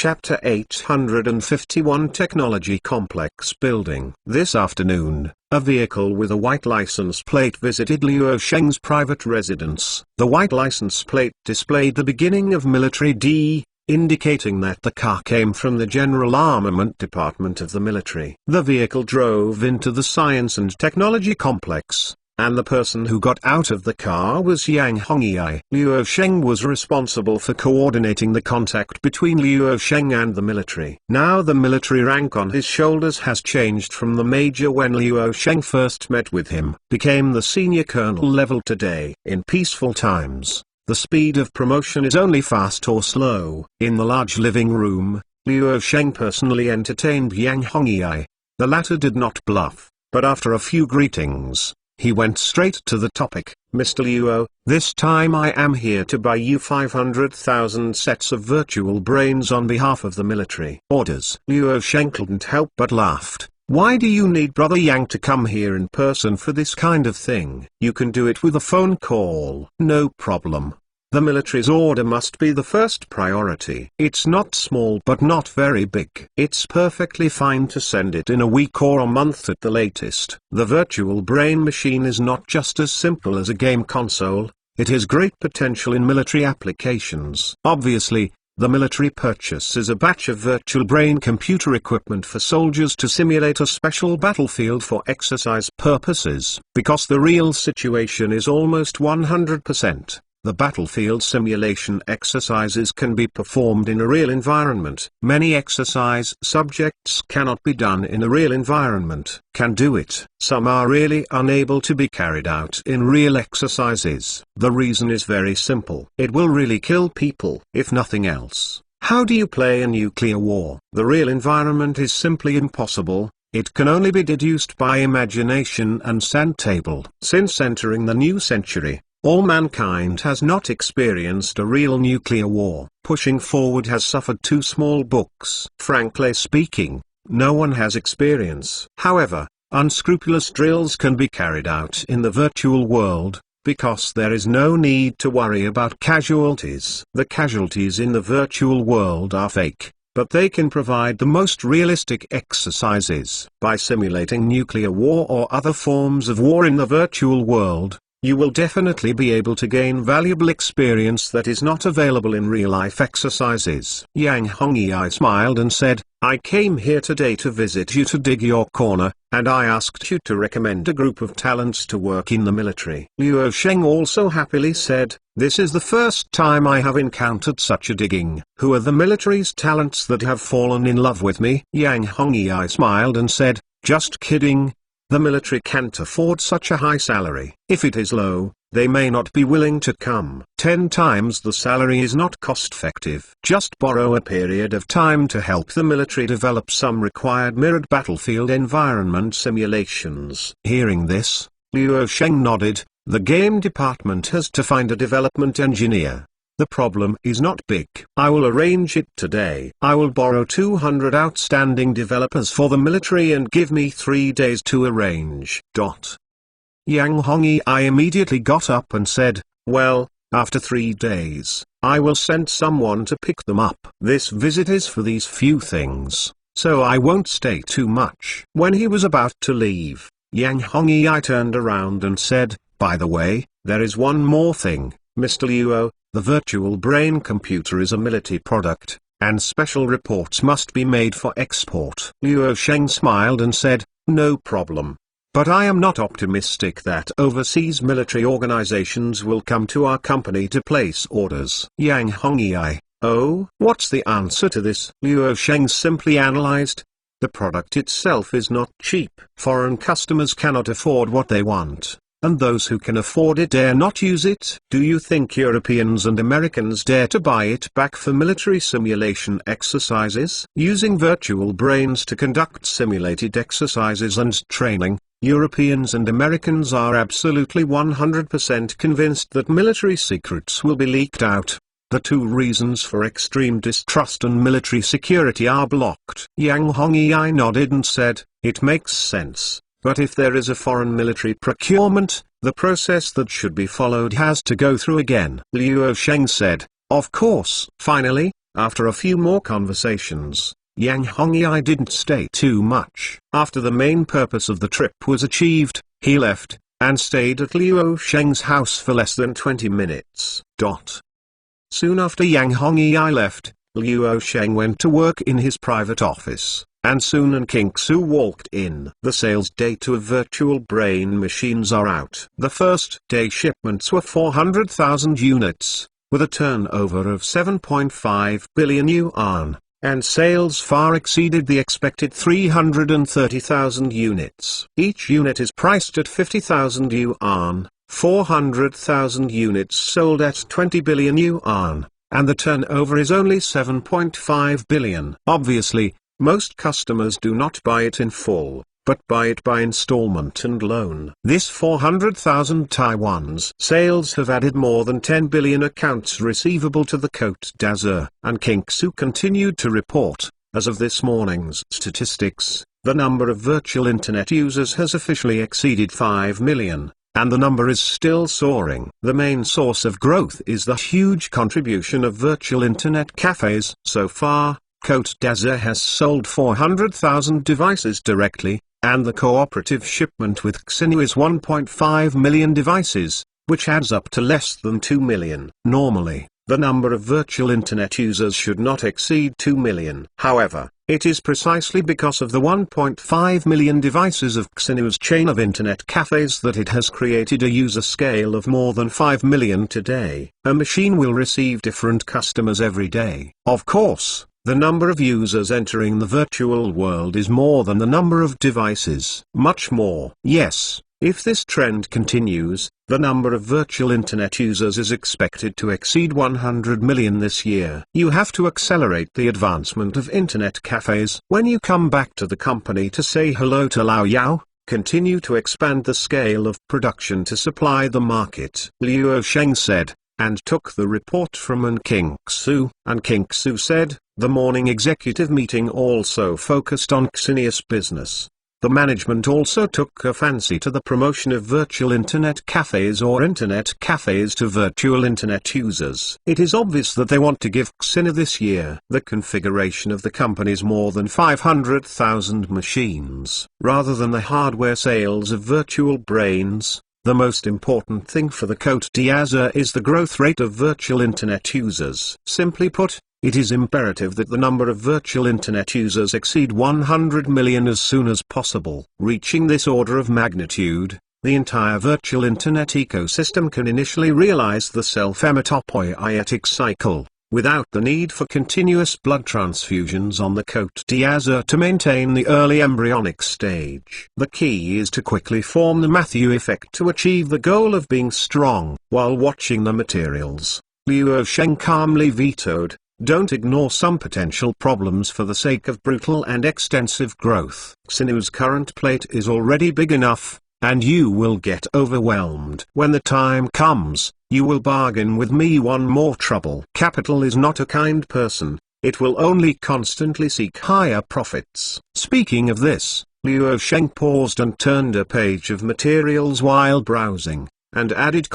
Chapter 851 Technology Complex Building. This afternoon, a vehicle with a white license plate visited Liu Sheng's private residence. The white license plate displayed the beginning of Military D, indicating that the car came from the General Armament Department of the military. The vehicle drove into the Science and Technology Complex, and the person who got out of the car was Yang Hongyi. Liu Sheng was responsible for coordinating the contact between Liu Sheng and the military. Now the military rank on his shoulders has changed from the major when Liu Sheng first met with him, became the senior colonel level today. In peaceful times, the speed of promotion is only fast or slow. In the large living room, Liu Sheng personally entertained Yang Hongyi. The latter did not bluff, but after a few greetings, he went straight to the topic. Mr. Liu, this time I am here to buy you 500,000 sets of virtual brains on behalf of the military. Orders. Liu Sheng couldn't help but laughed. Why do you need Brother Yang to come here in person for this kind of thing? You can do it with a phone call. No problem. The military's order must be the first priority. It's not small but not very big. It's perfectly fine to send it in a week or a month at the latest. The virtual brain machine is not just as simple as a game console, it has great potential in military applications. Obviously, the military purchases a batch of virtual brain computer equipment for soldiers to simulate a special battlefield for exercise purposes. Because the real situation is almost 100%. The battlefield simulation exercises can be performed in a real environment. Many exercise subjects cannot be done in a real environment. Can do it. Some are really unable to be carried out in real exercises. The reason is very simple. It will really kill people, if nothing else. How do you play a nuclear war? The real environment is simply impossible. It can only be deduced by imagination and sandtable. Since entering the new century, all mankind has not experienced a real nuclear war. Pushing forward has suffered two small books. Frankly speaking, no one has experience. However, unscrupulous drills can be carried out in the virtual world, because there is no need to worry about casualties. The casualties in the virtual world are fake, but they can provide the most realistic exercises. By simulating nuclear war or other forms of war in the virtual world, you will definitely be able to gain valuable experience that is not available in real-life exercises. Yang Hongyi smiled and said, I came here today to visit you to dig your corner, and I asked you to recommend a group of talents to work in the military. Liu Sheng also happily said, this is the first time I have encountered such a digging. Who are the military's talents that have fallen in love with me? Yang Hongyi smiled and said, just kidding. The military can't afford such a high salary. If it is low, they may not be willing to come. 10 times the salary is not cost-effective. Just borrow a period of time to help the military develop some required mirrored battlefield environment simulations. Hearing this, Liu Sheng nodded. The game department has to find a development engineer. The problem is not big. I will arrange it today. I will borrow 200 outstanding developers for the military and give me 3 days to arrange. Yang Hongyi immediately got up and said, well, after 3 days, I will send someone to pick them up. This visit is for these few things, so I won't stay too much. When he was about to leave, Yang Hongyi turned around and said, by the way, there is one more thing, Mr. Liu. The virtual brain computer is a military product, and special reports must be made for export. Liu Sheng smiled and said, no problem. But I am not optimistic that overseas military organizations will come to our company to place orders. Yang Hongyi, oh, what's the answer to this? Liu Sheng simply analyzed. The product itself is not cheap. Foreign customers cannot afford what they want, and those who can afford it dare not use it. Do you think Europeans and Americans dare to buy it back for military simulation exercises? Using virtual brains to conduct simulated exercises and training, Europeans and Americans are absolutely 100% convinced that military secrets will be leaked out. The two reasons for extreme distrust and military security are blocked. Yang Hongyi nodded and said, it makes sense. But if there is a foreign military procurement, the process that should be followed has to go through again. Liu Sheng said, of course. Finally, After a few more conversations, Yang Hongyi didn't stay too much. After the main purpose of the trip was achieved, he left, and stayed at Luo Sheng's house for less than 20 minutes. Soon after Yang Hongyi left, Luo Sheng went to work in his private office, and soon An King-su walked in. The sales data of virtual brain machines are out. The first day shipments were 400,000 units, with a turnover of 7.5 billion yuan, and sales far exceeded the expected 330,000 units. Each unit is priced at 50,000 yuan, 400,000 units sold at 20 billion yuan, and the turnover is only 7.5 billion. Obviously, most customers do not buy it in full, but buy it by installment and loan. This 400,000 Taiwan's sales have added more than 10 billion accounts receivable to the Côte d'Azur. And King-su continued to report, as of this morning's statistics, the number of virtual internet users has officially exceeded 5 million. And the number is still soaring. The main source of growth is the huge contribution of virtual internet cafes. So far, Côte d'Azur has sold 400,000 devices directly, and the cooperative shipment with Xinu is 1.5 million devices, which adds up to less than 2 million. Normally, the number of virtual internet users should not exceed 2 million. However, it is precisely because of the 1.5 million devices of Xinu's chain of internet cafes that it has created a user scale of more than 5 million today. A machine will receive different customers every day. Of course, the number of users entering the virtual world is more than the number of devices. Much more. Yes, if this trend continues, the number of virtual internet users is expected to exceed 100 million this year. You have to accelerate the advancement of internet cafes. When you come back to the company to say hello to Lao Yao, continue to expand the scale of production to supply the market, Luo Sheng said, and took the report from An King-su. An King-su said, the morning executive meeting also focused on Xenius business. The management also took a fancy to the promotion of virtual internet cafes or internet cafes to virtual internet users. It is obvious that they want to give Xenia this year the configuration of the company's more than 500,000 machines. Rather than the hardware sales of virtual brains, the most important thing for the Côte d'Azur is the growth rate of virtual internet users. Simply put, it is imperative that the number of virtual internet users exceed 100 million as soon as possible. Reaching this order of magnitude, the entire virtual internet ecosystem can initially realize the self-hematopoietic cycle, without the need for continuous blood transfusions on the Côte d'Azur to maintain the early embryonic stage. The key is to quickly form the Matthew effect to achieve the goal of being strong. While watching the materials, Luo Sheng calmly vetoed, don't ignore some potential problems for the sake of brutal and extensive growth. Xinu's current plate is already big enough, and you will get overwhelmed. When the time comes, you will bargain with me one more trouble. Capital is not a kind person, it will only constantly seek higher profits. Speaking of this, Luo Sheng paused and turned a page of materials while browsing, and added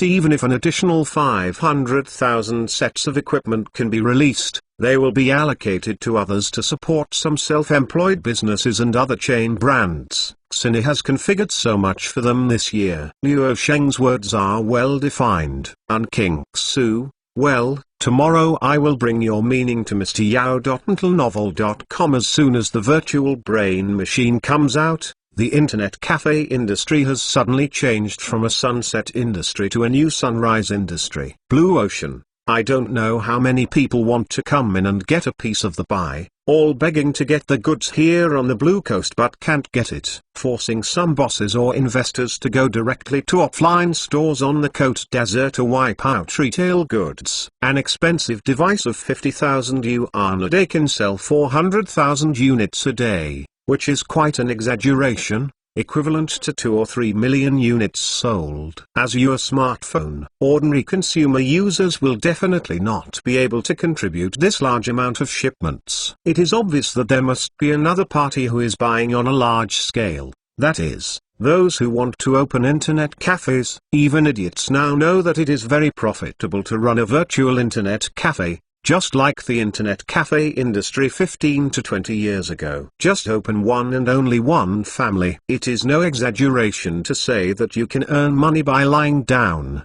even if an additional 500,000 sets of equipment can be released, they will be allocated to others to support some self-employed businesses and other chain brands. Xenia has configured so much for them this year. Luo Sheng's words are well defined. An King-su, well, tomorrow I will bring your meaning to Mr. Yao.untilnovel.com as soon as the virtual brain machine comes out. The internet cafe industry has suddenly changed from a sunset industry to a new sunrise industry. Blue Ocean, I don't know how many people want to come in and get a piece of the pie, all begging to get the goods here on the Blue Coast but can't get it, forcing some bosses or investors to go directly to offline stores on the Côte d'Azur to wipe out retail goods. An expensive device of 50,000 yuan a day can sell 400,000 units a day, which is quite an exaggeration, equivalent to 2 or 3 million units sold. As your smartphone, ordinary consumer users will definitely not be able to contribute this large amount of shipments. It is obvious that there must be another party who is buying on a large scale, that is, those who want to open internet cafes. Even idiots now know that it is very profitable to run a virtual internet cafe, just like the internet cafe industry 15 to 20 years ago. Just open one and only one family. It is no exaggeration to say that you can earn money by lying down.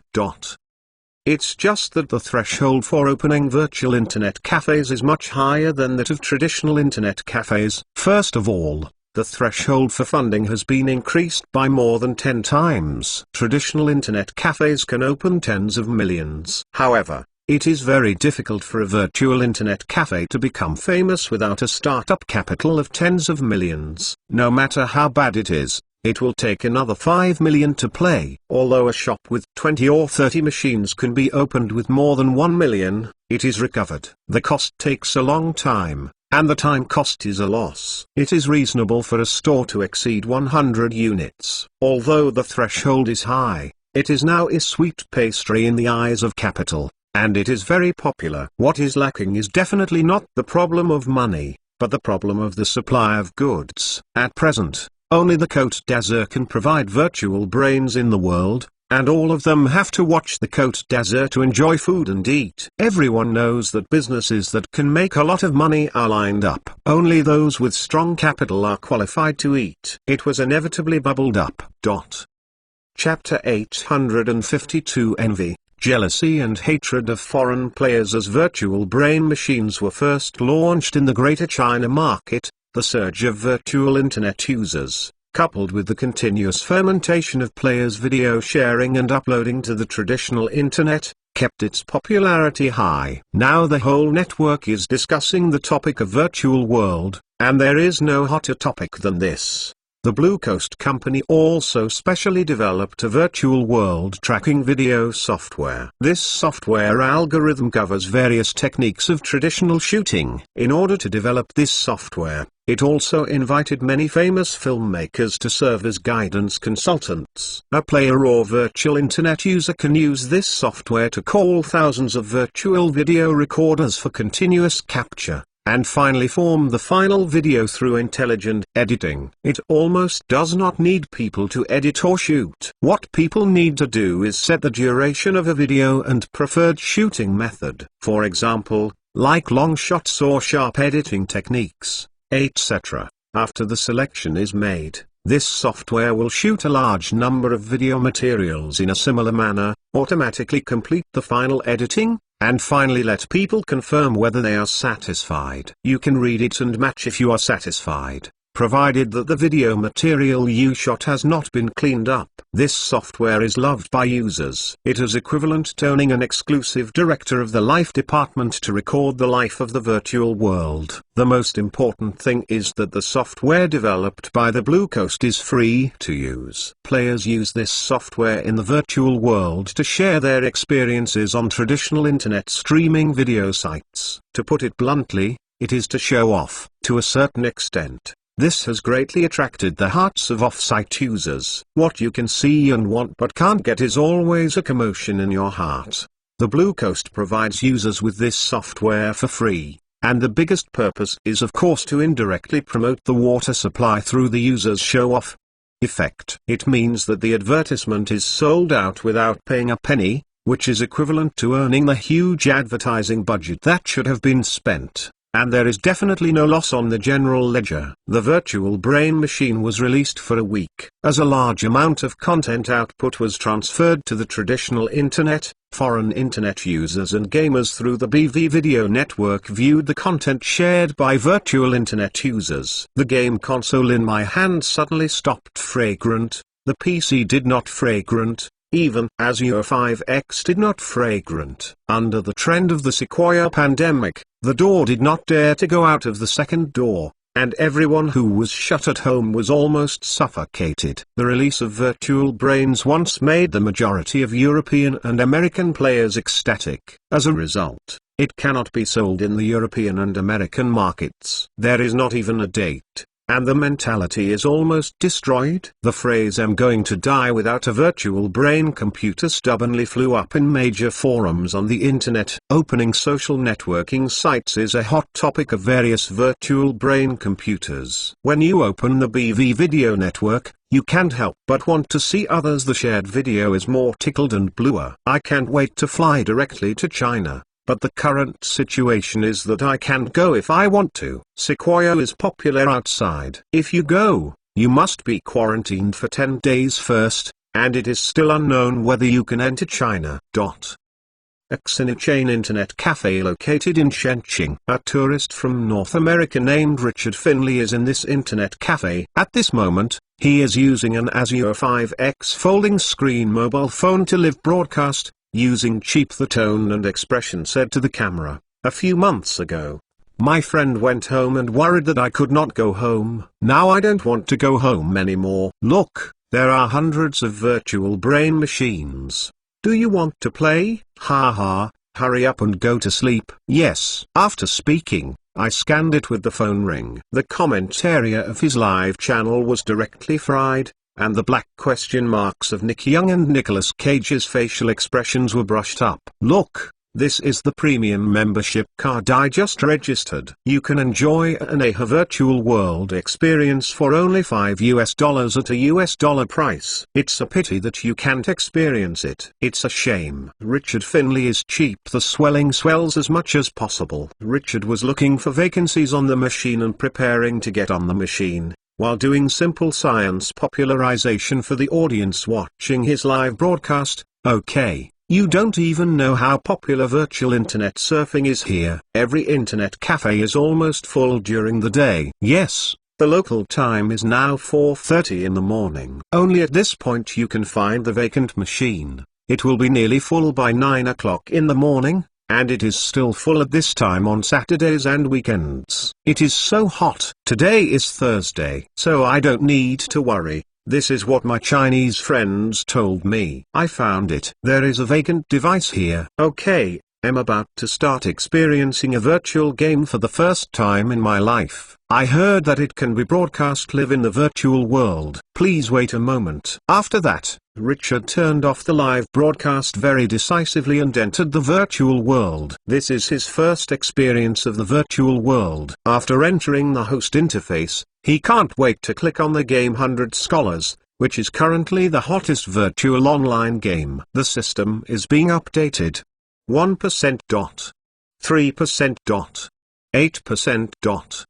It's just that the threshold for opening virtual internet cafes is much higher than that of traditional internet cafes. First of all, the threshold for funding has been increased by more than 10 times. Traditional internet cafes can open tens of millions. However, it is very difficult for a virtual internet cafe to become famous without a startup capital of tens of millions. No matter how bad it is, it will take another 5 million to play. Although a shop with 20 or 30 machines can be opened with more than 1 million, it is recovered. The cost takes a long time, and the time cost is a loss. It is reasonable for a store to exceed 100 units. Although the threshold is high, it is now a sweet pastry in the eyes of capital, and it is very popular. What is lacking is definitely not the problem of money, but the problem of the supply of goods. At present, only the Côte d'Azur can provide virtual brains in the world, and all of them have to watch the Côte d'Azur to enjoy food and eat. Everyone knows that businesses that can make a lot of money are lined up. Only those with strong capital are qualified to eat. It was inevitably bubbled up. Chapter 852 Envy, Jealousy and Hatred of Foreign Players. As virtual brain machines were first launched in the Greater China market, the surge of virtual internet users, coupled with the continuous fermentation of players' video sharing and uploading to the traditional internet, kept its popularity high. Now the whole network is discussing the topic of virtual world, and there is no hotter topic than this. The Blue Coast company also specially developed a virtual world tracking video software. This software algorithm covers various techniques of traditional shooting. In order to develop this software, it also invited many famous filmmakers to serve as guidance consultants. A player or virtual internet user can use this software to call thousands of virtual video recorders for continuous capture, and finally form the final video through intelligent editing. It almost does not need people to edit or shoot. What people need to do is set the duration of a video and preferred shooting method, for example, like long shots or sharp editing techniques, etc. After the selection is made, this software will shoot a large number of video materials in a similar manner, automatically complete the final editing, and finally let people confirm whether they are satisfied. You can read it and match if you are satisfied, provided that the video material you shot has not been cleaned up. This software is loved by users. It is equivalent to owning an exclusive director of the life department to record the life of the virtual world. The most important thing is that the software developed by the Blue Coast is free to use. Players use this software in the virtual world to share their experiences on traditional internet streaming video sites. To put it bluntly, it is to show off. To a certain extent, this has greatly attracted the hearts of off-site users. What you can see and want but can't get is always a commotion in your heart. The Blue Coast provides users with this software for free, and the biggest purpose is of course to indirectly promote the water supply through the user's show-off effect. It means that the advertisement is sold out without paying a penny, which is equivalent to earning the huge advertising budget that should have been spent. And there is definitely no loss on the general ledger. The virtual brain machine was released for a week. As a large amount of content output was transferred to the traditional internet, foreign internet users and gamers through the BV Video Network viewed the content shared by virtual internet users. The game console in my hand suddenly stopped fragrant, the PC did not fragrant, even Azure 5X did not fragrant. Under the trend of the Sequoia pandemic, the door did not dare to go out of the second door, and everyone who was shut at home was almost suffocated. The release of virtual brains once made the majority of European and American players ecstatic. As a result, it cannot be sold in the European and American markets. There is not even a date, and the mentality is almost destroyed. The phrase "I'm going to die without a virtual brain computer" stubbornly flew up in major forums on the internet. Opening social networking sites is a hot topic of various virtual brain computers. When you open the BV Video Network, you can't help but want to see others. The shared video is more tickled and bluer. I can't wait to fly directly to China. but the current situation is that I can't go if I want to. Sequoia is popular outside. If you go, you must be quarantined for 10 days first, and it is still unknown whether you can enter China. A chain internet cafe located in Shenzhen. A tourist from North America named Richard Finley is in this internet cafe. At this moment, he is using an Azure 5X folding screen mobile phone to live broadcast, using cheap the tone and expression said to the camera. A few months ago, my friend went home and worried that I could not go home. Now I don't want to go home anymore. Look, there are hundreds of virtual brain machines. Do you want to play? Haha, hurry up and go to sleep. Yes. After speaking, I scanned it with the phone ring. The comment area of his live channel was directly fried, and the black question marks of Nick Young and Nicolas Cage's facial expressions were brushed up. Look, this is the premium membership card I just registered. You can enjoy an AHA virtual world experience for only $5 at a US dollar price. It's a pity that you can't experience it. It's a shame. Richard Finley is cheap. The swelling swells as much as possible. Richard was looking for vacancies on the machine and preparing to get on the machine, while doing simple science popularization for the audience watching his live broadcast. Okay. You don't even know how popular virtual internet surfing is here. Every internet cafe is almost full during the day. Yes, the local time is now 4:30 in the morning. Only at this point you can find the vacant machine. It will be nearly full by 9 o'clock in the morning, and it is still full at this time on Saturdays and weekends. It is so hot. Today is Thursday, so I don't need to worry. This is what my Chinese friends told me. I found it. There is a vacant device here. Okay, I'm about to start experiencing a virtual game for the first time in my life. I heard that it can be broadcast live in the virtual world. Please wait a moment. After that, Richard turned off the live broadcast very decisively and entered the virtual world. This is his first experience of the virtual world. After entering the host interface, he can't wait to click on the game 100 Scholars, which is currently the hottest virtual online game. The system is being updated. 1%. 3%. 8%.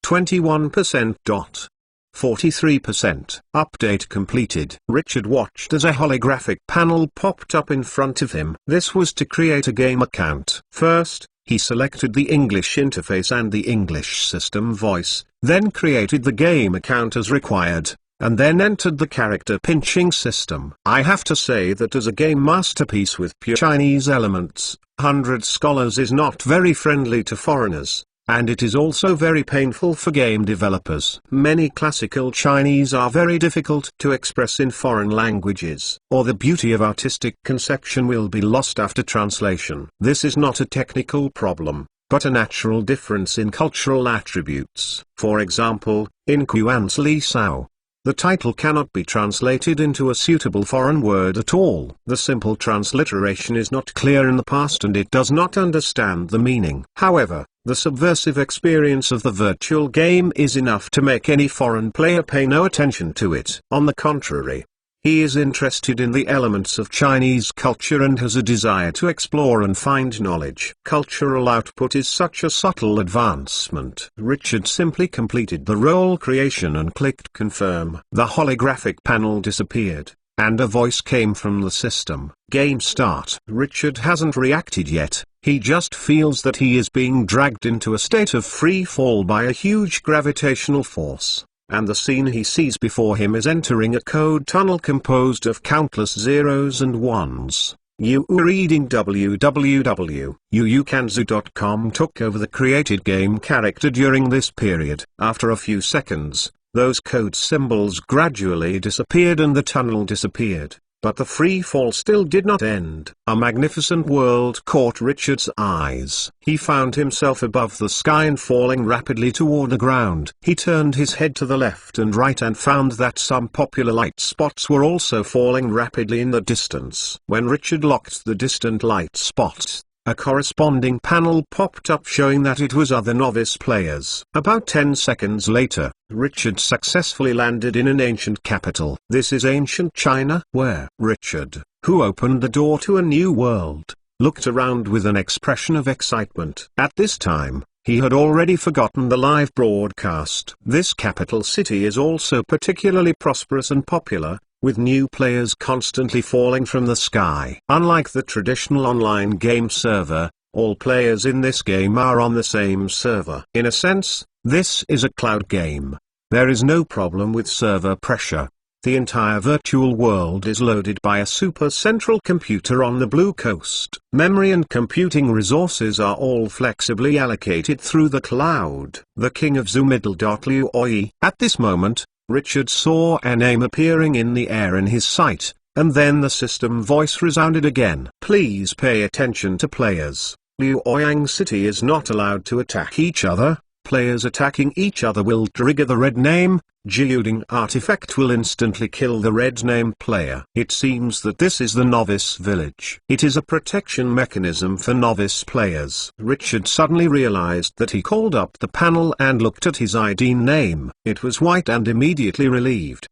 21%. 43%. Update completed. Richard watched as a holographic panel popped up in front of him. This was to create a game account. First, he selected the English interface and the English system voice, then created the game account as required, and then entered the character pinching system. I have to say that as a game masterpiece with pure Chinese elements, 100 Scholars is not very friendly to foreigners, and it is also very painful for game developers. Many classical Chinese are very difficult to express in foreign languages, or the beauty of artistic conception will be lost after translation. This is not a technical problem, but a natural difference in cultural attributes. For example, in Quan's Li Sao, the title cannot be translated into a suitable foreign word at all. The simple transliteration is not clear in the past and it does not understand the meaning. However, the subversive experience of the virtual game is enough to make any foreign player pay no attention to it. On the contrary, he is interested in the elements of Chinese culture and has a desire to explore and find knowledge. Cultural output is such a subtle advancement. Richard simply completed the role creation and clicked confirm. The holographic panel disappeared, and a voice came from the system. Game start. Richard hasn't reacted yet. He just feels that he is being dragged into a state of free fall by a huge gravitational force, and the scene he sees before him is entering a code tunnel composed of countless zeros and ones. You reading www.yuukanzu.com took over the created game character during this period. After a few seconds, those code symbols gradually disappeared and the tunnel disappeared. But the free fall still did not end. A magnificent world caught Richard's eyes. He found himself above the sky and falling rapidly toward the ground. He turned his head to the left and right and found that some popular light spots were also falling rapidly in the distance. When Richard locked the distant light spots, a corresponding panel popped up showing that it was other novice players. About 10 seconds later, Richard successfully landed in an ancient capital. This is ancient China, where Richard, who opened the door to a new world, looked around with an expression of excitement. At this time, he had already forgotten the live broadcast. This capital city is also particularly prosperous and popular, with new players constantly falling from the sky. Unlike the traditional online game server, all players in this game are on the same server. In a sense, this is a cloud game. There is no problem with server pressure. The entire virtual world is loaded by a super central computer on the Blue Coast. Memory and computing resources are all flexibly allocated through the cloud. The king of Zumidal. Liu Oi. At this moment, Richard saw a name appearing in the air in his sight, and then the system voice resounded again. Please pay attention to players. Liu Oiyang City is not allowed to attack each other. Players attacking each other will trigger the red name. Geoding artifact will instantly kill the red name player. It seems that this is the novice village. It is a protection mechanism for novice players. Richard suddenly realized that he called up the panel and looked at his ID name. It was white and immediately relieved.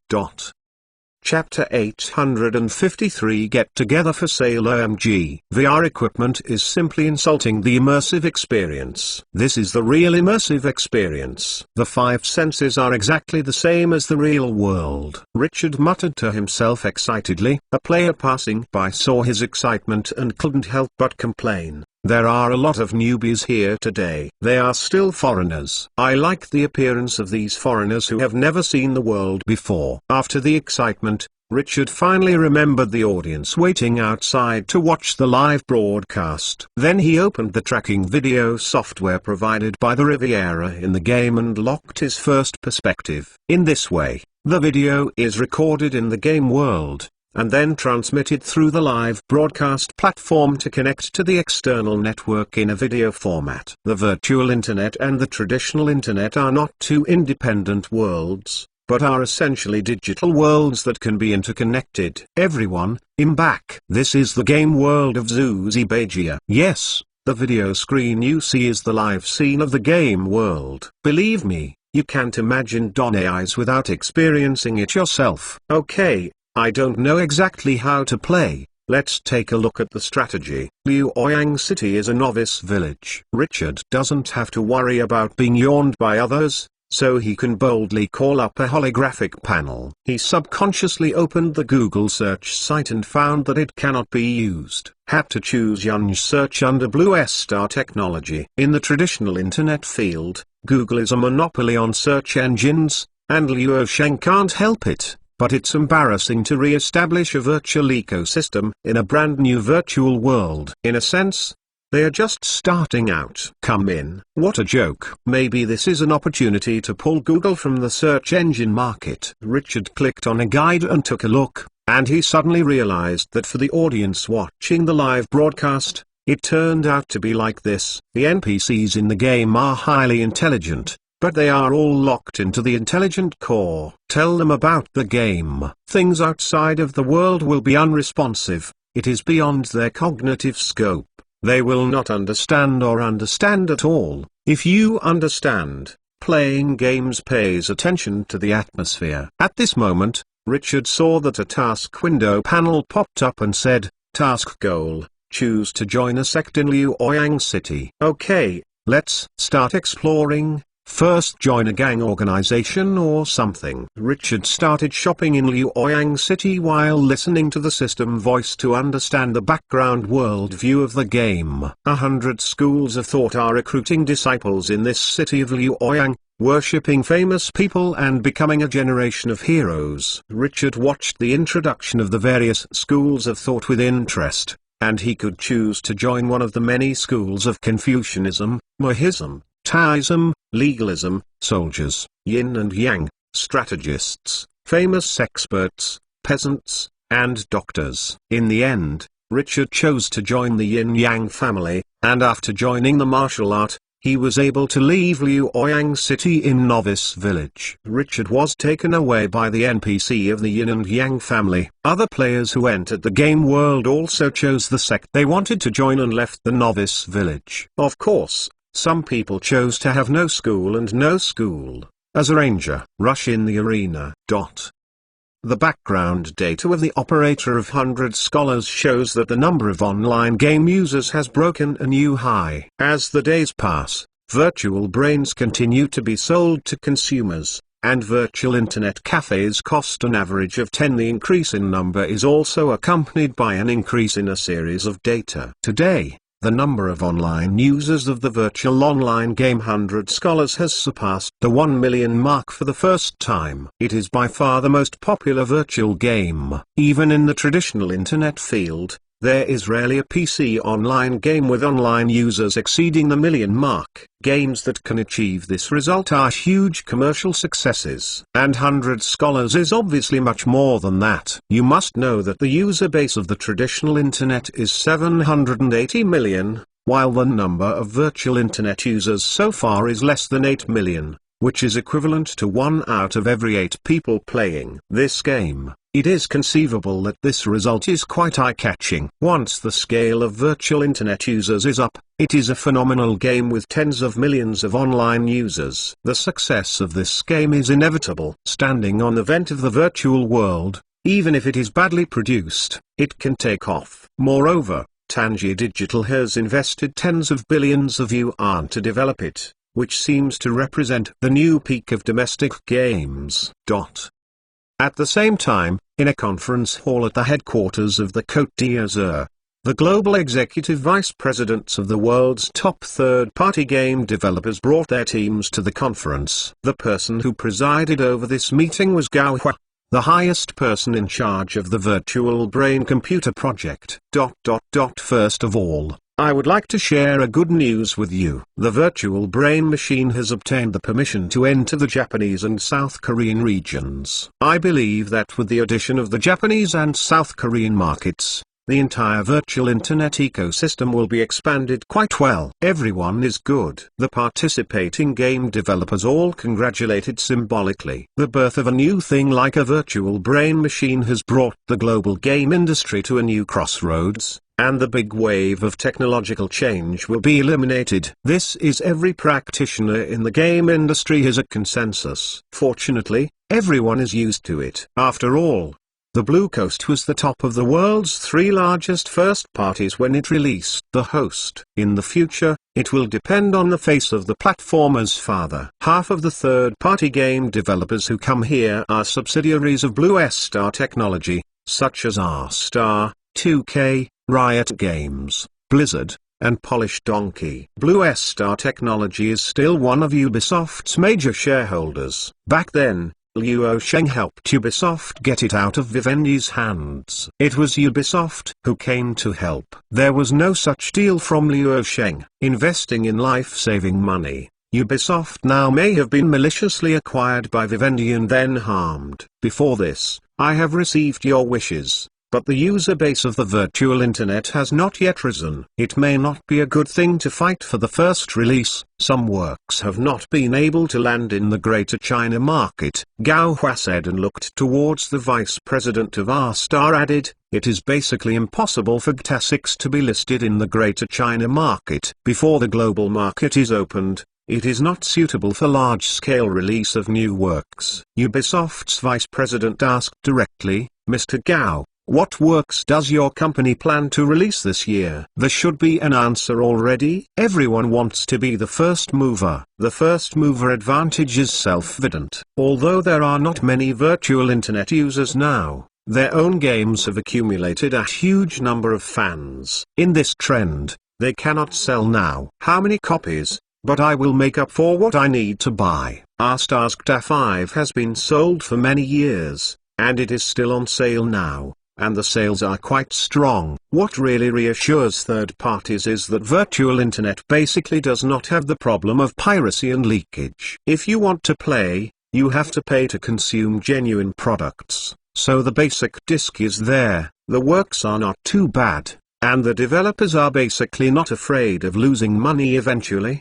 Chapter 853 Get Together for Sale. OMG. VR equipment is simply insulting the immersive experience. This is the real immersive experience. The five senses are exactly the same as the real world. Richard muttered to himself excitedly. A player passing by saw his excitement and couldn't help but complain. There are a lot of newbies here today. They are still foreigners. I like the appearance of these foreigners who have never seen the world before. After the excitement, Richard finally remembered the audience waiting outside to watch the live broadcast. Then he opened the tracking video software provided by the Riviera in the game and locked his first perspective. In this way, the video is recorded in the game world, and then transmitted through the live broadcast platform to connect to the external network in a video format. The virtual internet and the traditional internet are not two independent worlds, but are essentially digital worlds that can be interconnected. Everyone, I'm back. This is the game world of Zuzibagia. Yes, the video screen you see is the live scene of the game world. Believe me, you can't imagine AIs without experiencing it yourself. Okay, I don't know exactly how to play. Let's take a look at the strategy. Liu Oiyang City is a novice village. Richard doesn't have to worry about being yawned by others, so he can boldly call up a holographic panel. He subconsciously opened the Google search site and found that it cannot be used. Had to choose Yunj search under Blue Star technology. In the traditional internet field, Google is a monopoly on search engines, and Liu Sheng can't help it. But it's embarrassing to re-establish a virtual ecosystem in a brand new virtual world. In a sense, they are just starting out. Come in. What a joke. Maybe this is an opportunity to pull Google from the search engine market. Richard clicked on a guide and took a look, and he suddenly realized that for the audience watching the live broadcast, it turned out to be like this. The NPCs in the game are highly intelligent, but they are all locked into the intelligent core. Tell them about the game. Things outside of the world will be unresponsive. It is beyond their cognitive scope. They will not understand or understand at all. If you understand, playing games pays attention to the atmosphere. At this moment, Richard saw that a task window panel popped up and said, Task Goal, choose to join a sect in Liu Oiyang City. Okay, let's start exploring. First join a gang organization or something. Richard started shopping in Liu Oiyang City while listening to the system voice to understand the background world view of the game. 100 schools of thought are recruiting disciples in this city of Liu Oiyang, worshipping famous people and becoming a generation of heroes. Richard watched the introduction of the various schools of thought with interest, and he could choose to join one of the many schools of Confucianism, Mohism, Taoism, legalism, soldiers, yin and yang, strategists, famous experts, peasants, and doctors. In the end, Richard chose to join the yin-yang family, and after joining the martial art, he was able to leave Liu Oiyang City in Novice Village. Richard was taken away by the NPC of the yin and yang family. Other players who entered the game world also chose the sect they wanted to join and left the Novice Village. Of course, some people chose to have no school and no school. As a ranger, rush in the arena. The background data of the operator of 100 Scholars shows that the number of online game users has broken a new high. As the days pass, virtual brains continue to be sold to consumers, and virtual internet cafes cost an average of 10. The increase in number is also accompanied by an increase in a series of data. Today, the number of online users of the virtual online game 100 Scholars has surpassed the 1 million mark for the first time. It is by far the most popular virtual game. Even in the traditional internet field, there is rarely a PC online game with online users exceeding the million mark. Games that can achieve this result are huge commercial successes. And 100 Scholars is obviously much more than that. You must know that the user base of the traditional internet is 780 million, while the number of virtual internet users so far is less than 8 million, which is equivalent to 1 out of every 8 people playing this game. It is conceivable that this result is quite eye-catching. Once the scale of virtual internet users is up, it is a phenomenal game with tens of millions of online users. The success of this game is inevitable. Standing on the vent of the virtual world, even if it is badly produced, it can take off. Moreover, Tangi Digital has invested tens of billions of yuan to develop it, which seems to represent the new peak of domestic games. At the same time, in a conference hall at the headquarters of the Côte d'Azur, the global executive vice presidents of the world's top third-party game developers brought their teams to the conference. The person who presided over this meeting was Gao Hua, the highest person in charge of the Virtual Brain Computer project. First of all, I would like to share a good news with you. The Virtual Brain machine has obtained the permission to enter the Japanese and South Korean regions. I believe that with the addition of the Japanese and South Korean markets, the entire virtual internet ecosystem will be expanded quite well. Everyone is good. The participating game developers all congratulated symbolically. The birth of a new thing like a virtual brain machine has brought the global game industry to a new crossroads, and the big wave of technological change will be eliminated. This is every practitioner in the game industry has a consensus. Fortunately, everyone is used to it. After all, the Blue Coast was the top of the world's 3 largest first parties when it released The Host. In the future, it will depend on the face of the platformer's father. Half of the third-party game developers who come here are subsidiaries of Blue Star Technology, such as R-Star, 2K, Riot Games, Blizzard, and Polish Donkey. Blue Star Technology is still one of Ubisoft's major shareholders. Back then, Luo Sheng helped Ubisoft get it out of Vivendi's hands. It was Ubisoft who came to help. There was no such deal from Luo Sheng. Investing in life-saving money, Ubisoft now may have been maliciously acquired by Vivendi and then harmed. Before this, I have received your wishes. But the user base of the virtual internet has not yet risen. It may not be a good thing to fight for the first release. Some works have not been able to land in the Greater China market, Gao Hua said, and looked towards the vice president of R-Star added, it is basically impossible for GTA 6 to be listed in the Greater China market. Before the global market is opened, it is not suitable for large-scale release of new works. Ubisoft's vice president asked directly, Mr. Gao, what works does your company plan to release this year? There should be an answer already. Everyone wants to be the first mover. The first mover advantage is self-evident. Although there are not many virtual internet users now, their own games have accumulated a huge number of fans. In this trend, they cannot sell now. How many copies? But I will make up for what I need to buy. R-Star's GTA 5 has been sold for many years, and it is still on sale now. And the sales are quite strong. What really reassures third parties is that virtual internet basically does not have the problem of piracy and leakage. If you want to play, you have to pay to consume genuine products. So the basic disc is there, the works are not too bad, and the developers are basically not afraid of losing money eventually.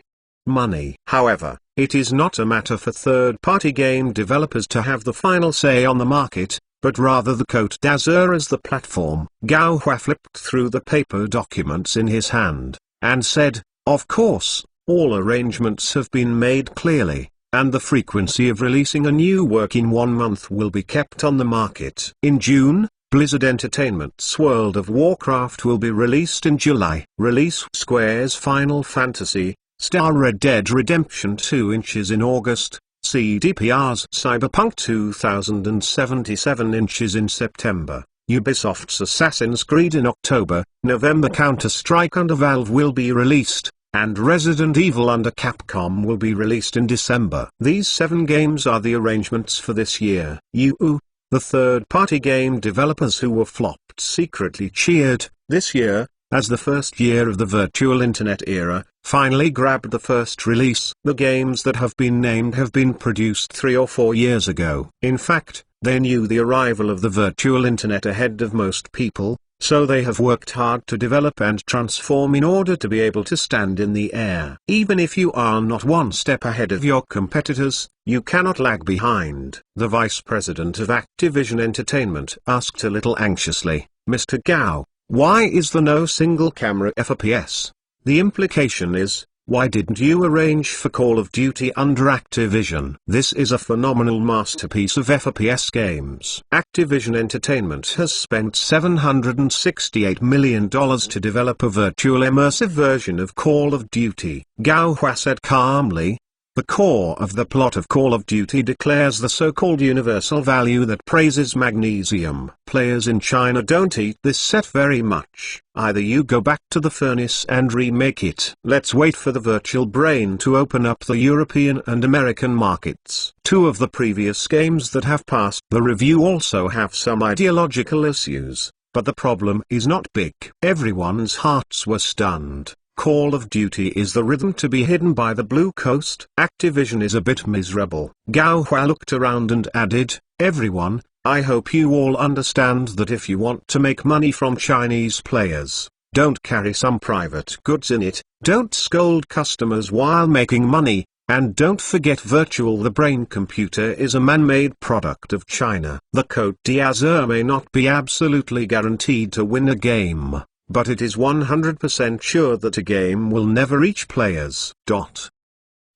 However, it is not a matter for third-party game developers to have the final say on the market, but rather the Côte d'Azur as the platform. Gao Hua flipped through the paper documents in his hand, and said, of course, all arrangements have been made clearly. and the frequency of releasing a new work in 1 month will be kept on the market. In June, Blizzard Entertainment's World of Warcraft will be released in July. Release Square's Final Fantasy, Star Red Dead Redemption 2 inches in August, CDPR's Cyberpunk 2077 inches in September, Ubisoft's Assassin's Creed in October, November Counter-Strike under Valve will be released, and Resident Evil under Capcom will be released in December. These 7 games are the arrangements for this year. The third-party game developers who were flopped secretly cheered, this year, as the first year of the virtual internet era, finally grabbed the first release. The games that have been named have been produced 3 or 4 years ago. In fact, they knew the arrival of the virtual internet ahead of most people, so they have worked hard to develop and transform in order to be able to stand in the air. Even if you are not one step ahead of your competitors, you cannot lag behind. The vice president of Activision Entertainment asked a little anxiously, "Mr. Gao, why is there no single-camera FPS?" The implication is, why didn't you arrange for Call of Duty under Activision? This is a phenomenal masterpiece of FPS games. Activision Entertainment has spent $768 million to develop a virtual immersive version of Call of Duty. Gao Hua said calmly, "The core of the plot of Call of Duty declares the so-called universal value that praises magnesium. Players in China don't eat this set very much. Either you go back to the furnace and remake it. Let's wait for the virtual brain to open up the European and American markets." 2 of the previous games that have passed the review also have some ideological issues, but the problem is not big. Everyone's hearts were stunned. Call of Duty is the rhythm to be hidden by the Blue Coast. Activision is a bit miserable. Gao Hua looked around and added, "Everyone, I hope you all understand that if you want to make money from Chinese players, don't carry some private goods in it, don't scold customers while making money, and don't forget Virtual the Brain Computer is a man-made product of China. The Côte d'Azur may not be absolutely guaranteed to win a game, but it is 100% sure that a game will never reach players."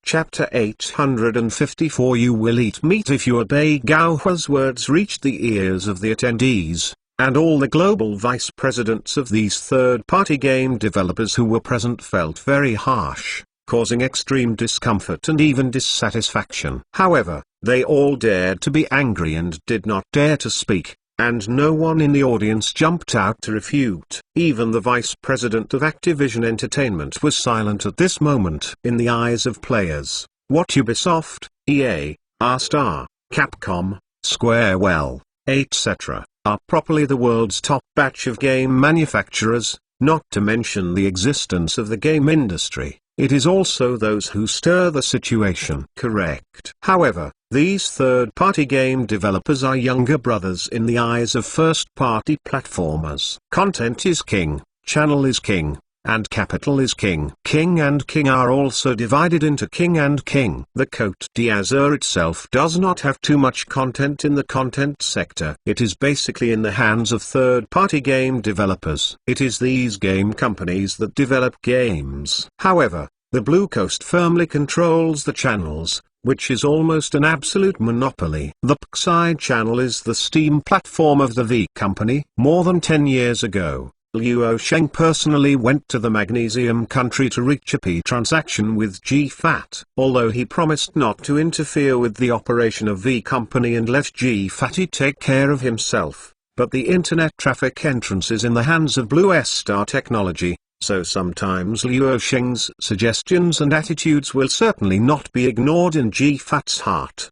Chapter 854 You will eat meat if you obey. Gao Hua's words reached the ears of the attendees, and all the global vice presidents of these third-party game developers who were present felt very harsh, causing extreme discomfort and even dissatisfaction. However, they all dared to be angry and did not dare to speak, and no one in the audience jumped out to refute. Even the vice president of Activision Entertainment was silent at this moment. In the eyes of players, what Ubisoft, EA, R-Star, Capcom, Square well, etc., are properly the world's top batch of game manufacturers, not to mention the existence of the game industry. It is also those who stir the situation. Correct. However, these third-party game developers are younger brothers in the eyes of first-party platformers. Content is king, channel is king, and capital is king. King and king are also divided into king and king. The Côte d'Azur itself does not have too much content in the content sector. It is basically in the hands of third-party game developers. It is these game companies that develop games. However, the Blue Coast firmly controls the channels, which is almost an absolute monopoly. The Pixide channel is the Steam platform of the V Company. More than 10 years ago, Liu Sheng personally went to the magnesium country to reach a P transaction with GFAT. Although he promised not to interfere with the operation of V Company and let GFAT take care of himself, but the internet traffic entrance is in the hands of Blue Star Technology, so sometimes Liu Sheng's suggestions and attitudes will certainly not be ignored in GFAT's heart.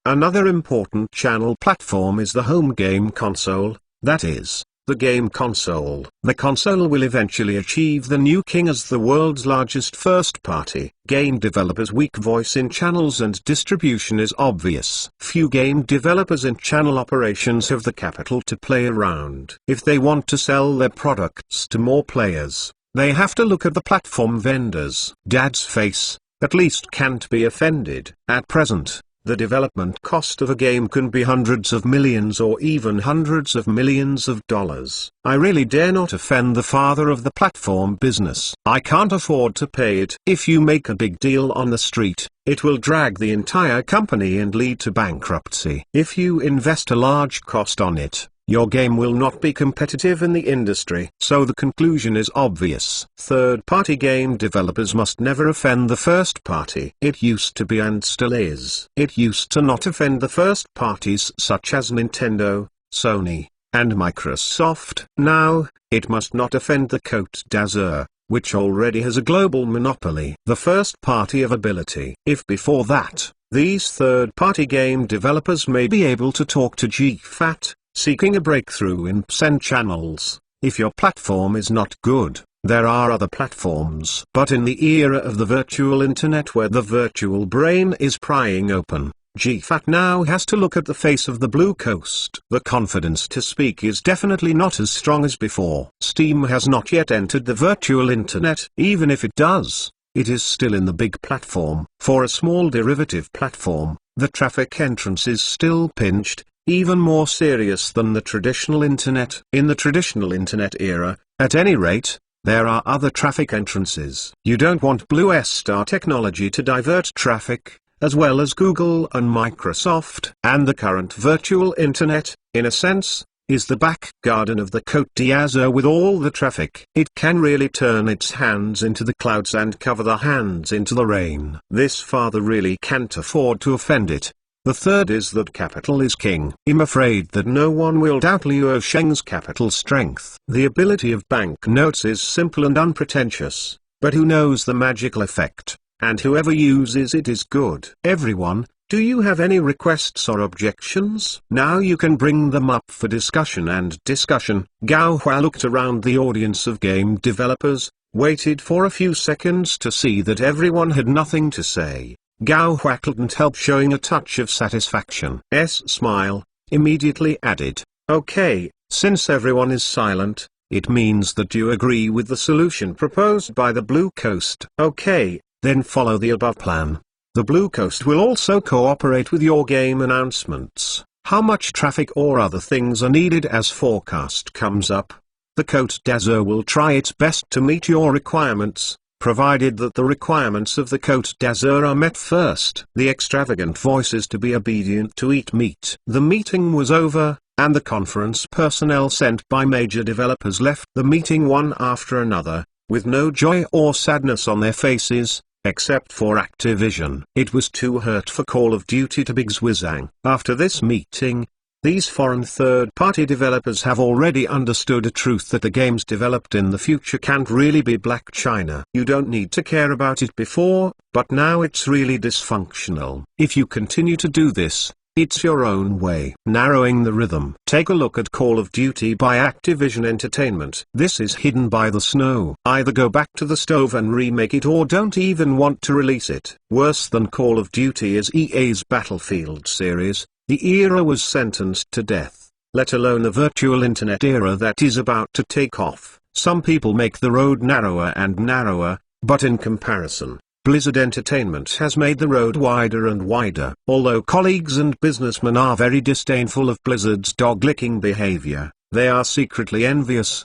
Another important channel platform is the home game console, that is, the game console. The console will eventually achieve the new king as the world's largest first-party game developer's weak voice in channels and distribution is obvious. Few game developers in channel operations have the capital to play around. If they want to sell their products to more players, they have to look at the platform vendors. Dad's face, at least, can't be offended. At present, The development cost of a game can be hundreds of millions or even hundreds of millions of dollars. I really dare not offend the father of the platform business. I can't afford to pay it. If you make a big deal on the street, it will drag the entire company and lead to bankruptcy. If you invest a large cost on it, your game will not be competitive in the industry. So the conclusion is obvious. Third-party game developers must never offend the first party. It used to be and still is. It used to not offend the first parties such as Nintendo, Sony, and Microsoft. Now, it must not offend the Côte d'Azur, which already has a global monopoly. The first party of ability. If before that, these third-party game developers may be able to talk to GFAT, seeking a breakthrough in PSN channels. If your platform is not good, there are other platforms. But in the era of the virtual internet where the virtual brain is prying open, GFAT now has to look at the face of the Blue Coast. The confidence to speak is definitely not as strong as before. Steam has not yet entered the virtual internet. Even if it does, it is still in the big platform. For a small derivative platform, the traffic entrance is still pinched, even more serious than the traditional internet. In the traditional internet era, at any rate, there are other traffic entrances. You don't want Blue Star technology to divert traffic, as well as Google and Microsoft. And the current virtual internet, in a sense, is the back garden of the Côte d'Azur with all the traffic. It can really turn its hands into the clouds and cover the hands into the rain. This father really can't afford to offend it. The third is that capital is king. I'm afraid that no one will doubt Liu Sheng's capital strength. The ability of banknotes is simple and unpretentious, but who knows the magical effect, and whoever uses it is good. Everyone, do you have any requests or objections? Now you can bring them up for discussion and discussion. Gao Hua looked around the audience of game developers, waited for a few seconds to see that everyone had nothing to say. Gao Hua couldn't help showing a touch of satisfaction. Smile, immediately added, "Okay, since everyone is silent, it means that you agree with the solution proposed by the Blue Coast. Okay, then follow the above plan. The Blue Coast will also cooperate with your game announcements. How much traffic or other things are needed as forecast comes up. The Côte d'Azur will try its best to meet your requirements, provided that the requirements of the Côte d'Azur are met first." The extravagant voice is to be obedient to eat meat. The meeting was over, and the conference personnel sent by major developers left the meeting one after another, with no joy or sadness on their faces, except for Activision. It was too hurt for Call of Duty to be Xwizang. After this meeting, these foreign third-party developers have already understood a truth that the games developed in the future can't really be Black China. You don't need to care about it before, but now it's really dysfunctional. If you continue to do this, it's your own way. Narrowing the rhythm. Take a look at Call of Duty by Activision Entertainment. This is hidden by the snow. Either go back to the stove and remake it or don't even want to release it. Worse than Call of Duty is EA's Battlefield series. The era was sentenced to death, let alone a virtual internet era that is about to take off. Some people make the road narrower and narrower, but in comparison, Blizzard Entertainment has made the road wider and wider. Although colleagues and businessmen are very disdainful of Blizzard's dog-licking behavior, they are secretly envious.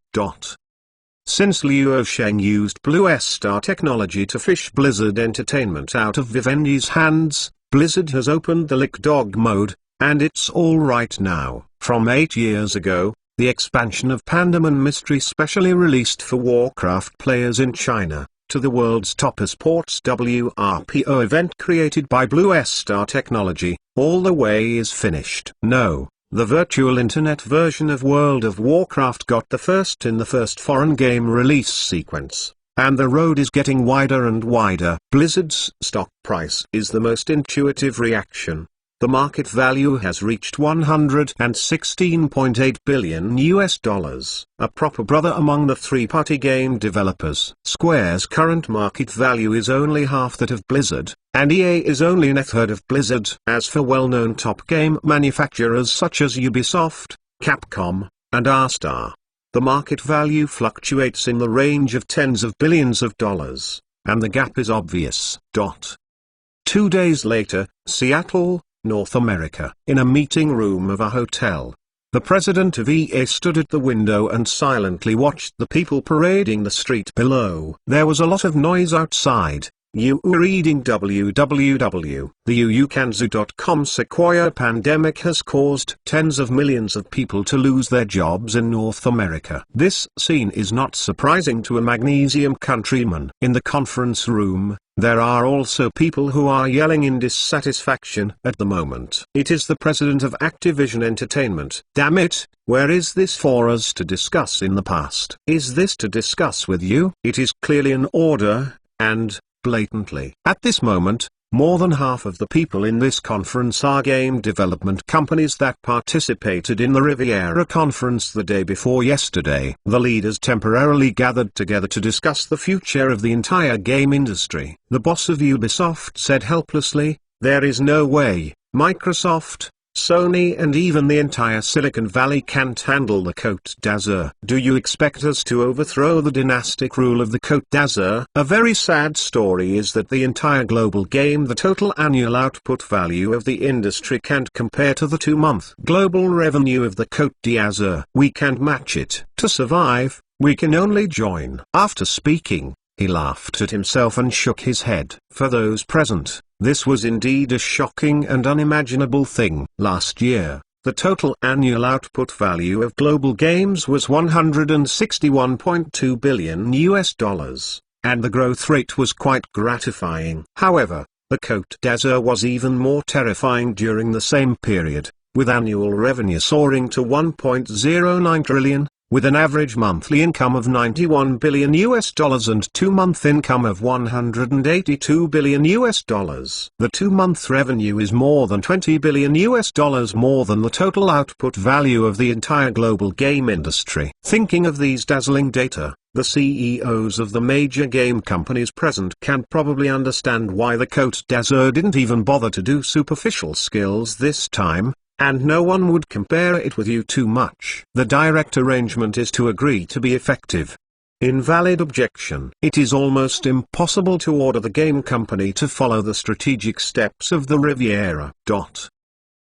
Since Liu Sheng used Blue Star technology to fish Blizzard Entertainment out of Vivendi's hands, Blizzard has opened the lick dog mode, and it's all right now. From 8 years ago, the expansion of Pandaman Mystery specially released for Warcraft players in China, to the world's top esports WRPO event created by Blue Star technology, all the way is finished. No, the virtual internet version of World of Warcraft got the first in the first foreign game release sequence, and the road is getting wider and wider. Blizzard's stock price is the most intuitive reaction. The market value has reached $116.8 billion US, a proper brother among the three-party game developers. Square's current market value is only half that of Blizzard, and EA is only a third of Blizzard. As for well-known top game manufacturers such as Ubisoft, Capcom, and R-Star, the market value fluctuates in the range of tens of billions of dollars, and the gap is obvious. 2 days later, Seattle, North America. In a meeting room of a hotel, the president of EA stood at the window and silently watched the people parading the street below. There was a lot of noise outside. You were reading www. The UUCanZoo.com Sequoia pandemic has caused tens of millions of people to lose their jobs in North America. This scene is not surprising to a magnesium countryman. In the conference room, there are also people who are yelling in dissatisfaction at the moment. It is the president of Activision Entertainment. Damn it, where is this for us to discuss in the past? Is this to discuss with you? It is clearly an order, and blatantly. At this moment, more than half of the people in this conference are game development companies that participated in the Riviera conference the day before yesterday. The leaders temporarily gathered together to discuss the future of the entire game industry. The boss of Ubisoft said helplessly, "There is no way Microsoft, Sony and even the entire Silicon Valley can't handle the Côte d'Azur. Do you expect us to overthrow the dynastic rule of the Côte d'Azur?" A very sad story is that the entire global game, the total annual output value of the industry, can't compare to the 2-month global revenue of the Côte d'Azur. We can't match it. To survive, we can only join. After speaking, he laughed at himself and shook his head. For those present, this was indeed a shocking and unimaginable thing. Last year, the total annual output value of global games was $161.2 billion, and the growth rate was quite gratifying. However, the Côte d'Azur was even more terrifying during the same period, with annual revenue soaring to $1.09 trillion. With an average monthly income of $91 billion and 2-month income of $182 billion. The 2-month revenue is more than $20 billion more than the total output value of the entire global game industry. Thinking of these dazzling data, the CEOs of the major game companies present can probably understand why the Côte d'Azur didn't even bother to do superficial skills this time. And no one would compare it with you too much. The direct arrangement is to agree to be effective. Invalid objection. It is almost impossible to order the game company to follow the strategic steps of the Riviera.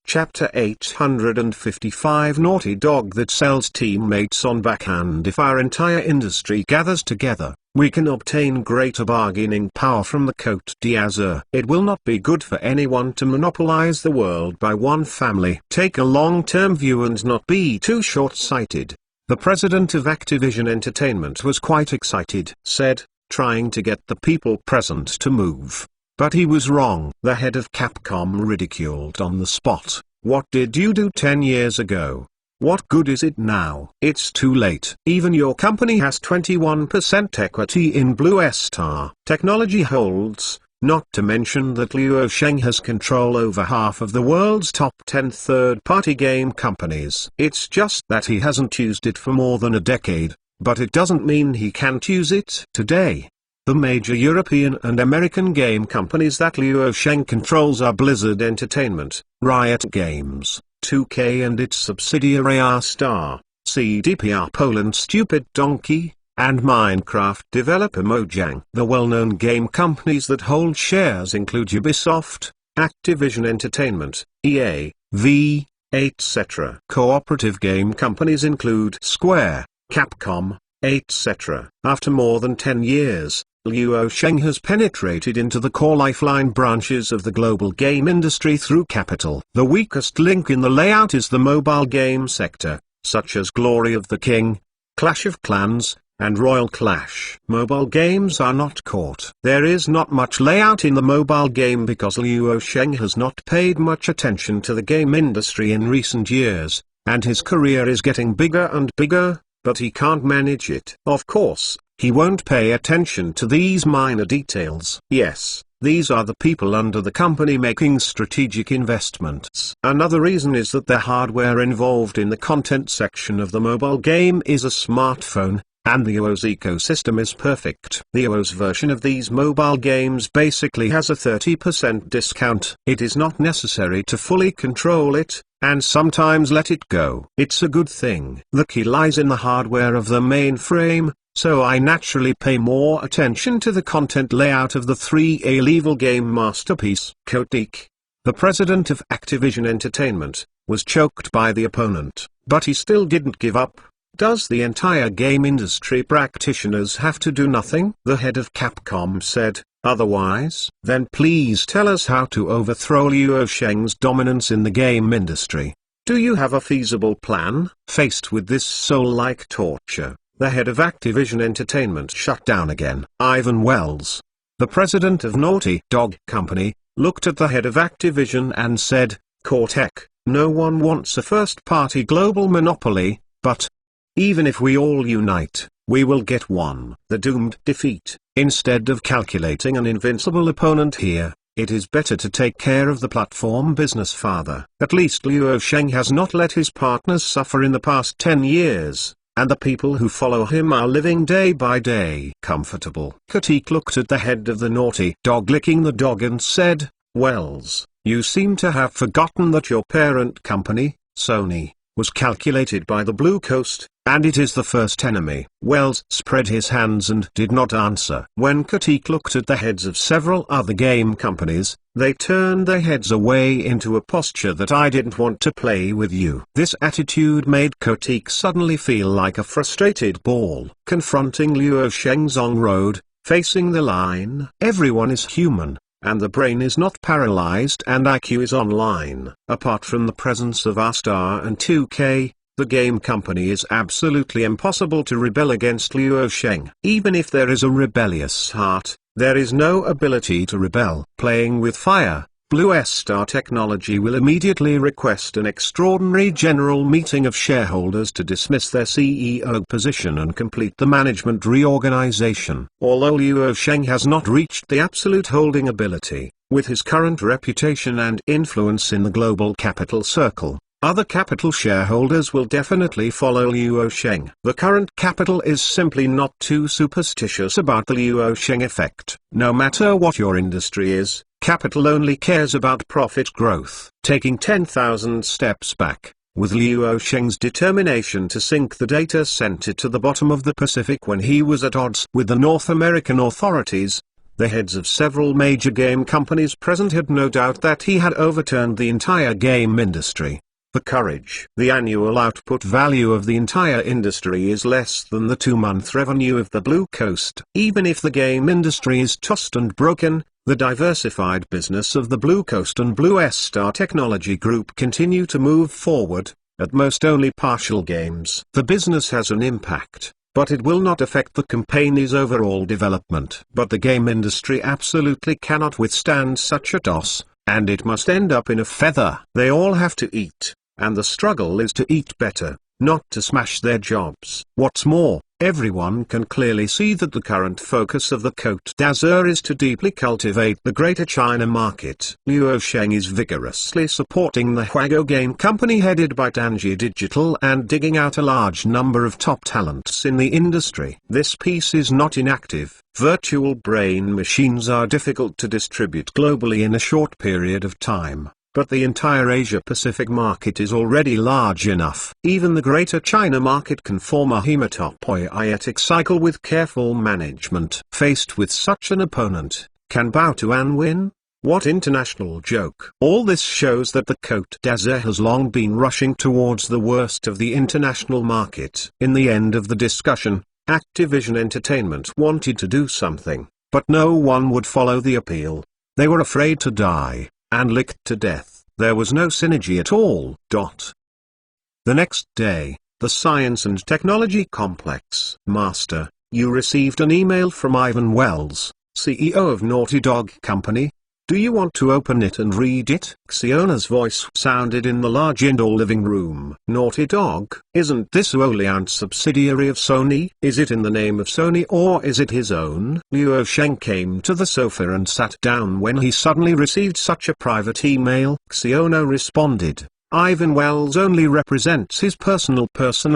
Chapter 855 Naughty Dog that sells teammates on backhand. If our entire industry gathers together, we can obtain greater bargaining power from the Côte d'Azur. It will not be good for anyone to monopolize the world by one family. Take a long-term view and not be too short-sighted. The president of Activision Entertainment was quite excited, said, trying to get the people present to move. But he was wrong. The head of Capcom ridiculed on the spot. "What did you do 10 years ago? What good is it now? It's too late. Even your company has 21% equity in Blue Star Technology Holds, not to mention that Luo Sheng has control over half of the world's top 10 third-party game companies. It's just that he hasn't used it for more than a decade, but it doesn't mean he can't use it today." The major European and American game companies that Luo Sheng controls are Blizzard Entertainment, Riot Games, 2K and its subsidiary R-Star, CDPR Poland Stupid Donkey, and Minecraft developer Mojang. The well-known game companies that hold shares include Ubisoft, Activision Entertainment, EA, V, etc. Cooperative game companies include Square, Capcom, etc. After more than 10 years, Luo Sheng has penetrated into the core lifeline branches of the global game industry through capital. The weakest link in the layout is the mobile game sector, such as Glory of the King, Clash of Clans, and Royal Clash. Mobile games are not caught. There is not much layout in the mobile game because Luo Sheng has not paid much attention to the game industry in recent years, and his career is getting bigger and bigger, but he can't manage it. Of course, he won't pay attention to these minor details. Yes, these are the people under the company making strategic investments. Another reason is that the hardware involved in the content section of the mobile game is a smartphone, and the iOS ecosystem is perfect. The iOS version of these mobile games basically has a 30% discount. It is not necessary to fully control it, and sometimes let it go. It's a good thing. The key lies in the hardware of the mainframe, so I naturally pay more attention to the content layout of the 3A level game masterpiece, Kotick. the president of Activision Entertainment, was choked by the opponent, but he still didn't give up. Does the entire game industry practitioners have to do nothing? The head of Capcom said. Otherwise, then please tell us how to overthrow Liu Sheng's dominance in the game industry. Do you have a feasible plan? Faced with this soul-like torture, the head of Activision Entertainment shut down again. Ivan Wells, the president of Naughty Dog Company, looked at the head of Activision and said, Cortec, no one wants a first-party global monopoly, but even if we all unite, we will get one. The doomed defeat. Instead of calculating an invincible opponent here, it is better to take care of the platform business father. At least Liu Sheng has not let his partners suffer in the past 10 years, and the people who follow him are living day by day comfortable. Kotick looked at the head of the Naughty Dog licking the dog and said, Wells, you seem to have forgotten that your parent company, Sony, was calculated by the Blue Coast, and it is the first enemy. Wells spread his hands and did not answer. When Kotick looked at the heads of several other game companies, they turned their heads away into a posture that I didn't want to play with you. This attitude made Kotick suddenly feel like a frustrated ball. Confronting Liu Sheng's on road, facing the line. Everyone is human, and the brain is not paralyzed and IQ is online. Apart from the presence of R-Star and 2K, the game company is absolutely impossible to rebel against Liu Sheng. Even if there is a rebellious heart, there is no ability to rebel. Playing with fire, Blue Star Technology will immediately request an extraordinary general meeting of shareholders to dismiss their CEO position and complete the management reorganization. Although Liu Sheng has not reached the absolute holding ability, with his current reputation and influence in the global capital circle, other capital shareholders will definitely follow Liu Sheng. The current capital is simply not too superstitious about the Liu Sheng effect. No matter what your industry is, capital only cares about profit growth. Taking 10,000 steps back, with Liu Sheng's determination to sink the data center to the bottom of the Pacific when he was at odds with the North American authorities, the heads of several major game companies present had no doubt that he had overturned the entire game industry. The courage. The annual output value of the entire industry is less than the 2-month revenue of the Blue Coast. Even if the game industry is tossed and broken, the diversified business of the Blue Coast and Blue Star Technology Group continue to move forward, at most only partial games. The business has an impact, but it will not affect the company's overall development. But the game industry absolutely cannot withstand such a toss, and it must end up in a feather. They all have to eat, and the struggle is to eat better, not to smash their jobs. What's more, everyone can clearly see that the current focus of the Côte d'Azur is to deeply cultivate the Greater China market. Liu Sheng is vigorously supporting the Huago Game Company headed by Tangi Digital and digging out a large number of top talents in the industry. This piece is not inactive. Virtual brain machines are difficult to distribute globally in a short period of time, but the entire Asia-Pacific market is already large enough. Even the Greater China market can form a hematopoietic cycle with careful management. Faced with such an opponent, can Baotuan win? What international joke. All this shows that the Côte d'Azur has long been rushing towards the worst of the international market. In the end of the discussion, Activision Entertainment wanted to do something, but no one would follow the appeal. They were afraid to die, and licked to death. There was no synergy at all. The next day, the Science and Technology Complex. Master, you received an email from Ivan Wells, CEO of Naughty Dog Company. Do you want to open it and read it? Xiona's voice sounded in the large indoor living room. Naughty Dog? Isn't this a wholly owned subsidiary of Sony? Is it in the name of Sony or is it his own? Liu Sheng came to the sofa and sat down when he suddenly received such a private email. Xiona responded, Ivan Wells only represents his personal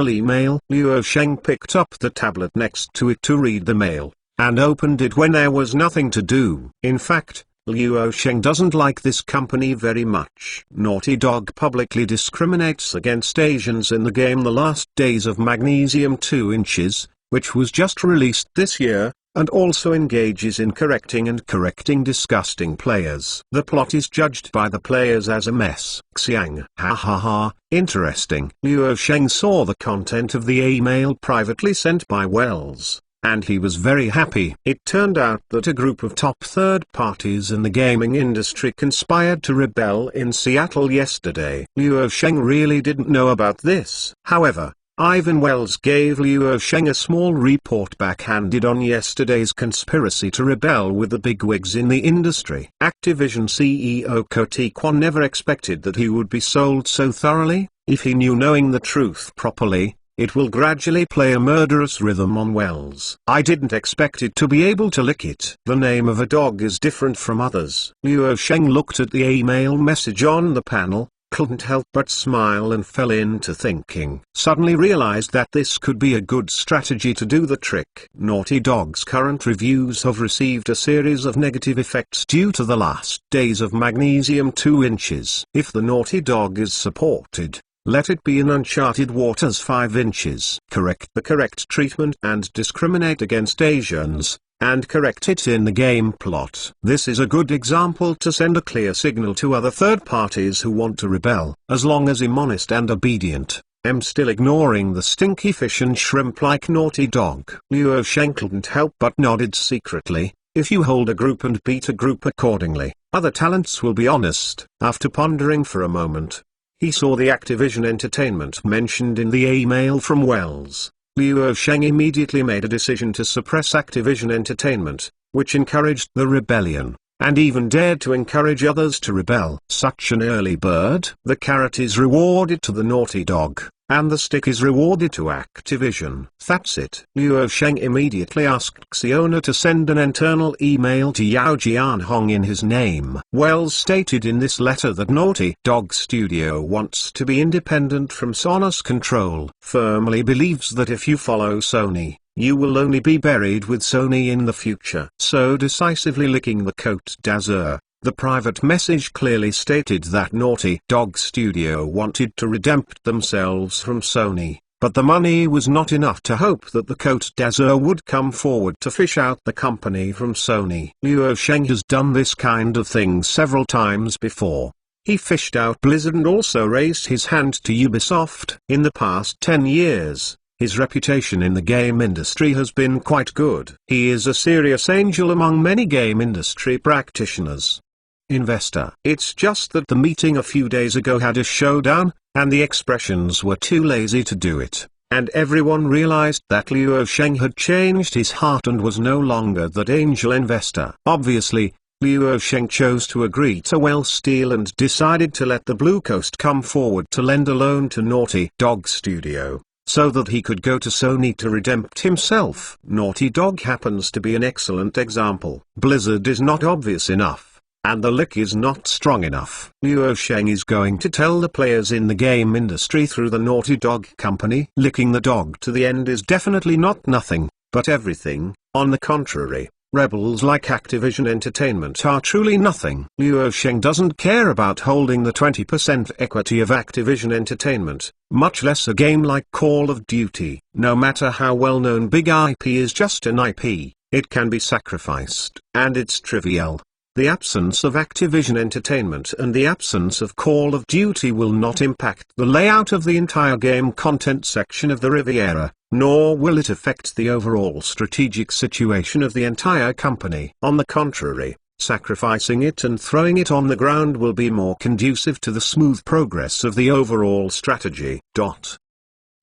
email. Liu Sheng picked up the tablet next to it to read the mail, and opened it when there was nothing to do. In fact, Liu Sheng doesn't like this company very much. Naughty Dog publicly discriminates against Asians in the game The Last Days of Magnesium 2 Inches, which was just released this year, and also engages in correcting and correcting disgusting players. The plot is judged by the players as a mess. Xiang. Ha ha ha, interesting. Luo Sheng saw the content of the email privately sent by Wells, and he was very happy. It turned out that a group of top third parties in the gaming industry conspired to rebel in Seattle yesterday. Luo Sheng really didn't know about this. However, Ivan Wells gave Luo Sheng a small report backhanded on yesterday's conspiracy to rebel with the bigwigs in the industry. Activision CEO Cody Kwon never expected that he would be sold so thoroughly. If he knew knowing the truth properly, it will gradually play a murderous rhythm on Wells. I didn't expect it to be able to lick it. The name of a dog is different from others. Luo Sheng looked at the email message on the panel, couldn't help but smile and fell into thinking. Suddenly realized that this could be a good strategy to do the trick. Naughty Dog's current reviews have received a series of negative effects due to the last days of Magnesium 2 inches. If the Naughty Dog is supported, let it be in Uncharted Waters 5 inches. Correct the correct treatment and discriminate against Asians, and correct it in the game plot. This is a good example to send a clear signal to other third parties who want to rebel. As long as I'm honest and obedient, I'm still ignoring the stinky fish and shrimp like Naughty Dog. Luo Sheng couldn't help but nodded secretly. If you hold a group and beat a group accordingly, other talents will be honest. After pondering for a moment, he saw the Activision Entertainment mentioned in the email from Wells. Luo Sheng immediately made a decision to suppress Activision Entertainment, which encouraged the rebellion, and even dared to encourage others to rebel. Such an early bird. The carrot is rewarded to the Naughty Dog, and the stick is rewarded to Activision. That's it. Luo Sheng immediately asked Xiona to send an internal email to Yao Jianhong in his name. Wells stated in this letter that Naughty Dog Studio wants to be independent from Sony's control. Firmly believes that if you follow Sony, you will only be buried with Sony in the future. So decisively licking the Côte d'Azur, the private message clearly stated that Naughty Dog Studio wanted to redempt themselves from Sony, but the money was not enough to hope that the Côte d'Azur would come forward to fish out the company from Sony. Luo Sheng has done this kind of thing several times before. He fished out Blizzard and also raised his hand to Ubisoft. In the past 10 years, his reputation in the game industry has been quite good. He is a serious angel among many game industry practitioners. Investor. It's just that the meeting a few days ago had a showdown, and the expressions were too lazy to do it, and everyone realized that Luo Sheng had changed his heart and was no longer that angel investor. Obviously, Luo Sheng chose to agree to Wells' deal and decided to let the Blue Coast come forward to lend a loan to Naughty Dog Studio, so that he could go to Sony to redempt himself. Naughty Dog happens to be an excellent example. Blizzard is not obvious enough, and the lick is not strong enough. Luo Sheng is going to tell the players in the game industry through the Naughty Dog company. Licking the dog to the end is definitely not nothing, but everything. On the contrary, rebels like Activision Entertainment are truly nothing. Luo Sheng doesn't care about holding the 20% equity of Activision Entertainment, much less a game like Call of Duty. No matter how well-known big IP is just an IP, it can be sacrificed, and it's trivial. The absence of Activision Entertainment and the absence of Call of Duty will not impact the layout of the entire game content section of the Riviera, nor will it affect the overall strategic situation of the entire company. On the contrary, sacrificing it and throwing it on the ground will be more conducive to the smooth progress of the overall strategy.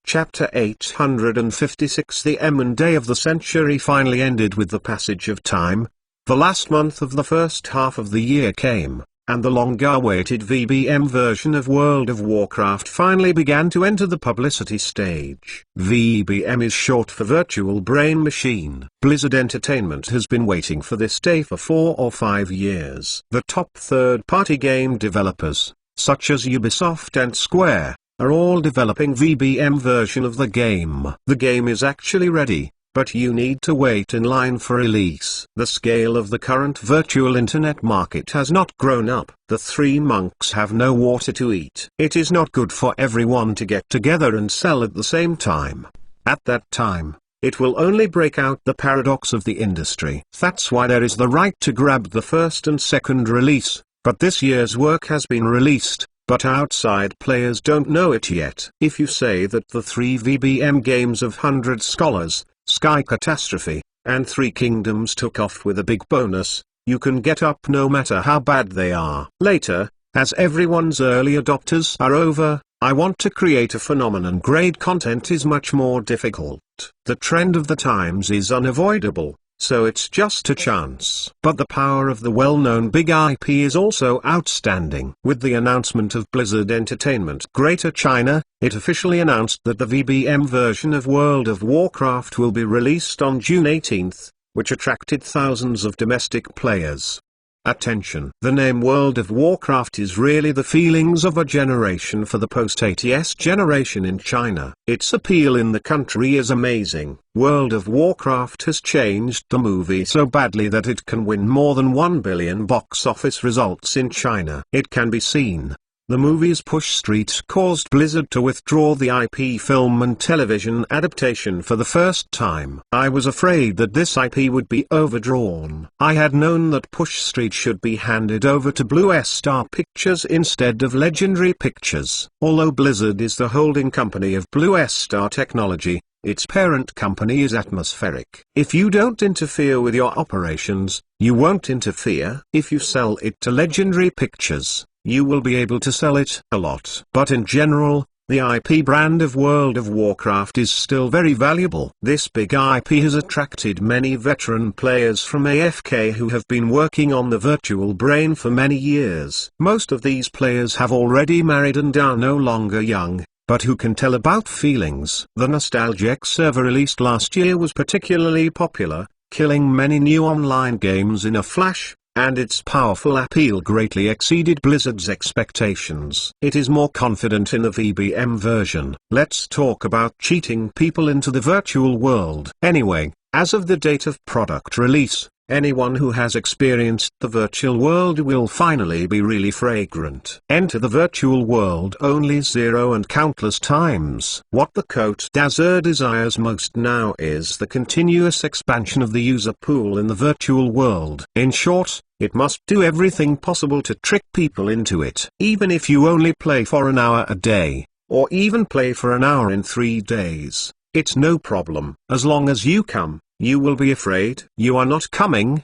Chapter 856. The M&A of the century finally ended with the passage of time. The last month of the first half of the year came, and the long-awaited VBM version of World of Warcraft finally began to enter the publicity stage. VBM is short for Virtual Brain Machine. Blizzard Entertainment has been waiting for this day for 4 or 5 years. The top third-party game developers, such as Ubisoft and Square, are all developing VBM version of the game. The game is actually ready, but you need to wait in line for release. The scale of the current virtual internet market has not grown up. The three monks have no water to eat. It is not good for everyone to get together and sell at the same time. At that time, it will only break out the paradox of the industry. That's why there is the right to grab the first and second release, but this year's work has been released, but outside players don't know it yet. If you say that the 3 VBM games of 100 Scholars, Sky Catastrophe, and 3 Kingdoms took off with a big bonus, you can get up no matter how bad they are. Later, as everyone's early adopters are over, I want to create a phenomenon. Grade content is much more difficult. The trend of the times is unavoidable, so it's just a chance. But the power of the well-known big IP is also outstanding. With the announcement of Blizzard Entertainment Greater China, it officially announced that the VBM version of World of Warcraft will be released on June 18, which attracted thousands of domestic players. Attention! The name World of Warcraft is really the feelings of a generation for the post-80s generation in China. Its appeal in the country is amazing. World of Warcraft has changed the movie so badly that it can win more than 1 billion box office results in China. It can be seen. The movie's push street caused Blizzard to withdraw the IP film and television adaptation for the first time. I was afraid that this IP would be overdrawn. I had known that Push Street should be handed over to Blue Star Pictures instead of Legendary Pictures. Although Blizzard is the holding company of Blue Star Technology, its parent company is Atmospheric. If you don't interfere with your operations, you won't interfere. If you sell it to Legendary Pictures, you will be able to sell it a lot. But in general, the IP brand of World of Warcraft is still very valuable. This big IP has attracted many veteran players from AFK who have been working on the Virtual Brain for many years. Most of these players have already married and are no longer young, but who can tell about feelings. The Nostalgic server released last year was particularly popular, killing many new online games in a flash, and its powerful appeal greatly exceeded Blizzard's expectations. It is more confident in the VBM version. Let's talk about cheating people into the virtual world. Anyway, as of the date of product release, anyone who has experienced the virtual world will finally be really fragrant. Enter the virtual world only 0 and countless times. What the Côte d'Azur desires most now is the continuous expansion of the user pool in the virtual world. In short, it must do everything possible to trick people into it. Even if you only play for an hour a day, or even play for an hour in 3 days, it's no problem. As long as you come, you will be afraid you are not coming.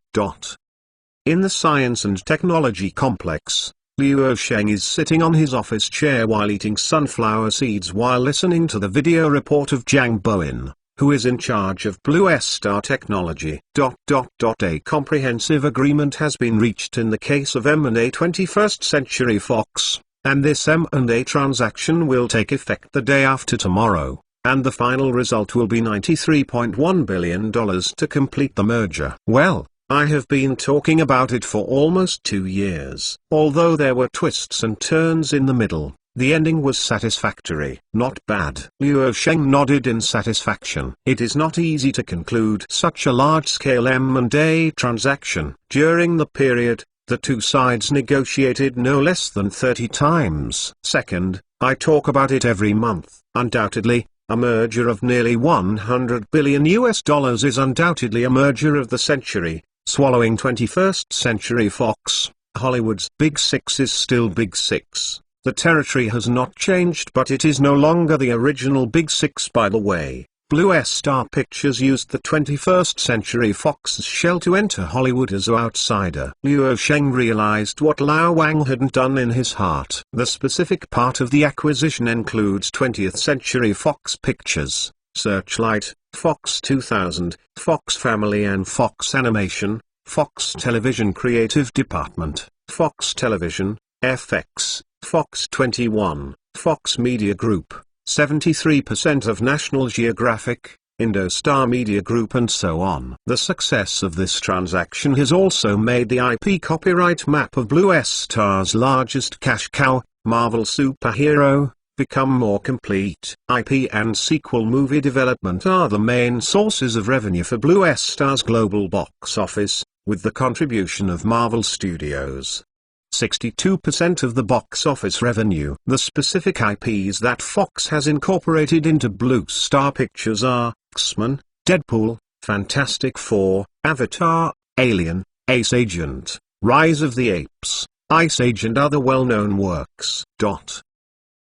In the Science and Technology Complex, Liu Sheng is sitting on his office chair while eating sunflower seeds while listening to the video report of Zhang Bowen, who is in charge of Blue Star Technology. A comprehensive agreement has been reached in the case of M&A 21st Century Fox, and this M&A transaction will take effect the day after tomorrow, and the final result will be $93.1 billion to complete the merger. Well, I have been talking about it for almost 2 years. Although there were twists and turns in the middle, the ending was satisfactory. Not bad. Liu Sheng nodded in satisfaction. It is not easy to conclude such a large-scale M&A transaction. During the period, the two sides negotiated no less than 30 times. Second, I talk about it every month. Undoubtedly, a merger of nearly $100 billion is undoubtedly a merger of the century, swallowing 21st Century Fox. Hollywood's Big Six is still Big Six. The territory has not changed, but it is no longer the original Big Six. By the way, Blue Star Pictures used the 21st Century Fox's shell to enter Hollywood as an outsider. Liu Sheng realized what Lao Wang hadn't done in his heart. The specific part of the acquisition includes 20th Century Fox Pictures, Searchlight, Fox 2000, Fox Family and Fox Animation, Fox Television Creative Department, Fox Television, FX, Fox 21, Fox Media Group, 73% of National Geographic, Indostar Media Group and so on. The success of this transaction has also made the IP copyright map of Blue Star's largest cash cow, Marvel Superhero, become more complete. IP and sequel movie development are the main sources of revenue for Blue Star's global box office, with the contribution of Marvel Studios. 62% of the box office revenue. The specific IPs that Fox has incorporated into Blue Star Pictures are X-Men, Deadpool, Fantastic Four, Avatar, Alien, Ace Agent, Rise of the Apes, Ice Age and other well-known works.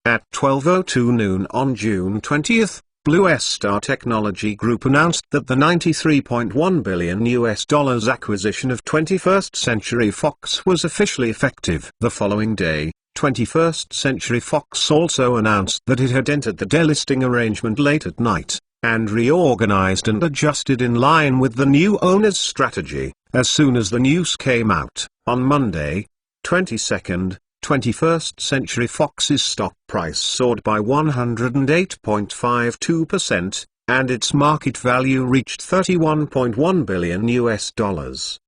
At 12:02 noon on June 20, Blue Star Technology Group announced that the $93.1 billion acquisition of 21st Century Fox was officially effective. The following day, 21st Century Fox also announced that it had entered the delisting arrangement late at night, and reorganized and adjusted in line with the new owner's strategy. As soon as the news came out, on Monday, 22nd, 21st Century Fox's stock price soared by 108.52%, and its market value reached $31.1 billion.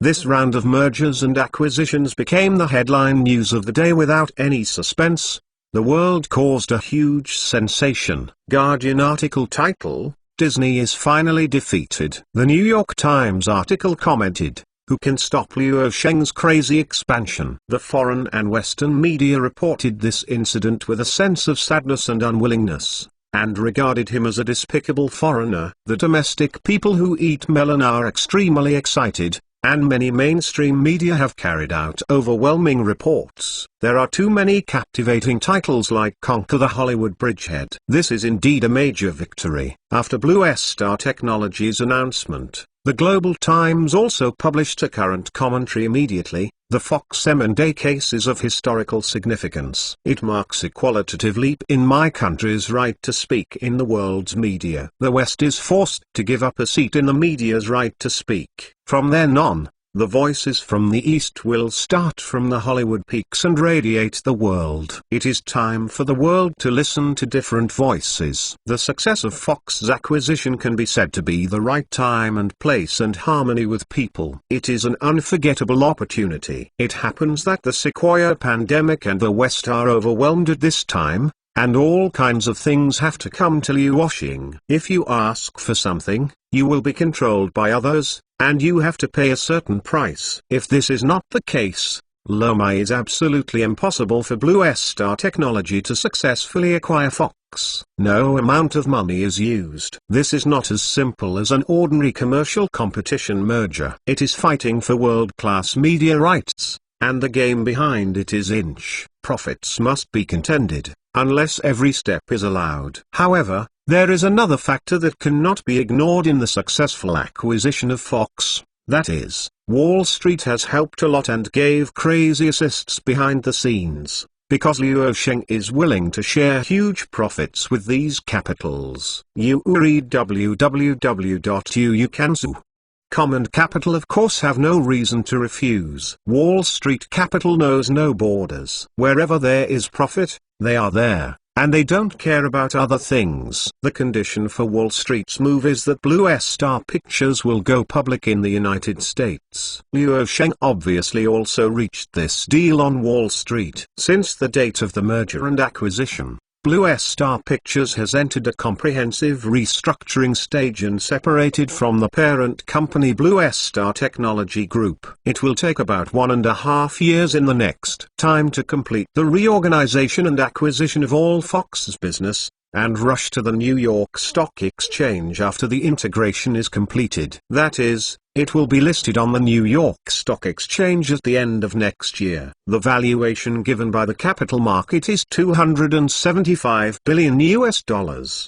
This round of mergers and acquisitions became the headline news of the day without any suspense. The world caused a huge sensation. Guardian article title: Disney is finally defeated. The New York Times article commented, "Who can stop Luo Sheng's crazy expansion?" The foreign and Western media reported this incident with a sense of sadness and unwillingness, and regarded him as a despicable foreigner. The domestic people who eat melon are extremely excited, and many mainstream media have carried out overwhelming reports. There are too many captivating titles like Conquer the Hollywood Bridgehead. This is indeed a major victory. After Blue Star Technology's announcement, the Global Times also published a current commentary immediately. The Fox M&A case is of historical significance. It marks a qualitative leap in my country's right to speak in the world's media. The West is forced to give up a seat in the media's right to speak. From then on, the voices from the East will start from the Hollywood peaks and radiate the world. It is time for the world to listen to different voices. The success of Fox's acquisition can be said to be the right time and place and harmony with people. It is an unforgettable opportunity. It happens that the Sequoia pandemic and the West are overwhelmed at this time, and all kinds of things have to come to Luo Sheng. If you ask for something, you will be controlled by others, and you have to pay a certain price. If this is not the case, Loma is absolutely impossible for Blue Star Technology to successfully acquire Fox. No amount of money is used. This is not as simple as an ordinary commercial competition merger. It is fighting for world-class media rights, and the game behind it is inch. Profits must be contended, unless every step is allowed. However, there is another factor that cannot be ignored in the successful acquisition of Fox. That is, Wall Street has helped a lot and gave crazy assists behind the scenes, because Luo Sheng is willing to share huge profits with these capitals. You read www.uukansu.com and Capital of course have no reason to refuse. Wall Street capital knows no borders. Wherever there is profit, they are there, and they don't care about other things. The condition for Wall Street's move is that Blue Star Pictures will go public in the United States. Luo Sheng obviously also reached this deal on Wall Street. Since the date of the merger and acquisition, Blue Star Pictures has entered a comprehensive restructuring stage and separated from the parent company Blue Star Technology Group. It will take about 1.5 years in the next time to complete the reorganization and acquisition of all Fox's business, and rush to the New York Stock Exchange after the integration is completed. That is, it will be listed on the New York Stock Exchange at the end of next year. The valuation given by the capital market is $275 billion.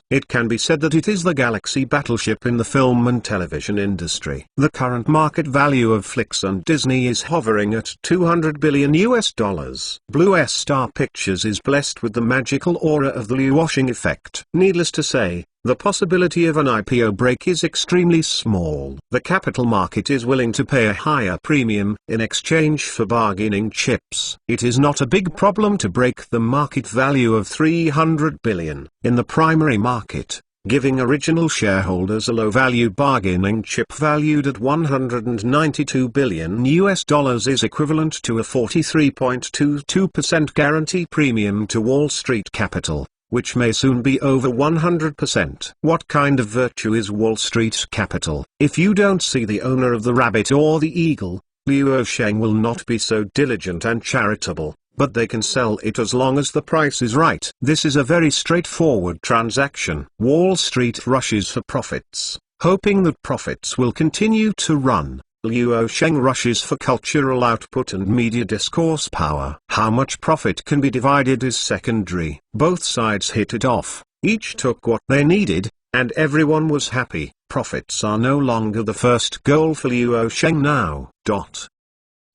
It can be said that it is the Galaxy battleship in the film and television industry. The current market value of Flix and Disney is hovering at $200 billion. Blue Star Pictures is blessed with the magical aura of the Luo Sheng effect. Needless to say, the possibility of an IPO break is extremely small. The capital market is willing to pay a higher premium in exchange for bargaining chips. It is not a big problem to break the market value of $300 billion in the primary market, giving original shareholders a low-value bargaining chip valued at $192 billion is equivalent to a 43.22% guarantee premium to Wall Street capital, which may soon be over 100%. What kind of virtue is Wall Street capital? If you don't see the owner of the rabbit or the eagle, Luo Sheng will not be so diligent and charitable, but they can sell it as long as the price is right. This is a very straightforward transaction. Wall Street rushes for profits. Hoping that profits will continue to run, Luo Sheng rushes for cultural output and media discourse power. How much profit can be divided is secondary. Both sides hit it off, each took what they needed, and everyone was happy. Profits are no longer the first goal for Luo Sheng now.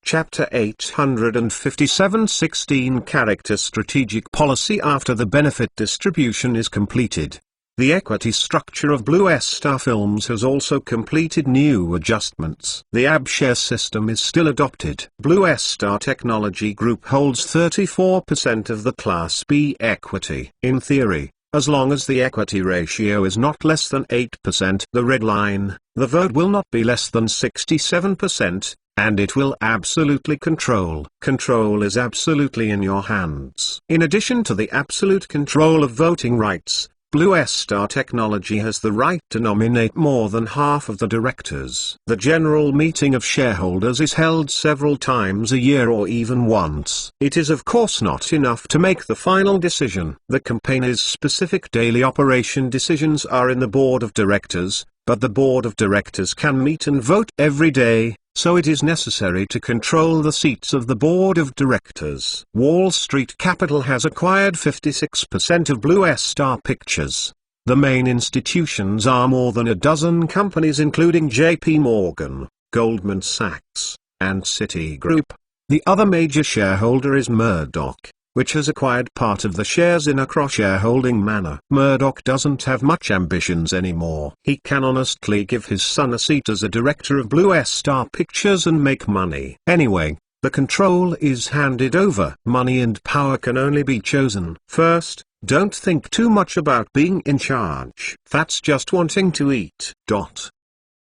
Chapter 857 16 Character Strategic Policy. After the benefit distribution is completed, the equity structure of Blue Star Films has also completed new adjustments. The AB share system is still adopted. Blue Star Technology Group holds 34% of the Class B equity. In theory, as long as the equity ratio is not less than 8%, the red line, the vote will not be less than 67%. And it will absolutely control. Control is absolutely in your hands. In addition to the absolute control of voting rights, Blue Star Technology has the right to nominate more than half of the directors. The general meeting of shareholders is held several times a year or even once. It is of course not enough to make the final decision. The company's specific daily operation decisions are in the board of directors, but the board of directors can meet and vote every day, so it is necessary to control the seats of the board of directors. Wall Street Capital has acquired 56% of Blue Star Pictures. The main institutions are more than a dozen companies including JP Morgan, Goldman Sachs, and Citigroup. The other major shareholder is Murdoch, which has acquired part of the shares in a cross-shareholding manner. Murdoch doesn't have much ambitions anymore. He can honestly give his son a seat as a director of Blue Star Pictures and make money. Anyway, the control is handed over. Money and power can only be chosen. First, don't think too much about being in charge. That's just wanting to eat.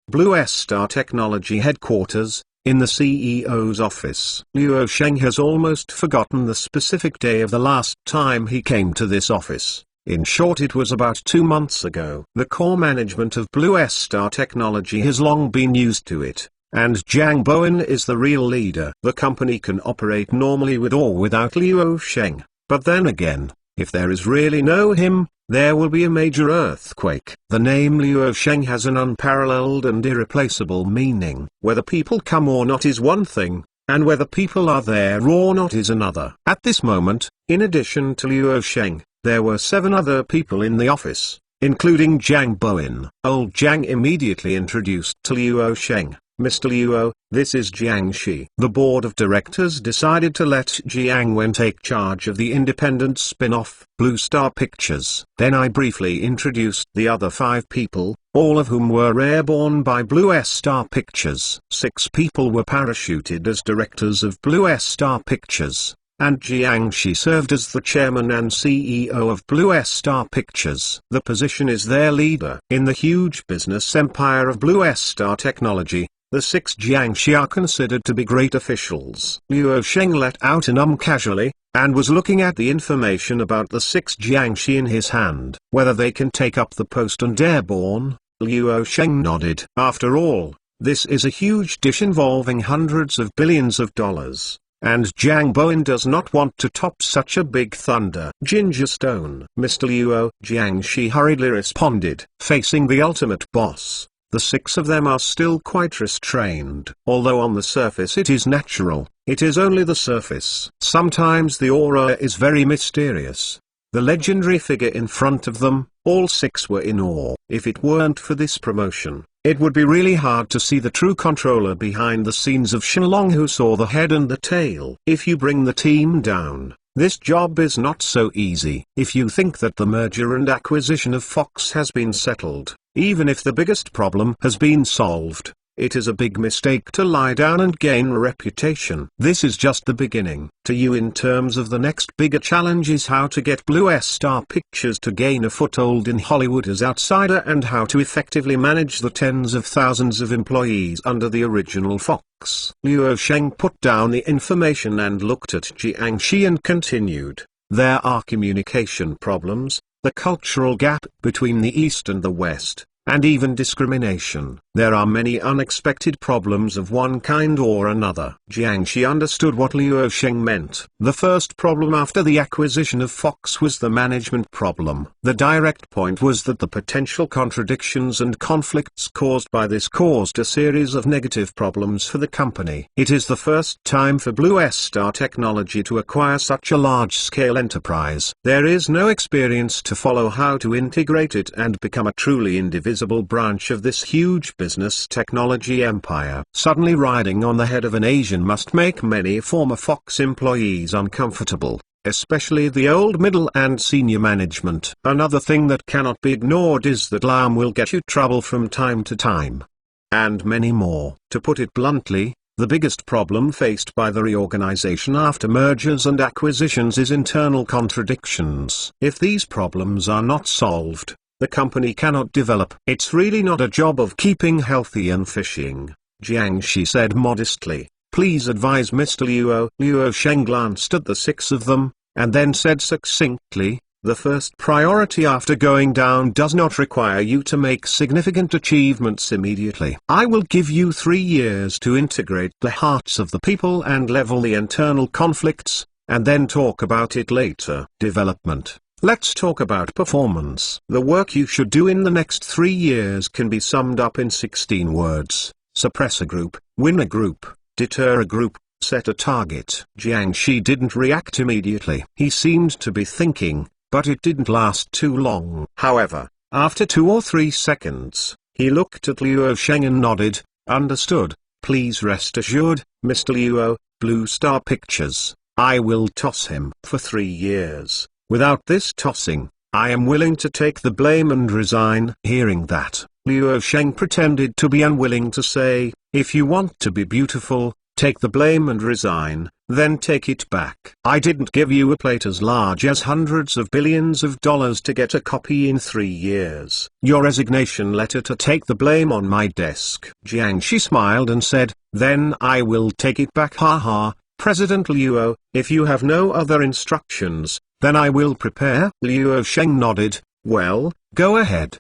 Blue Star Technology headquarters, in the CEO's office. Luo Sheng has almost forgotten the specific day of the last time he came to this office. In short, it was about 2 months ago. The core management of Blue Star Technology has long been used to it, and Jiang Bowen is the real leader. The company can operate normally with or without Luo Sheng, but then again, if there is really no him, there will be a major earthquake. The name Luo Sheng has an unparalleled and irreplaceable meaning. Whether people come or not is one thing, and whether people are there or not is another. At this moment, in addition to Luo Sheng, there were 7 other people in the office, including Jiang Bowen. Old Jiang immediately introduced to Luo Sheng, "Mr. Luo, this is Jiang Shi." The board of directors decided to let Jiang Wen take charge of the independent spin-off, Blue Star Pictures. Then I briefly introduced the other 5 people, all of whom were airborne by Blue Star Pictures. 6 people were parachuted as directors of Blue Star Pictures, and Jiang Shi served as the chairman and CEO of Blue Star Pictures. The position is their leader. In the huge business empire of Blue Star Technology, the 6 Jiang Shi are considered to be great officials. Luo Sheng let out an casually, and was looking at the information about the 6 Jiang Shi in his hand. Whether they can take up the post and airborne, Luo Sheng nodded. After all, this is a huge dish involving hundreds of billions of dollars, and Jiang Bowen does not want to top such a big thunder. Ginger Stone. "Mr. Luo," Jiang Shi hurriedly responded. Facing the ultimate boss, the 6 of them are still quite restrained. Although on the surface it is natural, it is only the surface. Sometimes the aura is very mysterious. The legendary figure in front of them, all 6 were in awe. If it weren't for this promotion, it would be really hard to see the true controller behind the scenes of Shenlong, who saw the head and the tail. If you bring the team down, this job is not so easy. If you think that the merger and acquisition of Fox has been settled, even if the biggest problem has been solved, it is a big mistake to lie down and gain a reputation. This is just the beginning. To you, in terms of the next bigger challenge, is how to get Blue Star Pictures to gain a foothold in Hollywood as outsider, and how to effectively manage the tens of thousands of employees under the original Fox. Luo Sheng put down the information and looked at Jiang Shi and continued. There are communication problems, the cultural gap between the East and the West, and even discrimination. There are many unexpected problems of one kind or another. Jiangxi understood what Luo Sheng meant. The first problem after the acquisition of Fox was the management problem. The direct point was that the potential contradictions and conflicts caused by this caused a series of negative problems for the company. It is the first time for Blue Star Technology to acquire such a large-scale enterprise. There is no experience to follow how to integrate it and become a truly indivisible branch of this huge business technology empire. Suddenly riding on the head of an Asian must make many former Fox employees uncomfortable, especially the old middle and senior management. Another thing that cannot be ignored is that Lam will get you trouble from time to time. And many more. To put it bluntly, the biggest problem faced by the reorganization after mergers and acquisitions is internal contradictions. If these problems are not solved, the company cannot develop. It's really not a job of keeping healthy and fishing, Jiangxi said modestly. Please advise Mr. Luo. Luo Sheng glanced at the six of them, and then said succinctly, the first priority after going down does not require you to make significant achievements immediately. I will give you 3 years to integrate the hearts of the people and level the internal conflicts, and then talk about it later. Development. Let's talk about performance. The work you should do in the next 3 years can be summed up in 16 words. Suppress a group, win a group, deter a group, set a target. Jiangxi didn't react immediately. He seemed to be thinking, but it didn't last too long. However, after 2 or 3 seconds, he looked at Luo Sheng and nodded. Understood. Please rest assured, Mr. Luo, Blue Star Pictures, I will toss him. For 3 years. Without this tossing, I am willing to take the blame and resign. Hearing that, Luo Sheng pretended to be unwilling to say, if you want to be beautiful, take the blame and resign, then take it back. I didn't give you a plate as large as hundreds of billions of dollars to get a copy in 3 years. Your resignation letter to take the blame on my desk. Jiangxi smiled and said, then I will take it back. Haha, President Luo, if you have no other instructions, then I will prepare. Luo Sheng nodded, well, go ahead.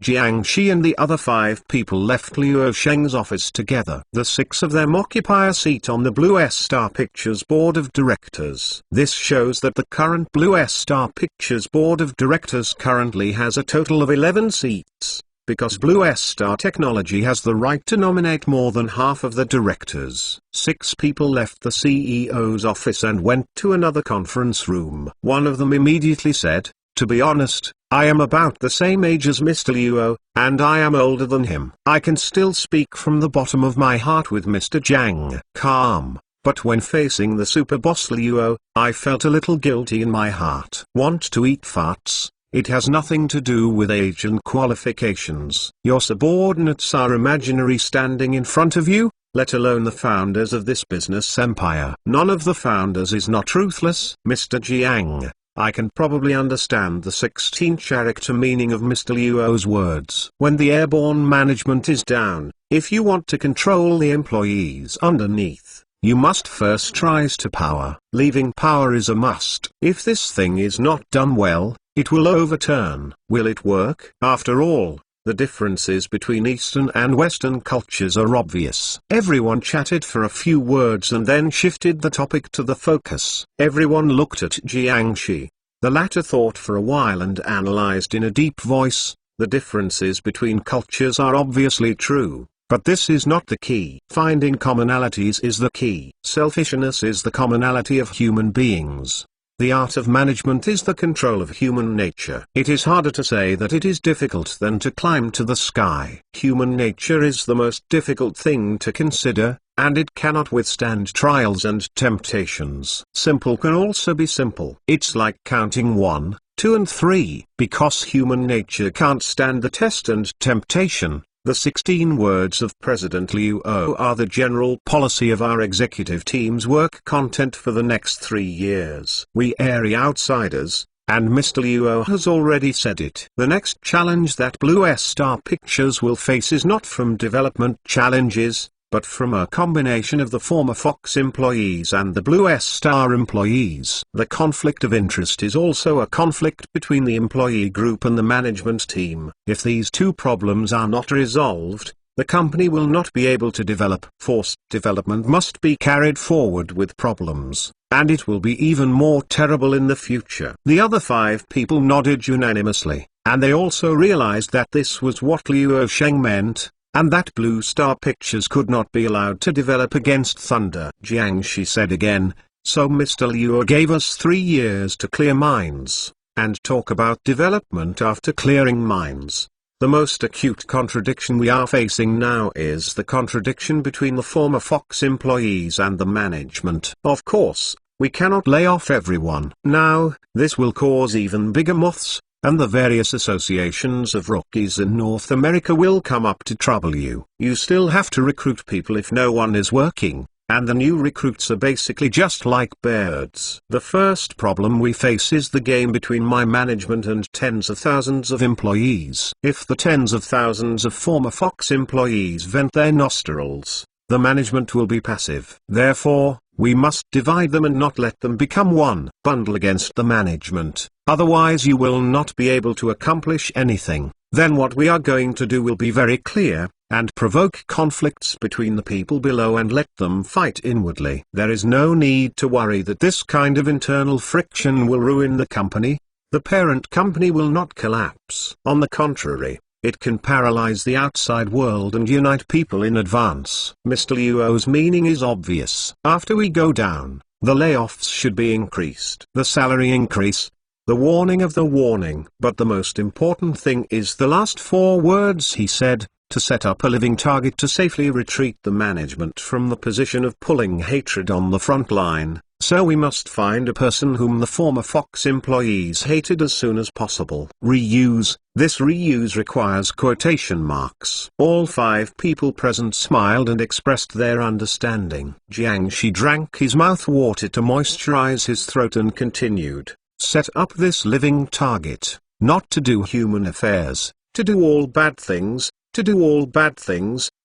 Jiangxi and the other 5 people left Luo Sheng's office together. The 6 of them occupy a seat on the Blue Star Pictures Board of Directors. This shows that the current Blue Star Pictures Board of Directors currently has a total of 11 seats, because Blue Star Technology has the right to nominate more than half of the directors. 6 people left the CEO's office and went to another conference room. One of them immediately said, to be honest, I am about the same age as Mr. Luo, and I am older than him. I can still speak from the bottom of my heart with Mr. Jiang. Calm, but when facing the super boss Luo, I felt a little guilty in my heart. Want to eat farts? It has nothing to do with age and qualifications. Your subordinates are imaginary standing in front of you, let alone the founders of this business empire. None of the founders is not ruthless. Mr. Jiang, I can probably understand the 16-character meaning of Mr. Luo's words. When the airborne management is down, if you want to control the employees underneath, you must first rise to power. Leaving power is a must. If this thing is not done well, it will overturn. Will it work? After all, the differences between Eastern and Western cultures are obvious. Everyone chatted for a few words and then shifted the topic to the focus. Everyone looked at Jiangxi. The latter thought for a while and analyzed in a deep voice. The differences between cultures are obviously true, but this is not the key. Finding commonalities is the key. Selfishness is the commonality of human beings. The art of management is the control of human nature. It is harder to say that it is difficult than to climb to the sky. Human nature is the most difficult thing to consider, and it cannot withstand trials and temptations. Simple can also be simple. It's like counting 1, 2 and 3. Because human nature can't stand the test and temptation, the 16 words of President Luo are the general policy of our executive team's work content for the next 3 years. We airy outsiders, and Mr. Luo has already said it. The next challenge that Blue Star Pictures will face is not from development challenges, but from a combination of the former Fox employees and the Blue Star employees. The conflict of interest is also a conflict between the employee group and the management team. If these two problems are not resolved, the company will not be able to develop. Forced development must be carried forward with problems, and it will be even more terrible in the future. The other 5 people nodded unanimously, and they also realized that this was what Luo Sheng meant, and that Blue Star Pictures could not be allowed to develop against Thunder. Jiangshi said again, "So Mr. Luo gave us 3 years to clear mines, and talk about development after clearing mines. The most acute contradiction we are facing now is the contradiction between the former Fox employees and the management. Of course, we cannot lay off everyone now. This will cause even bigger moths, and the various associations of rookies in North America will come up to trouble you. You still have to recruit people if no one is working, and the new recruits are basically just like birds. The first problem we face is the game between my management and tens of thousands of employees. If the tens of thousands of former Fox employees vent their nostrils, the management will be passive. Therefore, we must divide them and not let them become one bundle against the management. Otherwise you will not be able to accomplish anything. Then what we are going to do will be very clear, and provoke conflicts between the people below and let them fight inwardly. There is no need to worry that this kind of internal friction will ruin the company. The parent company will not collapse. On the contrary, it can paralyze the outside world and unite people in advance. Mr. Luo's meaning is obvious. After we go down, the layoffs should be increased. The salary increase. The warning of the warning. But the most important thing is the last 4 words he said, to set up a living target to safely retreat the management from the position of pulling hatred on the front line. So we must find a person whom the former Fox employees hated as soon as possible. Reuse. This reuse requires quotation marks. All 5 people present smiled and expressed their understanding. Jiangshi drank his mouth water to moisturize his throat and continued. Set up this living target, not to do human affairs, to do all bad things,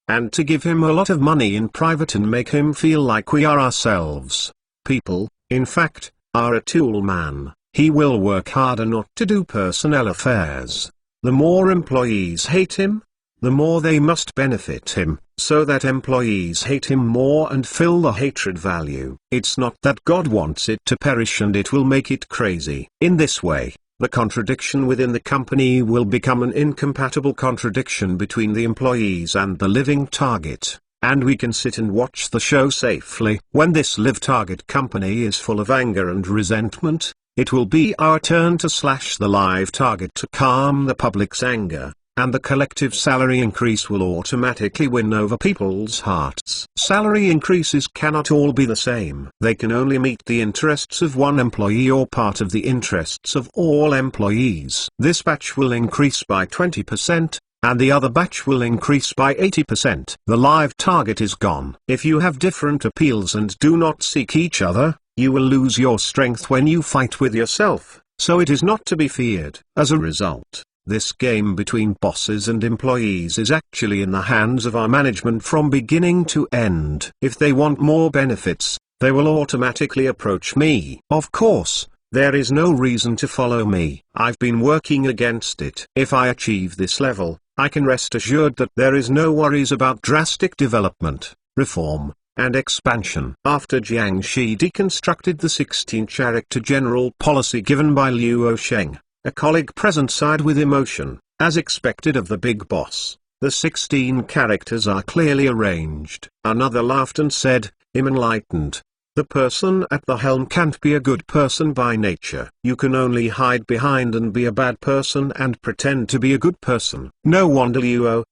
and to give him a lot of money in private and make him feel like we are ourselves. People, in fact, are a tool man. He will work harder not to do personnel affairs. The more employees hate him, the more they must benefit him, so that employees hate him more and fill the hatred value. It's not that God wants it to perish and it will make it crazy. In this way, the contradiction within the company will become an incompatible contradiction between the employees and the living target, and we can sit and watch the show safely. When this live target company is full of anger and resentment, it will be our turn to slash the live target to calm the public's anger, and the collective salary increase will automatically win over people's hearts. Salary increases cannot all be the same. They can only meet the interests of one employee or part of the interests of all employees. This batch will increase by 20%, and the other batch will increase by 80%. The live target is gone. If you have different appeals and do not seek each other, you will lose your strength when you fight with yourself, so it is not to be feared. As a result, this game between bosses and employees is actually in the hands of our management from beginning to end. If they want more benefits, they will automatically approach me. Of course, there is no reason to follow me. I've been working against it. If I achieve this level, I can rest assured that there is no worries about drastic development, reform, and expansion. After Jiangshi deconstructed the 16-character general policy given by Luo Sheng, a colleague present sighed with emotion. As expected of the big boss, the 16 characters are clearly arranged. Another laughed and said, "I'm enlightened. The person at the helm can't be a good person by nature. You can only hide behind and be a bad person and pretend to be a good person. No wonder Luo,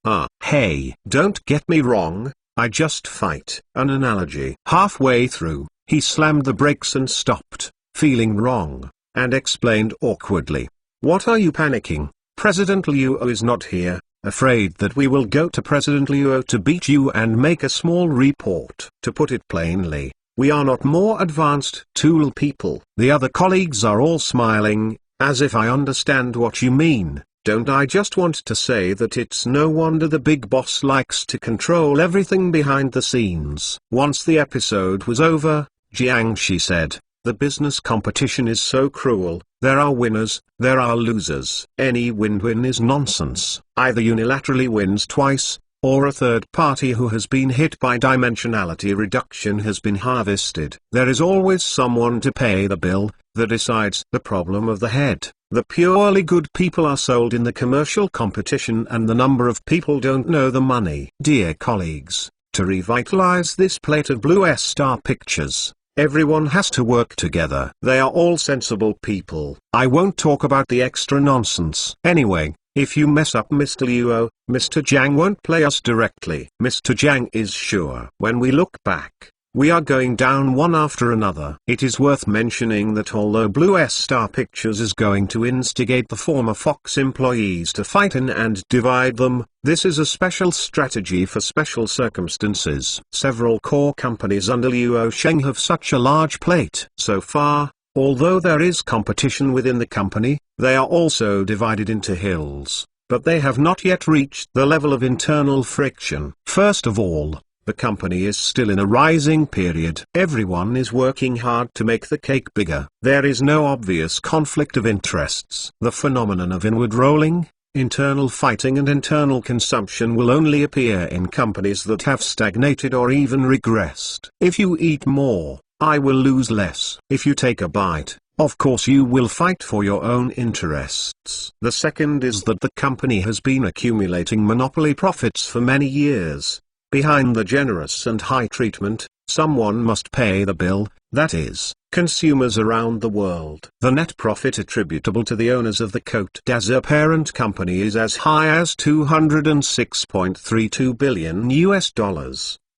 hey, don't get me wrong, I just fight." An analogy. Halfway through, he slammed the brakes and stopped, feeling wrong, and explained awkwardly. "What are you panicking? President Luo is not here, afraid that we will go to President Luo to beat you and make a small report." To put it plainly, we are not more advanced tool people. The other colleagues are all smiling, as if I understand what you mean. Don't I just want to say that it's no wonder the big boss likes to control everything behind the scenes. Once the episode was over, Jiangshi said, "The business competition is so cruel. There are winners, there are losers. Any win-win is nonsense. Either unilaterally wins twice, or a third party who has been hit by dimensionality reduction has been harvested. There is always someone to pay the bill, that decides the problem of the head. The purely good people are sold in the commercial competition and the number of people don't know the money." Dear colleagues, to revitalize this plate of Blue Star Pictures, everyone has to work together. They are all sensible people. I won't talk about the extra nonsense. Anyway, if you mess up Mr. Luo, Mr. Jiang won't play us directly. Mr. Jiang is sure. When we look back, we are going down one after another. It is worth mentioning that although Blue Star Pictures is going to instigate the former Fox employees to fight in and divide them, this is a special strategy for special circumstances. Several core companies under Luo Sheng have such a large plate. So far, although there is competition within the company, they are also divided into hills, but they have not yet reached the level of internal friction. First of all, the company is still in a rising period. Everyone is working hard to make the cake bigger. There is no obvious conflict of interests. The phenomenon of inward rolling, internal fighting and internal consumption will only appear in companies that have stagnated or even regressed. If you eat more, I will lose less. If you take a bite, of course you will fight for your own interests. The second is that the company has been accumulating monopoly profits for many years. Behind the generous and high treatment, someone must pay the bill, that is, consumers around the world. The net profit attributable to the owners of the Côte d'Azur parent company is as high as $206.32 billion,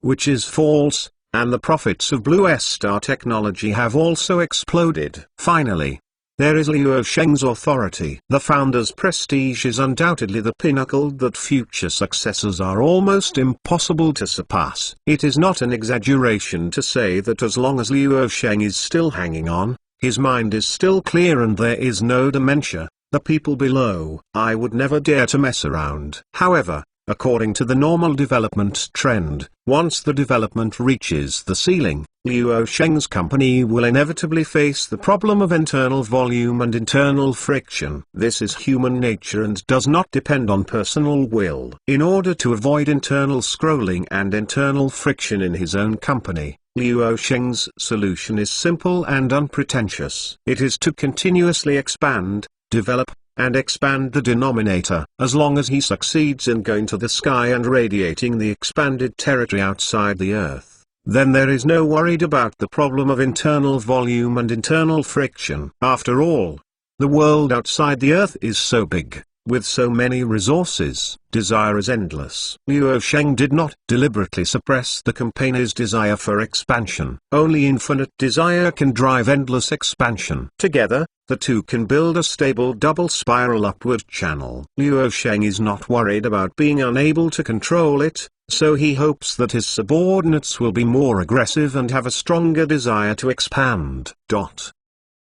which is false, and the profits of Blue Star Technology have also exploded. Finally, there is Luo Sheng's authority. The founder's prestige is undoubtedly the pinnacle that future successors are almost impossible to surpass. It is not an exaggeration to say that as long as Luo Sheng is still hanging on, his mind is still clear and there is no dementia, the people below, I would never dare to mess around. However, according to the normal development trend, once the development reaches the ceiling, Luo Sheng's company will inevitably face the problem of internal volume and internal friction. This is human nature and does not depend on personal will. In order to avoid internal scrolling and internal friction in his own company, Luo Sheng's solution is simple and unpretentious. It is to continuously expand, develop, and expand the denominator. As long as he succeeds in going to the sky and radiating the expanded territory outside the Earth, then there is no worried about the problem of internal volume and internal friction. After all, the world outside the Earth is so big, with so many resources, desire is endless. Luo Sheng did not deliberately suppress the company's desire for expansion. Only infinite desire can drive endless expansion. Together, the two can build a stable double spiral upward channel. Luo Sheng is not worried about being unable to control it, so he hopes that his subordinates will be more aggressive and have a stronger desire to expand.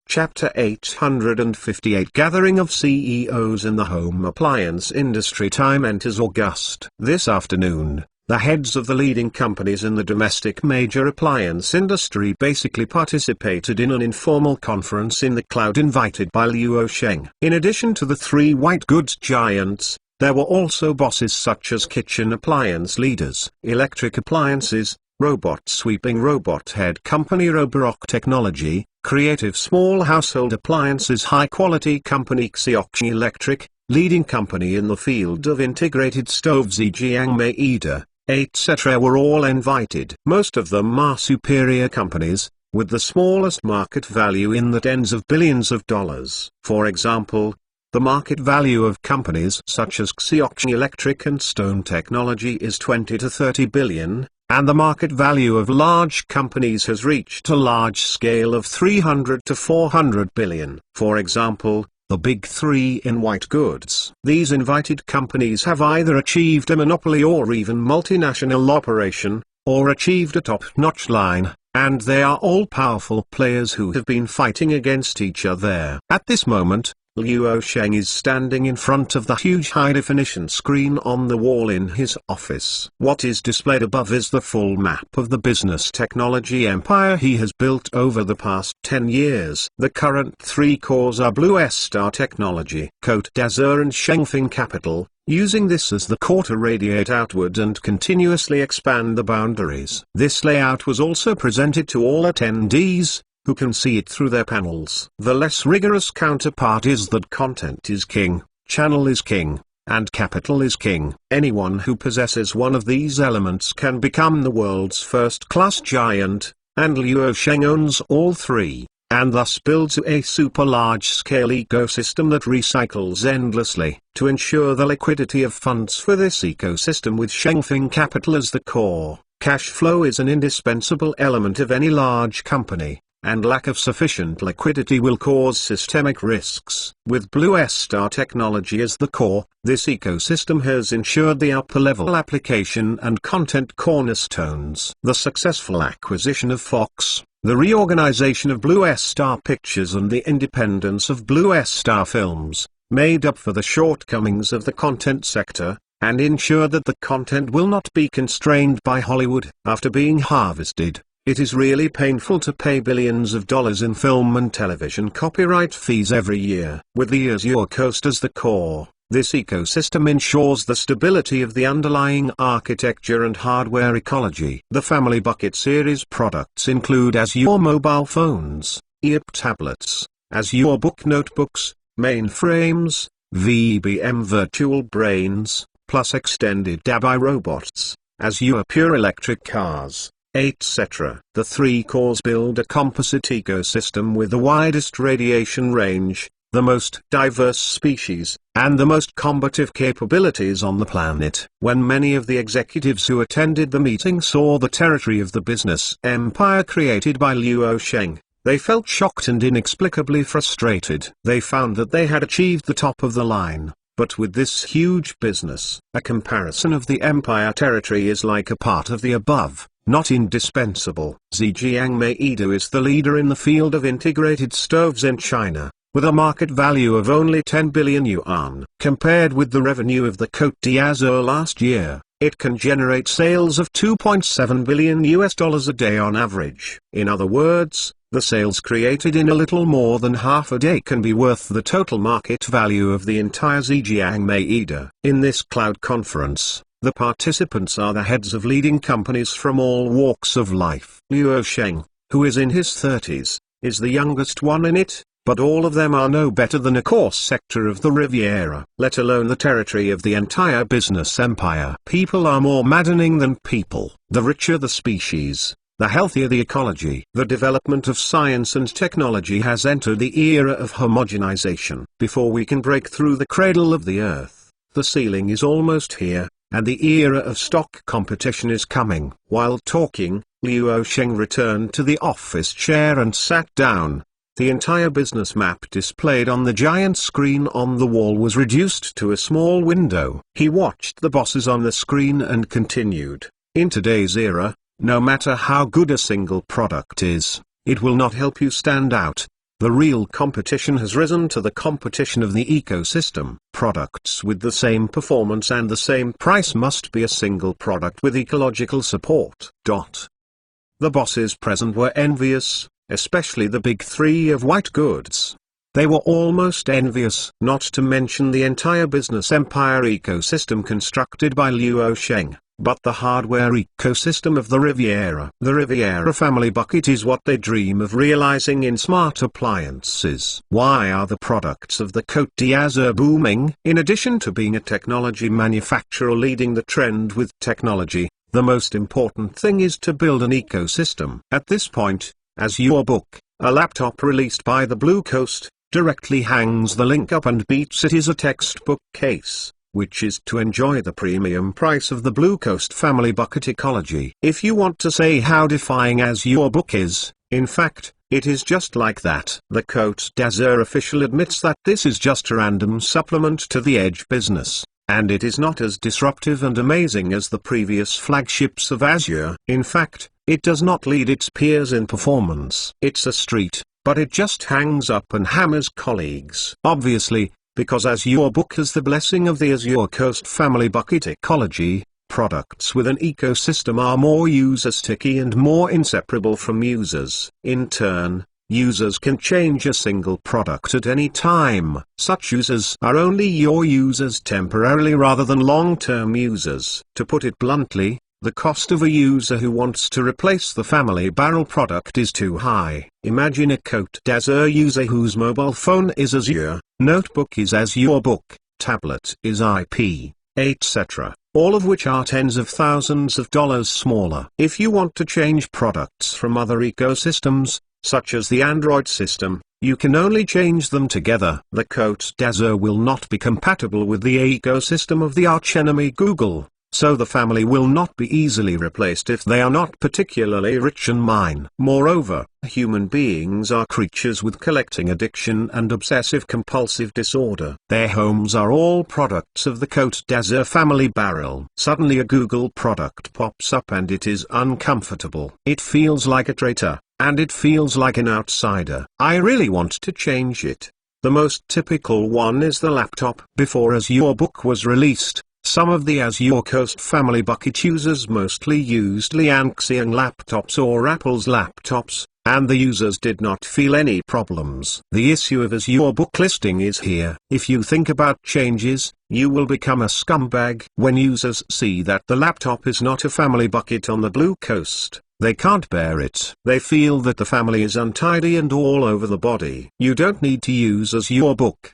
Chapter 858 Gathering of CEOs in the Home Appliance Industry. Time enters August. This afternoon, the heads of the leading companies in the domestic major appliance industry basically participated in an informal conference in the cloud invited by Luo Sheng. In addition to the three white goods giants, there were also bosses such as kitchen appliance leaders, electric appliances, robot sweeping robot head company Roborock Technology, creative small household appliances high-quality company Xiaoxing Electric, leading company in the field of integrated stoves Zhejiang Maeda, etc. were all invited. Most of them are superior companies, with the smallest market value in the tens of billions of dollars. For example, the market value of companies such as Xiaoxing Electric and Stone Technology is 20 to 30 billion, and the market value of large companies has reached a large scale of 300 to 400 billion. For example, the big three in white goods. These invited companies have either achieved a monopoly or even multinational operation, or achieved a top-notch line, and they are all powerful players who have been fighting against each other. At this moment, Luo Sheng is standing in front of the huge high-definition screen on the wall in his office. What is displayed above is the full map of the business technology empire he has built over the past 10 years. The current three cores are Blue Star Technology, Cote d'Azur and Shengfeng Capital, using this as the core to radiate outward and continuously expand the boundaries. This layout was also presented to all attendees, who can see it through their panels. The less rigorous counterpart is that content is king, channel is king, and capital is king. Anyone who possesses one of these elements can become the world's first-class giant, and Luo Sheng owns all three, and thus builds a super large-scale ecosystem that recycles endlessly. To ensure the liquidity of funds for this ecosystem with Shengfeng Capital as the core, cash flow is an indispensable element of any large company, and lack of sufficient liquidity will cause systemic risks. With Blue Star Technology as the core, this ecosystem has ensured the upper-level application and content cornerstones. The successful acquisition of Fox, the reorganization of Blue Star Pictures and the independence of Blue Star Films, made up for the shortcomings of the content sector, and ensured that the content will not be constrained by Hollywood. After being harvested, it is really painful to pay billions of dollars in film and television copyright fees every year. With the Azure Coast as the core, this ecosystem ensures the stability of the underlying architecture and hardware ecology. The Family Bucket series products include Azure mobile phones, EAP tablets, Azure Book notebooks, mainframes, VBM virtual brains, plus extended DAB robots, Azure Pure electric cars, etc. The three cores build a composite ecosystem with the widest radiation range, the most diverse species, and the most combative capabilities on the planet. When many of the executives who attended the meeting saw the territory of the business empire created by Luo Sheng, they felt shocked and inexplicably frustrated. They found that they had achieved the top of the line. But with this huge business, a comparison of the empire territory is like a part of the above, not indispensable. Zhejiang Meida is the leader in the field of integrated stoves in China, with a market value of only 10 billion yuan. Compared with the revenue of the Cote d'Azur last year, it can generate sales of $2.7 billion a day on average. In other words, the sales created in a little more than half a day can be worth the total market value of the entire Zhejiang Meida. In this cloud conference, the participants are the heads of leading companies from all walks of life. Luo Sheng, who is in his 30s, is the youngest one in it, but all of them are no better than a core sector of the Riviera, let alone the territory of the entire business empire. People are more maddening than people. The richer the species, the healthier the ecology. The development of science and technology has entered the era of homogenization. Before we can break through the cradle of the earth, the ceiling is almost here, and the era of stock competition is coming. While talking, Luo Sheng returned to the office chair and sat down. The entire business map displayed on the giant screen on the wall was reduced to a small window. He watched the bosses on the screen and continued. In today's era, no matter how good a single product is, it will not help you stand out. The real competition has risen to the competition of the ecosystem. Products with the same performance and the same price must be a single product with ecological support. The bosses present were envious, especially the big three of white goods. They were almost envious, not to mention the entire business empire ecosystem constructed by Luo Sheng, but the hardware ecosystem of the Riviera. The Riviera Family Bucket is what they dream of realizing in smart appliances. Why are the products of the Cote d'Azur booming? In addition to being a technology manufacturer leading the trend with technology, the most important thing is to build an ecosystem. At this point, Azure Book, a laptop released by the Blue Coast, directly hangs the link up and beats it is a textbook case, which is to enjoy the premium price of the Blue Coast Family Bucket ecology. If you want to say how defying Azure Book is, in fact, it is just like that. The Cote d'Azur official admits that this is just a random supplement to the Edge business, and it is not as disruptive and amazing as the previous flagships of Azure. In fact, it does not lead its peers in performance. It's a street but it just hangs up and hammers colleagues. Obviously, because Azure Book has the blessing of the Azure Coast Family Bucket ecology, products with an ecosystem are more user-sticky and more inseparable from users. In turn, users can change a single product at any time. Such users are only your users temporarily rather than long-term users. To put it bluntly, the cost of a user who wants to replace the Family Barrel product is too high. Imagine a Côte d'Azur user whose mobile phone is Azure, notebook is Azure Book, tablet is IP, etc., all of which are tens of thousands of dollars smaller. If you want to change products from other ecosystems, such as the Android system, you can only change them together. The Côte d'Azur will not be compatible with the ecosystem of the archenemy Google, so the family will not be easily replaced if they are not particularly rich and mine. Moreover, human beings are creatures with collecting addiction and obsessive-compulsive disorder. Their homes are all products of the Côte d'Azur Family Barrel. Suddenly a Google product pops up and it is uncomfortable. It feels like a traitor, and it feels like an outsider. I really want to change it. The most typical one is the laptop. Before Azure Book was released, some of the Azure Coast Family Bucket users mostly used Lianxiang laptops or Apple's laptops, and the users did not feel any problems. The issue of Azure Book listing is here. If you think about changes, you will become a scumbag. When users see that the laptop is not a Family Bucket on the Blue Coast, they can't bear it. They feel that the family is untidy and all over the body. You don't need to use Azure Book.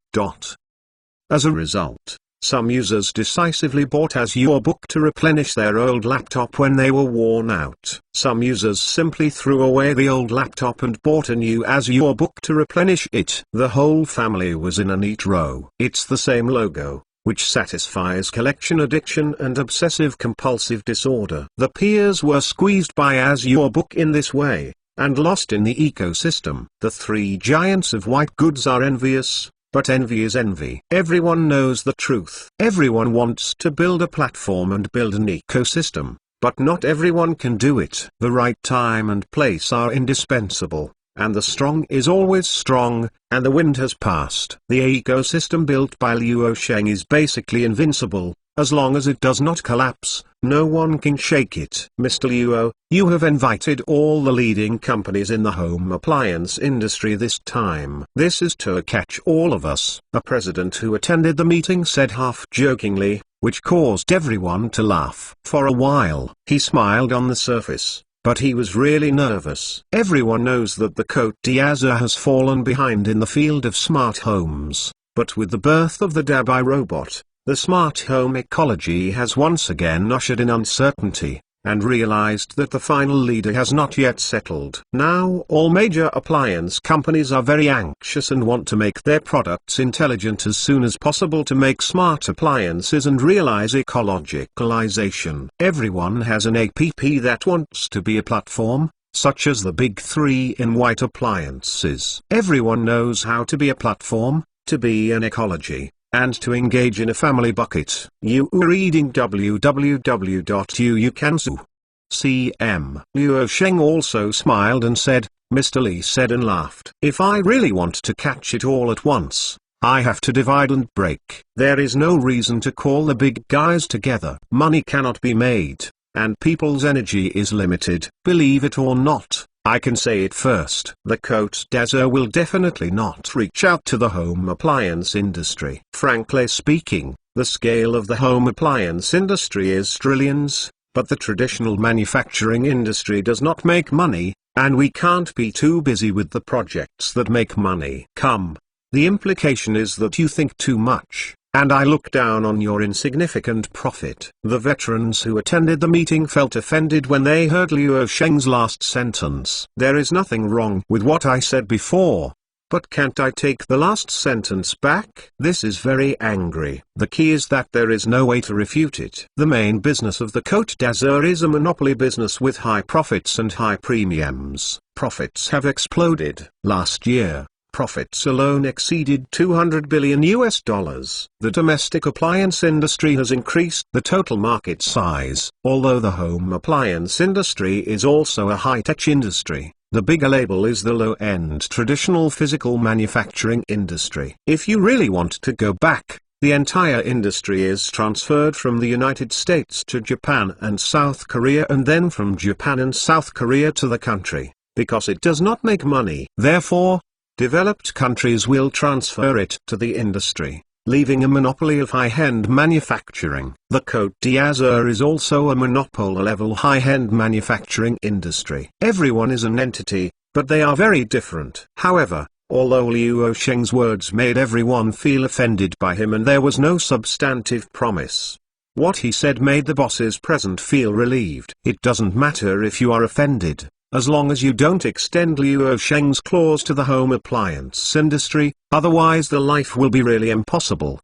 As a result, some users decisively bought Azure Book to replenish their old laptop when they were worn out. Some users simply threw away the old laptop and bought a new Azure Book to replenish it. The whole family was in a neat row. It's the same logo, which satisfies collection addiction and obsessive-compulsive disorder. The peers were squeezed by Azure Book in this way, and lost in the ecosystem. The three giants of white goods are envious. But envy is envy. Everyone knows the truth. Everyone wants to build a platform and build an ecosystem, but not everyone can do it. The right time and place are indispensable, and the strong is always strong, and the wind has passed. The ecosystem built by Luo Sheng is basically invincible. As long as it does not collapse, no one can shake it. Mr. Luo, you have invited all the leading companies in the home appliance industry this time. This is to catch all of us. A president who attended the meeting said half-jokingly, which caused everyone to laugh. For a while, he smiled on the surface, but he was really nervous. Everyone knows that the Côte d'Azur has fallen behind in the field of smart homes, but with the birth of the Dabai robot, the smart home ecology has once again ushered in uncertainty, and realized that the final leader has not yet settled. Now all major appliance companies are very anxious and want to make their products intelligent as soon as possible to make smart appliances and realize ecologicalization. Everyone has an app that wants to be a platform, such as the big three in white appliances. Everyone knows how to be a platform, to be an ecology, and to engage in a family bucket. You are reading www.youcansu.cm. Luo Sheng also smiled and said, Mr. Lee said and laughed. If I really want to catch it all at once, I have to divide and break. There is no reason to call the big guys together. Money cannot be made, and people's energy is limited. Believe it or not, I can say it first. The Côte d'Azur will definitely not reach out to the home appliance industry. Frankly speaking, the scale of the home appliance industry is trillions, but the traditional manufacturing industry does not make money, and we can't be too busy with the projects that make money. Come. The implication is that you think too much, and I look down on your insignificant profit. The veterans who attended the meeting felt offended when they heard Luo Sheng's last sentence. There is nothing wrong with what I said before, but can't I take the last sentence back? This is very angry. The key is that there is no way to refute it. The main business of the Côte d'Azur is a monopoly business with high profits and high premiums. Profits have exploded. Last year, profits alone exceeded $200 billion. The domestic appliance industry has increased the total market size. Although the home appliance industry is also a high-tech industry, The bigger label is the low-end traditional physical manufacturing industry. If you really want to go back, the entire industry is transferred from the United States to Japan and South Korea, and then from Japan and South Korea to the country, because it does not make money. Therefore, developed countries will transfer it to the industry, leaving a monopoly of high-end manufacturing. The Côte d'Azur is also a monopoly-level high-end manufacturing industry. Everyone is an entity, but they are very different. However, although Liu Sheng's words made everyone feel offended by him and there was no substantive promise, what he said made the bosses present feel relieved. It doesn't matter if you are offended, as long as you don't extend Liu Sheng's clause to the home appliance industry, otherwise the life will be really impossible.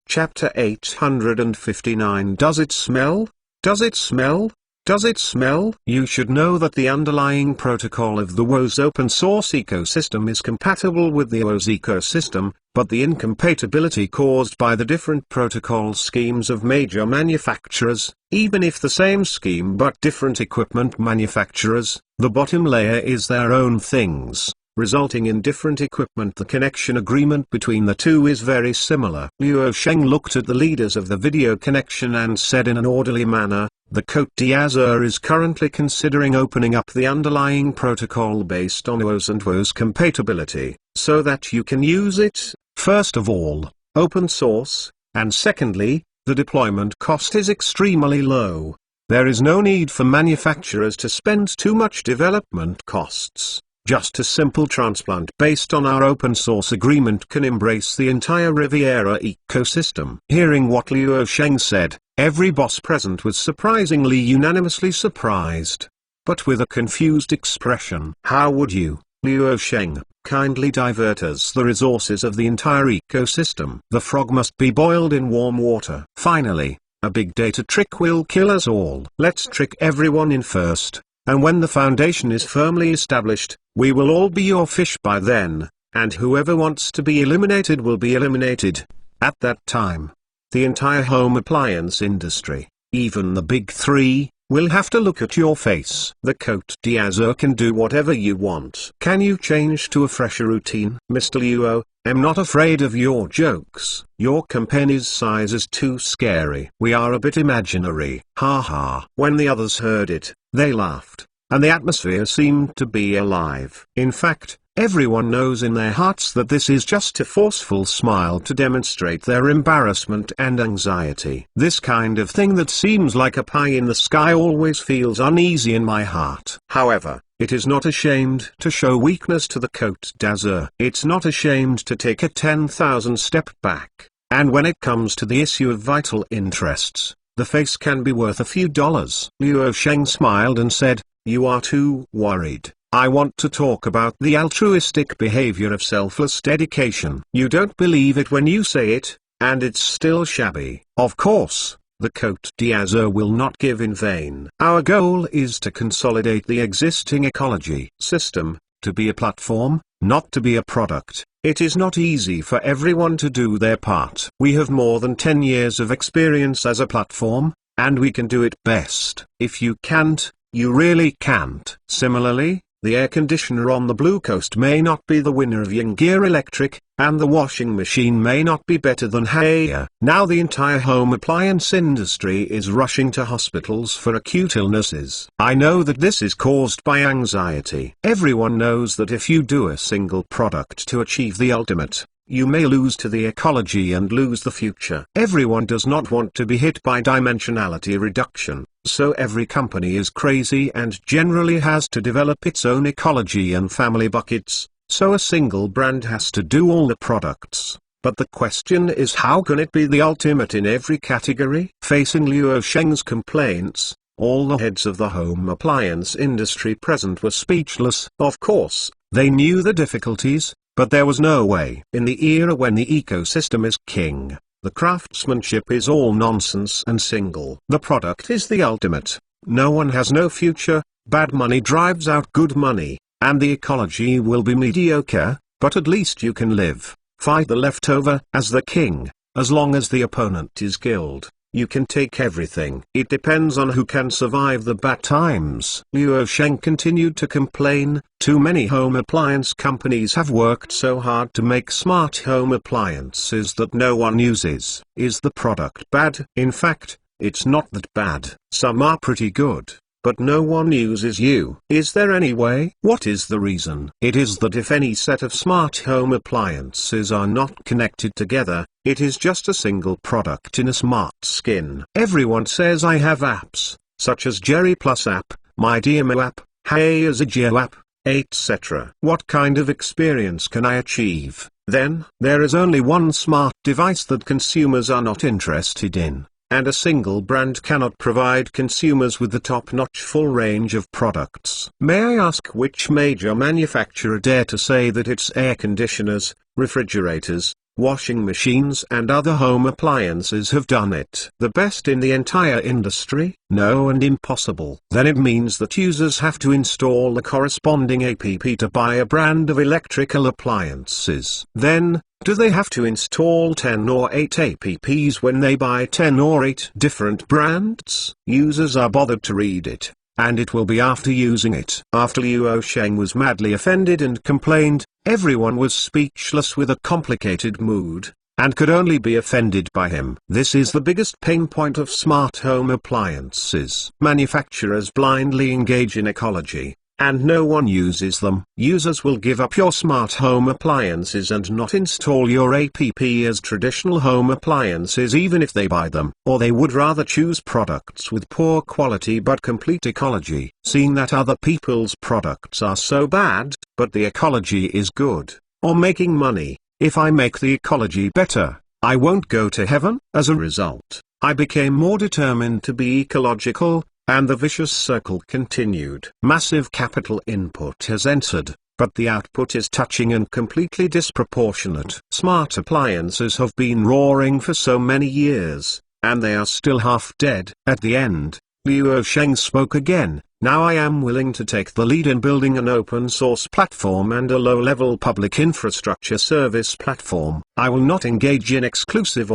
Chapter 859. Does it smell? Does it smell? Does it smell? You should know that the underlying protocol of the WOS open source ecosystem is compatible with the OS ecosystem, but the incompatibility caused by the different protocol schemes of major manufacturers, even if the same scheme but different equipment manufacturers, the bottom layer is their own things, resulting in different equipment. The connection agreement between the two is very similar. Liu Sheng looked at the leaders of the video connection and said in an orderly manner, the Côte d'Azur is currently considering opening up the underlying protocol based on OS and WOS compatibility, so that you can use it. First of all, open source, and secondly, the deployment cost is extremely low. There is no need for manufacturers to spend too much development costs. Just a simple transplant based on our open source agreement can embrace the entire Riviera ecosystem. Hearing what Liu Sheng said, every boss present was surprisingly unanimously surprised, but with a confused expression. How would you, Liu Sheng, kindly divert us the resources of the entire ecosystem? The frog must be boiled in warm water. Finally, a big data trick will kill us all. Let's trick everyone in first, and when the foundation is firmly established, we will all be your fish by then, and whoever wants to be eliminated will be eliminated. At that time, the entire home appliance industry, even the big three, will have to look at your face. The Côte d'Azur can do whatever you want. Can you change to a fresher routine? Mr. Liu, I'm not afraid of your jokes. Your company's size is too scary. We are a bit imaginary. Ha ha. When the others heard it, they laughed, and the atmosphere seemed to be alive. In fact, everyone knows in their hearts that this is just a forceful smile to demonstrate their embarrassment and anxiety. This kind of thing that seems like a pie in the sky always feels uneasy in my heart. However, it is not ashamed to show weakness to the Côte d'Azur. It's not ashamed to take a 10,000 step back. And when it comes to the issue of vital interests, the face can be worth a few dollars. Liu Sheng smiled and said, you are too worried. I want to talk about the altruistic behavior of selfless dedication. You don't believe it when you say it, and it's still shabby. Of course, the Côte d'Azur will not give in vain. Our goal is to consolidate the existing ecology system, to be a platform, not to be a product. It is not easy for everyone to do their part. We have more than 10 years of experience as a platform, and we can do it best. If you can't, you really can't. Similarly, the air conditioner on the Blue Coast may not be the winner of Young Gear Electric, and the washing machine may not be better than Haier. Now the entire home appliance industry is rushing to hospitals for acute illnesses. I know that this is caused by anxiety. Everyone knows that if you do a single product to achieve the ultimate, you may lose to the ecology and lose the future. Everyone does not want to be hit by dimensionality reduction, so every company is crazy and generally has to develop its own ecology and family buckets, so a single brand has to do all the products. But the question is, how can it be the ultimate in every category? Facing Liu Sheng's complaints, all the heads of the home appliance industry present were speechless. Of course, they knew the difficulties, but there was no way. In the era when the ecosystem is king, the craftsmanship is all nonsense and single. The product is the ultimate. No one has no future, bad money drives out good money, and the ecology will be mediocre, but at least you can live, fight the leftover as the king, as long as the opponent is killed. you can take everything. It depends on who can survive the bad times. Luo Sheng continued to complain, too many home appliance companies have worked so hard to make smart home appliances that no one uses. Is the product bad? In fact, it's not that bad. Some are pretty good, but no one uses you. Is there any way? What is the reason? It is that if any set of smart home appliances are not connected together, it is just a single product in a smart skin. Everyone says I have apps, such as Jerry Plus app, My DMO app, Hey Azigio app, etc. What kind of experience can I achieve? Then, there is only one smart device that consumers are not interested in. And a single brand cannot provide consumers with the top-notch full range of products. May I ask which major manufacturer dare to say that its air conditioners, refrigerators, washing machines and other home appliances have done it the best in the entire industry? No, and impossible. Then it means that users have to install the corresponding app to buy a brand of electrical appliances. Then, do they have to install 10 or 8 apps when they buy 10 or 8 different brands? Users are bothered to read it, and it will be after using it. After Luo Sheng was madly offended and complained, everyone was speechless with a complicated mood, and could only be offended by him. This is the biggest pain point of smart home appliances. Manufacturers blindly engage in ecology, and no one uses them. Users will give up your smart home appliances and not install your app as traditional home appliances even if they buy them. Or they would rather choose products with poor quality but complete ecology, seeing that other people's products are so bad, but the ecology is good. Or making money. If I make the ecology better, I won't go to heaven. As a result, I became more determined to be ecological, and the vicious circle continued. Massive capital input has entered, but the output is touching and completely disproportionate. Smart appliances have been roaring for so many years, and they are still half dead. At the end, Luo Sheng spoke again. Now I am willing to take the lead in building an open source platform and a low-level public infrastructure service platform. I will not engage in exclusive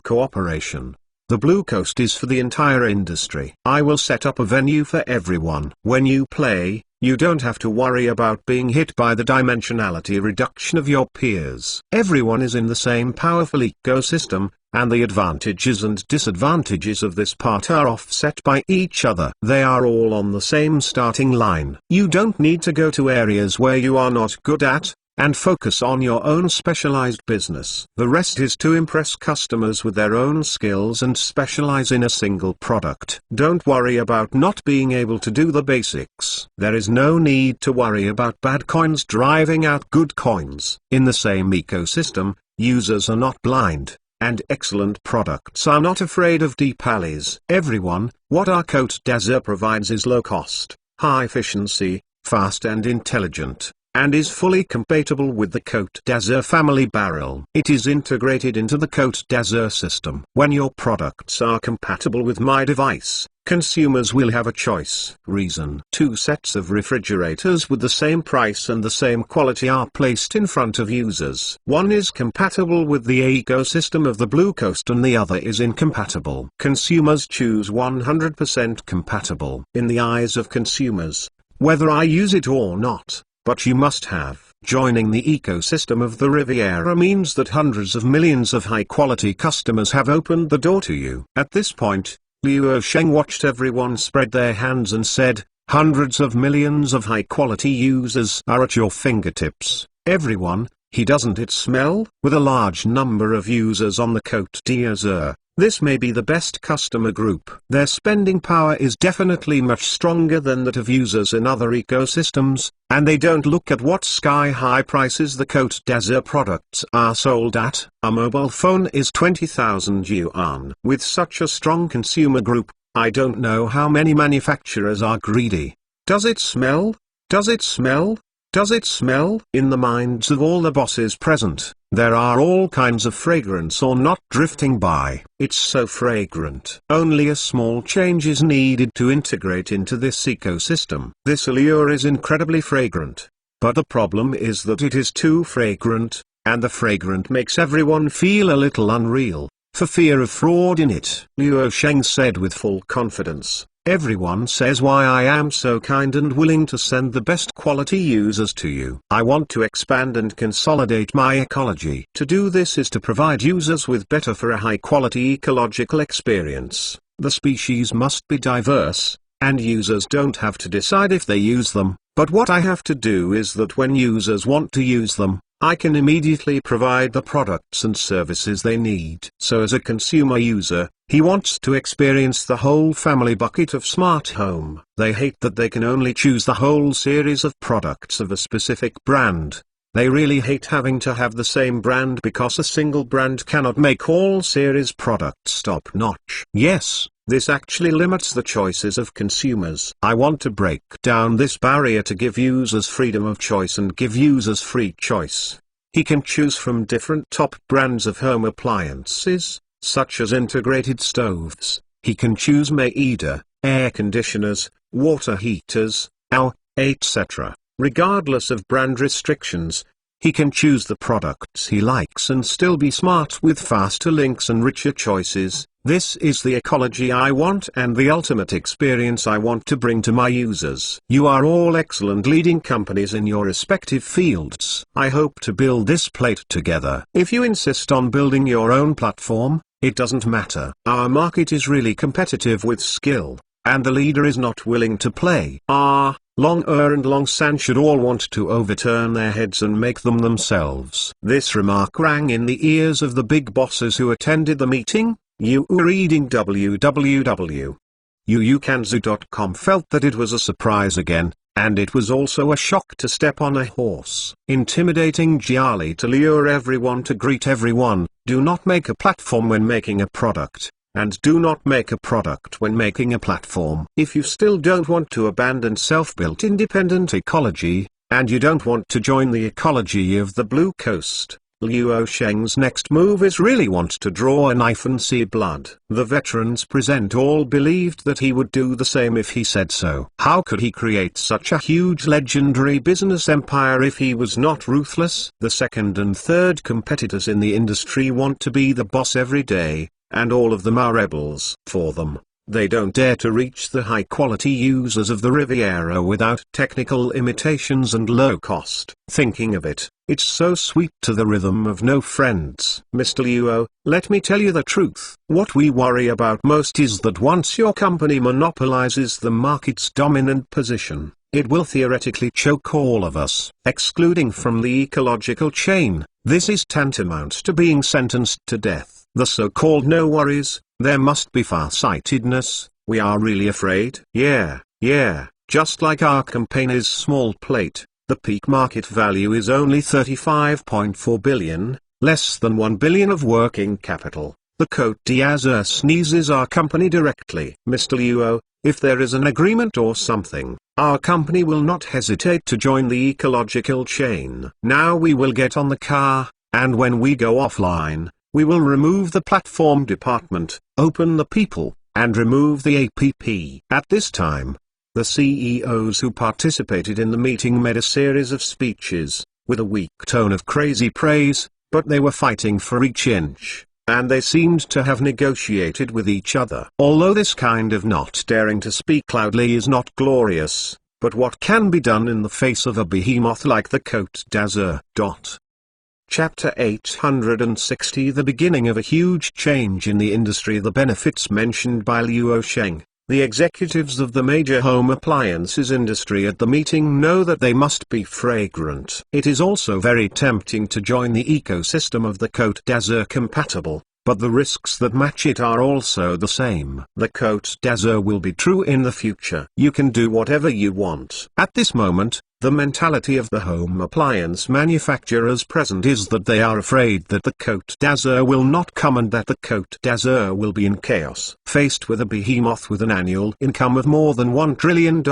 cooperation. The Blue Coast is for the entire industry. I will set up a venue for everyone. When you play, you don't have to worry about being hit by the dimensionality reduction of your peers. Everyone is in the same powerful ecosystem, and the advantages and disadvantages of this part are offset by each other. They are all on the same starting line. You don't need to go to areas where you are not good at, and focus on your own specialized business. The rest is to impress customers with their own skills and specialize in a single product. Don't worry about not being able to do the basics. There is no need to worry about bad coins driving out good coins. In the same ecosystem, users are not blind, and excellent products are not afraid of deep alleys. What our Côte d'Azur provides is low cost, high efficiency, fast and intelligent, and is fully compatible with the Côte d'Azur family barrel. It is integrated into the Côte d'Azur system. When your products are compatible with my device, consumers will have a choice. Reason: 2 sets of refrigerators with the same price and the same quality are placed in front of users. One is compatible with the ecosystem of the Blue Coast and the other is incompatible. Consumers choose 100% compatible. In the eyes of consumers, whether I use it or not, but you must have. Joining the ecosystem of the Riviera means that hundreds of millions of high-quality customers have opened the door to you. At this point, Luo Sheng watched everyone spread their hands and said, hundreds of millions of high-quality users are at your fingertips. Everyone, doesn't it smell? With a large number of users on the Côte d'Azur, this may be the best customer group. Their spending power is definitely much stronger than that of users in other ecosystems, and they don't look at what sky-high prices the Côte d'Azur products are sold at. A mobile phone is 20,000 yuan. With such a strong consumer group, I don't know how many manufacturers are greedy. Does it smell? Does it smell? Does it smell? In the minds of all the bosses present, there are all kinds of fragrance or not drifting by. It's so fragrant. Only a small change is needed to integrate into this ecosystem. This allure is incredibly fragrant. But the problem is that it is too fragrant, and the fragrant makes everyone feel a little unreal. for fear of fraud in it. Luo Sheng said with full confidence, "Everyone says why I am so kind and willing to send the best quality users to you. I want to expand and consolidate my ecology. To do this is to provide users with better for a high quality ecological experience. The species must be diverse, and users don't have to decide if they use them, but what I have to do is that when users want to use them, I can immediately provide the products and services they need." So as a consumer user, he wants to experience the whole family bucket of smart home. They hate that they can only choose the whole series of products of a specific brand. They really hate having to have the same brand because a single brand cannot make all series products top-notch. Yes, this actually limits the choices of consumers. I want to break down this barrier to give users freedom of choice and give users free choice. He can choose from different top brands of home appliances, such as integrated stoves. He can choose Maeda, air conditioners, water heaters, etc. Regardless of brand restrictions, he can choose the products he likes and still be smart with faster links and richer choices. This is the ecology I want and the ultimate experience I want to bring to my users. You are all excellent leading companies in your respective fields. I hope to build this plate together. If you insist on building your own platform, it doesn't matter. Our market is really competitive with skill, and the leader is not willing to play. Long and Long San should all want to overturn their heads and make them themselves. This remark rang in the ears of the big bosses who attended the meeting. You reading www.yuukanzu.com felt that it was a surprise again, and it was also a shock to step on a horse. Intimidating Jiali to lure everyone to greet everyone. Do not make a platform when making a product, and do not make a product when making a platform. If you still don't want to abandon self-built independent ecology, and you don't want to join the ecology of the Blue Coast, Luo Sheng's next move is really want to draw a knife and see blood. The veterans present all believed that he would do the same if he said so. How could he create such a huge legendary business empire if he was not ruthless? The second and third competitors in the industry want to be the boss every day, and all of them are rebels. For them, they don't dare to reach the high-quality users of the Riviera without technical imitations and low cost. Thinking of it, it's so sweet to the rhythm of No Friends. Mr. Luo, let me tell you the truth. What we worry about most is that once your company monopolizes the market's dominant position, it will theoretically choke all of us, excluding from the ecological chain. This is tantamount to being sentenced to death. The so-called no worries, there must be far-sightedness. We are really afraid. Yeah, just like our campaign's small plate, the peak market value is only 35.4 billion, less than 1 billion of working capital. The Côte d'Azur sneezes our company directly. Mr. Luo, if there is an agreement or something, our company will not hesitate to join the ecological chain. Now we will get on the car, and when we go offline, we will remove the platform department, open the people, and remove the APP. At this time, the CEOs who participated in the meeting made a series of speeches, with a weak tone of crazy praise, but they were fighting for each inch, and they seemed to have negotiated with each other. Although this kind of not daring to speak loudly is not glorious, but what can be done in the face of a behemoth like the Côte d'Azur? Chapter 860 The beginning of a huge change in the industry. The benefits mentioned by Luo Sheng. The executives of the major home appliances industry at the meeting know that they must be fragrant. It is also very tempting to join the ecosystem of the Côte d'Azur compatible, but the risks that match it are also the same. The Côte d'Azur will be true in the future. You can do whatever you want. At this moment, the mentality of the home appliance manufacturers present is that they are afraid that the Côte d'Azur will not come and that the Côte d'Azur will be in chaos. Faced with a behemoth with an annual income of more than $1 trillion,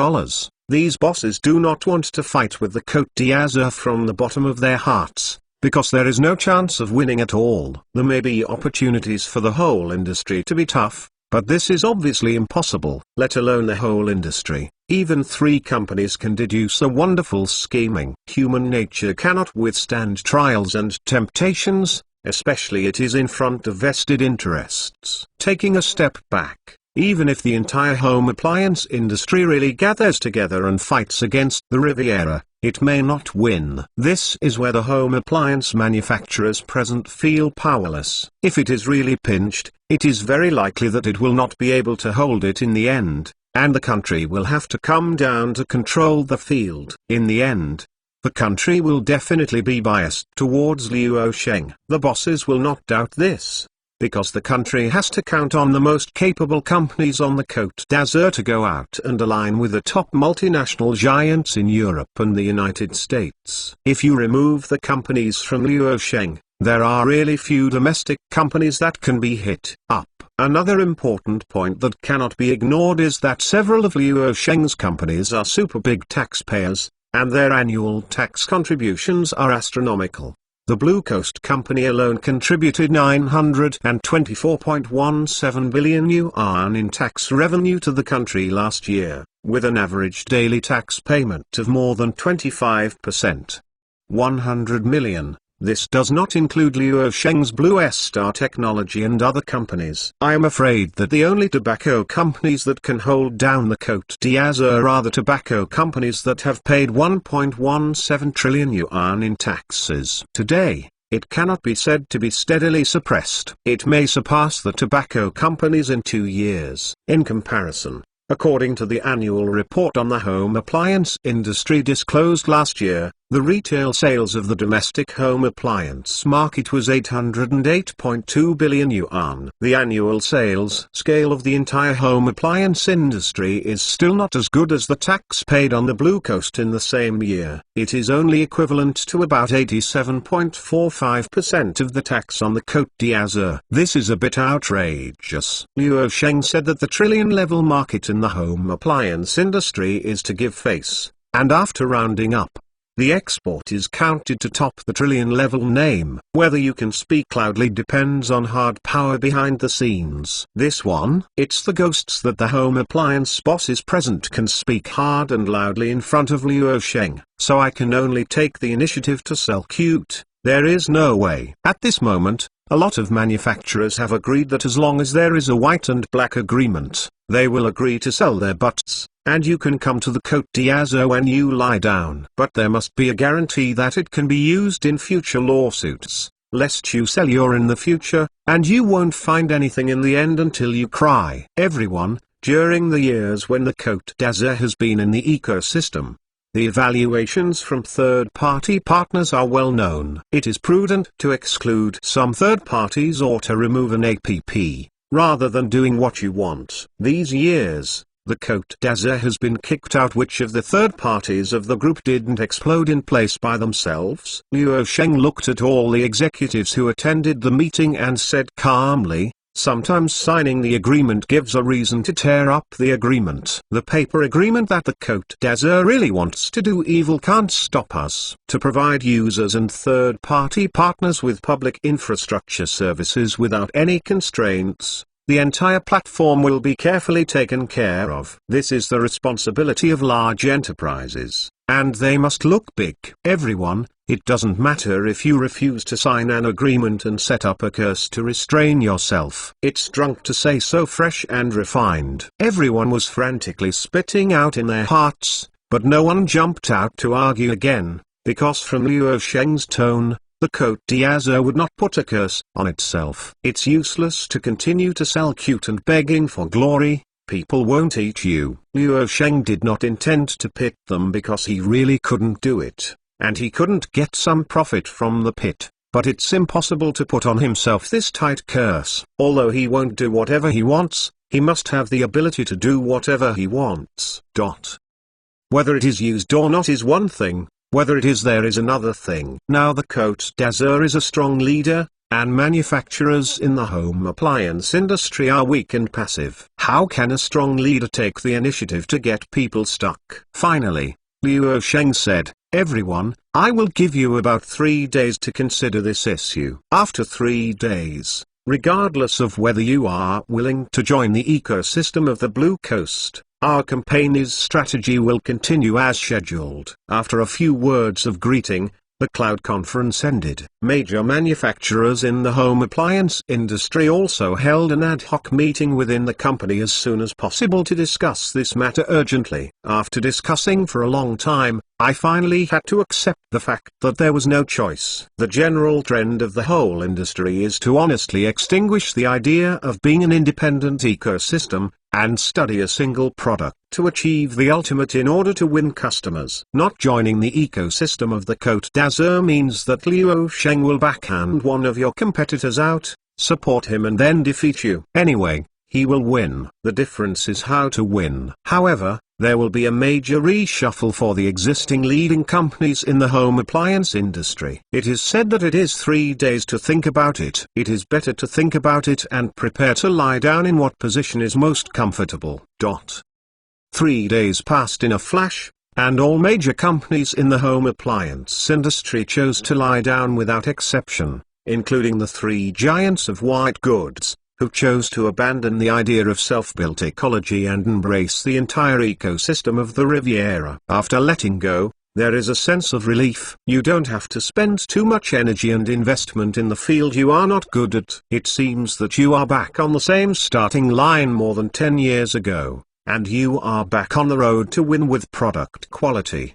these bosses do not want to fight with the Côte d'Azur from the bottom of their hearts, because there is no chance of winning at all. There may be opportunities for the whole industry to be tough, but this is obviously impossible, let alone the whole industry. Even 3 companies can deduce a wonderful scheming. Human nature cannot withstand trials and temptations, especially it is in front of vested interests. Taking a step back, even if the entire home appliance industry really gathers together and fights against the Riviera, it may not win. This is where the home appliance manufacturers present feel powerless. If it is really pinched, it is very likely that it will not be able to hold it in the end, and the country will have to come down to control the field. In the end, the country will definitely be biased towards Liu Sheng. The bosses will not doubt this, because the country has to count on the most capable companies on the Côte d'Azur to go out and align with the top multinational giants in Europe and the United States. If you remove the companies from Liu Sheng, there are really few domestic companies that can be hit up. Another important point that cannot be ignored is that several of Liu Sheng's companies are super big taxpayers, and their annual tax contributions are astronomical. The Blue Coast Company alone contributed 924.17 billion yuan in tax revenue to the country last year, with an average daily tax payment of more than 25%. 100 million. This does not include Liu Sheng's Blue Star Technology and other companies. I am afraid that the only tobacco companies that can hold down the Côte d'Azur are the tobacco companies that have paid 1.17 trillion yuan in taxes. Today, it cannot be said to be steadily suppressed. It may surpass the tobacco companies in 2 years. In comparison, according to the annual report on the home appliance industry disclosed last year, the retail sales of the domestic home appliance market was 808.2 billion yuan. The annual sales scale of the entire home appliance industry is still not as good as the tax paid on the Blue Coast in the same year. It is only equivalent to about 87.45% of the tax on the Côte d'Azur. This is a bit outrageous. Liu Sheng said that the trillion-level market in the home appliance industry is to give face, and after rounding up, the export is counted to top the trillion-level name. Whether you can speak loudly depends on hard power behind the scenes. This one, it's the ghosts that the home appliance bosses present can speak hard and loudly in front of Liu Sheng, so I can only take the initiative to sell cute. There is no way. At this moment, a lot of manufacturers have agreed that as long as there is a white and black agreement, they will agree to sell their butts, and you can come to the Côte d'Azur when you lie down. But there must be a guarantee that it can be used in future lawsuits, lest you sell your in the future, and you won't find anything in the end until you cry. Everyone, during the years when the Côte d'Azur has been in the ecosystem, the evaluations from third-party partners are well known. It is prudent to exclude some third parties or to remove an APP, rather than doing what you want. These years, the Côte d'Azur has been kicked out. Which of the third parties of the group didn't explode in place by themselves? Liu Sheng looked at all the executives who attended the meeting and said calmly, sometimes signing the agreement gives a reason to tear up the agreement. The paper agreement that the Côte d'Azur really wants to do evil can't stop us. To provide users and third-party partners with public infrastructure services without any constraints, the entire platform will be carefully taken care of. This is the responsibility of large enterprises, and they must look big. Everyone, it doesn't matter if you refuse to sign an agreement and set up a curse to restrain yourself. It's drunk to say so, fresh and refined. Everyone was frantically spitting out in their hearts, but no one jumped out to argue again, because from Liu Sheng's tone, the Côte d'Azur would not put a curse on itself. It's useless to continue to sell cute and begging for glory. People won't eat you. Liu Sheng did not intend to pit them because he really couldn't do it, and he couldn't get some profit from the pit, but it's impossible to put on himself this tight curse. Although he won't do whatever he wants, he must have the ability to do whatever he wants. Whether it is used or not is one thing, whether it is there is another thing. Now the Côte d'Azur is a strong leader, and manufacturers in the home appliance industry are weak and passive. How can a strong leader take the initiative to get people stuck? Finally, Liu Sheng said, everyone, I will give you about 3 days to consider this issue. After 3 days, regardless of whether you are willing to join the ecosystem of the Blue Coast, our company's strategy will continue as scheduled. After a few words of greeting, the cloud conference ended. Major manufacturers in the home appliance industry also held an ad hoc meeting within the company as soon as possible to discuss this matter urgently. After discussing for a long time, I finally had to accept the fact that there was no choice. The general trend of the whole industry is to honestly extinguish the idea of being an independent ecosystem, and study a single product to achieve the ultimate in order to win customers. Not joining the ecosystem of the Côte d'Azur means that Liu Sheng will backhand one of your competitors out, support him and then defeat you. Anyway, he will win. The difference is how to win. However, there will be a major reshuffle for the existing leading companies in the home appliance industry. It is said that it is 3 days to think about it. It is better to think about it and prepare to lie down in what position is most comfortable. 3 days passed in a flash, and all major companies in the home appliance industry chose to lie down without exception, including the 3 giants of white goods, who chose to abandon the idea of self-built ecology and embrace the entire ecosystem of the Riviera. After letting go, there is a sense of relief. You don't have to spend too much energy and investment in the field you are not good at. It seems that you are back on the same starting line more than 10 years ago, and you are back on the road to win with product quality.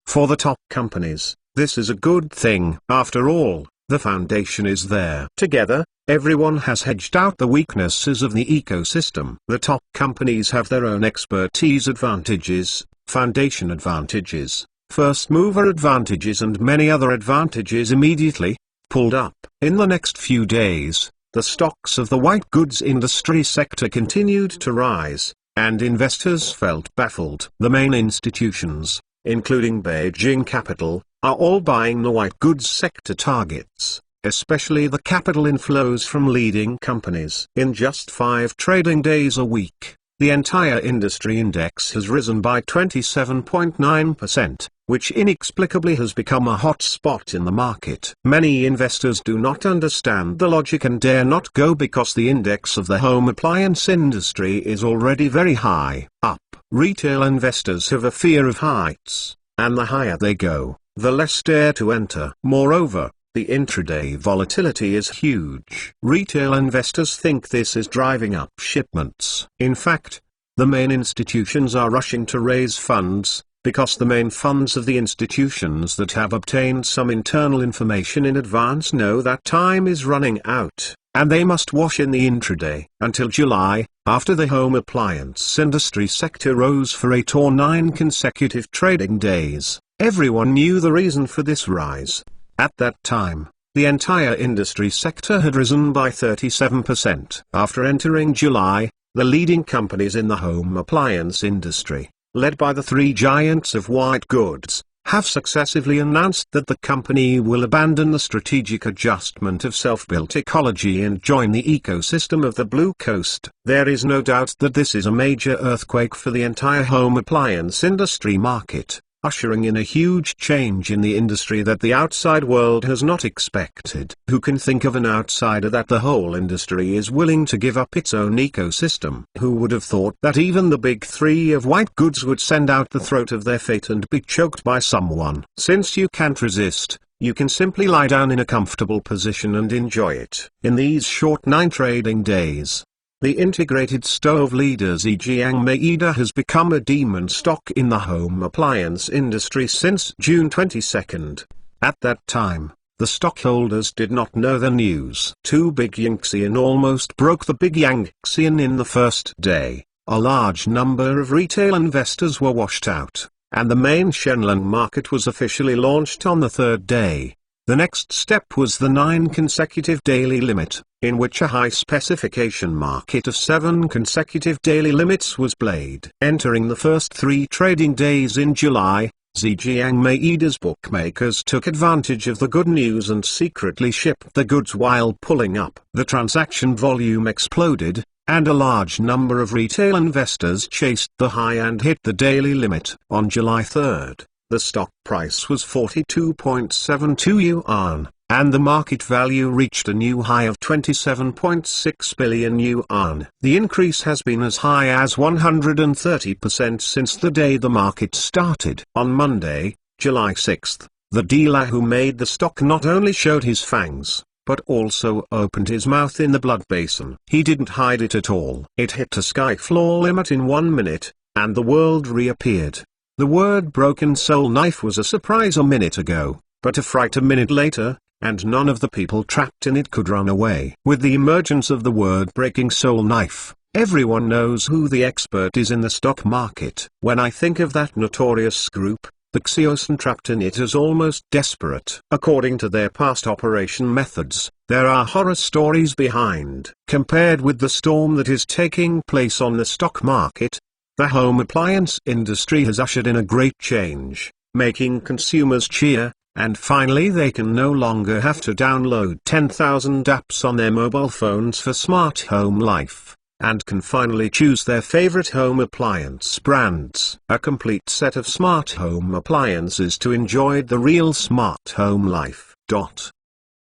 For the top companies, this is a good thing. After all, the foundation is there. Together, everyone has hedged out the weaknesses of the ecosystem. The top companies have their own expertise advantages, foundation advantages, first mover advantages and many other advantages immediately pulled up. In the next few days, the stocks of the white goods industry sector continued to rise, and investors felt baffled. The main institutions, including Beijing Capital, are all buying the white goods sector targets, especially the capital inflows from leading companies. In just 5 trading days a week, the entire industry index has risen by 27.9%, which inexplicably has become a hot spot in the market. Many investors do not understand the logic and dare not go because the index of the home appliance industry is already very high up. Retail investors have a fear of heights, and the higher they go, the less dare to enter. Moreover, the intraday volatility is huge. Retail investors think this is driving up shipments. In fact, the main institutions are rushing to raise funds, because the main funds of the institutions that have obtained some internal information in advance know that time is running out, and they must wash in the intraday. Until July, after the home appliance industry sector rose for 8 or 9 consecutive trading days, everyone knew the reason for this rise. At that time, the entire industry sector had risen by 37%. After entering July, the leading companies in the home appliance industry, led by the 3 giants of white goods, have successively announced that the company will abandon the strategic adjustment of self-built ecology and join the ecosystem of the Blue Coast. There is no doubt that this is a major earthquake for the entire home appliance industry market, ushering in a huge change in the industry that the outside world has not expected. Who can think of an outsider that the whole industry is willing to give up its own ecosystem? Who would have thought that even the big 3 of white goods would send out the throat of their fate and be choked by someone? Since you can't resist, you can simply lie down in a comfortable position and enjoy it. In these short 9 trading days, the integrated stove leader Zhejiang Maeda has become a demon stock in the home appliance industry since June 22. At that time, the stockholders did not know the news. 2 big Yangxian almost broke the big Yangxian in the first day. A large number of retail investors were washed out, and the main Shenlang market was officially launched on the 3rd day. The next step was the 9 consecutive daily limit, in which a high specification market of 7 consecutive daily limits was played. Entering the first 3 trading days in July, Zhejiang Maeda's bookmakers took advantage of the good news and secretly shipped the goods while pulling up. The transaction volume exploded, and a large number of retail investors chased the high and hit the daily limit. On July 3rd, the stock price was 42.72 yuan, and the market value reached a new high of 27.6 billion yuan. The increase has been as high as 130% since the day the market started. On Monday, July 6, The dealer who made the stock not only showed his fangs, but also opened his mouth in the blood basin. He didn't hide it at all. It hit a sky floor limit in 1 minute, and the world reappeared. The word broken soul knife was a surprise a minute ago, but a fright a minute later, and none of the people trapped in it could run away. With the emergence of the word breaking soul knife, everyone knows who the expert is in the stock market. When I think of that notorious group, the Xiaosan trapped in it as almost desperate. According to their past operation methods, there are horror stories behind. Compared with the storm that is taking place on the stock market, the home appliance industry has ushered in a great change, making consumers cheer, and finally they can no longer have to download 10,000 apps on their mobile phones for smart home life, and can finally choose their favorite home appliance brands. A complete set of smart home appliances to enjoy the real smart home life.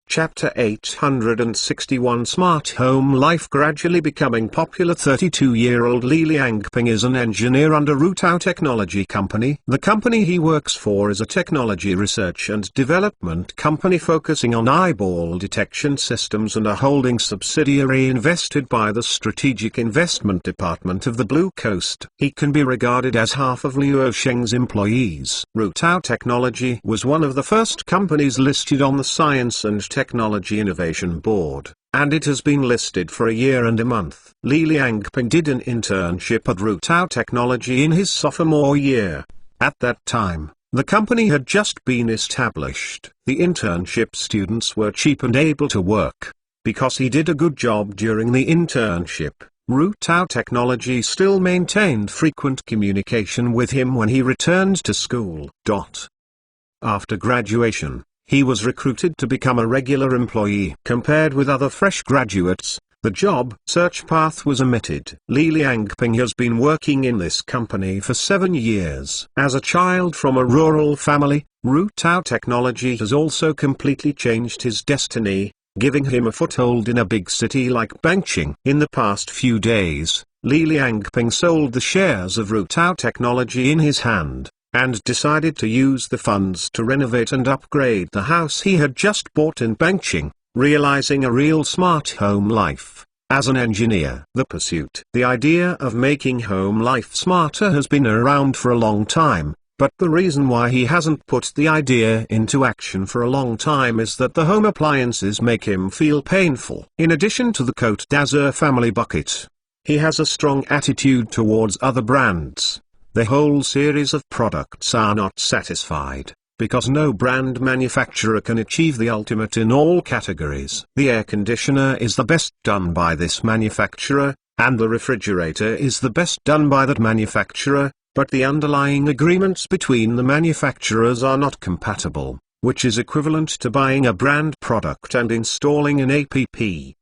Chapter 861 Smart Home Life gradually becoming popular. 32-year-old Li Liangping is an engineer under Rutao Technology Company. The company he works for is a technology research and development company focusing on eyeball detection systems and a holding subsidiary invested by the Strategic Investment Department of the Blue Coast. He can be regarded as half of Luo Sheng's employees. Rutao Technology was one of the first companies listed on the Science and Technology Innovation Board, and it has been listed for a year and a month. Li Liangping did an internship at Rutao Technology in his sophomore year. At that time, the company had just been established. The internship students were cheap and able to work. Because he did a good job during the internship, Rutao Technology still maintained frequent communication with him when he returned to school. After graduation, he was recruited to become a regular employee. Compared with other fresh graduates, the job search path was omitted. Li Liangping has been working in this company for 7 years. As a child from a rural family, Rutao Technology has also completely changed his destiny, giving him a foothold in a big city like Bangqing. In the past few days, Li Liangping sold the shares of Rutao Technology in his hand, and decided to use the funds to renovate and upgrade the house he had just bought in Bangqing, realizing a real smart home life. As an engineer, the idea of making home life smarter has been around for a long time, but the reason why he hasn't put the idea into action for a long time is that the home appliances make him feel painful. In addition to the Cote d'Azur family bucket, he has a strong attitude towards other brands. The whole series of products are not satisfied, because no brand manufacturer can achieve the ultimate in all categories. The air conditioner is the best done by this manufacturer, and the refrigerator is the best done by that manufacturer, but the underlying agreements between the manufacturers are not compatible, which is equivalent to buying a brand product and installing an app.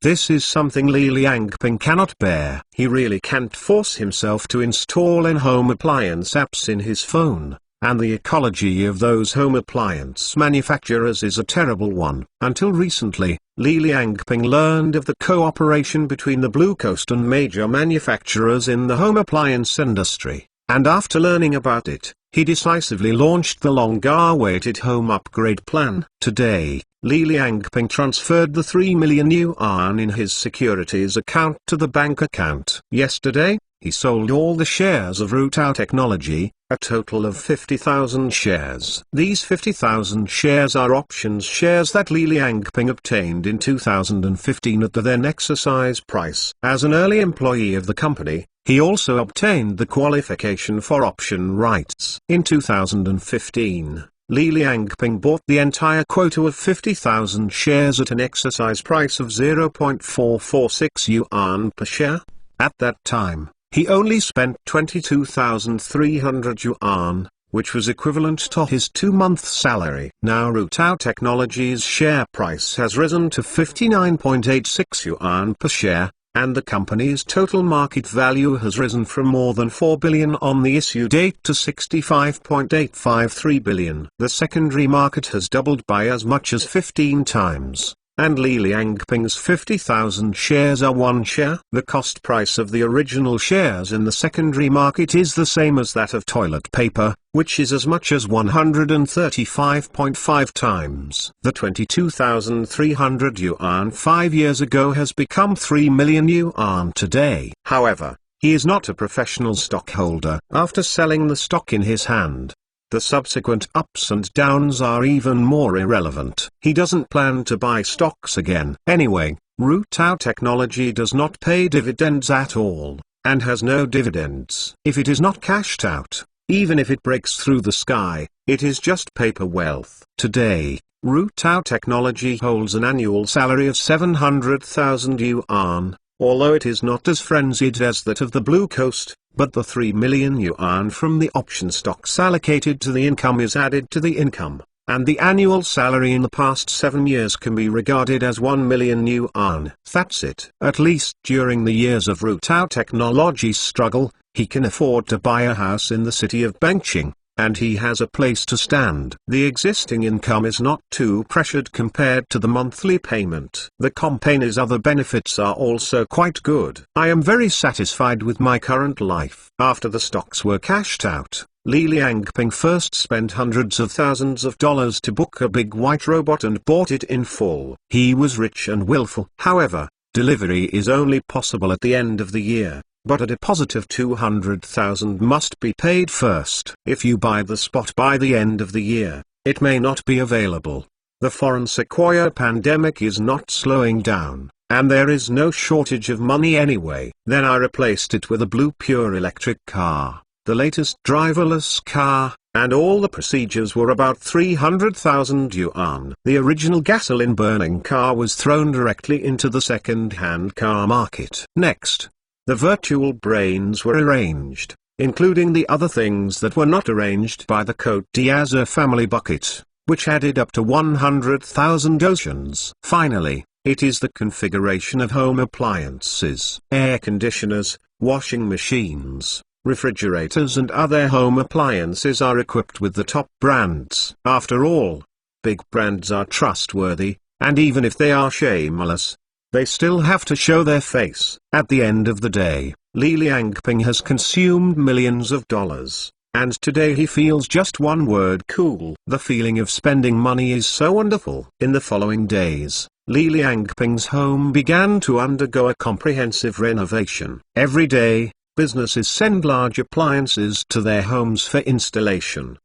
This is something Li Liangping cannot bear. He really can't force himself to install in-home appliance apps in his phone, and the ecology of those home appliance manufacturers is a terrible one. Until recently, Li Liangping learned of the cooperation between the Blue Coast and major manufacturers in the home appliance industry, and after learning about it, he decisively launched the long-awaited home upgrade plan. Today, Li Liangping transferred the 3 million yuan in his securities account to the bank account. Yesterday, he sold all the shares of Rutao Technology, a total of 50,000 shares. These 50,000 shares are options shares that Li Liangping obtained in 2015 at the then exercise price. As an early employee of the company, he also obtained the qualification for option rights. In 2015, Li Liangping bought the entire quota of 50,000 shares at an exercise price of 0.446 yuan per share. At that time, he only spent 22,300 yuan, which was equivalent to his 2-month salary. Now Rutao Technology's share price has risen to 59.86 yuan per share, and the company's total market value has risen from more than 4 billion on the issue date to 65.853 billion. The secondary market has doubled by as much as 15 times, and Li Liangping's 50,000 shares are 1 share. The cost price of the original shares in the secondary market is the same as that of toilet paper, which is as much as 135.5 times. The 22,300 yuan 5 years ago has become 3 million yuan today. However, he is not a professional stockholder. After selling the stock in his hand, the subsequent ups and downs are even more irrelevant. He doesn't plan to buy stocks again. Anyway, Rutao Technology does not pay dividends at all, and has no dividends. If it is not cashed out, even if it breaks through the sky, it is just paper wealth. Today, Rutao Technology holds an annual salary of 700,000 yuan, although it is not as frenzied as that of the Blue Coast. But the 3 million yuan from the option stocks allocated to the income is added to the income, and the annual salary in the past 7 years can be regarded as 1 million yuan. That's it. At least during the years of Rutao Technology's struggle, he can afford to buy a house in the city of Bangqing, and he has a place to stand. The existing income is not too pressured compared to the monthly payment. The company's other benefits are also quite good. I am very satisfied with my current life. After the stocks were cashed out, Li Liangping first spent hundreds of thousands of dollars to book a big white robot and bought it in full. He was rich and willful. However, delivery is only possible at the end of the year, but a deposit of 200,000 must be paid first. If you buy the spot by the end of the year, it may not be available. The foreign sequoia pandemic is not slowing down, and there is no shortage of money anyway. Then I replaced it with a blue pure electric car, the latest driverless car, and all the procedures were about 300,000 yuan. The original gasoline-burning car was thrown directly into the second-hand car market. Next, the virtual brains were arranged, including the other things that were not arranged by the Cote d'Azur family bucket, which added up to 100,000 oceans. Finally, it is the configuration of home appliances. Air conditioners, washing machines, refrigerators and other home appliances are equipped with the top brands. After all, big brands are trustworthy, and even if they are shameless, they still have to show their face. At the end of the day, Li Liangping has consumed millions of dollars, and today he feels just one word: cool. The feeling of spending money is so wonderful. In the following days, Li Liangping's home began to undergo a comprehensive renovation. Every day, businesses send large appliances to their homes for installation.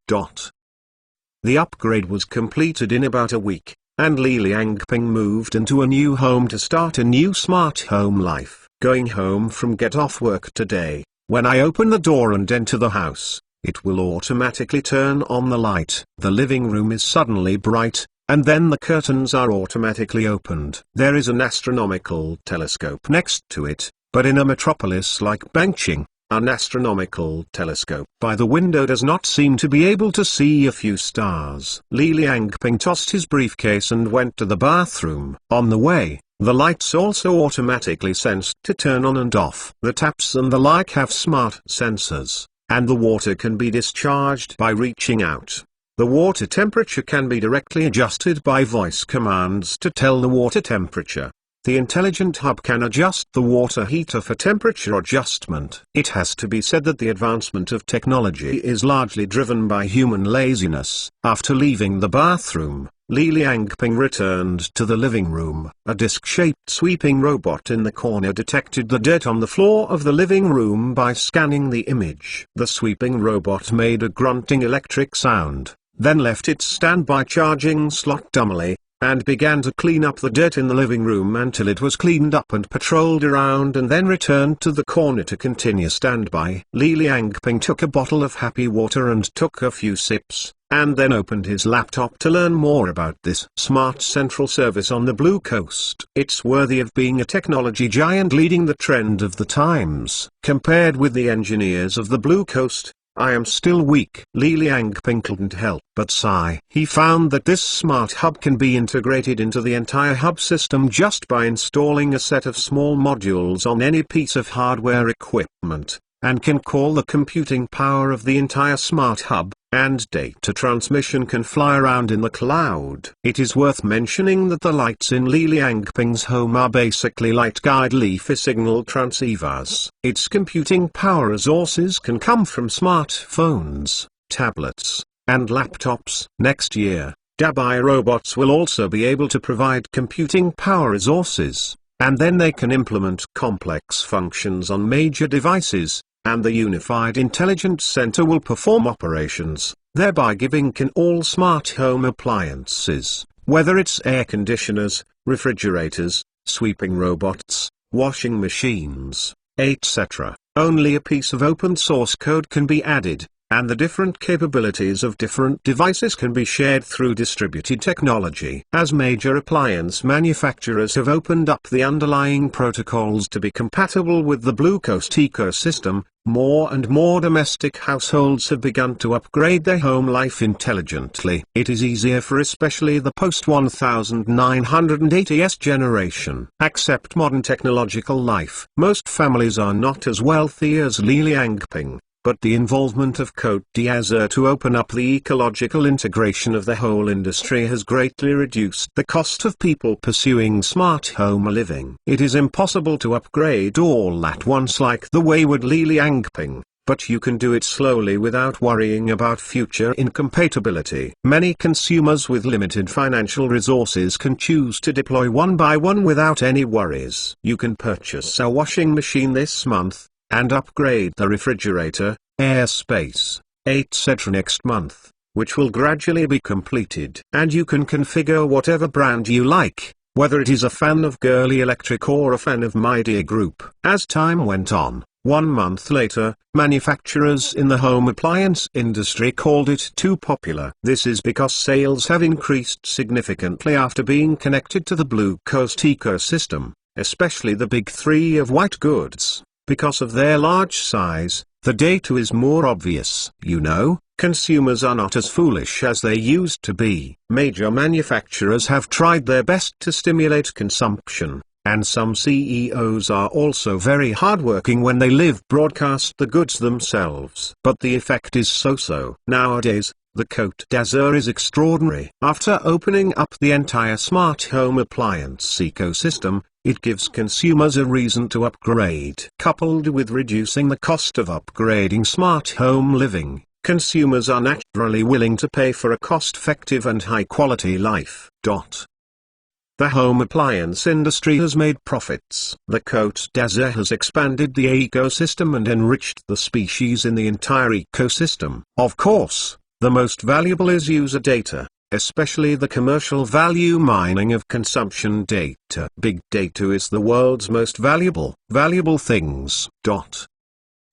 The upgrade was completed in about a week, and Li Liangping moved into a new home to start a new smart home life. Going home from get off work today, when I open the door and enter the house, it will automatically turn on the light. The living room is suddenly bright, and then the curtains are automatically opened. There is an astronomical telescope next to it, but in a metropolis like Bangqing, an astronomical telescope by the window does not seem to be able to see a few stars. Li Liangping tossed his briefcase and went to the bathroom. On the way, the lights also automatically sensed to turn on and off. The taps and the like have smart sensors, and the water can be discharged by reaching out. The water temperature can be directly adjusted by voice commands to tell the water temperature. The intelligent hub can adjust the water heater for temperature adjustment. It has to be said that the advancement of technology is largely driven by human laziness. After leaving the bathroom, Li Liangping returned to the living room. A disc-shaped sweeping robot in the corner detected the dirt on the floor of the living room by scanning the image. The sweeping robot made a grunting electric sound, then left its standby charging slot dumbly, and began to clean up the dirt in the living room until it was cleaned up and patrolled around, and then returned to the corner to continue standby. Li Liangping took a bottle of happy water and took a few sips, and then opened his laptop to learn more about this smart central service on the Blue Coast. It's worthy of being a technology giant leading the trend of the times. Compared with the engineers of the Blue Coast, I am still weak. Li Liangping couldn't help but sigh. He found that this smart hub can be integrated into the entire hub system just by installing a set of small modules on any piece of hardware equipment, and can call the computing power of the entire smart hub and data transmission can fly around in the cloud. It is worth mentioning that the lights in Li Liangping's home are basically light-guide leafy signal transceivers. Its computing power resources can come from smartphones, tablets, and laptops. Next year, Dabai robots will also be able to provide computing power resources, and then they can implement complex functions on major devices, and the Unified Intelligence Center will perform operations, thereby giving can all smart home appliances, whether it's air conditioners, refrigerators, sweeping robots, washing machines, etc. Only a piece of open source code can be added, and the different capabilities of different devices can be shared through distributed technology. As major appliance manufacturers have opened up the underlying protocols to be compatible with the Blue Coast ecosystem, more and more domestic households have begun to upgrade their home life intelligently. It is easier for especially the post-1980s generation accept modern technological life. Most families are not as wealthy as Li Liangping, but the involvement of Côte d'Azur to open up the ecological integration of the whole industry has greatly reduced the cost of people pursuing smart home living. It is impossible to upgrade all at once like the wayward Li Liangping, but you can do it slowly without worrying about future incompatibility. Many consumers with limited financial resources can choose to deploy one by one without any worries. You can purchase a washing machine this month, and upgrade the refrigerator, airspace, etc. next month, which will gradually be completed. And you can configure whatever brand you like, whether it is a fan of Girly Electric or a fan of Midea Group. As time went on, 1 month later, manufacturers in the home appliance industry called it too popular. This is because sales have increased significantly after being connected to the Blue Coast ecosystem, especially the big three of white goods. Because of their large size, the data is more obvious. Consumers are not as foolish as they used to be. Major manufacturers have tried their best to stimulate consumption, and some CEOs are also very hardworking when they live broadcast the goods themselves. But the effect is so-so. Nowadays, the Côte d'Azur is extraordinary. After opening up the entire smart home appliance ecosystem, it gives consumers a reason to upgrade. Coupled with reducing the cost of upgrading smart home living, consumers are naturally willing to pay for a cost-effective and high-quality life. The home appliance industry has made profits. The Côte d'Azur has expanded the ecosystem and enriched the species in the entire ecosystem. Of course, the most valuable is user data, especially the commercial value mining of consumption data. Big data is the world's most valuable things.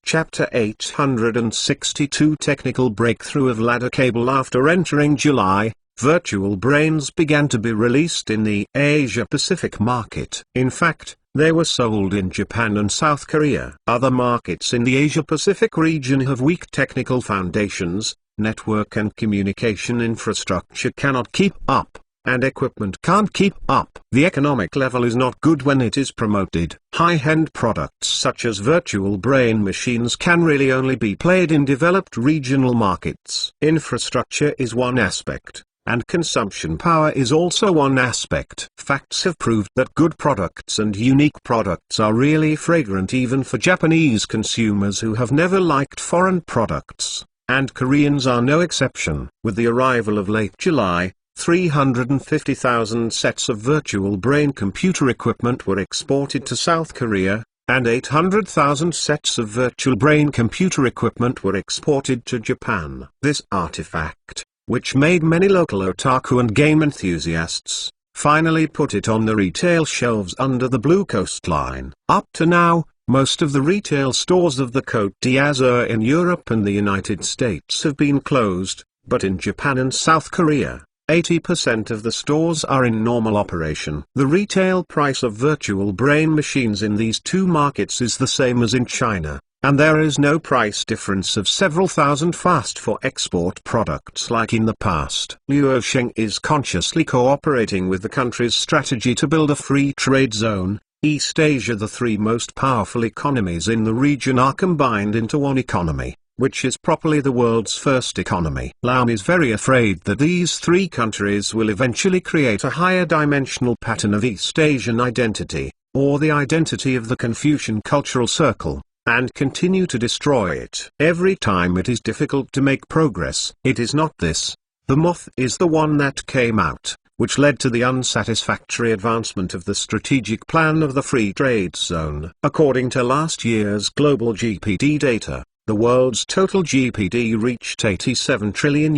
Chapter 862 Technical breakthrough of ladder cable. After entering July, virtual brains began to be released in the Asia-Pacific market. In fact, they were sold in Japan and South Korea. Other markets in the Asia-Pacific region have weak technical foundations. Network and communication infrastructure cannot keep up, and equipment can't keep up. The economic level is not good when it is promoted. High-end products such as virtual brain machines can really only be played in developed regional markets. Infrastructure is one aspect, and consumption power is also one aspect. Facts have proved that good products and unique products are really fragrant even for Japanese consumers who have never liked foreign products. And Koreans are no exception. With the arrival of late July, 350,000 sets of virtual brain computer equipment were exported to South Korea, and 800,000 sets of virtual brain computer equipment were exported to Japan. This artifact, which made many local otaku and game enthusiasts, finally put it on the retail shelves under the Blue Coast line. Up to now, most of the retail stores of the Côte d'Azur in Europe and the United States have been closed, but in Japan and South Korea, 80% of the stores are in normal operation. The retail price of virtual brain machines in these two markets is the same as in China, and there is no price difference of several thousand fast for export products like in the past. Luosheng is consciously cooperating with the country's strategy to build a free trade zone. East Asia. The three most powerful economies in the region are combined into one economy. which is properly the world's first economy. Lam is very afraid that these three countries will eventually create a higher dimensional pattern of East Asian identity, or the identity of the Confucian cultural circle, and continue to destroy it. Every time it is difficult to make progress. It is not this. The moth is the one that came out, which led to the unsatisfactory advancement of the strategic plan of the free trade zone. According to last year's global GDP data, the world's total GDP reached $87 trillion,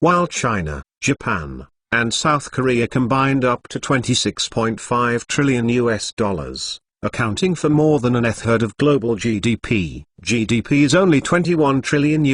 while China, Japan, and South Korea combined up to $26.5 trillion, accounting for more than a third of global GDP. GDP is only $21 trillion.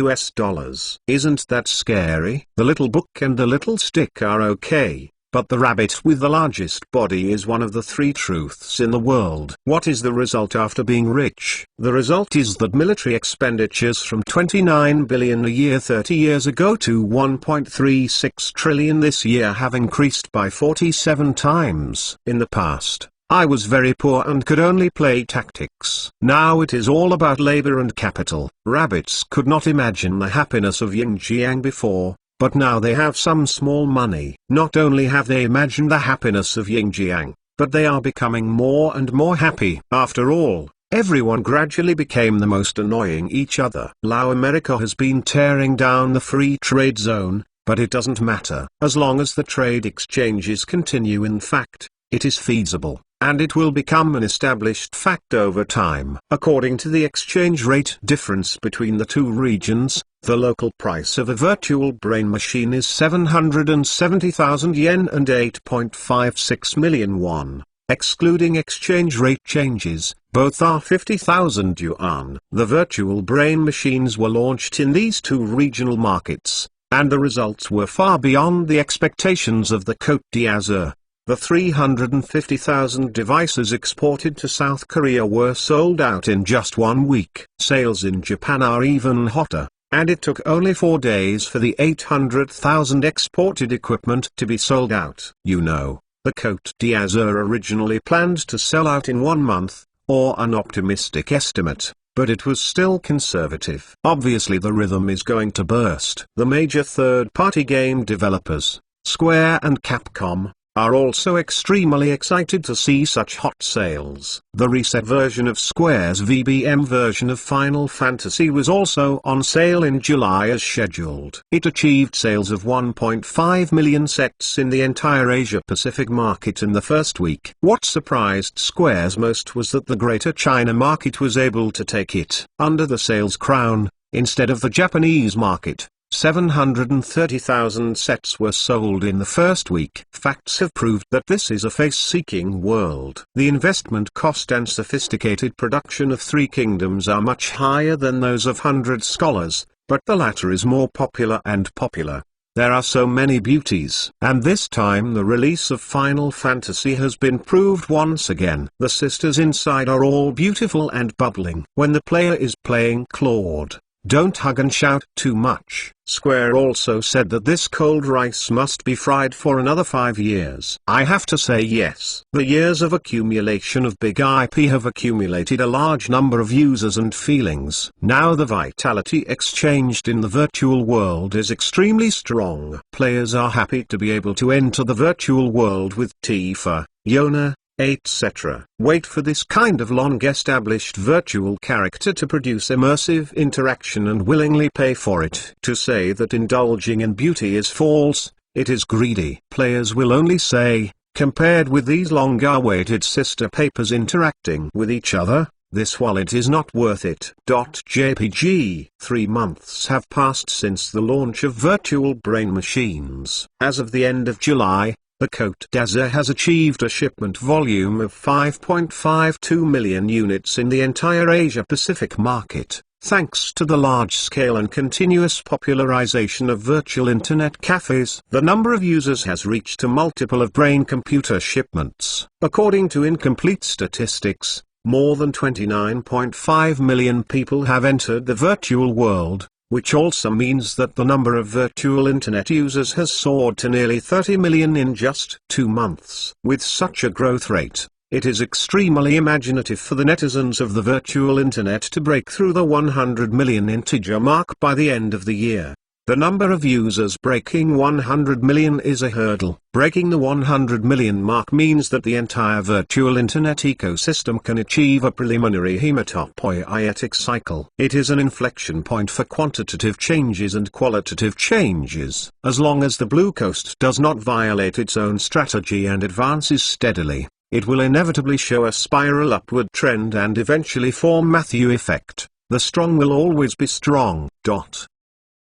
Isn't that scary? The little book and the little stick are okay, but the rabbit with the largest body is one of the three truths in the world. What is the result after being rich? The result is that military expenditures from $29 billion a year 30 years ago to $1.36 trillion this year have increased by 47 times. In the past, I was very poor and could only play tactics. Now it is all about labor and capital. Rabbits could not imagine the happiness of Yingjiang before, but now they have some small money. Not only have they imagined the happiness of Yingjiang, but they are becoming more and more happy. After all, everyone gradually became the most annoying each other. Lao America has been tearing down the free trade zone, but it doesn't matter. As long as the trade exchanges continue, in fact, it is feasible, and it will become an established fact over time. According to the exchange rate difference between the two regions, the local price of a virtual brain machine is 770,000 yen and 8.56 million won. Excluding exchange rate changes, both are 50,000 yuan. The virtual brain machines were launched in these two regional markets, and the results were far beyond the expectations of the Côte d'Azur. The 350,000 devices exported to South Korea were sold out in just 1 week. Sales in Japan are even hotter, and it took only 4 days for the 800,000 exported equipment to be sold out. You know, the Côte d'Azur originally planned to sell out in 1 month, or an optimistic estimate, but it was still conservative. Obviously the rhythm is going to burst. The major third-party game developers, Square and Capcom, are also extremely excited to see such hot sales. The reset version of Square's VBM version of Final Fantasy was also on sale in July as scheduled. It achieved sales of 1.5 million sets in the entire Asia-Pacific market in the first week. What surprised Squares most was that the Greater China market was able to take it under the sales crown, instead of the Japanese market. 730,000 sets were sold in the first week. Facts have proved that this is a face-seeking world. The investment cost and sophisticated production of Three Kingdoms are much higher than those of Hundred Scholars, but the latter is more popular and popular. There are so many beauties. And this time the release of Final Fantasy has been proved once again. The sisters inside are all beautiful and bubbling. When the player is playing Claude, don't hug and shout too much. Square also said that this cold rice must be fried for another 5 years. I have to say yes. The years of accumulation of big IP have accumulated a large number of users and feelings. Now the vitality exchanged in the virtual world is extremely strong. Players are happy to be able to enter the virtual world with Tifa, Yona, etc. Wait for this kind of long-established virtual character to produce immersive interaction and willingly pay for it. To say that indulging in beauty is false, it is greedy. Players will only say, compared with these long-awaited sister papers interacting with each other, this wallet is not worth it. JPG 3 months have passed since the launch of virtual brain machines. As of the end of July, the Côte d'Azur has achieved a shipment volume of 5.52 million units in the entire Asia-Pacific market, thanks to the large-scale and continuous popularization of virtual internet cafes. The number of users has reached a multiple of brain-computer shipments. According to incomplete statistics, more than 29.5 million people have entered the virtual world, which also means that the number of virtual internet users has soared to nearly 30 million in just 2 months. With such a growth rate, It is extremely imaginative for the netizens of the virtual internet to break through the 100 million integer mark by the end of the year. The number of users breaking 100 million is a hurdle. Breaking the 100 million mark means that the entire virtual internet ecosystem can achieve a preliminary hematopoietic cycle. It is an inflection point for quantitative changes and qualitative changes. As long as the Blue Coast does not violate its own strategy and advances steadily, it will inevitably show a spiral upward trend and eventually form Matthew effect. The strong will always be strong.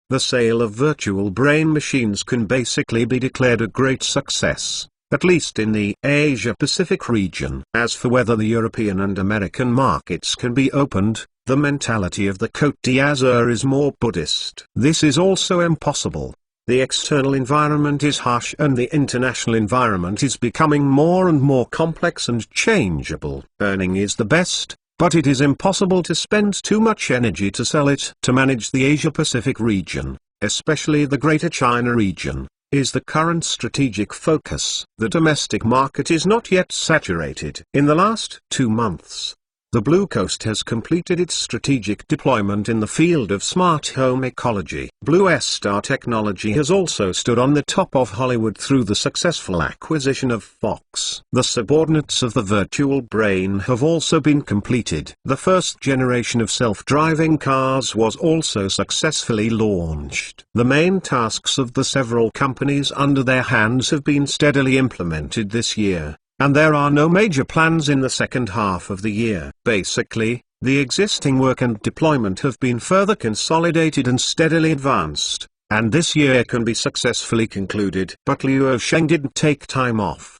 The sale of virtual brain machines can basically be declared a great success, at least in the Asia-Pacific region. As for whether the European and American markets can be opened, the mentality of the Côte d'Azur is more Buddhist. This is also impossible. The external environment is harsh and the international environment is becoming more and more complex and changeable. Earning is the best, but it is impossible to spend too much energy to sell it. To manage the Asia-Pacific region, especially the Greater China region, is the current strategic focus. The domestic market is not yet saturated. In the last 2 months, the Blue Coast has completed its strategic deployment in the field of smart home ecology. Blue Star Technology has also stood on the top of Hollywood through the successful acquisition of Fox. The subordinates of the virtual brain have also been completed. The first generation of self-driving cars was also successfully launched. The main tasks of the several companies under their hands have been steadily implemented this year, and there are no major plans in the second half of the year. Basically, the existing work and deployment have been further consolidated and steadily advanced, and this year can be successfully concluded. But Luo Sheng didn't take time off.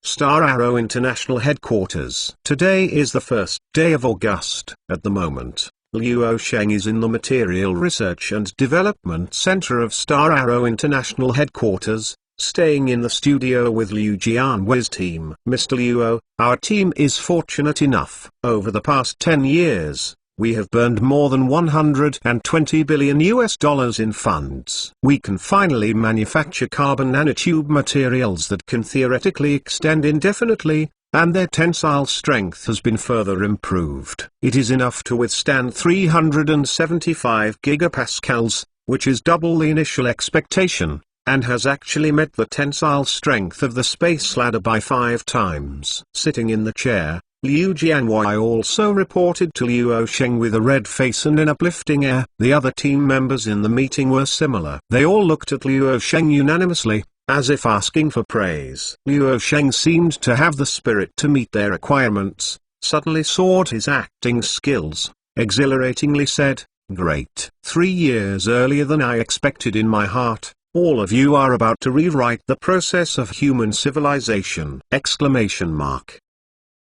Star Arrow International Headquarters. Today is the first day of August. At the moment, Luo Sheng is in the Material Research and Development Center of Star Arrow International Headquarters, staying in the studio with Liu Jianwei's team. Mr. Luo, our team is fortunate enough. Over the past 10 years, we have burned more than $120 billion in funds. We can finally manufacture carbon nanotube materials that can theoretically extend indefinitely, and their tensile strength has been further improved. It is enough to withstand 375 gigapascals, which is double the initial expectation, and has actually met the tensile strength of the space ladder by 5 times. Sitting in the chair, Liu Jianwei also reported to Luo Sheng with a red face and an uplifting air. The other team members in the meeting were similar. They all looked at Luo Sheng unanimously, as if asking for praise. Luo Sheng seemed to have the spirit to meet their requirements, suddenly sought his acting skills, exhilaratingly said, "Great. 3 years earlier than I expected in my heart. All of you are about to rewrite the process of human civilization!"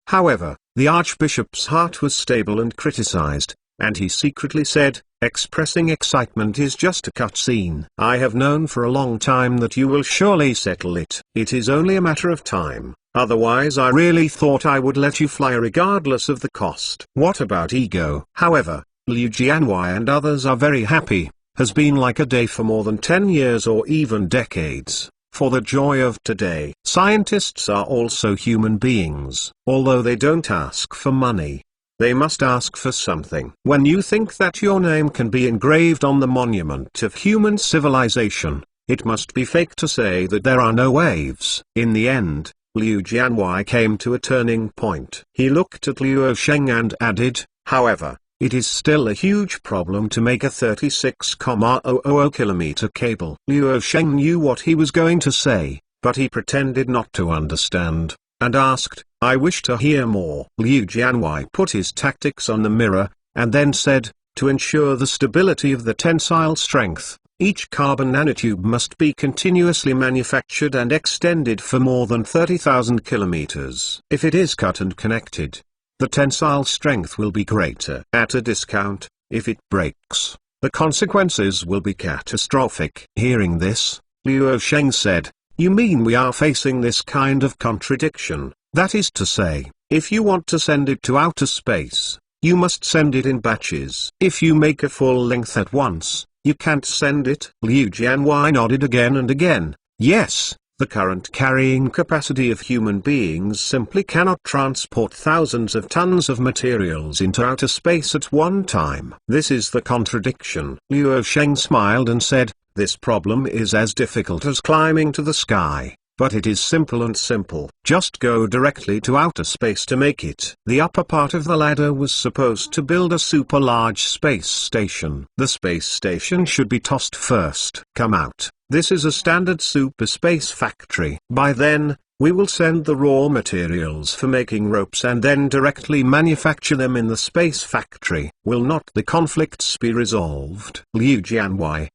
However, the Archbishop's heart was stable and criticized, and he secretly said, "Expressing excitement is just a cutscene. I have known for a long time that you will surely settle it. It is only a matter of time, otherwise I really thought I would let you fly regardless of the cost." What about ego? However, Liu Jianwei and others are very happy. Has been like a day for more than 10 years or even decades, for the joy of today. Scientists are also human beings. Although they don't ask for money, they must ask for something. When you think that your name can be engraved on the monument of human civilization, it must be fake to say that there are no waves. In the end, Liu Jianwei came to a turning point. He looked at Luo Sheng and added, "However, it is still a huge problem to make a 36,000 kilometer cable." Luo Sheng knew what he was going to say, but he pretended not to understand, and asked, "I wish to hear more." Liu Jianwei put his tactics on the mirror, and then said, "To ensure the stability of the tensile strength, each carbon nanotube must be continuously manufactured and extended for more than 30,000 kilometers. If it is cut and connected, the tensile strength will be greater. At a discount, if it breaks, the consequences will be catastrophic." Hearing this, Luo Sheng said, "You mean we are facing this kind of contradiction? That is to say, if you want to send it to outer space, you must send it in batches. If you make a full length at once, you can't send it?" Liu Jianwei nodded again and again. "Yes, The current carrying capacity of human beings simply cannot transport thousands of tons of materials into outer space at one time. This is the contradiction. Luo Sheng smiled and said, "This problem is as difficult as climbing to the sky. But it is simple and simple. Just go directly to outer space to make it." The upper part of the ladder was supposed to build a super large space station. The space station should be tossed first. Come out. This is a standard super space factory. By then, we will send the raw materials for making ropes and then directly manufacture them in the space factory. Will not the conflicts be resolved? Liu Jianwei,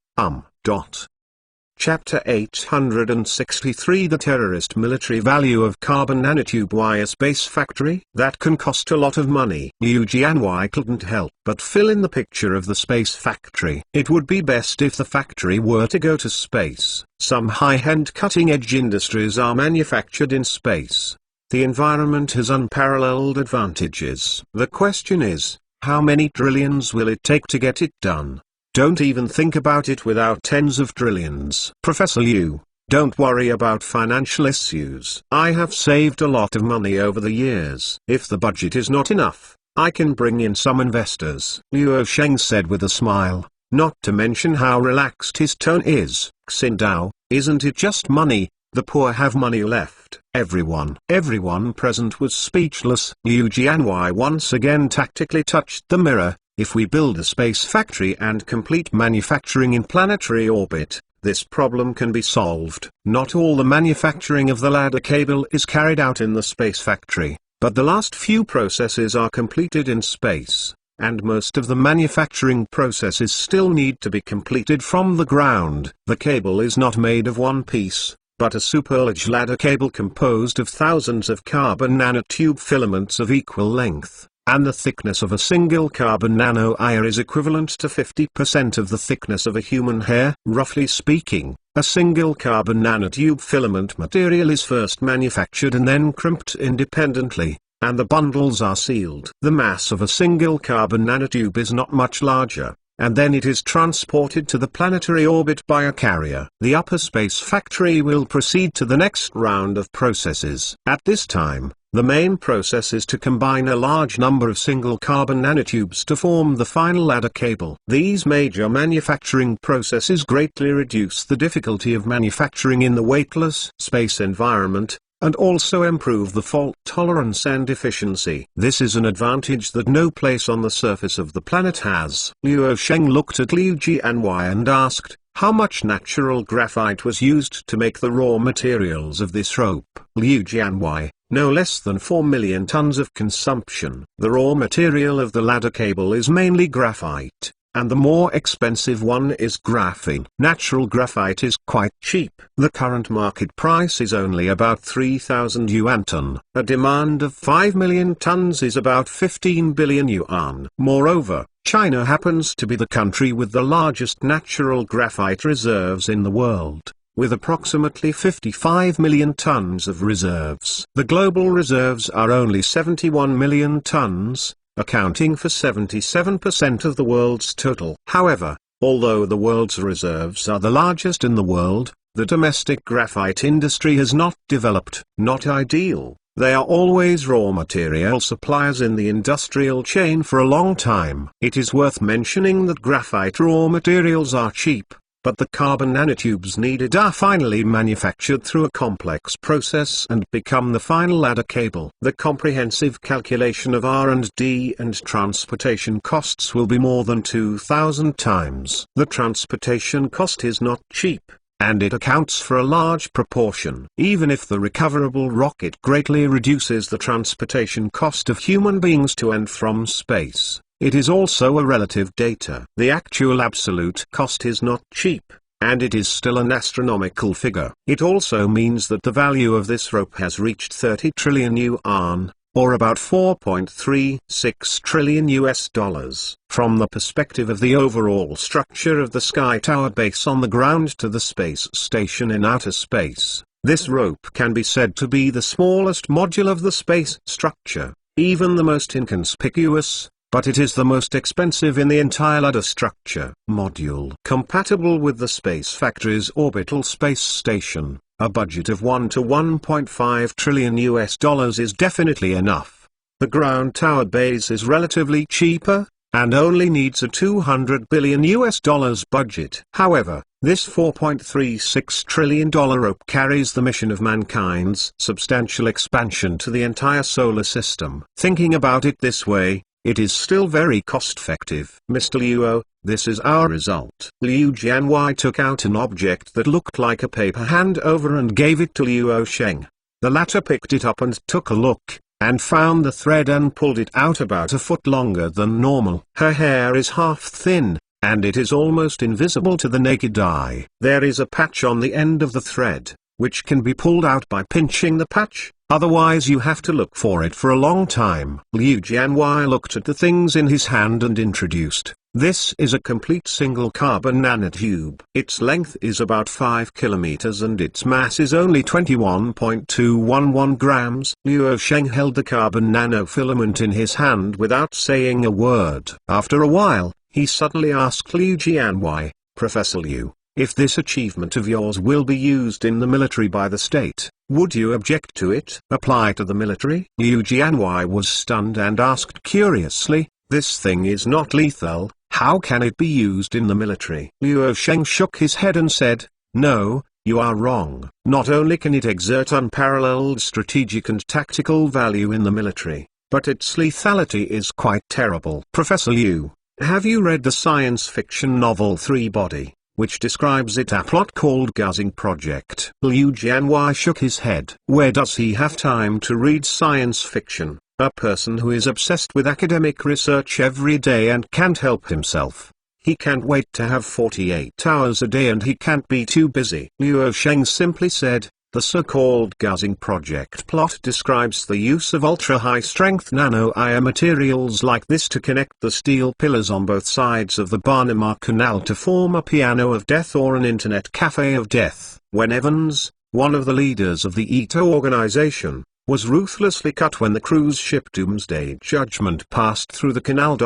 Chapter 863 The terrorist military value of carbon nanotube wire space factory? That can cost a lot of money. Liu Jianwei couldn't help but fill in the picture of the space factory. It would be best if the factory were to go to space. Some high-end cutting-edge industries are manufactured in space. The environment has unparalleled advantages. The question is, how many trillions will it take to get it done? Don't even think about it without tens of trillions. Professor Liu, don't worry about financial issues. I have saved a lot of money over the years. If the budget is not enough, I can bring in some investors. Luo Sheng said with a smile, not to mention how relaxed his tone is. Xindao, isn't it just money? The poor have money left. Everyone present was speechless. Liu Jianwei once again tactically touched the mirror. If we build a space factory and complete manufacturing in planetary orbit, this problem can be solved. Not all the manufacturing of the ladder cable is carried out in the space factory, but the last few processes are completed in space, and most of the manufacturing processes still need to be completed from the ground. The cable is not made of one piece, but a superlarge ladder cable composed of thousands of carbon nanotube filaments of equal length. And the thickness of a single carbon nanowire is equivalent to 50% of the thickness of a human hair. Roughly speaking, a single carbon nanotube filament material is first manufactured and then crimped independently, and the bundles are sealed. The mass of a single carbon nanotube is not much larger, and then it is transported to the planetary orbit by a carrier. The upper space factory will proceed to the next round of processes. At this time, the main process is to combine a large number of single carbon nanotubes to form the final ladder cable. These major manufacturing processes greatly reduce the difficulty of manufacturing in the weightless space environment, and also improve the fault tolerance and efficiency. This is an advantage that no place on the surface of the planet has. Luo Sheng looked at Liu Jianwei and asked, how much natural graphite was used to make the raw materials of this rope? Liu Jianwei, no less than 4 million tons of consumption. The raw material of the ladder cable is mainly graphite, and the more expensive one is graphene. Natural graphite is quite cheap. The current market price is only about 3,000 yuan ton. A demand of 5 million tons is about 15 billion yuan. Moreover, China happens to be the country with the largest natural graphite reserves in the world, with approximately 55 million tons of reserves. The global reserves are only 71 million tons, accounting for 77% of the world's total. However, although the world's reserves are the largest in the world, the domestic graphite industry has not developed. Not ideal. They are always raw material suppliers in the industrial chain for a long time. It is worth mentioning that graphite raw materials are cheap, but the carbon nanotubes needed are finally manufactured through a complex process and become the final ladder cable. The comprehensive calculation of R&D and transportation costs will be more than 2,000 times. The transportation cost is not cheap, and it accounts for a large proportion. Even if the recoverable rocket greatly reduces the transportation cost of human beings to and from space, it is also a relative data. The actual absolute cost is not cheap, and it is still an astronomical figure. It also means that the value of this rope has reached 30 trillion yuan, or about 4.36 trillion US dollars. From the perspective of the overall structure of the Sky Tower base on the ground to the space station in outer space, this rope can be said to be the smallest module of the space structure, even the most inconspicuous, but it is the most expensive in the entire ladder structure. Module compatible with the space factory's orbital space station. a budget of 1 to 1.5 trillion US dollars is definitely enough. The ground tower base is relatively cheaper, and only needs a 200 billion US dollars budget. However, this $4.36 trillion rope carries the mission of mankind's substantial expansion to the entire solar system. Thinking about it this way, it is still very cost-effective. Mr. Luo, this is our result. Liu Jianwei took out an object that looked like a paper hand over and gave it to Luo Sheng. The latter picked it up and took a look, and found the thread and pulled it out about a foot longer than normal. Her hair is half thin, and it is almost invisible to the naked eye. There is a patch on the end of the thread, which can be pulled out by pinching the patch, otherwise you have to look for it for a long time. Liu Jianwei looked at the things in his hand and introduced, "This is a complete single carbon nanotube. Its length is about 5 kilometers and its mass is only 21.211 grams. Luo Sheng held the carbon nanofilament in his hand without saying a word. After a while, he suddenly asked Liu Jianwei, "Professor Liu, if this achievement of yours will be used in the military by the state, would you object to it? Apply to the military?" Liu Jianwei was stunned and asked curiously, "This thing is not lethal, how can it be used in the military?" Luo Sheng shook his head and said, "No, you are wrong. Not only can it exert unparalleled strategic and tactical value in the military, but its lethality is quite terrible." Professor Liu, have you read the science fiction novel Three Body, which describes it a plot called Guzing Project? Liu Jianwei shook his head. Where does he have time to read science fiction? A person who is obsessed with academic research every day and can't help himself. He can't wait to have 48 hours a day and he can't be too busy. Luo Sheng simply said, "The so-called Guzing Project plot describes the use of ultra-high-strength nano-wire materials like this to connect the steel pillars on both sides of the Panama Canal to form a piano of death or an internet cafe of death. When Evans, one of the leaders of the ITO organization, was ruthlessly cut when the cruise ship Doomsday Judgment passed through the canal.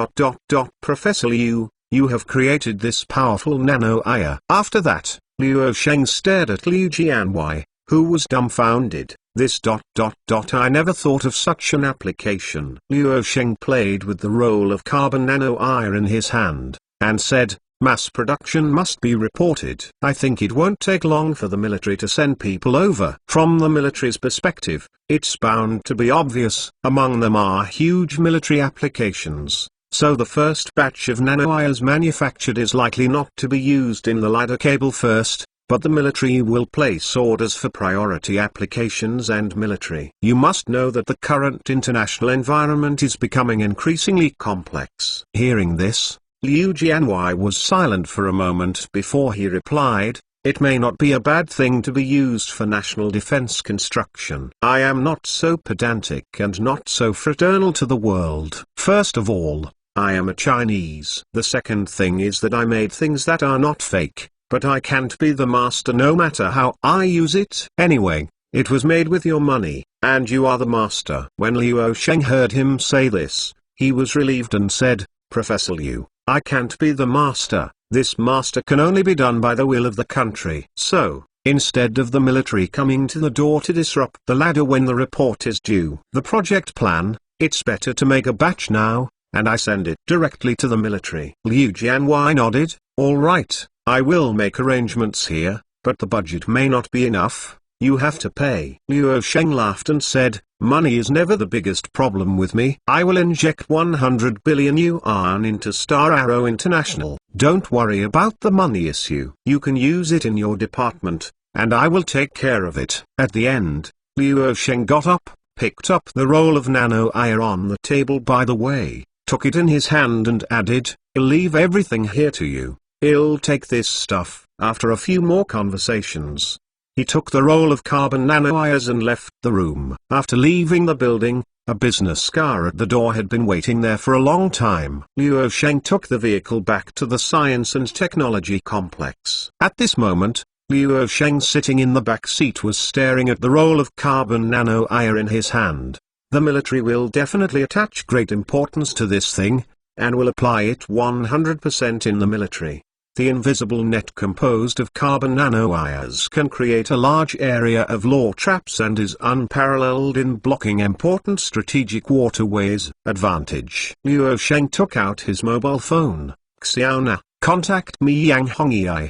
Professor Liu, you have created this powerful nano-wire." After that, Luo Sheng stared at Liu Jianwei, who was dumbfounded. I never thought of such an application." Luo Sheng played with the roll of carbon nano-wire in his hand, and said, "Mass production must be reported. I think it won't take long for the military to send people over." From the military's perspective, it's bound to be obvious. Among them are huge military applications, so the first batch of nanowires manufactured is likely not to be used in the ladder cable first, but the military will place orders for priority applications and military. You must know that the current international environment is becoming increasingly complex. Hearing this, Liu Jianwei was silent for a moment before he replied, "It may not be a bad thing to be used for national defense construction. I am not so pedantic and not so fraternal to the world. First of all, I am a Chinese. The second thing is that I made things that are not fake, but I can't be the master no matter how I use it. Anyway, it was made with your money, and you are the master." When Luo Sheng heard him say this, he was relieved and said, "Professor Liu, I can't be the master. This master can only be done by the will of the country. So, instead of the military coming to the door to disrupt the ladder when the report is due, the project plan, it's better to make a batch now, and I send it directly to the military." Liu Jianwei nodded, "All right, I will make arrangements here, but the budget may not be enough. You have to pay." Luo Sheng laughed and said, "Money is never the biggest problem with me. I will inject 100 billion yuan into Star Arrow International. Don't worry about the money issue. You can use it in your department, and I will take care of it." At the end, Luo Sheng got up, picked up the roll of nano-wire on the table by the way, took it in his hand and added, "I'll leave everything here to you. I'll take this stuff." After a few more conversations, he took the roll of carbon nanowires and left the room. After leaving the building, a business car at the door had been waiting there for a long time. Luo Sheng took the vehicle back to the Science and Technology Complex. At this moment, Luo Sheng sitting in the back seat was staring at the roll of carbon nanowire in his hand. The military will definitely attach great importance to this thing, and will apply it 100% in the military. The invisible net composed of carbon nanowires can create a large area of law traps and is unparalleled in blocking important strategic waterways. Advantage. Luo Sheng took out his mobile phone. Xiaona, contact me Yang Hongyai.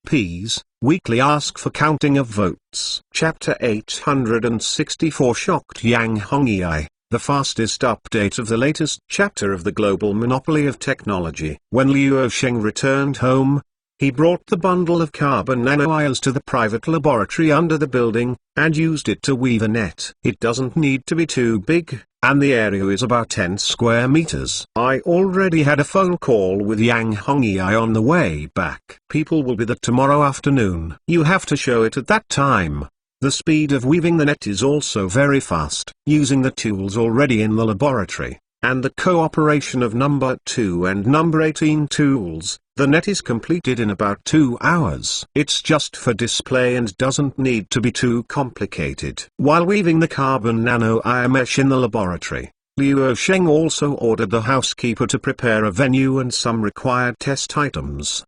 P's, weekly ask for counting of votes. Chapter 864 shocked Yang Hongyai, the fastest update of the latest chapter of the global monopoly of technology. When Luo Sheng returned home, he brought the bundle of carbon nanowires to the private laboratory under the building, and used it to weave a net. It doesn't need to be too big, and the area is about 10 square meters. I already had a phone call with Yang Hongyai on the way back. People will be there tomorrow afternoon. You have to show it at that time. The speed of weaving the net is also very fast. Using the tools already in the laboratory, and the cooperation of number 2 and number 18 tools, the net is completed in about 2 hours. It's just for display and doesn't need to be too complicated. While weaving the carbon nanowire mesh in the laboratory, Luo Sheng also ordered the housekeeper to prepare a venue and some required test items.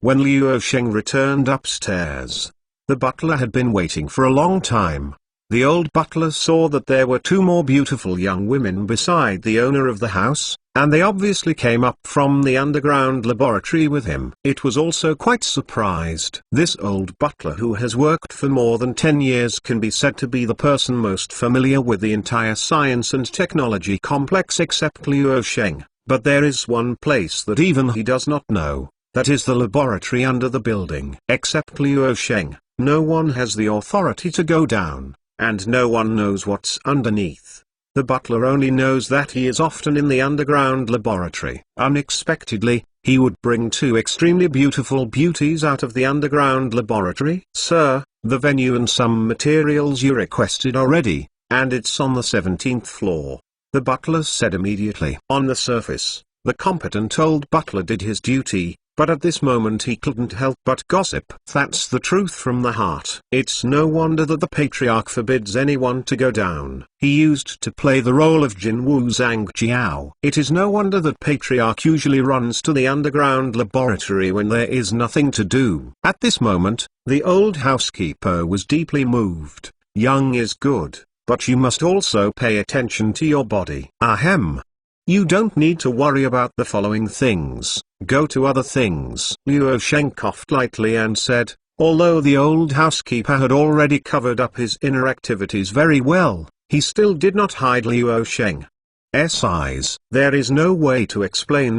When Luo Sheng returned upstairs, the butler had been waiting for a long time. The old butler saw that there were 2 more beautiful young women beside the owner of the house, and they obviously came up from the underground laboratory with him. It was also quite surprised. This old butler, who has worked for more than 10 years, can be said to be the person most familiar with the entire science and technology complex except Luo Sheng. But there is one place that even he does not know. That is the laboratory under the building. Except Luo Sheng, no one has the authority to go down, and no one knows what's underneath. The butler only knows that he is often in the underground laboratory. Unexpectedly, he would bring 2 extremely beautiful beauties out of the underground laboratory. Sir, the venue and some materials you requested are ready, and it's on the 17th floor, the butler said immediately. On the surface, the competent old butler did his duty, but at this moment he couldn't help but gossip. That's the truth from the heart. It's no wonder that the patriarch forbids anyone to go down. He used to play the role of Jinwu Zhangjiao. It is no wonder that patriarch usually runs to the underground laboratory when there is nothing to do. At this moment, the old housekeeper was deeply moved. Young is good, but you must also pay attention to your body. Ahem. You don't need to worry about the following things. Go to other things. Luo Sheng coughed lightly and said, although the old housekeeper had already covered up his inner activities very well, he still did not hide Luo Sheng's eyes. There is no way to explain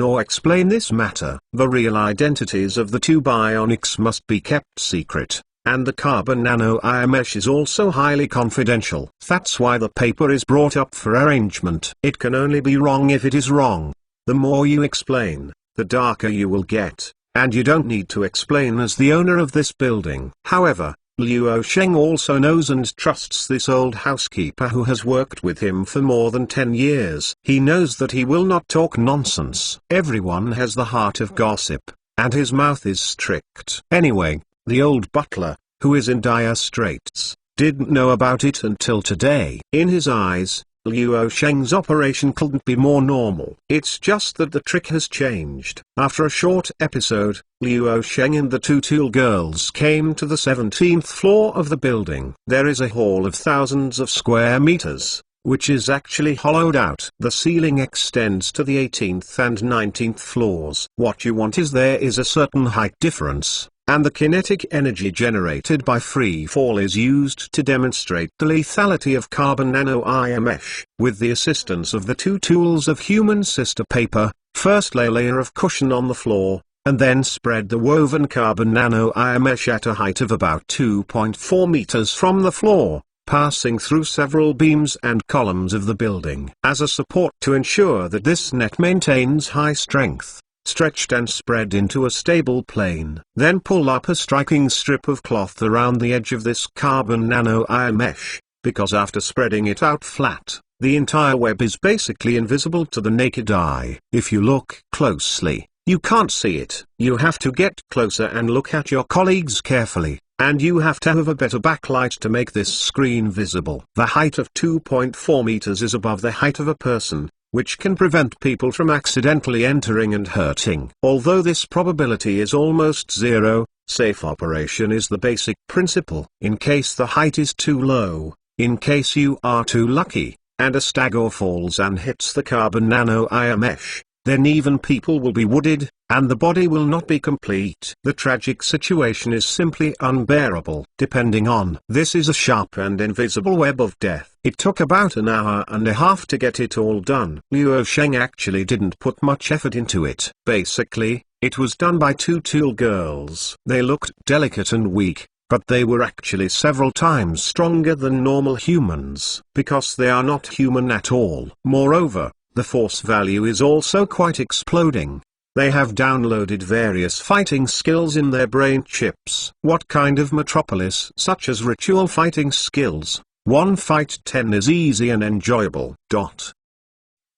this matter. The real identities of the 2 bionics must be kept secret, and the carbon nanowire mesh is also highly confidential. That's why the paper is brought up for arrangement. It can only be wrong if it is wrong. The more you explain, the darker you will get, and you don't need to explain as the owner of this building. However, Luo Sheng also knows and trusts this old housekeeper who has worked with him for more than 10 years. He knows that he will not talk nonsense. Everyone has the heart of gossip, and his mouth is strict. Anyway, the old butler, who is in dire straits, didn't know about it until today. In his eyes, Luo Sheng's operation couldn't be more normal. It's just that the trick has changed. After a short episode, Luo Sheng and the 2 tool girls came to the 17th floor of the building. There is a hall of thousands of square meters, which is actually hollowed out. The ceiling extends to the 18th and 19th floors. What you want is there is a certain height difference, and the kinetic energy generated by free fall is used to demonstrate the lethality of carbon nanowire mesh. With the assistance of the 2 tools of human sister paper, first lay a layer of cushion on the floor, and then spread the woven carbon nanowire mesh at a height of about 2.4 meters from the floor, passing through several beams and columns of the building. As a support to ensure that this net maintains high strength, stretched and spread into a stable plane. Then pull up a striking strip of cloth around the edge of this carbon nanowire mesh, because after spreading it out flat, the entire web is basically invisible to the naked eye. If you look closely, you can't see it. You have to get closer and look at your colleagues carefully, and you have to have a better backlight to make this screen visible. The height of 2.4 meters is above the height of a person, which can prevent people from accidentally entering and hurting. Although this probability is almost zero, safe operation is the basic principle. In case the height is too low, in case you are too lucky, and a stagger falls and hits the carbon nanowire mesh, then even people will be wounded, and the body will not be complete. The tragic situation is simply unbearable. Depending on this is a sharp and invisible web of death. It took about an hour and a half to get it all done. Luo Sheng actually didn't put much effort into it. Basically, it was done by two tool girls. They looked delicate and weak, but they were actually several times stronger than normal humans, because they are not human at all. Moreover, the force value is also quite exploding. They have downloaded various fighting skills in their brain chips. What kind of metropolis? Such as ritual fighting skills. 1 fight 10 is easy and enjoyable.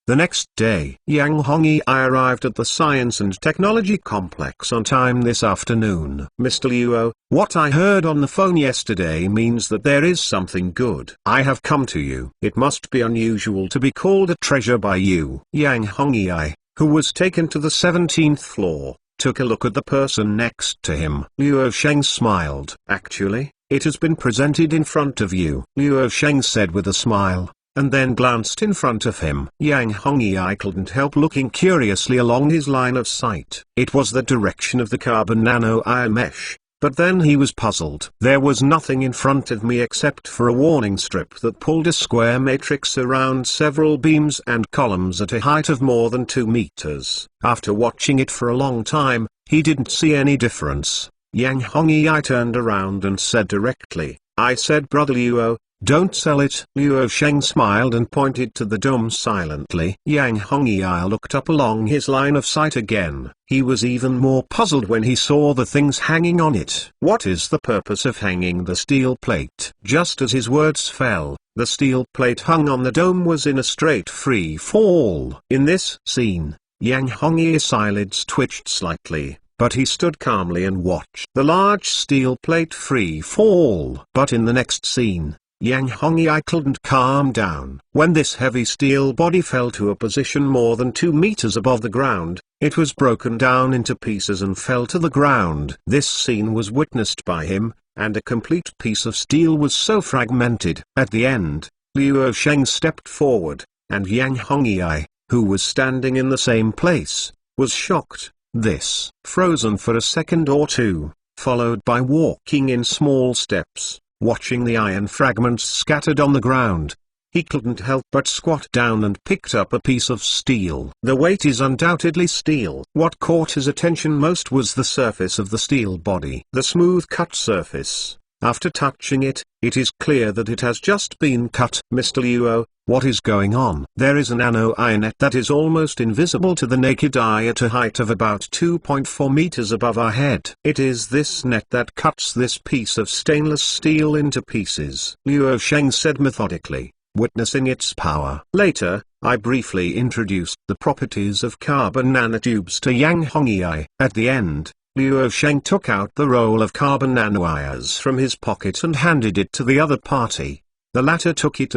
The next day, Yang Hongyi arrived at the Science and Technology Complex on time this afternoon. Mr. Luo, what I heard on the phone yesterday means that there is something good. I have come to you. It must be unusual to be called a treasure by you. Yang Hongyi, who was taken to the 17th floor, took a look at the person next to him. Luo Sheng smiled. Actually, it has been presented in front of you, Luo Sheng said with a smile, and then glanced in front of him. Yang Hongyi couldn't help looking curiously along his line of sight. It was the direction of the carbon nanowire mesh, but then he was puzzled. There was nothing in front of me except for a warning strip that pulled a square matrix around several beams and columns at a height of more than 2 meters. After watching it for a long time, he didn't see any difference. Yang Hongyi turned around and said directly, I said, Brother Luo, don't sell it. Luo Sheng smiled and pointed to the dome silently. Yang Hongyi looked up along his line of sight again. He was even more puzzled when he saw the things hanging on it. What is the purpose of hanging the steel plate? Just as his words fell, the steel plate hung on the dome was in a straight free fall. In this scene, Yang Hongyi's eyelids twitched slightly, but he stood calmly and watched the large steel plate free fall. But in the next scene, Yang Hongyi couldn't calm down. When this heavy steel body fell to a position more than 2 meters above the ground, it was broken down into pieces and fell to the ground. This scene was witnessed by him, and a complete piece of steel was so fragmented. At the end, Luo Sheng stepped forward, and Yang Hongyi, who was standing in the same place, was shocked. This frozen for a second or two, followed by walking in small steps, watching the iron fragments scattered on the ground. He couldn't help but squat down and picked up a piece of steel. The weight is undoubtedly steel. What caught his attention most was the surface of the steel body. The smooth cut surface. After touching it, it is clear that it has just been cut. Mr. Luo, what is going on? There is a nanowire net that is almost invisible to the naked eye at a height of about 2.4 meters above our head. It is this net that cuts this piece of stainless steel into pieces, Luo Sheng said methodically, witnessing its power. Later, I briefly introduced the properties of carbon nanotubes to Yang Hongyi. At the end, Luo Sheng took out the roll of carbon nanowires from his pocket and handed it to the other party. The latter took it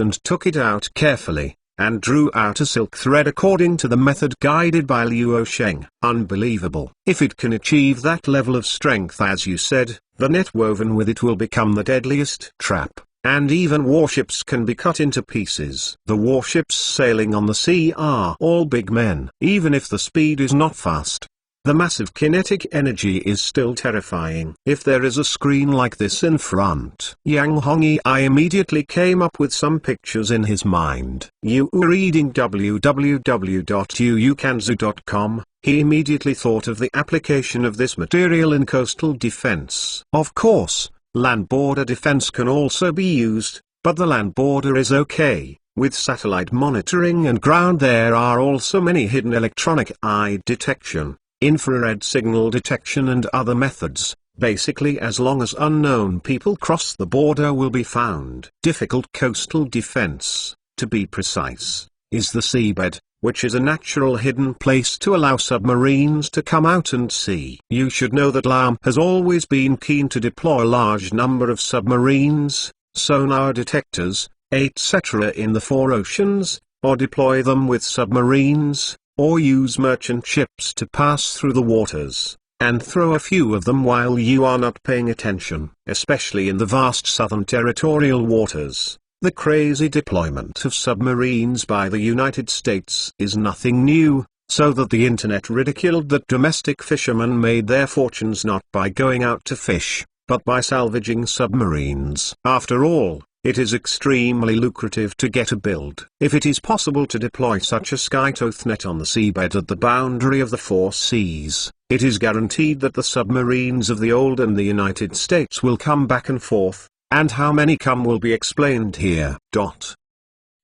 out carefully, and drew out a silk thread according to the method guided by Luo Sheng. Unbelievable. If it can achieve that level of strength as you said, the net woven with it will become the deadliest trap, and even warships can be cut into pieces. The warships sailing on the sea are all big men. Even if the speed is not fast, the massive kinetic energy is still terrifying. If there is a screen like this in front, Yang Hongyi immediately came up with some pictures in his mind. You were reading www.uukanzu.com, he immediately thought of the application of this material in coastal defense. Of course, land border defense can also be used, but the land border is okay. With satellite monitoring and ground there are also many hidden electronic eye detection, infrared signal detection and other methods. Basically, as long as unknown people cross the border will be found. Difficult coastal defense, to be precise, is the seabed, which is a natural hidden place to allow submarines to come out and see. You should know that LAM has always been keen to deploy a large number of submarines, sonar detectors, etc. in the 4 oceans, or deploy them with submarines, or use merchant ships to pass through the waters, and throw a few of them while you are not paying attention, especially in the vast southern territorial waters. The crazy deployment of submarines by the United States is nothing new, so that the internet ridiculed that domestic fishermen made their fortunes not by going out to fish, but by salvaging submarines. After all, it is extremely lucrative to get a build. If it is possible to deploy such a Skytoth net on the seabed at the boundary of the four seas, it is guaranteed that the submarines of the old and the United States will come back and forth, and how many come will be explained here.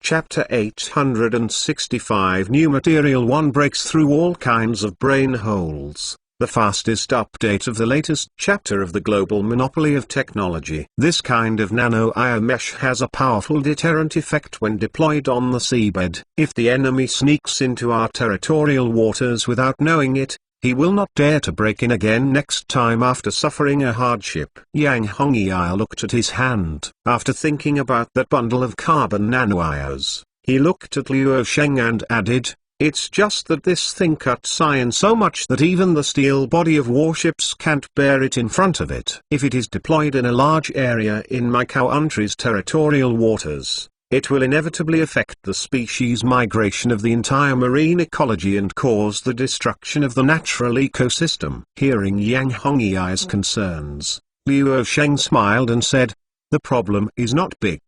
Chapter 865 New Material 1 breaks through all kinds of brain holes. The fastest update of the latest chapter of the global monopoly of technology. This kind of nano-wire mesh has a powerful deterrent effect when deployed on the seabed. If the enemy sneaks into our territorial waters without knowing it, he will not dare to break in again next time after suffering a hardship. Yang Hongyi looked at his hand. After thinking about that bundle of carbon nanowires, he looked at Luo Sheng and added, "It's just that this thing cuts iron so much that even the steel body of warships can't bear it in front of it. If it is deployed in a large area in my country's territorial waters, it will inevitably affect the species migration of the entire marine ecology and cause the destruction of the natural ecosystem." Hearing Yang Hongyi's concerns, Luo Sheng smiled and said, "The problem is not big.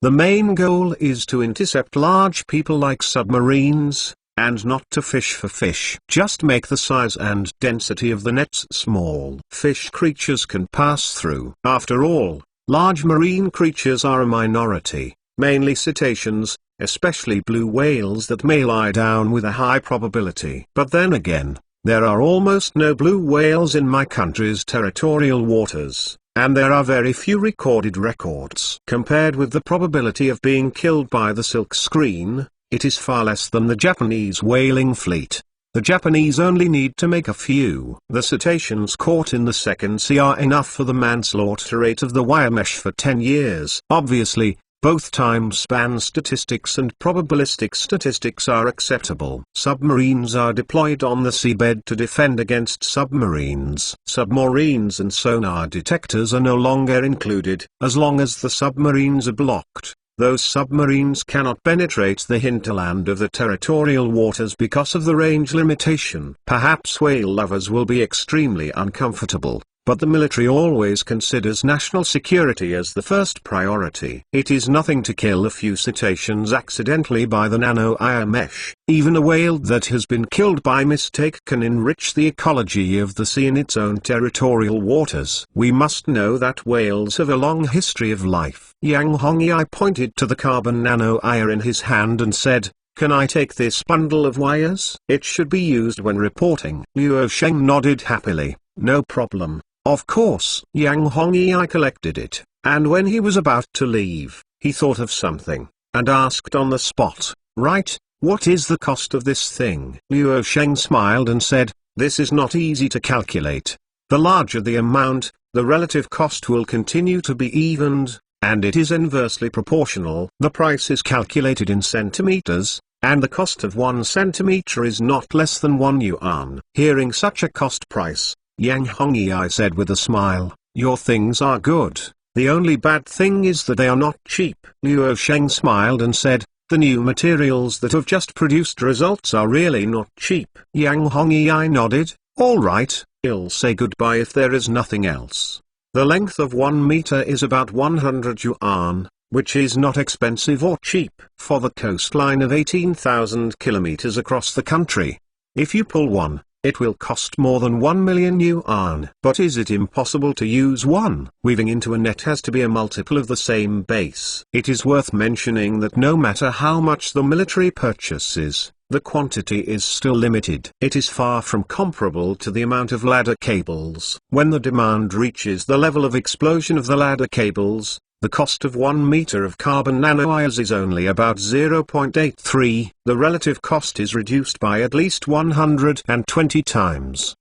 The main goal is to intercept large people-like submarines, and not to fish for fish. Just make the size and density of the nets small. Fish creatures can pass through. After all, large marine creatures are a minority. Mainly cetaceans, especially blue whales that may lie down with a high probability. But then again, there are almost no blue whales in my country's territorial waters, and there are very few recorded records. Compared with the probability of being killed by the silk screen, it is far less than the Japanese whaling fleet. The Japanese only need to make a few. The cetaceans caught in the second sea are enough for the manslaughter rate of the wire mesh for 10 years. Obviously, both time span statistics and probabilistic statistics are acceptable. Submarines are deployed on the seabed to defend against submarines. Submarines and sonar detectors are no longer included. As long as the submarines are blocked, those submarines cannot penetrate the hinterland of the territorial waters because of the range limitation. Perhaps whale lovers will be extremely uncomfortable, but the military always considers national security as the first priority. It is nothing to kill a few cetaceans accidentally by the nano-wire mesh. Even a whale that has been killed by mistake can enrich the ecology of the sea in its own territorial waters. We must know that whales have a long history of life. Yang Hongyi pointed to the carbon nano-wire in his hand and said, "Can I take this bundle of wires? It should be used when reporting." Luo Sheng nodded happily. "No problem. Of course." Yang Hongyi collected it, and when he was about to leave, he thought of something, and asked on the spot, "Right, what is the cost of this thing?" Luo Sheng smiled and said, "This is not easy to calculate. The larger the amount, the relative cost will continue to be evened, and it is inversely proportional. The price is calculated in centimeters, and the cost of 1 centimeter is not less than 1 yuan." Hearing such a cost price, Yang Hongyi said with a smile, "Your things are good. The only bad thing is that they are not cheap." Luo Sheng smiled and said, "The new materials that have just produced results are really not cheap." Yang Hongyi nodded. "All right, I'll say goodbye if there is nothing else. The length of 1 meter is about 100 yuan, which is not expensive or cheap for the coastline of 18,000 kilometers across the country. If you pull one, it will cost more than 1 million yuan. But is it impossible to use one? Weaving into a net has to be a multiple of the same base. It is worth mentioning that no matter how much the military purchases, the quantity is still limited. It is far from comparable to the amount of ladder cables. When the demand reaches the level of explosion of the ladder cables, the cost of 1 meter of carbon nanowires is only about 0.83. The relative cost is reduced by at least 120 times.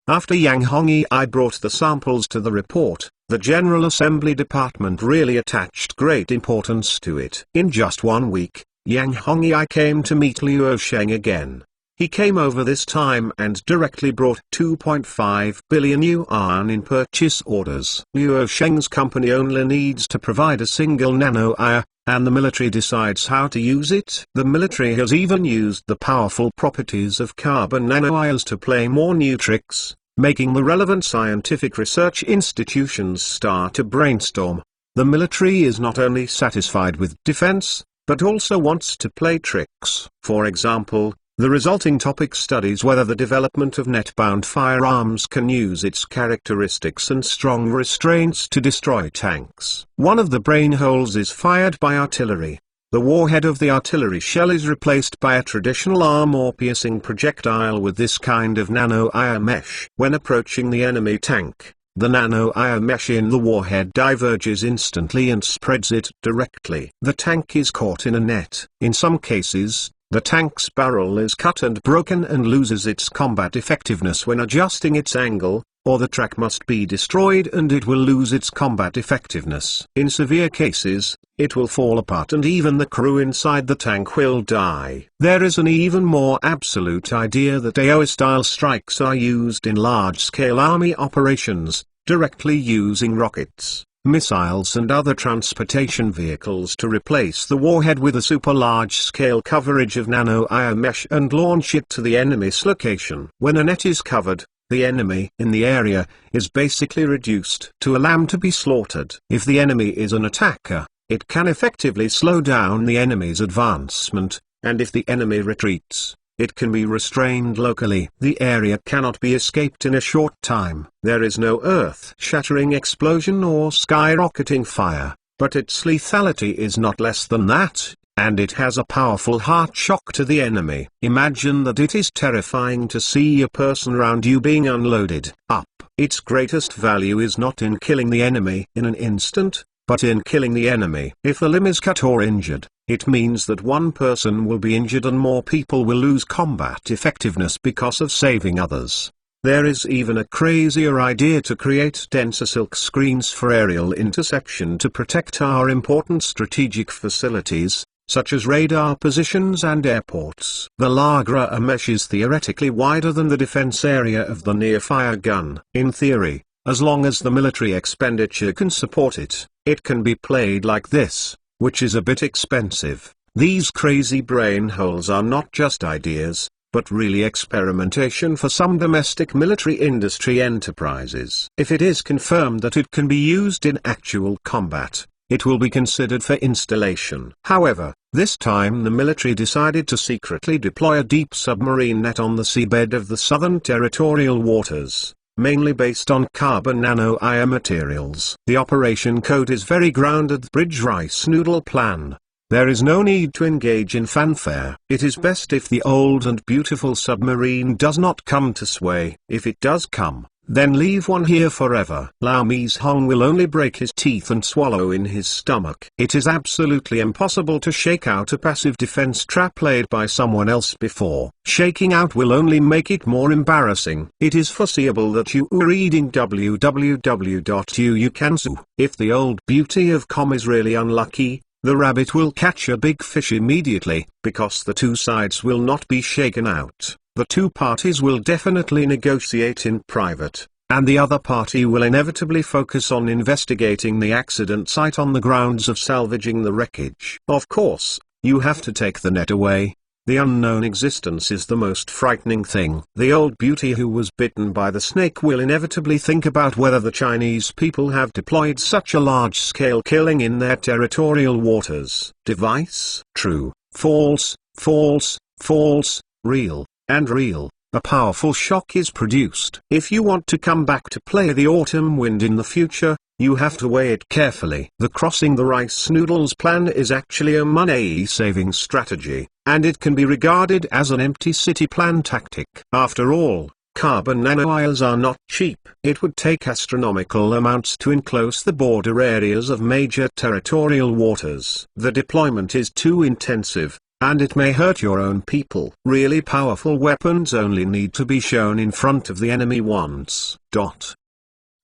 After Yang Hongyi brought the samples to the report, the General Assembly Department really attached great importance to it. In just 1 week, Yang Hongyi came to meet Liu Sheng again. He came over this time and directly brought 2.5 billion yuan in purchase orders. Liu Sheng's company only needs to provide a single nano-wire, and the military decides how to use it. The military has even used the powerful properties of carbon nanowires to play more new tricks, making the relevant scientific research institutions start to brainstorm. The military is not only satisfied with defense, but also wants to play tricks. For example, the resulting topic studies whether the development of net-bound firearms can use its characteristics and strong restraints to destroy tanks. One of the brain holes is fired by artillery. The warhead of the artillery shell is replaced by a traditional armor-piercing projectile with this kind of nano-wire mesh. When approaching the enemy tank, the nano-wire mesh in the warhead diverges instantly and spreads it directly. The tank is caught in a net. In some cases, the tank's barrel is cut and broken and loses its combat effectiveness when adjusting its angle, or the track must be destroyed and it will lose its combat effectiveness. In severe cases, it will fall apart and even the crew inside the tank will die. There is an even more absolute idea that AoE-style strikes are used in large-scale army operations, directly using rockets, missiles and other transportation vehicles to replace the warhead with a super large-scale coverage of nano-wire mesh and launch it to the enemy's location. When a net is covered, the enemy in the area is basically reduced to a lamb to be slaughtered. If the enemy is an attacker, it can effectively slow down the enemy's advancement, and if the enemy retreats, it can be restrained locally. The area cannot be escaped in a short time. There is no earth-shattering explosion or skyrocketing fire, but its lethality is not less than that, and it has a powerful heart shock to the enemy. Imagine that it is terrifying to see a person around you being unloaded up. Its greatest value is not in killing the enemy in an instant, but in killing the enemy. If a limb is cut or injured, it means that one person will be injured and more people will lose combat effectiveness because of saving others. There is even a crazier idea to create denser silk screens for aerial interception to protect our important strategic facilities, such as radar positions and airports. The Lagra mesh is theoretically wider than the defense area of the near-fire gun. In theory, as long as the military expenditure can support it, it can be played like this, which is a bit expensive. These crazy brain holes are not just ideas, but really experimentation for some domestic military industry enterprises. If it is confirmed that it can be used in actual combat, it will be considered for installation. However, this time the military decided to secretly deploy a deep submarine net on the seabed of the southern territorial waters, mainly based on carbon nano-wire materials. The operation code is very grounded bridge rice noodle plan. There is no need to engage in fanfare. It is best if the old and beautiful submarine does not come to Sway. If it does come, then leave one here forever. Lao Mi's Hong will only break his teeth and swallow in his stomach. It is absolutely impossible to shake out a passive defense trap laid by someone else before. Shaking out will only make it more embarrassing. It is foreseeable that you are reading www.uukansu. If the old beauty of Com is really unlucky, the rabbit will catch a big fish immediately, because the two sides will not be shaken out. The two parties will definitely negotiate in private, and the other party will inevitably focus on investigating the accident site on the grounds of salvaging the wreckage. Of course, you have to take the net away. The unknown existence is the most frightening thing. The old beauty who was bitten by the snake will inevitably think about whether the Chinese people have deployed such a large-scale killing in their territorial waters. Device? True, false, false, false, real, and real. A powerful shock is produced. If you want to come back to play the autumn wind in the future, you have to weigh it carefully. The crossing the rice noodles plan is actually a money-saving strategy, and it can be regarded as an empty city plan tactic. After all, carbon nanowires are not cheap. It would take astronomical amounts to enclose the border areas of major territorial waters. The deployment is too intensive, and it may hurt your own people. Really powerful weapons only need to be shown in front of the enemy once.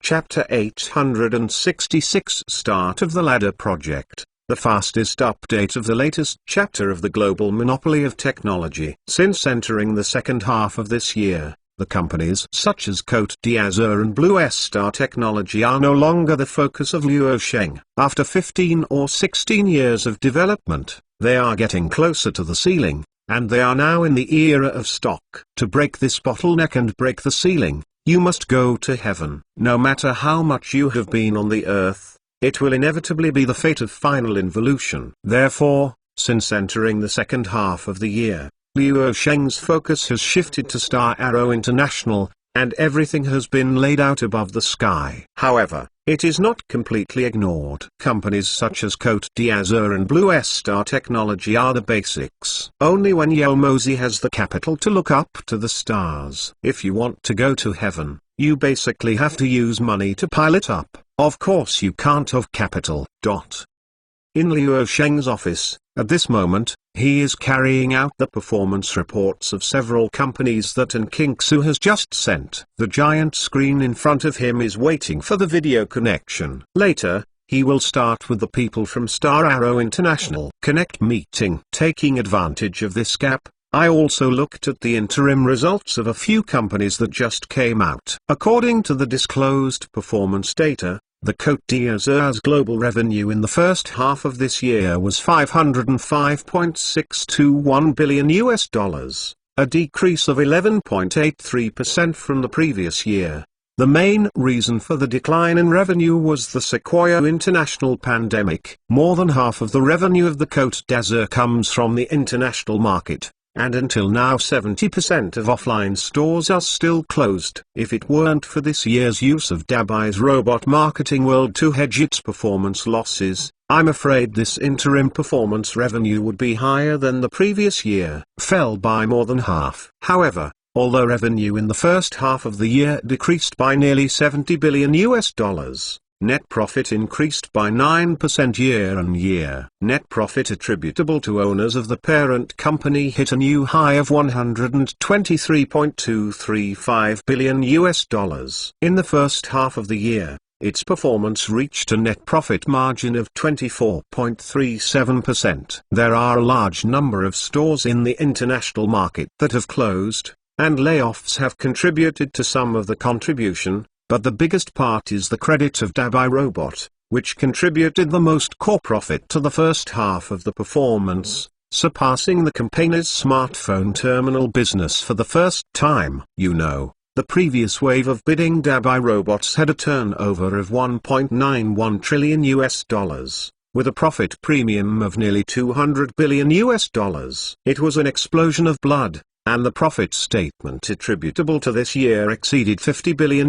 Chapter 866 Start of the Ladder Project. the fastest update of the latest chapter of the global monopoly of technology. Since entering the second half of this year, the companies such as Cote d'Azur and Blue Star Technology are no longer the focus of Luosheng. After 15 or 16 years of development, they are getting closer to the ceiling, and they are now in the era of stock. To break this bottleneck and break the ceiling, you must go to heaven. No matter how much you have been on the earth, it will inevitably be the fate of final involution. Therefore, since entering the second half of the year, Luosheng's focus has shifted to Star Arrow International, and everything has been laid out above the sky. However, it is not completely ignored. Companies such as Cote d'Azur and Blue Star Technology are the basics. Only when Yomozi has the capital to look up to the stars. If you want to go to heaven, you basically have to use money to pile it up. Of course you can't have capital. In Luosheng's office, at this moment, he is carrying out the performance reports of several companies that Kinksu has just sent. The giant screen in front of him is waiting for the video connection. Later, he will start with the people from Star Arrow International Connect meeting. Taking advantage of this gap, I also looked at the interim results of a few companies that just came out. According to the disclosed performance data, the Cote d'Azur's global revenue in the first half of this year was $505.621 billion, a decrease of 11.83% from the previous year. The main reason for the decline in revenue was the Sequoia International pandemic. More than half of the revenue of the Cote d'Azur comes from the international market, and until now 70% of offline stores are still closed. If it weren't for this year's use of Dabai's robot marketing world to hedge its performance losses, I'm afraid this interim performance revenue would be higher than the previous year. Fell by more than half. However, although revenue in the first half of the year decreased by nearly $70 billion, net profit increased by 9% year-on-year. Net profit attributable to owners of the parent company hit a new high of $123.235 billion. In the first half of the year, its performance reached a net profit margin of 24.37%. There are a large number of stores in the international market that have closed, and layoffs have contributed to some of the contribution. But the biggest part is the credit of Dabai Robot, which contributed the most core profit to the first half of the performance, surpassing the company's smartphone terminal business for the first time. The previous wave of bidding Dabai Robots had a turnover of $1.91 trillion, with a profit premium of nearly $200 billion. It was an explosion of blood, and the profit statement attributable to this year exceeded $50 billion.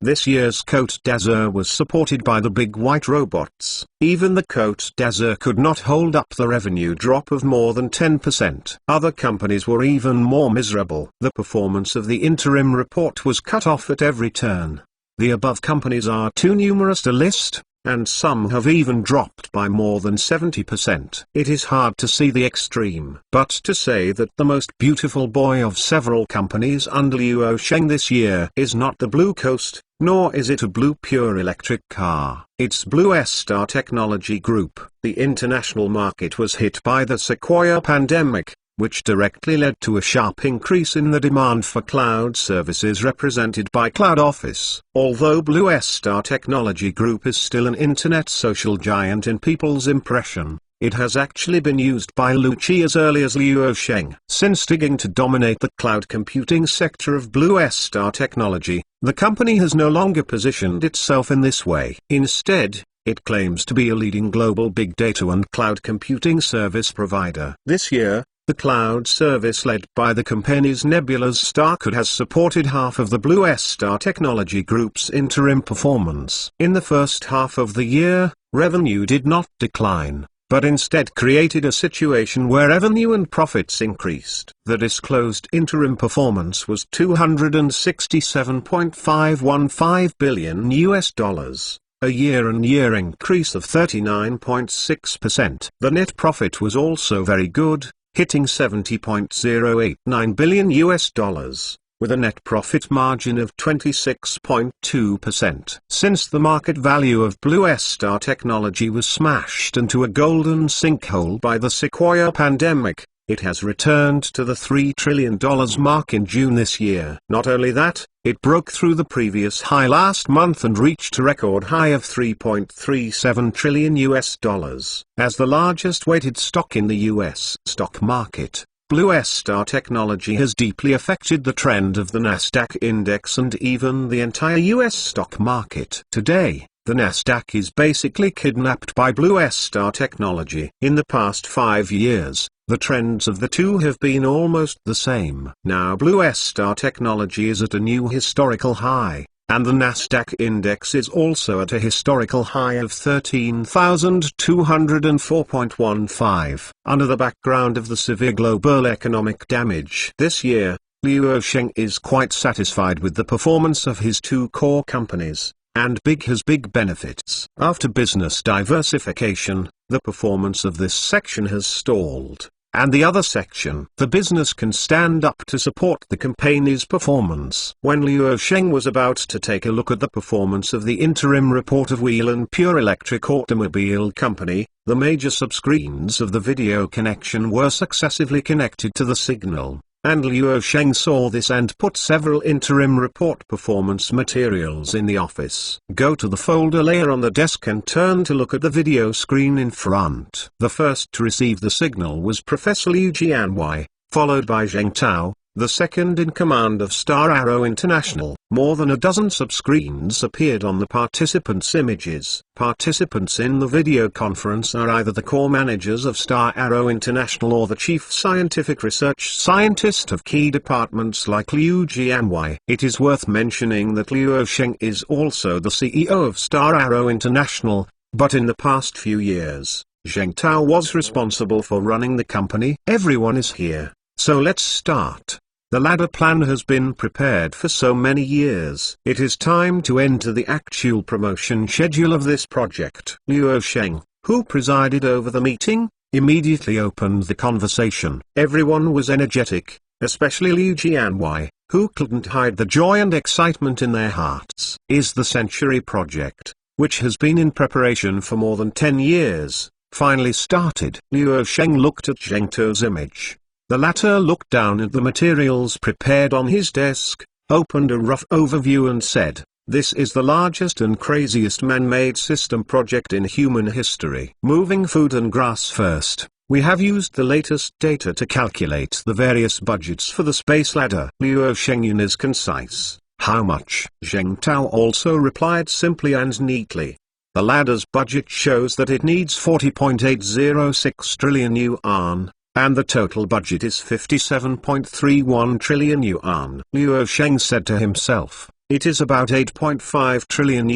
This year's Cote d'Azur was supported by the big white robots. Even the Cote d'Azur could not hold up the revenue drop of more than 10%. Other companies were even more miserable. The performance of the interim report was cut off at every turn. The above companies are too numerous to list, and some have even dropped by more than 70%. It is hard to see the extreme. But to say that the most beautiful boy of several companies under Luosheng this year is not the Blue Coast, nor is it a blue pure electric car. It's Blue Star Technology Group. The international market was hit by the Sequoia pandemic, which directly led to a sharp increase in the demand for cloud services represented by Cloud Office. Although Blue Star Technology Group is still an internet social giant in people's impression, it has actually been used by Luchi as early as Luosheng. Since digging to dominate the cloud computing sector of Blue Star Technology, the company has no longer positioned itself in this way. Instead, it claims to be a leading global big data and cloud computing service provider. This year, the cloud service led by the company's Nebula's Starcode has supported half of the Blue Star Technology Group's interim performance. In the first half of the year, revenue did not decline, but instead created a situation where revenue and profits increased. The disclosed interim performance was $267.515 billion, a year-on-year increase of 39.6%. The net profit was also very good, hitting $70.089 billion, with a net profit margin of 26.2%. Since the market value of Blue Star Technology was smashed into a golden sinkhole by the Sequoia pandemic, it has returned to the $3 trillion mark in June this year. Not only that, it broke through the previous high last month and reached a record high of $3.37 trillion. As the largest weighted stock in the US stock market, Blue Star Technology has deeply affected the trend of the Nasdaq index and even the entire US stock market. Today, the Nasdaq is basically kidnapped by Blue Star Technology. In the past 5 years, the trends of the two have been almost the same. Now Blue Star Technology is at a new historical high, and the Nasdaq index is also at a historical high of 13,204.15. Under the background of the severe global economic damage this year, Liu Sheng is quite satisfied with the performance of his two core companies, and big has big benefits. After business diversification, the performance of this section has stalled, and the other section, the business, can stand up to support the company's performance. When Liu Sheng was about to take a look at the performance of the interim report of Wheel and Pure Electric Automobile Company, the major subscreens of the video connection were successively connected to the signal, and Liu Sheng saw this and put several interim report performance materials in the office. Go to the folder layer on the desk and turn to look at the video screen in front. The first to receive the signal was Professor Liu Jianwei, followed by Zheng Tao, the second in command of Star Arrow International. More than a dozen subscreens appeared on the participants' images. Participants in the video conference are either the core managers of Star Arrow International or the chief scientific research scientist of key departments like Liu Jianwei. It is worth mentioning that Liu Sheng is also the CEO of Star Arrow International, but in the past few years, Zheng Tao was responsible for running the company. Everyone is here, so let's start. The ladder plan has been prepared for so many years. It is time to enter the actual promotion schedule of this project. Liu Sheng, who presided over the meeting, immediately opened the conversation. Everyone was energetic, especially Liu Jianwei, who couldn't hide the joy and excitement in their hearts. Is the Century project, which has been in preparation for more than 10 years, finally started? Liu Sheng looked at Zheng Tao's image. The latter looked down at the materials prepared on his desk, opened a rough overview and said, "This is the largest and craziest man-made system project in human history. Moving food and grass first, we have used the latest data to calculate the various budgets for the space ladder." Liu Sheng is concise. "How much?" Zheng Tao also replied simply and neatly. The ladder's budget shows that it needs 40.806 trillion yuan. And the total budget is 57.31 trillion yuan. Liu Sheng said to himself, it is about $8.5 trillion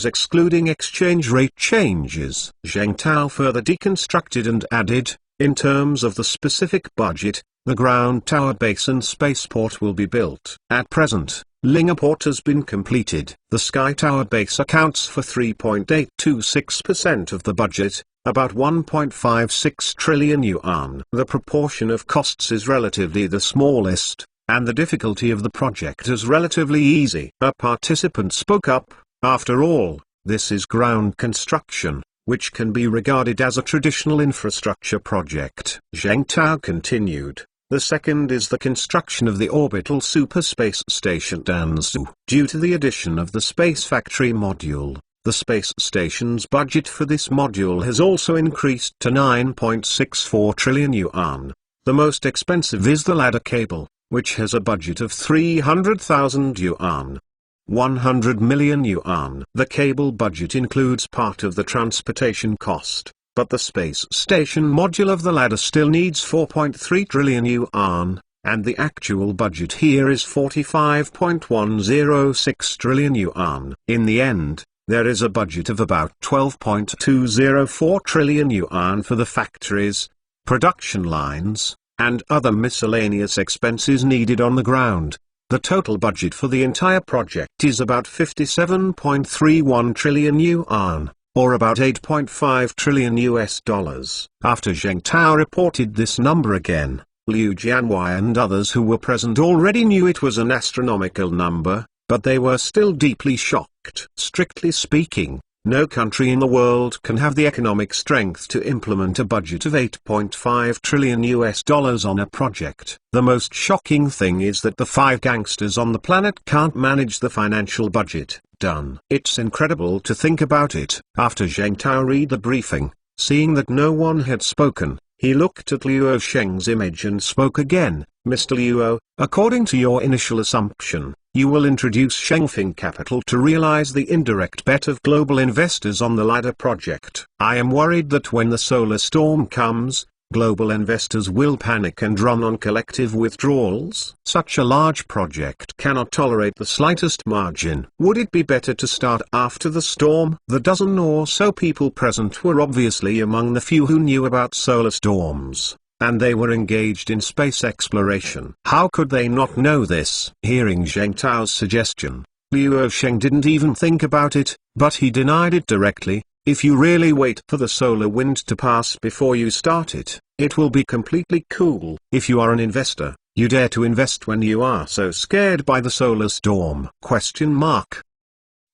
excluding exchange rate changes. Zheng Tao further deconstructed and added, in terms of the specific budget, the ground tower base and spaceport will be built. At present, Lingaport has been completed. The Sky Tower base accounts for 3.826% of the budget, about 1.56 trillion yuan. The proportion of costs is relatively the smallest, and the difficulty of the project is relatively easy. A participant spoke up, after all, this is ground construction, which can be regarded as a traditional infrastructure project. Zheng Tao continued. The second is the construction of the orbital super space station Danzhou. Due to the addition of the Space Factory module, the space station's budget for this module has also increased to 9.64 trillion yuan. The most expensive is the ladder cable, which has a budget of 300,000 yuan. 100 million yuan. The cable budget includes part of the transportation cost, but the space station module of the ladder still needs 4.3 trillion yuan, and the actual budget here is 45.106 trillion yuan. In the end, there is a budget of about 12.204 trillion yuan for the factories, production lines, and other miscellaneous expenses needed on the ground. The total budget for the entire project is about 57.31 trillion yuan, or about $8.5 trillion. After Zheng Tao reported this number again, Liu Jianwei and others who were present already knew it was an astronomical number, but they were still deeply shocked. Strictly speaking, no country in the world can have the economic strength to implement a budget of $8.5 trillion on a project. The most shocking thing is that the 5 gangsters on the planet can't manage the financial budget. Done. It's incredible to think about it. After Zheng Tao read the briefing, seeing that no one had spoken, he looked at Luo Sheng's image and spoke again. Mr. Luo, according to your initial assumption, you will introduce Shengfeng Capital to realize the indirect bet of global investors on the ladder project. I am worried that when the solar storm comes, global investors will panic and run on collective withdrawals. Such a large project cannot tolerate the slightest margin. Would it be better to start after the storm? The dozen or so people present were obviously among the few who knew about solar storms, and they were engaged in space exploration. How could they not know this? Hearing Zheng Tao's suggestion, Luo Sheng didn't even think about it, but he denied it directly. If you really wait for the solar wind to pass before you start it, it will be completely cool. If you are an investor, you dare to invest when you are so scared by the solar storm?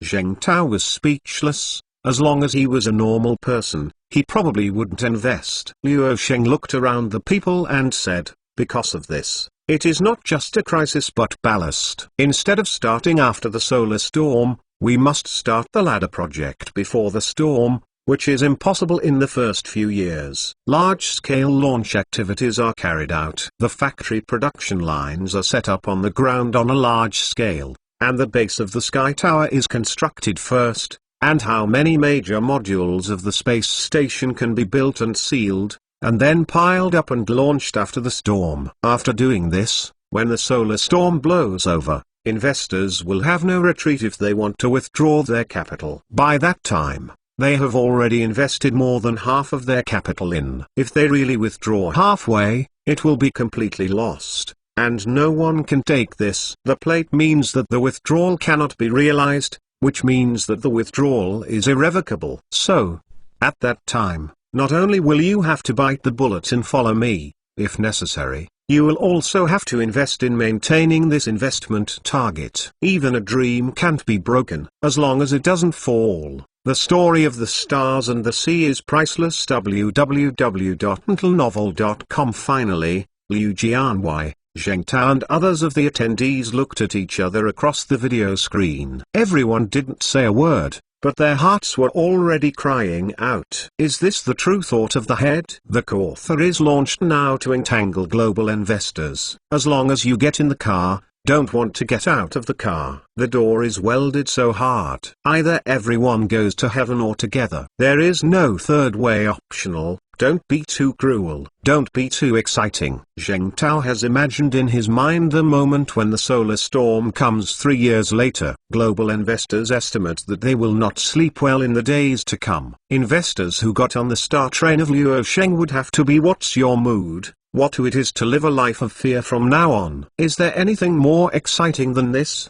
Zheng Tao was speechless. As long as he was a normal person, he probably wouldn't invest. Luo Sheng looked around the people and said, because of this, it is not just a crisis but ballast. Instead of starting after the solar storm, we must start the ladder project before the storm, which is impossible in the first few years. Large-scale launch activities are carried out. The factory production lines are set up on the ground on a large scale, and the base of the Sky Tower is constructed first, and how many major modules of the space station can be built and sealed, and then piled up and launched after the storm. After doing this, when the solar storm blows over, investors will have no retreat if they want to withdraw their capital. By that time, they have already invested more than half of their capital in. If they really withdraw halfway, it will be completely lost, and no one can take this. The plate means that the withdrawal cannot be realized, which means that the withdrawal is irrevocable. So, at that time, not only will you have to bite the bullet and follow me, if necessary, you will also have to invest in maintaining this investment target. Even a dream can't be broken, as long as it doesn't fall. The story of the stars and the sea is priceless. www.mentalnovel.com. Finally, Liu Jianwei, Zheng Tao and others of the attendees looked at each other across the video screen. Everyone didn't say a word, but their hearts were already crying out. Is this the true thought of the head? The Cauther is launched now to entangle global investors. As long as you get in the car, don't want to get out of the car. The door is welded so hard. Either everyone goes to heaven or together. There is no third way optional. Don't be too cruel. Don't be too exciting. Zheng Tao has imagined in his mind the moment when the solar storm comes 3 years later. Global investors estimate that they will not sleep well in the days to come. Investors who got on the star train of Luo Sheng would have to be what's your mood? What it is to live a life of fear from now on. Is there anything more exciting than this?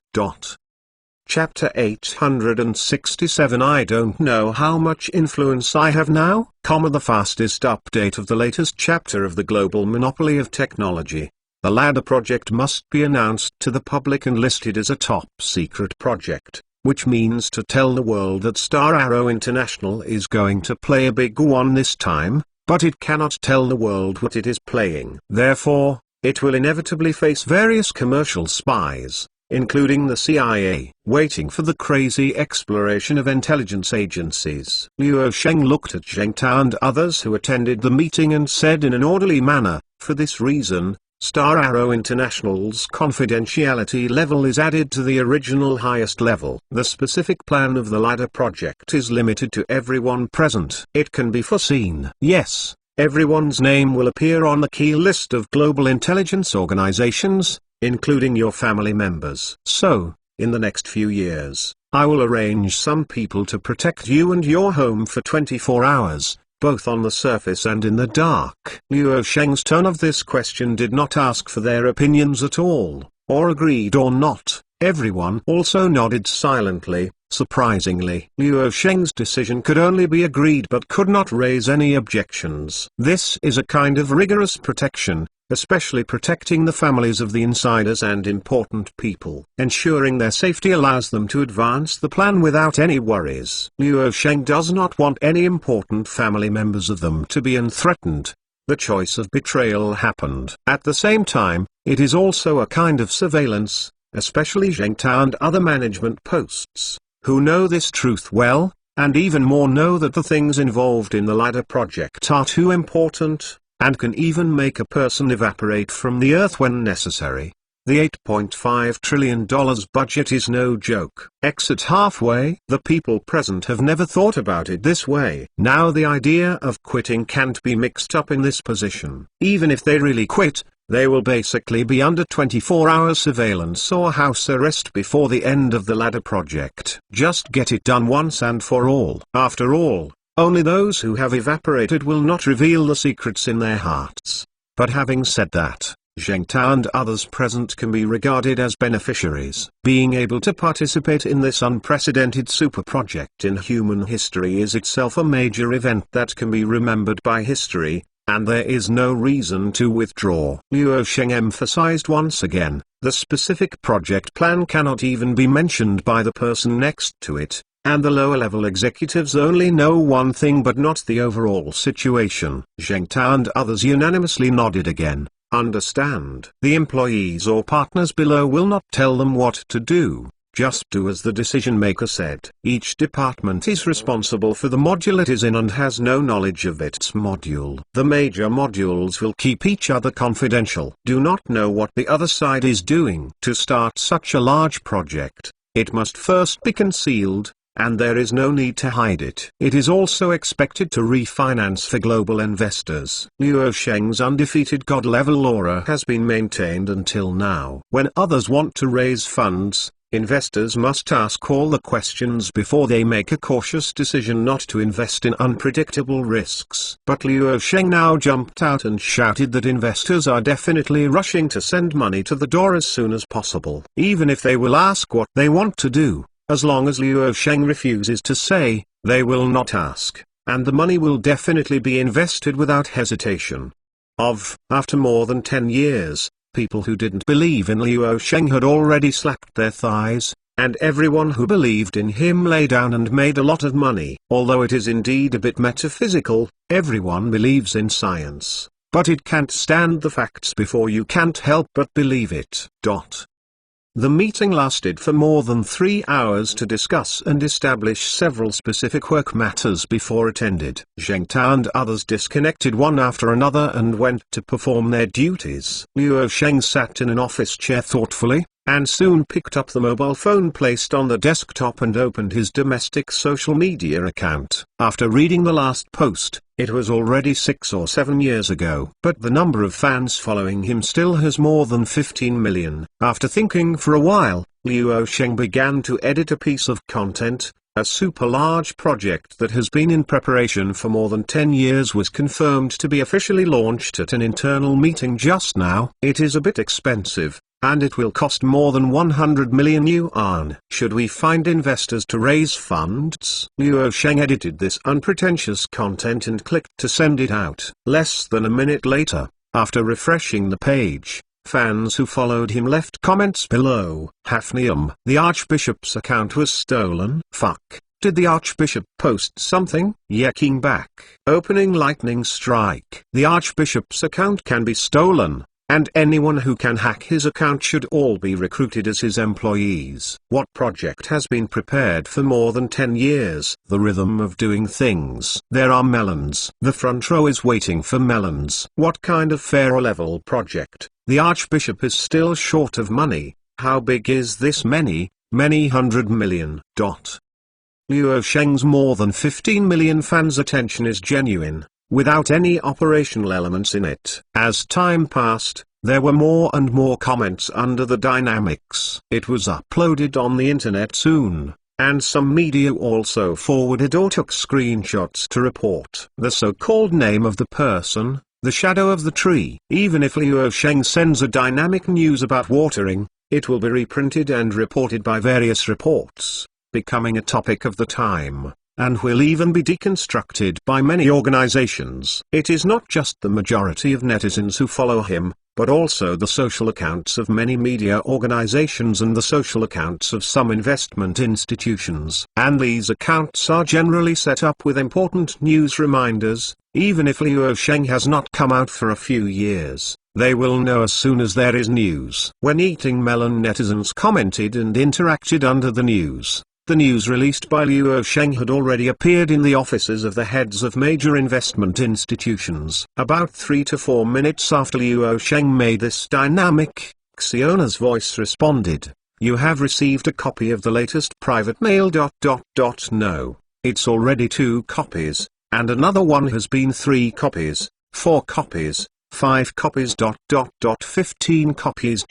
Chapter 867. I don't know how much influence I have now, the fastest update of the latest chapter of the global monopoly of technology. The ladder project must be announced to the public and listed as a top secret project, which means to tell the world that Star Arrow International is going to play a big one this time, but it cannot tell the world what it is playing. Therefore, it will inevitably face various commercial spies, including the CIA, waiting for the crazy exploration of intelligence agencies. Luo Sheng looked at Zheng Tao and others who attended the meeting and said in an orderly manner, for this reason, Star Arrow International's confidentiality level is added to the original highest level. The specific plan of the ladder project is limited to everyone present. It can be foreseen. Yes, everyone's name will appear on the key list of global intelligence organizations, including your family members. So, in the next few years, I will arrange some people to protect you and your home for 24 hours. Both on the surface and in the dark. Luo Sheng's tone of this question did not ask for their opinions at all, or agreed or not. Everyone also nodded silently. Surprisingly, Luo Sheng's decision could only be agreed but could not raise any objections. This is a kind of rigorous protection, especially protecting the families of the insiders and important people. Ensuring their safety allows them to advance the plan without any worries. Luo Sheng does not want any important family members of them to be threatened. The choice of betrayal happened. At the same time, it is also a kind of surveillance, especially Zheng Tao and other management posts, who know this truth well, and even more know that the things involved in the ladder project are too important, and can even make a person evaporate from the earth when necessary. The $8.5 trillion budget is no joke. Exit halfway. The people present have never thought about it this way. Now the idea of quitting can't be mixed up in this position. Even if they really quit, they will basically be under 24-hour surveillance or house arrest before the end of the ladder project. Just get it done once and for all. After all, only those who have evaporated will not reveal the secrets in their hearts. But having said that, Zheng Tao and others present can be regarded as beneficiaries. Being able to participate in this unprecedented super project in human history is itself a major event that can be remembered by history, and there is no reason to withdraw. Luo Sheng emphasized once again, the specific project plan cannot even be mentioned by the person next to it, and the lower-level executives only know one thing but not the overall situation. Zheng Tao and others unanimously nodded again. Understand. The employees or partners below will not tell them what to do, just do as the decision maker said. Each department is responsible for the module it is in and has no knowledge of its module. The major modules will keep each other confidential. Do not know what the other side is doing. To start such a large project, it must first be concealed, and there is no need to hide it. It is also expected to refinance for global investors. Luo Sheng's undefeated god-level aura has been maintained until now. When others want to raise funds, investors must ask all the questions before they make a cautious decision not to invest in unpredictable risks. But Luo Sheng now jumped out and shouted that investors are definitely rushing to send money to the door as soon as possible. Even if they will ask what they want to do, as long as Luo Sheng refuses to say, they will not ask, and the money will definitely be invested without hesitation. After more than 10 years, people who didn't believe in Luo Sheng had already slapped their thighs, and everyone who believed in him lay down and made a lot of money. Although it is indeed a bit metaphysical, everyone believes in science, but it can't stand the facts before you can't help but believe it. The meeting lasted for more than 3 hours to discuss and establish several specific work matters before it ended. Zheng Tao and others disconnected one after another and went to perform their duties. Luo Sheng sat in an office chair thoughtfully, and soon picked up the mobile phone placed on the desktop and opened his domestic social media account. After reading the last post, it was already 6 or 7 years ago. But the number of fans following him still has more than 15 million. After thinking for a while, Luo Sheng began to edit a piece of content. A super large project that has been in preparation for more than 10 years was confirmed to be officially launched at an internal meeting just now. It is a bit expensive, and it will cost more than 100 million yuan. Should we find investors to raise funds? Luo Sheng edited this unpretentious content and clicked to send it out. Less than a minute later, after refreshing the page, fans who followed him left comments below. Hafnium. The Archbishop's account was stolen. Fuck. Did the Archbishop post something? Yeking back. Opening lightning strike. The Archbishop's account can be stolen, and anyone who can hack his account should all be recruited as his employees. What project has been prepared for more than 10 years? The rhythm of doing things. There are melons. The front row is waiting for melons. What kind of pharaoh-level project? The Archbishop is still short of money. How big is this? Many hundred million. Luo Sheng's more than 15 million fans' attention is genuine, without any operational elements in it. As time passed, there were more and more comments under the dynamics. It was uploaded on the internet soon, and some media also forwarded or took screenshots to report the so-called name of the person, the shadow of the tree. Even if Luo Sheng sends a dynamic news about watering, it will be reprinted and reported by various reports, becoming a topic of the time, and will even be deconstructed by many organizations. It is not just the majority of netizens who follow him, but also the social accounts of many media organizations and the social accounts of some investment institutions. And these accounts are generally set up with important news reminders. Even if Luo Sheng has not come out for a few years, they will know as soon as there is news. When eating melon, netizens commented and interacted under the news. The news released by Luo Sheng had already appeared in the offices of the heads of major investment institutions. About 3 to 4 minutes after Luo Sheng made this dynamic, Xiona's voice responded, "You have received a copy of the latest private mail. No, it's already 2 copies. And another one has been 3 copies, 4 copies, 5 copies. 15 copies.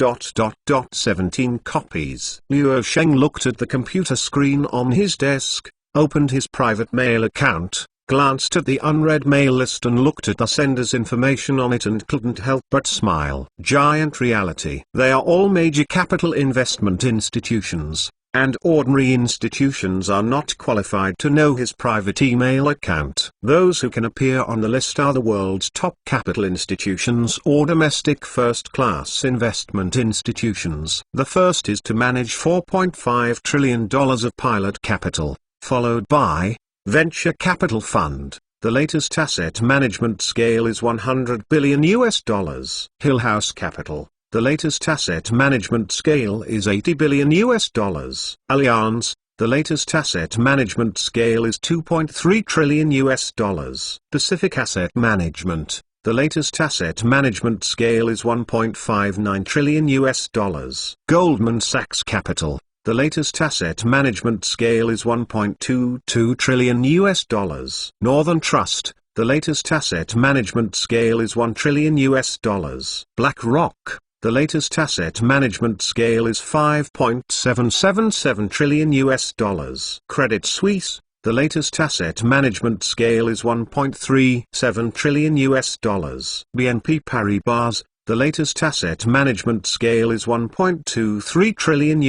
17 copies. Luo Sheng looked at the computer screen on his desk, opened his private mail account, glanced at the unread mail list and looked at the sender's information on it and couldn't help but smile. Giant reality. They are all major capital investment institutions. And ordinary institutions are not qualified to know his private email account. Those who can appear on the list are the world's top capital institutions or domestic first-class investment institutions. The first is to manage $4.5 trillion of pilot capital, followed by venture capital fund. The latest asset management scale is $100 billion. Hillhouse Capital. The latest asset management scale is $80 billion. Allianz, the latest asset management scale is $2.3 trillion. Pacific Asset Management, the latest asset management scale is $1.59 trillion. Goldman Sachs Capital, the latest asset management scale is $1.22 trillion. Northern Trust, the latest asset management scale is $1 trillion. BlackRock, the latest asset management scale is $5.777 trillion. Credit Suisse, the latest asset management scale is $1.37 trillion. BNP Paribas, the latest asset management scale is $1.23 trillion.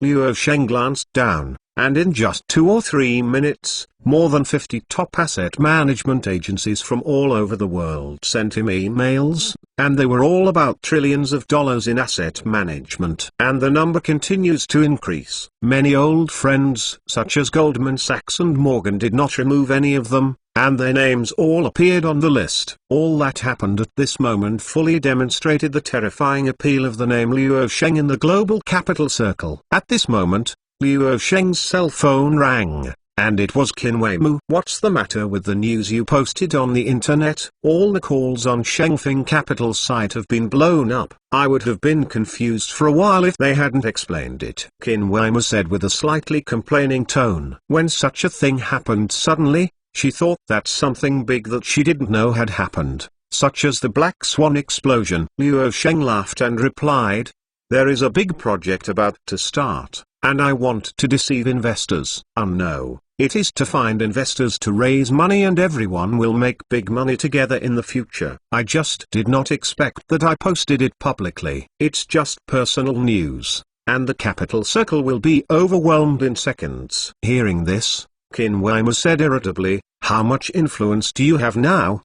Luo Sheng glanced down, and in just 2 or 3 minutes, more than 50 top asset management agencies from all over the world sent him emails, and they were all about trillions of dollars in asset management. And the number continues to increase. Many old friends, such as Goldman Sachs and Morgan, did not remove any of them, and their names all appeared on the list. All that happened at this moment fully demonstrated the terrifying appeal of the name Luo Sheng in the global capital circle. At this moment, Luo Sheng's cell phone rang, and it was Qin Weimu. "What's the matter with the news you posted on the internet? All the calls on Shengfeng Capital's site have been blown up. I would have been confused for a while if they hadn't explained it," Qin Weimu said with a slightly complaining tone. When such a thing happened suddenly, she thought that something big that she didn't know had happened, such as the Black Swan explosion. Luo Sheng laughed and replied, "There is a big project about to start, and I want to deceive investors." No, it is to find investors to raise money, and everyone will make big money together in the future. I just did not expect that I posted it publicly. It's just personal news, and the capital circle will be overwhelmed in seconds. Hearing this, Qin Weimu said irritably, "How much influence do you have now?"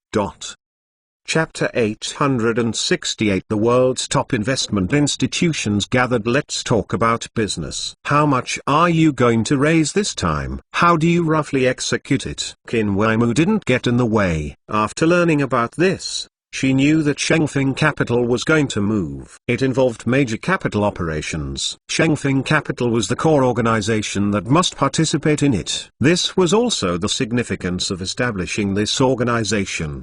Chapter 868. The world's top investment institutions gathered. Let's talk about business. How much are you going to raise this time? How do you roughly execute it? Qin Weimu didn't get in the way. After learning about this, she knew that Shengfeng Capital was going to move. It involved major capital operations. Shengfeng Capital was the core organization that must participate in it. This was also the significance of establishing this organization.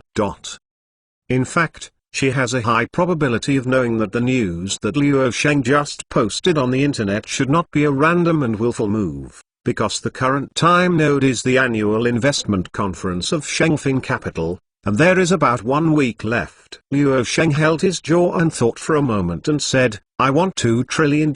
In fact, she has a high probability of knowing that the news that Luo Sheng just posted on the internet should not be a random and willful move, because the current time node is the annual investment conference of Shengfeng Capital, and there is about 1 week left. Luo Sheng held his jaw and thought for a moment and said, "I want $2 trillion,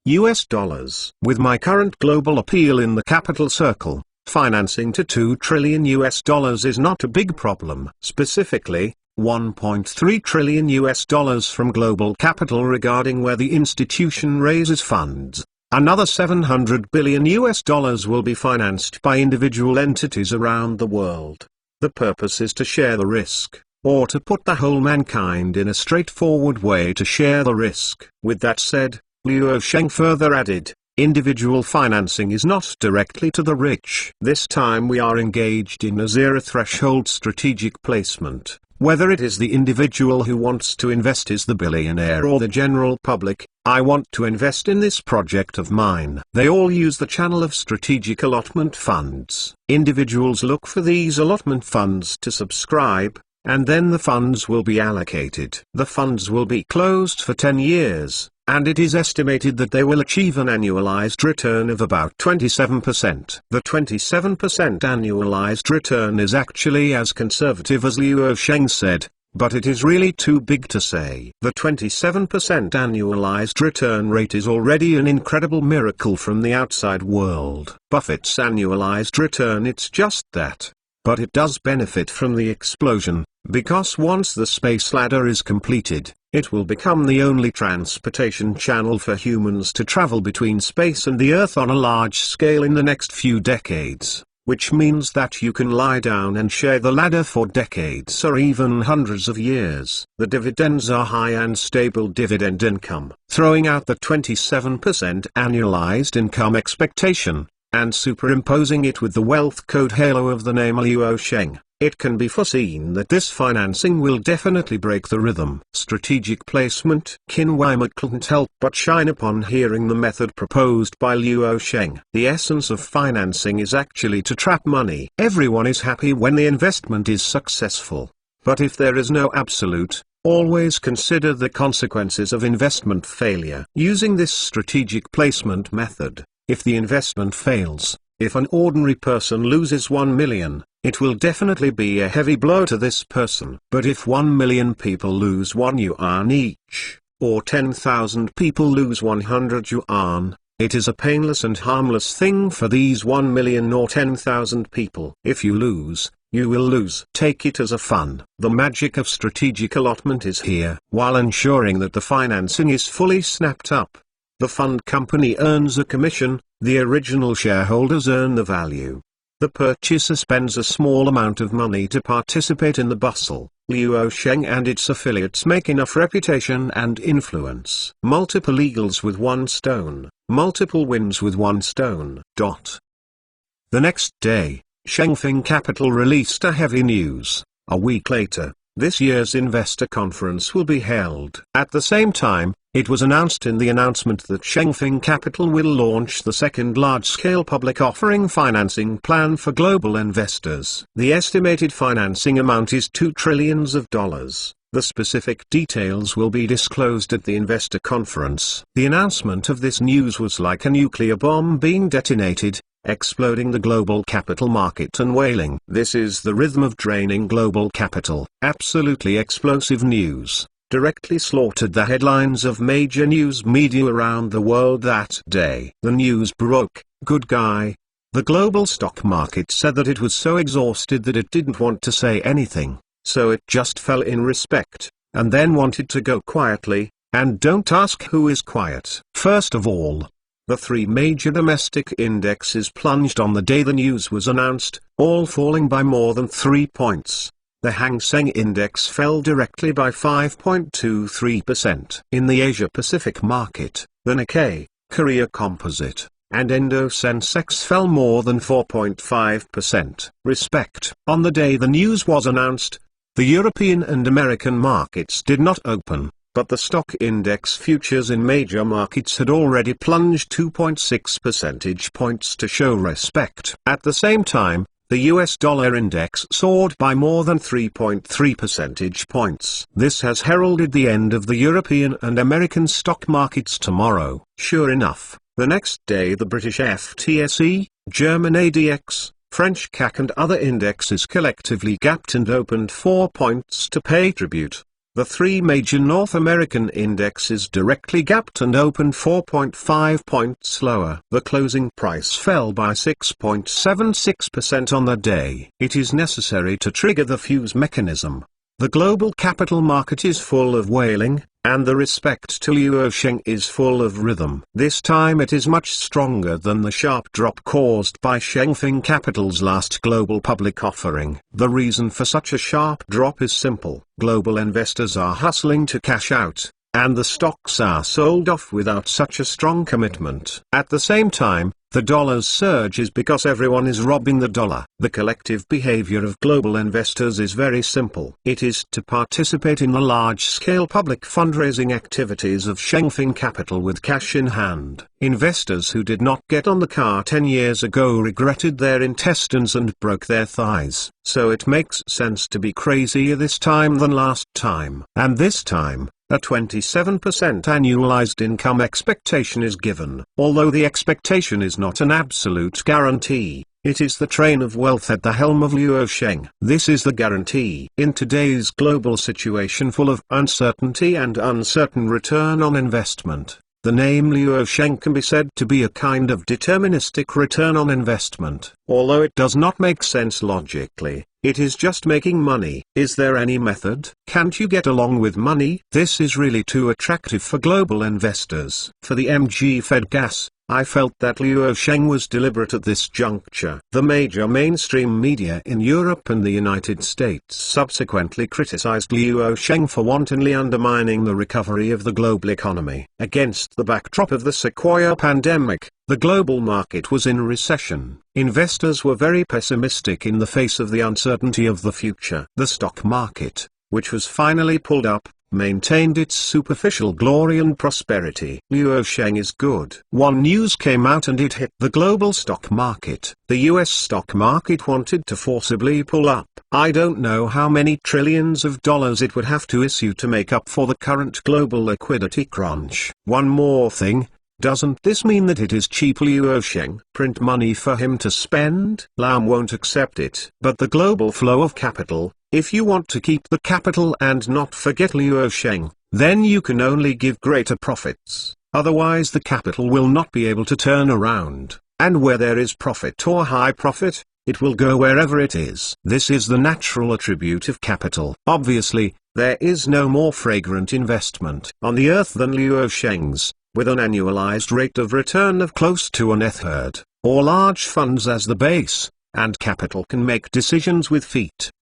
US dollars. With my current global appeal in the capital circle, financing to $2 trillion US dollars is not a big problem. Specifically, $1.3 trillion US dollars from global capital regarding where the institution raises funds. Another $700 billion US dollars will be financed by individual entities around the world. The purpose is to share the risk. or to put the whole mankind in a straightforward way to share the risk. With that said, Luo Sheng further added, individual financing is not directly to the rich. This time we are engaged in a zero-threshold strategic placement. Whether it is the individual who wants to invest is the billionaire or the general public, I want to invest in this project of mine. They all use the channel of strategic allotment funds. Individuals look for these allotment funds to subscribe, and then the funds will be allocated. The funds will be closed for 10 years, and it is estimated that they will achieve an annualized return of about 27%. The 27% annualized return is actually as conservative as Luo Sheng said, but it is really too big to say. The 27% annualized return rate is already an incredible miracle from the outside world. Buffett's annualized return, it's just that. But it does benefit from the explosion, because once the space ladder is completed, it will become the only transportation channel for humans to travel between space and the Earth on a large scale in the next few decades, which means that you can lie down and share the ladder for decades or even hundreds of years. The dividends are high and stable dividend income. Throwing out the 27% annualized income expectation, and superimposing it with the wealth code halo of the name Luo Sheng, it can be foreseen that this financing will definitely break the rhythm. Strategic placement. Qin Weimer couldn't help but shine upon hearing the method proposed by Luo Sheng. The essence of financing is actually to trap money. Everyone is happy when the investment is successful. But if there is no absolute, always consider the consequences of investment failure. Using this strategic placement method, if the investment fails, if an ordinary person loses 1 million, it will definitely be a heavy blow to this person. But if 1 million people lose 1 yuan each, or 10,000 people lose 100 yuan, it is a painless and harmless thing for these 1 million or 10,000 people. If you lose, you will lose. Take it as a fun. The magic of strategic allotment is here. While ensuring that the financing is fully snapped up, the fund company earns a commission, the original shareholders earn the value. The purchaser spends a small amount of money to participate in the bustle. Luo Sheng and its affiliates make enough reputation and influence. Multiple eagles with one stone, multiple wins with one stone. The next day, Shengfeng Capital released a heavy news. A week later, this year's investor conference will be held. At the same time, it was announced in the announcement that Shengfeng Capital will launch the second large-scale public offering financing plan for global investors. The estimated financing amount is $2 trillion. The specific details will be disclosed at the investor conference. The announcement of this news was like a nuclear bomb being detonated, exploding the global capital market and wailing. This is the rhythm of draining global capital. Absolutely explosive news directly slaughtered the headlines of major news media around the world that day. The news broke, good guy. The global stock market said that it was so exhausted that it didn't want to say anything, so it just fell in respect, and then wanted to go quietly, and don't ask who is quiet. First of all, the 3 major domestic indexes plunged on the day the news was announced, all falling by more than 3 points. The Hang Seng Index fell directly by 5.23%. In the Asia-Pacific market, the Nikkei, Korea Composite, and Indo Sensex fell more than 4.5%, respect. On the day the news was announced, the European and American markets did not open, but the stock index futures in major markets had already plunged 2.6 percentage points to show respect. At the same time, the US dollar index soared by more than 3.3 percentage points. This has heralded the end of the European and American stock markets tomorrow. Sure enough, the next day the British FTSE, German ADX, French CAC and other indexes collectively gapped and opened 4 points to pay tribute. The 3 major North American indexes directly gapped and opened 4.5 points lower. The closing price fell by 6.76% on the day. It is necessary to trigger the fuse mechanism. The global capital market is full of wailing, and the respect to Luo Sheng is full of rhythm. This time it is much stronger than the sharp drop caused by Shengfeng Capital's last global public offering. The reason for such a sharp drop is simple. Global investors are hustling to cash out, and the stocks are sold off without such a strong commitment. At the same time, the dollar's surge is because everyone is robbing the dollar. The collective behavior of global investors is very simple. It is to participate in the large-scale public fundraising activities of Shengfeng Capital with cash in hand. Investors who did not get on the car 10 years ago regretted their intestines and broke their thighs. So it makes sense to be crazier this time than last time. And this time, a 27% annualized income expectation is given. Although the expectation is not an absolute guarantee, it is the train of wealth at the helm of Luo Sheng. This is the guarantee. In today's global situation full of uncertainty and uncertain return on investment, the name Luo Sheng can be said to be a kind of deterministic return on investment. Although it does not make sense logically, it is just making money. Is there any method? Can't you get along with money? This is really too attractive for global investors. For the MG Fed gas, I felt that Luo Sheng was deliberate at this juncture. The major mainstream media in Europe and the United States subsequently criticized Luo Sheng for wantonly undermining the recovery of the global economy. Against the backdrop of the Sequoia pandemic, the global market was in recession. Investors were very pessimistic in the face of the uncertainty of the future. The stock market, which was finally pulled up, maintained its superficial glory and prosperity. Luo Sheng is good. One news came out and it hit the global stock market. The US stock market wanted to forcibly pull up. I don't know how many trillions of dollars it would have to issue to make up for the current global liquidity crunch. One more thing. Doesn't this mean that it is cheap Luo Sheng? Print money for him to spend? Lam won't accept it. But the global flow of capital, if you want to keep the capital and not forget Luo Sheng, then you can only give greater profits. Otherwise the capital will not be able to turn around, and where there is profit or high profit, it will go wherever it is. This is the natural attribute of capital. Obviously, there is no more fragrant investment on the earth than Luo Sheng's, with an annualized rate of return of close to a third, or large funds as the base, and capital can make decisions with feet.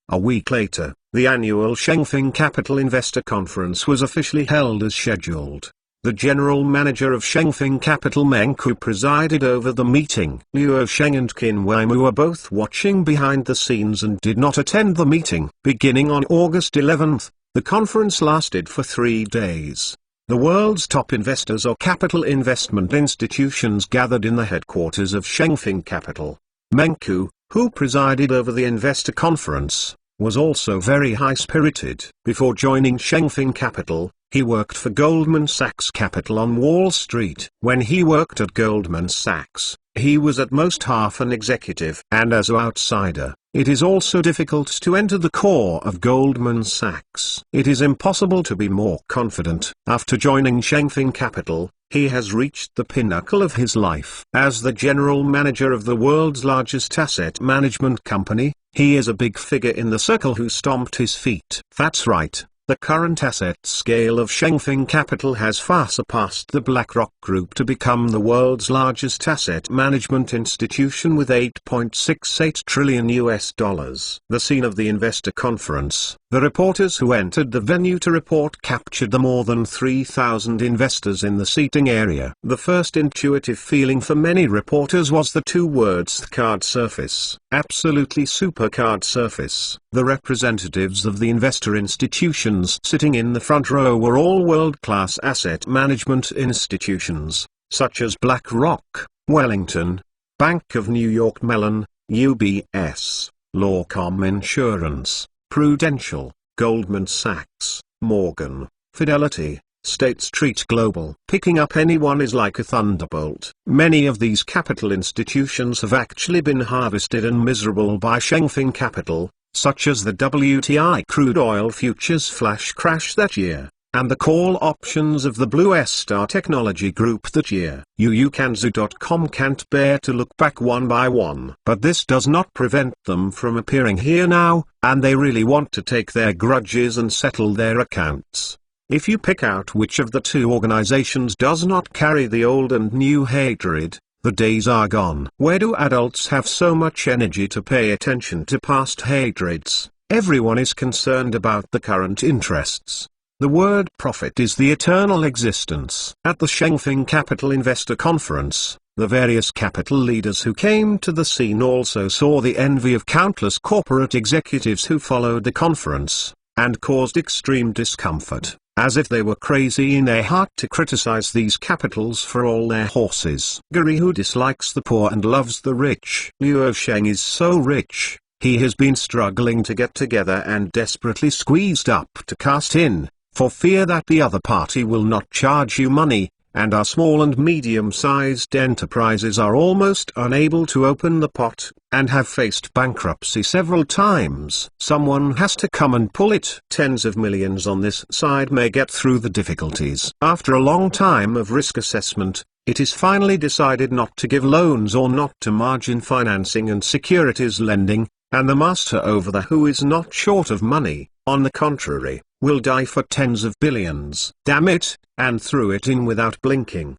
A week later, the annual Shengfeng Capital Investor Conference was officially held as scheduled. The general manager of Shengfeng Capital Meng Ku presided over the meeting. Luo Sheng and Qin Weimu were both watching behind the scenes and did not attend the meeting. Beginning on August 11, the conference lasted for 3 days. The world's top investors or capital investment institutions gathered in the headquarters of Shengfeng Capital. Meng Ku, who presided over the investor conference, was also very high-spirited. Before joining Shengfeng Capital, he worked for Goldman Sachs Capital on Wall Street. When he worked at Goldman Sachs, he was at most half an executive. And as an outsider, it is also difficult to enter the core of Goldman Sachs. It is impossible to be more confident. After joining Shengfeng Capital, he has reached the pinnacle of his life. As the general manager of the world's largest asset management company, he is a big figure in the circle who stomped his feet. That's right. The current asset scale of Shengfeng Capital has far surpassed the BlackRock Group to become the world's largest asset management institution with $8.68 trillion. The scene of the investor conference, the reporters who entered the venue to report captured the more than 3,000 investors in the seating area. The first intuitive feeling for many reporters was the two words card surface. Absolutely super card surface. The representatives of the investor institutions sitting in the front row were all world-class asset management institutions, such as BlackRock, Wellington, Bank of New York Mellon, UBS, Lawcom Insurance, Prudential, Goldman Sachs, Morgan, Fidelity, State Street Global. Picking up anyone is like a thunderbolt. Many of these capital institutions have actually been harvested and miserable by Shengfeng Capital, such as the WTI crude oil futures flash crash that year. and the call options of the Blue Star Technology Group that year. Kanzu.com can't bear to look back one by one. But this does not prevent them from appearing here now, and they really want to take their grudges and settle their accounts. If you pick out which of the two organizations does not carry the old and new hatred, the days are gone. Where do adults have so much energy to pay attention to past hatreds? Everyone is concerned about the current interests. The word profit is the eternal existence. At the Shengfeng Capital Investor Conference, the various capital leaders who came to the scene also saw the envy of countless corporate executives who followed the conference, and caused extreme discomfort, as if they were crazy in their heart to criticize these capitals for all their horses. Gary, who dislikes the poor and loves the rich. Luo Sheng is so rich, he has been struggling to get together and desperately squeezed up to cast in, for fear that the other party will not charge you money, and our small and medium-sized enterprises are almost unable to open the pot, and have faced bankruptcy several times. Someone has to come and pull it. Tens of millions on this side may get through the difficulties. After a long time of risk assessment, it is finally decided not to give loans or not to margin financing and securities lending, and the master over there, who is not short of money, on the contrary, will die for tens of billions. Damn it, and threw it in without blinking.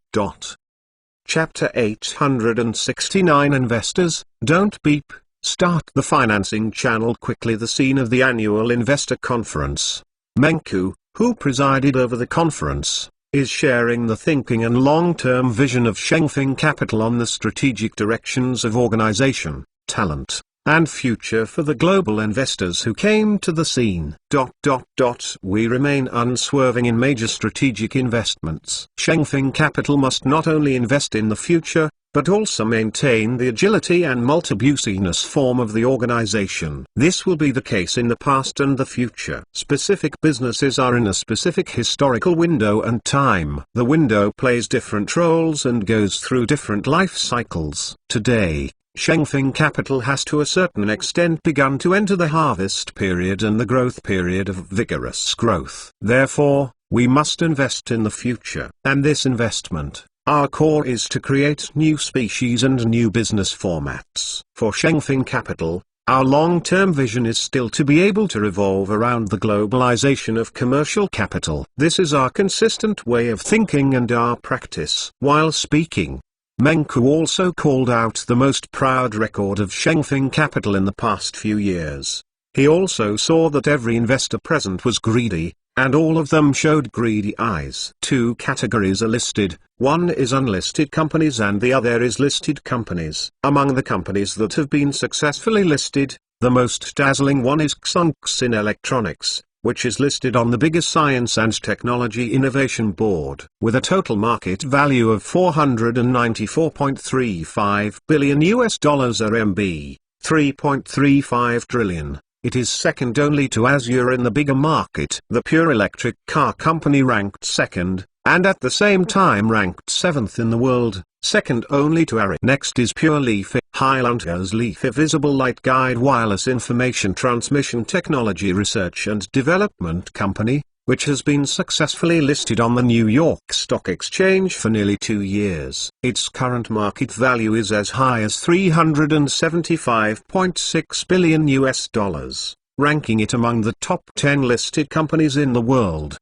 Chapter 869. Investors, don't beep, start the financing channel quickly. The scene of the annual investor conference. Menku, who presided over the conference, is sharing the thinking and long-term vision of Shengfeng Capital on the strategic directions of organization, talent, and future for the global investors who came to the scene. We remain unswerving in major strategic investments. Shengfeng Capital must not only invest in the future, but also maintain the agility and multi-business form of the organization. This will be the case in the past and the future. Specific businesses are in a specific historical window and time. The window plays different roles and goes through different life cycles. Today, Shengfeng Capital has to a certain extent begun to enter the harvest period and the growth period of vigorous growth. Therefore, we must invest in the future. And this investment, our core, is to create new species and new business formats. For Shengfeng Capital, our long-term vision is still to be able to revolve around the globalization of commercial capital. This is our consistent way of thinking and our practice. While speaking, Menku also called out the most proud record of Shengfeng Capital in the past few years. He also saw that every investor present was greedy, and all of them showed greedy eyes. Two categories are listed, one is unlisted companies and the other is listed companies. Among the companies that have been successfully listed, the most dazzling one is Xunxin Electronics, which is listed on the biggest Science and Technology Innovation Board. With a total market value of $494.35 billion RMB, 3.35 trillion, it is second only to Azure in the bigger market. The pure electric car company ranked second, and at the same time ranked seventh in the world, second only to Arri. Next is Pure Leafy, Highlanders Leafy Visible Light Guide Wireless Information Transmission Technology Research and Development Company, which has been successfully listed on the New York Stock Exchange for nearly 2 years. Its current market value is as high as $375.6 billion, ranking it among the top 10 listed companies in the world.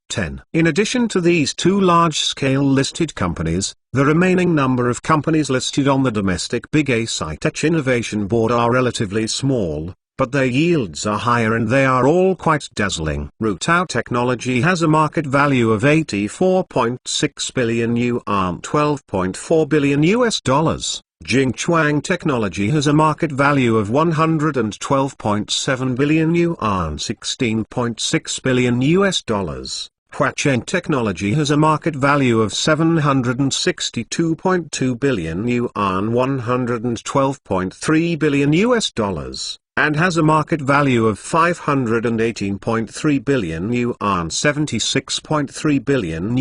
In addition to these two large-scale listed companies, the remaining number of companies listed on the domestic Big A Sci-Tech Innovation Board are relatively small, but their yields are higher and they are all quite dazzling. Routao Technology has a market value of $84.6 billion, $12.4 billion. Jingchuang Technology has a market value of $112.7 billion, $16.6 billion. Huacheng Technology has a market value of $762.2 billion, $112.3 billion, and has a market value of $518.3 billion, $76.3 billion.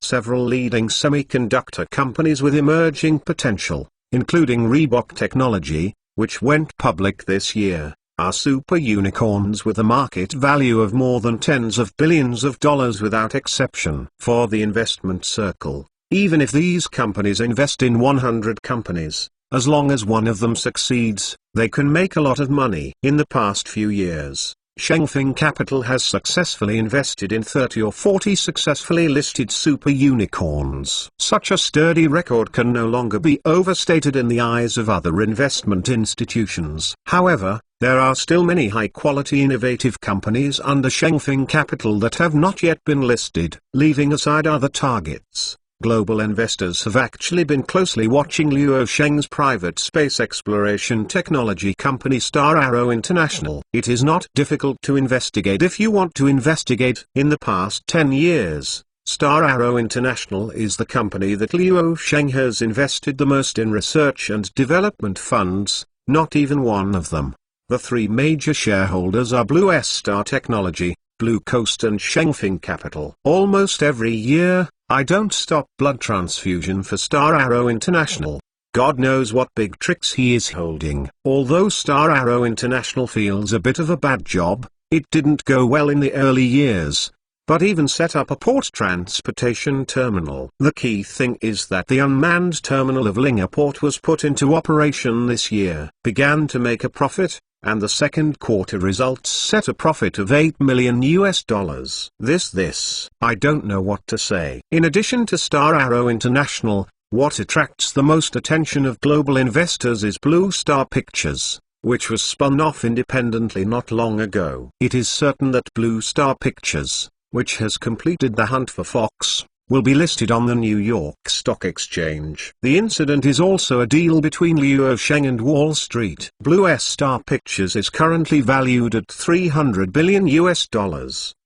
Several leading semiconductor companies with emerging potential, including Reebok Technology, which went public this year, are super unicorns with a market value of more than tens of billions of dollars without exception. For the investment circle, even if these companies invest in 100 companies, as long as one of them succeeds, they can make a lot of money. In the past few years, Shengfeng Capital has successfully invested in 30 or 40 successfully listed super unicorns. Such a sturdy record can no longer be overstated in the eyes of other investment institutions. However, there are still many high-quality innovative companies under Shengfeng Capital that have not yet been listed. Leaving aside other targets, global investors have actually been closely watching Luo Sheng's private space exploration technology company Star Arrow International. It is not difficult to investigate if you want to investigate. In the past 10 years, Star Arrow International is the company that Luo Sheng has invested the most in research and development funds, not even one of them. The three major shareholders are Blue Star Technology, Blue Coast and Shengfeng Capital. Almost every year, I don't stop blood transfusion for Star Arrow International. God knows what big tricks he is holding. Although Star Arrow International feels a bit of a bad job, it didn't go well in the early years, but even set up a port transportation terminal. The key thing is that the unmanned terminal of Linga Port was put into operation this year, began to make a profit, and the second quarter results set a profit of $8 million. I don't know what to say. In addition to Star Arrow International, what attracts the most attention of global investors is Blue Star Pictures, which was spun off independently not long ago. It is certain that Blue Star Pictures, which has completed the hunt for Fox, will be listed on the New York Stock Exchange. The incident is also a deal between Luo Sheng and Wall Street. Blue Star Pictures is currently valued at $300 billion,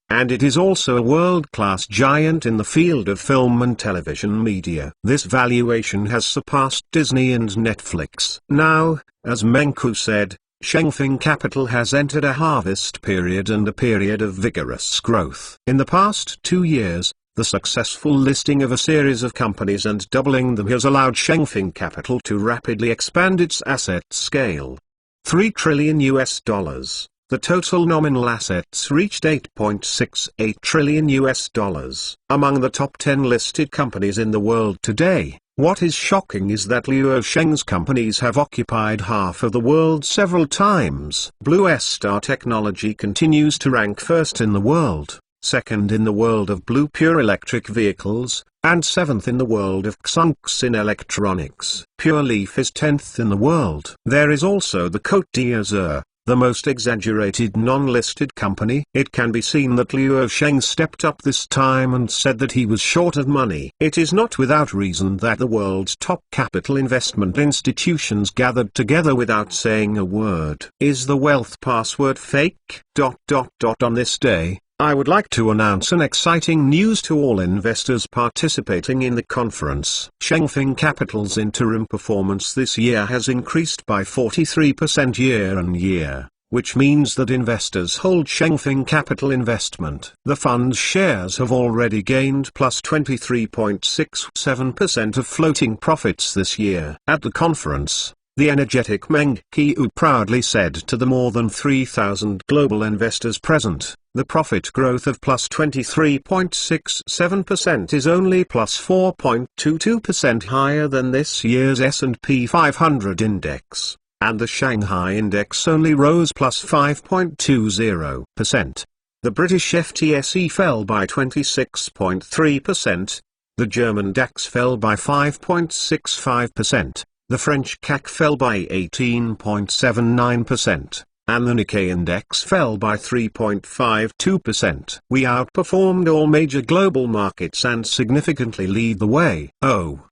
and it is also a world-class giant in the field of film and television media. This valuation has surpassed Disney and Netflix. Now, as Menku said, Shengfeng Capital has entered a harvest period and a period of vigorous growth. In the past 2 years, the successful listing of a series of companies and doubling them has allowed Shengfeng Capital to rapidly expand its asset scale. $3 trillion. The total nominal assets reached $8.68 trillion. Among the top 10 listed companies in the world today, what is shocking is that Luo Sheng's companies have occupied half of the world several times. Blue Star Technology continues to rank first in the world, second in the world of blue pure electric vehicles, and seventh in the world of Xunx in electronics. Pure Leaf is 10th in the world. There is also the Côte d'Azur, the most exaggerated non-listed company. It can be seen that Luo Sheng stepped up this time and said that he was short of money. It is not without reason that the world's top capital investment institutions gathered together without saying a word. Is the wealth password fake? On this day, I would like to announce an exciting news to all investors participating in the conference. Shengfeng Capital's interim performance this year has increased by 43% year-on-year, which means that investors hold Shengfeng Capital investment. The fund's shares have already gained plus 23.67% of floating profits this year. At the conference, the energetic Meng Qiu proudly said to the more than 3,000 global investors present, the profit growth of plus 23.67% is only plus 4.22% higher than this year's S&P 500 index, and the Shanghai index only rose plus 5.20%. The British FTSE fell by 26.3%, the German DAX fell by 5.65%. The French CAC fell by 18.79%, and the Nikkei index fell by 3.52%. We outperformed all major global markets and significantly lead the way.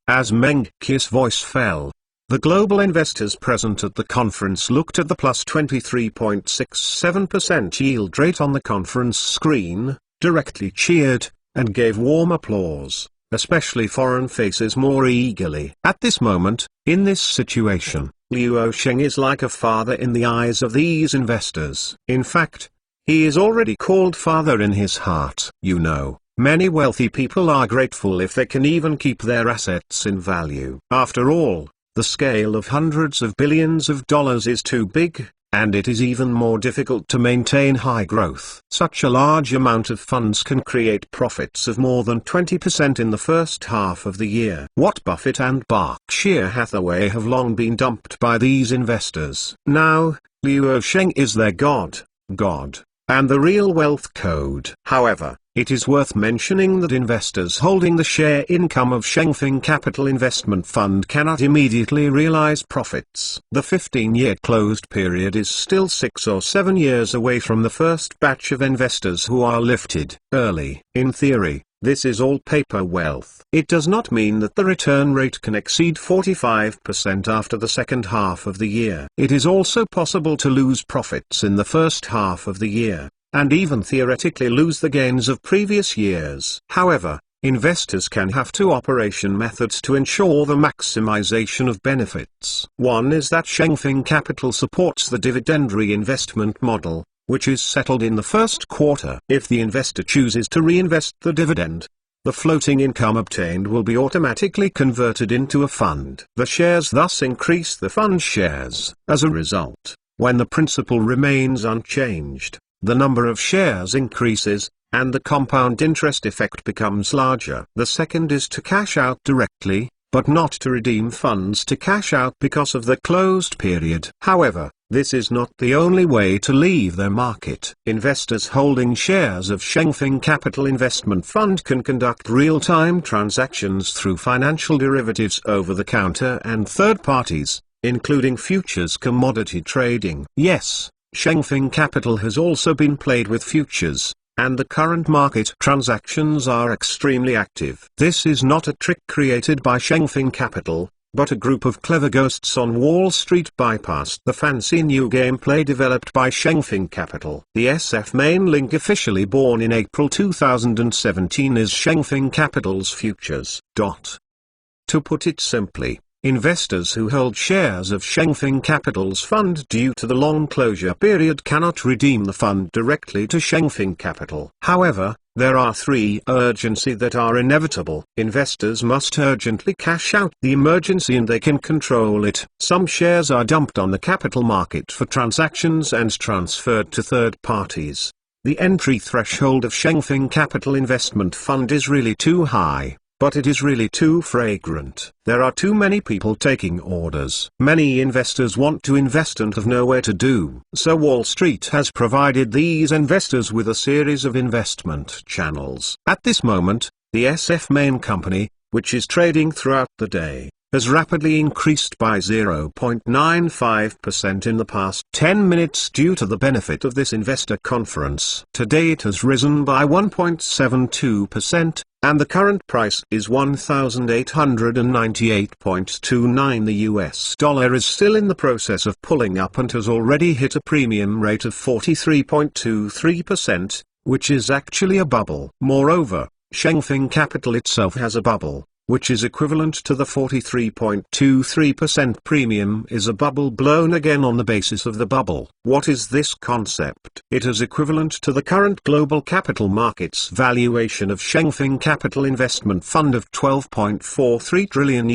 As Meng Qiu's voice fell, the global investors present at the conference looked at the plus 23.67% yield rate on the conference screen, directly cheered, and gave warm applause. Especially foreign faces more eagerly. At this moment, in this situation, Luo Sheng is like a father in the eyes of these investors. In fact, he is already called father in his heart. You know, many wealthy people are grateful if they can even keep their assets in value. After all, the scale of hundreds of billions of dollars is too big, and it is even more difficult to maintain high growth. Such a large amount of funds can create profits of more than 20% in the first half of the year. Warren Buffett and Berkshire Hathaway have long been dumped by these investors. Now, Luo Sheng is their god, and the real wealth code. However, it is worth mentioning that investors holding the share income of Shengfeng Capital Investment Fund cannot immediately realize profits. The 15-year closed period is still 6 or 7 years away from the first batch of investors who are lifted early. In theory, this is all paper wealth. It does not mean that the return rate can exceed 45% after the second half of the year. It is also possible to lose profits in the first half of the year, and even theoretically lose the gains of previous years. However, investors can have two operation methods to ensure the maximization of benefits. One is that Shengfeng Capital supports the dividend reinvestment model, which is settled in the first quarter. If the investor chooses to reinvest the dividend, the floating income obtained will be automatically converted into a fund. The shares thus increase the fund shares. As a result, when the principal remains unchanged, the number of shares increases, and the compound interest effect becomes larger. The second is to cash out directly, but not to redeem funds to cash out because of the closed period. However, this is not the only way to leave the market. Investors holding shares of Shengfeng Capital Investment Fund can conduct real-time transactions through financial derivatives over the counter and third parties, including futures commodity trading. Yes, Shengfeng Capital has also been played with futures, and the current market transactions are extremely active. This is not a trick created by Shengfeng Capital, but a group of clever ghosts on Wall Street bypassed the fancy new gameplay developed by Shengfeng Capital. The SF main link, officially born in April 2017, is Shengfeng Capital's futures. To put it simply, investors who hold shares of Shengfeng Capital's fund due to the long closure period cannot redeem the fund directly to Shengfeng Capital. However, there are three urgency that are inevitable. Investors must urgently cash out the emergency, and they can control it. Some shares are dumped on the capital market for transactions and transferred to third parties. The entry threshold of Shengfeng Capital Investment Fund is really too high, but it is really too fragrant. There are too many people taking orders. Many investors want to invest and have nowhere to do. So Wall Street has provided these investors with a series of investment channels. At this moment, the SF main company, which is trading throughout the day, has rapidly increased by 0.95% in the past 10 minutes due to the benefit of this investor conference. Today it has risen by 1.72%, and the current price is 1,898.29. The US dollar is still in the process of pulling up and has already hit a premium rate of 43.23%, which is actually a bubble. Moreover, Shengfeng Capital itself has a bubble, which is equivalent to the 43.23% premium, is a bubble blown again on the basis of the bubble. What is this concept? It is equivalent to the current global capital markets valuation of Shengfeng Capital Investment Fund of $12.43 trillion.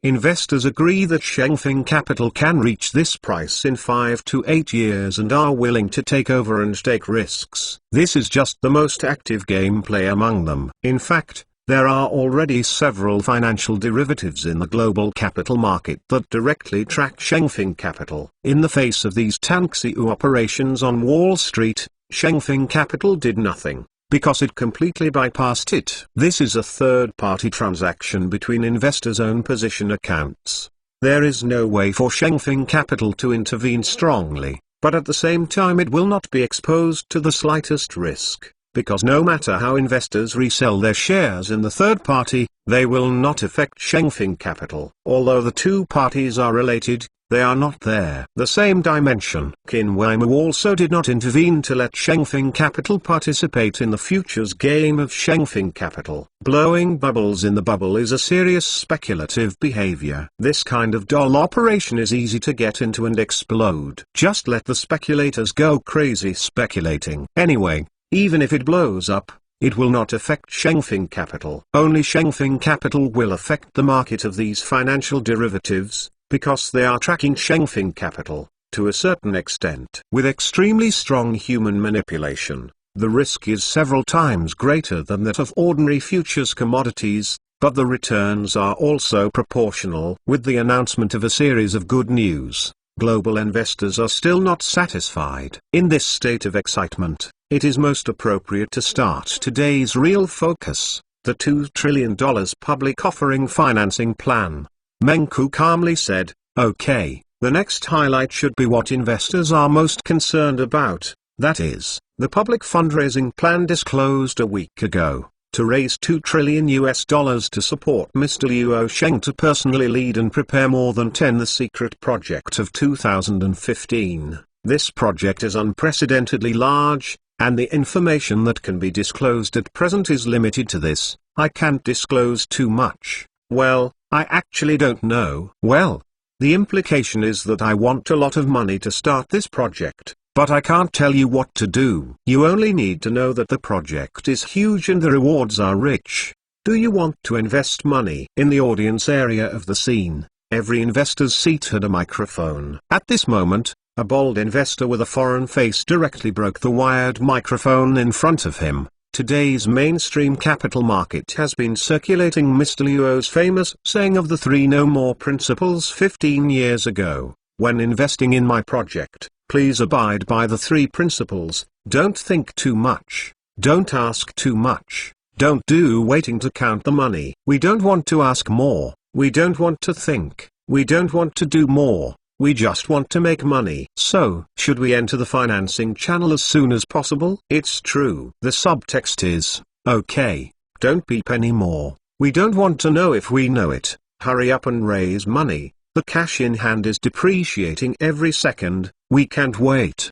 Investors agree that Shengfeng Capital can reach this price in 5 to 8 years and are willing to take over and take risks. This is just the most active gameplay among them. In fact, there are already several financial derivatives in the global capital market that directly track Shengfeng Capital. In the face of these Tanxiu operations on Wall Street, Shengfeng Capital did nothing, because it completely bypassed it. This is a third-party transaction between investors' own position accounts. There is no way for Shengfeng Capital to intervene strongly, but at the same time it will not be exposed to the slightest risk, because no matter how investors resell their shares in the third party, they will not affect Shengfeng Capital. Although the two parties are related, they are not there. The same dimension. Qin Weimu also did not intervene to let Shengfeng Capital participate in the futures game of Shengfeng Capital. Blowing bubbles in the bubble is a serious speculative behavior. This kind of doll operation is easy to get into and explode. Just let the speculators go crazy speculating. Anyway, even if it blows up, it will not affect Shengfeng Capital. Only Shengfeng Capital will affect the market of these financial derivatives, because they are tracking Shengfeng Capital. to a certain extent. With extremely strong human manipulation, the risk is several times greater than that of ordinary futures commodities, but the returns are also proportional. With the announcement of a series of good news, global investors are still not satisfied. In this state of excitement, it is most appropriate to start today's real focus, the $2 trillion public offering financing plan. Meng Ku calmly said, "Okay, the next highlight should be what investors are most concerned about, that is, the public fundraising plan disclosed a week ago, to raise $2 trillion to support Mr. Luo Sheng to personally lead and prepare more than 10 the secret project of 2015. This project is unprecedentedly large, and the information that can be disclosed at present is limited to this. I can't disclose too much. Well, I actually don't know. Well, the implication is that I want a lot of money to start this project, but I can't tell you what to do. You only need to know that the project is huge and the rewards are rich. Do you want to invest money?" In the audience area of the scene, every investor's seat had a microphone. At this moment, a bold investor with a foreign face directly broke the wired microphone in front of him. Today's mainstream capital market has been circulating Mr. Luo's famous saying of the 3 no more principles 15 years ago. "When investing in my project, please abide by the 3 principles. Don't think too much. Don't ask too much. Don't do waiting to count the money. We don't want to ask more. We don't want to think. We don't want to do more. We just want to make money." So, should we enter the financing channel as soon as possible? It's true. The subtext is, okay, don't beep anymore. We don't want to know if we know it. Hurry up and raise money. The cash in hand is depreciating every second. We can't wait.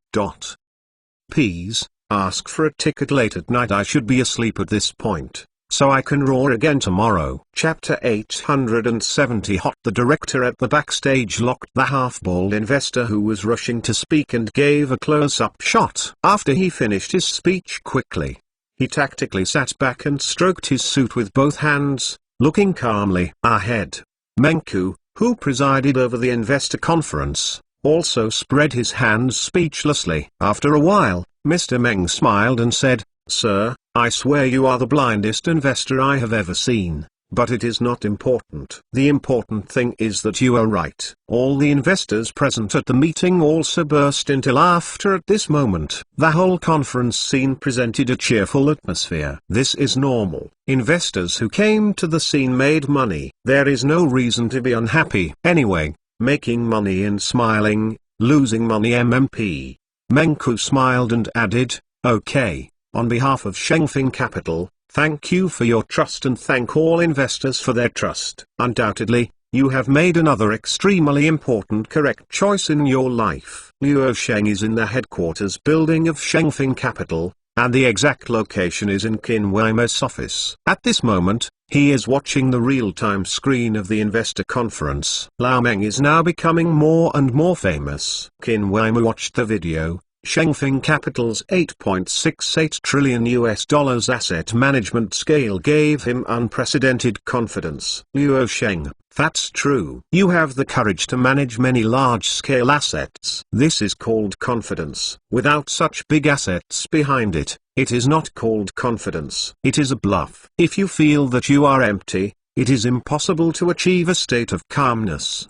Please, ask for a ticket late at night. I should be asleep at this point, so I can roar again tomorrow. Chapter 870. Hot. The director at the backstage locked the half-bald investor who was rushing to speak and gave a close-up shot. After he finished his speech quickly, he tactically sat back and stroked his suit with both hands, looking calmly ahead. Meng Ku, who presided over the investor conference, also spread his hands speechlessly. After a while, Mr. Meng smiled and said, "Sir, I swear you are the blindest investor I have ever seen, but it is not important. The important thing is that you are right." All the investors present at the meeting also burst into laughter at this moment. The whole conference scene presented a cheerful atmosphere. This is normal. Investors who came to the scene made money. There is no reason to be unhappy. Anyway, making money and smiling, losing money MMP. Meng Ku smiled and added, "Okay. On behalf of Shengfeng Capital, thank you for your trust and thank all investors for their trust. Undoubtedly, you have made another extremely important correct choice in your life." Luo Sheng is in the headquarters building of Shengfeng Capital, and the exact location is in Qin Weimer's office. At this moment, he is watching the real-time screen of the investor conference. Lao Meng is now becoming more and more famous. Qin Weimer watched the video. Shengfeng Capital's $8.68 trillion asset management scale gave him unprecedented confidence. Luo Sheng, that's true. You have the courage to manage many large-scale assets. This is called confidence. Without such big assets behind it, it is not called confidence. It is a bluff. If you feel that you are empty, it is impossible to achieve a state of calmness.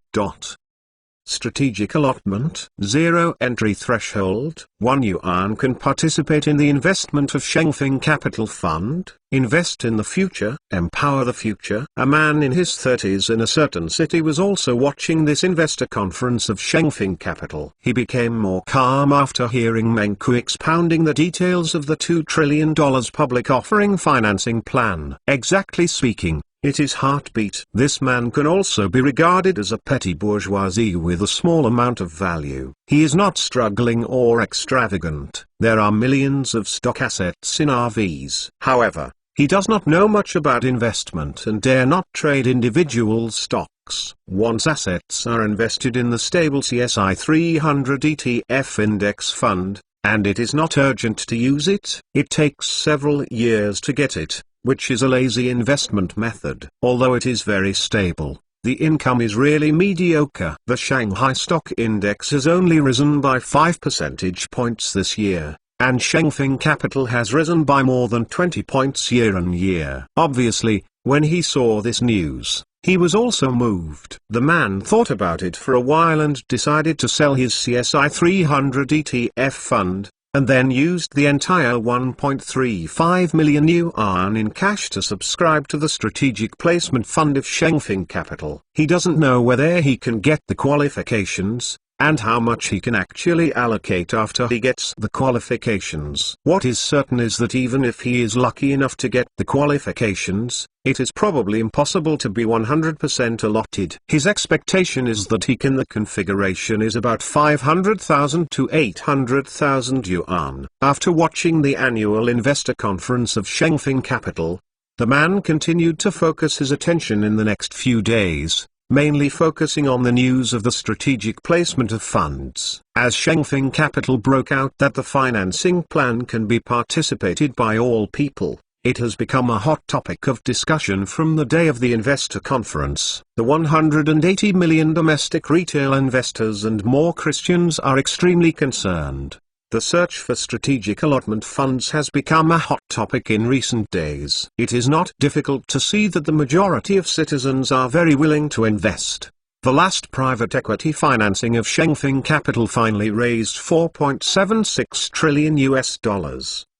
Strategic allotment. 0 entry threshold. 1 yuan can participate in the investment of Shengfeng Capital Fund. Invest in the future. Empower the future. A man in his 30s in a certain city was also watching this investor conference of Shengfeng Capital. He became more calm after hearing Meng Ku expounding the details of the $2 trillion public offering financing plan. Exactly speaking, it is heartbeat. This man can also be regarded as a petty bourgeoisie with a small amount of value. He is not struggling or extravagant. There are millions of stock assets in RVs. However, he does not know much about investment and dare not trade individual stocks. Once assets are invested in the stable CSI 300 ETF index fund, and it is not urgent to use it, it takes several years to get it, which is a lazy investment method. Although it is very stable, the income is really mediocre. The Shanghai Stock Index has only risen by 5 percentage points this year, and Shengfeng Capital has risen by more than 20 points year on year. Obviously, when he saw this news, he was also moved. The man thought about it for a while and decided to sell his CSI 300 ETF fund, and then used the entire 1.35 million yuan in cash to subscribe to the strategic placement fund of Shengfeng Capital. He doesn't know whether he can get the qualifications, and how much he can actually allocate after he gets the qualifications. What is certain is that even if he is lucky enough to get the qualifications, it is probably impossible to be 100% allotted. His expectation is that the configuration is about 500,000 to 800,000 yuan. After watching the annual investor conference of Shengfeng Capital, the man continued to focus his attention in the next few days, mainly focusing on the news of the strategic placement of funds. As Shengfeng Capital broke out that the financing plan can be participated by all people, it has become a hot topic of discussion from the day of the investor conference. The 180 million domestic retail investors and more Christians are extremely concerned. The search for strategic allotment funds has become a hot topic in recent days. It is not difficult to see that the majority of citizens are very willing to invest. The last private equity financing of Shengfeng Capital finally raised $4.76 trillion,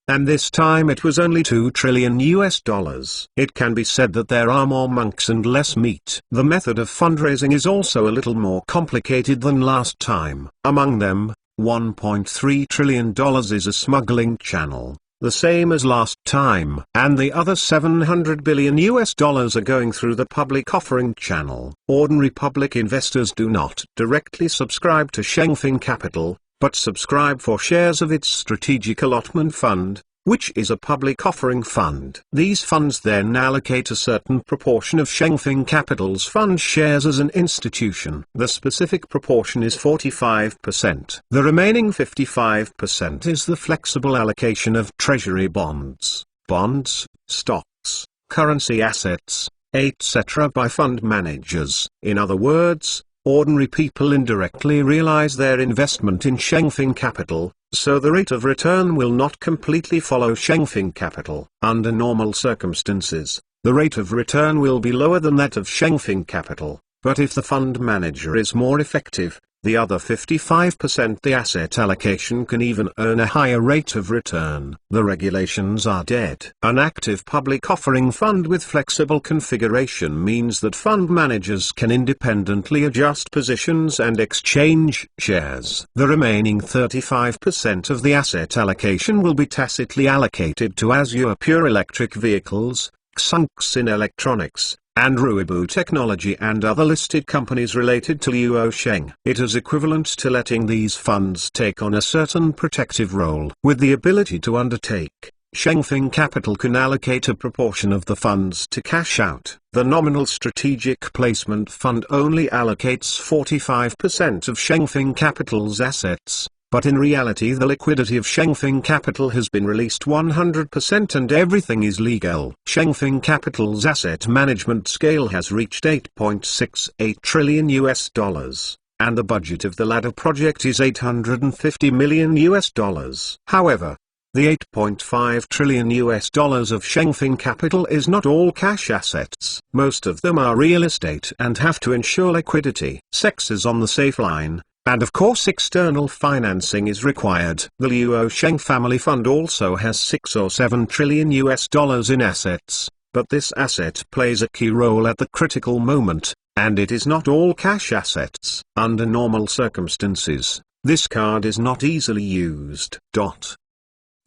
and this time it was only $2 trillion. It can be said that there are more monks and less meat. The method of fundraising is also a little more complicated than last time. Among them, $1.3 trillion is a smuggling channel, the same as last time, and the other $700 billion are going through the public offering channel. Ordinary public investors do not directly subscribe to Shengfeng Capital, but subscribe for shares of its strategic allotment fund, which is a public offering fund. These funds then allocate a certain proportion of Shengfeng Capital's fund shares as an institution. The specific proportion is 45%. The remaining 55% is the flexible allocation of treasury bonds, stocks, currency assets, etc. by fund managers. In other words, ordinary people indirectly realize their investment in Shengfeng Capital, so the rate of return will not completely follow Shengfeng Capital. Under normal circumstances, the rate of return will be lower than that of Shengfeng Capital, but if the fund manager is more effective, the other 55% the asset allocation can even earn a higher rate of return. The regulations are dead. An active public offering fund with flexible configuration means that fund managers can independently adjust positions and exchange shares. The remaining 35% of the asset allocation will be tacitly allocated to Azure Pure Electric Vehicles, Xunxin Electronics, and Ruibu Technology and other listed companies related to Luosheng. It is equivalent to letting these funds take on a certain protective role. With the ability to undertake, Shengfeng Capital can allocate a proportion of the funds to cash out. The nominal strategic placement fund only allocates 45% of Shengfeng Capital's assets, but in reality the liquidity of Shengfeng Capital has been released 100% and everything is legal. Shengfeng Capital's asset management scale has reached $8.68 trillion, and the budget of the ladder project is $850 million. However, the $8.5 trillion of Shengfeng Capital is not all cash assets. Most of them are real estate and have to ensure liquidity. SEX is on the safe line, and of course external financing is required. The Luosheng Family Fund also has $6 or $7 trillion in assets, but this asset plays a key role at the critical moment, and it is not all cash assets. Under normal circumstances, this card is not easily used.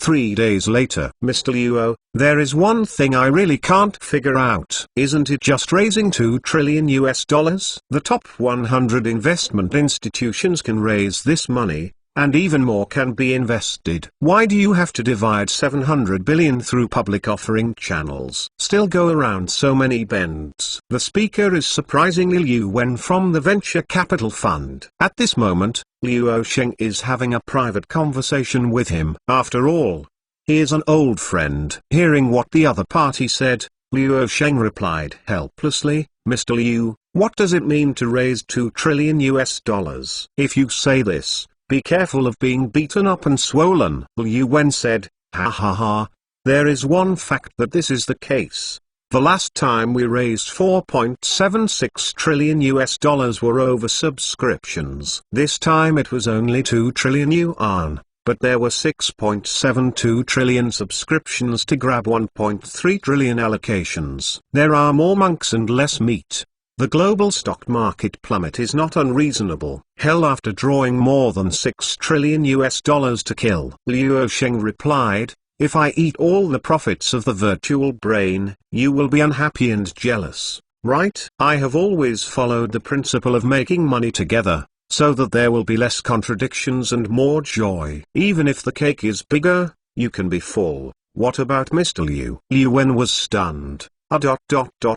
3 days later, Mr. Luo, there is one thing I really can't figure out. Isn't it just raising $2 trillion? The top 100 investment institutions can raise this money, and even more can be invested. Why do you have to divide 700 billion through public offering channels? Still go around so many bends. The speaker is surprisingly Liu Wen from the Venture Capital Fund. At this moment, Luosheng is having a private conversation with him. After all, he is an old friend. Hearing what the other party said, Luosheng replied helplessly, Mr. Liu, What does it mean to raise 2 trillion US dollars? If you say this, be careful of being beaten up and swollen. Liu Wen said, ha ha ha. There is one fact that this is the case. The last time we raised 4.76 trillion US dollars were oversubscriptions. This time it was only 2 trillion yuan, but there were 6.72 trillion subscriptions to grab 1.3 trillion allocations. There are more monks and less meat. The global stock market plummet is not unreasonable. Hell, after drawing more than 6 trillion US dollars to kill. Liu Sheng replied, if I eat all the profits of the virtual brain, you will be unhappy and jealous, right? I have always followed the principle of making money together, so that there will be less contradictions and more joy. Even if the cake is bigger, you can be full. What about Mr. Liu? Liu Wen was stunned.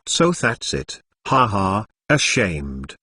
So that's it. Ha ha, ashamed,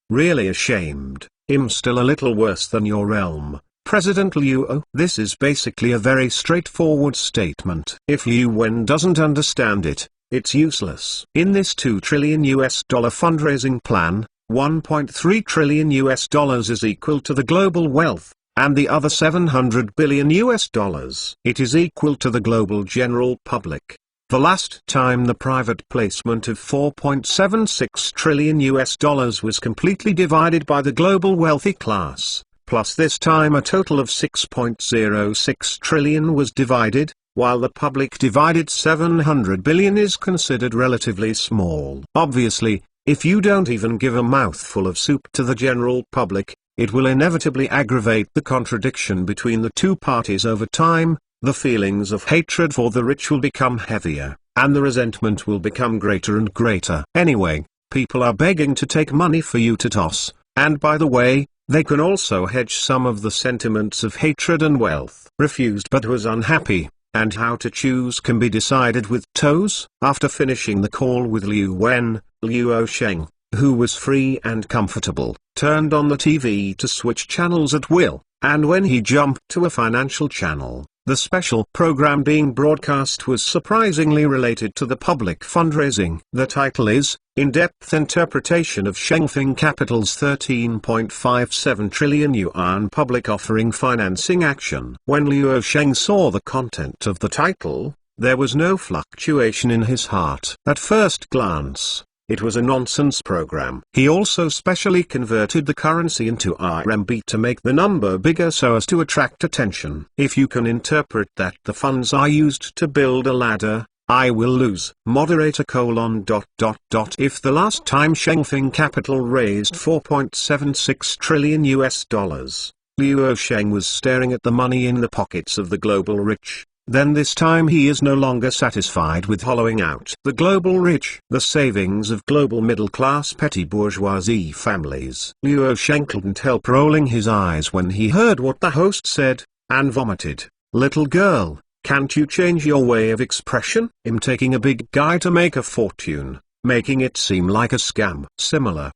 really ashamed. I'm still a little worse than your realm, President Liu. This is basically a very straightforward statement. If Liu Wen doesn't understand it, it's useless. In this 2 trillion US dollar fundraising plan, 1.3 trillion US dollars is equal to the global wealth, and the other 700 billion US dollars. It is equal to the global general public. The last time the private placement of 4.76 trillion US dollars was completely divided by the global wealthy class, plus this time a total of 6.06 trillion was divided, while the public divided 700 billion is considered relatively small. Obviously, if you don't even give a mouthful of soup to the general public, it will inevitably aggravate the contradiction between the two parties over time. The feelings of hatred for the rich will become heavier, and the resentment will become greater and greater. Anyway, people are begging to take money for you to toss, and by the way, they can also hedge some of the sentiments of hatred and wealth. Refused but was unhappy, and how to choose can be decided with toes. After finishing the call with Liu Wen, Liu Sheng, who was free and comfortable, turned on the TV to switch channels at will, and when he jumped to a financial channel, the special program being broadcast was surprisingly related to the public fundraising. The title is, In-Depth Interpretation of Shengfeng Capital's 13.57 trillion yuan public offering financing action. When Liu Sheng saw the content of the title, there was no fluctuation in his heart. At first glance, it was a nonsense program. He also specially converted the currency into RMB to make the number bigger so as to attract attention. If you can interpret that the funds are used to build a ladder, I will lose. Moderator : If the last time Shengfeng Capital raised 4.76 trillion US dollars, Liu Sheng was staring at the money in the pockets of the global rich, then this time he is no longer satisfied with hollowing out the global rich, the savings of global middle-class petty bourgeoisie families. Liu Sheng couldn't help rolling his eyes when he heard what the host said, and vomited. Little girl, can't you change your way of expression? I'm taking a big guy to make a fortune, making it seem like a scam. Similar.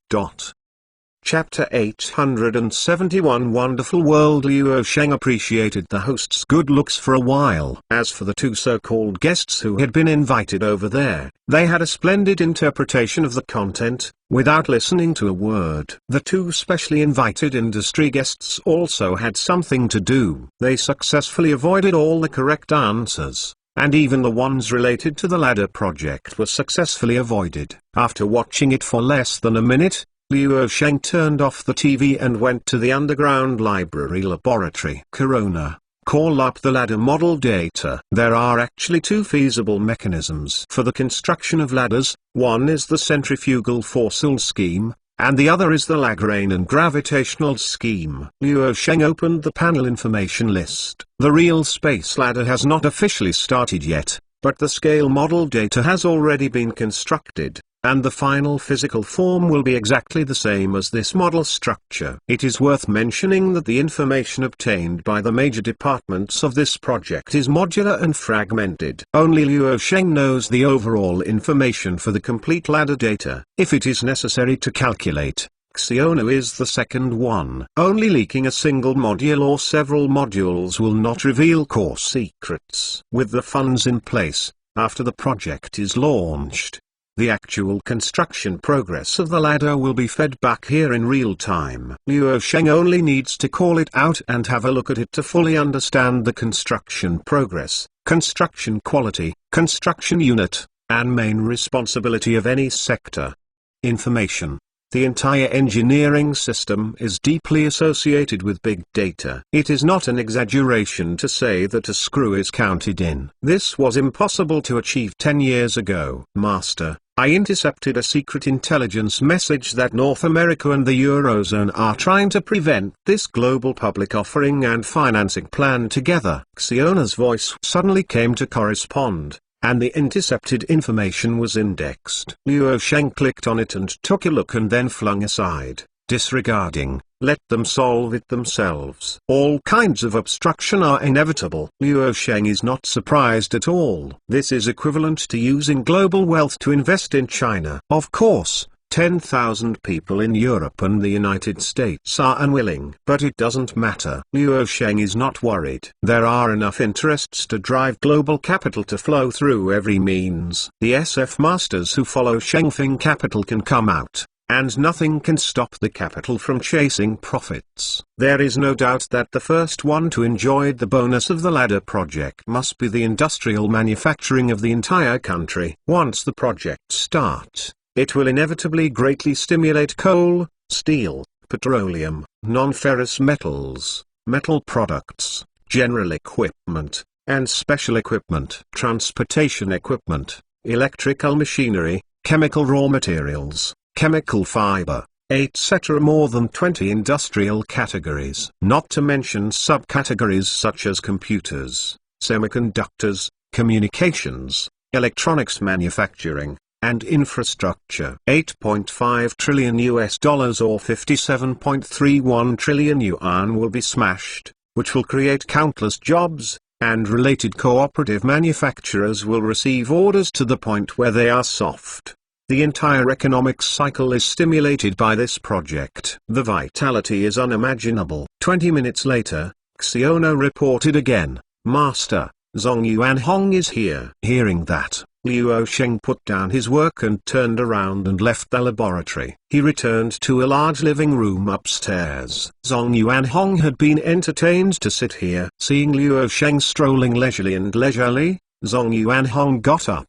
Chapter 871 Wonderful World. Liu Sheng appreciated the host's good looks for a while. As for the two so-called guests who had been invited over there, they had a splendid interpretation of the content, without listening to a word. The two specially invited industry guests also had something to do. They successfully avoided all the correct answers, and even the ones related to the ladder project were successfully avoided. After watching it for less than a minute, Liu Sheng turned off the TV and went to the underground library laboratory. Corona, call up the ladder model data. There are actually two feasible mechanisms for the construction of ladders. One is the centrifugal forcing scheme, and the other is the Lagrangian gravitational scheme. Liu Sheng opened the panel information list. The real space ladder has not officially started yet, but the scale model data has already been constructed, and the final physical form will be exactly the same as this model structure. It is worth mentioning that the information obtained by the major departments of this project is modular and fragmented. Only Liu Sheng knows the overall information for the complete ladder data. If it is necessary to calculate, Xionu is the second one. Only leaking a single module or several modules will not reveal core secrets. With the funds in place, after the project is launched, The actual construction progress of the ladder will be fed back here in real time. Luo Sheng only needs to call it out and have a look at it to fully understand the construction progress, construction quality, construction unit, and main responsibility of any sector. Information. The entire engineering system is deeply associated with big data. It is not an exaggeration to say that a screw is counted in. This was impossible to achieve 10 years ago. Master, I intercepted a secret intelligence message that North America and the Eurozone are trying to prevent this global public offering and financing plan together. Xiona's voice suddenly came to correspond, and the intercepted information was indexed. Luo Sheng clicked on it and took a look and then flung aside, disregarding, let them solve it themselves. All kinds of obstruction are inevitable. Luo Sheng is not surprised at all. This is equivalent to using global wealth to invest in China. Of course, 10,000 people in Europe and the United States are unwilling. But it doesn't matter. Luo Sheng is not worried. There are enough interests to drive global capital to flow through every means. The SF masters who follow Shengfeng capital can come out, and nothing can stop the capital from chasing profits. There is no doubt that the first one to enjoy the bonus of the ladder project must be the industrial manufacturing of the entire country. Once the project starts, it will inevitably greatly stimulate coal, steel, petroleum, non-ferrous metals, metal products, general equipment, and special equipment, transportation equipment, electrical machinery, chemical raw materials, chemical fiber, etc. More than 20 industrial categories, not to mention subcategories such as computers, semiconductors, communications, electronics manufacturing, and infrastructure. $8.5 trillion or 57.31 trillion yuan will be smashed, which will create countless jobs, and related cooperative manufacturers will receive orders to the point where they are soft. The entire economic cycle is stimulated by this project. The vitality is unimaginable. 20 minutes later, Xiona reported again, Master, Zhong Yuanhong is here. Hearing that, Luo Sheng put down his work and turned around and left the laboratory. He returned to a large living room upstairs. Zhong Yuanhong had been entertained to sit here. Seeing Luo Sheng strolling leisurely, Zhong Yuanhong got up.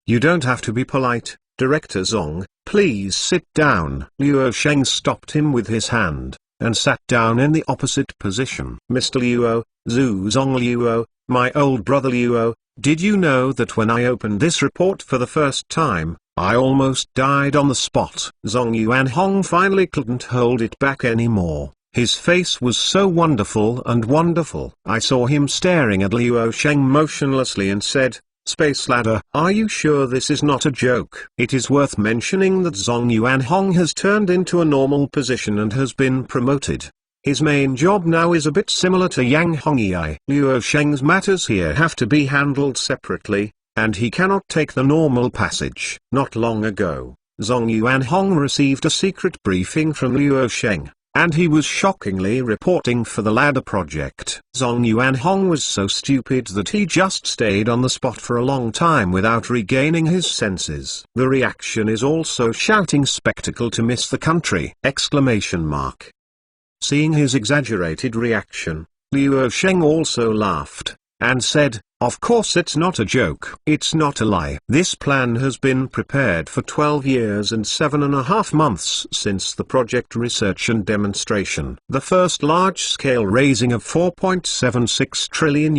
You don't have to be polite, Director Zhong, please sit down. Luo Sheng stopped him with his hand, and sat down in the opposite position. Mr. Luo, Zhu Zong Luo, my old brother Luo, did you know that when I opened this report for the first time, I almost died on the spot? Zhong Yuanhong finally couldn't hold it back anymore. His face was so wonderful and wonderful. I saw him staring at Luo Sheng motionlessly and said, Space Ladder, are you sure this is not a joke? It is worth mentioning that Zhong Yuanhong has turned into a normal position and has been promoted. His main job now is a bit similar to Yang Hongyi. Luo Sheng's matters here have to be handled separately, and he cannot take the normal passage. Not long ago, Zhong Yuanhong received a secret briefing from Luo Sheng, and he was shockingly reporting for the ladder project. Zhong Yuanhong was so stupid that he just stayed on the spot for a long time without regaining his senses. The reaction is also shouting spectacle to miss the country! Exclamation mark. Seeing his exaggerated reaction, Luo Sheng also laughed, and said, of course it's not a joke. It's not a lie. This plan has been prepared for 12 years and 7.5 months since the project research and demonstration. The first large-scale raising of $4.76 trillion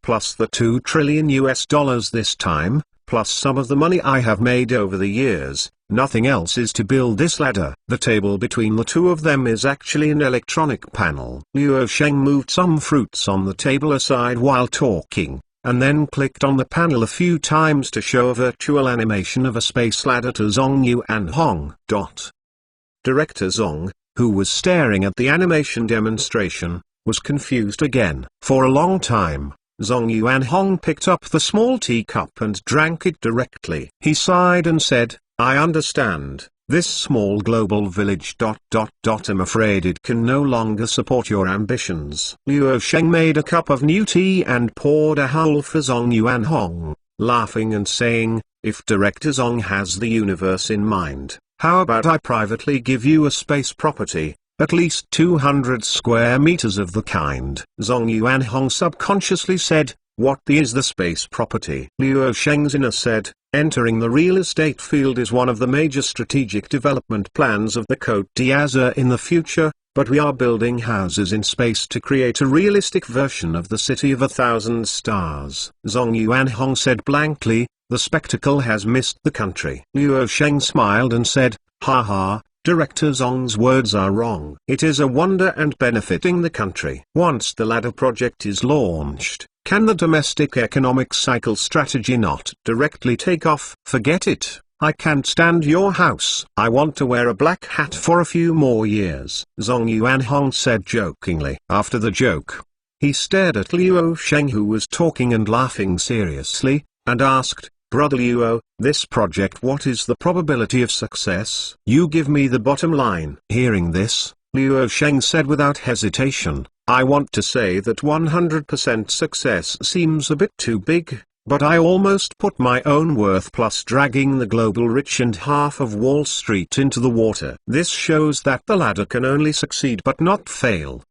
plus the $2 trillion this time, plus some of the money I have made over the years. Nothing else is to build this ladder. The table between the two of them is actually an electronic panel. Luo Sheng moved some fruits on the table aside while talking, and then clicked on the panel a few times to show a virtual animation of a space ladder to Zhong Yuanhong. Director Zhong, who was staring at the animation demonstration, was confused again. For a long time, Zhong Yuanhong picked up the small teacup and drank it directly. He sighed and said, I understand, this small global village. I'm afraid it can no longer support your ambitions. Luo Sheng made a cup of new tea and poured a howl for Zhong Yuanhong. laughing and saying, "If Director Zong has the universe in mind, how about I privately give you a space property, at least 200 square meters of the kind?" Zong Yuanhong subconsciously said, "What is the space property?" Luo Shengzina said, "Entering the real estate field is one of the major strategic development plans of the Côte d'Azur in the future, but we are building houses in space to create a realistic version of the city of 1,000 stars." Zong Yuanhong said blankly, "The spectacle has missed the country." Luo Sheng smiled and said, "Ha ha, Director Zong's words are wrong. It is a wonder and benefiting the country. Once the ladder project is launched, can the domestic economic cycle strategy not directly take off? Forget it. I can't stand your house. I want to wear a black hat for a few more years," Zong Yuanhong said jokingly. After the joke, he stared at Luo Sheng, who was talking and laughing seriously, and asked, "Brother Luo, this project, what is the probability of success? You give me the bottom line." Hearing this, Luo Sheng said without hesitation, "I want to say that 100% success seems a bit too big, but I almost put my own worth plus dragging the global rich and half of Wall Street into the water. This shows that the ladder can only succeed but not fail."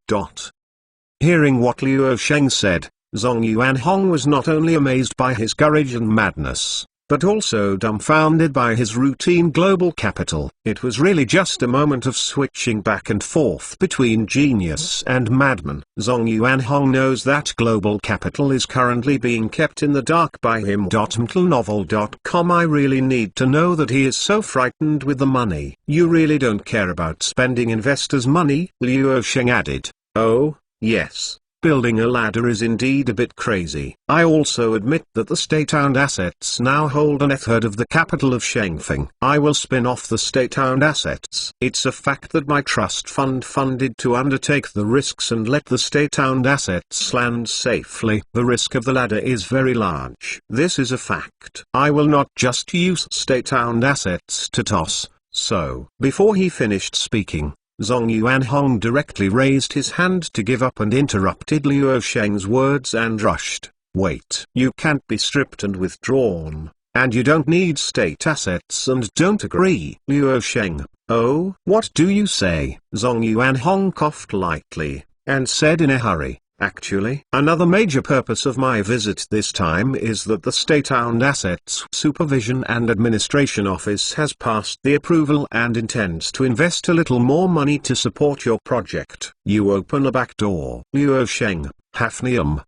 Hearing what Luo Sheng said, Zong Yuanhong was not only amazed by his courage and madness, but also dumbfounded by his routine global capital. It was really just a moment of switching back and forth between genius and madman. Zong Yuanhong knows that global capital is currently being kept in the dark by him. MTLnovel.com. I really need to know that he is so frightened with the money. "You really don't care about spending investors' money?" Luo Sheng added. "Oh, yes. Building a ladder is indeed a bit crazy. I also admit that the state-owned assets now hold a third of the capital of Shengfeng. I will spin off the state-owned assets. It's a fact that my trust fund funded to undertake the risks and let the state-owned assets land safely. The risk of the ladder is very large. This is a fact. I will not just use state-owned assets to toss." So, before he finished speaking, Zong Yuanhong directly raised his hand to give up and interrupted Luo Sheng's words and rushed, "Wait. You can't be stripped and withdrawn, and you don't need state assets and don't agree." Luo Sheng, "Oh, what do you say?" Zong Yuanhong coughed lightly, and said in a hurry, "Actually, another major purpose of my visit this time is that the State-Owned Assets Supervision and Administration Office has passed the approval and intends to invest a little more money to support your project. You open a back door." Luo Sheng, Hafnium.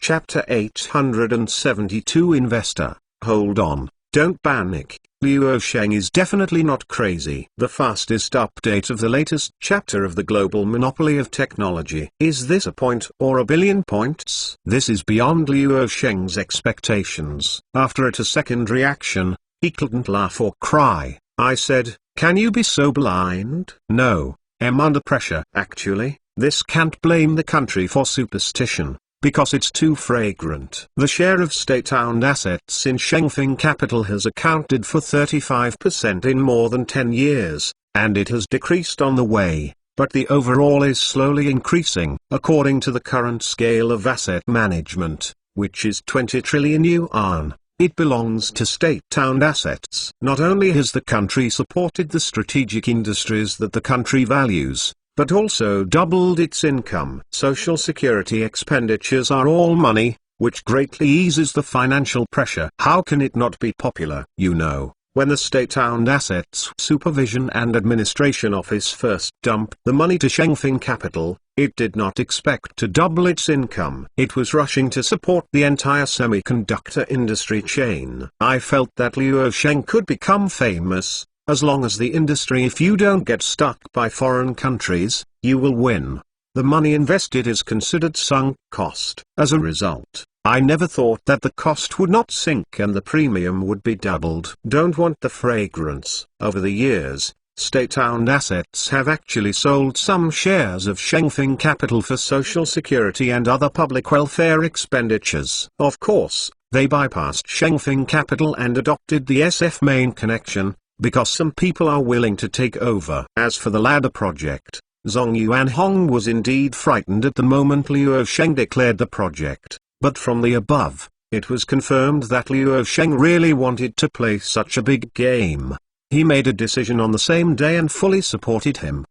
Chapter 872. Investor, hold on, don't panic. Luo Sheng is definitely not crazy. The fastest update of the latest chapter of the global monopoly of technology. Is this a point or a billion points? This is beyond Luo Sheng's expectations. After a second reaction, he couldn't laugh or cry. I said, "Can you be so blind?" "No, I'm under pressure." Actually, this can't blame the country for superstition, because it's too fragrant. The share of state-owned assets in Shengfeng Capital has accounted for 35% in more than 10 years, and it has decreased on the way, but the overall is slowly increasing. According to the current scale of asset management, which is 20 trillion yuan, it belongs to state-owned assets. Not only has the country supported the strategic industries that the country values, but also doubled its income. Social security expenditures are all money, which greatly eases the financial pressure. How can it not be popular? You know, when the State-Owned Assets Supervision and Administration Office first dumped the money to Shengfeng Capital, it did not expect to double its income. It was rushing to support the entire semiconductor industry chain. I felt that Luo Sheng could become famous. As long as the industry, if you don't get stuck by foreign countries, you will win. The money invested is considered sunk cost. As a result, I never thought that the cost would not sink and the premium would be doubled. Don't want the fragrance. Over the years, state-owned assets have actually sold some shares of Shengfeng Capital for social security and other public welfare expenditures. Of course, they bypassed Shengfeng Capital and adopted the SF main connection, because some people are willing to take over. As for the ladder project, Zong Yuanhong was indeed frightened at the moment Luo Sheng declared the project, but from the above, it was confirmed that Luo Sheng really wanted to play such a big game. He made a decision on the same day and fully supported him.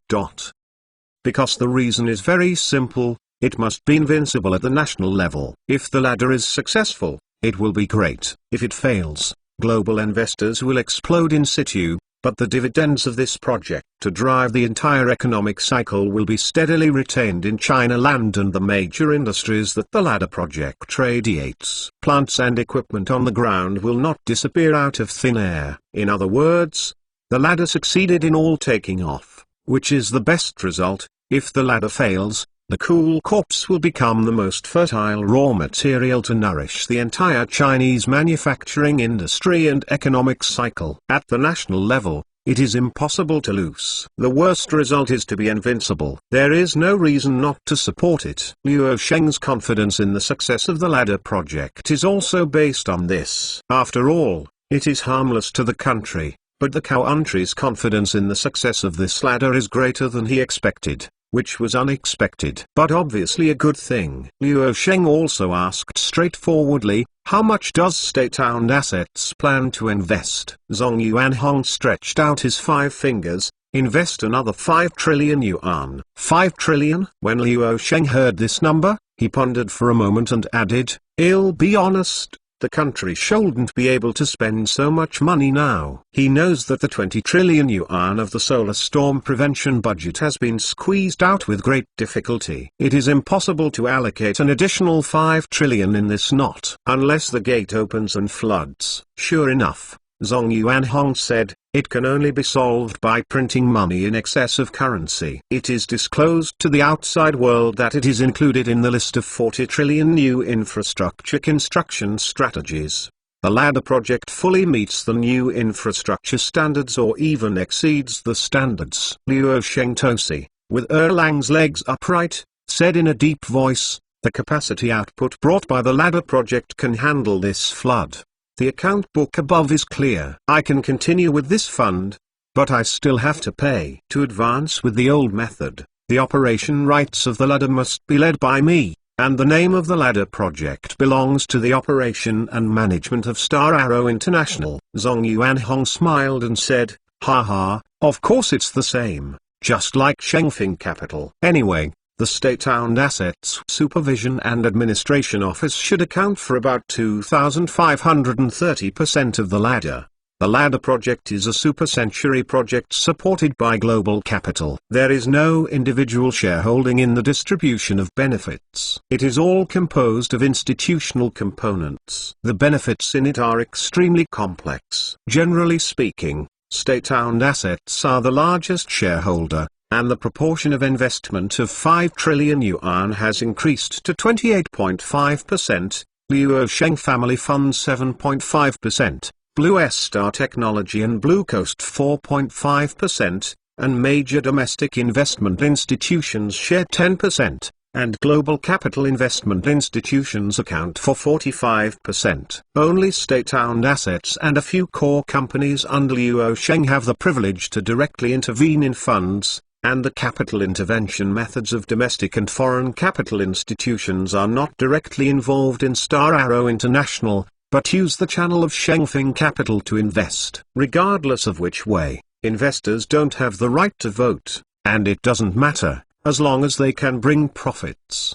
Because the reason is very simple, it must be invincible at the national level. If the ladder is successful, it will be great. If it fails, global investors will explode in situ, but the dividends of this project to drive the entire economic cycle will be steadily retained in China land and the major industries that the ladder project radiates. Plants and equipment on the ground will not disappear out of thin air. In other words, the ladder succeeded in all taking off, which is the best result. If the ladder fails, the cool corpse will become the most fertile raw material to nourish the entire Chinese manufacturing industry and economic cycle. At the national level, it is impossible to lose. The worst result is to be invincible. There is no reason not to support it. Luo Sheng's confidence in the success of the ladder project is also based on this. After all, it is harmless to the country, but the country's confidence in the success of this ladder is greater than he expected, which was unexpected, but obviously a good thing. Luo Sheng also asked straightforwardly, how much does state-owned assets plan to invest? Zhong Yuanhong stretched out his 5 fingers, invest another 5 trillion yuan. 5 trillion? When Luo Sheng heard this number, he pondered for a moment and added, I'll be honest, the country shouldn't be able to spend so much money now. He knows that the 20 trillion yuan of the solar storm prevention budget has been squeezed out with great difficulty. It is impossible to allocate an additional 5 trillion in this knot unless the gate opens and floods. Sure enough, Zhong Yuanhong said, it can only be solved by printing money in excess of currency. It is disclosed to the outside world that it is included in the list of 40 trillion new infrastructure construction strategies. The ladder project fully meets the new infrastructure standards or even exceeds the standards. Luo Shengtosi, with Erlang's legs upright, said in a deep voice, the capacity output brought by the ladder project can handle this flood. The account book above is clear. I can continue with this fund, but I still have to pay. To advance with the old method, the operation rights of the ladder must be led by me, and the name of the ladder project belongs to the operation and management of Star Arrow International. Zhong Yuanhong smiled and said, haha, of course it's the same, just like Shengfeng Capital. Anyway, the state-owned assets supervision and administration office should account for about 2,530% of the ladder. The ladder project is a super-century project supported by global capital. There is no individual shareholding in the distribution of benefits. It is all composed of institutional components. The benefits in it are extremely complex. Generally speaking, state-owned assets are the largest shareholder, and the proportion of investment of 5 trillion yuan has increased to 28.5%, Luo Sheng Family Fund 7.5%, Blue Star Technology and Blue Coast 4.5%, and major domestic investment institutions share 10%, and global capital investment institutions account for 45%. Only state-owned assets and a few core companies under Luo Sheng have the privilege to directly intervene in funds, and the capital intervention methods of domestic and foreign capital institutions are not directly involved in Star Arrow International, but use the channel of Shengfeng Capital to invest. Regardless of which way, investors don't have the right to vote, and it doesn't matter, as long as they can bring profits.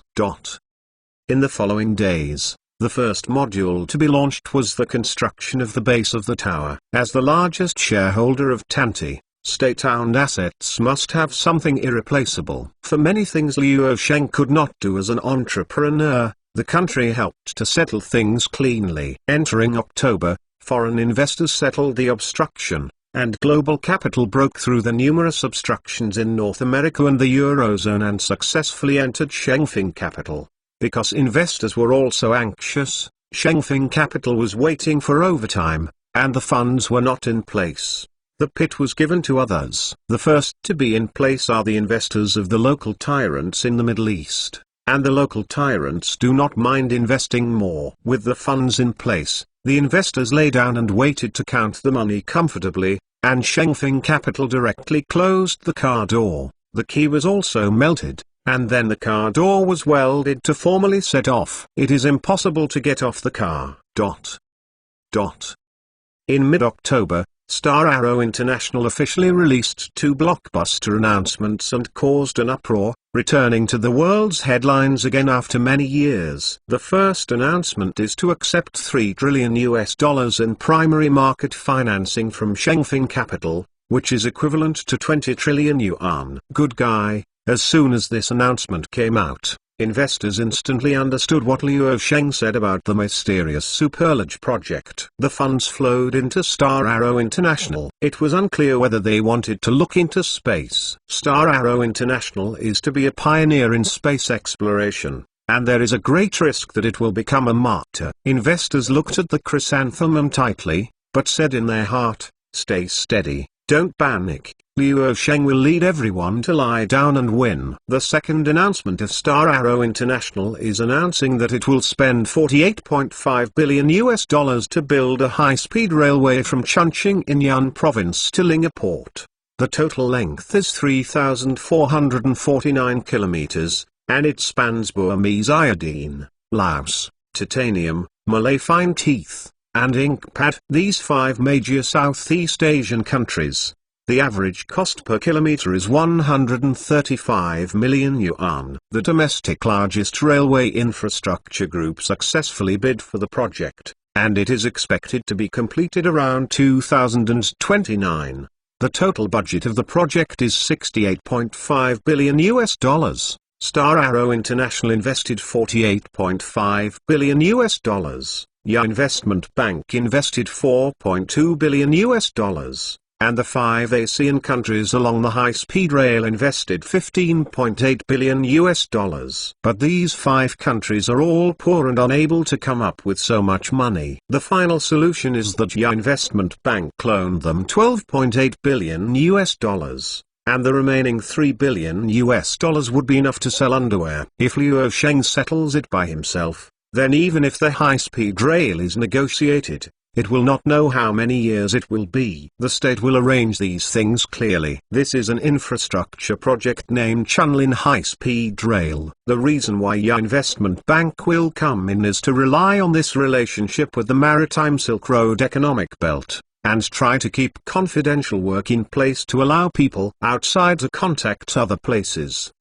In the following days, the first module to be launched was the construction of the base of the tower. As the largest shareholder of Tanti, state-owned assets must have something irreplaceable. For many things Luo Sheng could not do as an entrepreneur, the country helped to settle things cleanly. Entering October, foreign investors settled the obstruction, and global capital broke through the numerous obstructions in North America and the Eurozone and successfully entered Shengfeng Capital. Because investors were also anxious, Shengfeng Capital was waiting for overtime, and the funds were not in place. The pit was given to others. The first to be in place are the investors of the local tyrants in the Middle East, and the local tyrants do not mind investing more. With the funds in place, the investors lay down and waited to count the money comfortably, and Shengfeng Capital directly closed the car door. The key was also melted, and then the car door was welded to formally set off. It is impossible to get off the car. In mid-October, Star Arrow International officially released two blockbuster announcements and caused an uproar, returning to the world's headlines again after many years. The first announcement is to accept $3 trillion in primary market financing from Shengfeng Capital, which is equivalent to 20 trillion yuan. Good guy. As soon as this announcement came out, investors instantly understood what Luo Sheng said about the mysterious Superlage project. The funds flowed into Star Arrow International. It was unclear whether they wanted to look into space. Star Arrow International is to be a pioneer in space exploration, and there is a great risk that it will become a martyr. Investors looked at the chrysanthemum tightly, but said in their heart, "Stay steady, don't panic. Luo Sheng will lead everyone to lie down and win." The second announcement of Star Arrow International is announcing that it will spend $48.5 billion to build a high-speed railway from Chongqing in Yunnan province to Linge Port. The total length is 3,449 kilometers, and it spans Burmese iodine, Laos, titanium, Malay fine teeth, and ink pad. These five major Southeast Asian countries. The average cost per kilometer is 135 million yuan. The domestic largest railway infrastructure group successfully bid for the project, and it is expected to be completed around 2029. The total budget of the project is $68.5 billion. Star Arrow International invested $48.5 billion. Ya Investment Bank invested $4.2 billion. And the five ASEAN countries along the high-speed rail invested $15.8 billion. But these five countries are all poor and unable to come up with so much money. The final solution is that Ya Investment Bank loaned them $12.8 billion, and the remaining $3 billion would be enough to sell underwear. If Luo Sheng settles it by himself, then even if the high-speed rail is negotiated, it will not know how many years it will be. The state will arrange these things clearly. This is an infrastructure project named Chunlin High Speed Rail. The reason why Ya Investment Bank will come in is to rely on this relationship with the Maritime Silk Road Economic Belt, and try to keep confidential work in place to allow people outside to contact other places.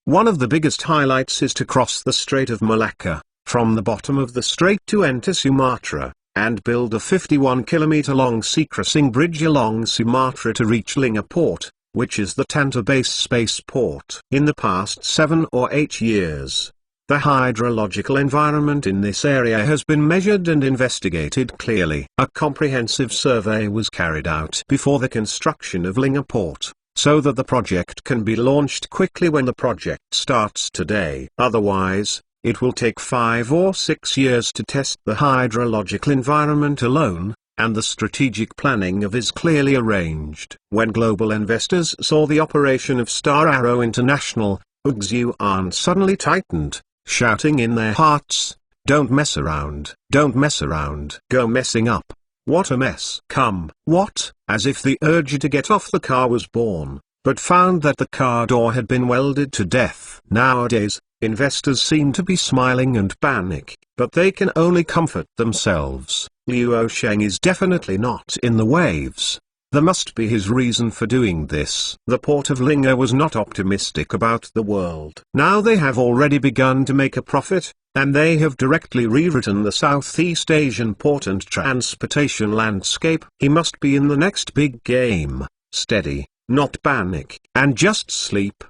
One of the biggest highlights is to cross the Strait of Malacca, from the bottom of the strait to enter Sumatra, and build a 51-kilometer-long sea crossing bridge along Sumatra to reach Linge Port, which is the Tanta Base spaceport. In the past 7 or 8 years, the hydrological environment in this area has been measured and investigated clearly. A comprehensive survey was carried out before the construction of Linge Port, so that the project can be launched quickly when the project starts today. Otherwise, it will take 5 or 6 years to test the hydrological environment alone, and the strategic planning of is clearly arranged. When global investors saw the operation of Star Arrow International, Yuan suddenly tightened, shouting in their hearts, "Don't mess around, don't mess around. Go messing up. What a mess." Come, what? As if the urge to get off the car was born, but found that the car door had been welded to death. Nowadays, investors seem to be smiling and panic, but they can only comfort themselves. Luo Sheng is definitely not in the waves. There must be his reason for doing this. The port of Linge was not optimistic about the world. Now they have already begun to make a profit, and they have directly rewritten the Southeast Asian port and transportation landscape. He must be in the next big game. Steady, not panic, and just sleep.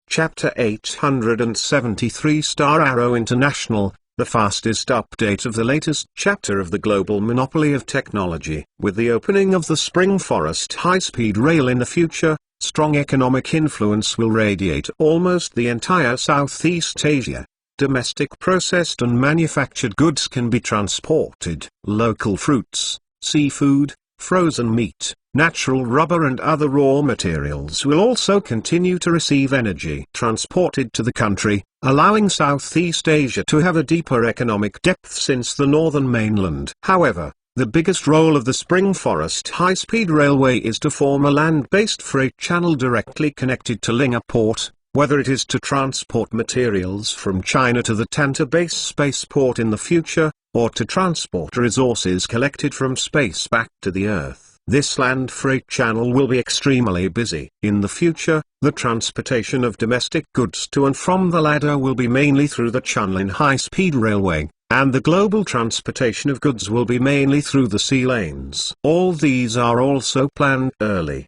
Chapter 873 Star Arrow International, the fastest update of the latest chapter of the global monopoly of technology. With the opening of the Spring Forest high-speed rail in the future, strong economic influence will radiate almost the entire Southeast Asia. Domestic processed and manufactured goods can be transported. Local fruits, seafood, frozen meat, natural rubber and other raw materials will also continue to receive energy transported to the country, allowing Southeast Asia to have a deeper economic depth since the northern mainland. However, The biggest role of the Spring Forest high-speed railway is to form a land-based freight channel directly connected to Linge Port, whether it is to transport materials from China to the Tanta Base spaceport in the future, or to transport resources collected from space back to the Earth. This land freight channel will be extremely busy. In the future, the transportation of domestic goods to and from the ladder will be mainly through the Chunlin high-speed railway, and the global transportation of goods will be mainly through the sea lanes. All these are also planned early.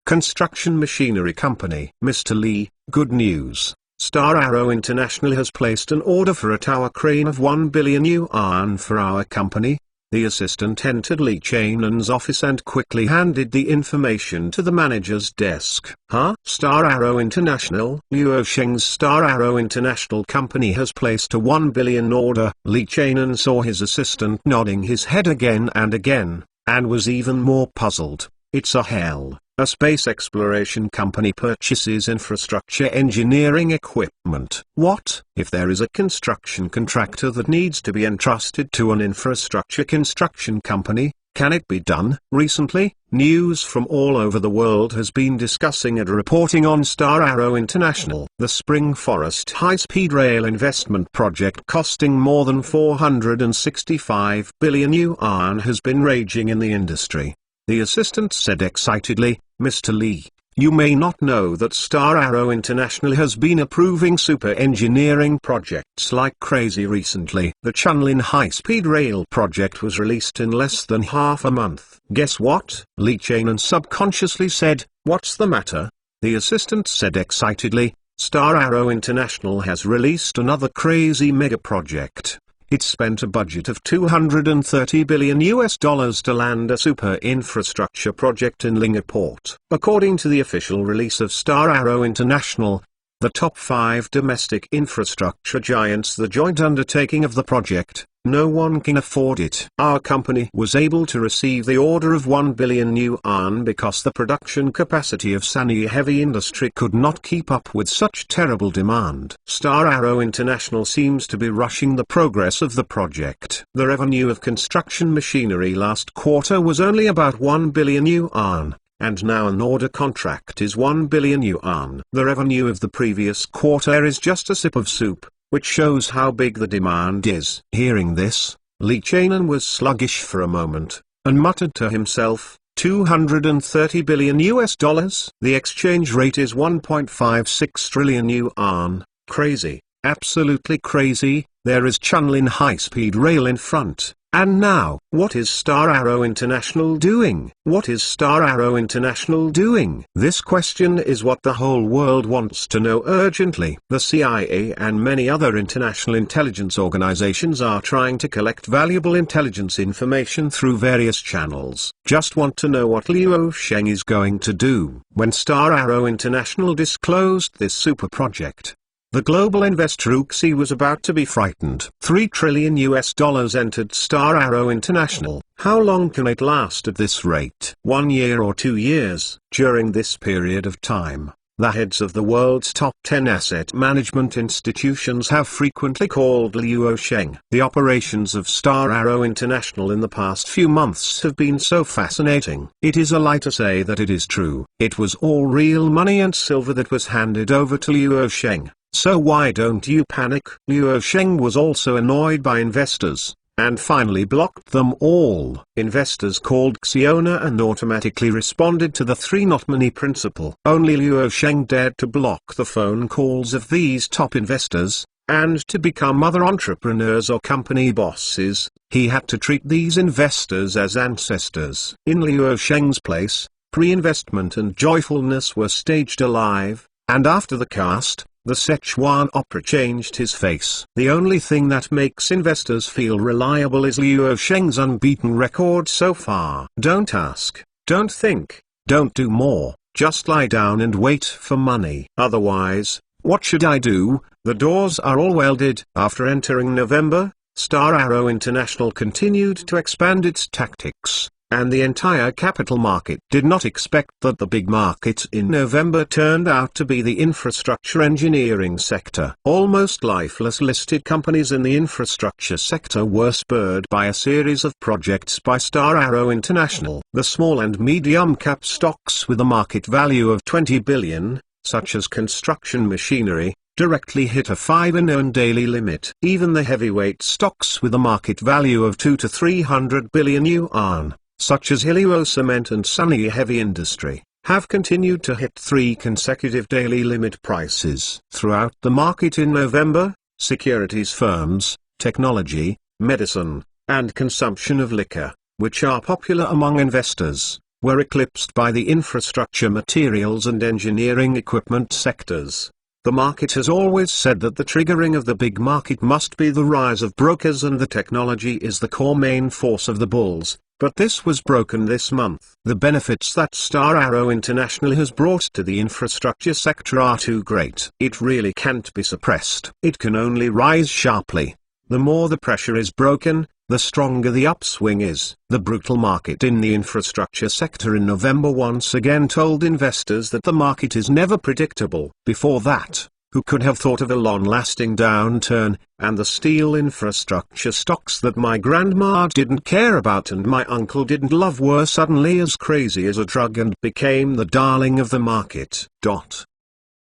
Construction Machinery Company. Mr. Lee, good news. Star Arrow International has placed an order for a tower crane of 1 billion yuan for our company. The assistant entered Lee Chainen's office and quickly handed the information to the manager's desk. Huh? Star Arrow International? Luo Sheng's Star Arrow International company has placed a 1 billion order. Lee Chainen saw his assistant nodding his head again and again, and was even more puzzled. It's a hell. A space exploration company purchases infrastructure engineering equipment. What? If there is a construction contractor that needs to be entrusted to an infrastructure construction company, can it be done? Recently, news from all over the world has been discussing and reporting on Star Arrow International. The Spring Forest high-speed rail investment project costing more than 465 billion yuan has been raging in the industry. The assistant said excitedly, Mr. Lee, you may not know that Star Arrow International has been approving super engineering projects like crazy recently. The Chunlin high-speed rail project was released in less than half a month. Guess what? Lee Chainen subconsciously said, what's the matter? The assistant said excitedly, Star Arrow International has released another crazy mega project. It spent a budget of $230 billion to land a super infrastructure project in Linge Port. According to the official release of Star Arrow International, the top 5 domestic infrastructure giants, the joint undertaking of the project, no one can afford it. Our company was able to receive the order of 1 billion yuan because the production capacity of Sany Heavy Industry could not keep up with such terrible demand. Star Arrow International seems to be rushing the progress of the project. The revenue of construction machinery last quarter was only about 1 billion yuan. And now an order contract is 1 billion yuan. The revenue of the previous quarter is just a sip of soup, which shows how big the demand is. Hearing this, Lee Chainen was sluggish for a moment, and muttered to himself, $230 billion? The exchange rate is 1.56 trillion yuan. Crazy, absolutely crazy. There is Chunlin high-speed rail in front. And now, what is Star Arrow International doing? What is Star Arrow International doing? This question is what the whole world wants to know urgently. The CIA and many other international intelligence organizations are trying to collect valuable intelligence information through various channels. Just want to know what Luo Sheng is going to do. When Star Arrow International disclosed this super project, the global investor Uxi was about to be frightened. $3 trillion entered Star Arrow International. How long can it last at this rate? 1 year or 2 years? During this period of time, the heads of the world's top 10 asset management institutions have frequently called Luo Sheng. The operations of Star Arrow International in the past few months have been so fascinating. It is a lie to say that it is true. It was all real money and silver that was handed over to Luo Sheng. So why don't you panic? Luo Sheng was also annoyed by investors, and finally blocked them all. Investors called Xiona and automatically responded to the 3-not-money principle. Only Luo Sheng dared to block the phone calls of these top investors, and to become other entrepreneurs or company bosses, he had to treat these investors as ancestors. In Luo Sheng's place, pre-investment and joyfulness were staged alive, and after the cast, the Sichuan opera changed his face. The only thing that makes investors feel reliable is Luo Sheng's unbeaten record so far. Don't ask, don't think, don't do more, just lie down and wait for money. Otherwise, what should I do? The doors are all welded. After entering November, Star Arrow International continued to expand its tactics. and the entire capital market did not expect that the big market in November turned out to be the infrastructure engineering sector. Almost lifeless listed companies in the infrastructure sector were spurred by a series of projects by Star Arrow International. The small and medium cap stocks with a market value of 20 billion, such as construction machinery, directly hit a 5-in-1 daily limit. Even the heavyweight stocks with a market value of 2 to 300 billion yuan, such as Hilio Cement and Sunny Heavy Industry, have continued to hit 3 consecutive daily limit prices. Throughout the market in November, securities firms, technology, medicine, and consumption of liquor, which are popular among investors, were eclipsed by the infrastructure materials and engineering equipment sectors. The market has always said that the triggering of the big market must be the rise of brokers and the technology is the core main force of the bulls, but this was broken this month. The benefits that Star Arrow International has brought to the infrastructure sector are too great. It really can't be suppressed. It can only rise sharply. The more the pressure is broken, the stronger the upswing is. The brutal market in the infrastructure sector in November once again told investors that the market is never predictable. Before that, who could have thought of a long-lasting downturn, and the steel infrastructure stocks that my grandma didn't care about and my uncle didn't love were suddenly as crazy as a drug and became the darling of the market.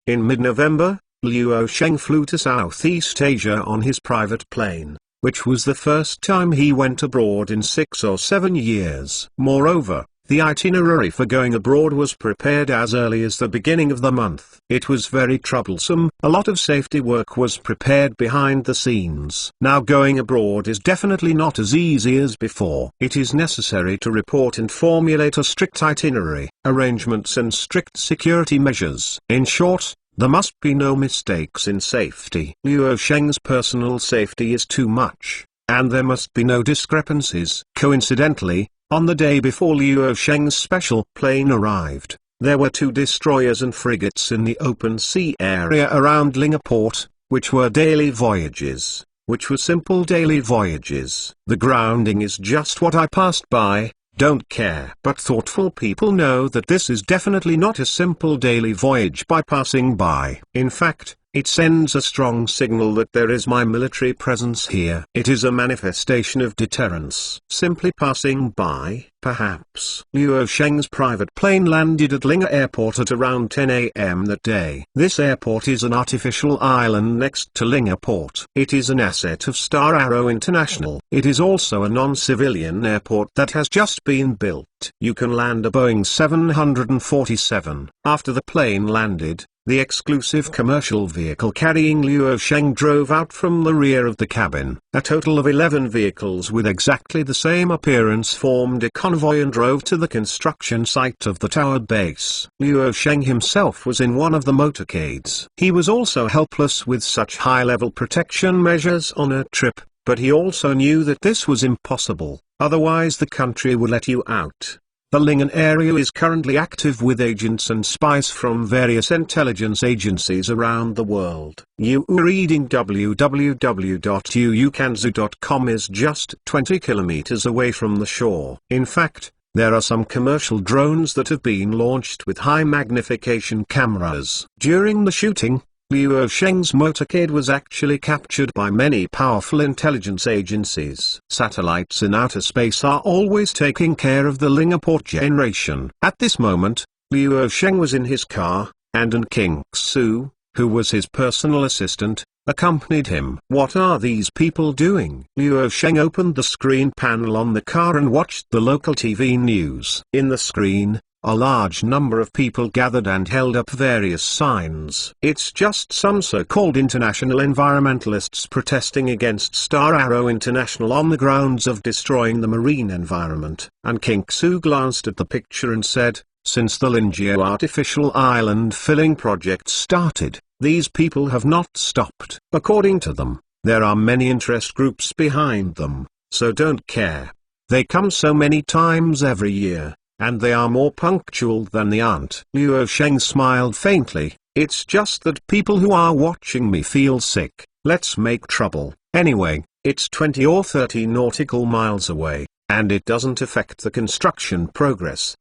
In mid-November, Luo Sheng flew to Southeast Asia on his private plane, which was the first time he went abroad in 6 or 7 years. Moreover, the itinerary for going abroad was prepared as early as the beginning of the month. It was very troublesome. A lot of safety work was prepared behind the scenes. Now going abroad is definitely not as easy as before. It is necessary to report and formulate a strict itinerary, arrangements and strict security measures. In short, there must be no mistakes in safety. Luo Sheng's personal safety is too much, and there must be no discrepancies. Coincidentally, on the day before Luo Sheng's special plane arrived, there were 2 destroyers and frigates in the open sea area around Linghe Port, which were daily voyages, which were simple daily voyages. The grounding is just what I passed by. Don't care. But thoughtful people know that this is definitely not a simple daily voyage by passing by. In fact, it sends a strong signal that there is my military presence here. It is a manifestation of deterrence. Simply passing by, perhaps. Luo Sheng's private plane landed at Linghe Airport at around 10 a.m. that day. This airport is an artificial island next to Linghe Port. It is an asset of Star Arrow International. It is also a non-civilian airport that has just been built. You can land a Boeing 747. After the plane landed, the exclusive commercial vehicle carrying Luo Sheng drove out from the rear of the cabin. A total of 11 vehicles with exactly the same appearance formed a convoy and drove to the construction site of the tower base. Luo Sheng himself was in one of the motorcades. He was also helpless with such high-level protection measures on a trip, but he also knew that this was impossible, otherwise the country would let you out. The Linghe area is currently active with agents and spies from various intelligence agencies around the world. Reading www.uukanzu.com is just 20 kilometers away from the shore. In fact, there are some commercial drones that have been launched with high magnification cameras. During the shooting, Luo Sheng's motorcade was actually captured by many powerful intelligence agencies. Satellites in outer space are always taking care of the Linghe Port generation. At this moment, Luo Sheng was in his car, and An King Su, who was his personal assistant, accompanied him. What are these people doing? Luo Sheng opened the screen panel on the car and watched the local TV news. In the screen, a large number of people gathered and held up various signs. It's just some so-called international environmentalists protesting against Star Arrow International on the grounds of destroying the marine environment. And King Su glanced at the picture and said, since the Linghe artificial island filling project started, these people have not stopped. According to them, there are many interest groups behind them, so don't care. They come so many times every year, and they are more punctual than the ant. Luo Sheng smiled faintly. It's just that people who are watching me feel sick. Let's make trouble. Anyway, it's 20 or 30 nautical miles away. and it doesn't affect the construction progress.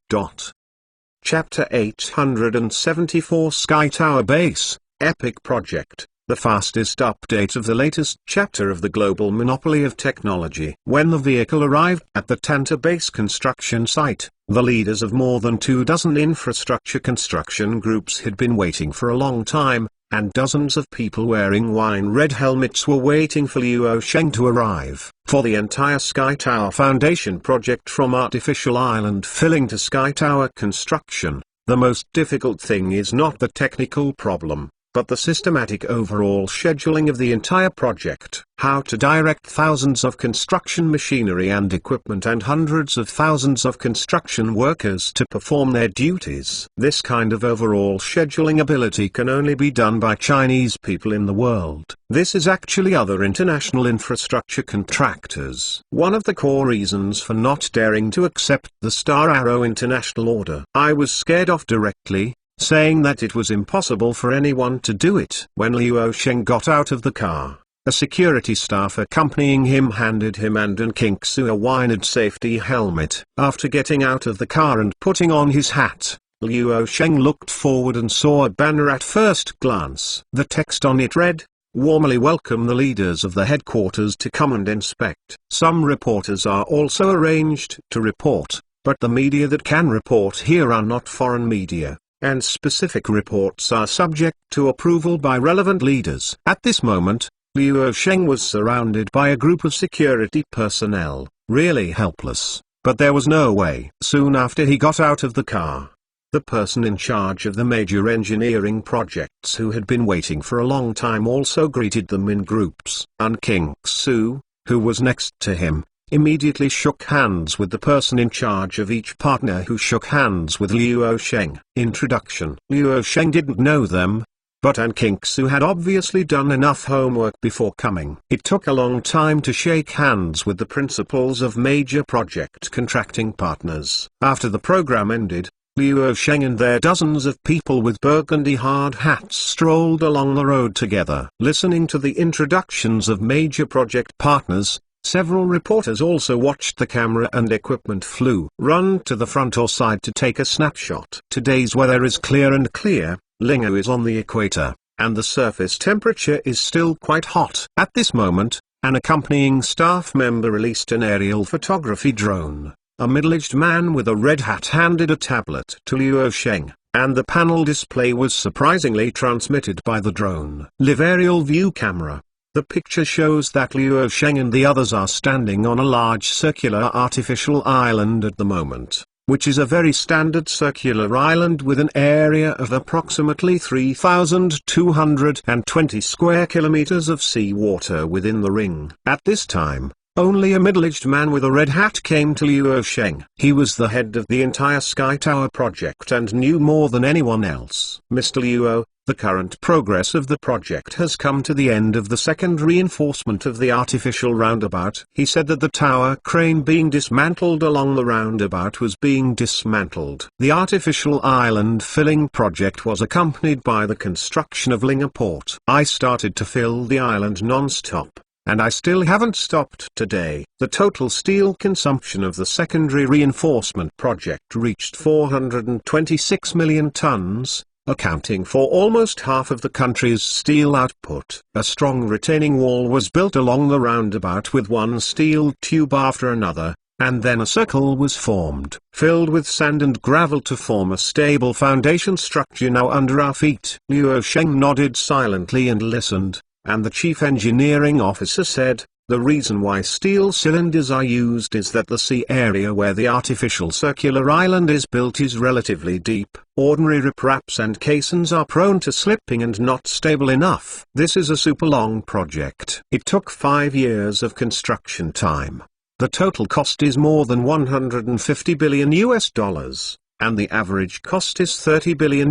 Chapter 874 Sky Tower Base, Epic Project, the fastest update of the latest chapter of the global monopoly of technology. When the vehicle arrived at the Tanta Base construction site, the leaders of more than 24 infrastructure construction groups had been waiting for a long time, and dozens of people wearing wine-red helmets were waiting for Luo Sheng to arrive. For the entire Sky Tower Foundation project, from artificial island filling to Sky Tower construction, the most difficult thing is not the technical problem, but the systematic overall scheduling of the entire project. How to direct thousands of construction machinery and equipment and hundreds of thousands of construction workers to perform their duties. This kind of overall scheduling ability can only be done by Chinese people in the world. This is actually other international infrastructure contractors. One of the core reasons for not daring to accept the Star Arrow International order. I was scared off directly, saying that it was impossible for anyone to do it. When Luo Sheng got out of the car, a security staff accompanying him handed him and An King-Su a wide safety helmet. After getting out of the car and putting on his hat, Luo Sheng looked forward and saw a banner at first glance. The text on it read, "Warmly welcome the leaders of the headquarters to come and inspect." Some reporters are also arranged to report, but the media that can report here are not foreign media, and specific reports are subject to approval by relevant leaders. At this moment, Luo Sheng was surrounded by a group of security personnel, really helpless, but there was no way. Soon after he got out of the car, the person in charge of the major engineering projects who had been waiting for a long time also greeted them in groups. An King-Su, who was next to him, immediately shook hands with the person in charge of each partner, who shook hands with Luo Sheng. Introduction. Luo Sheng didn't know them, but An King-Su had obviously done enough homework before coming. It took a long time to shake hands with the principals of major project contracting partners. After the program ended, Luo Sheng and their dozens of people with burgundy hard hats strolled along the road together. Listening to the introductions of major project partners, several reporters also watched the camera and equipment run to the front or side to take a snapshot. Today's weather is clear and clear, Linghu is on the equator, and the surface temperature is still quite hot. At this moment, an accompanying staff member released an aerial photography drone. A middle-aged man with a red hat handed a tablet to Luo Sheng, and the panel display was surprisingly transmitted by the drone. Live aerial view camera. The picture shows that Luo Sheng and the others are standing on a large circular artificial island at the moment, which is a very standard circular island with an area of approximately 3,220 square kilometers of sea water within the ring. At this time, only a middle-aged man with a red hat came to Luo Sheng. He was the head of the entire Sky Tower project and knew more than anyone else. "Mr. Luo, the current progress of the project has come to the end of the second reinforcement of the artificial roundabout." He said that the tower crane being dismantled along the roundabout was being dismantled. The artificial island filling project was accompanied by the construction of Linghu Port. "I started to fill the island non-stop, and I still haven't stopped today." The total steel consumption of the secondary reinforcement project reached 426 million tons, accounting for almost half of the country's steel output. A strong retaining wall was built along the roundabout with one steel tube after another, and then a circle was formed, filled with sand and gravel to form a stable foundation structure now under our feet. Luo Sheng nodded silently and listened, and the chief engineering officer said, "The reason why steel cylinders are used is that the sea area where the artificial circular island is built is relatively deep. Ordinary ripraps and caissons are prone to slipping and not stable enough. This is a super long project. It took 5 years of construction time. The total cost is more than $150 billion, and the average cost is $30 billion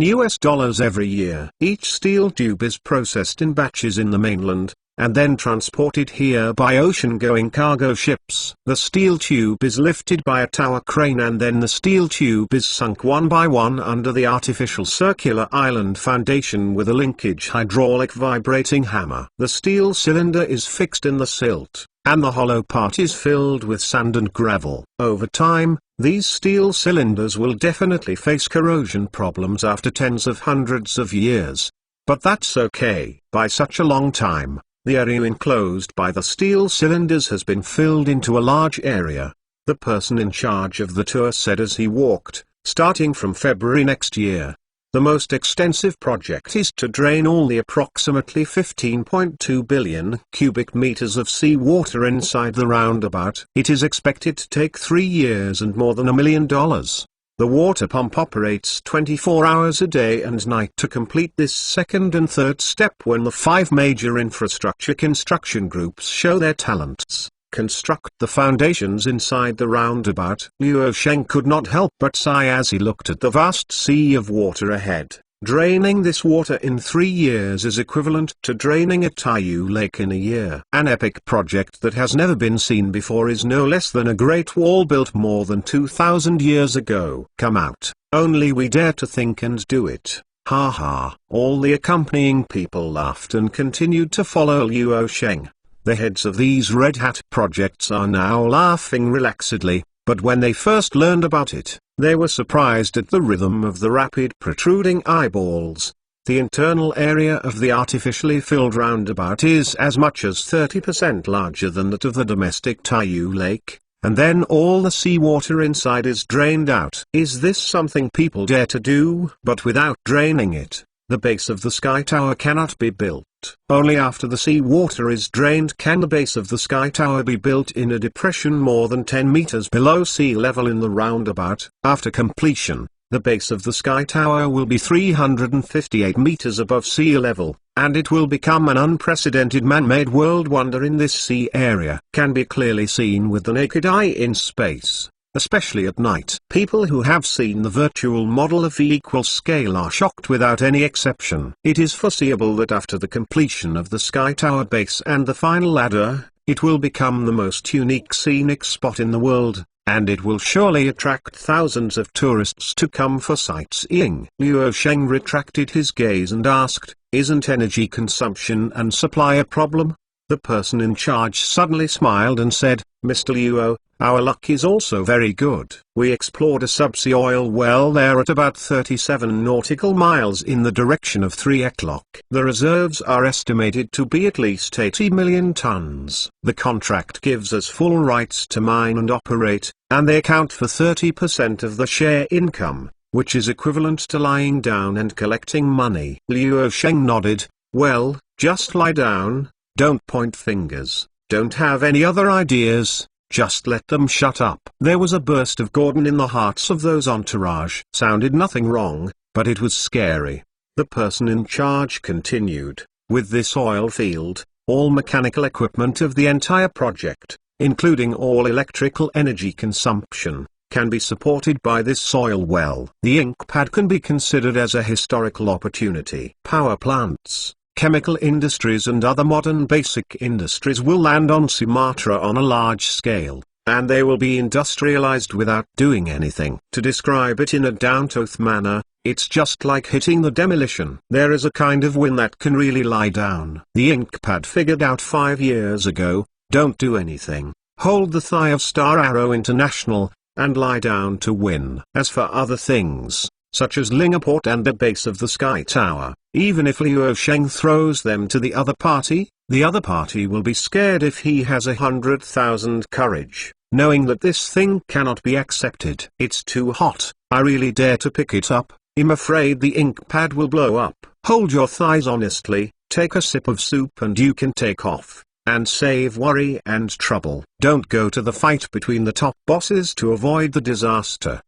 every year. Each steel tube is processed in batches in the mainland, and then transported here by ocean-going cargo ships. The steel tube is lifted by a tower crane and then the steel tube is sunk one by one under the artificial circular island foundation with a linkage hydraulic vibrating hammer. The steel cylinder is fixed in the silt, and the hollow part is filled with sand and gravel. Over time, these steel cylinders will definitely face corrosion problems after tens of hundreds of years. But that's okay. By such a long time, the area enclosed by the steel cylinders has been filled into a large area. The person in charge of the tour said as he walked, starting from February next year. The most extensive project is to drain all the approximately 15.2 billion cubic meters of seawater inside the roundabout. It is expected to take 3 years and more than $1 million. The water pump operates 24 hours a day and night to complete this second and third step when the 5 major infrastructure construction groups show their talents. Construct the foundations inside the roundabout. Luo Sheng could not help but sigh as he looked at the vast sea of water ahead. Draining this water in 3 years is equivalent to draining a Taiyu lake in a year. An epic project that has never been seen before is no less than a great wall built more than 2,000 years ago. Come out, only we dare to think and do it. Ha ha. All the accompanying people laughed and continued to follow Luo Sheng. The heads of these Red Hat projects are now laughing relaxedly, but when they first learned about it, they were surprised at the rhythm of the rapid protruding eyeballs. The internal area of the artificially filled roundabout is as much as 30% larger than that of the domestic Taiyu Lake, and then all the seawater inside is drained out. Is this something people dare to do? But without draining it, the base of the Sky Tower cannot be built. Only after the seawater is drained can the base of the Sky Tower be built in a depression more than 10 meters below sea level in the roundabout. After completion, the base of the Sky Tower will be 358 meters above sea level, and it will become an unprecedented man-made world wonder in this sea area. Can be clearly seen with the naked eye in space, especially at night. People who have seen the virtual model of V scale are shocked without any exception. It is foreseeable that after the completion of the Sky Tower base and the final ladder, it will become the most unique scenic spot in the world, and it will surely attract thousands of tourists to come for sightseeing. Luo Sheng retracted his gaze and asked, "Isn't energy consumption and supply a problem?" The person in charge suddenly smiled and said, "Mr. Luo, our luck is also very good. We explored a subsea oil well there at about 37 nautical miles in the direction of 3 o'clock. The reserves are estimated to be at least 80 million tons. The contract gives us full rights to mine and operate, and they account for 30% of the share income, which is equivalent to lying down and collecting money." Luo Sheng nodded. "Well, just lie down. Don't point fingers, don't have any other ideas, just let them shut up." There was a burst of Gordon in the hearts of those entourage. Sounded nothing wrong, but it was scary. The person in charge continued, "With this oil field, all mechanical equipment of the entire project, including all electrical energy consumption, can be supported by this soil well. The ink pad can be considered as a historical opportunity. Power plants, chemical industries and other modern basic industries will land on Sumatra on a large scale, and they will be industrialized without doing anything. To describe it in a down-to-earth manner, it's just like hitting the demolition. There is a kind of win that can really lie down. The ink pad figured out 5 years ago, don't do anything, hold the thigh of Star Arrow International, and lie down to win. As for other things, such as Lingaport and the base of the Sky Tower, even if Luo Sheng throws them to the other party will be scared if he has 100,000 courage, knowing that this thing cannot be accepted. It's too hot, I really dare to pick it up, I'm afraid the ink pad will blow up. Hold your thighs honestly, take a sip of soup and you can take off, and save worry and trouble. Don't go to the fight between the top bosses to avoid the disaster.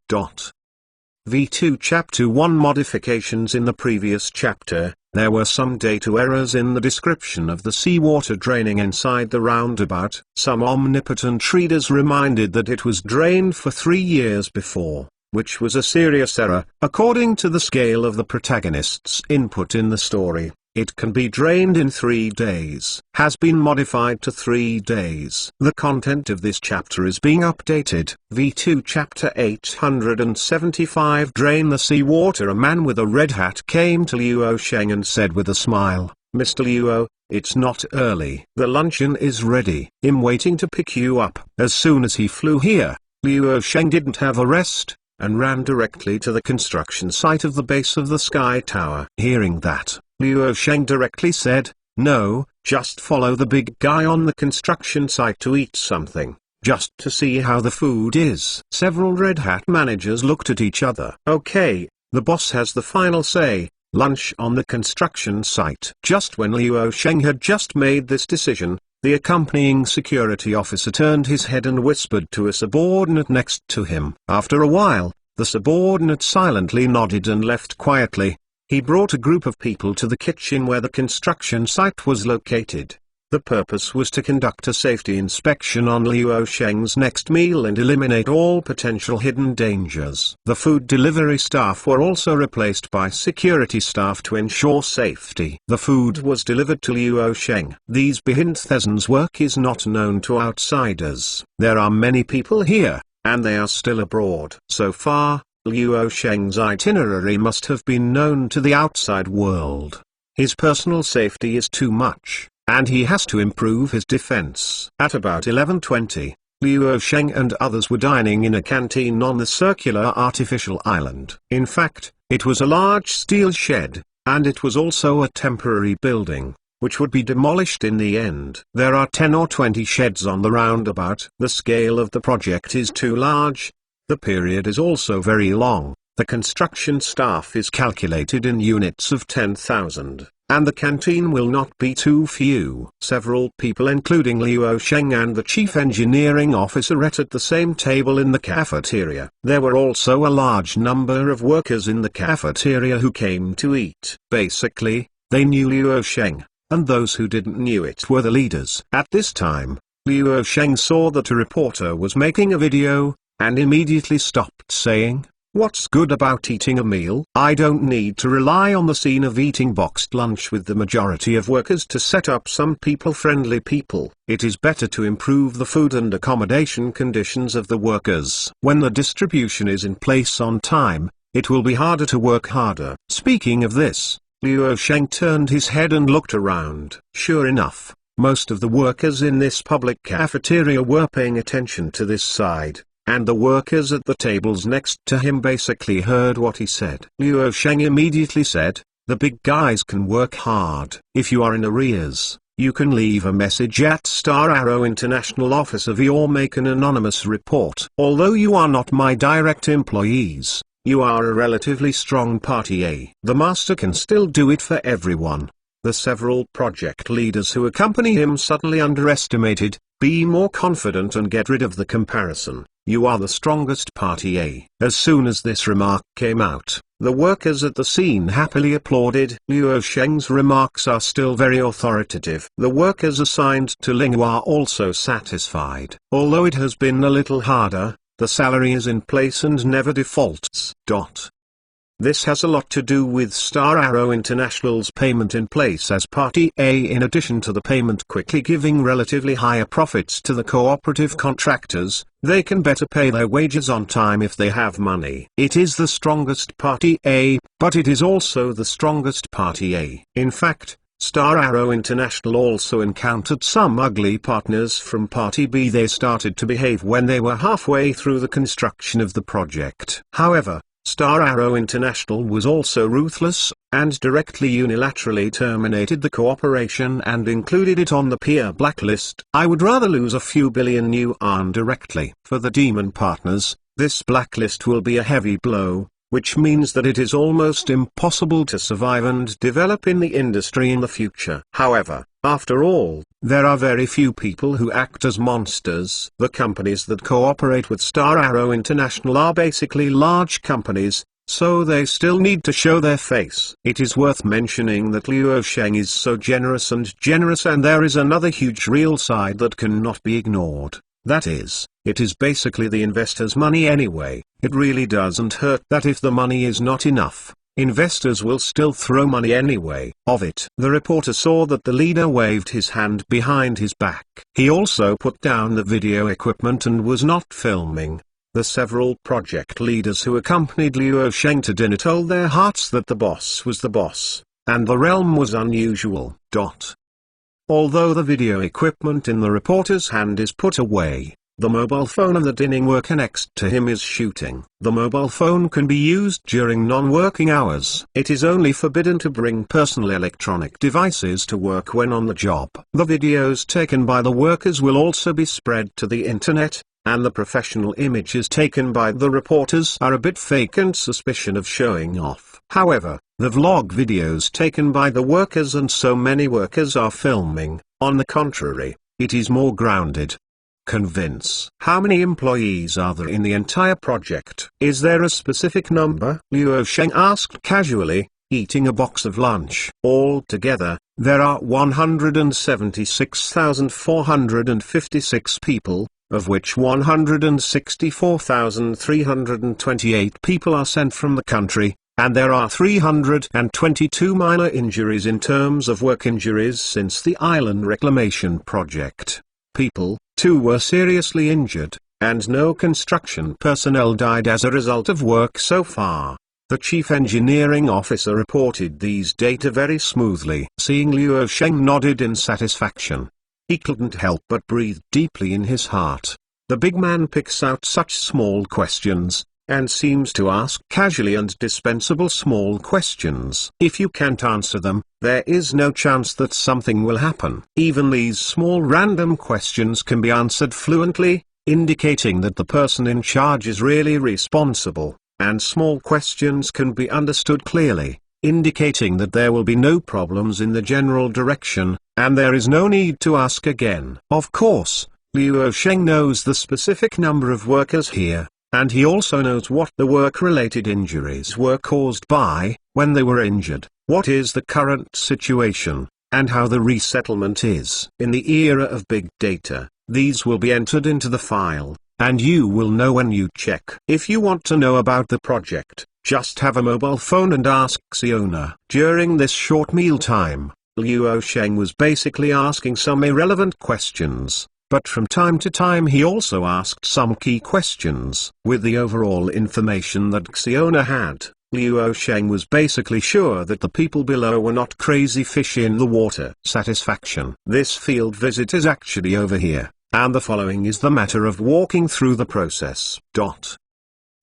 V2 Chapter 1 Modifications. In the previous chapter, there were some data errors in the description of the seawater draining inside the roundabout. Some omnipotent readers reminded that it was drained for 3 years before, which was a serious error. According to the scale of the protagonist's input in the story, it can be drained in 3 days. Has been modified to 3 days. The content of this chapter is being updated. V2 Chapter 875 Drain the Seawater. A man with a red hat came to Luo Sheng and said with a smile, "Mr. Luo, It's not early. The luncheon is ready. I'm waiting to pick you up. As soon as he flew here, Liu Sheng didn't have a rest, and ran directly to the construction site of the base of the Sky Tower. Hearing that, Liu Sheng directly said, "No, just follow the big guy on the construction site to eat something, just to see how the food is." Several Red Hat managers looked at each other. Okay, the boss has the final say. Lunch on the construction site. Just when Liu Sheng had just made this decision, the accompanying security officer turned his head and whispered to a subordinate next to him. After a while, the subordinate silently nodded and left quietly. He brought a group of people to the kitchen where the construction site was located. The purpose was to conduct a safety inspection on Liu Sheng's next meal and eliminate all potential hidden dangers. The food delivery staff were also replaced by security staff to ensure safety. The food was delivered to Liu Sheng. These Behindthesens work is not known to outsiders. There are many people here, and they are still abroad. So far, Liu Sheng's itinerary must have been known to the outside world. His personal safety is too much, and he has to improve his defense. At about 11:20, Liu Sheng and others were dining in a canteen on the circular artificial island. In fact, it was a large steel shed, and it was also a temporary building, which would be demolished in the end. There are 10 or 20 sheds on the roundabout. The scale of the project is too large. The period is also very long. The construction staff is calculated in units of 10,000. And the canteen will not be too few. Several people including Liu Sheng and the chief engineering officer ate at the same table in the cafeteria. There were also a large number of workers in the cafeteria who came to eat. Basically, they knew Liu Sheng, and those who didn't knew it were the leaders. At this time, Liu Sheng saw that a reporter was making a video, and immediately stopped saying, "What's good about eating a meal? I don't need to rely on the scene of eating boxed lunch with the majority of workers to set up some people-friendly people. It is better to improve the food and accommodation conditions of the workers. When the distribution is in place on time, it will be harder to work harder." Speaking of this, Liu Sheng turned his head and looked around. Sure enough, most of the workers in this public cafeteria were paying attention to this side, and the workers at the tables next to him basically heard what he said. Liu Sheng immediately said, "The big guys can work hard. If you are in arrears, you can leave a message at Star Arrow International office of or make an anonymous report. Although you are not my direct employees, you are a relatively strong party A. The master can still do it for everyone." The several project leaders who accompany him suddenly underestimated, "Be more confident and get rid of the comparison. You are the strongest party A." As soon as this remark came out, the workers at the scene happily applauded. Liu Sheng's remarks are still very authoritative. The workers assigned to Lingu are also satisfied. Although it has been a little harder, the salary is in place and never defaults. This has a lot to do with Star Arrow International's payment in place as Party A. In addition to the payment quickly giving relatively higher profits to the cooperative contractors, they can better pay their wages on time if they have money. It is the strongest Party A, but it is also the strongest Party A. In fact, Star Arrow International also encountered some ugly partners from Party B. They started to behave when they were halfway through the construction of the project. However, Star Arrow International was also ruthless, and directly unilaterally terminated the cooperation and included it on the peer blacklist. I would rather lose a few billion yuan directly. For the demon partners, this blacklist will be a heavy blow, which means that it is almost impossible to survive and develop in the industry in the future. However, after all, there are very few people who act as monsters. The companies that cooperate with Star Arrow International are basically large companies, so they still need to show their face. It is worth mentioning that Liu Sheng is so generous, and there is another huge real side that cannot be ignored. That is, it is basically the investors' money anyway. It really doesn't hurt that if the money is not enough, investors will still throw money anyway. Of it. The reporter saw that the leader waved his hand behind his back. He also put down the video equipment and was not filming. The several project leaders who accompanied Liu Sheng to dinner told their hearts that the boss was the boss, and the realm was unusual. Although the video equipment in the reporter's hand is put away, the mobile phone of the Dinning worker next to him is shooting. The mobile phone can be used during non-working hours. It is only forbidden to bring personal electronic devices to work when on the job. The videos taken by the workers will also be spread to the internet, and the professional images taken by the reporters are a bit fake and suspicion of showing off. However, the vlog videos taken by the workers and so many workers are filming, on the contrary, it is more grounded. Convince. How many employees are there in the entire project? Is there a specific number? Luo Sheng asked casually, eating a box of lunch. Altogether, there are 176,456 people, of which 164,328 people are sent from the country, and there are 322 minor injuries in terms of work injuries since the island reclamation project. People, too, were seriously injured, and no construction personnel died as a result of work so far. The chief engineering officer reported these data very smoothly. Seeing Luo Sheng nodded in satisfaction. He couldn't help but breathe deeply in his heart. The big man picks out such small questions, and seems to ask casually and dispensable small questions. If you can't answer them, there is no chance that something will happen. Even these small random questions can be answered fluently, indicating that the person in charge is really responsible, and small questions can be understood clearly, indicating that there will be no problems in the general direction, and there is no need to ask again. Of course, Luo Sheng knows the specific number of workers here, and he also knows what the work-related injuries were caused by, when they were injured, what is the current situation, and how the resettlement is. In the era of big data, these will be entered into the file, and you will know when you check. If you want to know about the project, just have a mobile phone and ask Xiona. During this short meal time, Luo Sheng was basically asking some irrelevant questions. But from time to time he also asked some key questions. With the overall information that Xiona had, Luo Sheng was basically sure that the people below were not crazy fish in the water. Satisfaction. This field visit is actually over here, and the following is the matter of walking through the process.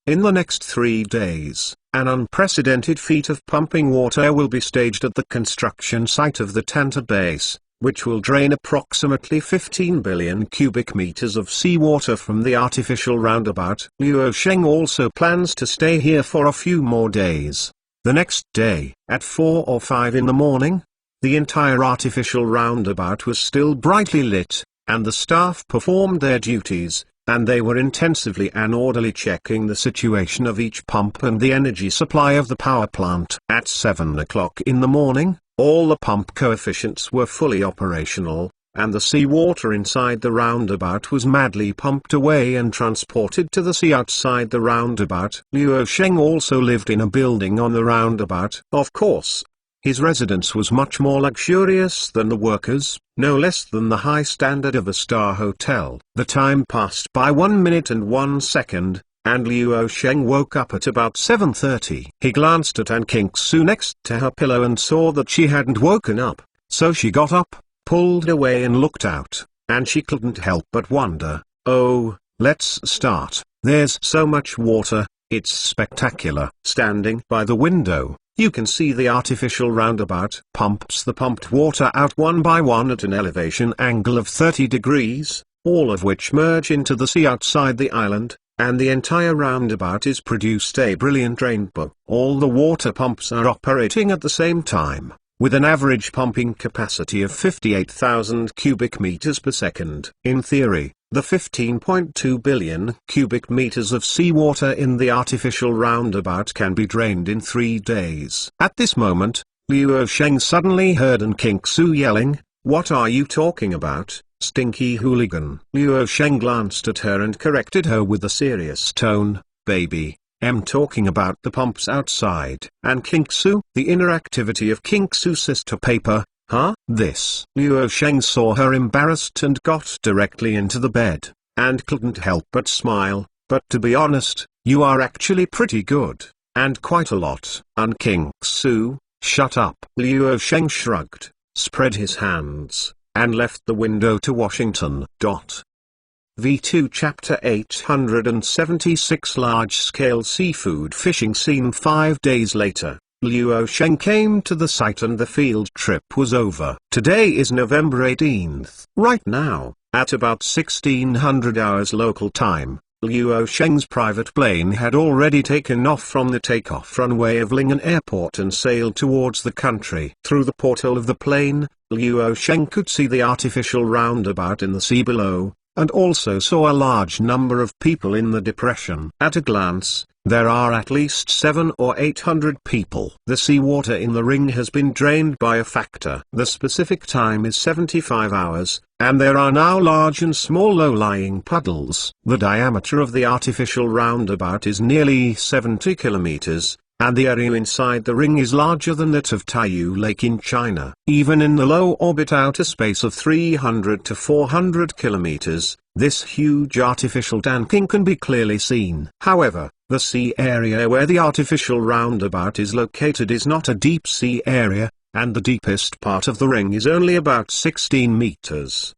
In the next 3 days, an unprecedented feat of pumping water will be staged at the construction site of the Tanta base, which will drain approximately 15 billion cubic meters of seawater from the artificial roundabout. Luo Sheng also plans to stay here for a few more days. The next day, at 4 or 5 in the morning, the entire artificial roundabout was still brightly lit, and the staff performed their duties, and they were intensively and orderly checking the situation of each pump and the energy supply of the power plant. At 7 o'clock in the morning, all the pump coefficients were fully operational, and the seawater inside the roundabout was madly pumped away and transported to the sea outside the roundabout. Luo Sheng also lived in a building on the roundabout. Of course, his residence was much more luxurious than the workers', no less than the high standard of a star hotel. The time passed by 1 minute and 1 second, and Luo Sheng woke up at about 7:30. He glanced at An King-su next to her pillow and saw that she hadn't woken up, so she got up, pulled away and looked out, and she couldn't help but wonder, oh, let's start. There's so much water, it's spectacular. Standing by the window, you can see the artificial roundabout pumps the pumped water out one by one at an elevation angle of 30 degrees, all of which merge into the sea outside the island, and the entire roundabout is produced a brilliant rainbow. All the water pumps are operating at the same time, with an average pumping capacity of 58,000 cubic meters per second. In theory, the 15.2 billion cubic meters of seawater in the artificial roundabout can be drained in 3 days. At this moment, Luo Sheng suddenly heard An King-su yelling, "What are you talking about, stinky hooligan?" Luo Sheng glanced at her and corrected her with a serious tone, "Baby, I'm talking about the pumps outside." And King-su, the inner activity of King-su's sister paper, huh? This. Luo Sheng saw her embarrassed and got directly into the bed, and couldn't help but smile, "But to be honest, you are actually pretty good, and quite a lot." And King-su, "Shut up." Luo Sheng shrugged, spread his hands, and left the window to Washington. V2 Chapter 876 Large-scale seafood fishing scene. 5 days later, Luo Sheng came to the site and the field trip was over. Today is November 18th. Right now, at about 1600 hours local time, Luo Sheng's private plane had already taken off from the takeoff runway of Lingen Airport and sailed towards the country. Through the porthole of the plane, Luo Sheng could see the artificial roundabout in the sea below, and also saw a large number of people in the depression. At a glance, there are at least 700 or 800 people. The seawater in the ring has been drained by a factor. The specific time is 75 hours, and there are now large and small low-lying puddles. The diameter of the artificial roundabout is nearly 70 kilometers, and the area inside the ring is larger than that of Taiyu Lake in China. Even in the low-orbit outer space of 300 to 400 kilometers, this huge artificial tanking can be clearly seen. However, the sea area where the artificial roundabout is located is not a deep sea area, and the deepest part of the ring is only about 16 meters.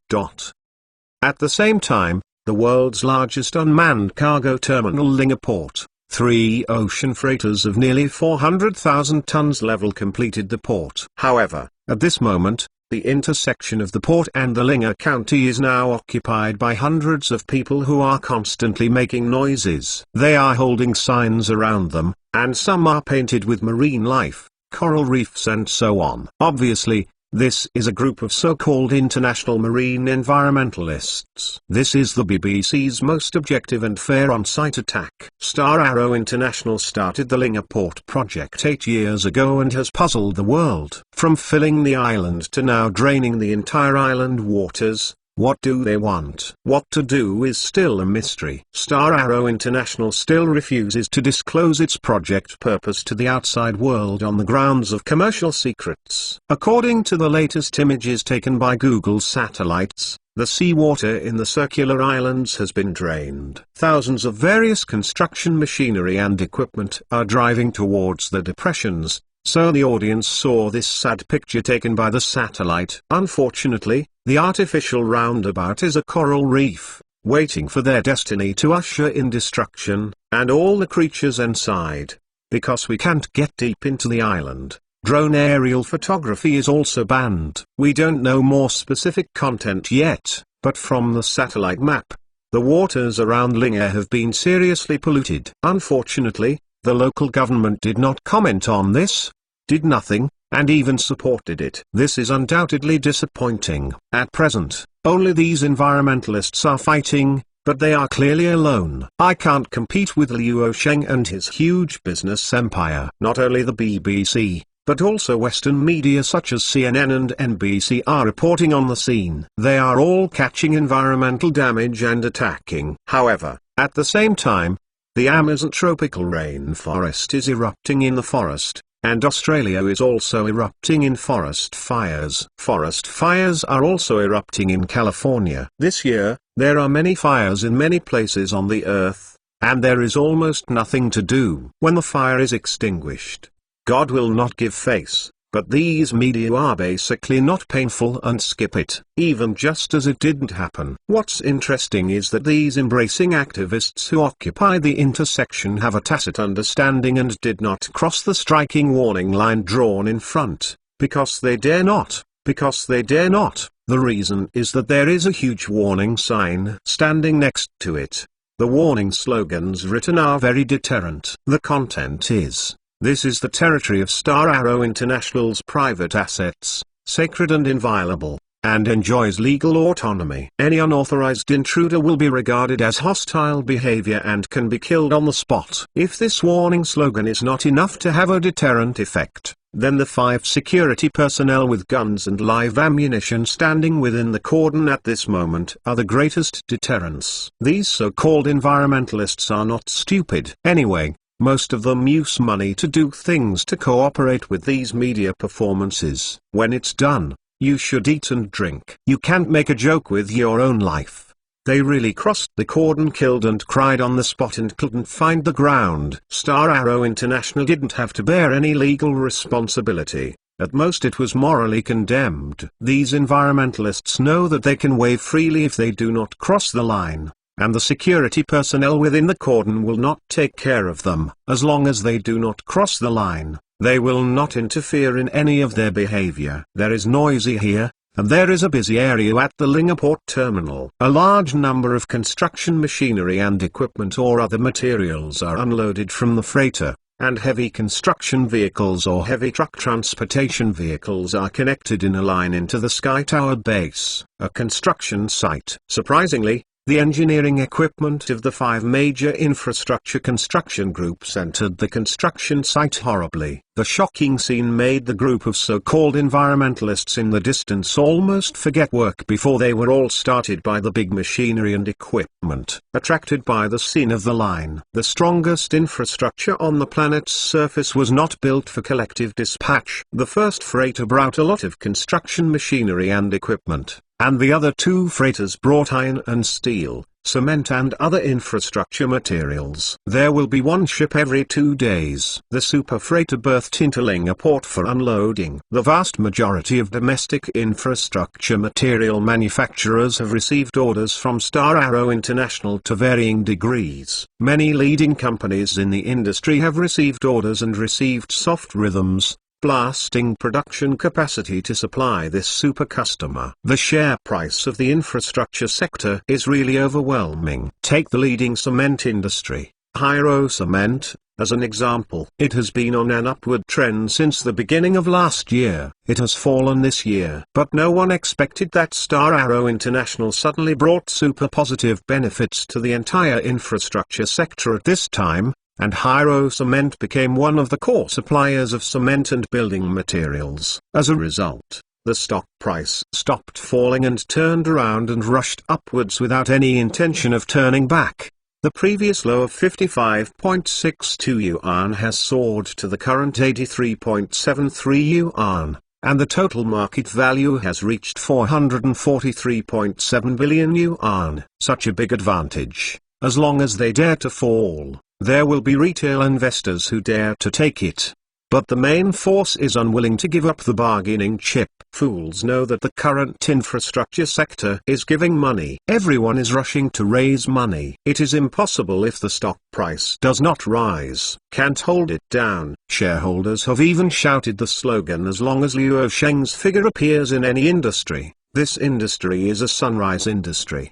At the same time, the world's largest unmanned cargo terminal Lingen Port, 3 ocean freighters of nearly 400,000 tons level completed the port. However, at this moment, the intersection of the port and the Lingen County is now occupied by hundreds of people who are constantly making noises. They are holding signs around them, and some are painted with marine life, coral reefs and so on. Obviously, this is a group of so-called international marine environmentalists. This is the BBC's most objective and fair on-site attack. Star Arrow International started the Lingen Port project 8 years ago and has puzzled the world. From filling the island to now draining the entire island waters, what do they want? What to do is still a mystery. Star Arrow International still refuses to disclose its project purpose to the outside world on the grounds of commercial secrets. According to the latest images taken by Google satellites, the seawater in the circular islands has been drained. Thousands of various construction machinery and equipment are driving towards the depressions, so the audience saw this sad picture taken by the satellite. Unfortunately, the artificial roundabout is a coral reef, waiting for their destiny to usher in destruction, and all the creatures inside. Because we can't get deep into the island, drone aerial photography is also banned. We don't know more specific content yet, but from the satellite map, the waters around Lingen have been seriously polluted. Unfortunately, the local government did not comment on this, did nothing, and even supported it. This is undoubtedly disappointing. At present, only these environmentalists are fighting, but they are clearly alone. I can't compete with Luo Sheng and his huge business empire. Not only the BBC, but also Western media such as CNN and NBC are reporting on the scene. They are all catching environmental damage and attacking. However, at the same time, the Amazon tropical rainforest is erupting in the forest, and Australia is also erupting in forest fires. Forest fires are also erupting in California. This year, there are many fires in many places on the earth, and there is almost nothing to do. When the fire is extinguished, God will not give face. But these media are basically not painful and skip it, even just as it didn't happen. What's interesting is that these embracing activists who occupy the intersection have a tacit understanding and did not cross the striking warning line drawn in front, because they dare not, because they dare not. The reason is that there is a huge warning sign standing next to it. The warning slogans written are very deterrent. The content is: "This is the territory of Star Arrow International's private assets, sacred and inviolable, and enjoys legal autonomy. Any unauthorized intruder will be regarded as hostile behavior and can be killed on the spot." If this warning slogan is not enough to have a deterrent effect, then the 5 security personnel with guns and live ammunition standing within the cordon at this moment are the greatest deterrents. These so-called environmentalists are not stupid. Anyway, most of them use money to do things to cooperate with these media performances. When it's done, you should eat and drink. You can't make a joke with your own life. They really crossed the cordon, killed and cried on the spot and couldn't find the ground. Star Arrow International didn't have to bear any legal responsibility, At most it was morally condemned. These environmentalists know that they can wave freely if they do not cross the line, and the security personnel within the cordon will not take care of them. As long as they do not cross the line, they will not interfere in any of their behavior. There is noisy here, and there is a busy area at the Lingaport terminal. A large number of construction machinery and equipment or other materials are unloaded from the freighter, and heavy construction vehicles or heavy truck transportation vehicles are connected in a line into the Sky Tower base, a construction site. Surprisingly, the engineering equipment of the 5 major infrastructure construction groups entered the construction site horribly. The shocking scene made the group of so-called environmentalists in the distance almost forget work before they were all started by the big machinery and equipment. Attracted by the scene of the line, the strongest infrastructure on the planet's surface was not built for collective dispatch. The first freighter brought a lot of construction machinery and equipment, and the other 2 freighters brought iron and steel, cement and other infrastructure materials. There will be 1 ship every 2 days. The super freighter berthed into Lingaport for unloading. The vast majority of domestic infrastructure material manufacturers have received orders from Star Arrow International to varying degrees. Many leading companies in the industry have received orders and received soft rhythms, blasting production capacity to supply this super customer. The share price of the infrastructure sector is really overwhelming. Take the leading cement industry, Hydro Cement, as an example. It has been on an upward trend since the beginning of last year. It has fallen this year. But no one expected that Star Arrow International suddenly brought super positive benefits to the entire infrastructure sector at this time, and Hydro Cement became one of the core suppliers of cement and building materials. As a result, the stock price stopped falling and turned around and rushed upwards without any intention of turning back. The previous low of 55.62 yuan has soared to the current 83.73 yuan, and the total market value has reached 443.7 billion yuan. Such a big advantage. As long as they dare to fall, there will be retail investors who dare to take it. But the main force is unwilling to give up the bargaining chip. Fools know that the current infrastructure sector is giving money. Everyone is rushing to raise money. It is impossible if the stock price does not rise. Can't hold it down. Shareholders have even shouted the slogan, as long as Luo Sheng's figure appears in any industry, this industry is a sunrise industry.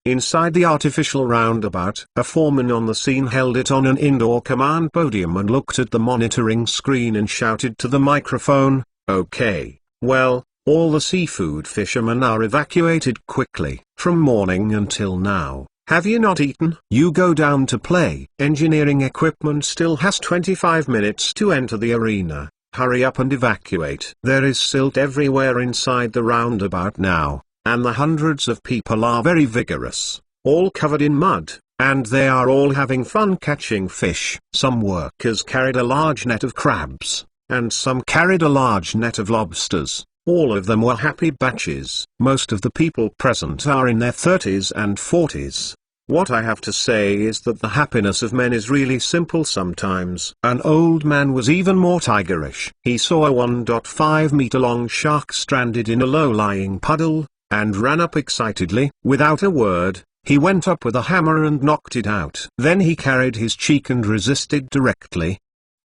Inside the artificial roundabout, a foreman on the scene held it on an indoor command podium and looked at the monitoring screen and shouted to the microphone, "Okay, well, all the seafood fishermen are evacuated quickly. From morning until now, have you not eaten? You go down to play. Engineering equipment still has 25 minutes to enter the arena. Hurry up and evacuate." There is silt everywhere inside the roundabout now, and the hundreds of people are very vigorous, all covered in mud, and they are all having fun catching fish. Some workers carried a large net of crabs, and some carried a large net of lobsters. All of them were happy batches. Most of the people present are in their 30s and 40s. What I have to say is that the happiness of men is really simple sometimes. An old man was even more tigerish. He saw a 1.5-meter-long shark stranded in a low-lying puddle, and ran up excitedly. Without a word, he went up with a hammer and knocked it out. Then he carried his cheek and resisted directly.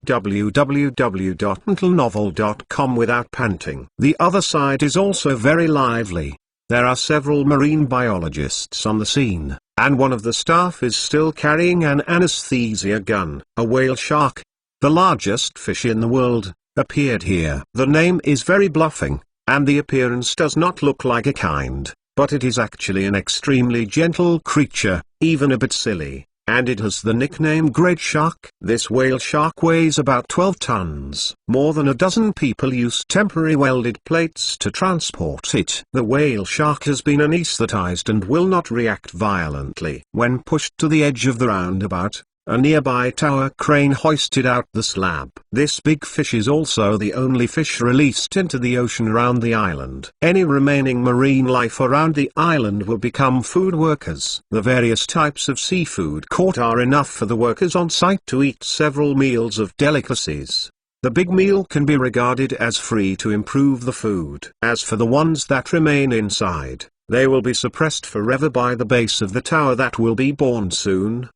www.mentalnovel.com without panting. The other side is also very lively. There are several marine biologists on the scene, and one of the staff is still carrying an anesthesia gun. A whale shark, the largest fish in the world, appeared here. The name is very bluffing, and the appearance does not look like a kind, but it is actually an extremely gentle creature, even a bit silly, and it has the nickname Great Shark. This whale shark weighs about 12 tons. More than a dozen people use temporary welded plates to transport it. The whale shark has been anesthetized and will not react violently. When pushed to the edge of the roundabout, a nearby tower crane hoisted out the slab. This big fish is also the only fish released into the ocean around the island. Any remaining marine life around the island will become food workers. The various types of seafood caught are enough for the workers on site to eat several meals of delicacies. The big meal can be regarded as free to improve the food. As for the ones that remain inside, they will be suppressed forever by the base of the tower that will be born soon.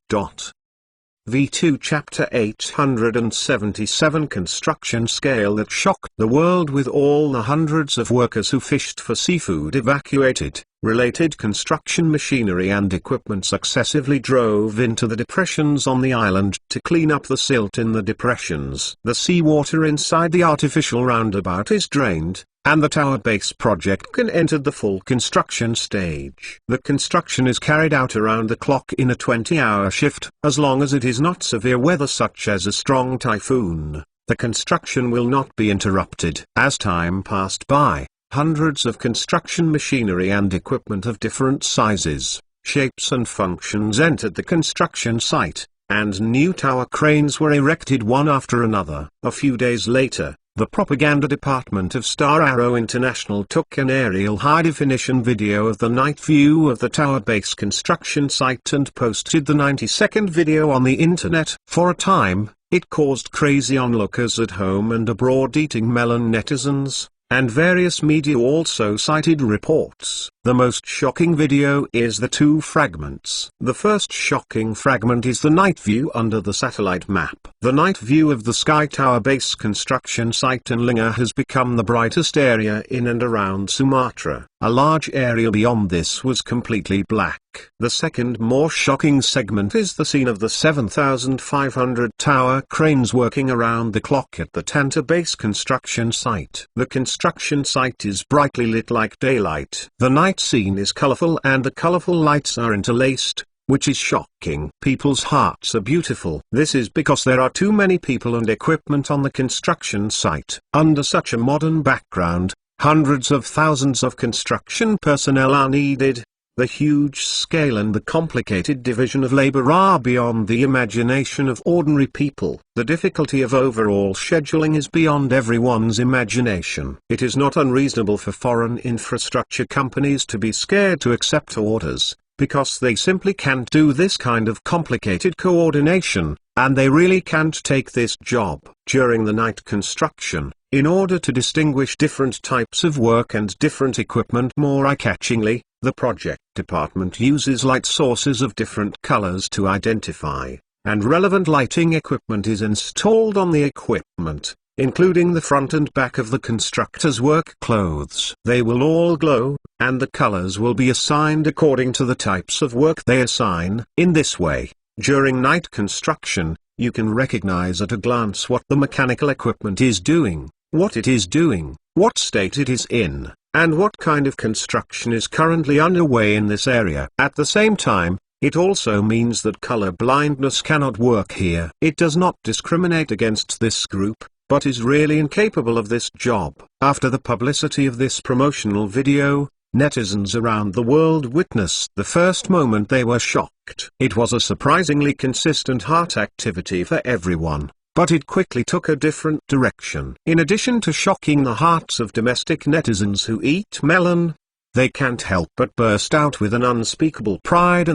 V2 Chapter 877 Construction Scale that shocked the world with all the hundreds of workers who fished for seafood evacuated. Related construction machinery and equipment successively drove into the depressions on the island to clean up the silt in the depressions. The seawater inside the artificial roundabout is drained, and the tower base project can enter the full construction stage. The construction is carried out around the clock in a 20-hour shift. As long as it is not severe weather such as a strong typhoon, the construction will not be interrupted. As time passed by, hundreds of construction machinery and equipment of different sizes, shapes and functions entered the construction site, and new tower cranes were erected one after another. A few days later, the propaganda department of Star Arrow International took an aerial high-definition video of the night view of the tower base construction site and posted the 90-second video on the internet. For a time, it caused crazy onlookers at home and abroad eating melon netizens, and various media also cited reports. The most shocking video is the two fragments. The first shocking fragment is the night view under the satellite map. The night view of the Sky Tower base construction site in Lingga has become the brightest area in and around Sumatra. A large area beyond this was completely black. The second more shocking segment is the scene of the 7,500 tower cranes working around the clock at the Tanta base construction site. The construction site is brightly lit like daylight. The night scene is colorful and the colorful lights are interlaced, which is shocking. People's hearts are beautiful. This is because there are too many people and equipment on the construction site. Under such a modern background, hundreds of thousands of construction personnel are needed. The huge scale and the complicated division of labor are beyond the imagination of ordinary people. The difficulty of overall scheduling is beyond everyone's imagination. It is not unreasonable for foreign infrastructure companies to be scared to accept orders, because they simply can't do this kind of complicated coordination, and they really can't take this job. During the night construction, in order to distinguish different types of work and different equipment more eye-catchingly, the project department uses light sources of different colors to identify, and relevant lighting equipment is installed on the equipment, including the front and back of the constructor's work clothes. They will all glow, and the colors will be assigned according to the types of work they assign. In this way, during night construction, you can recognize at a glance what the mechanical equipment is doing, what it is doing, what state it is in, and what kind of construction is currently underway in this area. At the same time, it also means that color blindness cannot work here. It does not discriminate against this group, but is really incapable of this job. After the publicity of this promotional video, netizens around the world witnessed the first moment they were shocked. It was a surprisingly consistent heart activity for everyone. But it quickly took a different direction. In addition to shocking the hearts of domestic netizens who eat melon, they can't help but burst out with an unspeakable pride.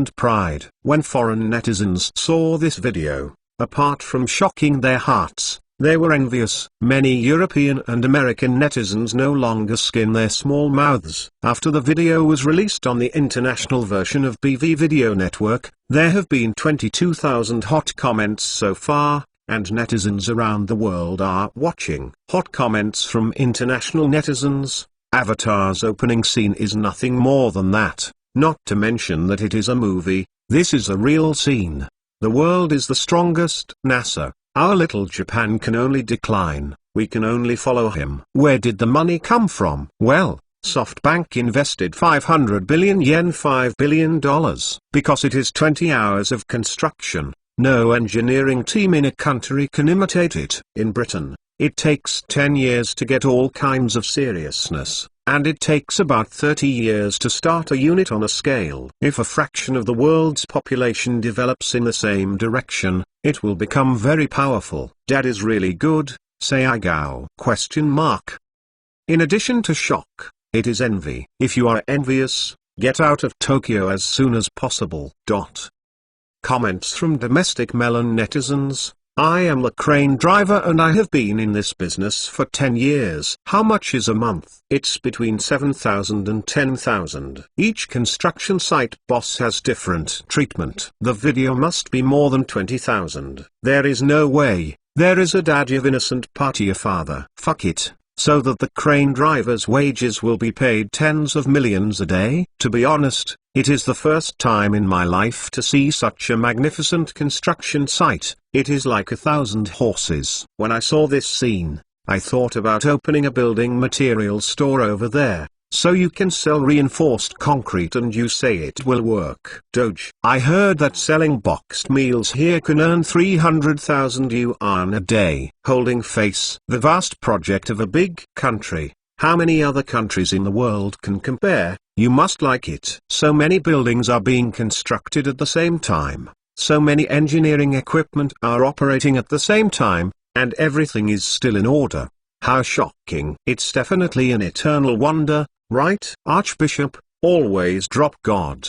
When foreign netizens saw this video, apart from shocking their hearts, they were envious. Many European and American netizens no longer skin their small mouths. After the video was released on the international version of BV Video Network, there have been 22,000 hot comments so far, and netizens around the world are watching. Hot comments from international netizens: Avatar's opening scene is nothing more than that, not to mention that it is a movie. This is a real scene. The world is the strongest. NASA, our little Japan can only decline. We can only follow him. Where did the money come from? Well, SoftBank invested 500 billion yen, $5 billion, because it is 20 hours of construction. No engineering team in a country can imitate it. In Britain, it takes 10 years to get all kinds of seriousness, and it takes about 30 years to start a unit on a scale. If a fraction of the world's population develops in the same direction, it will become very powerful. Dad is really good, say Igao? In addition to shock, it is envy. If you are envious, get out of Tokyo as soon as possible. Comments from domestic melon netizens: I am the crane driver and I have been in this business for 10 years. How much is a month? It's between 7,000 and 10,000. Each construction site boss has different treatment. The video must be more than 20,000. There is no way. There is a daddy of innocent party a father. Fuck it. So that the crane driver's wages will be paid tens of millions a day? To be honest, it is the first time in my life to see such a magnificent construction site. It is like 1,000 horses. When I saw this scene, I thought about opening a building materials store over there, so you can sell reinforced concrete and you say it will work. Doge. I heard that selling boxed meals here can earn 300,000 yuan a day. Holding face. The vast project of a big country. How many other countries in the world can compare? You must like it. So many buildings are being constructed at the same time. So many engineering equipment are operating at the same time, and everything is still in order. How shocking. It's definitely an eternal wonder, right? Archbishop, always drop God.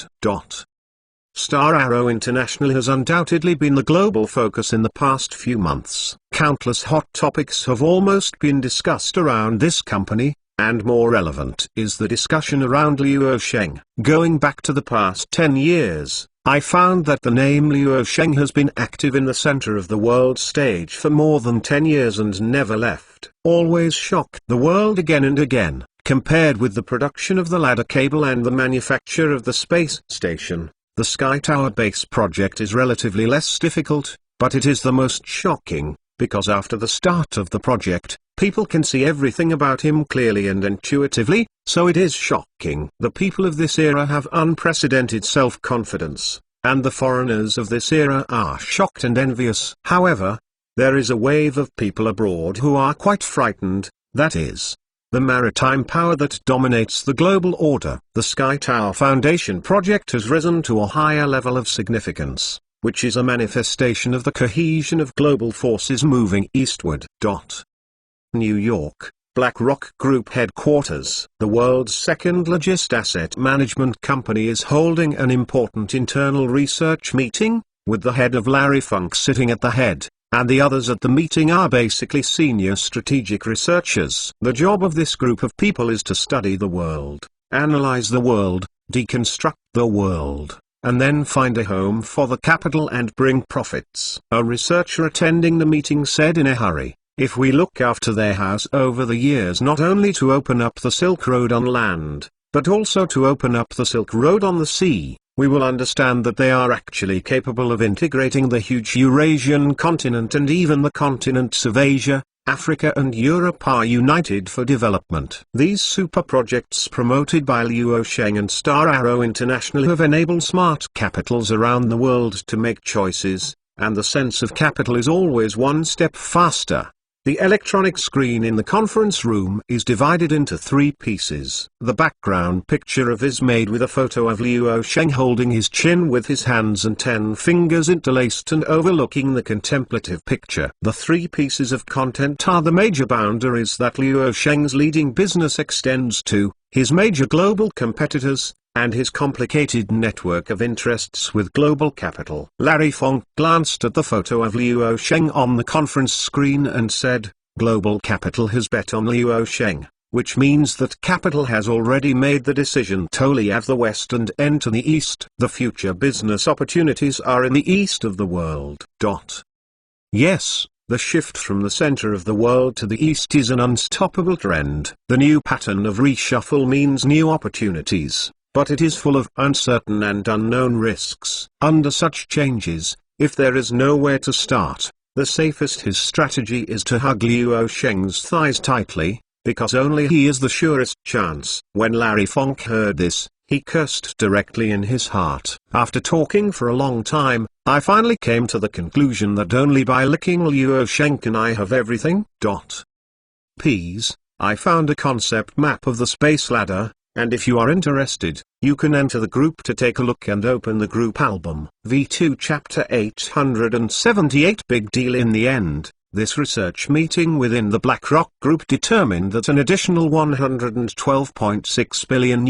Star Arrow International has undoubtedly been the global focus in the past few months. Countless hot topics have almost been discussed around this company, and more relevant is the discussion around Luo Sheng. Going back to the past 10 years, I found that the name Luo Sheng has been active in the center of the world stage for more than 10 years and never left. Always shocked the world again and again. Compared with the production of the ladder cable and the manufacture of the space station, the Sky Tower base project is relatively less difficult, but it is the most shocking, because after the start of the project, people can see everything about him clearly and intuitively, so it is shocking. The people of this era have unprecedented self-confidence, and the foreigners of this era are shocked and envious. However, there is a wave of people abroad who are quite frightened, that is, the maritime power that dominates the global order. The Sky Tower Foundation project has risen to a higher level of significance, which is a manifestation of the cohesion of global forces moving eastward. New York, BlackRock Group headquarters. The world's second largest asset management company is holding an important internal research meeting, with the head of Larry Funk sitting at the head, and the others at the meeting are basically senior strategic researchers. The job of this group of people is to study the world, analyze the world, deconstruct the world, and then find a home for the capital and bring profits. A researcher attending the meeting said in a hurry, "If we look after their house over the years, not only to open up the Silk Road on land, but also to open up the Silk Road on the sea, we will understand that they are actually capable of integrating the huge Eurasian continent, and even the continents of Asia, Africa and Europe are united for development." These super projects promoted by Luo Sheng and Star Arrow International have enabled smart capitals around the world to make choices, and the sense of capital is always one step faster. The electronic screen in the conference room is divided into 3 pieces. The background picture is made with a photo of Luo Sheng holding his chin with his hands and 10 fingers interlaced and overlooking the contemplative picture. The 3 pieces of content are the major boundaries that Luo Sheng's leading business extends to, his major global competitors, and his complicated network of interests with global capital. Larry Funk glanced at the photo of Luo Sheng on the conference screen and said, "Global capital has bet on Luo Sheng, which means that capital has already made the decision to leave the West and enter the East. The future business opportunities are in the East of the world." Yes, the shift from the center of the world to the East is an unstoppable trend. The new pattern of reshuffle means new opportunities, but it is full of uncertain and unknown risks. Under such changes, if there is nowhere to start, the safest his strategy is to hug Luo Sheng's thighs tightly, because only he is the surest chance. When Larry Funk heard this, he cursed directly in his heart. After talking for a long time, I finally came to the conclusion that only by licking Luo Sheng can I have everything. Please, I found a concept map of the space ladder, and if you are interested, you can enter the group to take a look and open the group album. V2 Chapter 878. Big deal. In the end, this research meeting within the BlackRock Group determined that an additional $112.6 billion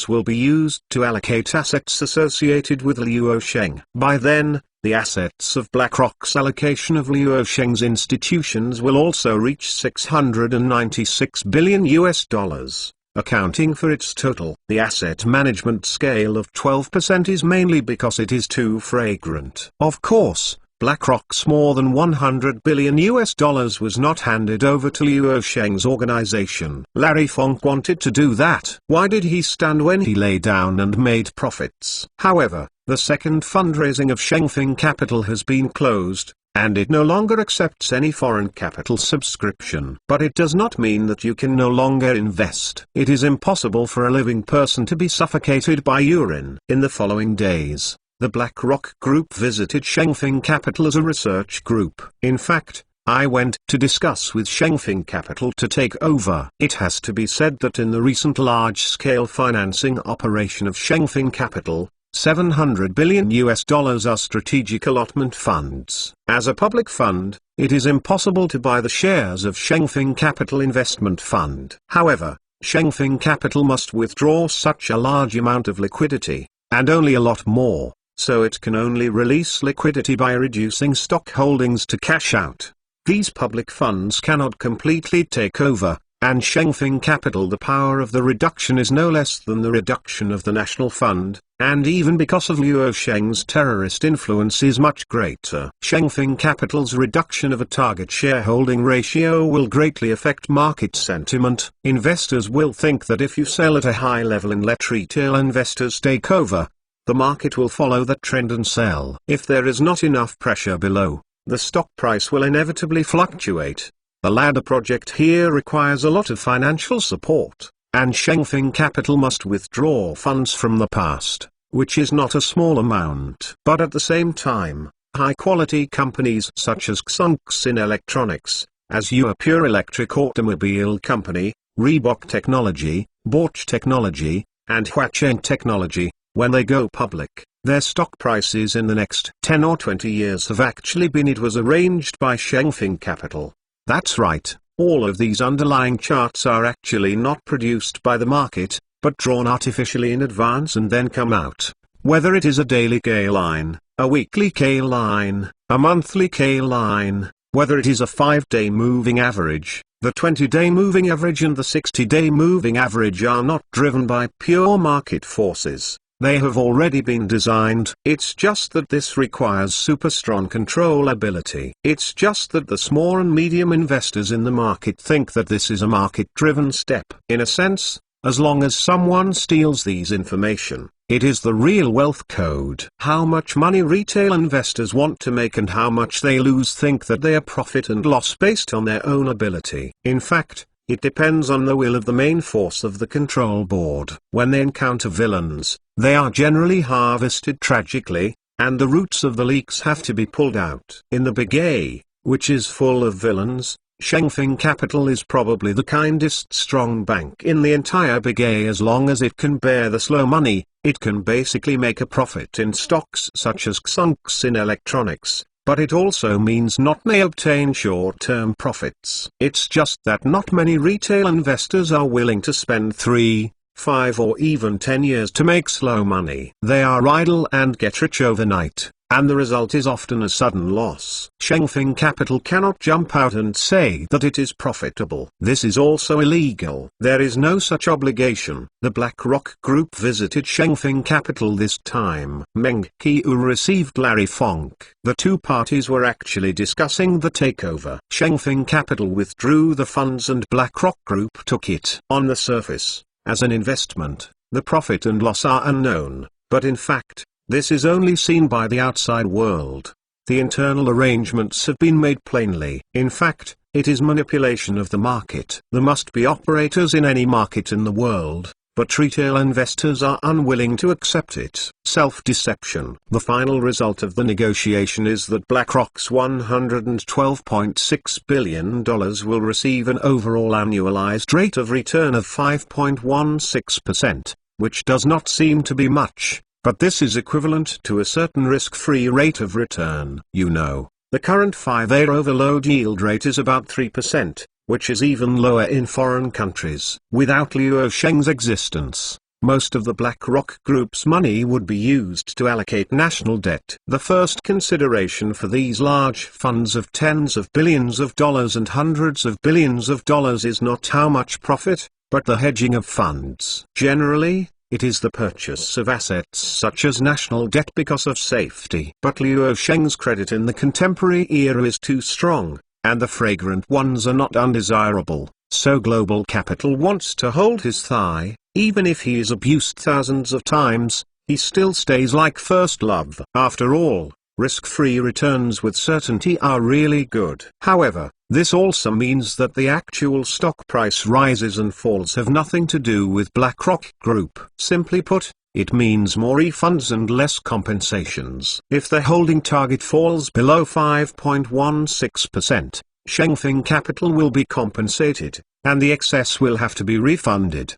will be used to allocate assets associated with Luo Sheng. By then, the assets of BlackRock's allocation of Liu Sheng's institutions will also reach $696 billion US, accounting for its total. The asset management scale of 12% is mainly because it is too fragrant. Of course, BlackRock's more than $100 billion US was not handed over to Liu Sheng's organization. Larry Funk wanted to do that. Why did he stand when he lay down and made profits? However, the second fundraising of Shengfeng Capital has been closed, and it no longer accepts any foreign capital subscription. But it does not mean that you can no longer invest. It is impossible for a living person to be suffocated by urine. In the following days, the BlackRock Group visited Shengfeng Capital as a research group. In fact, I went to discuss with Shengfeng Capital to take over. It has to be said that in the recent large-scale financing operation of Shengfeng Capital, $700 billion US are strategic allotment funds. As a public fund, it is impossible to buy the shares of Shengfeng Capital Investment Fund. However, Shengfeng Capital must withdraw such a large amount of liquidity, and only a lot more, so it can only release liquidity by reducing stock holdings to cash out. These public funds cannot completely take over, and Shengfeng Capital, the power of the reduction is no less than the reduction of the national fund, and even because of Liu Sheng's terrorist influence is much greater. Shengfeng Capital's reduction of a target shareholding ratio will greatly affect market sentiment. Investors will think that if you sell at a high level and let retail investors take over, the market will follow that trend and sell. If there is not enough pressure below, the stock price will inevitably fluctuate. The ladder project here requires a lot of financial support, and Shengfeng Capital must withdraw funds from the past, which is not a small amount. But at the same time, high-quality companies such as Xunxin Electronics, Azure Pure Electric Automobile Company, Reebok Technology, Bosch Technology, and Huacheng Technology, when they go public, their stock prices in the next 10 or 20 years have actually been. It was arranged by Shengfeng Capital. That's right, all of these underlying charts are actually not produced by the market, but drawn artificially in advance and then come out. Whether it is a daily K line, a weekly K line, a monthly K line, whether it is a 5-day moving average, the 20-day moving average and the 60-day moving average are not driven by pure market forces. They have already been designed. It's just that this requires super strong controllability. It's just that the small and medium investors in the market think that this is a market-driven step. In a sense, as long as someone steals these information, it is the real wealth code. How much money retail investors want to make and how much they lose think that they are profit and loss based on their own ability. In fact, it depends on the will of the main force of the control board. When they encounter villains, they are generally harvested tragically, and the roots of the leeks have to be pulled out. In the Big A, which is full of villains, Shengfeng Capital is probably the kindest strong bank in the entire Big A. As long as it can bear the slow money, it can basically make a profit in stocks such as Xunxin Electronics. But it also means not may obtain short-term profits. It's just that not many retail investors are willing to spend 3, 5 or even 10 years to make slow money. They are idle and get rich overnight, and the result is often a sudden loss. Shengfeng Capital cannot jump out and say that it is profitable. This is also illegal. There is no such obligation. The BlackRock Group visited Shengfeng Capital this time. Meng Qiu received Larry Funk. The two parties were actually discussing the takeover. Shengfeng Capital withdrew the funds and BlackRock Group took it. On the surface, as an investment, the profit and loss are unknown, but in fact, this is only seen by the outside world. The internal arrangements have been made plainly. In fact, it is manipulation of the market. There must be operators in any market in the world, but retail investors are unwilling to accept it. Self-deception. The final result of the negotiation is that BlackRock's $112.6 billion will receive an overall annualized rate of return of 5.16%, which does not seem to be much. But this is equivalent to a certain risk-free rate of return. You know, the current 5-year overload yield rate is about 3%, which is even lower in foreign countries. Without Liu Sheng's existence, most of the BlackRock Group's money would be used to allocate national debt. The first consideration for these large funds of tens of billions of dollars and hundreds of billions of dollars is not how much profit, but the hedging of funds. Generally, it is the purchase of assets such as national debt because of safety. But Luo Sheng's credit in the contemporary era is too strong, and the fragrant ones are not undesirable, so global capital wants to hold his thigh. Even if he is abused thousands of times, he still stays like first love. After all, risk-free returns with certainty are really good. However, this also means that the actual stock price rises and falls have nothing to do with BlackRock Group. Simply put, it means more refunds and less compensations. If the holding target falls below 5.16%, Shengfeng Capital will be compensated, and the excess will have to be refunded.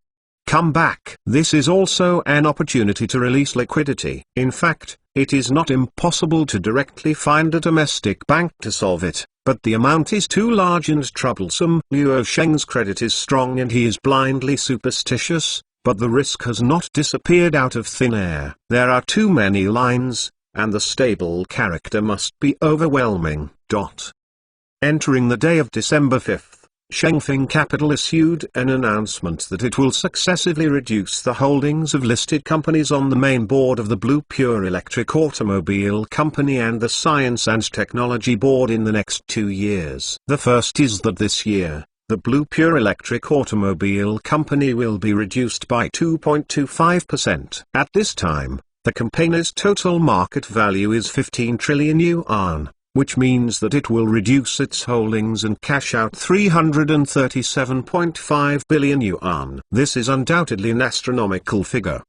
Come back. This is also an opportunity to release liquidity. In fact, it is not impossible to directly find a domestic bank to solve it, but the amount is too large and troublesome. Luo Sheng's credit is strong and he is blindly superstitious, but the risk has not disappeared out of thin air. There are too many lines, and the stable character must be overwhelming. Entering the day of December 5th, Shengfeng Capital issued an announcement that it will successively reduce the holdings of listed companies on the main board of the Blue Pure Electric Automobile Company and the Science and Technology Board in the next 2 years. The first is that this year, the Blue Pure Electric Automobile Company will be reduced by 2.25%. At this time, the company's total market value is 15 trillion yuan, which means that it will reduce its holdings and cash out 337.5 billion yuan. This is undoubtedly an astronomical figure.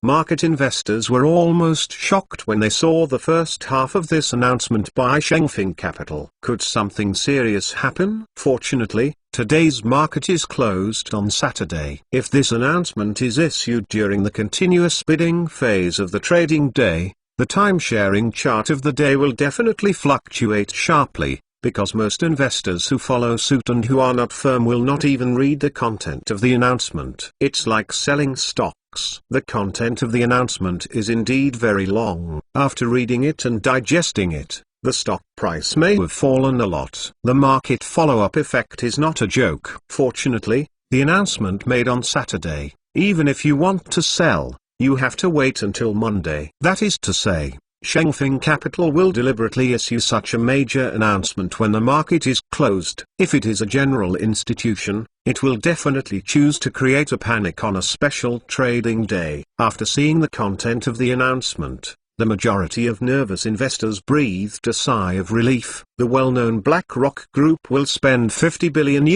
Market investors were almost shocked when they saw the first half of this announcement by Shengfeng Capital. Could something serious happen? Fortunately, today's market is closed on Saturday. If this announcement is issued during the continuous bidding phase of the trading day, the time-sharing chart of the day will definitely fluctuate sharply, because most investors who follow suit and who are not firm will not even read the content of the announcement. It's like selling stocks. The content of the announcement is indeed very long. After reading it and digesting it, the stock price may have fallen a lot. The market follow-up effect is not a joke. Fortunately, the announcement made on Saturday, even if you want to sell, you have to wait until Monday. That is to say, Shengfeng Capital will deliberately issue such a major announcement when the market is closed. If it is a general institution, it will definitely choose to create a panic on a special trading day. After seeing the content of the announcement, the majority of nervous investors breathed a sigh of relief. The well-known BlackRock Group will spend $50 billion,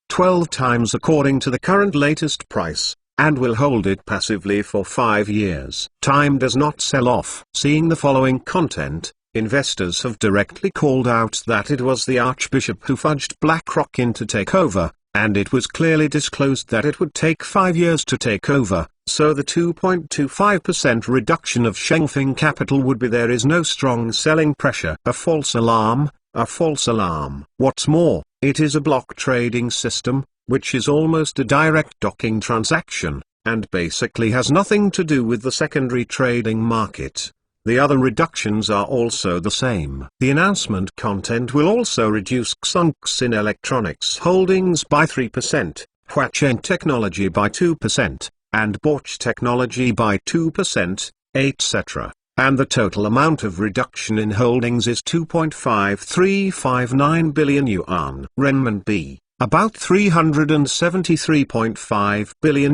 12 times according to the current latest price, and will hold it passively for 5 years. Time does not sell off. Seeing the following content, investors have directly called out that it was the Archbishop who fudged BlackRock into takeover, and it was clearly disclosed that it would take 5 years to take over, so the 2.25% reduction of Shengfeng Capital would be there is no strong selling pressure. A false alarm, a false alarm. What's more, it is a block trading system, which is almost a direct docking transaction, and basically has nothing to do with the secondary trading market. The other reductions are also the same. The announcement content will also reduce Xunxin Electronics Holdings by 3%, Huachen Technology by 2%, and Bosch Technology by 2%, etc. And the total amount of reduction in holdings is 2.5359 billion yuan renminbi. About $373.5 billion.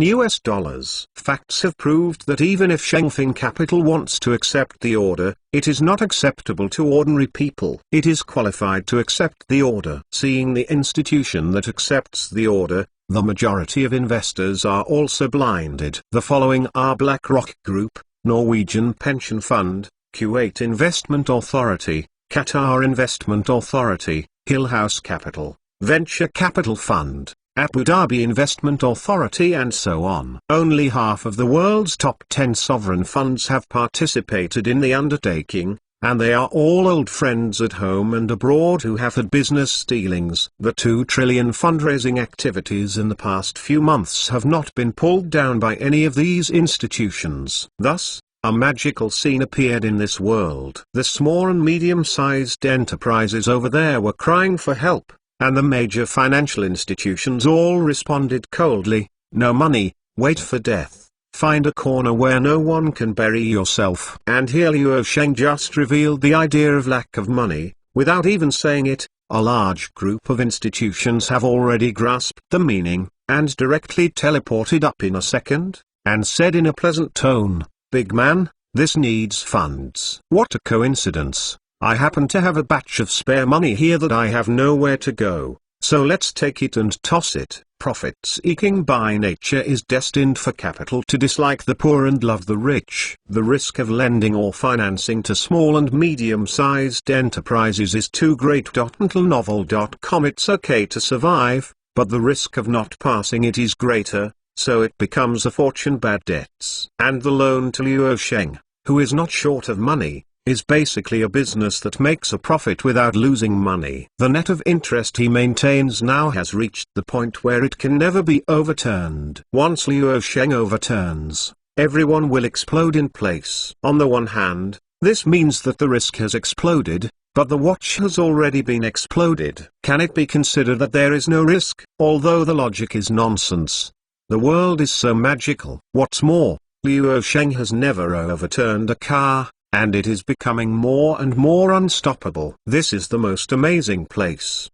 Facts have proved that even if Shengfeng Capital wants to accept the order, it is not acceptable to ordinary people. It is qualified to accept the order. Seeing the institution that accepts the order, the majority of investors are also blinded. The following are BlackRock Group, Norwegian Pension Fund, Kuwait Investment Authority, Qatar Investment Authority, Hillhouse Capital, Venture Capital Fund, Abu Dhabi Investment Authority and so on. Only half of the world's top 10 sovereign funds have participated in the undertaking, and they are all old friends at home and abroad who have had business dealings. The 2 trillion fundraising activities in the past few months have not been pulled down by any of these institutions. Thus, a magical scene appeared in this world. The small and medium-sized enterprises over there were crying for help, and the major financial institutions all responded coldly: no money, wait for death. Find a corner where no one can bury yourself. And here Luo Sheng just revealed the idea of lack of money, without even saying it. A large group of institutions have already grasped the meaning, and directly teleported up in a second, and said in a pleasant tone, "Big man, this needs funds." What a coincidence. I happen to have a batch of spare money here that I have nowhere to go, so let's take it and toss it. Profit-seeking by nature is destined for capital to dislike the poor and love the rich. The risk of lending or financing to small and medium-sized enterprises is too great. Until novel.com It's okay to survive, but the risk of not passing it is greater, so it becomes a fortune. Bad debts. And the loan to Luo Sheng, who is not short of money, is basically a business that makes a profit without losing money. The net of interest he maintains now has reached the point where it can never be overturned. Once Luo Sheng overturns, everyone will explode in place. On the one hand, this means that the risk has exploded, but the watch has already been exploded. Can it be considered that there is no risk? Although the logic is nonsense, the world is so magical. What's more, Luo Sheng has never overturned a car, and it is becoming more and more unstoppable. This is the most amazing place.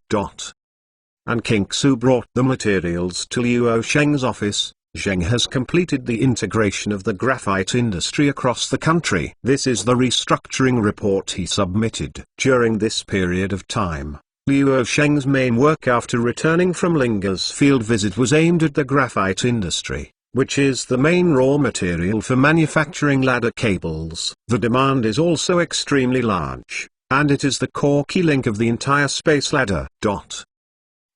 And King Su brought the materials to Luo Sheng's office. Sheng has completed the integration of the graphite industry across the country. This is the restructuring report he submitted. During this period of time, Luo Sheng's main work after returning from Linga's field visit was aimed at the graphite industry, which is the main raw material for manufacturing ladder cables. The demand is also extremely large, and it is the core key link of the entire space ladder.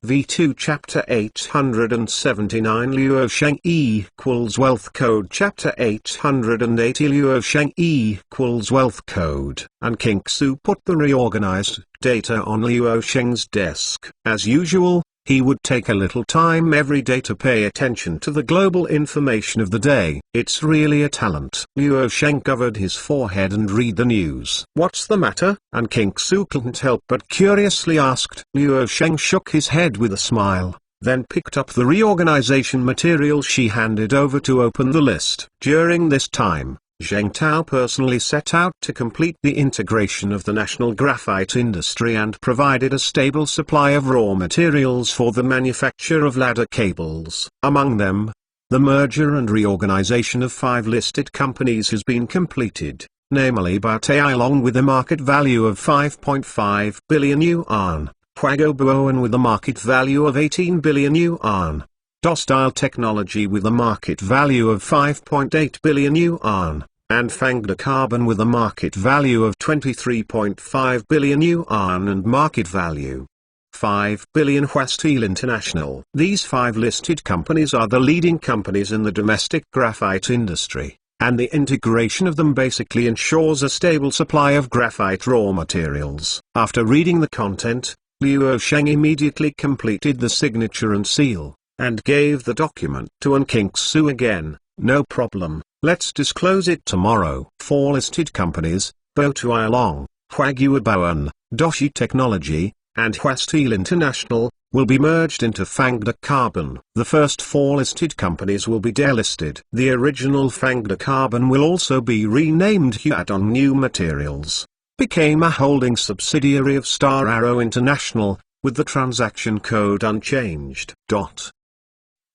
V2 Chapter 879 Luo Sheng equals Wealth Code Chapter 880 Luo Sheng equals Wealth Code. And King Su put the reorganized data on Luo Sheng's desk. As usual, he would take a little time every day to pay attention to the global information of the day. It's really a talent. Luo Sheng covered his forehead and read the news. What's the matter? And King Su couldn't help but curiously asked. Luo Sheng shook his head with a smile, then picked up the reorganization material she handed over to open the list. During this time, Zheng Tao personally set out to complete the integration of the national graphite industry and provided a stable supply of raw materials for the manufacture of ladder cables. Among them, the merger and reorganization of 5 listed companies has been completed, namely Baotai along with a market value of 5.5 billion yuan, Huagobuoan with a market value of 18 billion yuan, Dostile Technology with a market value of 5.8 billion yuan, and Fangda Carbon with a market value of 23.5 billion yuan and market value 5 billion. Huasteel International. These 5 listed companies are the leading companies in the domestic graphite industry, and the integration of them basically ensures a stable supply of graphite raw materials. After reading the content, Luo Sheng immediately completed the signature and seal, and gave the document to An King Su again. No problem. Let's disclose it tomorrow. 4 listed companies, Baotai Along, Huaguobuoan, Doshi Technology, and Huasteel International, will be merged into Fangda Carbon. The first 4 listed companies will be delisted. The original Fangda Carbon will also be renamed Huadong New Materials, became a holding subsidiary of Star Arrow International, with the transaction code unchanged.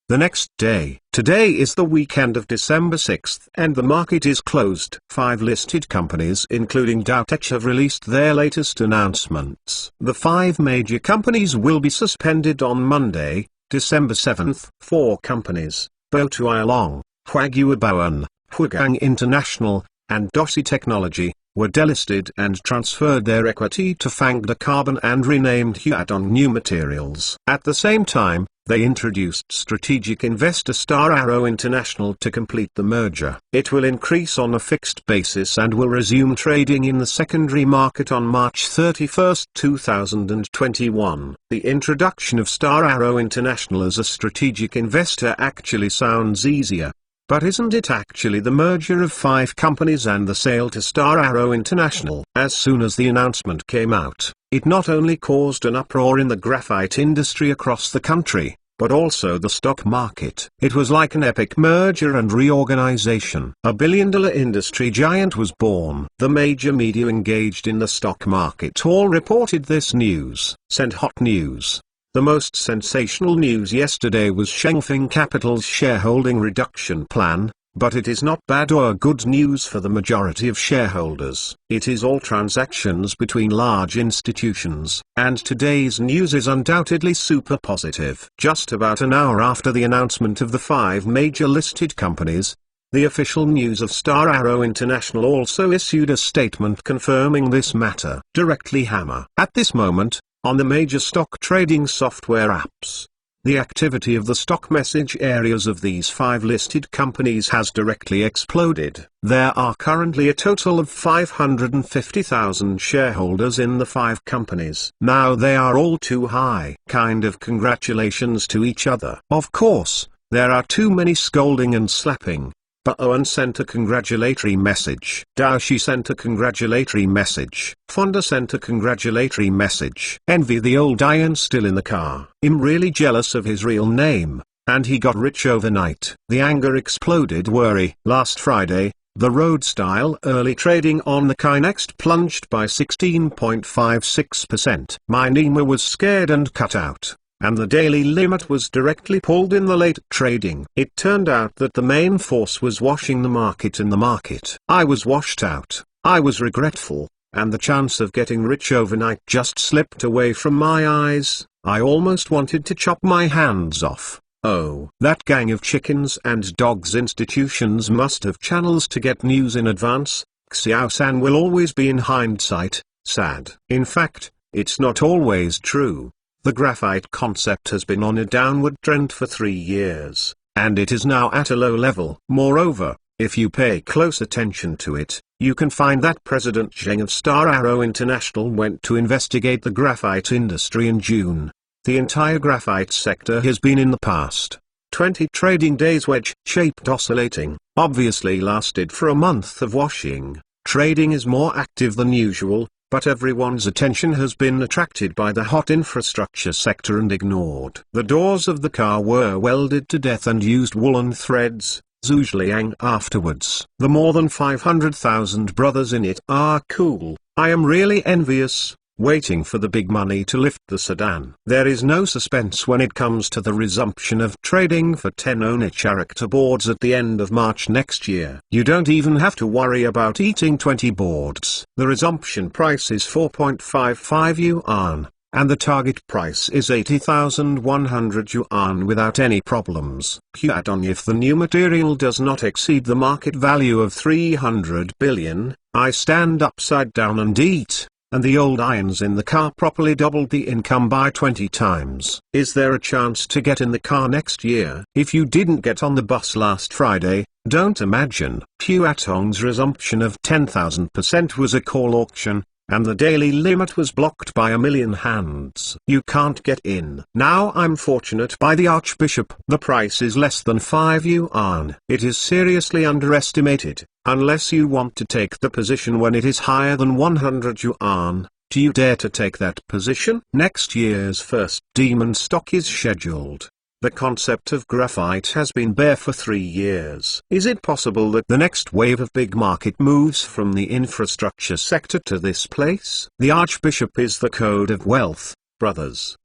The next day. Today is the weekend of December 6th and the market is closed. 5 listed companies including Dowtech have released their latest announcements. The 5 major companies will be suspended on Monday, December 7th. 4 companies, Baotai Along, Huaguobuoan, Huagang International, and Doshi Technology, were delisted and transferred their equity to Fangda Carbon and renamed Huadong New Materials. At the same time, They introduced strategic investor Star Arrow International to complete the merger. It will increase on a fixed basis and will resume trading in the secondary market on March 31, 2021. The introduction of Star Arrow International as a strategic investor actually sounds easier. But isn't it actually the merger of 5 companies and the sale to Star Arrow International? As soon as the announcement came out, it not only caused an uproar in the graphite industry across the country, but also the stock market. It was like an epic merger and reorganization. A billion-dollar industry giant was born. The major media engaged in the stock market all reported this news. Sent hot news. The most sensational news yesterday was Shengfeng Capital's shareholding reduction plan, but it is not bad or good news for the majority of shareholders. It is all transactions between large institutions, and today's news is undoubtedly super positive. Just about an hour after the announcement of the 5 major listed companies, the official news of Star Arrow International also issued a statement confirming this matter. Directly Hammer. At this moment, on the major stock trading software apps, the activity of the stock message areas of these 5 listed companies has directly exploded. There are currently a total of 550,000 shareholders in the 5 companies. Now they are all too high. Kind of congratulations to each other. Of course, there are too many scolding and slapping. Owen sent a congratulatory message. Daoshi sent a congratulatory message. Fonda sent a congratulatory message. Envy the old Iron still in the car. I'm really jealous of his real name, and he got rich overnight. The anger exploded. Worry. Last Friday, the road-style early trading on the Kinext plunged by 16.56%. My Nima was scared and cut out, and the daily limit was directly pulled in the late trading. It turned out that the main force was washing the market in the market. I was washed out, I was regretful, and the chance of getting rich overnight just slipped away from my eyes. I almost wanted to chop my hands off. Oh, that gang of chickens and dogs. Institutions must have channels to get news in advance. Xiao-san will always be in hindsight, sad. In fact, it's not always true. The graphite concept has been on a downward trend for 3 years, and it is now at a low level. Moreover, if you pay close attention to it, you can find that President Zheng of Star Arrow International went to investigate the graphite industry in June. The entire graphite sector has been in the past 20 trading days wedge-shaped oscillating, obviously lasted for a month of washing. Trading is more active than usual, but everyone's attention has been attracted by the hot infrastructure sector and ignored. The doors of the car were welded to death and used woolen threads. Zhujiang afterwards. The more than 500,000 brothers in it are cool. I am really envious, waiting for the big money to lift the sedan. There is no suspense when it comes to the resumption of trading for 10 Oni character boards at the end of March next year. You don't even have to worry about eating 20 boards. The resumption price is 4.55 yuan, and the target price is 80,100 yuan without any problems. Add-on: if the new material does not exceed the market value of 300 billion, I stand upside down and eat. And the old irons in the car properly doubled the income by 20 times. Is there a chance to get in the car next year? If you didn't get on the bus last Friday, don't imagine. Huatong's resumption of 10,000% was a call auction, and the daily limit was blocked by a million hands. You can't get in. Now I'm fortunate by the Archbishop. The price is less than 5 yuan. It is seriously underestimated. Unless you want to take the position when it is higher than 100 yuan, do you dare to take that position? Next year's first demon stock is scheduled. The concept of graphite has been bare for 3 years. Is it possible that the next wave of big market moves from the infrastructure sector to this place? The Archbishop is the code of wealth, brothers.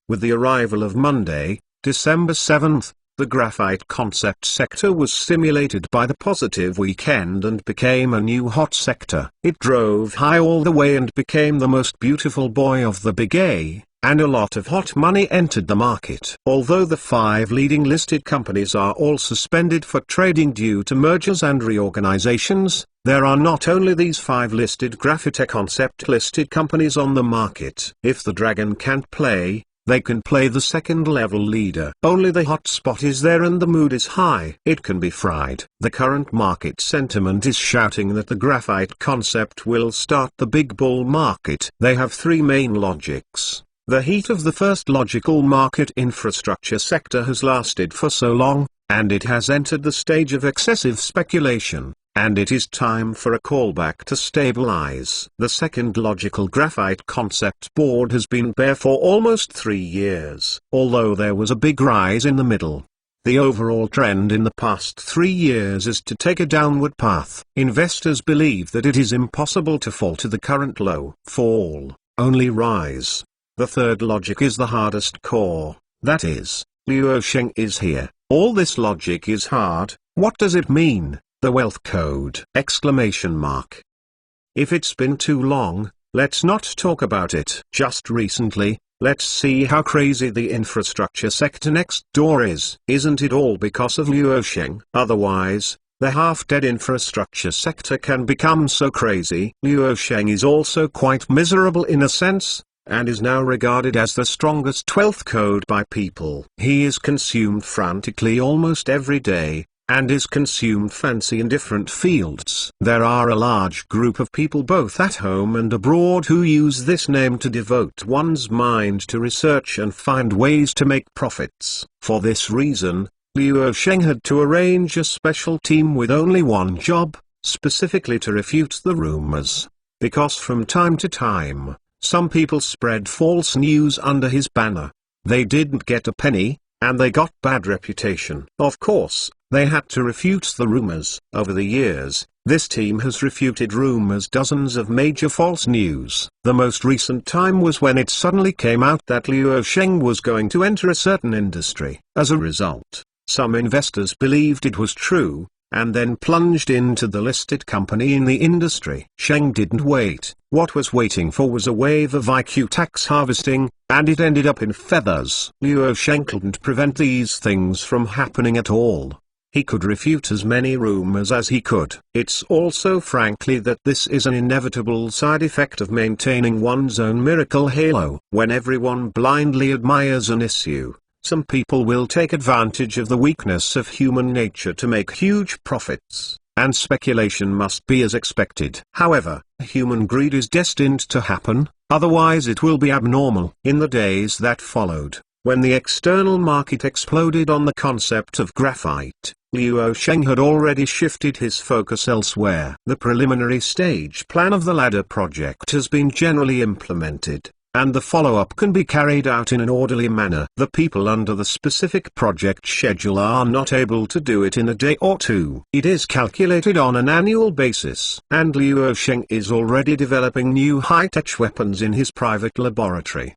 With the arrival of Monday, December 7th, the graphite concept sector was stimulated by the positive weekend and became a new hot sector. It drove high all the way and became the most beautiful boy of the big A, and a lot of hot money entered the market. Although the 5 leading listed companies are all suspended for trading due to mergers and reorganizations, there are not only these 5 listed graphite concept listed companies on the market. If the dragon can't play, they can play the second level leader. Only the hotspot is there and the mood is high. It can be fried. The current market sentiment is shouting that the graphite concept will start the big bull market. They have three main logics. The heat of the first logical market infrastructure sector has lasted for so long, and it has entered the stage of excessive speculation, and it is time for a callback to stabilize. The second logical graphite concept board has been bare for almost 3 years. Although there was a big rise in the middle, the overall trend in the past 3 years is to take a downward path. Investors believe that it is impossible to fall to the current low. Fall, only rise. The third logic is the hardest core, that is, Luo Sheng is here. All this logic is hard. What does it mean? The wealth code! Exclamation mark. If it's been too long, let's not talk about it. Just recently, let's see how crazy the infrastructure sector next door is. Isn't it all because of Luo Sheng? Otherwise, the half-dead infrastructure sector can become so crazy. Luo Sheng is also quite miserable in a sense, and is now regarded as the strongest wealth code by people. He is consumed frantically almost every day, and is consumed fancy in different fields. There are a large group of people both at home and abroad who use this name to devote one's mind to research and find ways to make profits. For this reason, Luo Sheng had to arrange a special team with only one job, specifically to refute the rumors. Because from time to time, some people spread false news under his banner. They didn't get a penny, and they got bad reputation. Of course, they had to refute the rumors. Over the years, this team has refuted rumors, dozens of major false news. The most recent time was when it suddenly came out that Luo Sheng was going to enter a certain industry. As a result, some investors believed it was true, and then plunged into the listed company in the industry. Sheng didn't wait. What was waiting for was a wave of IQ tax harvesting, and it ended up in feathers. Luo Sheng couldn't prevent these things from happening at all. He could refute as many rumors as he could. It's also frankly that this is an inevitable side effect of maintaining one's own miracle halo. When everyone blindly admires an issue, some people will take advantage of the weakness of human nature to make huge profits, and speculation must be as expected. However, human greed is destined to happen, otherwise it will be abnormal. In the days that followed, when the external market exploded on the concept of graphite, Luo Sheng had already shifted his focus elsewhere. The preliminary stage plan of the ladder project has been generally implemented, and the follow-up can be carried out in an orderly manner. The people under the specific project schedule are not able to do it in a day or two. It is calculated on an annual basis. And Luo Sheng is already developing new high-tech weapons in his private laboratory.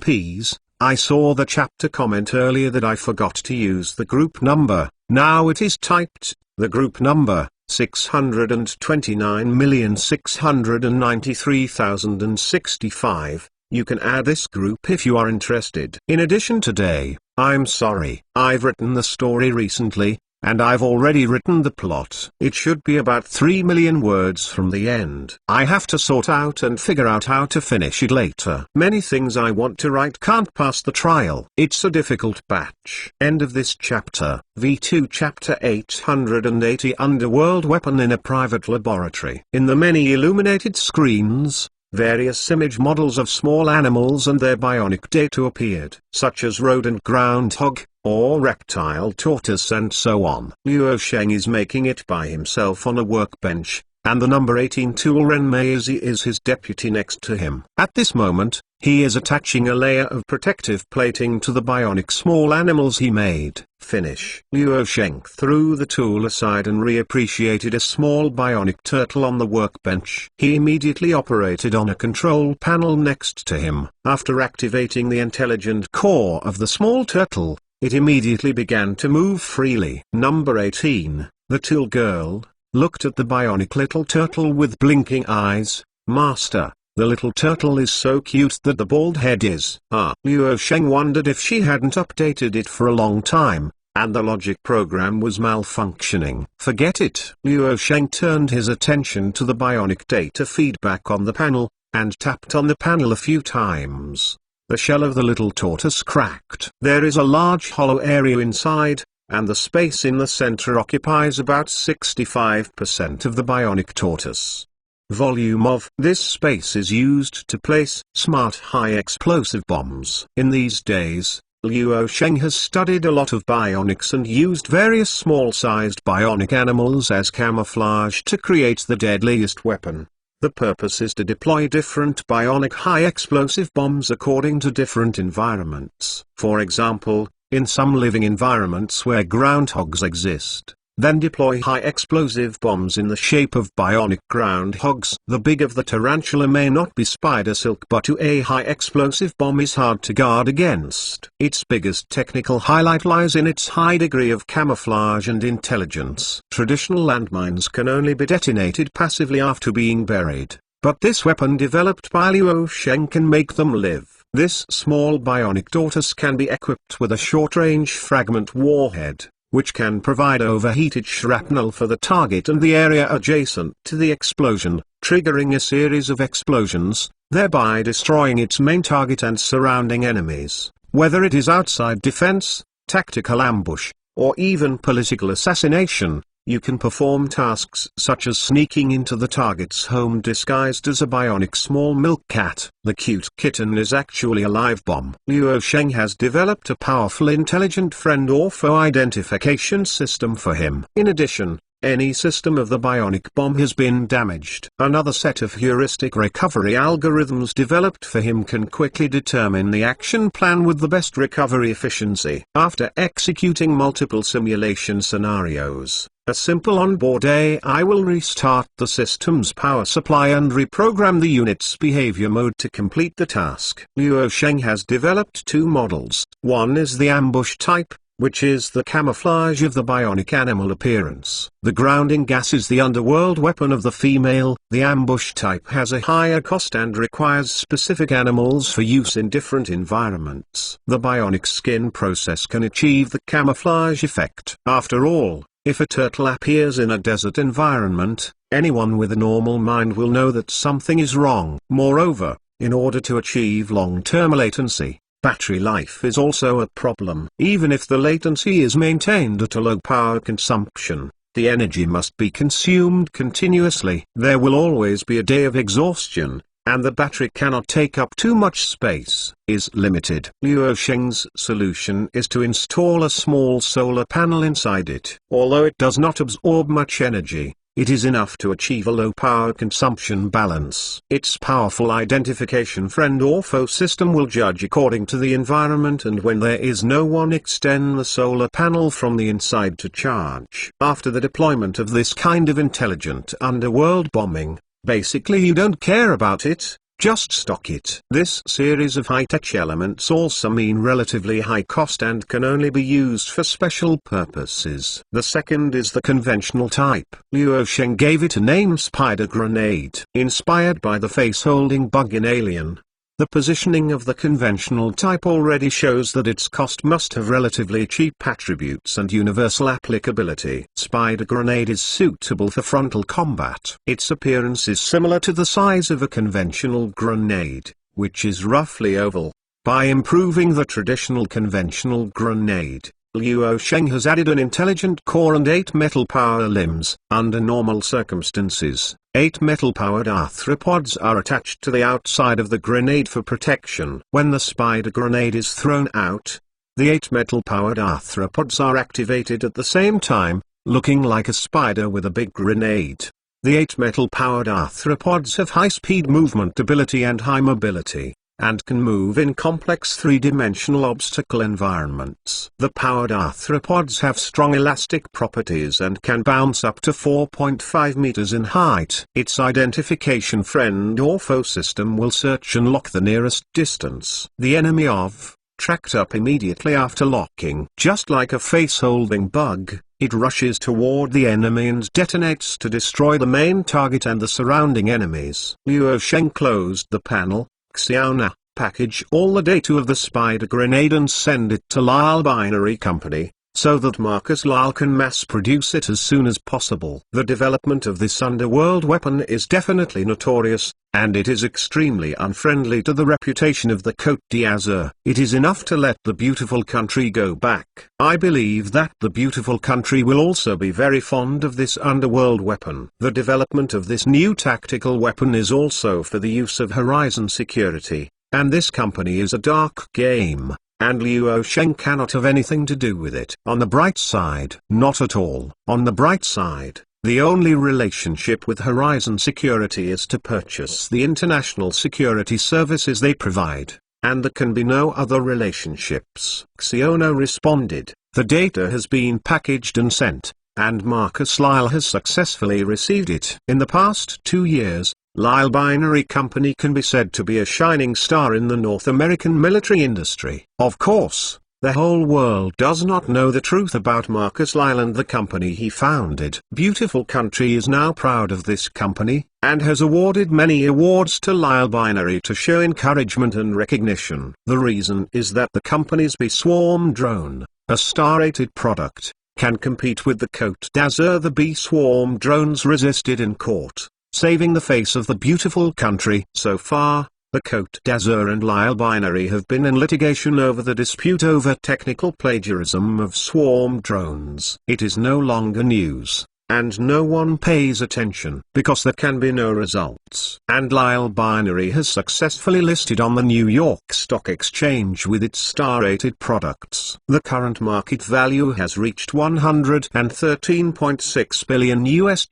Ps. I saw the chapter comment earlier that I forgot to use the group number. Now it is typed, the group number, 629,693,065. You can add this group if you are interested. In addition today, I'm sorry, I've written the story recently, and I've already written the plot. It should be about 3 million words from the end. I have to sort out and figure out how to finish it later. Many things I want to write can't pass the trial. It's a difficult batch. End of this chapter. V2 Chapter 880 Underworld Weapon in a Private Laboratory. In the many illuminated screens, various image models of small animals and their bionic data appeared, such as rodent groundhog, or reptile tortoise and so on. Luo Sheng is making it by himself on a workbench, and the number 18 tool Ren Meizi is his deputy next to him. At this moment, he is attaching a layer of protective plating to the bionic small animals he made. Finish. Luo Sheng threw the tool aside and reappreciated a small bionic turtle on the workbench. He immediately operated on a control panel next to him. After activating the intelligent core of the small turtle, it immediately began to move freely. Number 18, the tool girl, looked at the bionic little turtle with blinking eyes. Master, the little turtle is so cute that the bald head is. Luo Sheng wondered if she hadn't updated it for a long time, and the logic program was malfunctioning. Forget it. Luo Sheng turned his attention to the bionic data feedback on the panel, and tapped on the panel a few times. The shell of the little tortoise cracked. There is a large hollow area inside, and the space in the center occupies about 65% of the bionic tortoise. Volume of this space is used to place smart high-explosive bombs. In these days, Luo Sheng has studied a lot of bionics and used various small-sized bionic animals as camouflage to create the deadliest weapon. The purpose is to deploy different bionic high-explosive bombs according to different environments. For example, in some living environments where groundhogs exist, then deploy high-explosive bombs in the shape of bionic groundhogs. The big of the tarantula may not be spider silk, but a high-explosive bomb is hard to guard against. Its biggest technical highlight lies in its high degree of camouflage and intelligence. Traditional landmines can only be detonated passively after being buried, but this weapon developed by Luo Sheng can make them live. This small bionic tortoise can be equipped with a short-range fragment warhead, which can provide overheated shrapnel for the target and the area adjacent to the explosion, triggering a series of explosions, thereby destroying its main target and surrounding enemies. Whether it is outside defense, tactical ambush, or even political assassination, you can perform tasks such as sneaking into the target's home disguised as a bionic small milk cat. The cute kitten is actually a live bomb. Luo Sheng has developed a powerful intelligent friend orpho identification system for him. In addition, any system of the bionic bomb has been damaged. Another set of heuristic recovery algorithms developed for him can quickly determine the action plan with the best recovery efficiency. After executing multiple simulation scenarios, a simple onboard AI will restart the system's power supply and reprogram the unit's behavior mode to complete the task. Luo Sheng has developed two models. One is the ambush type, which is the camouflage of the bionic animal appearance. The grounding gas is the underworld weapon of the female. The ambush type has a higher cost and requires specific animals for use in different environments. The bionic skin process can achieve the camouflage effect. After all, if a turtle appears in a desert environment, anyone with a normal mind will know that something is wrong. Moreover, in order to achieve long-term latency, battery life is also a problem. Even if the latency is maintained at a low power consumption, the energy must be consumed continuously. There will always be a day of exhaustion, and the battery cannot take up too much space, is limited. Luo Sheng's solution is to install a small solar panel inside it. Although it does not absorb much energy, it is enough to achieve a low power consumption balance. Its powerful identification friend orpho system will judge according to the environment, and when there is no one, extend the solar panel from the inside to charge. After the deployment of this kind of intelligent underworld bombing, basically you don't care about it, just stock it. This series of high-tech elements also mean relatively high cost and can only be used for special purposes. The second is the conventional type. Luo Sheng gave it a name, Spider Grenade. Inspired by the face-holding bug in Alien, the positioning of the conventional type already shows that its cost must have relatively cheap attributes and universal applicability. Spider Grenade is suitable for frontal combat. Its appearance is similar to the size of a conventional grenade, which is roughly oval. By improving the traditional conventional grenade, Luo Sheng has added an intelligent core and 8 metal-power limbs. Under normal circumstances, 8 metal-powered arthropods are attached to the outside of the grenade for protection. When the spider grenade is thrown out, the 8 metal-powered arthropods are activated at the same time, looking like a spider with a big grenade. The 8 metal-powered arthropods have high-speed movement ability and high mobility, and can move in complex three-dimensional obstacle environments. The powered arthropods have strong elastic properties and can bounce up to 4.5 meters in height. Its identification friend orpho system will search and lock the nearest distance. The enemy of tracked up immediately after locking. Just like a face-holding bug, it rushes toward the enemy and detonates to destroy the main target and the surrounding enemies. Luo Sheng closed the panel. Xiaona, package all the data of the spider grenade and send it to Lyle Binary Company, so that Marcus Lyle can mass produce it as soon as possible. The development of this underworld weapon is definitely notorious, and it is extremely unfriendly to the reputation of the Côte d'Azur. It is enough to let the beautiful country go back. I believe that the beautiful country will also be very fond of this underworld weapon. The development of this new tactical weapon is also for the use of Horizon Security, and this company is a dark game, and Luo Sheng cannot have anything to do with it. On the bright side, not at all. On the bright side, the only relationship with Horizon Security is to purchase the international security services they provide, and there can be no other relationships. Xiono responded, the data has been packaged and sent, and Marcus Lyle has successfully received it. In the past 2 years, Lyle Binary Company can be said to be a shining star in the North American military industry. Of course, the whole world does not know the truth about Marcus Lyle and the company he founded. Beautiful Country is now proud of this company, and has awarded many awards to Lyle Binary to show encouragement and recognition. The reason is that the company's B-Swarm drone, a star-rated product, can compete with the Côte d'Azur. The B-Swarm drones resisted in court, saving the face of the beautiful country. So far, the Côte d'Azur and Lyle Binary have been in litigation over the dispute over technical plagiarism of swarm drones. It is no longer news, and no one pays attention because there can be no results. And Lyle Binary has successfully listed on the New York Stock Exchange with its star-rated products. The current market value has reached $113.6 billion US.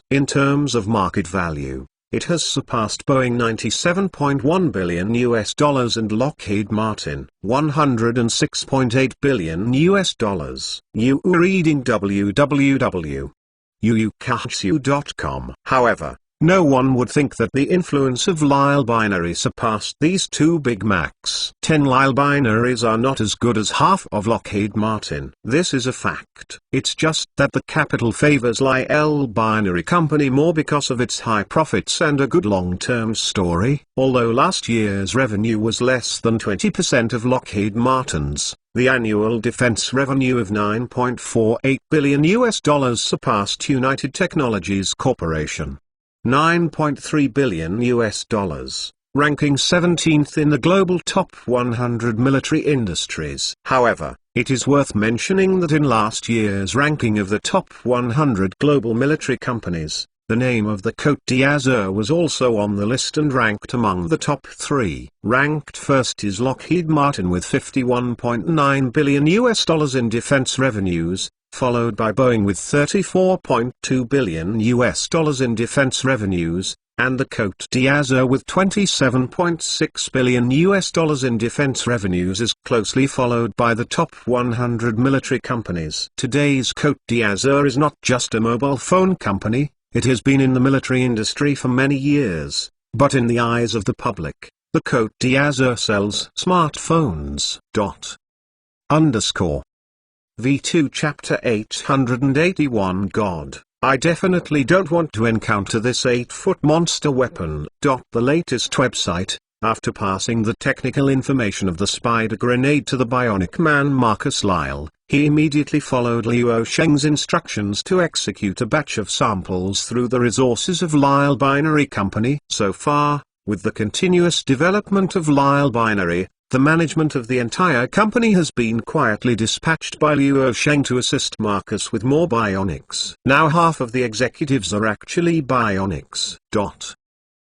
In terms of market value, it has surpassed Boeing $97.1 billion US and Lockheed Martin $106.8 billion US. You are reading www.uukahsu.com. However, no one would think that the influence of Lyle Binary surpassed these two Big Macs. 10 Lyle Binaries are not as good as half of Lockheed Martin. This is a fact. It's just that the capital favors Lyle Binary Company more because of its high profits and a good long-term story. Although last year's revenue was less than 20% of Lockheed Martin's, the annual defense revenue of $9.48 billion US surpassed United Technologies Corporation. $9.3 billion US, ranking 17th in the global top 100 military industries. However, it is worth mentioning that in last year's ranking of the top 100 global military companies, the name of the Côte d'Azur was also on the list and ranked among the top 3. Ranked first is Lockheed Martin with $51.9 billion US in defense revenues, followed by Boeing with $34.2 billion US in defense revenues, and the Côte d'Azur with $27.6 billion US in defense revenues is closely followed by the top 100 military companies. Today's Côte d'Azur is not just a mobile phone company, it has been in the military industry for many years, but in the eyes of the public, the Côte d'Azur sells smartphones. V2 Chapter 881 God, I definitely don't want to encounter this 8-foot monster weapon. The latest website, after passing the technical information of the spider grenade to the bionic man Marcus Lyle, he immediately followed Luo Sheng's instructions to execute a batch of samples through the resources of Lyle Binary Company. So far, with the continuous development of Lyle Binary, the management of the entire company has been quietly dispatched by Luo Sheng to assist Marcus with more bionics. Now half of the executives are actually bionics.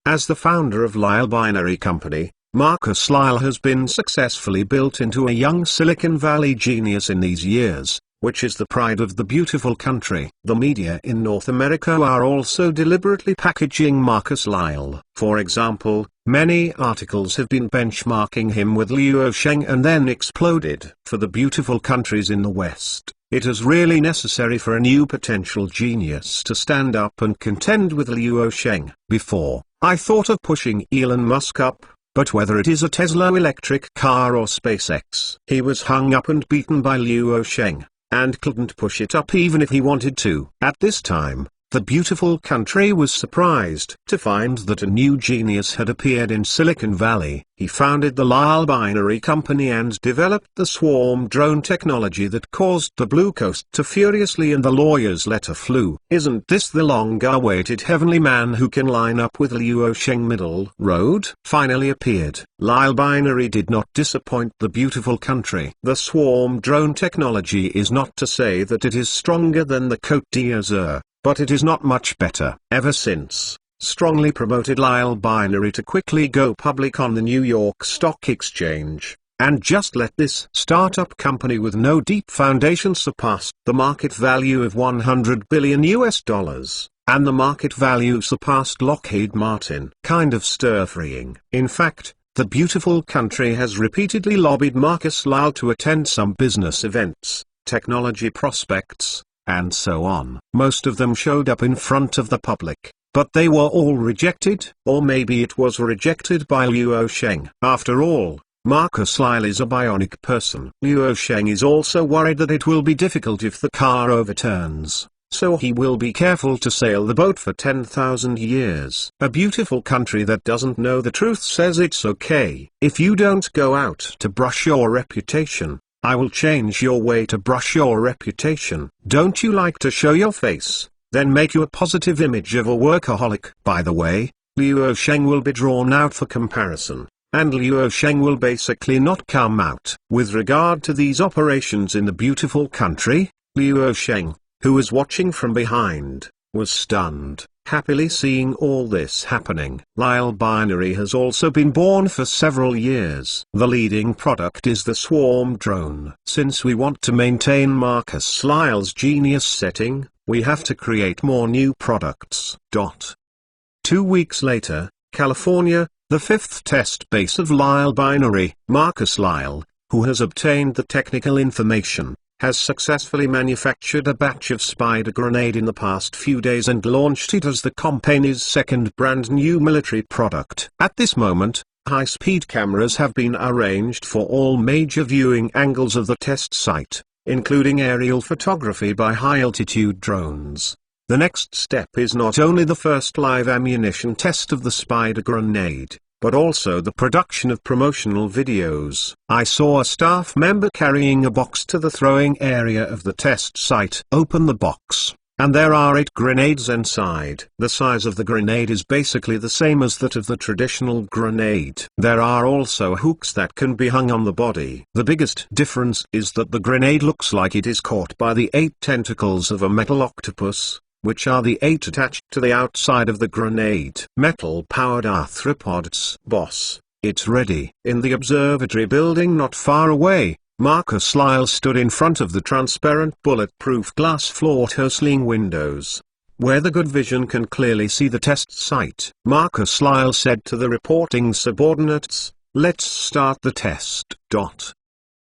As the founder of Lyle Binary Company, Marcus Lyle has been successfully built into a young Silicon Valley genius in these years, which is the pride of the beautiful country. The media in North America are also deliberately packaging Marcus Lyle. For example, many articles have been benchmarking him with Luo Sheng and then exploded. For the beautiful countries in the West, it is really necessary for a new potential genius to stand up and contend with Luo Sheng. Before, I thought of pushing Elon Musk up, but whether it is a Tesla electric car or SpaceX, he was hung up and beaten by Luo Sheng, and couldn't push it up even if he wanted to. At this time, The beautiful country was surprised to find that a new genius had appeared in Silicon Valley. He founded the Lyle Binary Company and developed the swarm drone technology that caused the Blue Coast to furiously and the lawyer's letter flew. Isn't this the long-awaited heavenly man who can line up with Luo Sheng? Middle Road finally appeared. Lyle Binary did not disappoint the beautiful country. The swarm drone technology is not to say that it is stronger than the Côte d'Azur, but it is not much better. Ever since, strongly promoted Lyle Binary to quickly go public on the New York Stock Exchange, and just let this startup company with no deep foundation surpass the market value of $100 billion, and the market value surpassed Lockheed Martin. Kind of stir-freeing. In fact, the beautiful country has repeatedly lobbied Marcus Lyle to attend some business events, technology prospects, and so on. Most of them showed up in front of the public, but they were all rejected, or maybe it was rejected by Luo Sheng. After all, Marcus Lyle is a bionic person. Luo Sheng is also worried that it will be difficult if the car overturns, so he will be careful to sail the boat for 10,000 years. A beautiful country that doesn't know the truth says it's okay. If you don't go out to brush your reputation, I will change your way to brush your reputation. Don't you like to show your face? Then make you a positive image of a workaholic. By the way, Luo Sheng will be drawn out for comparison, and Luo Sheng will basically not come out. With regard to these operations in the beautiful country, Luo Sheng, who was watching from behind, was stunned, happily seeing all this happening. Lyle Binary has also been born for several years. The leading product is the swarm drone. Since we want to maintain Marcus Lyle's genius setting, we have to create more new products. 2 weeks later, California, the fifth test base of Lyle Binary. Marcus Lyle, who has obtained the technical information, has successfully manufactured a batch of spider grenade in the past few days and launched it as the company's second brand new military product. At this moment, high-speed cameras have been arranged for all major viewing angles of the test site, including aerial photography by high-altitude drones. The next step is not only the first live ammunition test of the spider grenade, but also the production of promotional videos. I saw a staff member carrying a box to the throwing area of the test site. Open the box, and there are 8 grenades inside. The size of the grenade is basically the same as that of the traditional grenade. There are also hooks that can be hung on the body. The biggest difference is that the grenade looks like it is caught by the 8 tentacles of a metal octopus, which are the 8 attached to the outside of the grenade. Metal-powered arthropods. Boss, it's ready. In the observatory building not far away, Marcus Lyle stood in front of the transparent bulletproof glass floor-tossling windows, where the good vision can clearly see the test site. Marcus Lyle said to the reporting subordinates, "Let's start the test."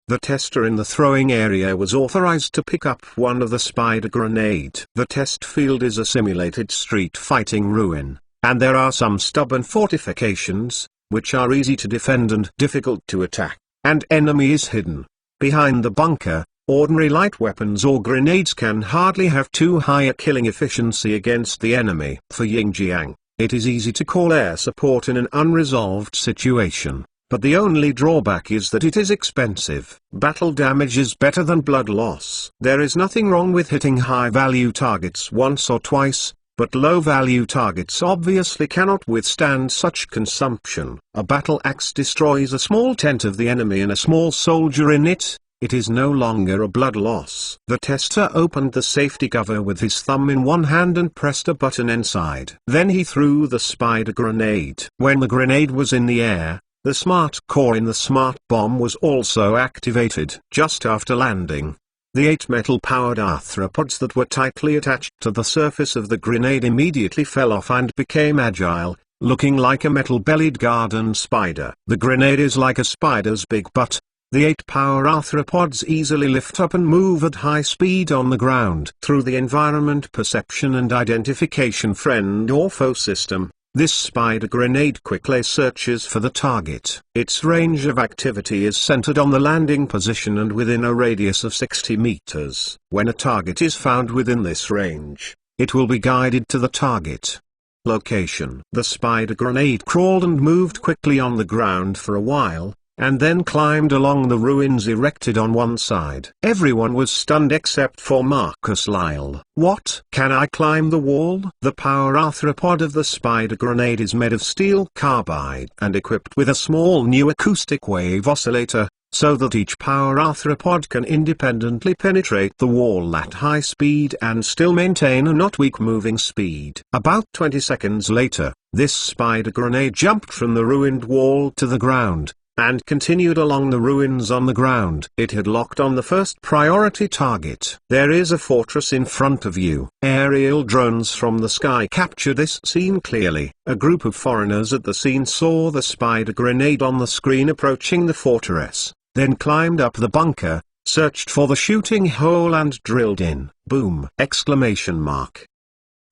The tester in the throwing area was authorized to pick up one of the spider grenade. The test field is a simulated street fighting ruin, and there are some stubborn fortifications, which are easy to defend and difficult to attack, and enemy is hidden. Behind the bunker, ordinary light weapons or grenades can hardly have too high a killing efficiency against the enemy. For Yingjiang, it is easy to call air support in an unresolved situation. But the only drawback is that it is expensive. Battle damage is better than blood loss. There is nothing wrong with hitting high-value targets once or twice, but low-value targets obviously cannot withstand such consumption. A battle axe destroys a small tent of the enemy and a small soldier in it. It is no longer a blood loss. The tester opened the safety cover with his thumb in one hand and pressed a button inside. Then he threw the spider grenade. When the grenade was in the air, the smart core in the smart bomb was also activated. Just after landing, the 8 metal-powered arthropods that were tightly attached to the surface of the grenade immediately fell off and became agile, looking like a metal-bellied garden spider. The grenade is like a spider's big butt. The 8 power arthropods easily lift up and move at high speed on the ground. Through the environment perception and identification friend or foe system, this spider grenade quickly searches for the target. Its range of activity is centered on the landing position and within a radius of 60 meters. When a target is found within this range, it will be guided to the target. Location. The spider grenade crawled and moved quickly on the ground for a while, and then climbed along the ruins erected on one side. Everyone was stunned except for Marcus Lyle. What? Can I climb the wall? The power arthropod of the spider grenade is made of steel carbide and equipped with a small new acoustic wave oscillator, so that each power arthropod can independently penetrate the wall at high speed and still maintain a not weak moving speed. About 20 seconds later, this spider grenade jumped from the ruined wall to the ground, and continued along the ruins on the ground. It had locked on the first priority target. There is a fortress in front of you. Aerial drones from the sky capture this scene clearly. A group of foreigners at the scene saw the spider grenade on the screen approaching the fortress, then climbed up the bunker, searched for the shooting hole and drilled in. Boom! Exclamation mark.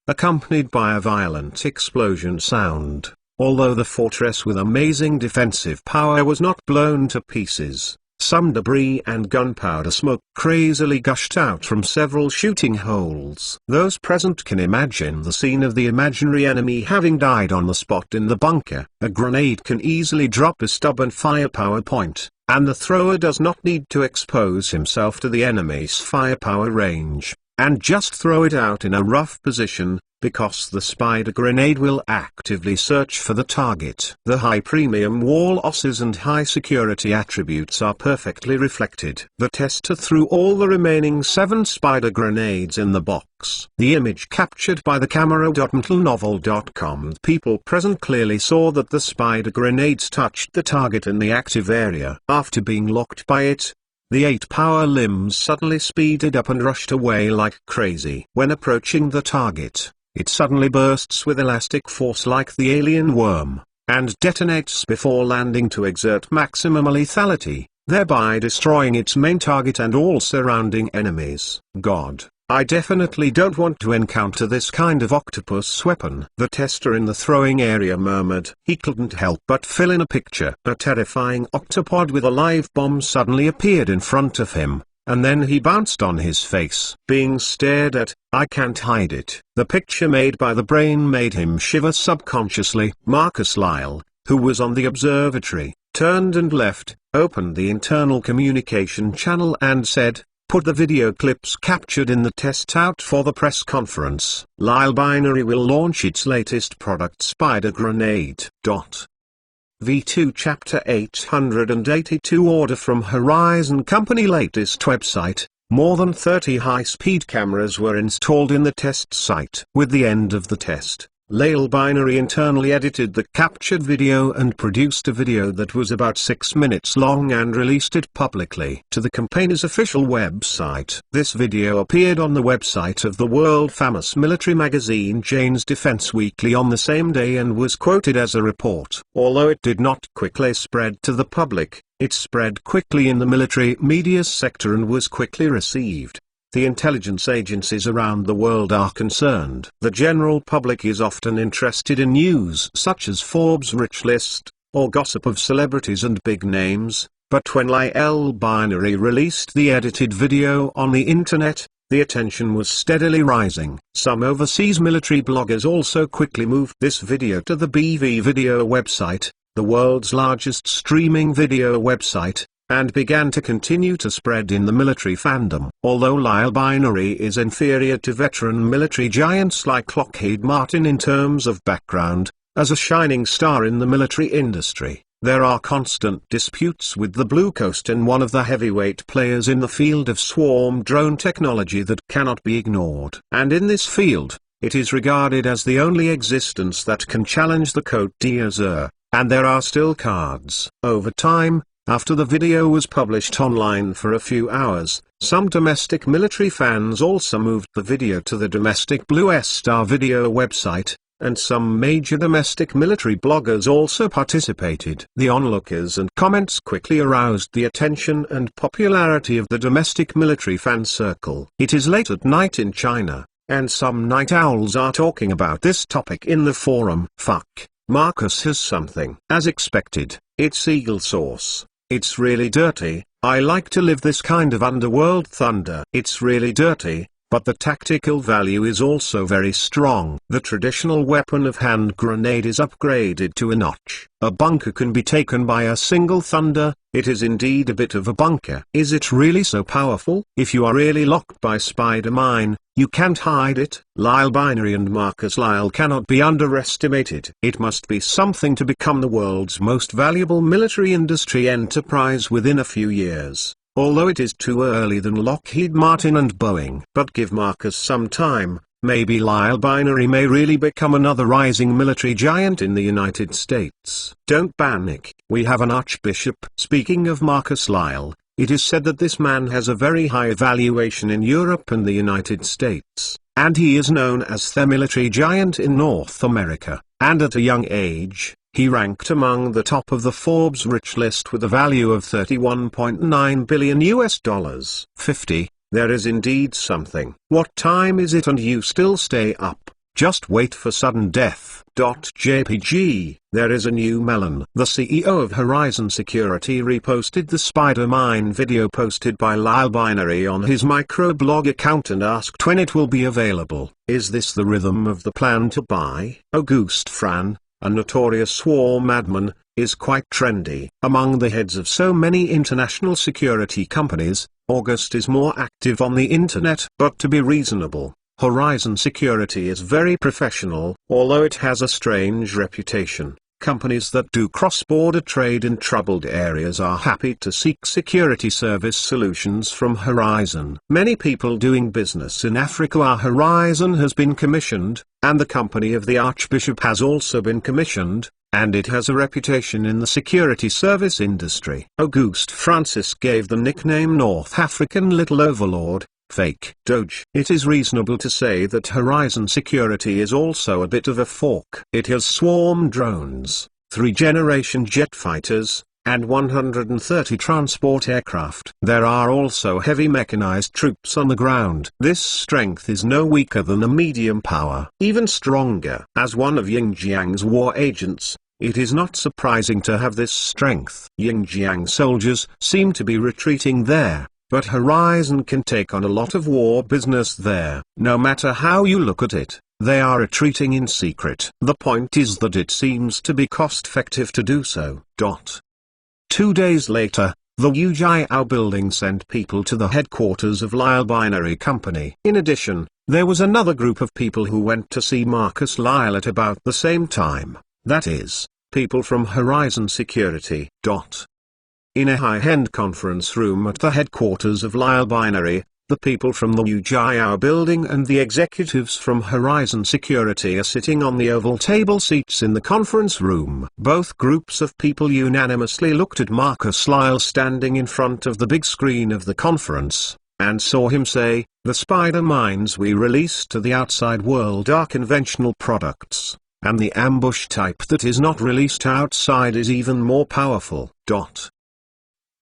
Accompanied by a violent explosion sound. Although the fortress with amazing defensive power was not blown to pieces, some debris and gunpowder smoke crazily gushed out from several shooting holes. Those present can imagine the scene of the imaginary enemy having died on the spot in the bunker. A grenade can easily drop a stubborn firepower point, and the thrower does not need to expose himself to the enemy's firepower range, and just throw it out in a rough position, because the spider grenade will actively search for the target. The high premium wall osses and high security attributes are perfectly reflected. The tester threw all the remaining 7 spider grenades in the box. The image captured by the camera.mentalnovel.com. People present clearly saw that the spider grenades touched the target in the active area. After being locked by it, the 8 power limbs suddenly speeded up and rushed away like crazy. When approaching the target, it suddenly bursts with elastic force like the alien worm, and detonates before landing to exert maximum lethality, thereby destroying its main target and all surrounding enemies. God, I definitely don't want to encounter this kind of octopus weapon. The tester in the throwing area murmured. He couldn't help but fill in a picture. A terrifying octopod with a live bomb suddenly appeared in front of him, and then he bounced on his face. Being stared at, I can't hide it. The picture made by the brain made him shiver subconsciously. Marcus Lyle, who was on the observatory, turned and left, opened the internal communication channel and said, "Put the video clips captured in the test out for the press conference. Lyle Binary will launch its latest product Spider Grenade. V2 Chapter 882 Order from Horizon Company latest website. More than 30 high-speed cameras were installed in the test site. With the end of the test, Lyle Binary internally edited the captured video and produced a video that was about 6 minutes long and released it publicly to the company's official website. This video appeared on the website of the world-famous military magazine Jane's Defense Weekly on the same day and was quoted as a report. Although it did not quickly spread to the public, it spread quickly in the military media sector and was quickly received. The intelligence agencies around the world are concerned. The general public is often interested in news such as Forbes' rich list, or gossip of celebrities and big names, but when Lyle Binary released the edited video on the internet, the attention was steadily rising. Some overseas military bloggers also quickly moved this video to the BV Video website, the world's largest streaming video website, and began to continue to spread in the military fandom. Although Lyle Binary is inferior to veteran military giants like Lockheed Martin in terms of background, as a shining star in the military industry, there are constant disputes with the Blue Coast and one of the heavyweight players in the field of swarm drone technology that cannot be ignored. And in this field, it is regarded as the only existence that can challenge the Côte d'Azur, and there are still cards. Over time, after the video was published online for a few hours, some domestic military fans also moved the video to the domestic Blue Star Video website, and some major domestic military bloggers also participated. The onlookers and comments quickly aroused the attention and popularity of the domestic military fan circle. It is late at night in China, and some night owls are talking about this topic in the forum. Fuck, Marcus has something. As expected, it's Eagle Source. It's really dirty. I like to live this kind of underworld thunder. It's really dirty. but the tactical value is also very strong. The traditional weapon of hand grenade is upgraded to a notch. A bunker can be taken by a single thunder. It is indeed a bit of a bunker. Is it really so powerful? If you are really locked by spider mine, you can't hide it. Lyle Binary and Marcus Lyle cannot be underestimated. It must be something to become the world's most valuable military industry enterprise within a few years. Although it is too early than Lockheed Martin and Boeing. But give Marcus some time, maybe Lyle Binary may really become another rising military giant in the United States. Don't panic, we have an archbishop. Speaking of Marcus Lyle, it is said that this man has a very high valuation in Europe and the United States, and he is known as the military giant in North America, and at a young age, he ranked among the top of the Forbes rich list with a value of $31.9 billion US. 50. There is indeed something. What time is it and you still stay up? Just wait for sudden death. JPG. There is a new melon. The CEO of Horizon Security reposted the spider mine video posted by Lyle Binary on his microblog account and asked when it will be available. Is this the rhythm of the plan to buy? Auguste Fran, a notorious war madman, is quite trendy. Among the heads of so many international security companies, August is more active on the internet. But to be reasonable, Horizon Security is very professional. Although it has a strange reputation, companies that do cross-border trade in troubled areas are happy to seek security service solutions from Horizon. Many people doing business in Africa are Horizon has been commissioned, and the company of the Archbishop has also been commissioned, and it has a reputation in the security service industry. Auguste Francis gave the nickname North African Little Overlord, fake Doge. It is reasonable to say that Horizon Security is also a bit of a fork. It has swarm drones, 3th-generation jet fighters, and 130 transport aircraft. There are also heavy mechanized troops on the ground. This strength is no weaker than a medium power, even stronger. As one of Xinjiang's war agents, it is not surprising to have this strength. Xinjiang soldiers seem to be retreating there, but Horizon can take on a lot of war business there. No matter how you look at it, they are retreating in secret. The point is that it seems to be cost-effective to do so. 2 days later, the Wu Jiao building sent people to the headquarters of Lyle Binary Company. In addition, there was another group of people who went to see Marcus Lyle at about the same time. That is, people from Horizon Security. In a high-end conference room at the headquarters of Lyle Binary, the people from the Wu Jiao building and the executives from Horizon Security are sitting on the oval table seats in the conference room. Both groups of people unanimously looked at Marcus Lyle standing in front of the big screen of the conference, and saw him say, "The spider mines we release to the outside world are conventional products, and the ambush type that is not released outside is even more powerful."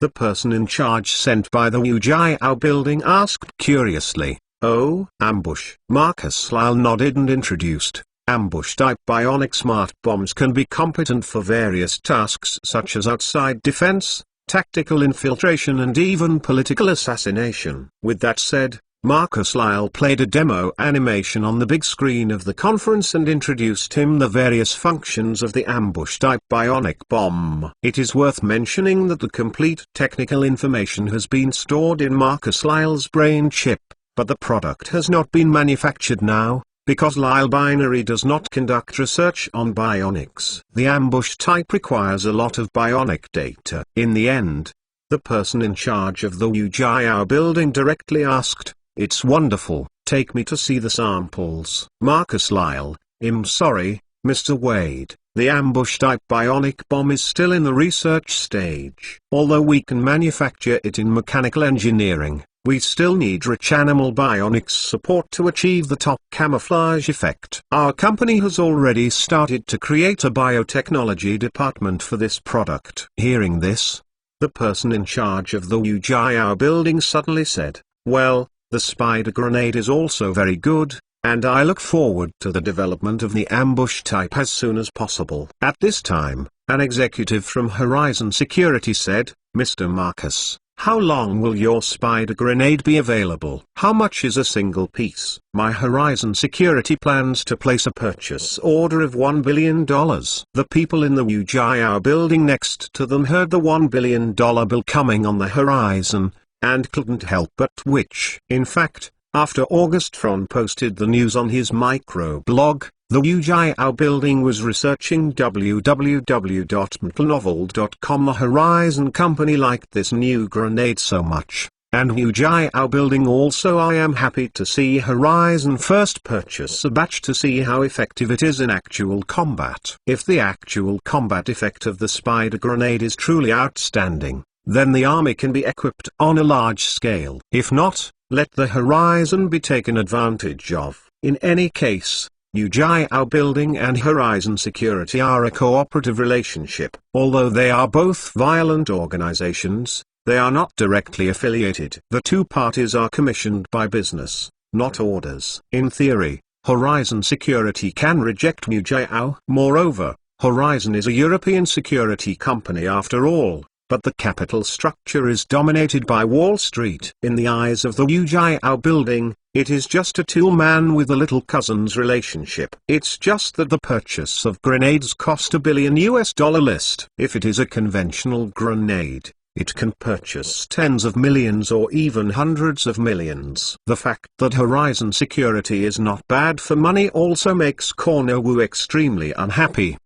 The person in charge sent by the Wu Jiao building asked curiously, "Oh, ambush?" Marcus Lyle nodded and introduced, "Ambush-type bionic smart bombs can be competent for various tasks such as outside defense, tactical infiltration and even political assassination." With that said, Marcus Lyle played a demo animation on the big screen of the conference and introduced him the various functions of the ambush-type bionic bomb. It is worth mentioning that the complete technical information has been stored in Marcus Lyle's brain chip, but the product has not been manufactured now, because Lyle Binary does not conduct research on bionics. The ambush type requires a lot of bionic data. In the end, the person in charge of the Wu Jiao building directly asked, "It's wonderful, take me to see the samples." Marcus Lyle, "I'm sorry, Mr. Wade, the ambush-type bionic bomb is still in the research stage. Although we can manufacture it in mechanical engineering, we still need rich animal bionics support to achieve the top camouflage effect. Our company has already started to create a biotechnology department for this product." Hearing this, the person in charge of the Wu Jiao building suddenly said, "Well, the spider grenade is also very good, and I look forward to the development of the ambush type as soon as possible." At this time, an executive from Horizon Security said, "Mr. Marcus, How long will your spider grenade be available? How much is a single piece? My Horizon Security plans to place a purchase order of $1 billion. The people in the Wu Jiao building next to them heard the $1 billion bill coming on the horizon, and couldn't help but twitch. In fact, after August Fron posted the news on his microblog, the Wu Jiao building was researching www.mtnovel.com. The Horizon company liked this new grenade so much, and Wu Jiao building also. I am happy to see Horizon first purchase a batch to see how effective it is in actual combat. If the actual combat effect of the spider grenade is truly outstanding, then the army can be equipped on a large scale. If not, let the Horizon be taken advantage of. In any case, Wu Jiao Building and Horizon Security are a cooperative relationship. Although they are both violent organizations, they are not directly affiliated. The two parties are commissioned by business, not orders. In theory, Horizon Security can reject Wu Jiao. Moreover, Horizon is a European security company after all, but the capital structure is dominated by Wall Street. In the eyes of the Wu Jiao Building, it is just a two-man with a little cousins relationship. It's just that the purchase of grenades cost $1 billion list. If it is a conventional grenade, it can purchase tens of millions or even hundreds of millions. The fact that Horizon Security is not bad for money also makes Corner Wu extremely unhappy.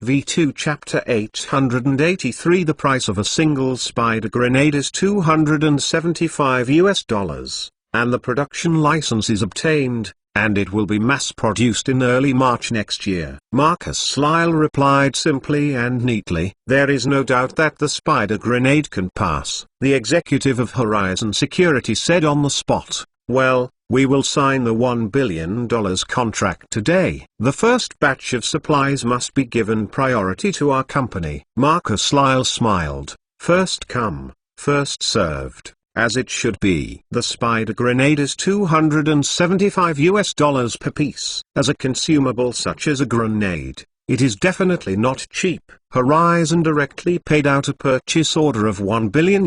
V2 Chapter 883. The price of a single spider grenade is $275, and the production license is obtained, and it will be mass-produced in early March next year. Marcus Lyle replied simply and neatly, "There is no doubt that the spider grenade can pass." The executive of Horizon Security said on the spot, "Well, we will sign the $1 billion contract today. The first batch of supplies must be given priority to our company." Marcus Lyle smiled. "First come, first served, as it should be." The spider grenade is $275 per piece. As a consumable such as a grenade, it is definitely not cheap. Horizon directly paid out a purchase order of $1 billion,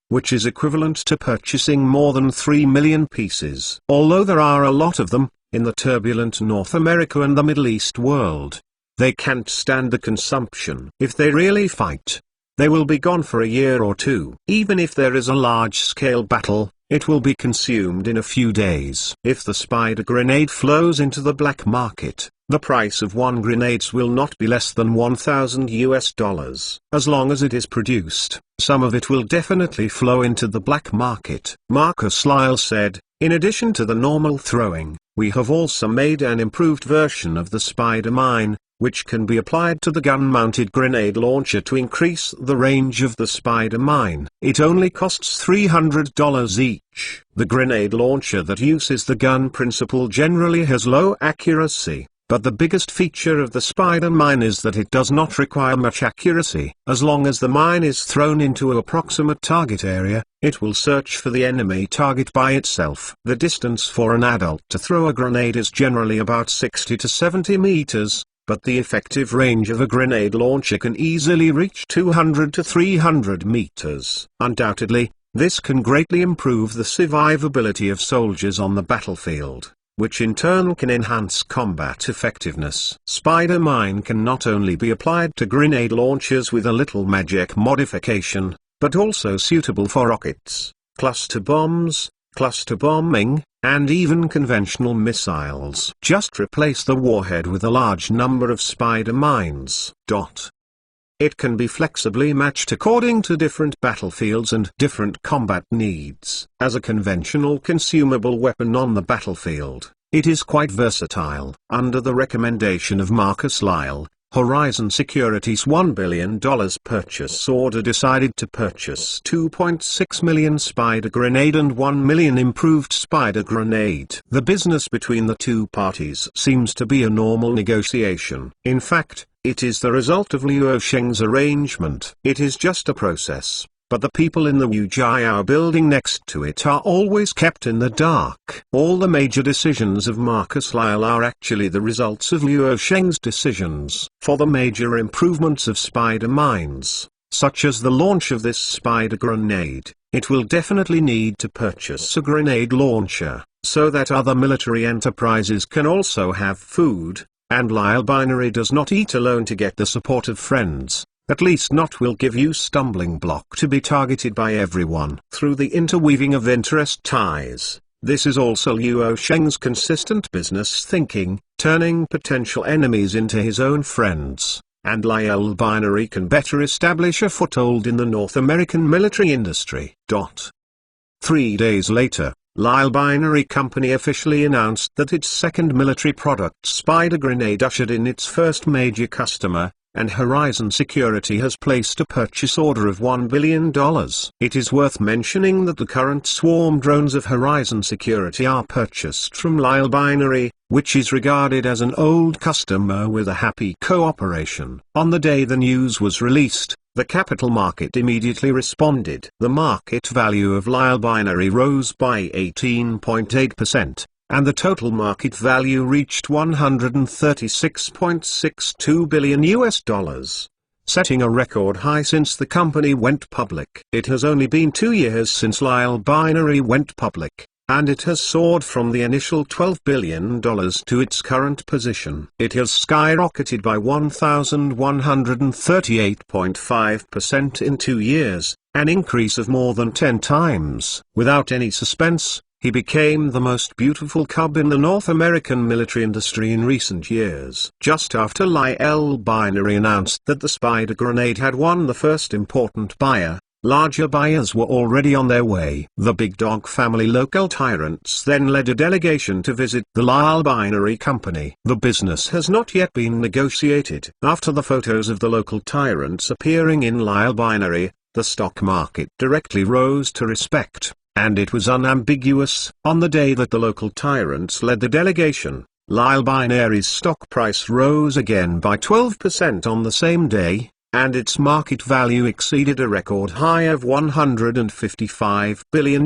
which is equivalent to purchasing more than 3 million pieces. Although there are a lot of them, in the turbulent North America and the Middle East world, they can't stand the consumption. If they really fight, they will be gone for a year or two. Even if there is a large-scale battle, it will be consumed in a few days. If the spider grenade flows into the black market, the price of one grenades will not be less than $1,000. As long as it is produced, some of it will definitely flow into the black market. Marcus Lyle said, "In addition to the normal throwing, we have also made an improved version of the spider mine, which can be applied to the gun-mounted grenade launcher to increase the range of the spider mine. It only costs $300 each. The grenade launcher that uses the gun principle generally has low accuracy, but the biggest feature of the spider mine is that it does not require much accuracy. As long as the mine is thrown into an approximate target area, it will search for the enemy target by itself. The distance for an adult to throw a grenade is generally about 60 to 70 meters, but the effective range of a grenade launcher can easily reach 200 to 300 meters. Undoubtedly, this can greatly improve the survivability of soldiers on the battlefield, which in turn can enhance combat effectiveness. Spider mine can not only be applied to grenade launchers with a little magic modification, but also suitable for rockets, cluster bombs, cluster bombing, and even conventional missiles. Just replace the warhead with a large number of spider mines. It can be flexibly matched according to different battlefields and different combat needs. As a conventional consumable weapon on the battlefield, it is quite versatile. Under the recommendation of Marcus Lyle, Horizon Security's $1 billion purchase order decided to purchase 2.6 million spider grenade and 1 million improved spider grenade. The business between the two parties seems to be a normal negotiation. In fact, it is the result of Liu Sheng's arrangement. It is just a process, but the people in the Wu Jiao building next to it are always kept in the dark. All the major decisions of Marcus Lyle are actually the results of Liu Sheng's decisions. For the major improvements of spider mines, such as the launch of this spider grenade, it will definitely need to purchase a grenade launcher, so that other military enterprises can also have food, and Lyle Binary does not eat alone to get the support of friends. At least not will give you stumbling block to be targeted by everyone. Through the interweaving of interest ties, this is also Luo Sheng's consistent business thinking, turning potential enemies into his own friends, and Lyle Binary can better establish a foothold in the North American military industry. 3 days later, Lyle Binary Company officially announced that its second military product Spider Grenade ushered in its first major customer, and Horizon Security has placed a purchase order of $1 billion. It is worth mentioning that the current swarm drones of Horizon Security are purchased from Lyle Binary, which is regarded as an old customer with a happy cooperation. On the day the news was released, the capital market immediately responded. The market value of Lyle Binary rose by 18.8%. And the total market value reached $136.62 billion, setting a record high since the company went public. It has only been 2 years since Lyle Binary went public, and it has soared from the initial $12 billion to its current position. It has skyrocketed by 1,138.5% in 2 years, an increase of more than 10 times. Without any suspense, he became the most beautiful cub in the North American military industry in recent years. Just after Lyle Binary announced that the Spider Grenade had won the first important buyer, larger buyers were already on their way. The Big Dog family local tyrants then led a delegation to visit the Lyle Binary Company. The business has not yet been negotiated. After the photos of the local tyrants appearing in Lyle Binary, the stock market directly rose to respect. And it was unambiguous. On the day that the local tyrants led the delegation, Lyle Binary's stock price rose again by 12% on the same day, and its market value exceeded a record high of $155 billion.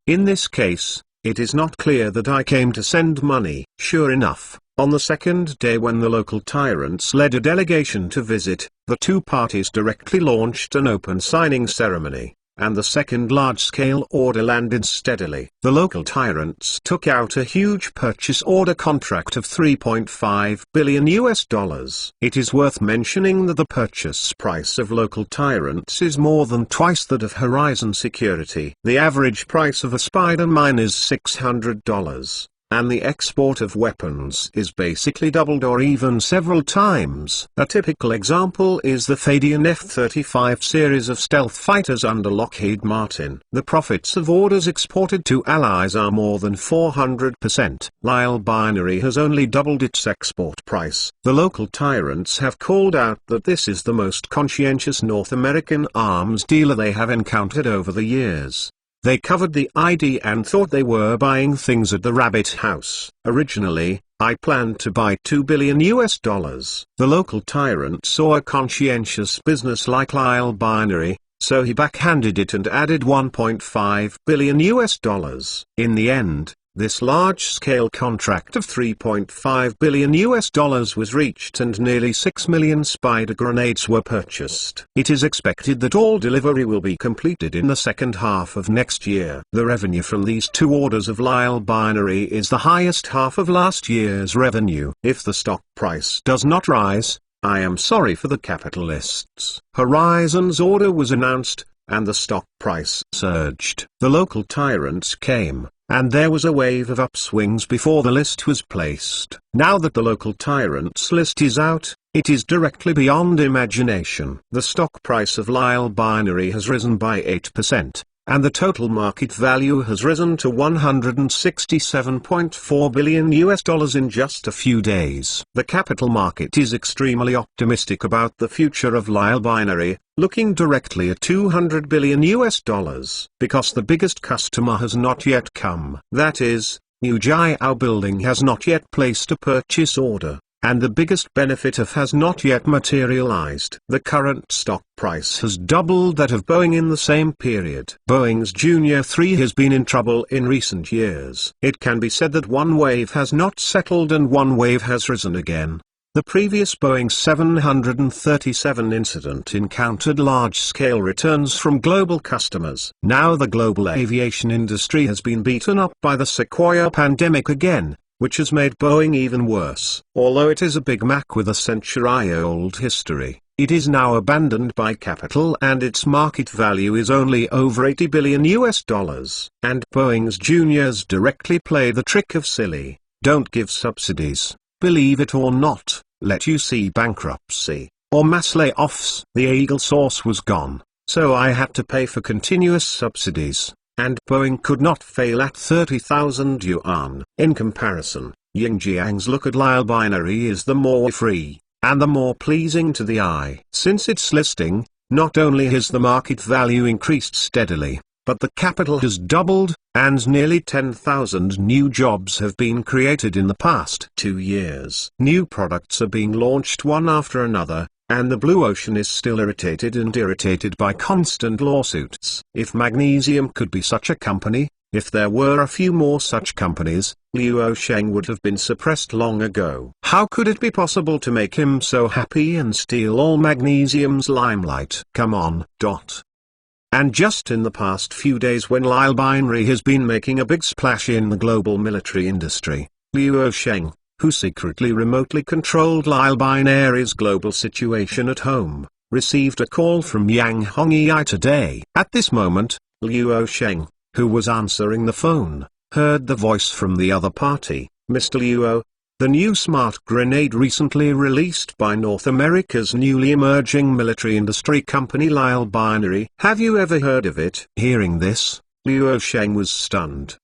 In this case, it is not clear that I came to send money. Sure enough, on the second day when the local tyrants led a delegation to visit, the two parties directly launched an open signing ceremony, and the second large-scale order landed steadily. The local tyrants took out a huge purchase order contract of $3.5 billion. It is worth mentioning that the purchase price of local tyrants is more than twice that of Horizon Security. The average price of a Spider mine is $600. And the export of weapons is basically doubled or even several times. A typical example is the Fadian F-35 series of stealth fighters under Lockheed Martin. The profits of orders exported to allies are more than 400%. Lyle Binary has only doubled its export price. The local tyrants have called out that this is the most conscientious North American arms dealer they have encountered over the years. They covered the ID and thought they were buying things at the Rabbit House. Originally, I planned to buy $2 billion. The local tyrant saw a conscientious business like Lyle Binary, so he backhanded it and added $1.5 billion. In the end, this large-scale contract of $3.5 billion was reached and nearly 6 million Spider grenades were purchased. It is expected that all delivery will be completed in the second half of next year. The revenue from these two orders of Lyle Binary is the highest half of last year's revenue. If the stock price does not rise, I am sorry for the capitalists. Horizon's order was announced, and the stock price surged. The local tyrants came, and there was a wave of upswings before the list was placed. Now that the local tyrants list is out, it is directly beyond imagination. The stock price of Lyle Binary has risen by 8%, and the total market value has risen to $167.4 billion in just a few days. The capital market is extremely optimistic about the future of Lyle Binary, looking directly at $200 billion, because the biggest customer has not yet come. That is, New Jiao Building has not yet placed a purchase order, and the biggest benefit of has not yet materialized. The current stock price has doubled that of Boeing in the same period. Boeing's Junior 3 has been in trouble in recent years. It can be said that one wave has not settled and one wave has risen again. The previous Boeing 737 incident encountered large-scale returns from global customers. Now the global aviation industry has been beaten up by the Sequoia pandemic again, which has made Boeing even worse. Although it is a Big Mac with a century-old history, it is now abandoned by capital and its market value is only over $80 billion. And Boeing's juniors directly play the trick of silly, don't give subsidies, believe it or not, let you see bankruptcy, or mass layoffs. The Eagle source was gone, so I had to pay for continuous subsidies, and Boeing could not fail at 30,000 yuan. In comparison, Yingjiang's look at Lyle Binary is the more free, and the more pleasing to the eye. Since its listing, not only has the market value increased steadily, but the capital has doubled, and nearly 10,000 new jobs have been created in the past 2 years. New products are being launched one after another, and the blue ocean is still irritated by constant lawsuits. If Magnesium could be such a company, if there were a few more such companies, Luo Sheng would have been suppressed long ago. How could it be possible to make him so happy and steal all Magnesium's limelight? Come on. And just in the past few days when Lyle Binary has been making a big splash in the global military industry, Luo Sheng, who secretly remotely controlled Lyle Binary's global situation at home, received a call from Yang Hongyi today. At this moment, Luo Sheng, who was answering the phone, heard the voice from the other party. Mr. Luo, the new smart grenade recently released by North America's newly emerging military industry company Lyle Binary. Have you ever heard of it? Hearing this, Luo Sheng was stunned.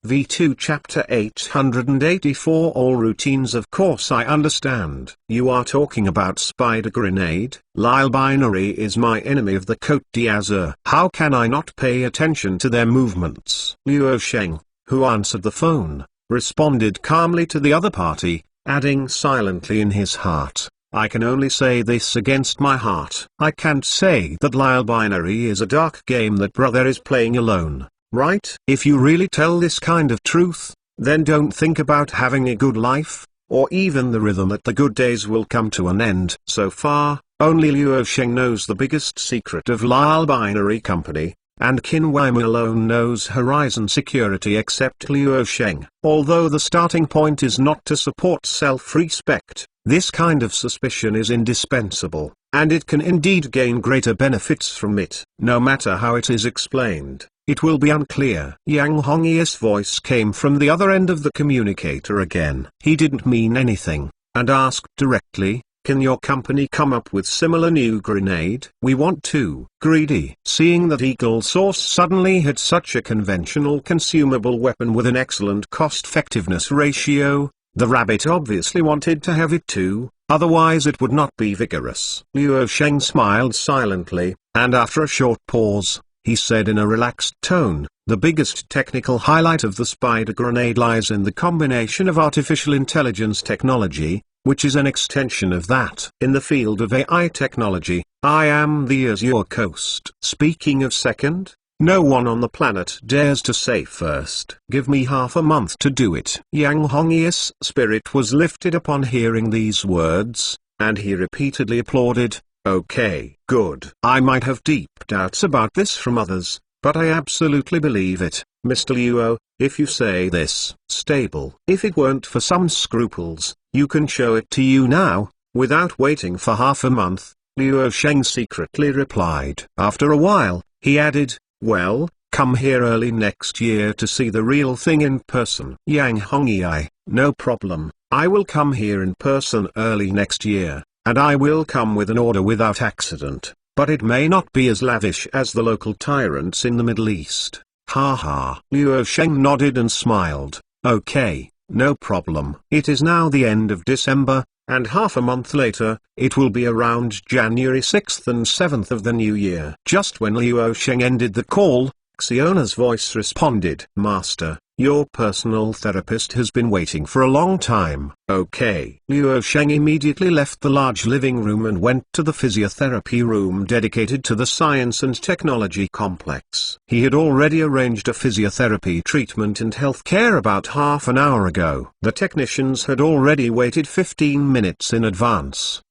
V2 Chapter 884 All routines. Of course I understand. You are talking about Spider Grenade. Lyle Binary is my enemy of the Côte d'Azur. How can I not pay attention to their movements? Luo Sheng, who answered the phone, responded calmly to the other party, adding silently in his heart, I can only say this against my heart. I can't say that Lyle Binary is a dark game that brother is playing alone, right? If you really tell this kind of truth, then don't think about having a good life, or even the rhythm that the good days will come to an end. So far, only Luo Sheng knows the biggest secret of Lyle Binary Company, and Qin Weiming alone knows Horizon Security except Luo Sheng. Although the starting point is not to support self-respect, this kind of suspicion is indispensable, and it can indeed gain greater benefits from it. No matter how it is explained, it will be unclear. Yang Hongyi's voice came from the other end of the communicator again. He didn't mean anything, and asked directly, can your company come up with similar new grenade? We want to. Greedy. Seeing that Eagle Source suddenly had such a conventional consumable weapon with an excellent cost-effectiveness ratio, the rabbit obviously wanted to have it too, otherwise it would not be vigorous. Luo Sheng smiled silently, and after a short pause, he said in a relaxed tone, the biggest technical highlight of the Spider Grenade lies in the combination of artificial intelligence technology, which is an extension of that. In the field of AI technology, I am the Azure Coast. Speaking of second, no one on the planet dares to say first. Give me half a month to do it. Yang Hongyi's spirit was lifted upon hearing these words, and he repeatedly applauded. Okay, good. I might have deep doubts about this from others, but I absolutely believe it, Mr. Luo. If you say this, stable. If it weren't for some scruples, you can show it to you now, without waiting for half a month, Luo Sheng secretly replied. After a while, he added, well, come here early next year to see the real thing in person. Yang Hongyi, no problem, I will come here in person early next year, and I will come with an order without accident, but it may not be as lavish as the local tyrants in the Middle East. Ha ha. Luo Sheng nodded and smiled. Okay, no problem. It is now the end of December, and half a month later, it will be around January 6th and 7th of the new year. Just when Luo Sheng ended the call, Xiona's voice responded. Master, Your personal therapist has been waiting for a long time." "Okay." Luo Sheng immediately left the large living room and went to the physiotherapy room dedicated to the Science and Technology Complex. He had already arranged a physiotherapy treatment and healthcare about half an hour ago. The technicians had already waited 15 minutes in advance.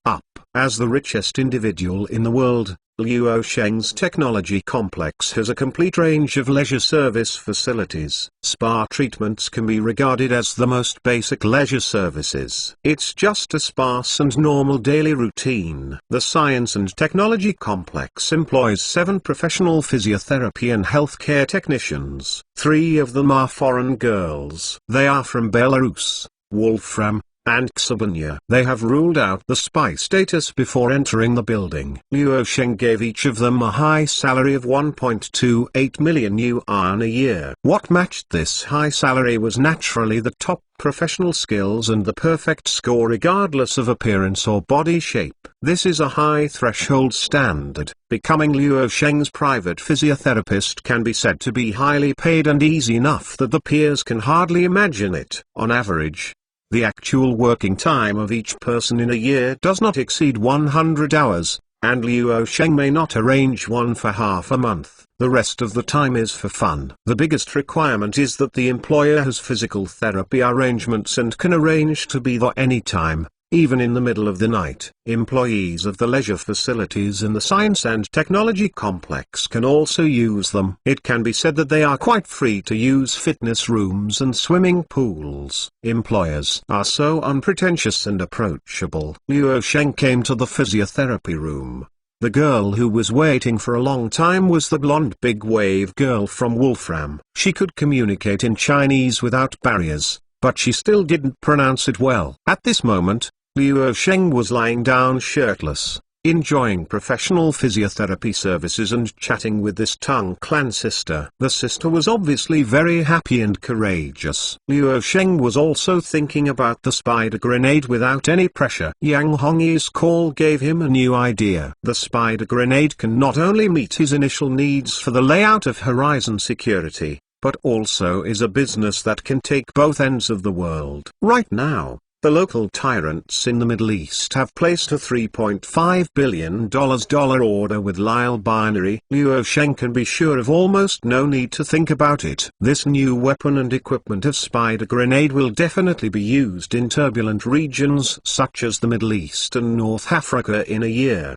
As the richest individual in the world, Luo Sheng's technology complex has a complete range of leisure service facilities. Spa treatments can be regarded as the most basic leisure services. It's just a sparse and normal daily routine. The Science and Technology Complex employs 7 professional physiotherapy and healthcare technicians. 3 of them are foreign girls. They are from Belarus, Wolfram, and Xabanya. They have ruled out the spy status before entering the building. Luo Sheng gave each of them a high salary of 1.28 million yuan a year. What matched this high salary was naturally the top professional skills and the perfect score regardless of appearance or body shape. This is a high threshold standard. Becoming Luo Sheng's private physiotherapist can be said to be highly paid and easy enough that the peers can hardly imagine it. On average, the actual working time of each person in a year does not exceed 100 hours, and Luo Sheng may not arrange one for half a month. The rest of the time is for fun. The biggest requirement is that the employer has physical therapy arrangements and can arrange to be there anytime, even in the middle of the night. Employees of the leisure facilities in the Science and Technology Complex can also use them. It can be said that they are quite free to use fitness rooms and swimming pools. Employers are so unpretentious and approachable. Luo Sheng came to the physiotherapy room. The girl who was waiting for a long time was the blonde big wave girl from Wolfram. She could communicate in Chinese without barriers, but she still didn't pronounce it well. At this moment, Luo Sheng was lying down shirtless, enjoying professional physiotherapy services and chatting with this Tung Clan sister. The sister was obviously very happy and courageous. Luo Sheng was also thinking about the spider grenade without any pressure. Yang Hongyi's call gave him a new idea. The spider grenade can not only meet his initial needs for the layout of Horizon security, but also is a business that can take both ends of the world. Right now, the local tyrants in the Middle East have placed a $3.5 billion order with Lyle Binary. Luo Sheng can be sure of almost no need to think about it. This new weapon and equipment of Spider Grenade will definitely be used in turbulent regions such as the Middle East and North Africa in a year.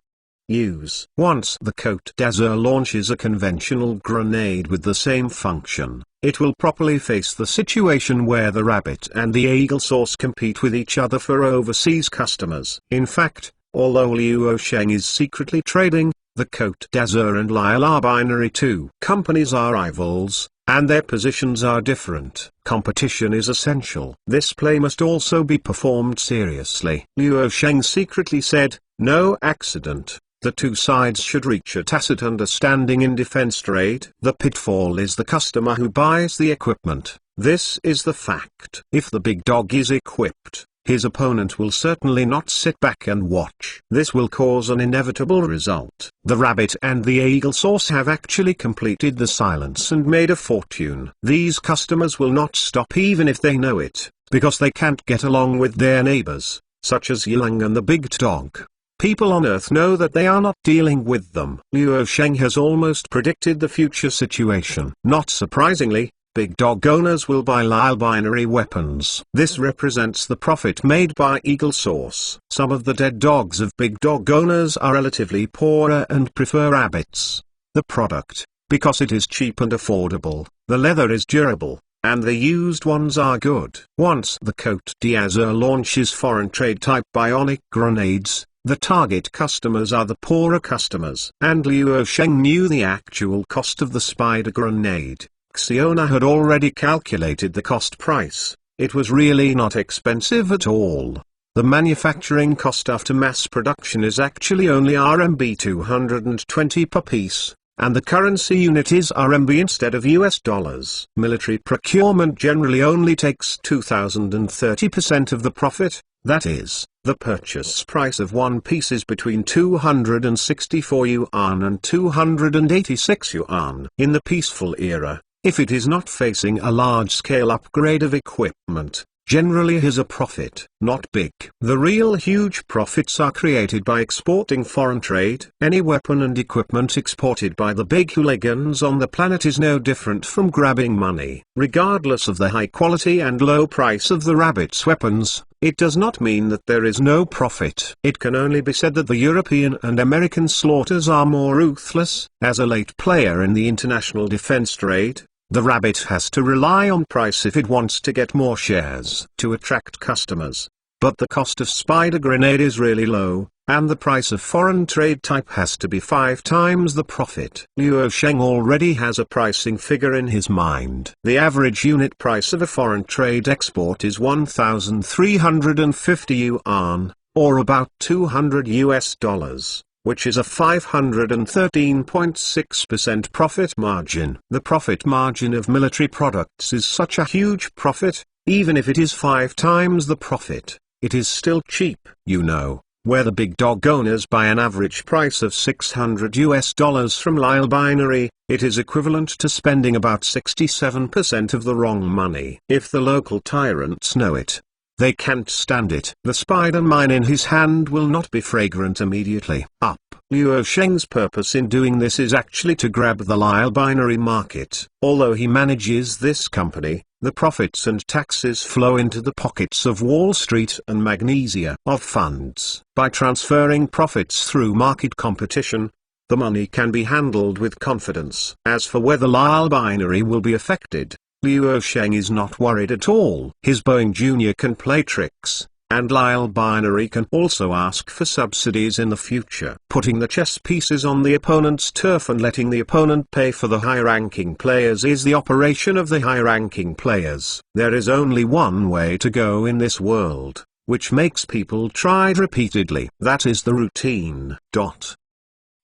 Once the Côte d'Azur launches a conventional grenade with the same function, it will properly face the situation where the Rabbit and the Eagle Source compete with each other for overseas customers. In fact, although Luo Sheng is secretly trading, the Côte d'Azur and Lyle are binary too. Companies are rivals, and their positions are different. Competition is essential. This play must also be performed seriously. Luo Sheng secretly said, "No accident. The two sides should reach a tacit understanding in defense trade. The pitfall is the customer who buys the equipment. This is the fact. If the big dog is equipped, his opponent will certainly not sit back and watch. This will cause an inevitable result. The Rabbit and the Eagle Source have actually completed the silence and made a fortune. These customers will not stop even if they know it, because they can't get along with their neighbors, such as Yilang and the big dog. People on Earth know that they are not dealing with them." Luo Sheng has almost predicted the future situation. Not surprisingly, big dog owners will buy Lyle binary weapons. This represents the profit made by Eagle Source. Some of the dead dogs of big dog owners are relatively poorer and prefer rabbits. The product, because it is cheap and affordable, the leather is durable, and the used ones are good. Once the Côte d'Azur launches foreign trade type bionic grenades, the target customers are the poorer customers. And Luo Sheng knew the actual cost of the spider grenade. Xiona had already calculated the cost price. It was really not expensive at all. The manufacturing cost after mass production is actually only RMB 220 per piece, and the currency unit is RMB instead of US dollars. Military procurement generally only takes 2,030% of the profit, that is, the purchase price of one piece is between 264 yuan and 286 yuan. In the peaceful era, If it is not facing a large-scale upgrade of equipment, generally has a profit. Not big. The real huge profits are created by exporting foreign trade. Any weapon and equipment exported by the big hooligans on the planet is no different from grabbing money. Regardless of the high quality and low price of the rabbit's weapons, it does not mean that there is no profit. It can only be said that the European and American slaughters are more ruthless. As a late player in the international defense trade, the rabbit has to rely on price if it wants to get more shares to attract customers. But the cost of spider grenade is really low, and the price of foreign trade type has to be 5 times the profit. Luo Sheng already has a pricing figure in his mind. The average unit price of a foreign trade export is 1,350 yuan, or about $200, which is a 513.6% profit margin. The profit margin of military products is such a huge profit, even if it is 5 times the profit, it is still cheap. You know, where the big dog owners buy an average price of $600 from Lyle Binary, it is equivalent to spending about 67% of the wrong money. If the local tyrants know it, they can't stand it. The spider mine in his hand will not be fragrant immediately. Up. Luo Sheng's purpose in doing this is actually to grab the Lyle Binary market. Although he manages this company, the profits and taxes flow into the pockets of Wall Street and Magnesia of funds. By transferring profits through market competition, the money can be handled with confidence. As for whether Lyle Binary will be affected, Luo Sheng is not worried at all. His Boeing Jr. can play tricks, and Lyle Binary can also ask for subsidies in the future. Putting the chess pieces on the opponent's turf and letting the opponent pay for the high-ranking players is the operation of the high-ranking players. There is only one way to go in this world, which makes people try repeatedly. That is the routine.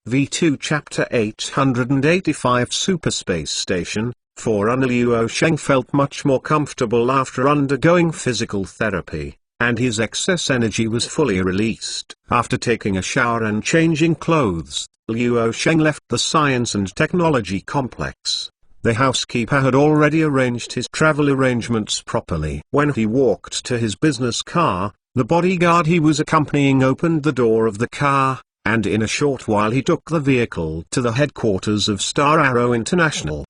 V2 Chapter 885 Super Space Station. Forerunner Luo Sheng felt much more comfortable after undergoing physical therapy, and his excess energy was fully released. After taking a shower and changing clothes, Luo Sheng left the Science and Technology Complex. The housekeeper had already arranged his travel arrangements properly. When he walked to his business car, the bodyguard he was accompanying opened the door of the car, and in a short while he took the vehicle to the headquarters of Star Arrow International.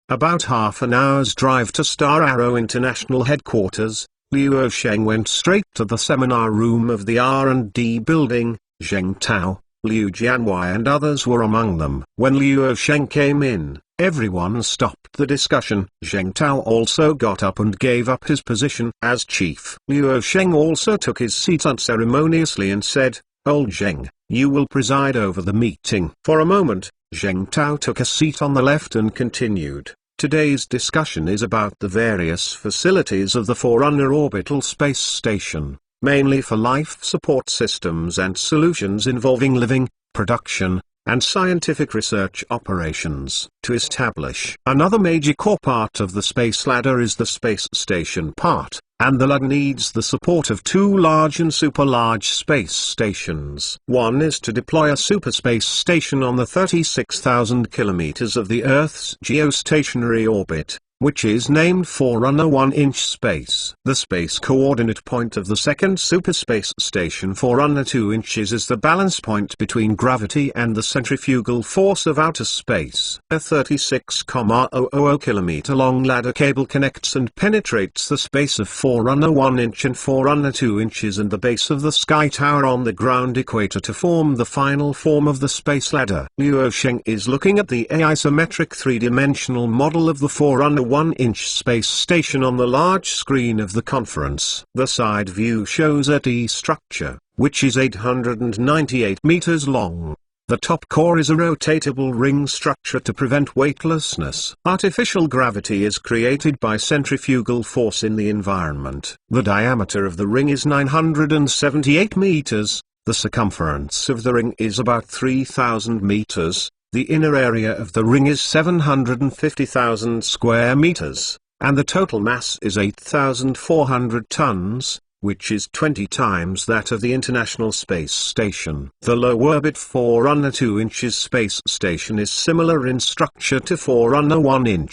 About half an hour's drive to Star Arrow International headquarters, Luo Sheng went straight to the seminar room of the R&D building. Zheng Tao, Liu Jianwei and others were among them. When Luo Sheng came in, everyone stopped the discussion. Zheng Tao also got up and gave up his position as chief. Luo Sheng also took his seat unceremoniously and said, "Old Zheng, you will preside over the meeting." For a moment, Zheng Tao took a seat on the left and continued. Today's discussion is about the various facilities of the Forerunner Orbital Space Station, mainly for life support systems and solutions involving living, production, and scientific research operations. To establish another major core part of the space ladder is the space station part, and the ladder needs the support of 2 large and super large space stations. One is to deploy a super space station on the 36,000 kilometers of the Earth's geostationary orbit, which is named Forerunner 1-inch space. The space coordinate point of the second super space station Forerunner 2 inches is the balance point between gravity and the centrifugal force of outer space. A 36,000 kilometer long ladder cable connects and penetrates the space of Forerunner 1 inch and Forerunner 2 inches and the base of the sky tower on the ground equator to form the final form of the space ladder. Luo Sheng is looking at the isometric 3-dimensional model of the Forerunner 1-inch space station on the large screen of the conference. The side view shows a T structure, which is 898 meters long. The top core is a rotatable ring structure to prevent weightlessness. Artificial gravity is created by centrifugal force in the environment. The diameter of the ring is 978 meters, the circumference of the ring is about 3,000 meters. The inner area of the ring is 750,000 square meters, and the total mass is 8,400 tons, which is 20 times that of the International Space Station. The low-orbit Forerunner 2" space station is similar in structure to Forerunner 1",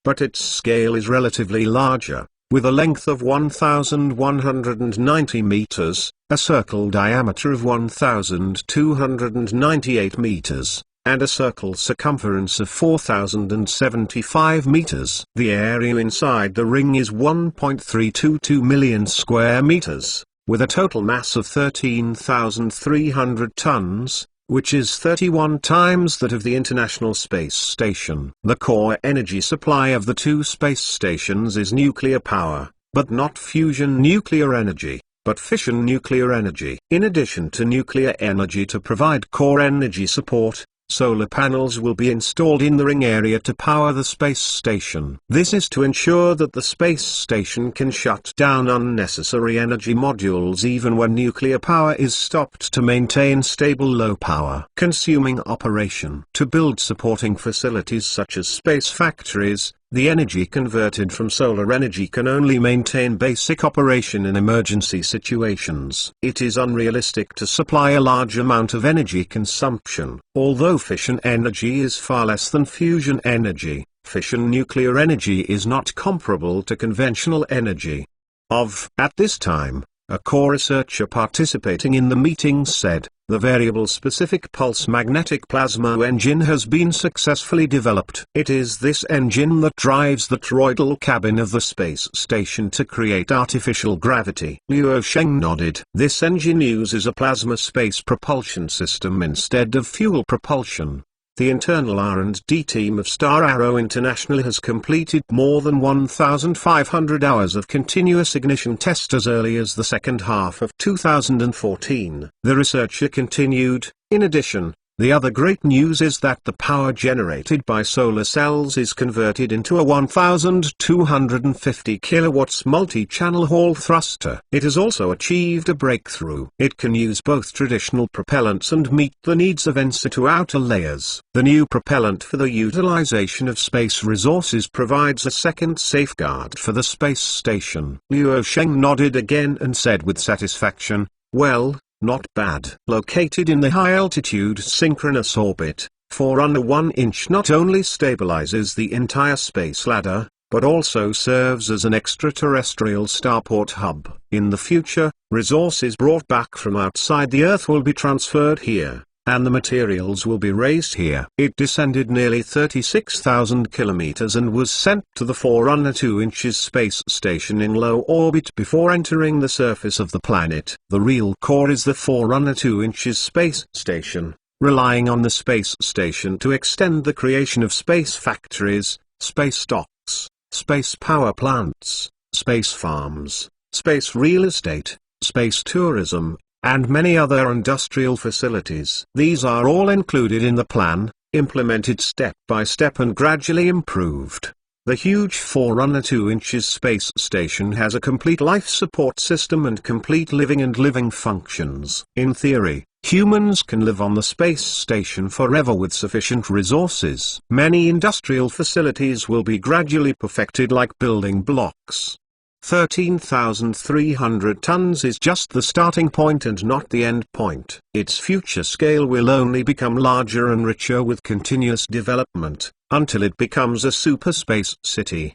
but its scale is relatively larger, with a length of 1,190 meters, a circle diameter of 1,298 meters, and a circle circumference of 4,075 meters. The area inside the ring is 1.322 million square meters, with a total mass of 13,300 tons, which is 31 times that of the International Space Station. The core energy supply of the two space stations is nuclear power, but not fusion nuclear energy, but fission nuclear energy. In addition to nuclear energy to provide core energy support, solar panels will be installed in the ring area to power the space station. This is to ensure that the space station can shut down unnecessary energy modules even when nuclear power is stopped to maintain stable low power consuming operation. To build supporting facilities such as space factories, the energy converted from solar energy can only maintain basic operation in emergency situations. It is unrealistic to supply a large amount of energy consumption. Although fission energy is far less than fusion energy, fission nuclear energy is not comparable to conventional energy. At this time, a core researcher participating in the meeting said, "The variable specific pulse magnetic plasma engine has been successfully developed. It is this engine that drives the toroidal cabin of the space station to create artificial gravity." Luo Sheng nodded. This engine uses a plasma space propulsion system instead of fuel propulsion. The internal R&D team of Star Arrow International has completed more than 1,500 hours of continuous ignition test as early as the second half of 2014. The researcher continued, "In addition, the other great news is that the power generated by solar cells is converted into a 1,250 kilowatts multi-channel Hall thruster. It has also achieved a breakthrough. It can use both traditional propellants and meet the needs of in situ outer layers. The new propellant for the utilization of space resources provides a second safeguard for the space station." Luo Sheng nodded again and said with satisfaction, "Well, not bad." Located in the high-altitude synchronous orbit, Forerunner 1" not only stabilizes the entire space ladder, but also serves as an extraterrestrial starport hub. In the future, resources brought back from outside the Earth will be transferred here, and the materials will be raised here. It descended nearly 36,000 kilometers and was sent to the Forerunner 2" space station in low orbit before entering the surface of the planet. The real core is the Forerunner 2" space station, relying on the space station to extend the creation of space factories, space docks, space power plants, space farms, space real estate, space tourism, and many other industrial facilities. These are all included in the plan, implemented step by step and gradually improved. The huge Forerunner 2" space station has a complete life support system and complete living functions. In theory, humans can live on the space station forever with sufficient resources. Many industrial facilities will be gradually perfected like building blocks. 13,300 tons is just the starting point and not the end point. Its future scale will only become larger and richer with continuous development, until it becomes a super space city.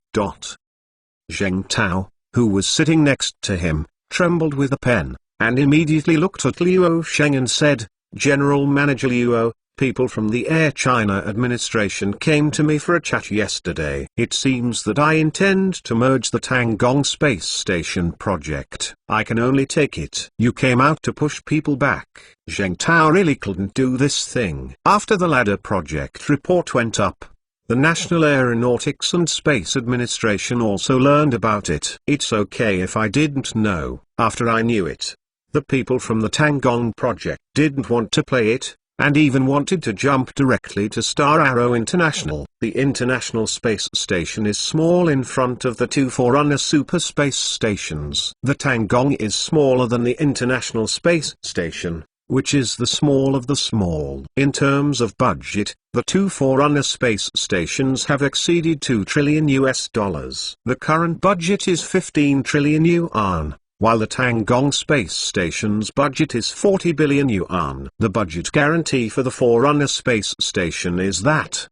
Zheng Tao, who was sitting next to him, trembled with a pen, and immediately looked at Luo Sheng and said, "General Manager Luo, people from the Air China administration came to me for a chat yesterday. It seems that I intend to merge the Tangong Space Station project. I can only take it. You came out to push people back. Zheng Tao really couldn't do this thing." After the ladder project report went up, the National Aeronautics and Space Administration also learned about it. It's okay if I didn't know. After I knew it, the people from the Tangong project didn't want to play it, and even wanted to jump directly to Star Arrow International. The International Space Station is small in front of the two Forerunner super space stations. The Tangong is smaller than the International Space Station, which is the small of the small. In terms of budget, the two Forerunner space stations have exceeded $2 trillion. The current budget is 15 trillion yuan, while the Tiangong space station's budget is 40 billion yuan. The budget guarantee for the Forerunner space station is that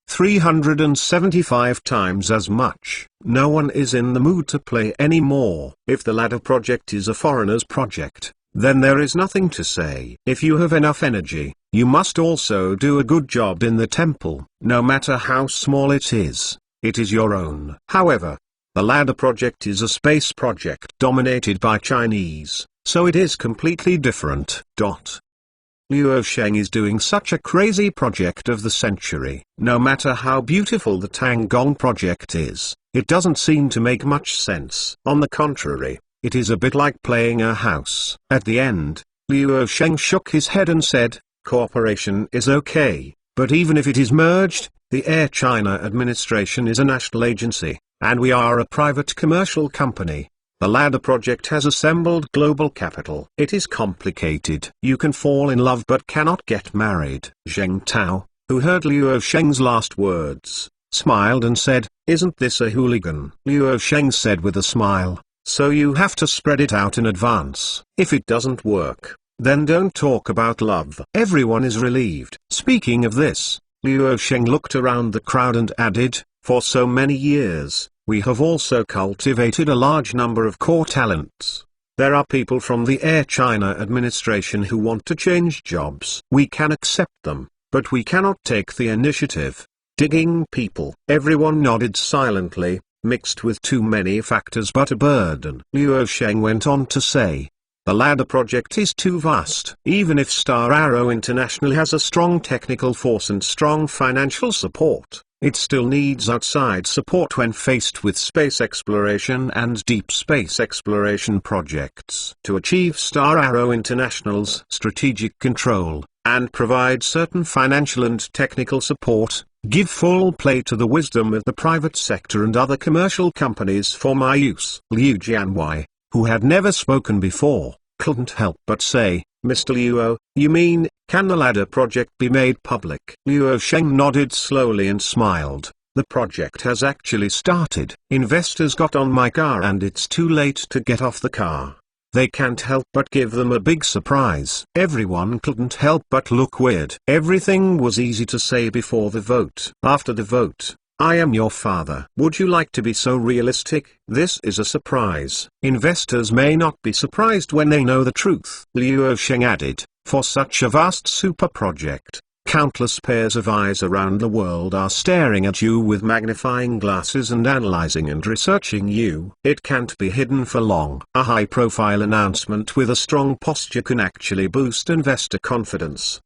375 times as much. No one is in the mood to play anymore. If the ladder project is a foreigner's project, then there is nothing to say. If you have enough energy, you must also do a good job in the temple. No matter how small it is your own. However, the ladder project is a space project dominated by Chinese, so it is completely different. Luo Sheng is doing such a crazy project of the century. No matter how beautiful the Tiangong project is, it doesn't seem to make much sense. On the contrary, it is a bit like playing a house. At the end, Luo Sheng shook his head and said, "Cooperation is okay, but even if it is merged, the Air China Administration is a national agency, and we are a private commercial company. The ladder project has assembled global capital. It is complicated. You can fall in love but cannot get married." Zheng Tao, who heard Luo Sheng's last words, smiled and said, "Isn't this a hooligan?" Luo Sheng said with a smile, "So you have to spread it out in advance. If it doesn't work, then don't talk about love." Everyone is relieved. Speaking of this, Luo Sheng looked around the crowd and added, "For so many years, we have also cultivated a large number of core talents. There are people from the Air China Administration who want to change jobs. We can accept them, but we cannot take the initiative. Digging people." Everyone nodded silently, mixed with too many factors but a burden. Luo Sheng went on to say, "The ladder project is too vast. Even if Star Arrow International has a strong technical force and strong financial support, it still needs outside support when faced with space exploration and deep space exploration projects. To achieve Star Arrow International's strategic control, and provide certain financial and technical support, give full play to the wisdom of the private sector and other commercial companies for my use." Liu Jianwei, who had never spoken before, couldn't help but say, "Mr. Luo, you mean, can the ladder project be made public?" Luo Sheng nodded slowly and smiled. "The project has actually started. Investors got on my car and it's too late to get off the car. They can't help but give them a big surprise." Everyone couldn't help but look weird. Everything was easy to say before the vote. After the vote, "I am your father." Would you like to be so realistic? This is a surprise. Investors may not be surprised when they know the truth. Luo Sheng added, "For such a vast super project, countless pairs of eyes around the world are staring at you with magnifying glasses and analyzing and researching you. It can't be hidden for long. A high-profile announcement with a strong posture can actually boost investor confidence."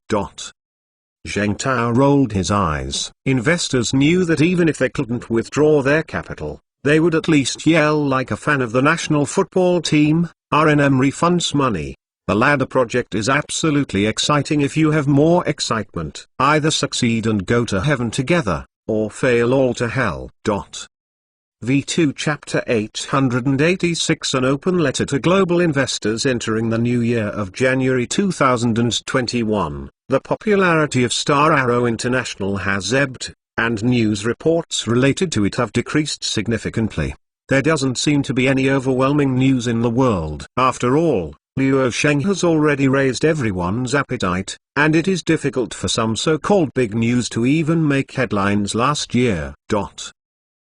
Zheng Tao rolled his eyes. Investors knew that even if they couldn't withdraw their capital, they would at least yell like a fan of the national football team, "RNM refunds money." The ladder project is absolutely exciting. If you have more excitement, either succeed and go to heaven together, or fail all to hell. V2 Chapter 886 An open letter to global investors entering the new year of January 2021. The popularity of Star Arrow International has ebbed, and news reports related to it have decreased significantly. There doesn't seem to be any overwhelming news in the world. After all, Luo Sheng has already raised everyone's appetite, and it is difficult for some so-called big news to even make headlines last year.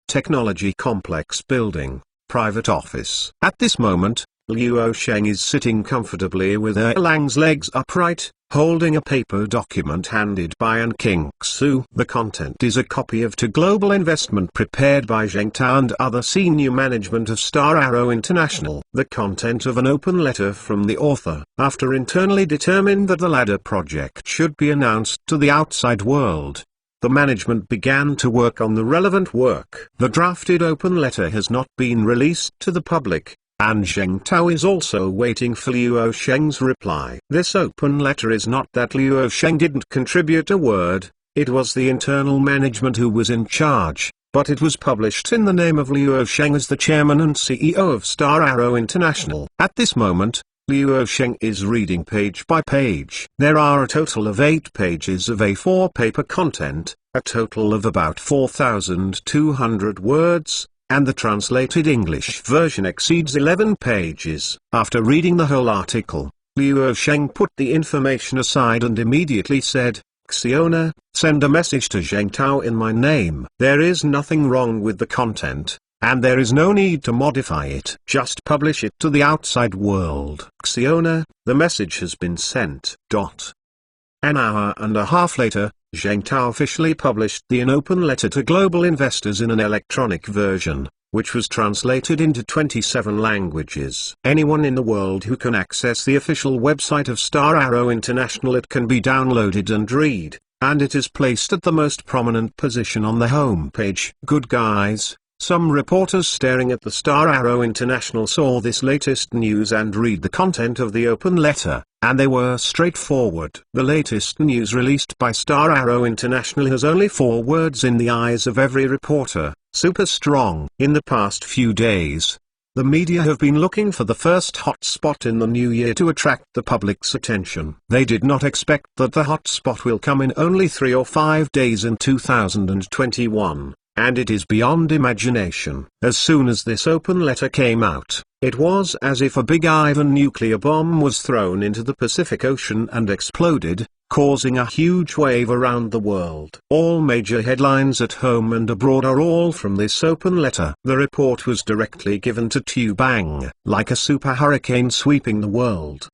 Technology Complex Building, Private Office. At this moment, Luo Sheng is sitting comfortably with Erlang's legs upright, holding a paper document handed by An Qingsu. The content is a copy of To Global Investment prepared by Zheng Tao and other senior management of Star Arrow International. The content of an open letter from the author. After internally determined that the ladder project should be announced to the outside world, the management began to work on the relevant work. The drafted open letter has not been released to the public, and Zheng Tao is also waiting for Luo Sheng's reply. This open letter is not that Luo Sheng didn't contribute a word, it was the internal management who was in charge, but it was published in the name of Luo Sheng as the chairman and CEO of Star Arrow International. At this moment, Luo Sheng is reading page by page. There are a total of 8 pages of A4 paper content, a total of about 4,200 words, and the translated English version exceeds 11 pages. After reading the whole article, Liu Sheng put the information aside and immediately said, "Xiona, send a message to Zheng Tao in my name. There is nothing wrong with the content, and there is no need to modify it. Just publish it to the outside world." "Xiona, the message has been sent." An hour and a half later, Zheng Tao officially published an open letter to global investors in an electronic version, which was translated into 27 languages. Anyone in the world who can access the official website of Star Arrow International. It can be downloaded and read, and it is placed at the most prominent position on the home page. Good guys. Some reporters staring at the Star Arrow International saw this latest news and read the content of the open letter, and they were straightforward. The latest news released by Star Arrow International has only 4 words in the eyes of every reporter: super strong. In the past few days, the media have been looking for the first hotspot in the new year to attract the public's attention. They did not expect that the hotspot will come in only 3 or 5 days in 2021. And it is beyond imagination. As soon as this open letter came out, it was as if a big Ivan nuclear bomb was thrown into the Pacific Ocean and exploded, causing a huge wave around the world. All major headlines at home and abroad are all from this open letter. The report was directly given to Tubang, like a super hurricane sweeping the world.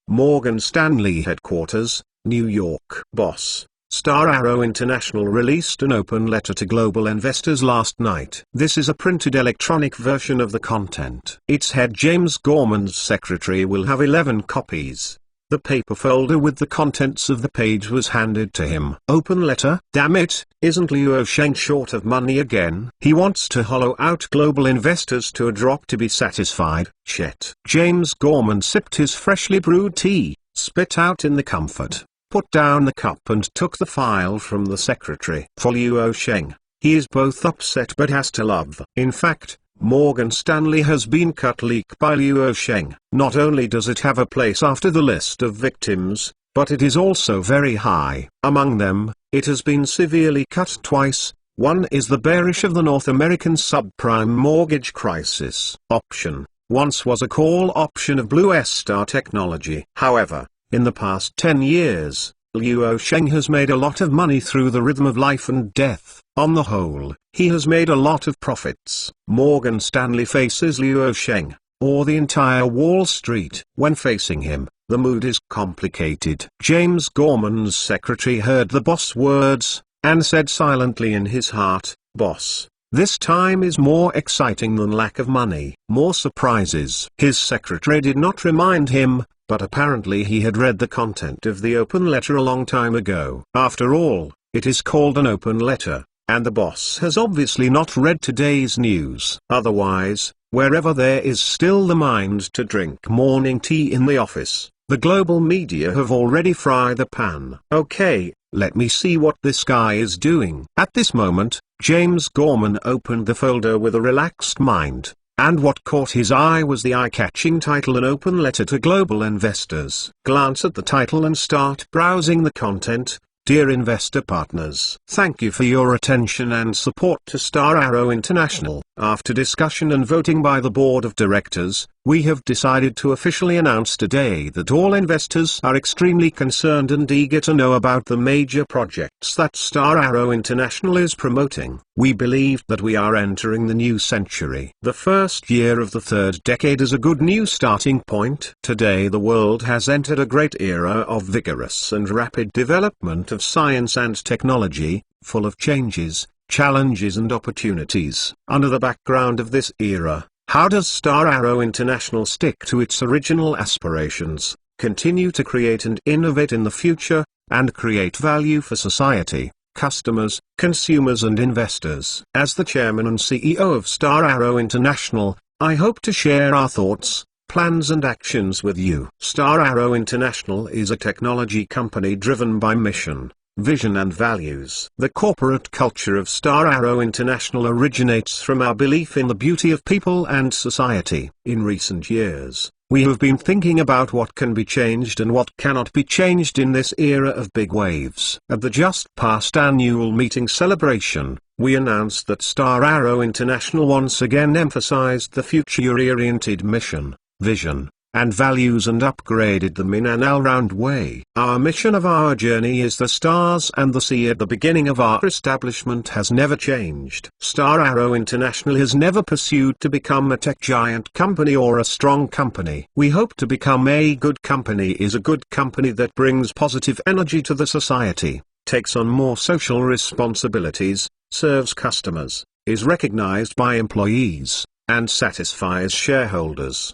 Morgan Stanley Headquarters, New York. Boss. Star Arrow International released an open letter to global investors last night. This is a printed electronic version of the content. Its head James Gorman's secretary will have 11 copies. The paper folder with the contents of the page was handed to him. Open letter? Damn it, isn't Liu Sheng short of money again? He wants to hollow out global investors to a drop to be satisfied. Shit. James Gorman sipped his freshly brewed tea, spit out in the comfort, put down the cup and took the file from the secretary. For Liu Sheng, he is both upset but has to love. In fact, Morgan Stanley has been cut leak by Liu Sheng. Not only does it have a place after the list of victims, but it is also very high. Among them, it has been severely cut twice. One is the bearish of the North American subprime mortgage crisis. Option once was a call option of Blue Star Technology. However, in the past 10 years, Liu Sheng has made a lot of money through the rhythm of life and death. On the whole, he has made a lot of profits. Morgan Stanley faces Liu Sheng, or the entire Wall Street. When facing him, the mood is complicated. James Gorman's secretary heard the boss words, and said silently in his heart, "Boss, this time is more exciting than lack of money." More surprises. His secretary did not remind him, but apparently he had read the content of the open letter a long time ago. After all, it is called an open letter, and the boss has obviously not read today's news. Otherwise, wherever there is still the mind to drink morning tea in the office, the global media have already fried the pan. Okay, let me see what this guy is doing. At this moment, James Gorman opened the folder with a relaxed mind. And what caught his eye was the eye-catching title, An Open Letter to Global Investors. Glance at the title and start browsing the content. Dear investor partners, thank you for your attention and support to Star Arrow International. After discussion and voting by the board of directors, we have decided to officially announce today that all investors are extremely concerned and eager to know about the major projects that Star Arrow International is promoting. We believe that we are entering the new century. The first year of the third decade is a good new starting point. Today the world has entered a great era of vigorous and rapid development of science and technology, full of changes, challenges and opportunities. Under the background of this era, how does Star Arrow International stick to its original aspirations, continue to create and innovate in the future, and create value for society, customers, consumers and investors? As the chairman and CEO of Star Arrow International, I hope to share our thoughts, plans and actions with you. Star Arrow International is a technology company driven by mission, vision and values. The corporate culture of Star Arrow International originates from our belief in the beauty of people and society. In recent years, we have been thinking about what can be changed and what cannot be changed in this era of big waves. At the just past annual meeting celebration, we announced that Star Arrow International once again emphasized the future-oriented mission, vision, and values and upgraded them in an all-round way. Our mission of our journey is the stars, and the sea at the beginning of our establishment has never changed. Star Arrow International has never pursued to become a tech giant company or a strong company. We hope to become a good company is a good company that brings positive energy to the society, takes on more social responsibilities, serves customers, is recognized by employees, and satisfies shareholders.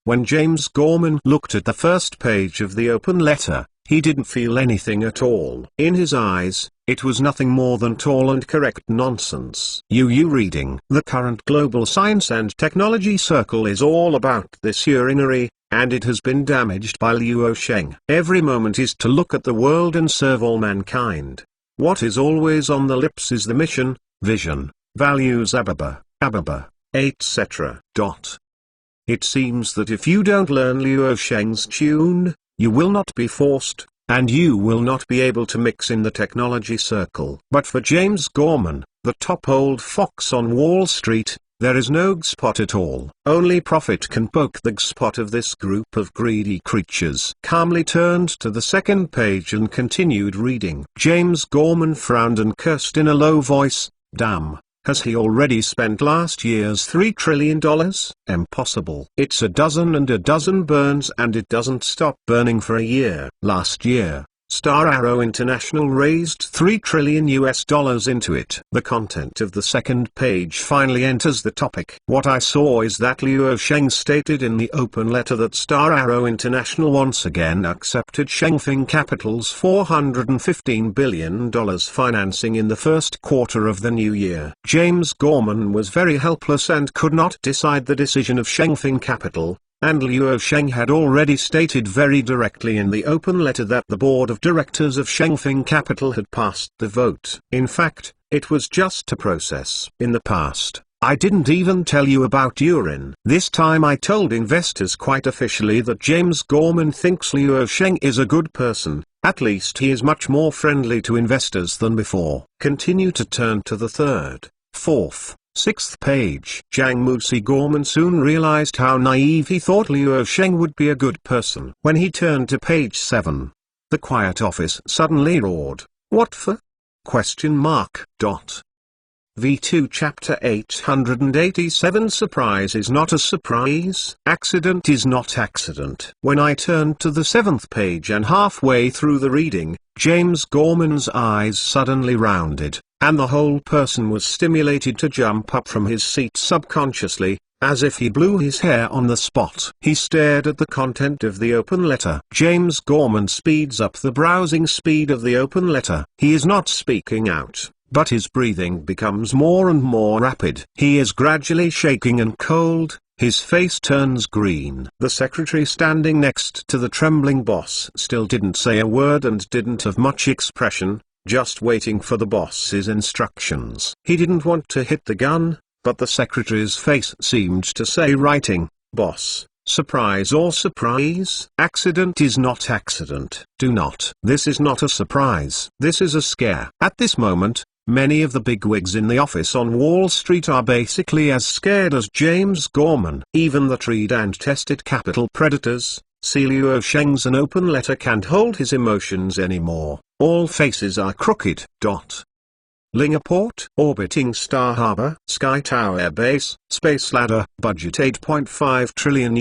When James Gorman looked at the first page of the open letter, he didn't feel anything at all. In his eyes, it was nothing more than tall and correct nonsense. Reading. The current global science and technology circle is all about this urinary, and it has been damaged by Luo Sheng. Every moment is to look at the world and serve all mankind. What is always on the lips is the mission, vision, values, etc. It seems that if you don't learn Luo Sheng's tune, you will not be forced, and you will not be able to mix in the technology circle. But for James Gorman, the top old fox on Wall Street, there is no g-spot at all. Only profit can poke the g-spot of this group of greedy creatures. Calmly turned to the second page and continued reading. James Gorman frowned and cursed in a low voice. Damn. Has he already spent last year's $3 trillion? Impossible. It's a dozen and a dozen burns, and it doesn't stop burning for a year. Last year, Star Arrow International raised $3 trillion into it. The content of the second page finally enters the topic. What I saw is that Luo Sheng stated in the open letter that Star Arrow International once again accepted Shengfeng Capital's $415 billion financing in the first quarter of the new year. James Gorman was very helpless and could not decide the decision of Shengfeng Capital, and Luo Sheng had already stated very directly in the open letter that the board of directors of Shengfeng Capital had passed the vote. In fact, it was just a process. In the past, I didn't even tell you about urine. This time I told investors quite officially that James Gorman thinks Luo Sheng is a good person. At least he is much more friendly to investors than before. Continue to turn to the third, fourth, sixth page. Jiang Musi Gorman soon realized how naive he thought Luo Sheng would be a good person. When he turned to page 7, the quiet office suddenly roared. What for? V2 Chapter 887 Surprise is not a surprise. Accident is not accident. When I turned to the 7th page and halfway through the reading, James Gorman's eyes suddenly rounded, and the whole person was stimulated to jump up from his seat subconsciously, as if he blew his hair on the spot. He stared at the content of the open letter. James Gorman speeds up the browsing speed of the open letter. He is not speaking out, but his breathing becomes more and more rapid. He is gradually shaking and cold. His face turns green. The secretary standing next to the trembling boss still didn't say a word and didn't have much expression, just waiting for the boss's instructions. He didn't want to hit the gun, but the secretary's face seemed to say writing, boss, surprise or surprise? Accident is not accident. Do not. This is not a surprise. This is a scare. At this moment, many of the bigwigs in the office on Wall Street are basically as scared as James Gorman. Even the tried and tested capital predators, see Luo Sheng's an open letter, can't hold his emotions anymore. All faces are crooked. Lingaport, orbiting Star Harbor, Sky Tower Base, Space Ladder, budget $8.5 trillion.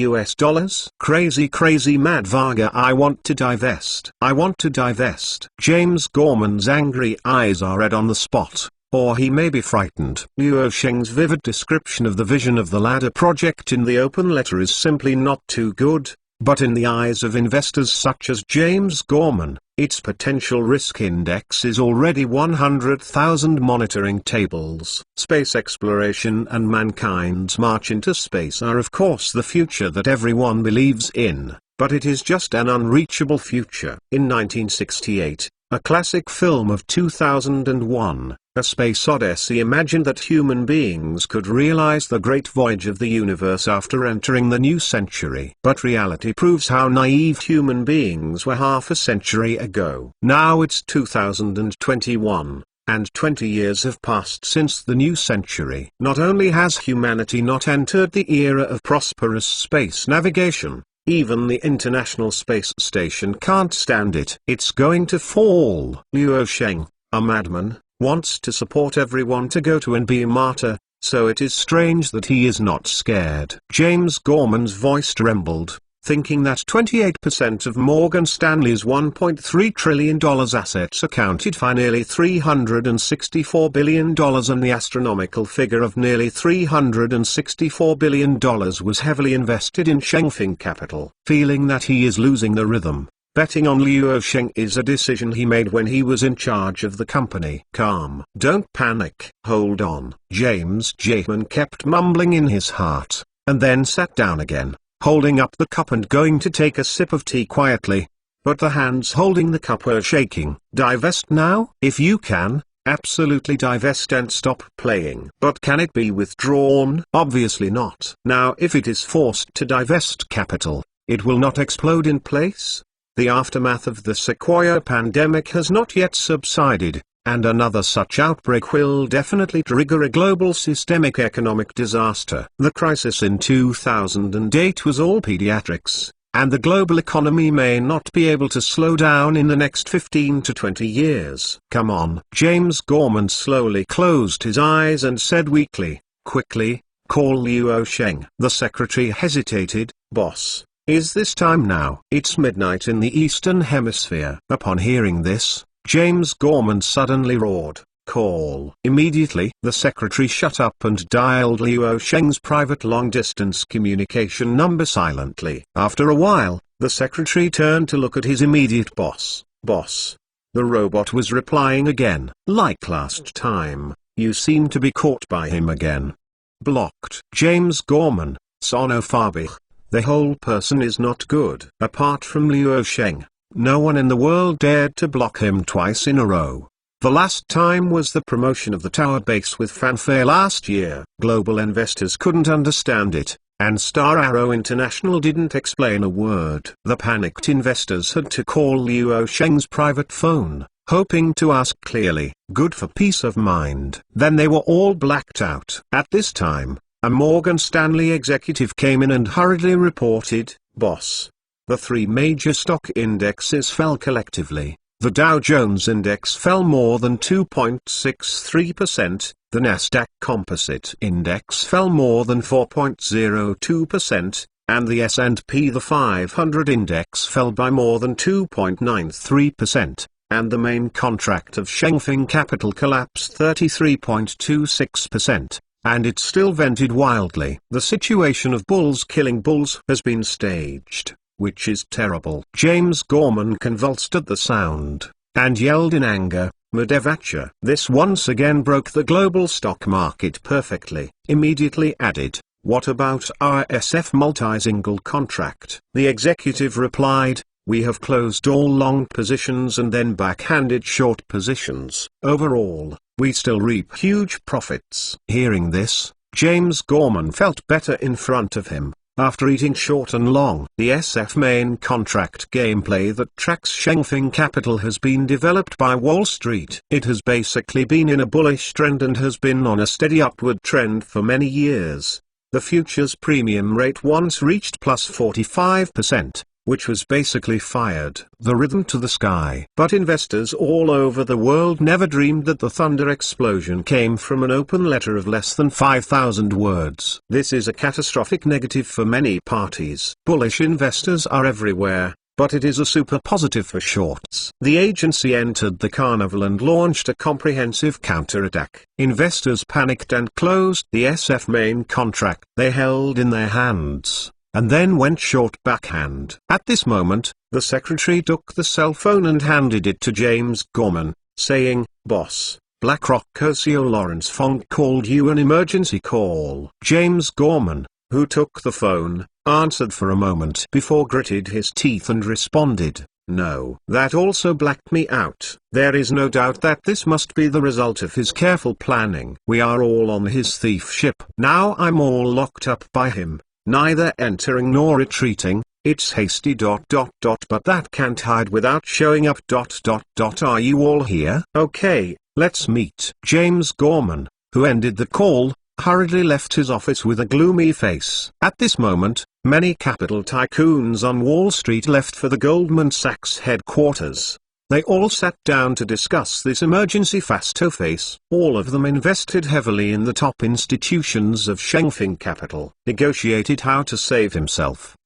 Crazy mad Vaga, I want to divest. I want to divest. James Gorman's angry eyes are red on the spot, or he may be frightened. Luo Sheng's vivid description of the vision of the ladder project in the open letter is simply not too good, but in the eyes of investors such as James Gorman, its potential risk index is already 100,000 monitoring tables. Space exploration and mankind's march into space are of course the future that everyone believes in, but it is just an unreachable future. In 1968, a classic film of 2001, A Space Odyssey, imagined that human beings could realize the great voyage of the universe after entering the new century. But reality proves how naive human beings were half a century ago. Now it's 2021, and 20 years have passed since the new century. Not only has humanity not entered the era of prosperous space navigation, even the International Space Station can't stand it. It's going to fall. Luo Sheng, a madman, wants to support everyone to go to and be a martyr, so it is strange that he is not scared. James Gorman's voice trembled, thinking that 28% of Morgan Stanley's $1.3 trillion assets accounted for nearly $364 billion, and the astronomical figure of nearly $364 billion was heavily invested in Shengfeng Capital. Feeling that he is losing the rhythm, betting on Luo Sheng is a decision he made when he was in charge of the company. Calm. Don't panic. Hold on. James Jamin kept mumbling in his heart, and then sat down again, holding up the cup and going to take a sip of tea quietly. But the hands holding the cup were shaking. Divest now? If you can, absolutely divest and stop playing. But can it be withdrawn? Obviously not. Now if it is forced to divest capital, it will not explode in place. The aftermath of the Sequoia pandemic has not yet subsided, and another such outbreak will definitely trigger a global systemic economic disaster. The crisis in 2008 was all pediatrics, and the global economy may not be able to slow down in the next 15 to 20 years. Come on. James Gorman slowly closed his eyes and said weakly, quickly, call Luo Sheng. The secretary hesitated. Boss, is this time now? It's midnight in the Eastern Hemisphere. Upon hearing this, James Gorman suddenly roared, call. Immediately, the secretary shut up and dialed Luo Sheng's private long-distance communication number silently. After a while, the secretary turned to look at his immediate boss. Boss. The robot was replying again. Like last time, you seem to be caught by him again. Blocked. James Gorman, sonophobic. The whole person is not good. Apart from Luo Sheng, no one in the world dared to block him twice in a row. The last time was the promotion of the Tower base with fanfare last year. Global investors couldn't understand it, and Star Arrow International didn't explain a word. The panicked investors had to call Luo Sheng's private phone, hoping to ask clearly. Good for peace of mind. Then they were all blacked out. At this time, a Morgan Stanley executive came in and hurriedly reported, Boss, the three major stock indexes fell collectively. The Dow Jones Index fell more than 2.63%, the Nasdaq Composite Index fell more than 4.02%, and the S&P 500 Index fell by more than 2.93%, and the main contract of Shengfeng Capital collapsed 33.26%. And it still vented wildly. The situation of bulls killing bulls has been staged, which is terrible. James Gorman convulsed at the sound, and yelled in anger, Madevacha. This once again broke the global stock market perfectly. Immediately added, what about our SF multi-single contract? The executive replied, we have closed all long positions and then backhanded short positions. Overall, we still reap huge profits. Hearing this, James Gorman felt better in front of him. After eating short and long, the SF main contract gameplay that tracks Shengfeng Capital has been developed by Wall Street. It has basically been in a bullish trend and has been on a steady upward trend for many years. The futures premium rate once reached plus 45%. Which was basically fired the rhythm to the sky. But investors all over the world never dreamed that the thunder explosion came from an open letter of less than 5,000 words. This is a catastrophic negative for many parties. Bullish investors are everywhere, but it is a super positive for shorts. The agency entered the carnival and launched a comprehensive counterattack. Investors panicked and closed the SF main contract they held in their hands, and then went short backhand. At this moment, the secretary took the cell phone and handed it to James Gorman, saying, Boss, BlackRock co-CEO Lawrence Fong called you an emergency call. James Gorman, who took the phone, answered for a moment before gritted his teeth and responded, no. That also blacked me out. There is no doubt that this must be the result of his careful planning. We are all on his thief ship. Now I'm all locked up by him. Neither entering nor retreating, it's hasty ... but that can't hide without showing up ... Are you all here? Okay, Let's meet James Gorman, who ended the call, hurriedly left his office with a gloomy face. At this moment, many capital tycoons on Wall Street left for the Goldman Sachs headquarters. They all sat down to discuss this emergency face-to-face. All of them invested heavily in the top institutions of Shengfeng Capital, negotiated how to save himself.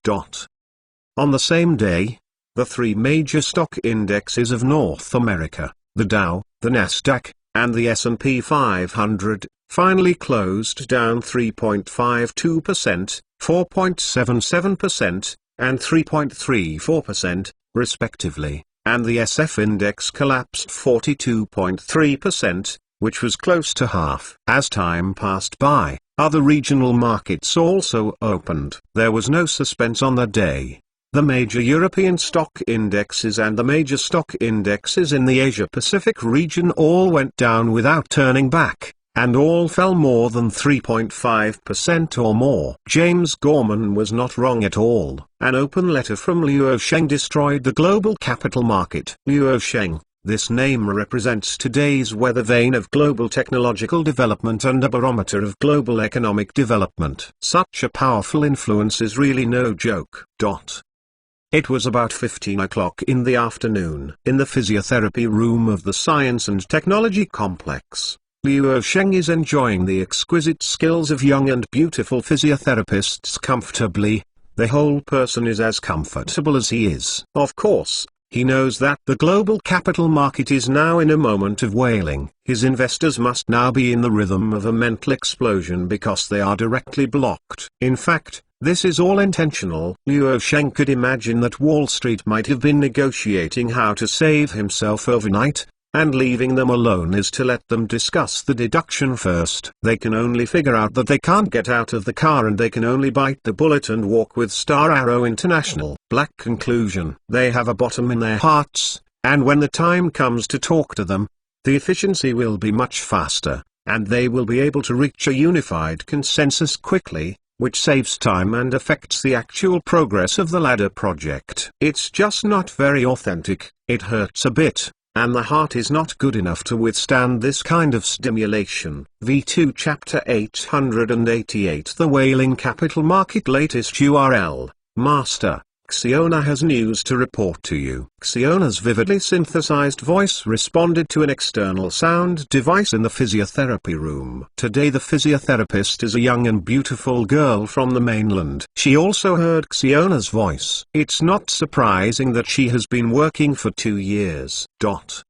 On the same day, the three major stock indexes of North America, the Dow, the Nasdaq, and the S&P 500, finally closed down 3.52%, 4.77%, and 3.34%, respectively, and the SF index collapsed 42.3%, which was close to half. As time passed by, other regional markets also opened. There was no suspense on the day. The major European stock indexes and the major stock indexes in the Asia-Pacific region all went down without turning back, and all fell more than 3.5% or more. James Gorman was not wrong at all. An open letter from Luo Sheng destroyed the global capital market. Luo Sheng, this name represents today's weather vane of global technological development and a barometer of global economic development. Such a powerful influence is really no joke. It was about 15 o'clock in the afternoon. In the physiotherapy room of the Science and Technology Complex, Luo Sheng is enjoying the exquisite skills of young and beautiful physiotherapists comfortably. The whole person is as comfortable as he is. Of course, he knows that the global capital market is now in a moment of wailing. His investors must now be in the rhythm of a mental explosion because they are directly blocked. In fact, this is all intentional. Luo Sheng could imagine that Wall Street might have been negotiating how to save himself overnight, and leaving them alone is to let them discuss the deduction first. They can only figure out that they can't get out of the car and they can only bite the bullet and walk with Star Arrow International. Black conclusion. They have a bottom in their hearts, and when the time comes to talk to them, the efficiency will be much faster, and they will be able to reach a unified consensus quickly, which saves time and affects the actual progress of the ladder project. It's just not very authentic, it hurts a bit, and the heart is not good enough to withstand this kind of stimulation. V2 Chapter 888 The Wailing Capital Market Latest URL, Master. Xiona has news to report to you. Xiona's vividly synthesized voice responded to an external sound device in the physiotherapy room. Today the physiotherapist is a young and beautiful girl from the mainland. She also heard Xiona's voice. It's not surprising that she has been working for 2 years. Mr.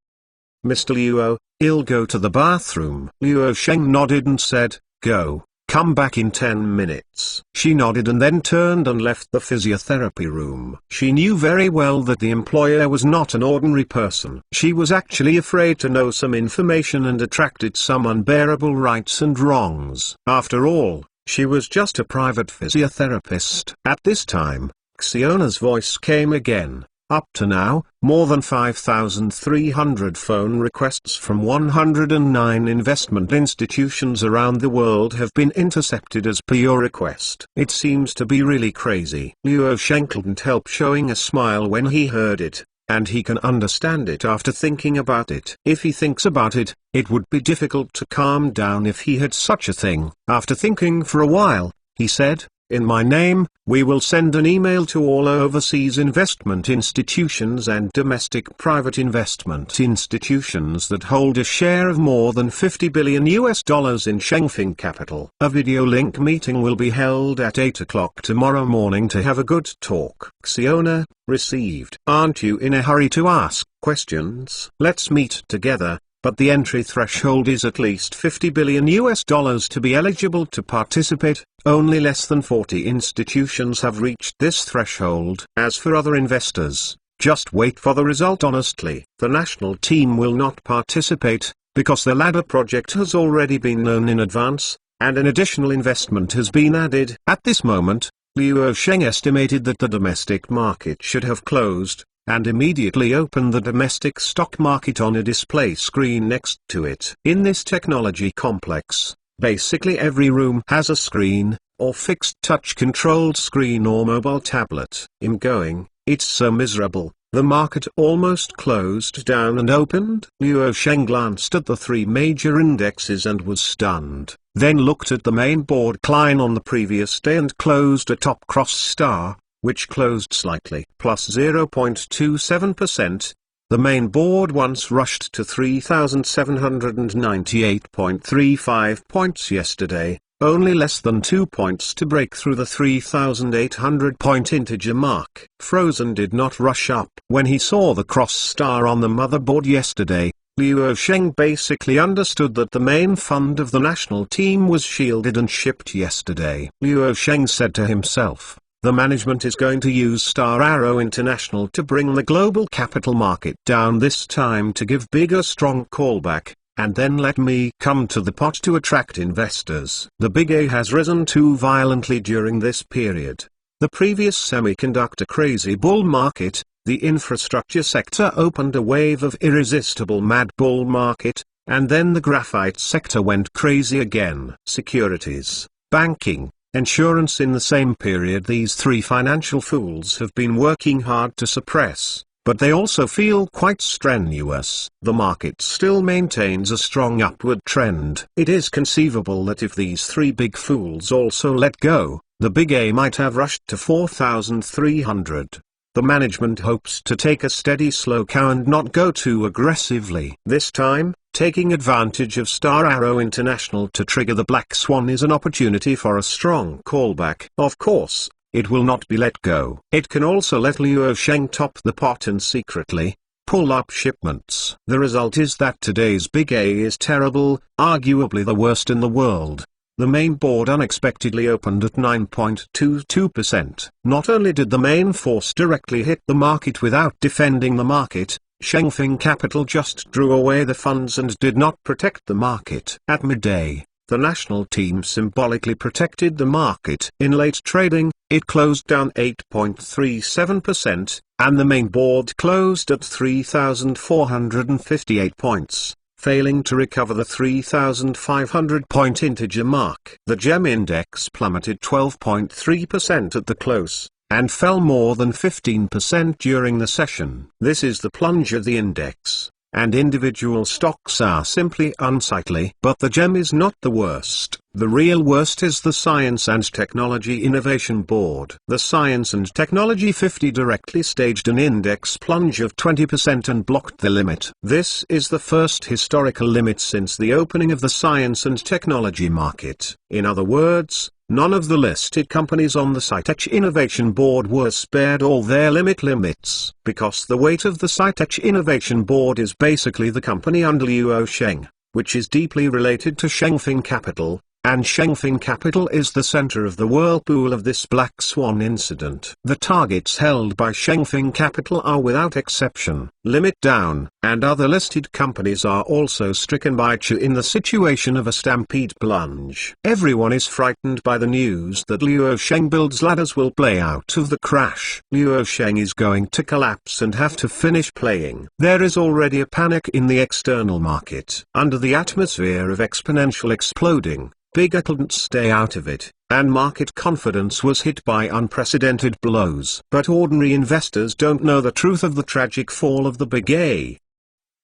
Luo, I'll go to the bathroom. Luo Sheng nodded and said, go. Come back in 10 minutes. She nodded and then turned and left the physiotherapy room. She knew very well that the employer was not an ordinary person. She was actually afraid to know some information and attracted some unbearable rights and wrongs. After all, she was just a private physiotherapist. At this time, Xiona's voice came again. Up to now, more than 5,300 phone requests from 109 investment institutions around the world have been intercepted as per your request. It seems to be really crazy. Luo Sheng couldn't help showing a smile when he heard it, and he can understand it after thinking about it. If he thinks about it, it would be difficult to calm down if he had such a thing. After thinking for a while, he said, in my name, we will send an email to all overseas investment institutions and domestic private investment institutions that hold a share of more than $50 billion in Shengfeng Capital. A video link meeting will be held at 8 o'clock tomorrow morning to have a good talk. Xiona, received. Aren't you in a hurry to ask questions? Let's meet together. But the entry threshold is at least $50 billion to be eligible to participate. Only less than 40 institutions have reached this threshold. As for other investors, just wait for the result honestly. The national team will not participate, because the ladder project has already been known in advance, and an additional investment has been added. At this moment, Luo Sheng estimated that the domestic market should have closed, and immediately opened the domestic stock market on a display screen next to it. In this technology complex, basically every room has a screen, or fixed touch-controlled screen or mobile tablet. It's so miserable The market almost closed down and opened. Luo Sheng glanced at the three major indexes and was stunned, then looked at the main board Klein on the previous day and closed atop Cross Star, which closed slightly plus 0.27%. The main board once rushed to 3,798.35 points yesterday, only less than 2 points to break through the 3,800-point integer mark. Frozen did not rush up. When he saw the cross star on the motherboard yesterday, Luo Sheng basically understood that the main fund of the national team was shielded and shipped yesterday. Luo Sheng said to himself, "The management is going to use Star Arrow International to bring the global capital market down this time to give big a strong callback, and then let me come to the pot to attract investors." The Big A has risen too violently during this period. The previous semiconductor crazy bull market, the infrastructure sector opened a wave of irresistible mad bull market, and then the graphite sector went crazy again. Securities, banking, insurance in the same period. These three financial fools have been working hard to suppress, but they also feel quite strenuous. The market still maintains a strong upward trend. It is conceivable that if these three big fools also let go, the Big A might have rushed to 4,300. The management hopes to take a steady slow cow and not go too aggressively. This time, taking advantage of Star Arrow International to trigger the Black Swan is an opportunity for a strong callback. Of course, it will not be let go. It can also let Luo Sheng top the pot and secretly pull up shipments. The result is that today's Big A is terrible, arguably the worst in the world. The main board unexpectedly opened at 9.22%. Not only did the main force directly hit the market without defending the market, Shengfeng Capital just drew away the funds and did not protect the market. At midday, the national team symbolically protected the market. In late trading, it closed down 8.37%, and the main board closed at 3,458 points, failing to recover the 3,500-point integer mark. The GEM index plummeted 12.3% at the close, and fell more than 15% during the session. This is the plunge of the index, and individual stocks are simply unsightly. But the GEM is not the worst. The real worst is the Science and Technology Innovation Board. The Science and Technology 50 directly staged an index plunge of 20% and blocked the limit. This is the first historical limit since the opening of the science and technology market. In other words, none of the listed companies on the Scitech Innovation Board were spared all their limits. Because the weight of the Scitech Innovation Board is basically the company under Luo Sheng, which is deeply related to Shengfeng Capital, and Shengfeng Capital is the center of the whirlpool of this Black Swan incident. The targets held by Shengfeng Capital are without exception limit down, and other listed companies are also stricken by Chu in the situation of a stampede plunge. Everyone is frightened by the news that Luo Sheng builds ladders will play out of the crash. Luo Sheng is going to collapse and have to finish playing. There is already a panic in the external market. Under the atmosphere of exponential exploding, Big A couldn't stay out of it, and market confidence was hit by unprecedented blows. But ordinary investors don't know the truth of the tragic fall of the Big A.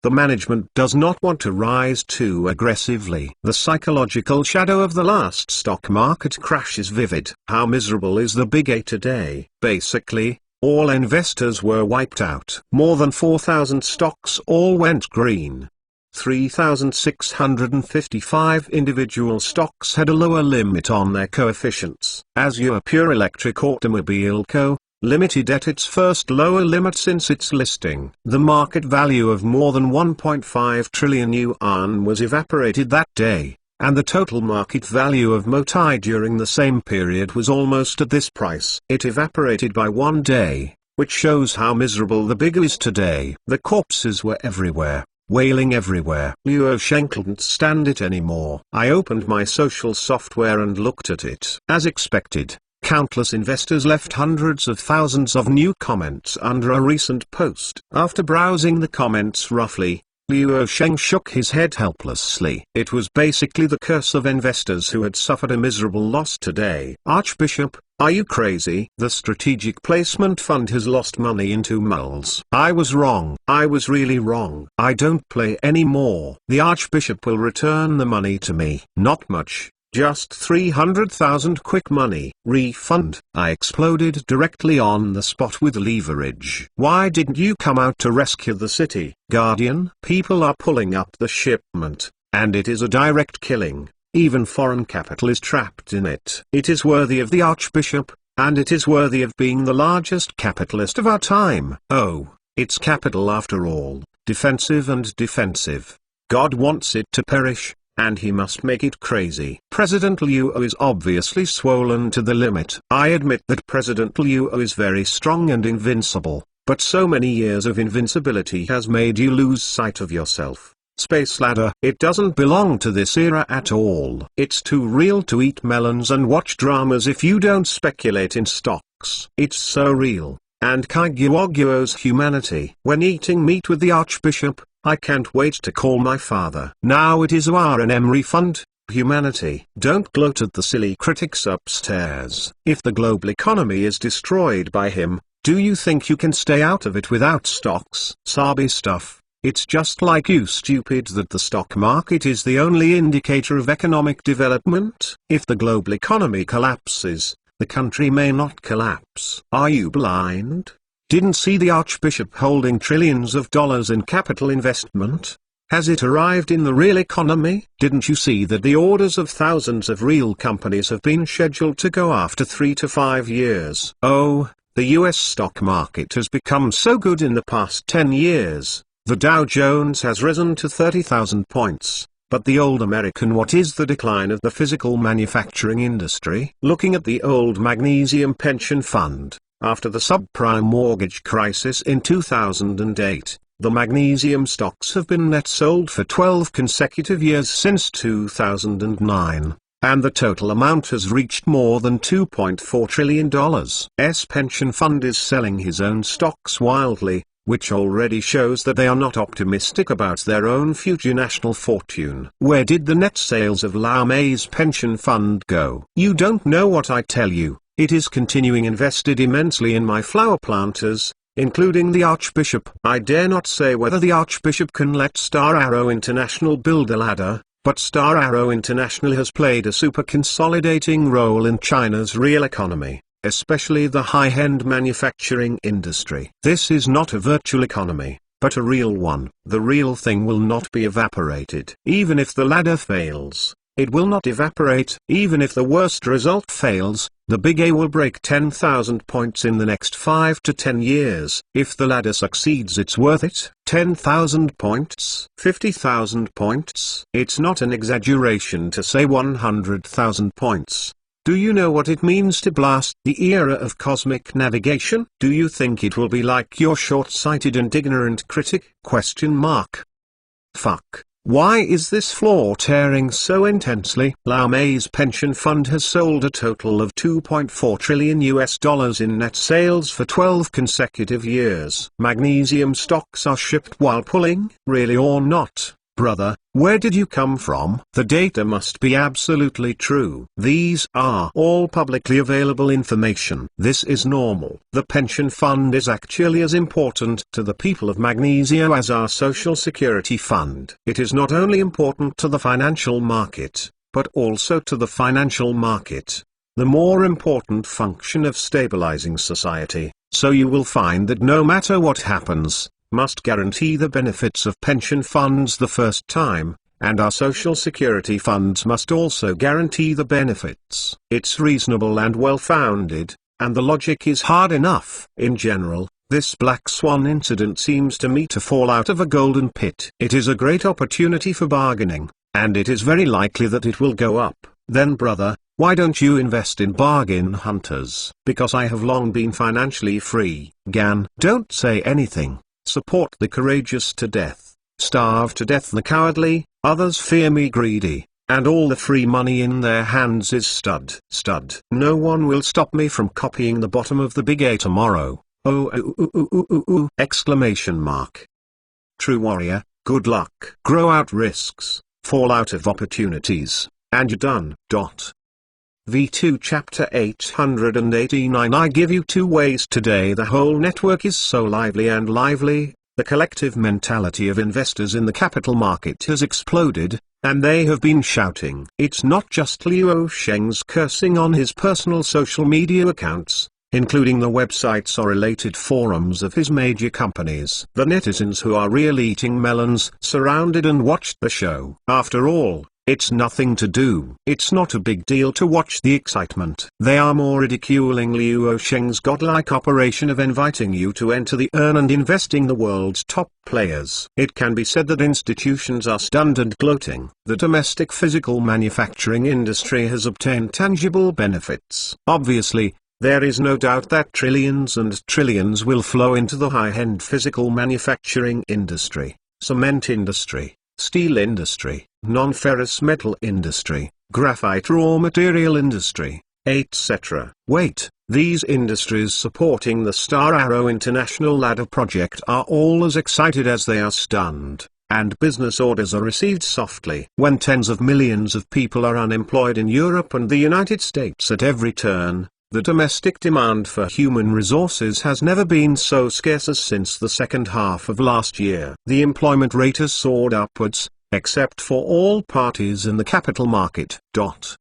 The management does not want to rise too aggressively. The psychological shadow of the last stock market crash is vivid. How miserable is the Big A today? Basically, all investors were wiped out. More than 4,000 stocks all went green. 3,655 individual stocks had a lower limit on their coefficients. Azure Pure Electric Automobile Co. Limited at its first lower limit since its listing. The market value of more than 1.5 trillion yuan was evaporated that day, and the total market value of Motai during the same period was almost at this price. It evaporated by one day, which shows how miserable the Big A is today. The corpses were everywhere, wailing everywhere. Luo Sheng couldn't stand it anymore. I opened my social software and looked at it. As expected, countless investors left hundreds of thousands of new comments under a recent post. After browsing the comments roughly, Luo Sheng shook his head helplessly. It was basically the curse of investors who had suffered a miserable loss today. Archbishop, Are you crazy? The Strategic Placement Fund has lost money in 2 mulls. I was wrong. I was really wrong. I don't play anymore. The Archbishop will return the money to me. Not much. Just 300,000 quick money. Refund. I exploded directly on the spot with leverage. Why didn't you come out to rescue the city, Guardian? People are pulling up the shipment, and it is a direct killing. Even foreign capital is trapped in it. It is worthy of the Archbishop, and it is worthy of being the largest capitalist of our time. Oh, it's capital after all, defensive and defensive. God wants it to perish, and he must make it crazy. President Luo is obviously swollen to the limit. I admit that President Luo is very strong and invincible, but so many years of invincibility has made you lose sight of yourself. Space Ladder, it doesn't belong to this era at all. It's too real to eat melons and watch dramas if you don't speculate in stocks. It's so real. And Kaiguoguo's humanity. When eating meat with the Archbishop, I can't wait to call my father. Now it is R&M refund. Humanity. Don't gloat at the silly critics upstairs. If the global economy is destroyed by him, do you think you can stay out of it without stocks? Sabi stuff. It's just like you stupid that the stock market is the only indicator of economic development. If the global economy collapses, the country may not collapse. Are you blind? Didn't see the Archbishop holding trillions of dollars in capital investment? Has it arrived in the real economy? Didn't you see that the orders of thousands of real companies have been scheduled to go after 3 to 5 years? Oh, the US stock market has become so good in the past 10 years. The Dow Jones has risen to 30,000 points, but the old American, what is the decline of the physical manufacturing industry? Looking at the old Magnesium Pension Fund, after the subprime mortgage crisis in 2008, the magnesium stocks have been net sold for 12 consecutive years since 2009. And the total amount has reached more than $2.4 trillion. S pension fund is selling his own stocks wildly, which already shows that they are not optimistic about their own future national fortune. Where did the net sales of Lau Mei's pension fund go? You don't know what I tell you. It is continuing invested immensely in my flower planters, including the Archbishop. I dare not say whether the Archbishop can let Star Arrow International build a ladder, but Star Arrow International has played a super consolidating role in China's real economy, especially the high-end manufacturing industry. This is not a virtual economy, but a real one. The real thing will not be evaporated. Even if the ladder fails, it will not evaporate. Even if the worst result fails, the big A will break 10,000 points in the next 5 to 10 years. If the ladder succeeds, it's worth it. 10,000 points, 50,000 points. It's not an exaggeration to say 100,000 points. Do you know what it means to blast the era of cosmic navigation? Do you think it will be like your short-sighted and ignorant critic? Fuck. Why is this floor tearing so intensely? Lau Mei's pension fund has sold a total of $2.4 trillion in net sales for 12 consecutive years. Magnesium stocks are shipped while pulling? Really or not? Brother, where did you come from? The data must be absolutely true. These are all publicly available information. This is normal. The pension fund is actually as important to the people of Magnesio as our social security fund. It is not only important to the financial market, but also to the financial market, the more important function of stabilizing society. So you will find that no matter what happens, must guarantee the benefits of pension funds the first time, and our social security funds must also guarantee the benefits. It's reasonable and well-founded, and the logic is hard enough. In general, this black swan incident seems to me to fall out of a golden pit. It is a great opportunity for bargaining, and it is very likely that it will go up. Then brother, why don't you invest in bargain hunters? Because I have long been financially free. Gan, don't say anything. Support the courageous to death, starve to death the cowardly, others fear me greedy, and all the free money in their hands is stud. No one will stop me from copying the bottom of the big A tomorrow. Exclamation mark. True warrior, good luck. Grow out risks, fall out of opportunities, and you're done. V2 Chapter 889. I give you 2 ways today. The whole network is so lively and lively, the collective mentality of investors in the capital market has exploded, and they have been shouting. It's not just Luo Sheng's cursing on his personal social media accounts, including the websites or related forums of his major companies. The netizens who are really eating melons surrounded and watched the show. After all, it's nothing to do. It's not a big deal to watch the excitement. They are more ridiculing Luo Sheng's godlike operation of inviting you to enter the urn and investing the world's top players. It can be said that institutions are stunned and gloating. The domestic physical manufacturing industry has obtained tangible benefits. Obviously, there is no doubt that trillions and trillions will flow into the high-end physical manufacturing industry, cement industry, steel industry, non-ferrous metal industry, graphite raw material industry, etc. Wait, these industries supporting the Star Arrow International Ladder project are all as excited as they are stunned, and business orders are received softly. When tens of millions of people are unemployed in Europe and the United States at every turn, the domestic demand for human resources has never been so scarce as since the second half of last year. The employment rate has soared upwards, except for all parties in the capital market. The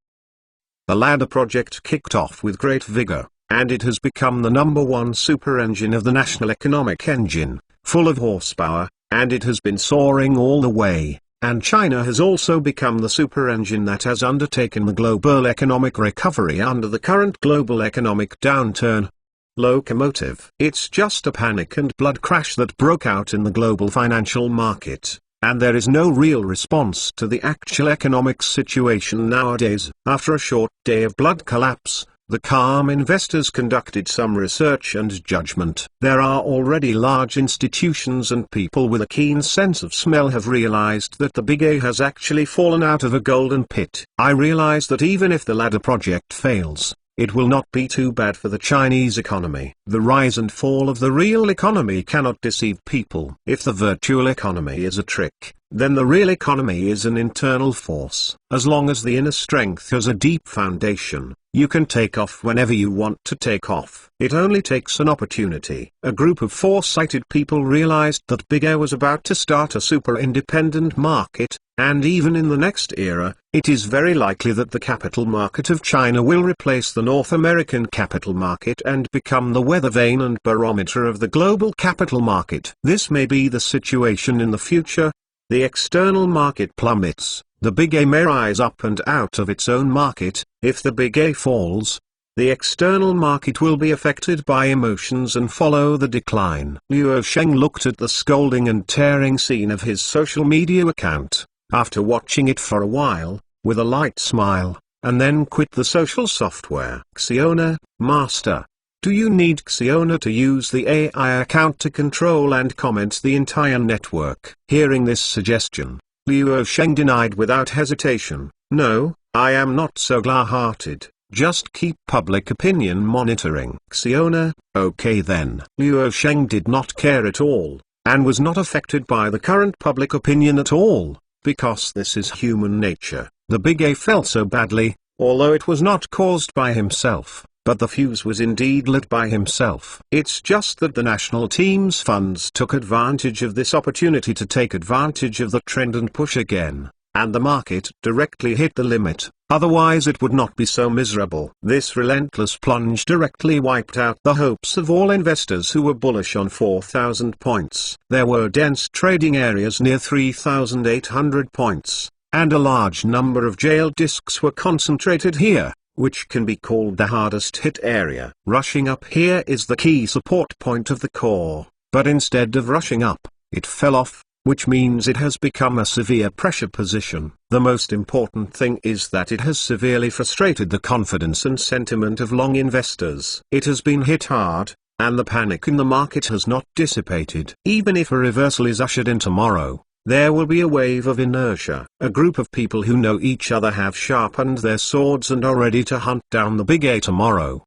Ladder project kicked off with great vigor, and it has become the #1 super engine of the national economic engine, full of horsepower, and it has been soaring all the way. And China has also become the super engine that has undertaken the global economic recovery under the current global economic downturn. Locomotive. It's just a panic and blood crash that broke out in the global financial market, and there is no real response to the actual economic situation nowadays. After a short day of blood collapse, the calm investors conducted some research and judgment. There are already large institutions and people with a keen sense of smell have realized that the Big A has actually fallen out of a golden pit. I realize that even if the Ladder project fails, it will not be too bad for the Chinese economy. The rise and fall of the real economy cannot deceive people. If the virtual economy is a trick, then the real economy is an internal force. As long as the inner strength has a deep foundation, you can take off whenever you want to take off. It only takes an opportunity. A group of foresighted people realized that Big A was about to start a super independent market, and even in the next era, it is very likely that the capital market of China will replace the North American capital market and become the weather vane and barometer of the global capital market. This may be the situation in the future. The external market plummets, the Big A may rise up and out of its own market. If the Big A falls, the external market will be affected by emotions and follow the decline. Luo Sheng looked at the scolding and tearing scene of his social media account, after watching it for a while, with a light smile, and then quit the social software. Xiona, Master. Do you need Xiona to use the AI account to control and comment the entire network? Hearing this suggestion, Luo Sheng denied without hesitation, "No, I am not so glad-hearted. Just keep public opinion monitoring." Xiona, okay then. Luo Sheng did not care at all, and was not affected by the current public opinion at all, because this is human nature. The Big A fell so badly, although it was not caused by himself, but the fuse was indeed lit by himself. It's just that the national team's funds took advantage of this opportunity to take advantage of the trend and push again, and the market directly hit the limit. Otherwise it would not be so miserable. This relentless plunge directly wiped out the hopes of all investors who were bullish on 4,000 points. There were dense trading areas near 3,800 points, and a large number of jail discs were concentrated here, which can be called the hardest hit area. Rushing up here is the key support point of the core, but instead of rushing up, it fell off, which means it has become a severe pressure position. The most important thing is that it has severely frustrated the confidence and sentiment of long investors. It has been hit hard, and the panic in the market has not dissipated. Even if a reversal is ushered in tomorrow, there will be a wave of inertia. A group of people who know each other have sharpened their swords and are ready to hunt down the Big A tomorrow.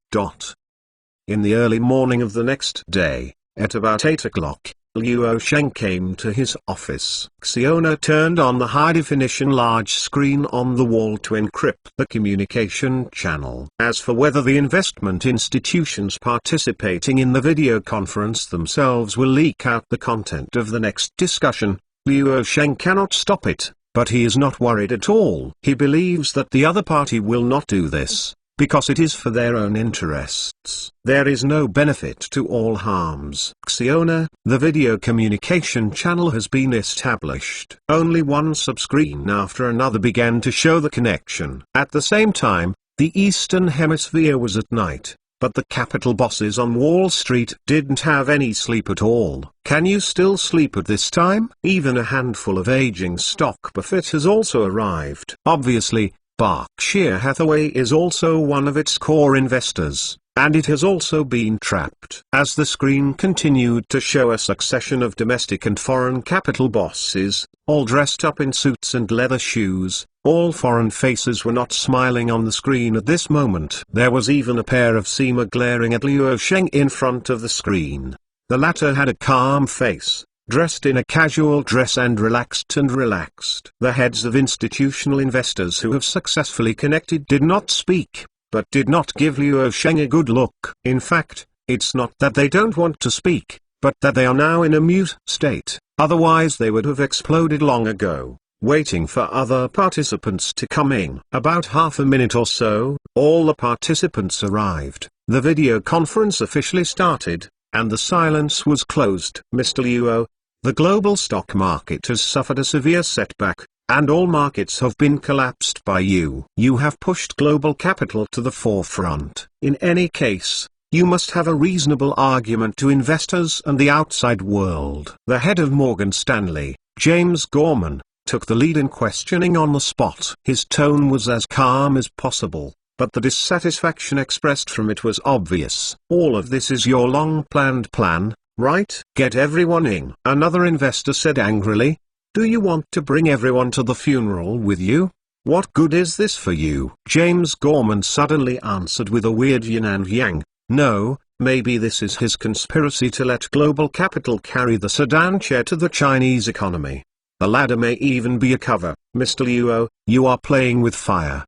In the early morning of the next day, at about 8 o'clock, Luo Sheng came to his office. Xiona turned on the high-definition large screen on the wall to encrypt the communication channel. As for whether the investment institutions participating in the video conference themselves will leak out the content of the next discussion, Luo Sheng cannot stop it, but he is not worried at all. He believes that the other party will not do this, because it is for their own interests. There is no benefit to all harms. Xiona, the video communication channel has been established. Only one subscreen after another began to show the connection. At the same time, the Eastern Hemisphere was at night, but the capital bosses on Wall Street didn't have any sleep at all. Can you still sleep at this time? Even a handful of aging stock Buffett has also arrived. Obviously, Berkshire Hathaway is also one of its core investors, and it has also been trapped. As the screen continued to show a succession of domestic and foreign capital bosses, all dressed up in suits and leather shoes, all foreign faces were not smiling on the screen at this moment. There was even a pair of Sima glaring at Luo Sheng in front of the screen. The latter had a calm face, dressed in a casual dress and relaxed. The heads of institutional investors who have successfully connected did not speak, but did not give Luo Sheng a good look. In fact, it's not that they don't want to speak, but that they are now in a mute state, otherwise they would have exploded long ago, waiting for other participants to come in. About half a minute or so, all the participants arrived, the video conference officially started, and the silence was closed. Mr. Luo, the global stock market has suffered a severe setback, and all markets have been collapsed by you. You have pushed global capital to the forefront. In any case, you must have a reasonable argument to investors and the outside world. The head of Morgan Stanley, James Gorman, took the lead in questioning on the spot. His tone was as calm as possible, but the dissatisfaction expressed from it was obvious. All of this is your long-planned plan, right? Get everyone in. Another investor said angrily. Do you want to bring everyone to the funeral with you? What good is this for you? James Gorman suddenly answered with a weird yin and yang. No, maybe this is his conspiracy to let global capital carry the sedan chair to the Chinese economy. The ladder may even be a cover. Mr. Luo, you are playing with fire.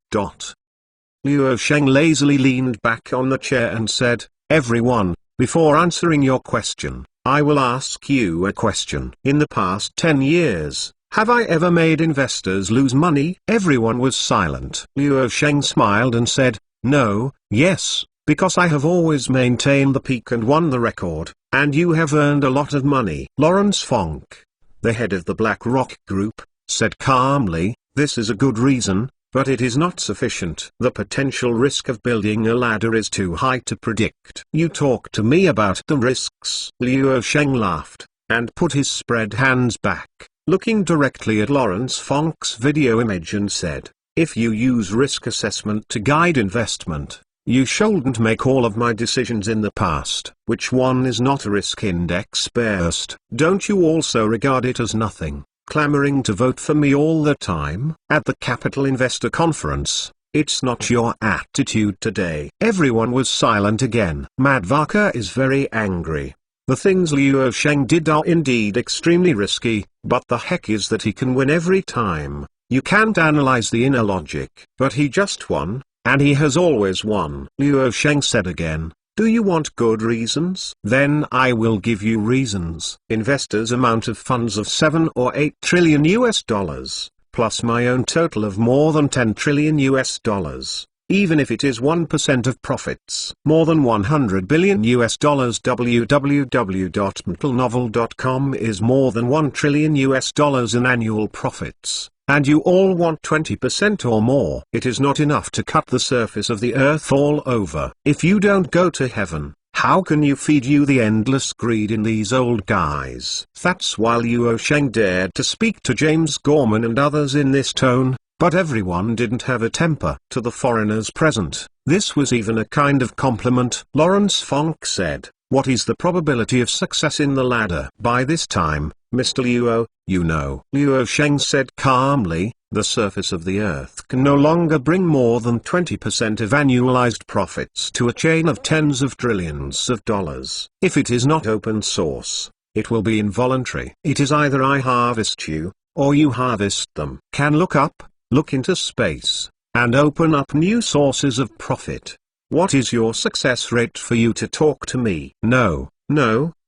Luo Sheng lazily leaned back on the chair and said, everyone, before answering your question, I will ask you a question. In the past 10 years, have I ever made investors lose money? Everyone was silent. Luo Sheng smiled and said, no, yes, because I have always maintained the peak and won the record, and you have earned a lot of money. Lawrence Funk, the head of the BlackRock Group, said calmly, this is a good reason, but it is not sufficient. The potential risk of building a ladder is too high to predict. You talk to me about the risks. Luo Sheng laughed, and put his spread hands back, looking directly at Lawrence Funk's video image and said, if you use risk assessment to guide investment, you shouldn't make all of my decisions in the past. Which one is not a risk index based? Don't you also regard it as nothing, clamoring to vote for me all the time? At the Capital Investor Conference, it's not your attitude today. Everyone was silent again. Madhvaka is very angry. The things Luo Sheng did are indeed extremely risky, but the heck is that he can win every time. You can't analyze the inner logic. But he just won, and he has always won. Luo Sheng said again, do you want good reasons? Then I will give you reasons. Investors' amount of funds of 7 or 8 trillion US dollars, plus my own total of more than 10 trillion US dollars, even if it is 1% of profits. More than 100 billion US dollars. www.mentalnovel.com is more than 1 trillion US dollars in annual profits. And you all want 20% or more. It is not enough to cut the surface of the earth all over. If you don't go to heaven, how can you feed you the endless greed in these old guys? That's why Luo Sheng dared to speak to James Gorman and others in this tone, but everyone didn't have a temper. To the foreigners present, this was even a kind of compliment. Lawrence Funk said, what is the probability of success in the ladder? By this time, Mr. Luo, you know. Luo Sheng said calmly, the surface of the earth can no longer bring more than 20% of annualized profits to a chain of tens of trillions of dollars. If it is not open source, it will be involuntary. It is either I harvest you, or you harvest them. Can look up, look into space, and open up new sources of profit. What is your success rate for you to talk to me? No,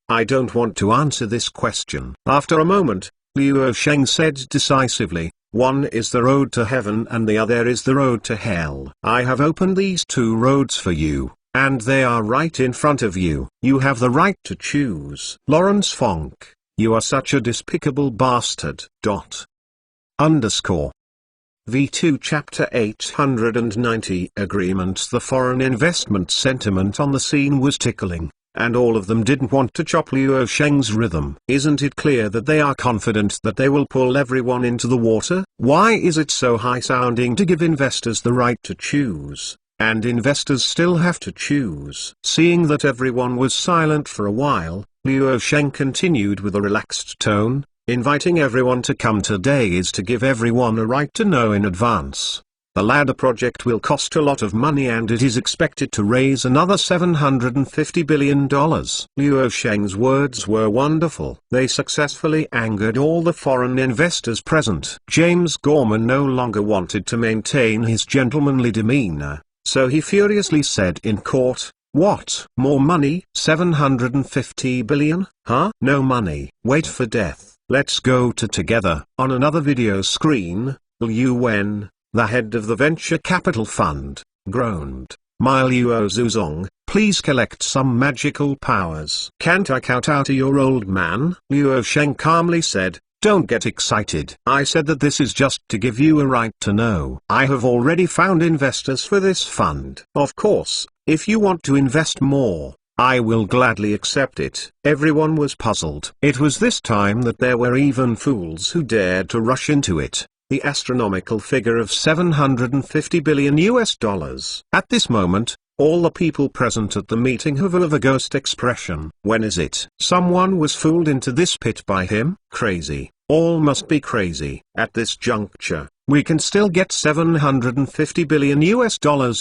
I don't want to answer this question. After a moment, Luo Sheng said decisively, one is the road to heaven and the other is the road to hell. I have opened these two roads for you, and they are right in front of you. You have the right to choose. Lawrence Funk, you are such a despicable bastard. V2 Chapter 890 Agreements. The foreign investment sentiment on the scene was tickling, and all of them didn't want to chop Luo Sheng's rhythm. Isn't it clear that they are confident that they will pull everyone into the water? Why is it so high-sounding to give investors the right to choose, and investors still have to choose? Seeing that everyone was silent for a while, Luo Sheng continued with a relaxed tone, inviting everyone to come today is to give everyone a right to know in advance. The ladder project will cost a lot of money and it is expected to raise another $750 billion. Luo Sheng's words were wonderful. They successfully angered all the foreign investors present. James Gorman no longer wanted to maintain his gentlemanly demeanor, so he furiously said in court, "What? More money? 750 billion? Huh? No money. Wait for death. Let's go to together." On another video screen, Liu Wen, the head of the venture capital fund, groaned, "My Luo Zuzong, please collect some magical powers." "Can't I kowtow to your old man?" Luo Sheng calmly said, "Don't get excited. I said that this is just to give you a right to know. I have already found investors for this fund. Of course, if you want to invest more, I will gladly accept it." Everyone was puzzled. It was this time that there were even fools who dared to rush into it. The astronomical figure of $750 billion. At this moment, all the people present at the meeting have a ghost expression. When is it? Someone was fooled into this pit by him? Crazy. All must be crazy. At this juncture, we can still get $750 billion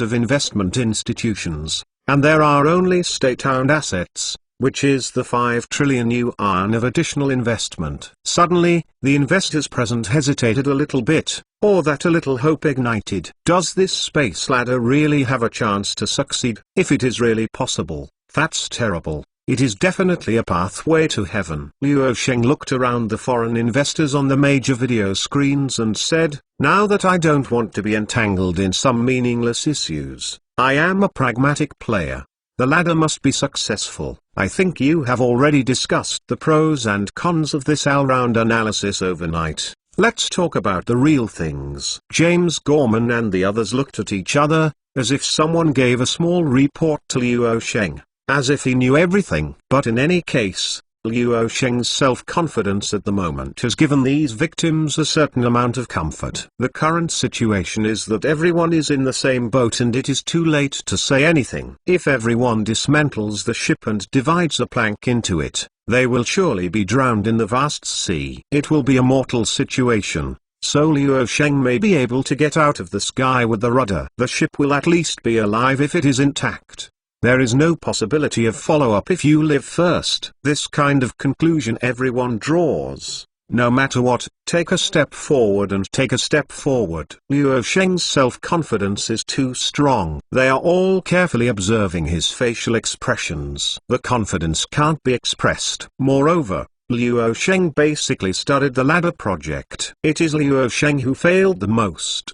of investment institutions, and there are only state-owned assets, which is the 5 trillion yuan of additional investment. Suddenly, the investors present hesitated a little bit, or that a little hope ignited. Does this space ladder really have a chance to succeed? If it is really possible, that's terrible. It is definitely a pathway to heaven. Luo Sheng looked around the foreign investors on the major video screens and said, "Now that I don't want to be entangled in some meaningless issues, I am a pragmatic player. The ladder must be successful. I think you have already discussed the pros and cons of this all-round analysis overnight. Let's talk about the real things." James Gorman and the others looked at each other, as if someone gave a small report to Luo Sheng, as if he knew everything. But in any case, Luo Sheng's self-confidence at the moment has given these victims a certain amount of comfort. The current situation is that everyone is in the same boat and it is too late to say anything. If everyone dismantles the ship and divides a plank into it, they will surely be drowned in the vast sea. It will be a mortal situation, so Luo Sheng may be able to get out of the sky with the rudder. The ship will at least be alive if it is intact. There is no possibility of follow-up if you live first. This kind of conclusion everyone draws. No matter what, take a step forward and take a step forward. Luo Sheng's self-confidence is too strong. They are all carefully observing his facial expressions. The confidence can't be expressed. Moreover, Luo Sheng basically studied the ladder project. It is Luo Sheng who failed the most.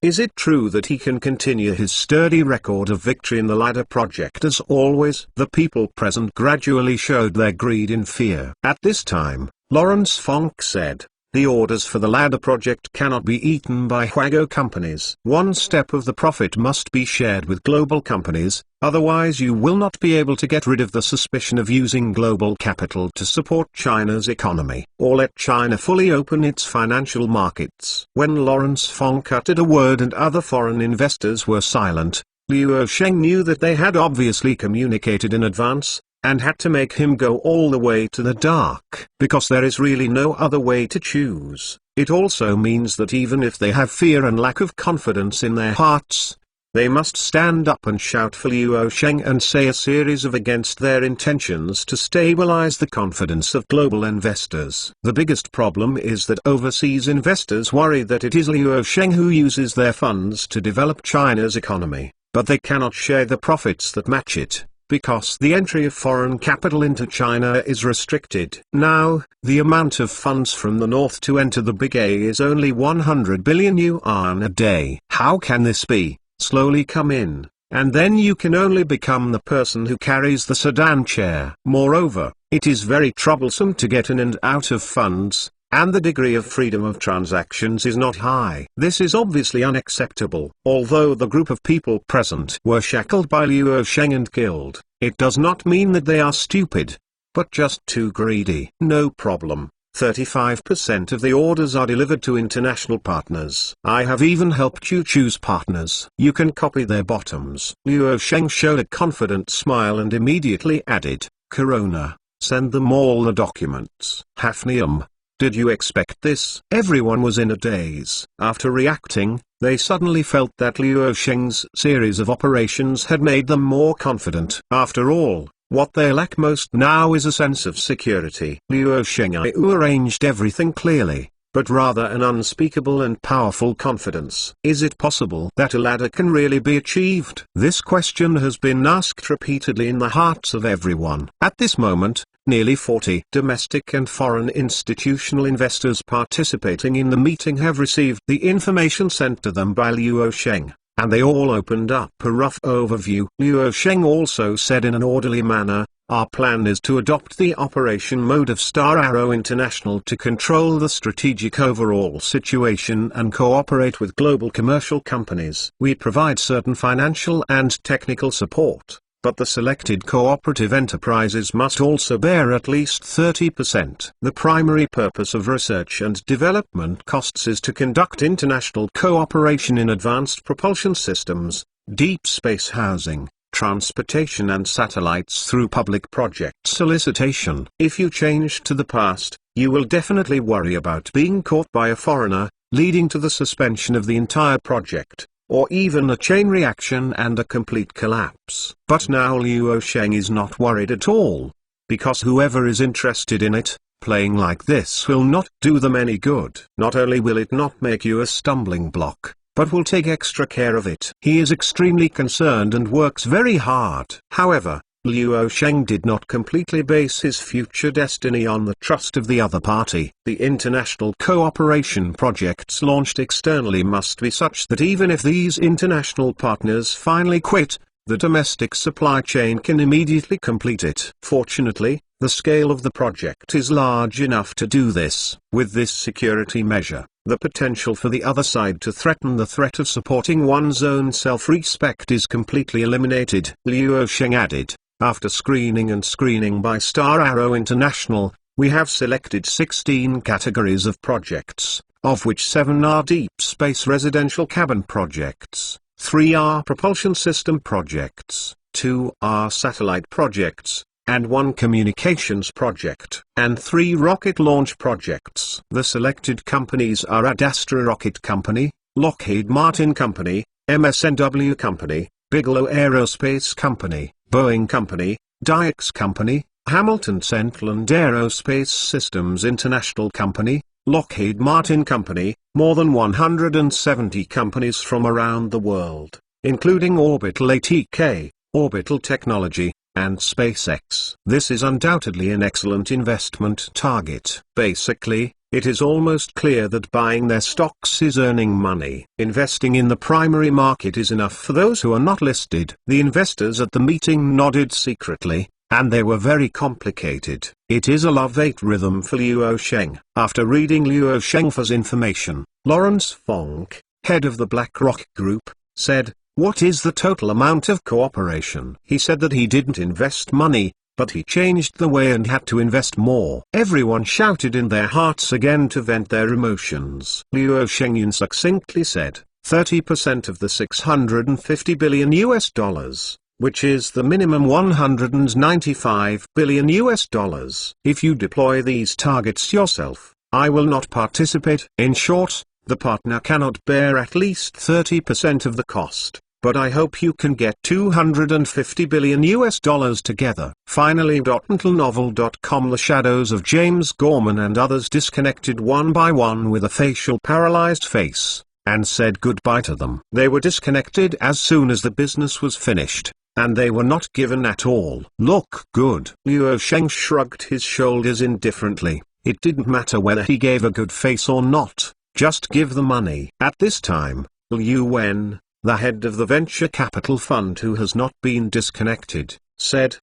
Is it true that he can continue his sturdy record of victory in the ladder project as always? The people present gradually showed their greed in fear. At this time, Lawrence Funk said, "The orders for the ladder project cannot be eaten by Huago companies. One step of the profit must be shared with global companies, otherwise you will not be able to get rid of the suspicion of using global capital to support China's economy, or let China fully open its financial markets." When Lawrence Funk uttered a word and other foreign investors were silent, Luo Sheng knew that they had obviously communicated in advance, and had to make him go all the way to the dark. Because there is really no other way to choose. It also means that even if they have fear and lack of confidence in their hearts, They must stand up and shout for Luo Sheng and say a series of against their intentions to stabilize the confidence of global investors. The biggest problem is that overseas investors worry that it is Luo Sheng who uses their funds to develop China's economy, but they cannot share the profits that match it, because the entry of foreign capital into China is restricted. Now, the amount of funds from the north to enter the Big A is only 100 billion yuan a day. How can this be? Slowly come in, and then you can only become the person who carries the sedan chair. Moreover, it is very troublesome to get in and out of funds, and the degree of freedom of transactions is not high. This is obviously unacceptable. Although the group of people present were shackled by Luo Sheng and killed, it does not mean that they are stupid, but just too greedy. No problem. 35% of the orders are delivered to international partners. I have even helped you choose partners. You can copy their bottoms. Luo Sheng showed a confident smile and immediately added, Corona, send them all the documents. Hafnium, did you expect this? Everyone was in a daze. After reacting, they suddenly felt that Luo Sheng's series of operations had made them more confident. After all, what they lack most now is a sense of security. Luo Sheng arranged everything clearly, but rather an unspeakable and powerful confidence. Is it possible that a ladder can really be achieved? This question has been asked repeatedly in the hearts of everyone. At this moment, nearly 40 domestic and foreign institutional investors participating in the meeting have received the information sent to them by Luo Sheng, and they all opened up a rough overview. Luo Sheng also said in an orderly manner, our plan is to adopt the operation mode of Star Arrow International to control the strategic overall situation and cooperate with global commercial companies. We provide certain financial and technical support, but the selected cooperative enterprises must also bear at least 30%. The primary purpose of research and development costs is to conduct international cooperation in advanced propulsion systems, deep space housing, transportation and satellites through public project solicitation. If you change to the past, you will definitely worry about being caught by a foreigner, leading to the suspension of the entire project, or even a chain reaction and a complete collapse. But now Luo Sheng is not worried at all, because whoever is interested in it, playing like this will not do them any good. Not only will it not make you a stumbling block, but will take extra care of it. He is extremely concerned and works very hard. However, Luo Sheng did not completely base his future destiny on the trust of the other party. The international cooperation projects launched externally must be such that even if these international partners finally quit, the domestic supply chain can immediately complete it. Fortunately, the scale of the project is large enough to do this. With this security measure, the potential for the other side to threaten the threat of supporting one's own self-respect is completely eliminated. Luo Sheng added, after screening by Star Arrow International, we have selected 16 categories of projects, of which 7 are deep space residential cabin projects, 3 are propulsion system projects, 2 are satellite projects, and 1 communications project, and 3 rocket launch projects. The selected companies are Ad Astra Rocket Company, Lockheed Martin Company, MSNW Company, Bigelow Aerospace Company, Boeing Company, Dykes Company, Hamilton Centland Aerospace Systems International Company, Lockheed Martin Company, more than 170 companies from around the world, including Orbital ATK, Orbital Technology, and SpaceX. This is undoubtedly an excellent investment target. Basically, it is almost clear that buying their stocks is earning money. Investing in the primary market is enough for those who are not listed. The investors at the meeting nodded secretly, and they were very complicated. It is a love-hate rhythm for Luo Sheng. After reading Luo Sheng's information, Lawrence Funk, head of the BlackRock Group, said, "What is the total amount of cooperation?" He said that he didn't invest money, but he changed the way and had to invest more. Everyone shouted in their hearts again to vent their emotions. Luo Sheng succinctly said, 30% of the $650 billion US dollars, which is the minimum $195 billion US dollars. If you deploy these targets yourself, I will not participate. In short, the partner cannot bear at least 30% of the cost. but I hope you can get 250 billion US dollars together. Finally, .untilnovel.com. The shadows of James Gorman and others disconnected one by one with a facial paralyzed face, and said goodbye to them. They were disconnected as soon as the business was finished, and they were not given at all. Look good. Luo Sheng shrugged his shoulders indifferently. It didn't matter whether he gave a good face or not, just give the money. At this time, Liu Wen, the head of the venture capital fund who has not been disconnected, said,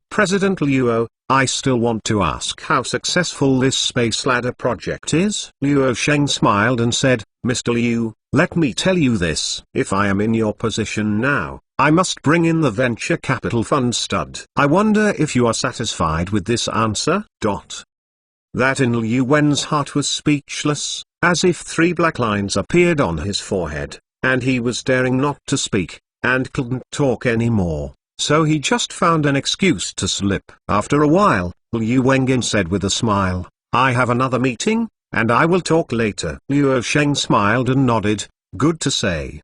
President Luo, I still want to ask how successful this space ladder project is. Luo Sheng smiled and said, Mr. Liu, let me tell you this. If I am in your position now, I must bring in the venture capital fund stud. I wonder if you are satisfied with this answer. That in Liu Wen's heart was speechless, as if 3 black lines appeared on his forehead, and he was daring not to speak, and couldn't talk anymore, so he just found an excuse to slip. After a while, Liu Wengen said with a smile, I have another meeting, and I will talk later. Luo Sheng smiled and nodded, good to say.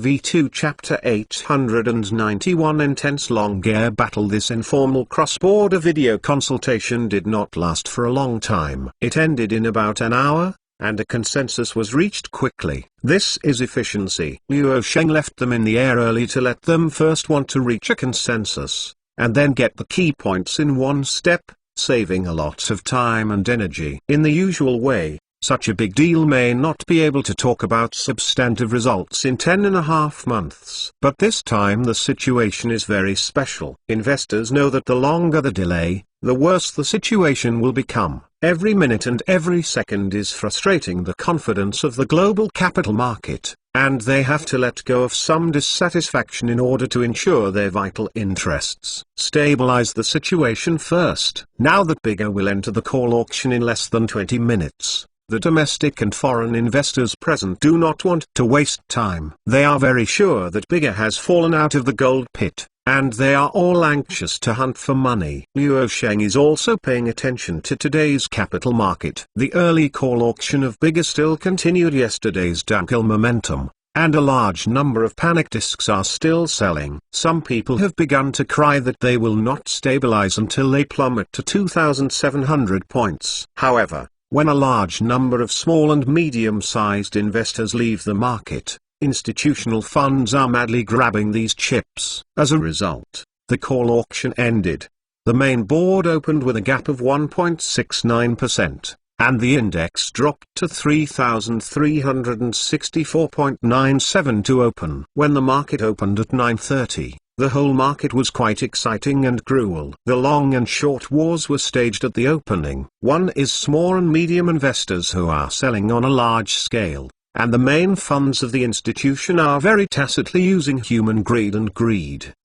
V2 Chapter 891 Intense long air battle. This informal cross-border video consultation did not last for a long time. It ended in about an hour, and a consensus was reached quickly. This is efficiency. Luo Sheng left them in the air early to let them first want to reach a consensus, and then get the key points in one step, saving a lot of time and energy. In the usual way, such a big deal may not be able to talk about substantive results in 10.5 months. But this time the situation is very special. Investors know that the longer the delay, the worse the situation will become. Every minute and every second is frustrating the confidence of the global capital market, and they have to let go of some dissatisfaction in order to ensure their vital interests. Stabilize the situation first. Now that Bigger will enter the call auction in less than 20 minutes. The domestic and foreign investors present do not want to waste time. They are very sure that Bigger has fallen out of the gold pit, and they are all anxious to hunt for money. Luo Sheng is also paying attention to today's capital market. The early call auction of Bigger still continued yesterday's downhill momentum, and a large number of panic discs are still selling. Some people have begun to cry that they will not stabilize until they plummet to 2,700 points. However, when a large number of small and medium-sized investors leave the market, institutional funds are madly grabbing these chips. As a result, the call auction ended. The main board opened with a gap of 1.69%, and the index dropped to 3,364.97 to open. When the market opened at 9:30, the whole market was quite exciting and cruel. The long and short wars were staged at the opening. One is small and medium investors who are selling on a large scale, and the main funds of the institution are very tacitly using human greed and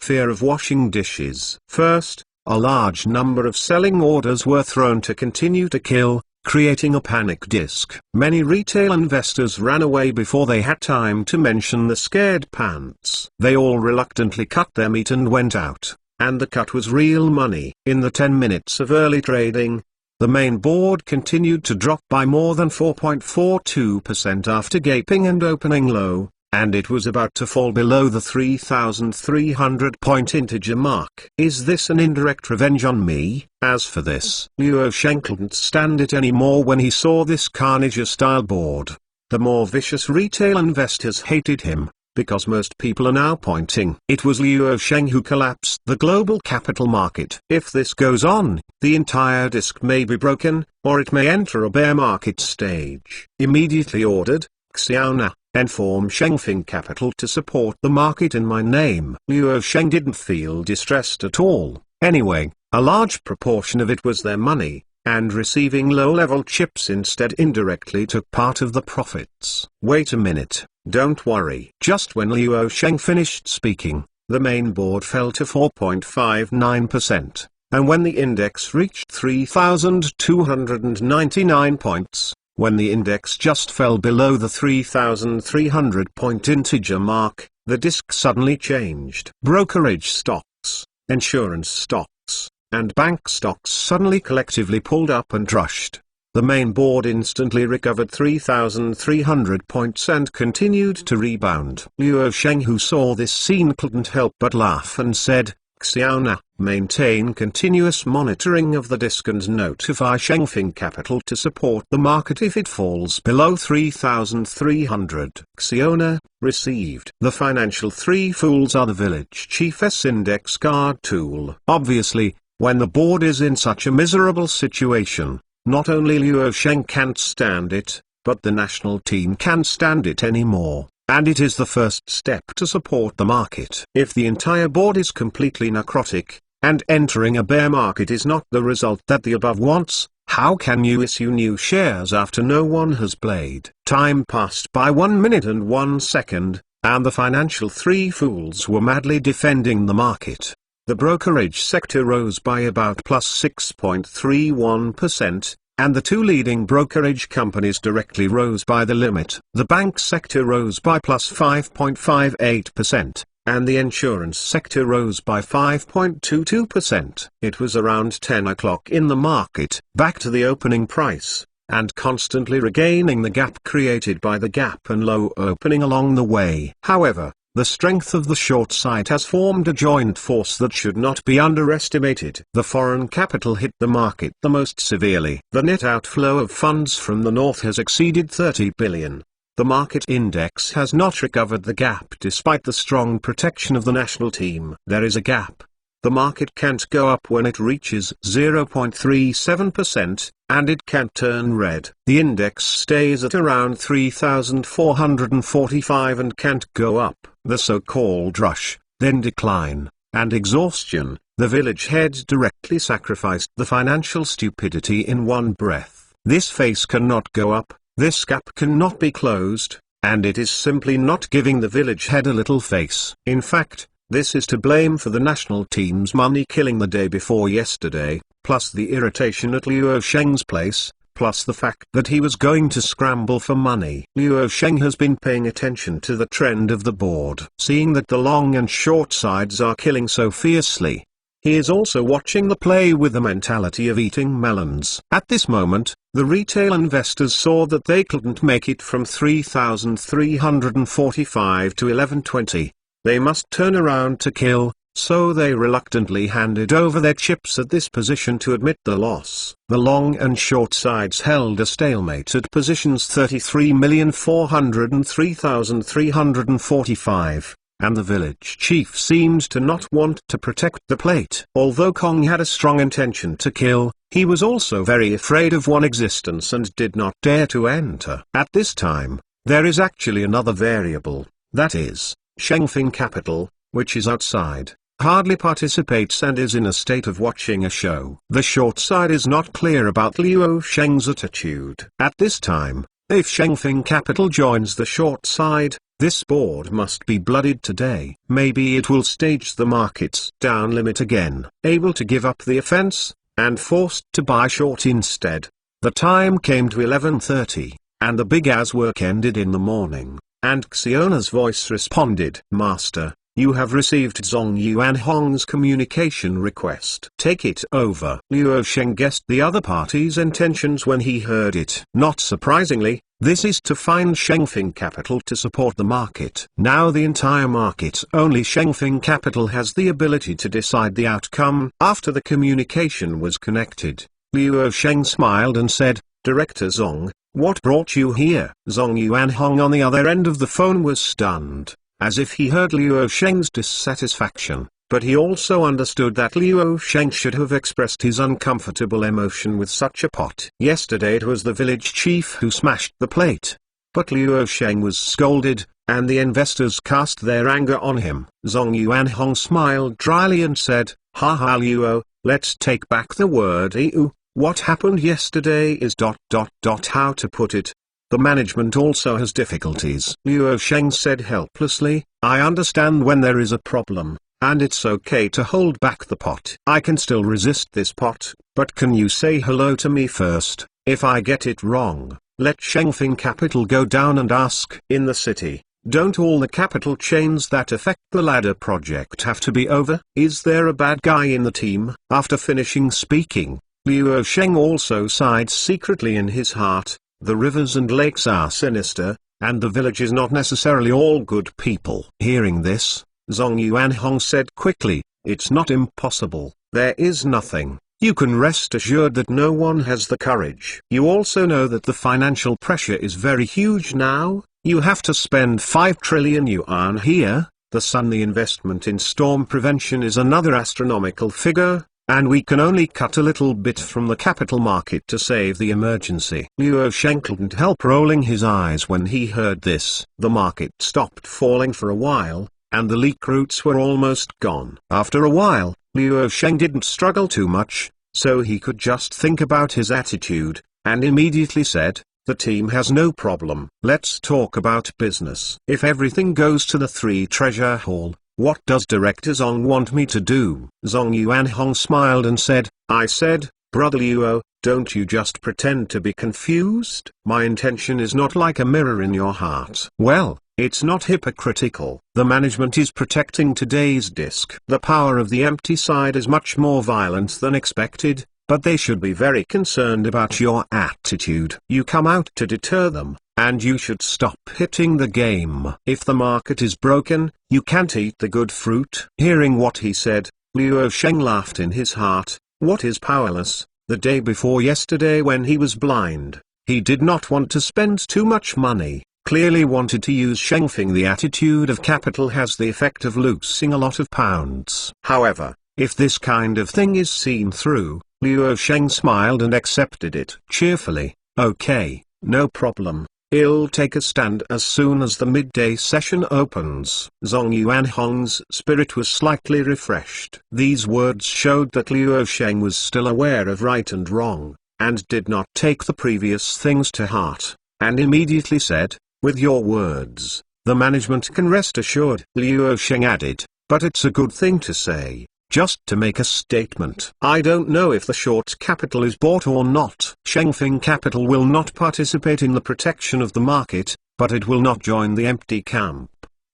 fear of washing dishes. First, a large number of selling orders were thrown to continue to kill, creating a panic disc. Many retail investors ran away before they had time to mention the scared pants. They all reluctantly cut their meat and went out, and the cut was real money. In the 10 minutes of early trading, the main board continued to drop by more than 4.42% after gaping and opening low, and it was about to fall below the 3,300-point integer mark. Is this an indirect revenge on me? As for this, Luo Sheng couldn't stand it anymore when he saw this Carnegie-style board. The more vicious retail investors hated him, because most people are now pointing. It was Luo Sheng who collapsed the global capital market. If this goes on, the entire disk may be broken, or it may enter a bear market stage. Immediately ordered, Xiaona, inform Shengfeng Capital to support the market in my name. Luo Sheng didn't feel distressed at all. Anyway, a large proportion of it was their money, and receiving low-level chips instead indirectly took part of the profits. Wait a minute, don't worry. Just when Luo Sheng finished speaking, the main board fell to 4.59%, and when the index reached 3,299 points, when the index just fell below the 3,300-point integer mark, the disk suddenly changed. Brokerage stocks, insurance stocks, and bank stocks suddenly collectively pulled up and rushed. The main board instantly recovered 3,300 points and continued to rebound. Luo Sheng, who saw this scene, couldn't help but laugh and said, "Xiaona, maintain continuous monitoring of the disk and notify Shengfeng Capital to support the market if it falls below 3,300. Xiaona, received. The financial three fools are the village chief's index card tool. Obviously, when the board is in such a miserable situation, not only Luo Sheng can't stand it, but the national team can't stand it anymore. And it is the first step to support the market. If the entire board is completely necrotic, and entering a bear market is not the result that the above wants, how can you issue new shares after no one has played? Time passed by 1 minute and 1 second, and the financial three fools were madly defending the market. The brokerage sector rose by about plus 6.31%. And the two leading brokerage companies directly rose by the limit. The bank sector rose by plus 5.58%, and the insurance sector rose by 5.22%. It was around 10 o'clock in the market, back to the opening price, and constantly regaining the gap created by the gap and low opening along the way. However, the strength of the short side has formed a joint force that should not be underestimated. The foreign capital hit the market the most severely. The net outflow of funds from the north has exceeded 30 billion. The market index has not recovered the gap despite the strong protection of the national team. There is a gap. The market can't go up when it reaches 0.37%, and it can't turn red. The index stays at around 3,445 and can't go up. The so-called rush, then decline, and exhaustion. The village head directly sacrificed the financial stupidity in one breath. This face cannot go up, this gap cannot be closed, and it is simply not giving the village head a little face. In fact, this is to blame for the national team's money killing the day before yesterday, plus the irritation at Luo Sheng's place, plus the fact that he was going to scramble for money. Luo Sheng has been paying attention to the trend of the board. Seeing that the long and short sides are killing so fiercely, he is also watching the play with the mentality of eating melons. At this moment, the retail investors saw that they couldn't make it from 3,345 to 1120. They must turn around to kill, so they reluctantly handed over their chips at this position to admit the loss. The long and short sides held a stalemate at positions 33,403,345, and the village chief seemed to not want to protect the plate. Although Kong had a strong intention to kill, he was also very afraid of one existence and did not dare to enter. At this time, there is actually another variable, that is, Shengfeng Capital, which is outside, hardly participates and is in a state of watching a show. The short side is not clear about Luo Sheng's attitude. At this time, if Shengfeng Capital joins the short side, this board must be bloodied today. Maybe it will stage the market's down limit again, able to give up the offense, and forced to buy short instead. The time came to 11:30, and the big as work ended in the morning. And Xiaona's voice responded, "Master, you have received Zhong Yuanhong's communication request. Take it over." Luo Sheng guessed the other party's intentions when he heard it. Not surprisingly, this is to find Shengfeng Capital to support the market. Now the entire market, only Shengfeng Capital has the ability to decide the outcome. After the communication was connected, Luo Sheng smiled and said, "Director Zhong, what brought you here?" Zhong Yuanhong on the other end of the phone was stunned, as if he heard Luo Sheng's dissatisfaction, but he also understood that Luo Sheng should have expressed his uncomfortable emotion with such a pot. Yesterday it was the village chief who smashed the plate, but Luo Sheng was scolded, and the investors cast their anger on him. Zhong Yuanhong smiled dryly and said, "Ha ha Luo, let's take back the word EU. What happened yesterday is ... how to put it. The management also has difficulties." Luo Sheng said helplessly, "I understand when there is a problem, and it's okay to hold back the pot. I can still resist this pot, but can you say hello to me first? If I get it wrong, let Shengfeng Capital go down and ask." In the city, don't all the capital chains that affect the ladder project have to be over? Is there a bad guy in the team? After finishing speaking, Luo Sheng also sighed secretly in his heart. The rivers and lakes are sinister, and the village is not necessarily all good people. Hearing this, Zhong Yuanhong said quickly, "It's not impossible, there is nothing. You can rest assured that no one has the courage. You also know that the financial pressure is very huge now. You have to spend 5 trillion yuan here. The investment in storm prevention is another astronomical figure, and we can only cut a little bit from the capital market to save the emergency." Luo Sheng couldn't help rolling his eyes when he heard this. The market stopped falling for a while, and the leak routes were almost gone. After a while, Luo Sheng didn't struggle too much, so he could just think about his attitude, and immediately said, "The team has no problem. Let's talk about business. If everything goes to the 3 treasure hall, what does Director Zong want me to do?" Zong Yuanhong smiled and said, "I said, Brother Luo, don't you just pretend to be confused. My intention is not like a mirror in your heart." "Well, it's not hypocritical. The management is protecting today's disk. The power of the empty side is much more violent than expected, but they should be very concerned about your attitude. You come out to deter them, and you should stop hitting the game. If the market is broken, you can't eat the good fruit." Hearing what he said, Luo Sheng laughed in his heart. What is powerless? The day before yesterday when he was blind, he did not want to spend too much money, clearly wanted to use Shengfeng. The attitude of capital has the effect of losing a lot of pounds. However, if this kind of thing is seen through, Luo Sheng smiled and accepted it cheerfully. "Okay, no problem. I'll take a stand as soon as the midday session opens." Zong Yuanhong's spirit was slightly refreshed. These words showed that Luo Sheng was still aware of right and wrong, and did not take the previous things to heart, and immediately said, "With your words, the management can rest assured." Luo Sheng added, "But it's a good thing to say, just to make a statement. I don't know if the short capital is bought or not. Shengfeng Capital will not participate in the protection of the market, but it will not join the empty camp.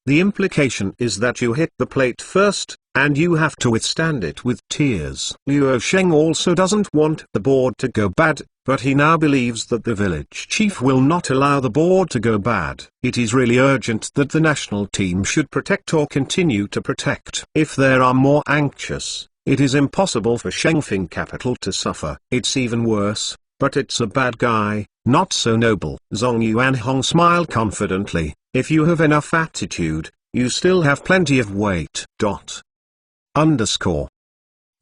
The implication is that you hit the plate first, and you have to withstand it with tears." Luo Sheng also doesn't want the board to go bad, but he now believes that the village chief will not allow the board to go bad. It is really urgent that the national team should protect or continue to protect. If there are more anxious, it is impossible for Shengfeng Capital to suffer. It's even worse, but it's a bad guy, not so noble. Zong Yuanhong smiled confidently. If you have enough attitude, you still have plenty of weight.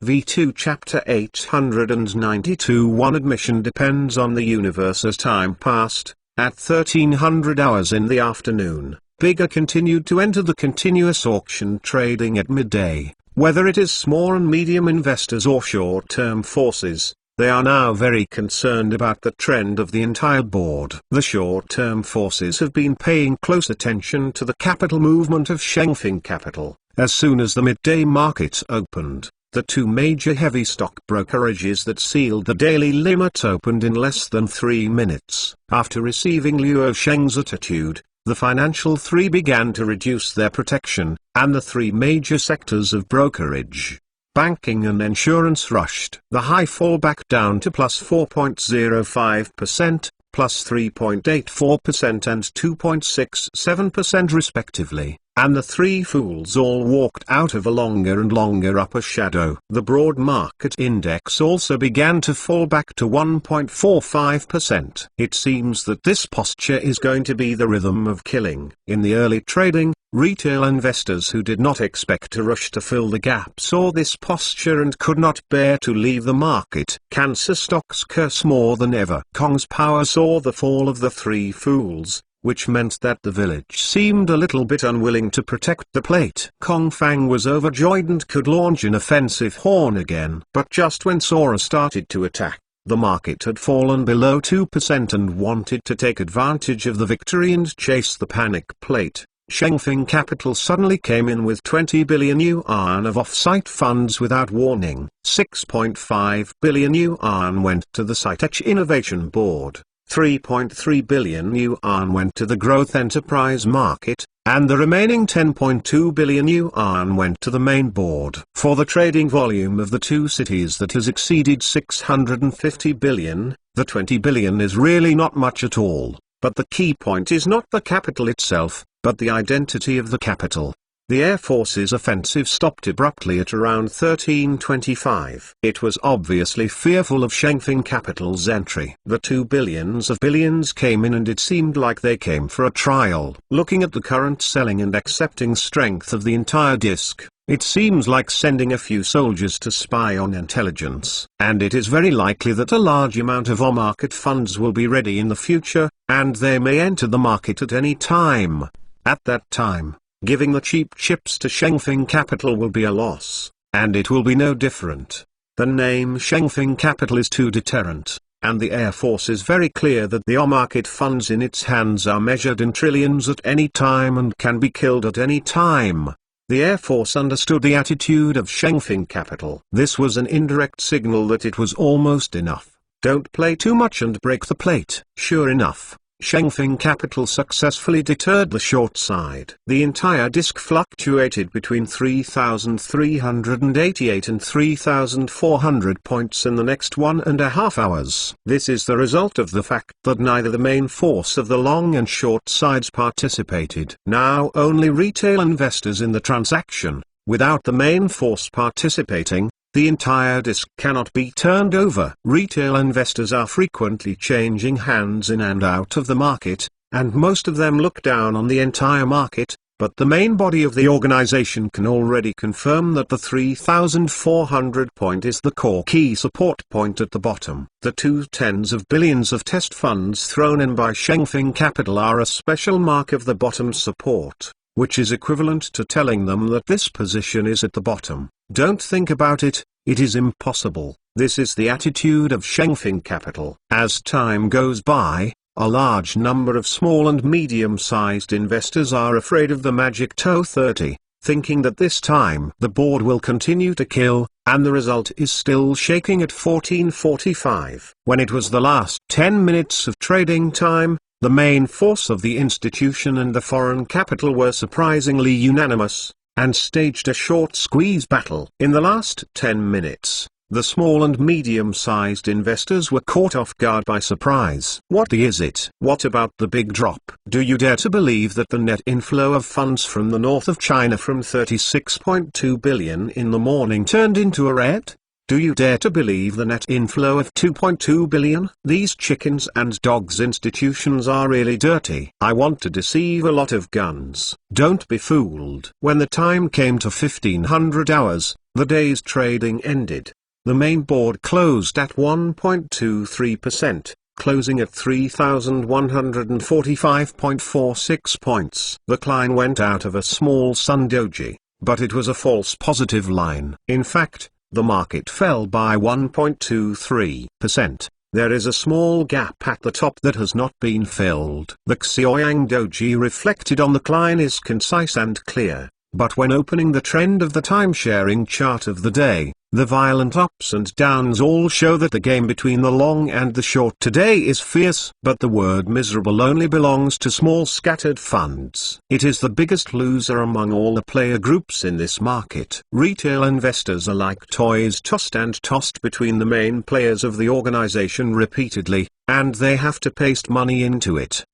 V2 Chapter 892 One admission depends on the universe. As time passed, at 1300 hours in the afternoon, Bigger continued to enter the continuous auction trading at midday. Whether it is small and medium investors or short-term forces, they are now very concerned about the trend of the entire board. The short-term forces have been paying close attention to the capital movement of Shengfeng Capital. As soon as the midday market opened, the 2 major heavy stock brokerages that sealed the daily limit opened in less than 3 minutes. After receiving Luo Sheng's attitude, the financial 3 began to reduce their protection, and the 3 major sectors of brokerage, banking and insurance rushed. The high fall back down to plus 4.05%, plus 3.84% and 2.67% respectively, and the 3 fools all walked out of a longer and longer upper shadow. The broad market index also began to fall back to 1.45%. It seems that this posture is going to be the rhythm of killing. In the early trading, retail investors who did not expect to rush to fill the gap saw this posture and could not bear to leave the market. Cancer stocks curse more than ever. Kong's power saw the fall of the 3 fools, which meant that the village seemed a little bit unwilling to protect the plate. Kong Fang was overjoyed and could launch an offensive horn again. But just when Sora started to attack, the market had fallen below 2% and wanted to take advantage of the victory and chase the panic plate. Shengfeng Capital suddenly came in with 20 billion yuan of off-site funds without warning. 6.5 billion yuan went to the Scitech Innovation Board. 3.3 billion yuan went to the growth enterprise market, and the remaining 10.2 billion yuan went to the main board. For the trading volume of the two cities that has exceeded 650 billion, the 20 billion is really not much at all, but the key point is not the capital itself, but the identity of the capital. The Air Force's offensive stopped abruptly at around 1325. It was obviously fearful of Shengfeng Capital's entry. The 2 billions of billions came in and it seemed like they came for a trial. Looking at the current selling and accepting strength of the entire disk, it seems like sending a few soldiers to spy on intelligence. And it is very likely that a large amount of on-market funds will be ready in the future, and they may enter the market at any time. At that time, giving the cheap chips to Shengfeng Capital will be a loss, and it will be no different. The name Shengfeng Capital is too deterrent, and the Air Force is very clear that the on-market funds in its hands are measured in trillions at any time and can be killed at any time. The Air Force understood the attitude of Shengfeng Capital. This was an indirect signal that it was almost enough. Don't play too much and break the plate. Sure enough, Shengfeng Capital successfully deterred the short side. The entire disk fluctuated between 3,388 and 3,400 points in the next 1.5 hours. This is the result of the fact that neither the main force of the long and short sides participated. Now only retail investors in the transaction. Without the main force participating, the entire disk cannot be turned over. Retail investors are frequently changing hands in and out of the market, and most of them look down on the entire market, but the main body of the organization can already confirm that the 3,400 point is the core key support point at the bottom. The 2 tens of billions of test funds thrown in by Shengfeng Capital are a special mark of the bottom support, which is equivalent to telling them that this position is at the bottom. Don't think about it, it is impossible. This is the attitude of Shengfeng Capital. As time goes by, a large number of small and medium-sized investors are afraid of the magic toe 30, thinking that this time the board will continue to kill, and the result is still shaking at 1445. When it was the last 10 minutes of trading time, the main force of the institution and the foreign capital were surprisingly unanimous, and staged a short squeeze battle. In the last 10 minutes, the small and medium-sized investors were caught off guard by surprise. What is it? What about the big drop? Do you dare to believe that the net inflow of funds from the north of China from 36.2 billion in the morning turned into a red? Do you dare to believe the net inflow of 2.2 billion? These chickens and dogs institutions are really dirty. I want to deceive a lot of guns. Don't be fooled. When the time came to 1500 hours, the day's trading ended. The main board closed at 1.23%, closing at 3,145.46 points. The line went out of a small sun doji, but it was a false positive line. In fact, the market fell by 1.23%. There is a small gap at the top that has not been filled. The Xiaoyang Doji reflected on the line is concise and clear, but when opening the trend of the time-sharing chart of the day, the violent ups and downs all show that the game between the long and the short today is fierce. But the word miserable only belongs to small scattered funds. It is the biggest loser among all the player groups in this market. Retail investors are like toys tossed and tossed between the main players of the organization repeatedly, and they have to paste money into it.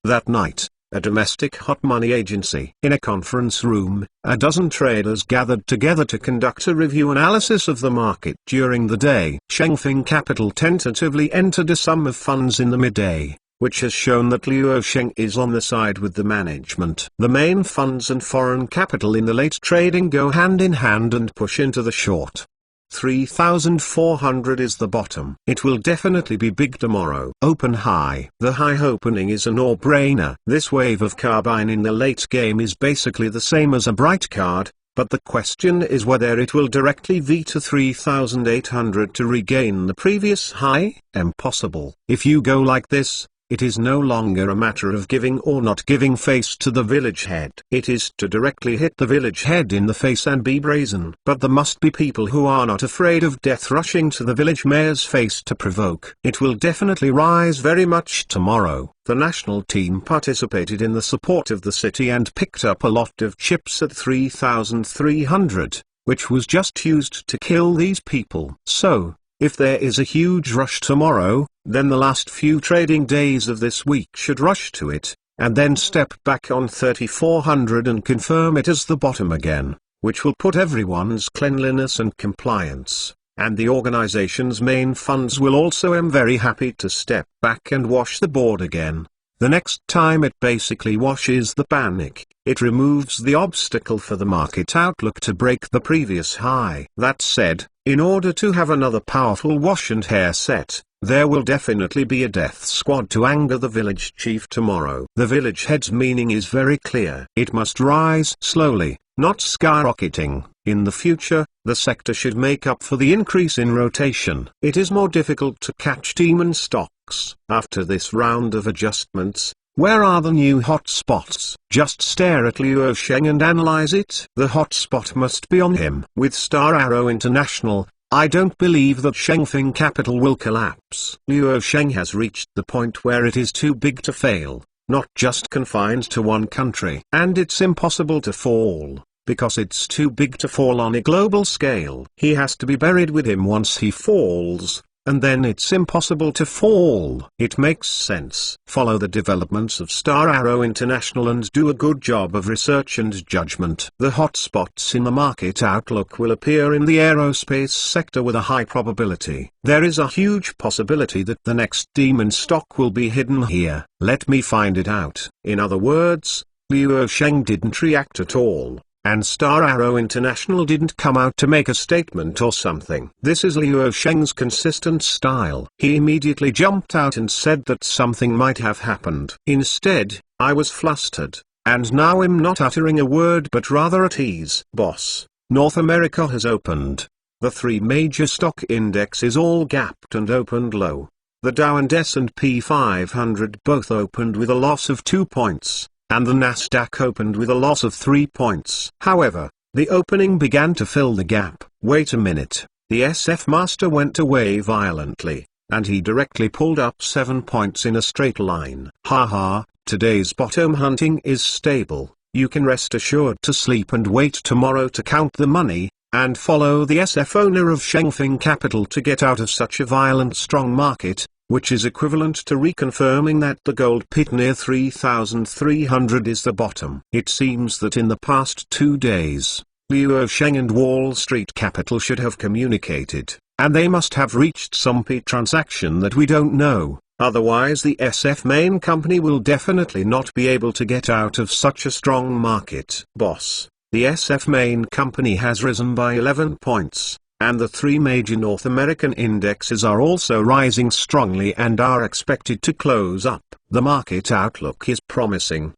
That night, a domestic hot money agency. In a conference room, a dozen traders gathered together to conduct a review analysis of the market during the day. Shengfeng Capital tentatively entered a sum of funds in the midday, which has shown that Luo Sheng is on the side with the management. The main funds and foreign capital in the late trading go hand in hand and push into the short. 3,400 is the bottom. It will definitely be big tomorrow. Open high. The high opening is a no-brainer. This wave of carbine in the late game is basically the same as a bright card, but the question is whether it will directly V to 3,800 to regain the previous high. Impossible. If you go like this, it is no longer a matter of giving or not giving face to the village head. It is to directly hit the village head in the face and be brazen. But there must be people who are not afraid of death rushing to the village mayor's face to provoke. It will definitely rise very much tomorrow. The national team participated in the support of the city and picked up a lot of chips at 3,300, which was just used to kill these people. So, if there is a huge rush tomorrow, then the last few trading days of this week should rush to it, and then step back on 3,400 and confirm it as the bottom again, which will put everyone's cleanliness and compliance, and the organization's main funds will also am very happy to step back and wash the board again. The next time it basically washes the panic, it removes the obstacle for the market outlook to break the previous high. That said, in order to have another powerful wash and hair set, there will definitely be a death squad to anger the village chief tomorrow. The village head's meaning is very clear. It must rise slowly, not skyrocketing. In the future, the sector should make up for the increase in rotation. It is more difficult to catch demon stocks. After this round of adjustments, where are the new hot spots? Just stare at Luo Sheng and analyze it. The hot spot must be on him. With Star Arrow International, I don't believe that Shengfeng Capital will collapse. Luo Sheng has reached the point where it is too big to fail, not just confined to one country. And it's impossible to fall, because it's too big to fall on a global scale. He has to be buried with him once he falls, and then it's impossible to fall. It makes sense. Follow the developments of Star Arrow International and do a good job of research and judgment. The hotspots in the market outlook will appear in the aerospace sector with a high probability. There is a huge possibility that the next demon stock will be hidden here. Let me find it out. In other words, Luo Sheng didn't react at all, and Star Arrow International didn't come out to make a statement or something. This is Luo Sheng's consistent style. He immediately jumped out and said that something might have happened. Instead, I was flustered, and now I'm not uttering a word but rather at ease. Boss, North America has opened. The three major stock indexes all gapped and opened low. The Dow and S&P 500 both opened with a loss of 2 points, and the Nasdaq opened with a loss of 3 points. However, the opening began to fill the gap. Wait a minute, the SF Master went away violently, and he directly pulled up 7 points in a straight line. Haha, today's bottom hunting is stable. You can rest assured to sleep and wait tomorrow to count the money, and follow the SF owner of Shengfeng Capital to get out of such a violent strong market, which is equivalent to reconfirming that the gold pit near 3,300 is the bottom. It seems that in the past 2 days, Luo Sheng and Wall Street Capital should have communicated, and they must have reached some P transaction that we don't know, otherwise the SF main company will definitely not be able to get out of such a strong market. Boss, the SF main company has risen by 11 points. And the three major North American indexes are also rising strongly and are expected to close up. The market outlook is promising.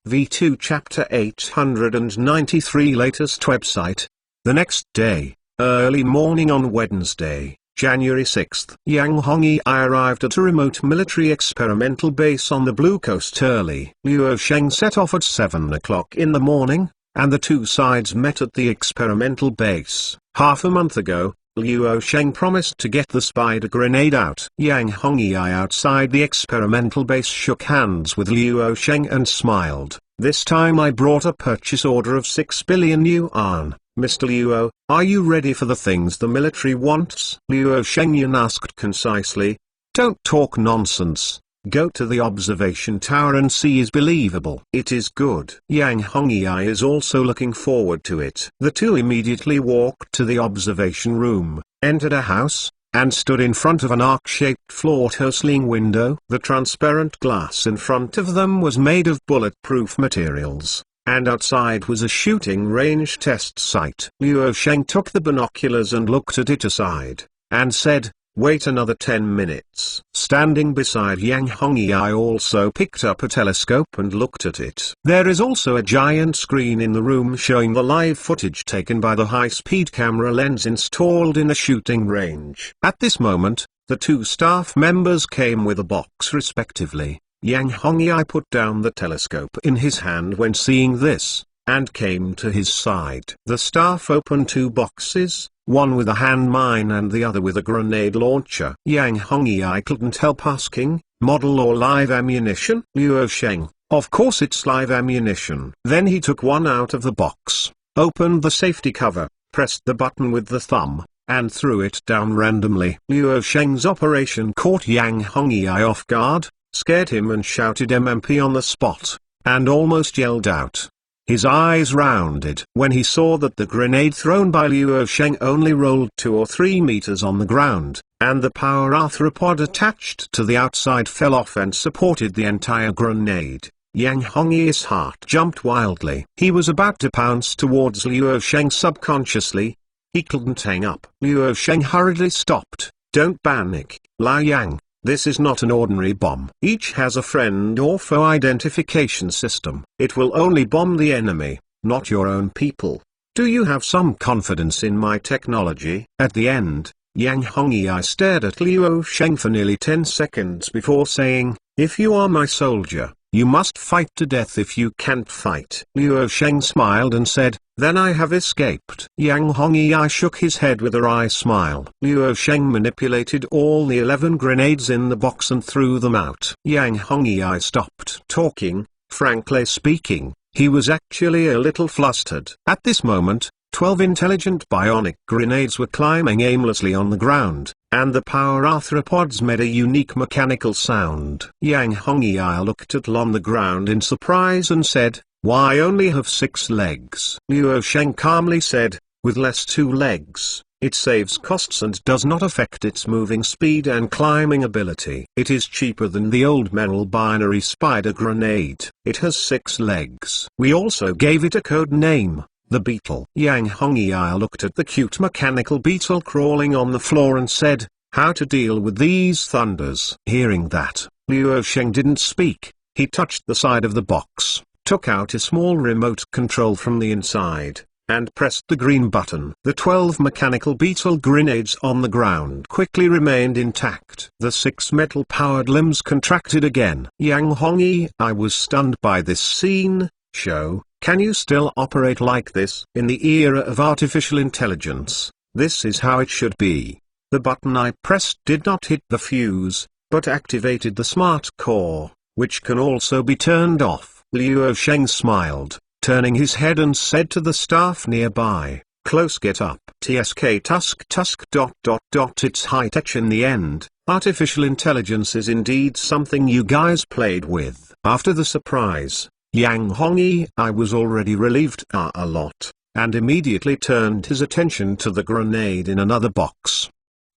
V2 Chapter 893 latest website. The next day, early morning on Wednesday, January 6th, Yang Hongyi arrived at a remote military experimental base on the Blue Coast early. Luo Sheng set off at 7 o'clock in the morning, and the two sides met at the experimental base. Half a month ago, Luo Sheng promised to get the spider grenade out. Yang Hongyi outside the experimental base shook hands with Luo Sheng and smiled. This time I brought a purchase order of 6 billion yuan. Mr. Luo, are you ready for the things the military wants? Luo Shengyan asked concisely. Don't talk nonsense. Go to the observation tower and see is believable. It is good. Yang Hongyi is also looking forward to it. The two immediately walked to the observation room, entered a house, and stood in front of an arc-shaped floor-to-ceiling window. The transparent glass in front of them was made of bulletproof materials, and outside was a shooting range test site. Luo Sheng took the binoculars and looked at it aside, and said, "Wait another 10 minutes." Standing beside Yang Hongyi, I also picked up a telescope and looked at it. There is also a giant screen in the room showing the live footage taken by the high-speed camera lens installed in the shooting range. At this moment, The two staff members came with a box respectively. Yang Hongyi put down the telescope in his hand when seeing this, and came to his side. The staff opened two boxes, one with a hand mine and the other with a grenade launcher. Yang Hongyi couldn't help asking, model or live ammunition? Luo Sheng, of course it's live ammunition. Then he took one out of the box, opened the safety cover, pressed the button with the thumb, and threw it down randomly. Luo Sheng's operation caught Yang Hongyi off guard, scared him and shouted MMP on the spot, and almost yelled out. His eyes rounded when he saw that the grenade thrown by Luo Sheng only rolled 2 or 3 meters on the ground, and the power arthropod attached to the outside fell off and supported the entire grenade. Yang Hongyi's heart jumped wildly. He was about to pounce towards Luo Sheng subconsciously. He couldn't hang up. Luo Sheng hurriedly stopped. Don't panic, Liao Yang. This is not an ordinary bomb. Each has a friend or foe identification system. It will only bomb the enemy, not your own people. Do you have some confidence in my technology? At the end, Yang Hongyi stared at Luo Sheng for nearly 10 seconds before saying, if you are my soldier, you must fight to death. If you can't fight. Luo Sheng smiled and said, then I have escaped. Yang Hongyi shook his head with a wry smile. Luo Sheng manipulated all the 11 grenades in the box and threw them out. Yang Hongyi stopped talking. Frankly speaking, he was actually a little flustered. At this moment, 12 intelligent bionic grenades were climbing aimlessly on the ground, and the power arthropods made a unique mechanical sound. Yang Hongyi looked at on the ground in surprise and said, why only have 6 legs? Luo Sheng calmly said, with less 2 legs, it saves costs and does not affect its moving speed and climbing ability. It is cheaper than the old metal binary spider grenade. It has 6 legs. We also gave it a code name, the beetle. Yang Hongyi looked at the cute mechanical beetle crawling on the floor and said, how to deal with these thunders? Hearing that, Luo Sheng didn't speak. He touched the side of the box, took out a small remote control from the inside, and pressed the green button. The 12 mechanical beetle grenades on the ground quickly remained intact. The 6 metal-powered limbs contracted again. Yang Hongyi was stunned by this scene. Show, can you still operate like this? In the era of artificial intelligence, this is how it should be. The button I pressed did not hit the fuse, but activated the smart core, which can also be turned off. Luo Sheng smiled, turning his head and said to the staff nearby, close get up. TSK tusk. It's high tech in the end. Artificial intelligence is indeed something you guys played with. After the surprise, Yang Hongyi was already relieved a lot, and immediately turned his attention to the grenade in another box.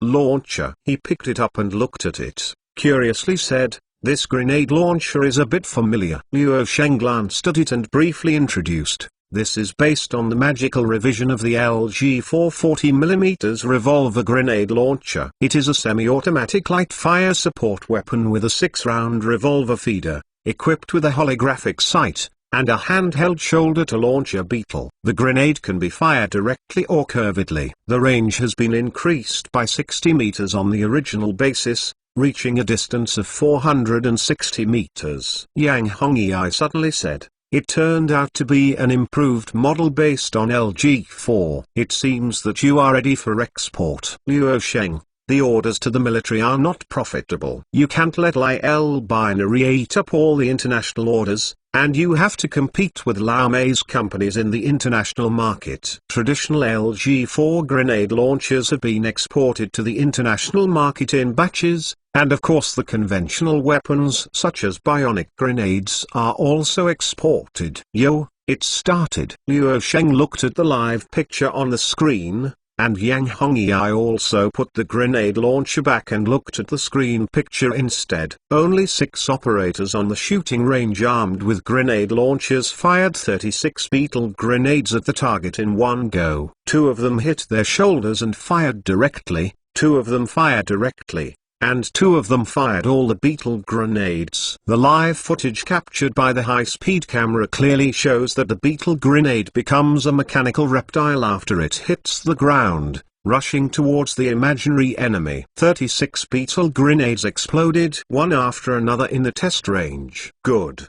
Launcher. He picked it up and looked at it, curiously said, this grenade launcher is a bit familiar. Luo Sheng glanced at it and briefly introduced, this is based on the magical revision of the LG 440mm revolver grenade launcher. It is a semi-automatic light fire support weapon with a 6-round revolver feeder, equipped with a holographic sight, and a handheld shoulder-to-launcher beetle. The grenade can be fired directly or curvedly. The range has been increased by 60 meters on the original basis, reaching a distance of 460 meters. Yang Hongyi suddenly said, it turned out to be an improved model based on LG4. It seems that you are ready for export. Luo Sheng, the orders to the military are not profitable. You can't let Liao Binary eat up all the international orders, and you have to compete with Liao Mei's companies in the international market. Traditional LG4 grenade launchers have been exported to the international market in batches, and of course the conventional weapons such as bionic grenades are also exported. Yo, it started. Luo Sheng looked at the live picture on the screen, and Yang Hongyi also put the grenade launcher back and looked at the screen picture instead. Only 6 operators on the shooting range armed with grenade launchers fired 36 beetle grenades at the target in one go. 2 of them hit their shoulders and fired directly, 2 of them fired directly, and 2 of them fired all the beetle grenades. The live footage captured by the high-speed camera clearly shows that the beetle grenade becomes a mechanical reptile after it hits the ground, rushing towards the imaginary enemy. 36 beetle grenades exploded one after another in the test range. Good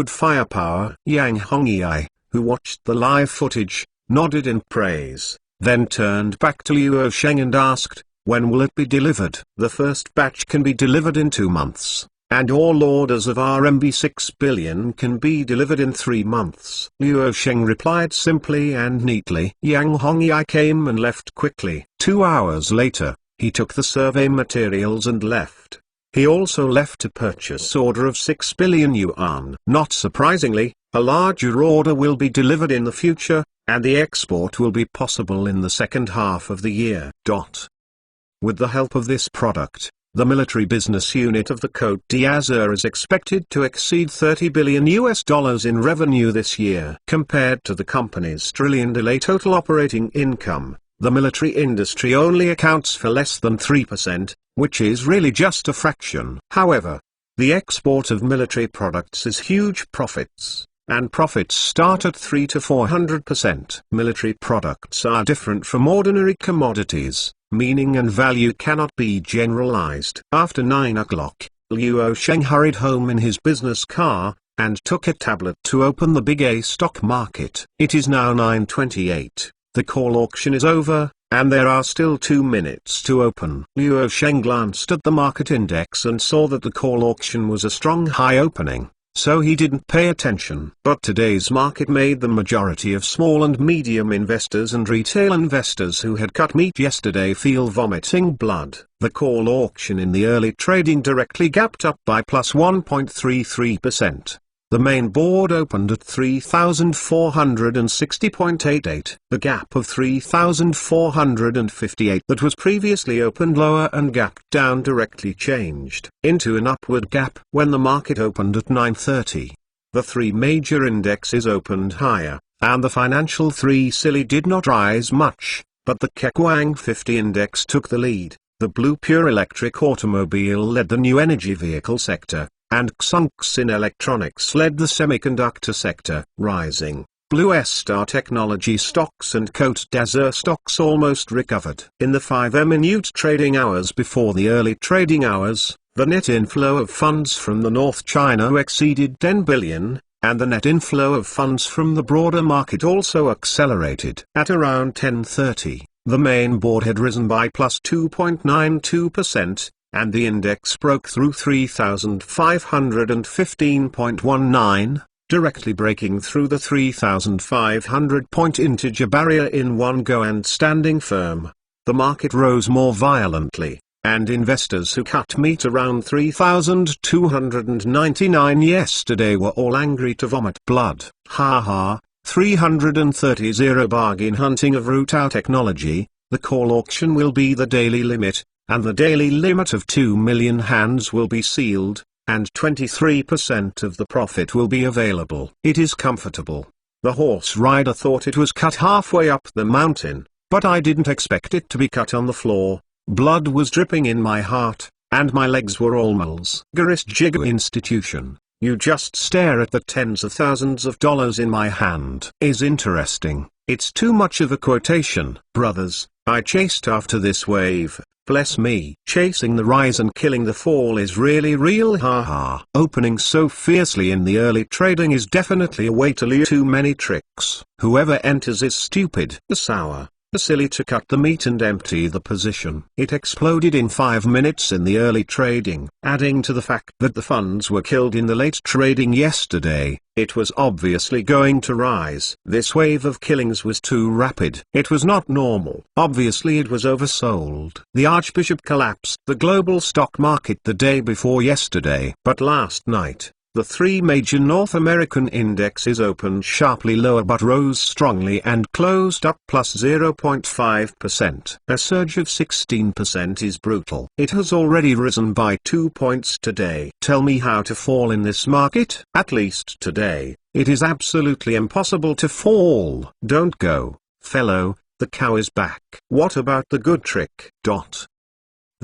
firepower. Yang Hongyi, who watched the live footage, nodded in praise, then turned back to Luo Sheng and asked, "When will it be delivered?" "The first batch can be delivered in 2 months, and all orders of RMB 6 billion can be delivered in 3 months. Luo Sheng replied simply and neatly. Yang Hongyi came and left quickly. 2 hours later, he took the survey materials and left. He also left a purchase order of 6 billion yuan. Not surprisingly, a larger order will be delivered in the future, and the export will be possible in the second half of the year. With the help of this product, the military business unit of the Côte d'Azur is expected to exceed $30 billion in revenue this year. Compared to the company's trillion-dollar total operating income, the military industry only accounts for less than 3%, which is really just a fraction. However, the export of military products is huge profits, and profits start at 300 to 400%. Military products are different from ordinary commodities. Meaning and value cannot be generalized. After 9 o'clock, Luo Sheng hurried home in his business car, and took a tablet to open the Big A stock market. It is now 9:28, the call auction is over, and there are still 2 minutes to open. Luo Sheng glanced at the market index and saw that the call auction was a strong high opening. So he didn't pay attention. But today's market made the majority of small and medium investors and retail investors who had cut meat yesterday feel vomiting blood. The call auction in the early trading directly gapped up by plus 1.33%. The main board opened at 3,460.88. The gap of 3,458 that was previously opened lower and gapped down directly changed into an upward gap when the market opened at 9:30. The 3 major indexes opened higher, and the financial 3 SILI did not rise much, but the Kequang 50 index took the lead. The Blue Pure Electric Automobile led the new energy vehicle sector, and Xunxin Electronics led the semiconductor sector, rising. Blue Star Technology stocks and Côte d'Azur stocks almost recovered. In the 5-minute trading hours before the early trading hours, the net inflow of funds from the North China exceeded 10 billion, and the net inflow of funds from the broader market also accelerated. At around 10:30, the main board had risen by plus 2.92%. And the index broke through 3,515.19, directly breaking through the 3,500-point integer barrier in one go and standing firm. The market rose more violently, and investors who cut meat around 3,299 yesterday were all angry to vomit blood. 330 bargain hunting of Rutao Technology. The call auction will be the daily limit, and the daily limit of 2 million hands will be sealed, and 23% of the profit will be available. It is comfortable. The horse rider thought it was cut halfway up the mountain, but I didn't expect it to be cut on the floor. Blood was dripping in my heart, and my legs were all moles. Garist Jigu Institution, you just stare at the tens of thousands of dollars in my hand. Is interesting. It's too much of a quotation. Brothers, I chased after this wave. Bless me. Chasing the rise and killing the fall is really real. Opening so fiercely in the early trading is definitely a way to lose too many tricks. Whoever enters is stupid. The sour. Silly to cut the meat and empty the position. It exploded in 5 minutes in the early trading. Adding to the fact that the funds were killed in the late trading yesterday, it was obviously going to rise. This wave of killings was too rapid. It was not normal. Obviously it was oversold. The Archbishop collapsed the global stock market the day before yesterday. But last night, the 3 major North American indexes opened sharply lower but rose strongly and closed up plus 0.5%. A surge of 16% is brutal. It has already risen by 2 points today. Tell me how to fall in this market? At least today, it is absolutely impossible to fall. Don't go, fellow, the cow is back. What about the good trick?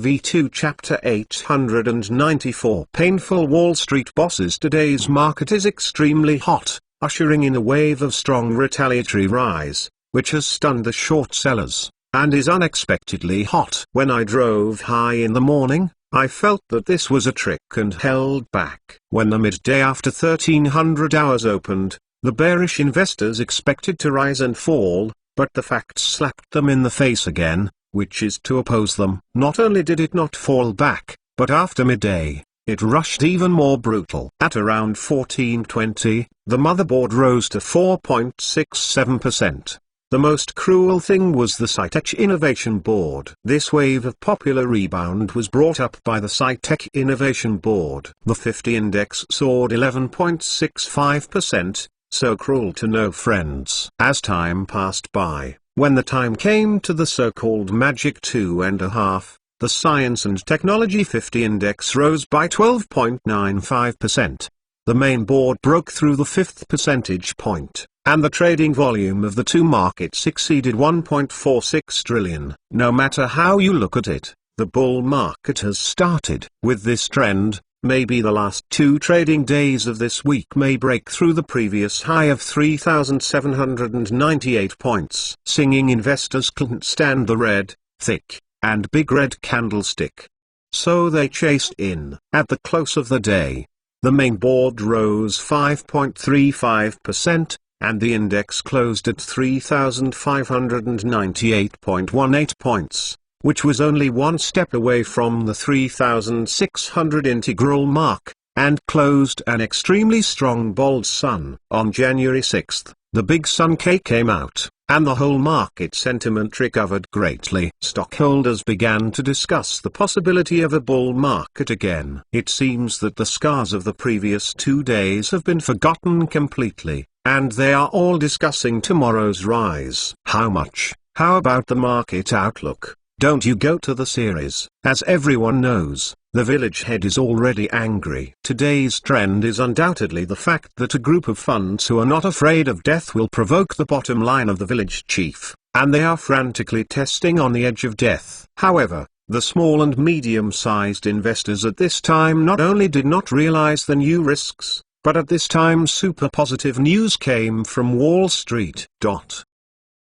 V2 Chapter 894 Painful Wall Street Bosses. Today's market is extremely hot, ushering in a wave of strong retaliatory rise, which has stunned the short sellers. and is unexpectedly hot. When I drove high in the morning, I felt that this was a trick and held back. When the midday after 1300 hours opened, the bearish investors expected to rise and fall, but the facts slapped them in the face again, which is to oppose them. Not only did it not fall back, but after midday, it rushed even more brutal. At around 1420, the motherboard rose to 4.67%. The most cruel thing was the Scitech Innovation Board. This wave of popular rebound was brought up by the Scitech Innovation Board. The 50 index soared 11.65%, so cruel to no friends. As time passed by, when the time came to the so-called magic 2.5, the Science and Technology 50 index rose by 12.95%. The main board broke through the fifth percentage point, and the trading volume of the two markets exceeded 1.46 trillion. No matter how you look at it, the bull market has started. With this trend, maybe the last two trading days of this week may break through the previous high of 3,798 points. Singing investors couldn't stand the red, thick, and big red candlestick. So they chased in. At the close of the day, the main board rose 5.35%, and the index closed at 3,598.18 points, which was only one step away from the 3,600 integral mark, and closed an extremely strong bold sun. On January 6, the big sun came out, and the whole market sentiment recovered greatly. Stockholders began to discuss the possibility of a bull market again. It seems that the scars of the previous 2 days have been forgotten completely, and they are all discussing tomorrow's rise. How much? How about the market outlook? Don't you go to the series? As everyone knows, the village head is already angry. Today's trend is undoubtedly the fact that a group of funds who are not afraid of death will provoke the bottom line of the village chief, and they are frantically testing on the edge of death. However, the small and medium-sized investors at this time not only did not realize the new risks, but at this time super positive news came from Wall Street.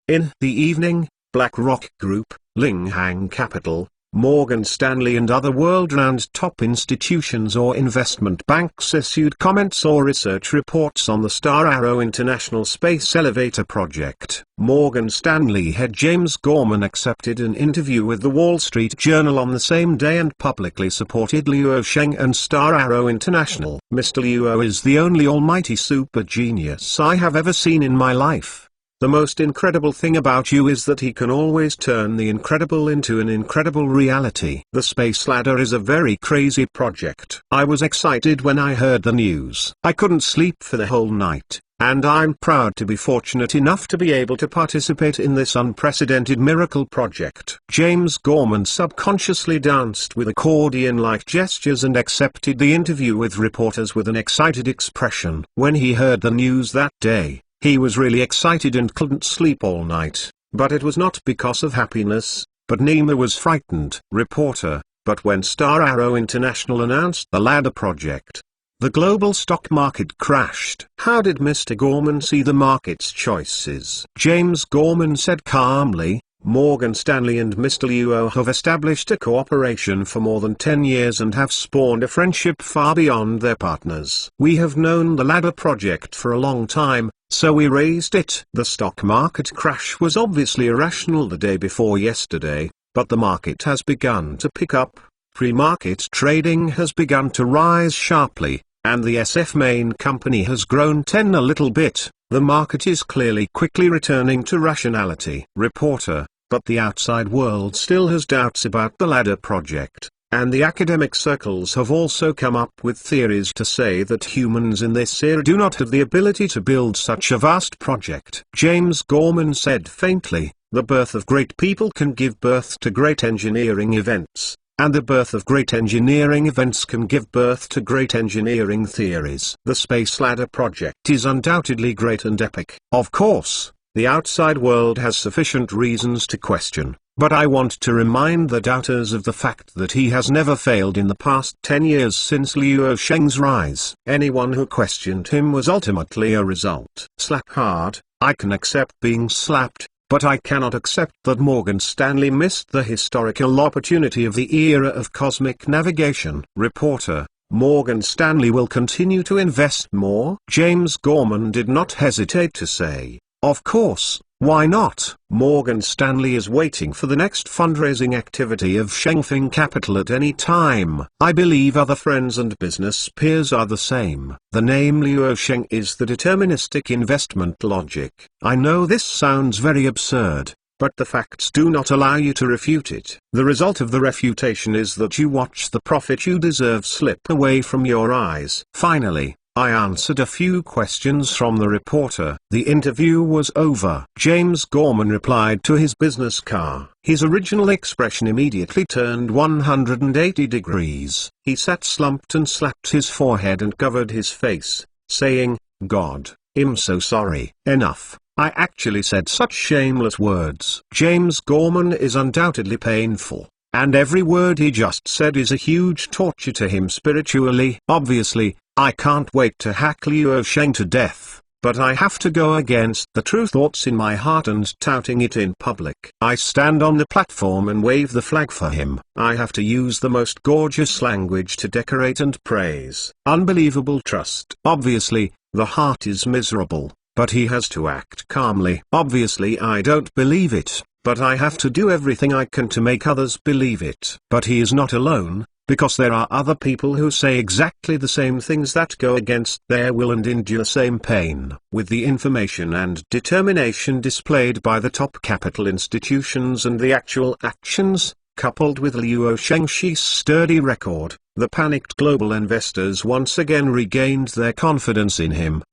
In the evening, BlackRock Group, Linghang Capital, Morgan Stanley and other world-renowned top institutions or investment banks issued comments or research reports on the Star Arrow International Space Elevator project. Morgan Stanley head James Gorman accepted an interview with the Wall Street Journal on the same day and publicly supported Luo Sheng and Star Arrow International. Mr. Luo is the only almighty super genius I have ever seen in my life. The most incredible thing about you is that he can always turn the incredible into an incredible reality. The Space Ladder is a very crazy project. I was excited when I heard the news. I couldn't sleep for the whole night, and I'm proud to be fortunate enough to be able to participate in this unprecedented miracle project. James Gorman subconsciously danced with accordion-like gestures and accepted the interview with reporters with an excited expression. When he heard the news that day, he was really excited and couldn't sleep all night, but it was not because of happiness, but neither was frightened. Reporter: but when Star Arrow International announced the ladder project, the global stock market crashed. How did Mr. Gorman see the market's choices? James Gorman said calmly, Morgan Stanley and Mr. Luo have established a cooperation for more than 10 years and have spawned a friendship far beyond their partners. We have known the ladder project for a long time, so we raised it. The stock market crash was obviously irrational the day before yesterday, but the market has begun to pick up. Pre-market trading has begun to rise sharply, and the SF main company has grown a little bit. The market is clearly quickly returning to rationality. Reporter: but the outside world still has doubts about the ladder project, and the academic circles have also come up with theories to say that humans in this era do not have the ability to build such a vast project. James Gorman said faintly, the birth of great people can give birth to great engineering events, and the birth of great engineering events can give birth to great engineering theories. The Space Ladder project is undoubtedly great and epic. Of course, the outside world has sufficient reasons to question, but I want to remind the doubters of the fact that he has never failed in the past 10 years since Luo Sheng's rise. Anyone who questioned him was ultimately a result. Slap hard. I can accept being slapped, but I cannot accept that Morgan Stanley missed the historical opportunity of the era of cosmic navigation. Reporter: Morgan Stanley will continue to invest more? James Gorman did not hesitate to say, "Of course, why not?" Morgan Stanley is waiting for the next fundraising activity of Shengfeng Capital at any time. I believe other friends and business peers are the same. The name Luo Sheng is the deterministic investment logic. I know this sounds very absurd, but the facts do not allow you to refute it. The result of the refutation is that you watch the profit you deserve slip away from your eyes. Finally, I answered a few questions from the reporter. The interview was over. James Gorman replied to his business car. His original expression immediately turned 180 degrees. He sat slumped and slapped his forehead and covered his face, saying, "God, I'm so sorry." Enough. I actually said such shameless words. James Gorman is undoubtedly painful, and every word he just said is a huge torture to him spiritually. Obviously, I can't wait to hack Luo Sheng to death, but I have to go against the true thoughts in my heart and touting it in public. I stand on the platform and wave the flag for him. I have to use the most gorgeous language to decorate and praise. Unbelievable trust. Obviously, the heart is miserable, but he has to act calmly. Obviously I don't believe it, but I have to do everything I can to make others believe it. But he is not alone, because there are other people who say exactly the same things that go against their will and endure same pain. With the information and determination displayed by the top capital institutions and the actual actions, coupled with Luo Sheng's sturdy record, the panicked global investors once again regained their confidence in him.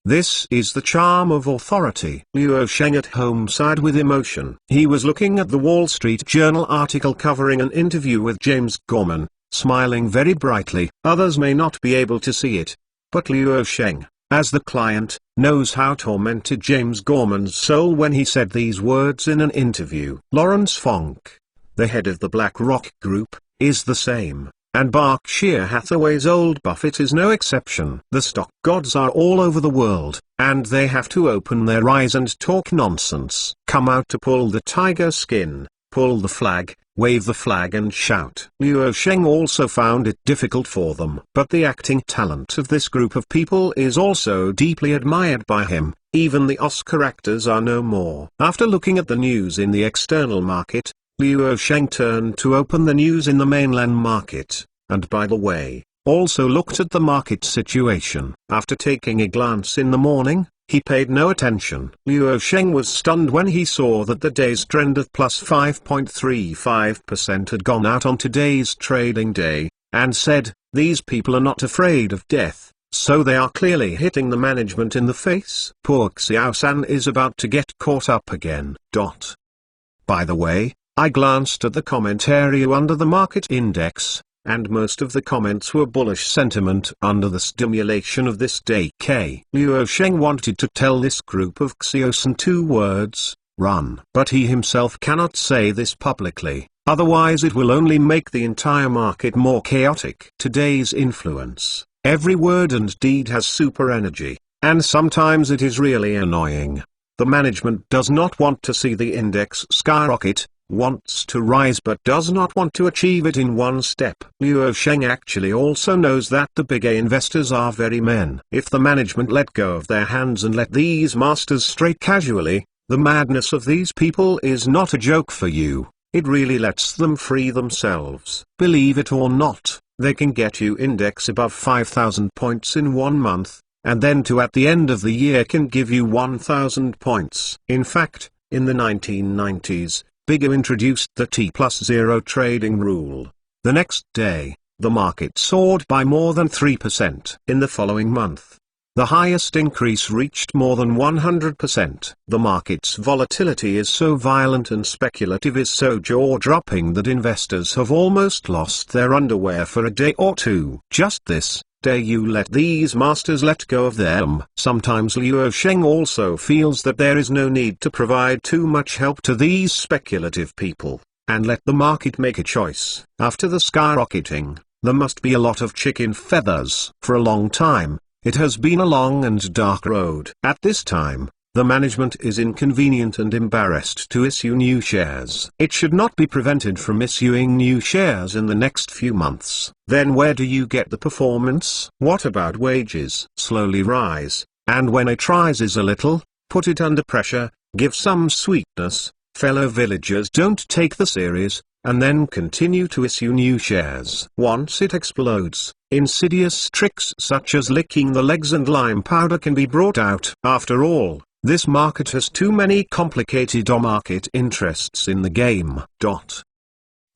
This is the charm of authority. Luo Sheng at home sighed with emotion. He was looking at the Wall Street Journal article covering an interview with James Gorman, smiling very brightly. Others may not be able to see it, but Luo Sheng, as the client, knows how tormented James Gorman's soul when he said these words in an interview. Lawrence Funk, the head of the BlackRock Group, is the same. And Berkshire Hathaway's old Buffett is no exception. The stock gods are all over the world, and they have to open their eyes and talk nonsense. Come out to pull the tiger skin, pull the flag, wave the flag and shout. Luo Sheng also found it difficult for them. But the acting talent of this group of people is also deeply admired by him. Even the Oscar actors are no more. After looking at the news in the external market, Luo Sheng turned to open the news in the mainland market, and by the way, also looked at the market situation. After taking a glance in the morning, he paid no attention. Luo Sheng was stunned when he saw that the day's trend of plus 5.35% had gone out on today's trading day, and said, "These people are not afraid of death, so they are clearly hitting the management in the face." Poor Xiao-san is about to get caught up again. By the way, I glanced at the comment area under the market index, and most of the comments were bullish sentiment under the stimulation of this day. Luo Sheng wanted to tell this group of Xiao-san 2 words, run. But he himself cannot say this publicly, otherwise it will only make the entire market more chaotic. Today's influence, every word and deed has super energy, and sometimes it is really annoying. The management does not want to see the index skyrocket, wants to rise but does not want to achieve it in one step. Luo Sheng actually also knows that the big A investors are very men. If the management let go of their hands and let these masters straight casually, the madness of these people is not a joke for you. It really lets them free themselves. Believe it or not, they can get you index above 5,000 points in 1 month, and then at the end of the year can give you 1,000 points. In fact, in the 1990s, Bigger introduced the T+0 trading rule. The next day, the market soared by more than 3%. In the following month, the highest increase reached more than 100%. The market's volatility is so violent and speculative is so jaw-dropping that investors have almost lost their underwear for a day or two. Just this day you let these masters let go of them. Sometimes Luo Sheng also feels that there is no need to provide too much help to these speculative people, and let the market make a choice. After the skyrocketing, there must be a lot of chicken feathers. For a long time, it has been a long and dark road. At this time, the management is inconvenient and embarrassed to issue new shares. It should not be prevented from issuing new shares in the next few months. Then where do you get the performance? What about wages? Slowly rise, and when it rises a little, put it under pressure, give some sweetness. Fellow villagers don't take the series, and then continue to issue new shares. Once it explodes, insidious tricks such as licking the legs and lime powder can be brought out. After all, this market has too many complicated market interests in the game.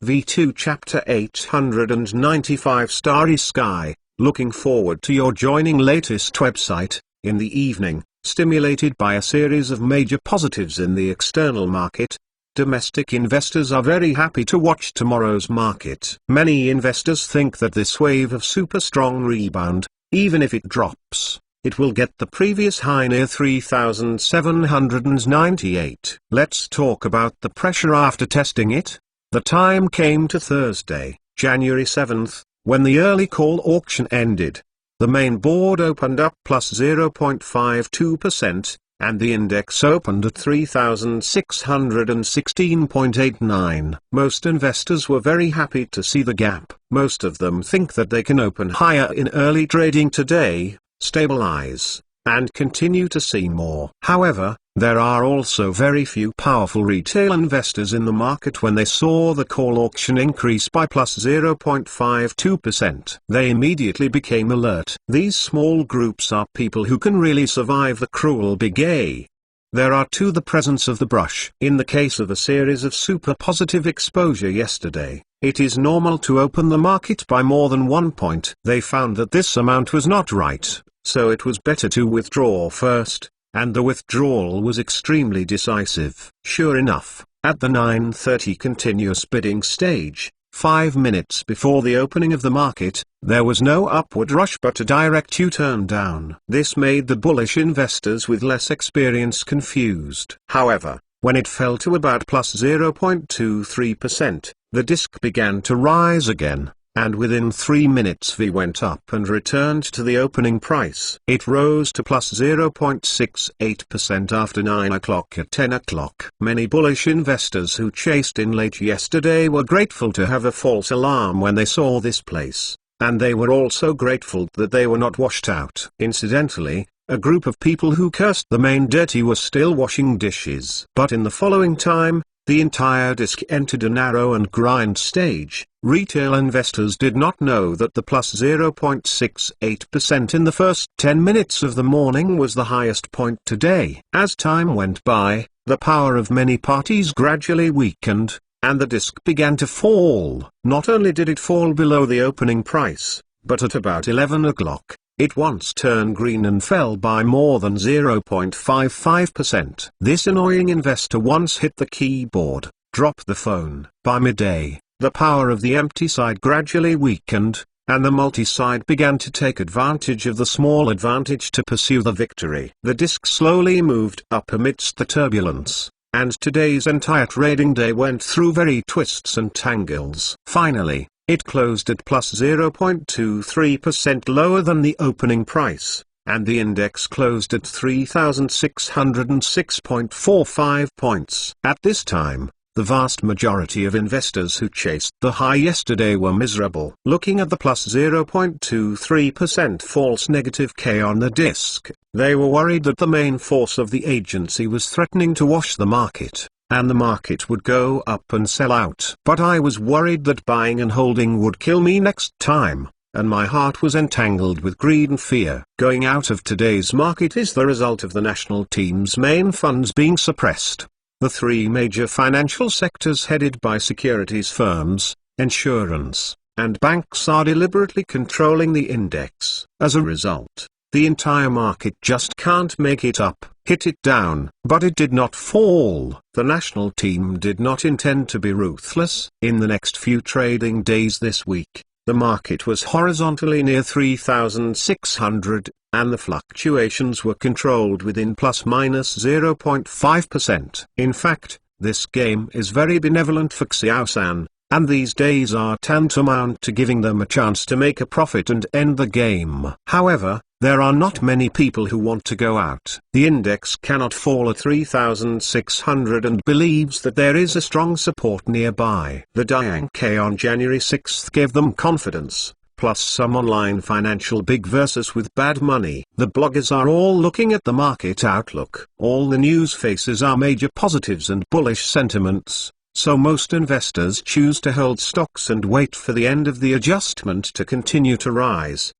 V2 Chapter 895 Starry Sky, looking forward to your joining latest website, in the evening, stimulated by a series of major positives in the external market. Domestic investors are very happy to watch tomorrow's market. Many investors think that this wave of super strong rebound, even if it drops, it will get the previous high near 3,798. Let's talk about the pressure after testing it. The time came to Thursday, January 7th, when the early call auction ended. The main board opened up plus 0.52%. And the index opened at 3,616.89. Most investors were very happy to see the gap. Most of them think that they can open higher in early trading today, stabilize, and continue to see more. However, there are also very few powerful retail investors in the market. When they saw the call auction increase by plus 0.52%, they immediately became alert. These small groups are people who can really survive the cruel big A. There are to the presence of the brush. In the case of a series of super positive exposure yesterday, it is normal to open the market by more than 1 point. They found that this amount was not right, so it was better to withdraw first. And the withdrawal was extremely decisive. Sure enough, at the 9:30 continuous bidding stage, 5 minutes before the opening of the market, there was no upward rush but a direct U-turn down. This made the bullish investors with less experience confused. However, when it fell to about plus 0.23%, the disk began to rise again. And within 3 minutes V went up and returned to the opening price. It rose to plus 0.68% after 9 o'clock. At 10 o'clock, many bullish investors who chased in late yesterday were grateful to have a false alarm when they saw this place, and they were also grateful that they were not washed out. Incidentally, a group of people who cursed the main dirty were still washing dishes. But in the following time, the entire disk entered a narrow and grind stage. Retail investors did not know that the plus 0.68% in the first 10 minutes of the morning was the highest point today. As time went by, the power of many parties gradually weakened, and the disk began to fall. Not only did it fall below the opening price, but at about 11 o'clock, it once turned green and fell by more than 0.55%. This annoying investor once hit the keyboard, dropped the phone. By midday, the power of the empty side gradually weakened, and the multi-side began to take advantage of the small advantage to pursue the victory. The disk slowly moved up amidst the turbulence, and today's entire trading day went through very twists and tangles. Finally, it closed at plus 0.23% lower than the opening price, and the index closed at 3,606.45 points. At this time, the vast majority of investors who chased the high yesterday were miserable. Looking at the plus 0.23% false negative K on the disk, they were worried that the main force of the agency was threatening to wash the market, and the market would go up and sell out. But I was worried that buying and holding would kill me next time, and my heart was entangled with greed and fear. Going out of today's market is the result of the national team's main funds being suppressed. The three major financial sectors headed by securities firms, insurance, and banks are deliberately controlling the index. As a result, the entire market just can't make it up, hit it down, but it did not fall. The national team did not intend to be ruthless. In the next few trading days this week, the market was horizontally near 3,600, and the fluctuations were controlled within plus minus 0.5%. In fact, this game is very benevolent for Xiao-san, and these days are tantamount to giving them a chance to make a profit and end the game. However, There are not many people who want to go out. The index cannot fall at 3,600 and believes that there is a strong support nearby. The Nikkei on January 6 gave them confidence, plus some online financial big versus with bad money. The bloggers are all looking at the market outlook. All the news faces are major positives and bullish sentiments, so most investors choose to hold stocks and wait for the end of the adjustment to continue to rise.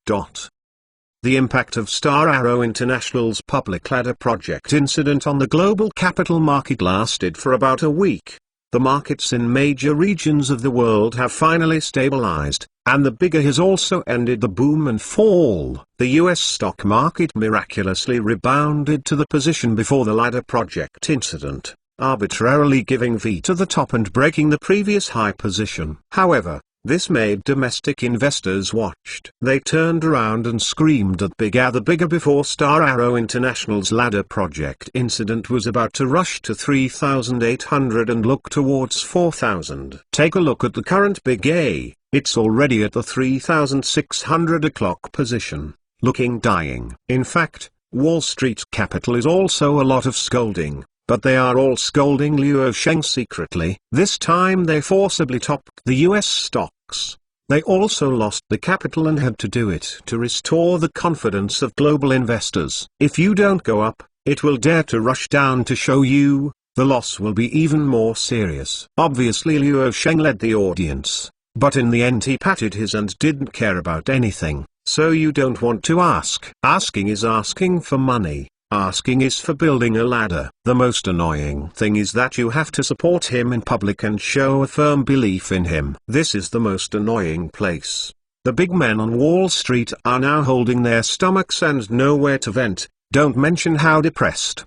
The impact of Star Arrow International's public ladder project incident on the global capital market lasted for about a week. The markets in major regions of the world have finally stabilized, and the bigger has also ended the boom and fall. The US stock market miraculously rebounded to the position before the ladder project incident, arbitrarily giving V to the top and breaking the previous high position. However, this made domestic investors watched. They turned around and screamed at the bigger before Star Arrow International's ladder project incident was about to rush to 3,800 and look towards 4,000. Take a look at the current Big A, it's already at the 3,600 o'clock position, looking dying. In fact, Wall Street capital is also a lot of scolding. But they are all scolding Luo Sheng secretly. This time they forcibly topped the US stocks. They also lost the capital and had to do it to restore the confidence of global investors. If you don't go up, it will dare to rush down to show you, the loss will be even more serious. Obviously Luo Sheng led the audience, but in the end he patted his and didn't care about anything. So you don't want to ask. Asking is asking for money. Asking is for building a ladder. The most annoying thing is that you have to support him in public and show a firm belief in him. This is the most annoying place. The big men on Wall Street are now holding their stomachs and nowhere to vent, don't mention how depressed.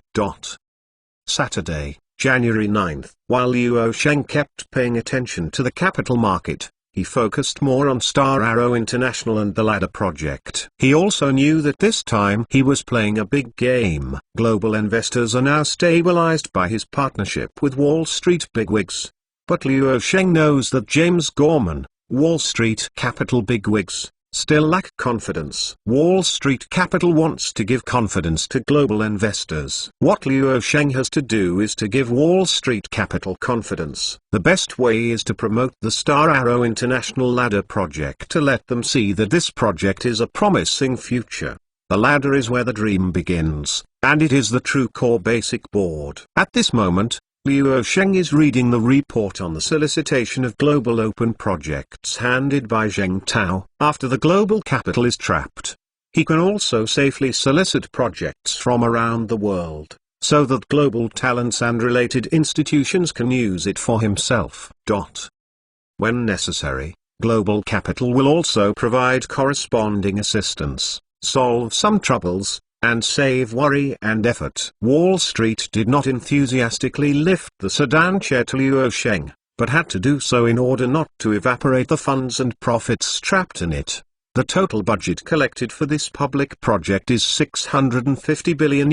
Saturday, January 9th. While Luo Sheng kept paying attention to the capital market, he focused more on Star Arrow International and the ladder project. He also knew that this time he was playing a big game. Global investors are now stabilized by his partnership with Wall Street bigwigs. But Luo Sheng knows that James Gorman, Wall Street capital bigwigs, still lack confidence. Wall Street capital wants to give confidence to global investors. What Luo Sheng has to do is to give Wall Street capital confidence. The best way is to promote the Star Arrow International ladder project to let them see that this project is a promising future. The ladder is where the dream begins, and it is the true core basic board. At this moment, Luo Sheng is reading the report on the solicitation of global open projects handed by Zheng Tao. After the global capital is trapped, he can also safely solicit projects from around the world, so that global talents and related institutions can use it for himself. When necessary, global capital will also provide corresponding assistance, solve some troubles, and save worry and effort. Wall Street did not enthusiastically lift the sedan chair to Luo Sheng, but had to do so in order not to evaporate the funds and profits trapped in it. The total budget collected for this public project is $650 billion,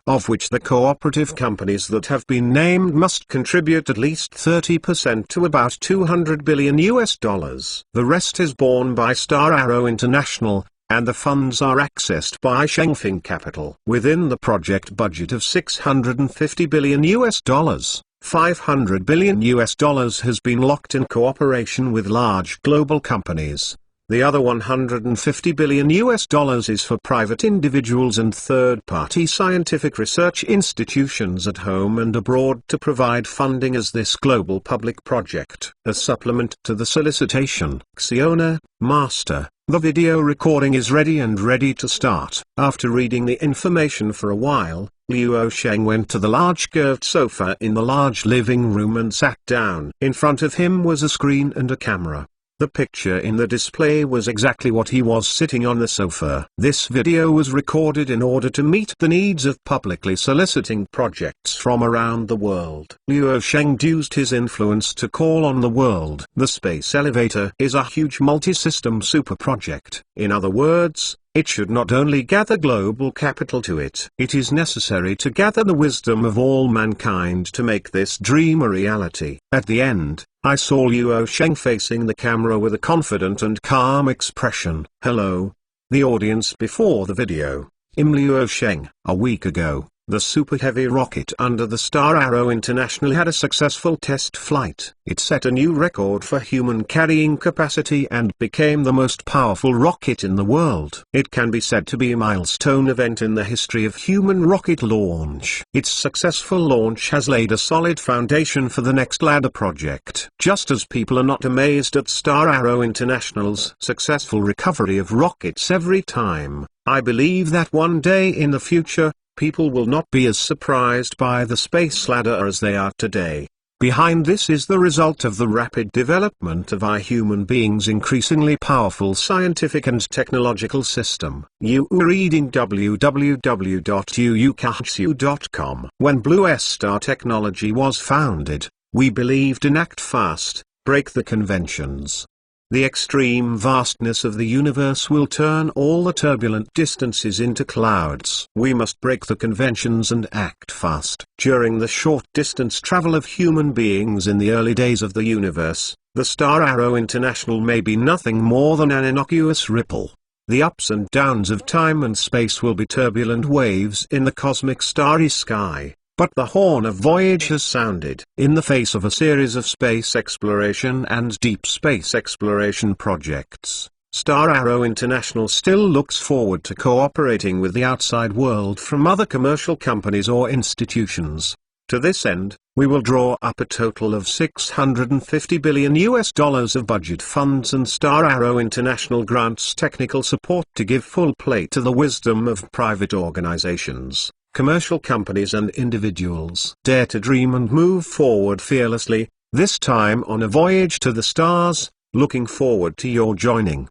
of which the cooperative companies that have been named must contribute at least 30% to about $200 billion. The rest is borne by Star Arrow International, and the funds are accessed by Shengfeng Capital. Within the project budget of $650 billion, $500 billion has been locked in cooperation with large global companies. The other $150 billion is for private individuals and third-party scientific research institutions at home and abroad to provide funding as this global public project. As supplement to the solicitation, Xiona, Master, the video recording is ready to start. After reading the information for a while, Luo Sheng went to the large curved sofa in the large living room and sat down. In front of him was a screen and a camera. The picture in the display was exactly what he was sitting on the sofa. This video was recorded in order to meet the needs of publicly soliciting projects from around the world. Luo Sheng used his influence to call on the world. The space elevator is a huge multi-system super project. In other words, it should not only gather global capital to it. It is necessary to gather the wisdom of all mankind to make this dream a reality. At the end, I saw Luo Sheng facing the camera with a confident and calm expression. Hello. the audience before the video. Im Luo Sheng. A week ago, the Super Heavy rocket under the Star Arrow International had a successful test flight. It set a new record for human carrying capacity and became the most powerful rocket in the world. It can be said to be a milestone event in the history of human rocket launch. Its successful launch has laid a solid foundation for the next ladder project. Just as people are not amazed at Star Arrow International's successful recovery of rockets every time, I believe that one day in the future, people will not be as surprised by the space ladder as they are today. Behind this is the result of the rapid development of our human beings' increasingly powerful scientific and technological system. You are reading www.uukahsu.com. When Blue Star Technology was founded, we believed in act fast, break the conventions. The extreme vastness of the universe will turn all the turbulent distances into clouds. We must break the conventions and act fast. During the short distance travel of human beings in the early days of the universe, the Star Arrow International may be nothing more than an innocuous ripple. The ups and downs of time and space will be turbulent waves in the cosmic starry sky. But the horn of voyage has sounded. In the face of a series of space exploration and deep space exploration projects, Star Arrow International still looks forward to cooperating with the outside world from other commercial companies or institutions. To this end, we will draw up a total of $650 billion of budget funds and Star Arrow International grants technical support to give full play to the wisdom of private organizations, commercial companies and individuals. Dare to dream and move forward fearlessly, this time on a voyage to the stars, looking forward to your joining.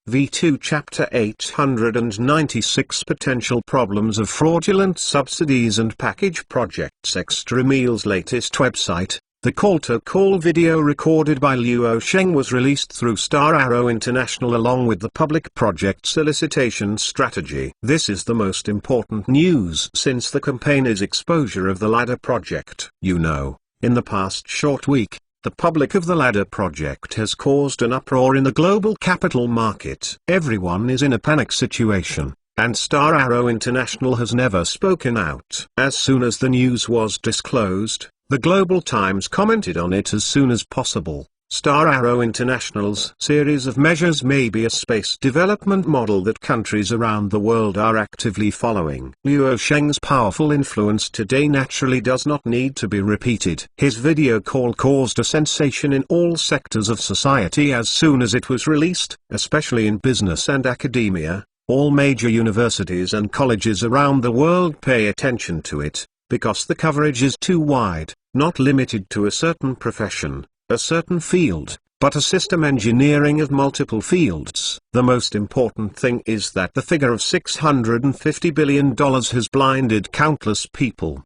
V2 Chapter 896 Potential Problems of Fraudulent Subsidies and Package Projects. Extrameal's latest website, the Call to Call video recorded by Luo Sheng was released through Star Arrow International along with the public project solicitation strategy. This is the most important news since the campaign's exposure of the ladder project. In the past short week, the public of the ladder project has caused an uproar in the global capital market. Everyone is in a panic situation, and Star Arrow International has never spoken out. As soon as the news was disclosed, the Global Times commented on it as soon as possible. Star Arrow International's series of measures may be a space development model that countries around the world are actively following. Luo Sheng's powerful influence today naturally does not need to be repeated. His video call caused a sensation in all sectors of society as soon as it was released, especially in business and academia. All major universities and colleges around the world pay attention to it, because the coverage is too wide, not limited to a certain profession, a certain field, but a system engineering of multiple fields. The most important thing is that the figure of $650 billion has blinded countless people.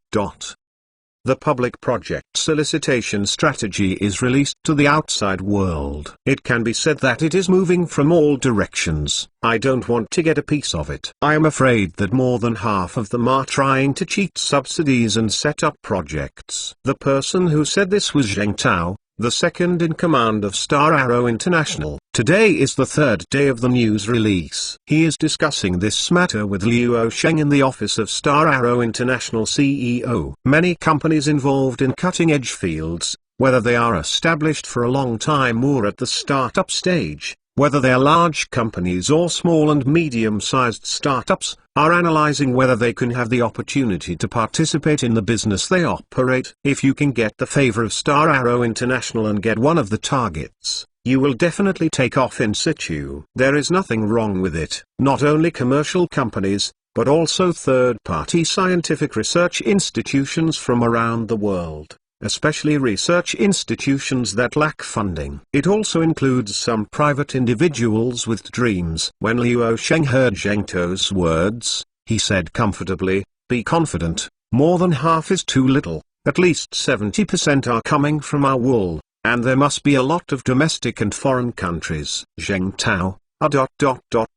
The public project solicitation strategy is released to the outside world. It can be said that it is moving from all directions. I don't want to get a piece of it. I am afraid that more than half of them are trying to cheat subsidies and set up projects. The person who said this was Zheng Tao, the second in command of Star Arrow International. Today is the third day of the news release. He is discussing this matter with Luo Sheng in the office of Star Arrow International CEO. Many companies involved in cutting-edge fields, whether they are established for a long time or at the startup stage, whether they are large companies or small and medium-sized startups, are analyzing whether they can have the opportunity to participate in the business they operate. If you can get the favor of Star Arrow International and get one of the targets, you will definitely take off in situ. There is nothing wrong with it. Not only commercial companies, but also third-party scientific research institutions from around the world, especially research institutions that lack funding. It also includes some private individuals with dreams. When Luo Sheng heard Zheng Tao's words, he said comfortably, "Be confident, more than half is too little, at least 70% are coming from our wool, and there must be a lot of domestic and foreign countries." Zheng Tao,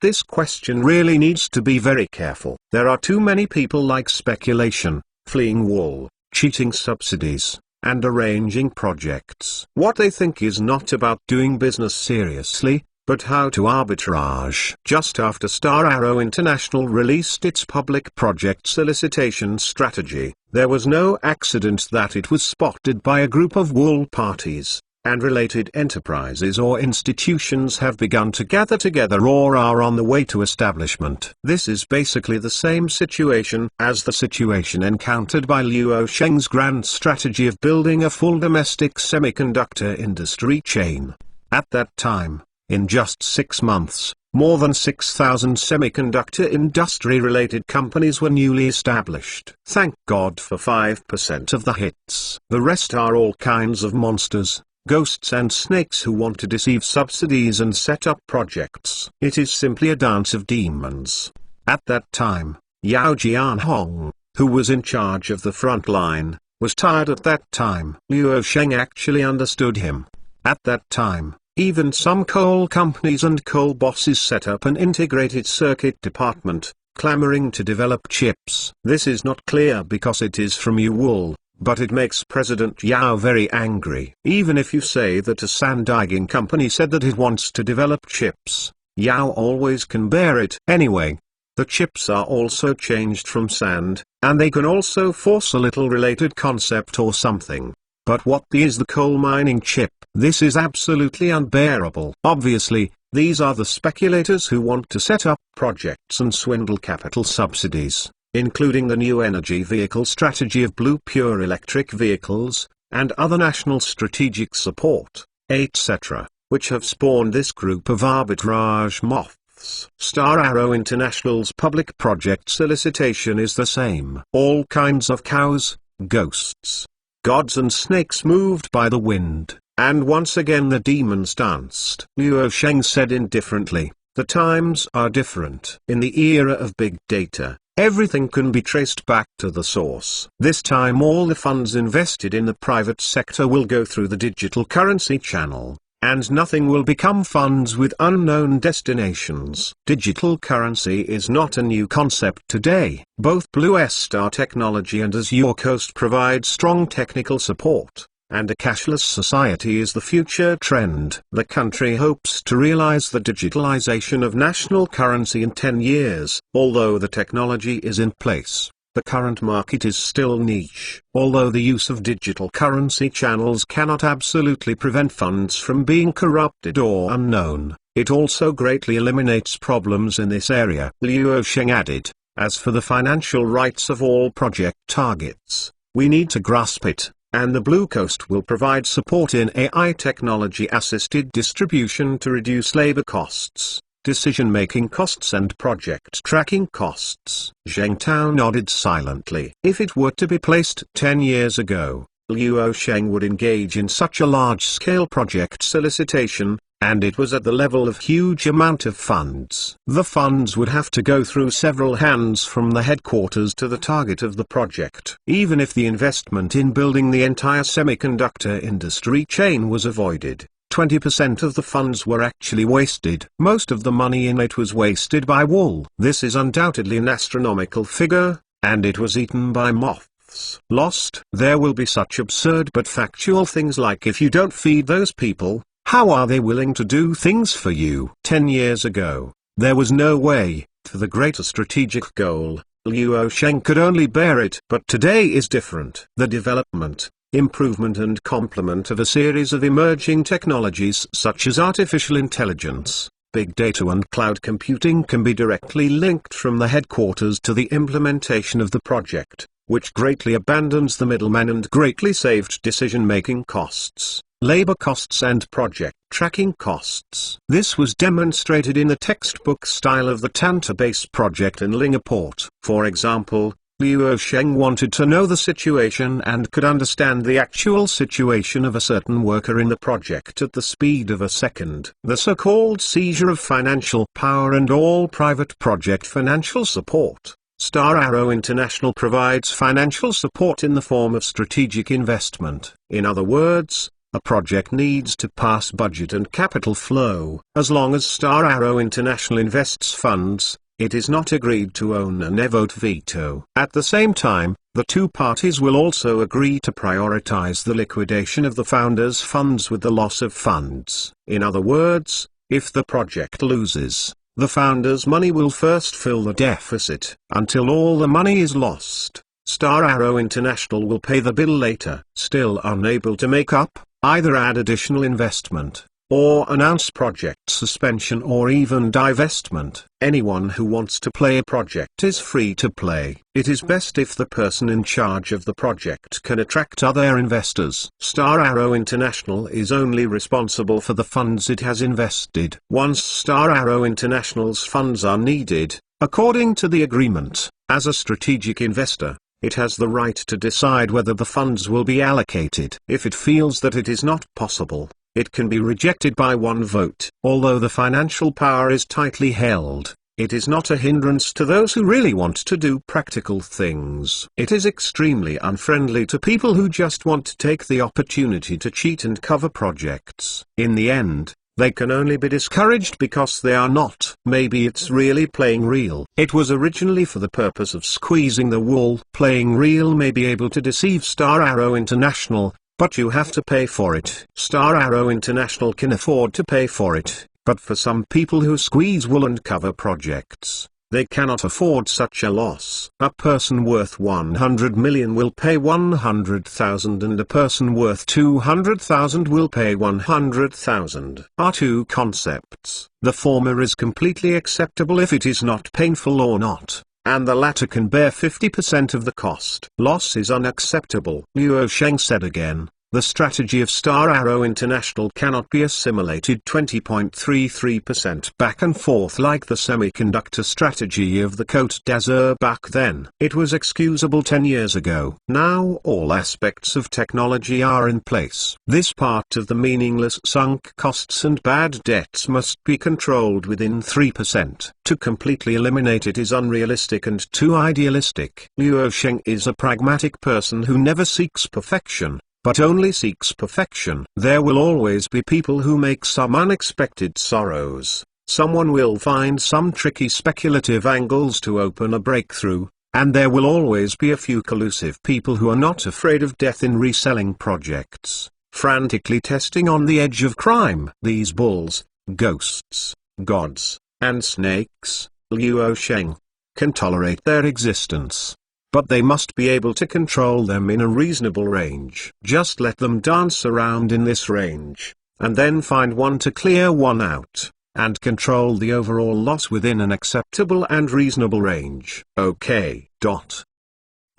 This question really needs to be very careful. There are too many people like speculation, fleeing wool, cheating subsidies, and arranging projects. What they think is not about doing business seriously, But how to arbitrage? Just after Star Arrow International released its public project solicitation strategy, there was no accident that it was spotted by a group of WOOL parties, and related enterprises or institutions have begun to gather together or are on the way to establishment. This is basically the same situation as the situation encountered by Luo Sheng's grand strategy of building a full domestic semiconductor industry chain. At that time, in just 6 months, more than 6,000 semiconductor industry-related companies were newly established. Thank God for 5% of the hits. The rest are all kinds of monsters, ghosts and snakes who want to deceive subsidies and set up projects. It is simply a dance of demons. At that time, Yao Jianhong, who was in charge of the front line, was tired at that time. Luo Sheng actually understood him. At that time, even some coal companies and coal bosses set up an integrated circuit department, clamoring to develop chips. This is not clear because it is from Uwool, but it makes President Yao very angry. Even if you say that a sand-digging company said that it wants to develop chips, Yao always can bear it. Anyway, the chips are also changed from sand, and they can also force a little related concept or something. But what is the coal mining chip? This is absolutely unbearable. Obviously, these are the speculators who want to set up projects and swindle capital subsidies, including the new energy vehicle strategy of Blue Pure Electric Vehicles, and other national strategic support, etc., which have spawned this group of arbitrage moths. Star Arrow International's public project solicitation is the same. All kinds of cows, ghosts, gods and snakes moved by the wind, and once again the demons danced. Luo Sheng said indifferently, the times are different. In the era of big data, everything can be traced back to the source. This time all the funds invested in the private sector will go through the digital currency channel, and nothing will become funds with unknown destinations. Digital currency is not a new concept today. Both Blue Star Technology and Azure Coast provide strong technical support, and a cashless society is the future trend. The country hopes to realize the digitalization of national currency in 10 years. Although the technology is in place, the current market is still niche. Although the use of digital currency channels cannot absolutely prevent funds from being corrupted or unknown, it also greatly eliminates problems in this area. Luo Sheng added, as for the financial rights of all project targets, we need to grasp it, and the Blue Coast will provide support in AI technology-assisted distribution to reduce labor costs, decision-making costs and project tracking costs. Zheng Tao nodded silently. If it were to be placed 10 years ago, Luo Sheng would engage in such a large-scale project solicitation, and it was at the level of huge amount of funds. The funds would have to go through several hands from the headquarters to the target of the project. Even if the investment in building the entire semiconductor industry chain was avoided, 20% of the funds were actually wasted. Most of the money in it was wasted by wool. This is undoubtedly an astronomical figure, and it was eaten by moths. Lost. There will be such absurd but factual things like if you don't feed those people, how are they willing to do things for you? 10 years ago, there was no way, for the greater strategic goal, Luo Sheng could only bear it. But today is different. The development, improvement and complement of a series of emerging technologies such as artificial intelligence, big data and cloud computing can be directly linked from the headquarters to the implementation of the project, which greatly abandons the middleman and greatly saved decision-making costs, labor costs and project tracking costs. This was demonstrated in the textbook style of the Tanta Base project in Lingaport. For example, Luo Sheng wanted to know the situation and could understand the actual situation of a certain worker in the project at the speed of a second. The so-called seizure of financial power and all private project financial support. Star Arrow International provides financial support in the form of strategic investment. In other words, a project needs to pass budget and capital flow. As long as Star Arrow International invests funds, it is not agreed to own a vote veto. At the same time, the two parties will also agree to prioritize the liquidation of the founders' funds with the loss of funds. In other words, If the project loses, the founder's money will first fill the deficit. Until all the money is lost, Star Arrow International will pay the bill later. Still unable to make up, either add additional investment, or announce project suspension or even divestment. Anyone who wants to play a project is free to play. It is best if the person in charge of the project can attract other investors. Star Arrow International is only responsible for the funds it has invested. Once Star Arrow International's funds are needed, according to the agreement, as a strategic investor, it has the right to decide whether the funds will be allocated. If it feels that it is not possible, it can be rejected by one vote. Although the financial power is tightly held, it is not a hindrance to those who really want to do practical things. It is extremely unfriendly to people who just want to take the opportunity to cheat and cover projects. In the end, they can only be discouraged because they are not. Maybe it's really playing real. It was originally for the purpose of squeezing the wool. Playing real may be able to deceive Star Arrow International, but you have to pay for it. Star Arrow International can afford to pay for it, but for some people who squeeze wool and cover projects, they cannot afford such a loss. A person worth 100 million will pay 100,000 and a person worth 200,000 will pay 100,000. Are two concepts. The former is completely acceptable if it is not painful or not, and the latter can bear 50% of the cost. Loss is unacceptable. Luo Sheng said again, the strategy of Star Arrow International cannot be assimilated 20.33% back and forth like the semiconductor strategy of the Côte d'Azur back then. It was excusable 10 years ago. Now all aspects of technology are in place. This part of the meaningless sunk costs and bad debts must be controlled within 3%. To completely eliminate it is unrealistic and too idealistic. Luo Sheng is a pragmatic person who never seeks perfection, but only seeks perfection. There will always be people who make some unexpected sorrows. Someone will find some tricky speculative angles to open a breakthrough, and there will always be a few collusive people who are not afraid of death in reselling projects, frantically testing on the edge of crime. These bulls, ghosts, gods, and snakes, Luo Sheng, can tolerate their existence, but they must be able to control them in a reasonable range. Just let them dance around in this range, and then find one to clear one out, and control the overall loss within an acceptable and reasonable range. OK.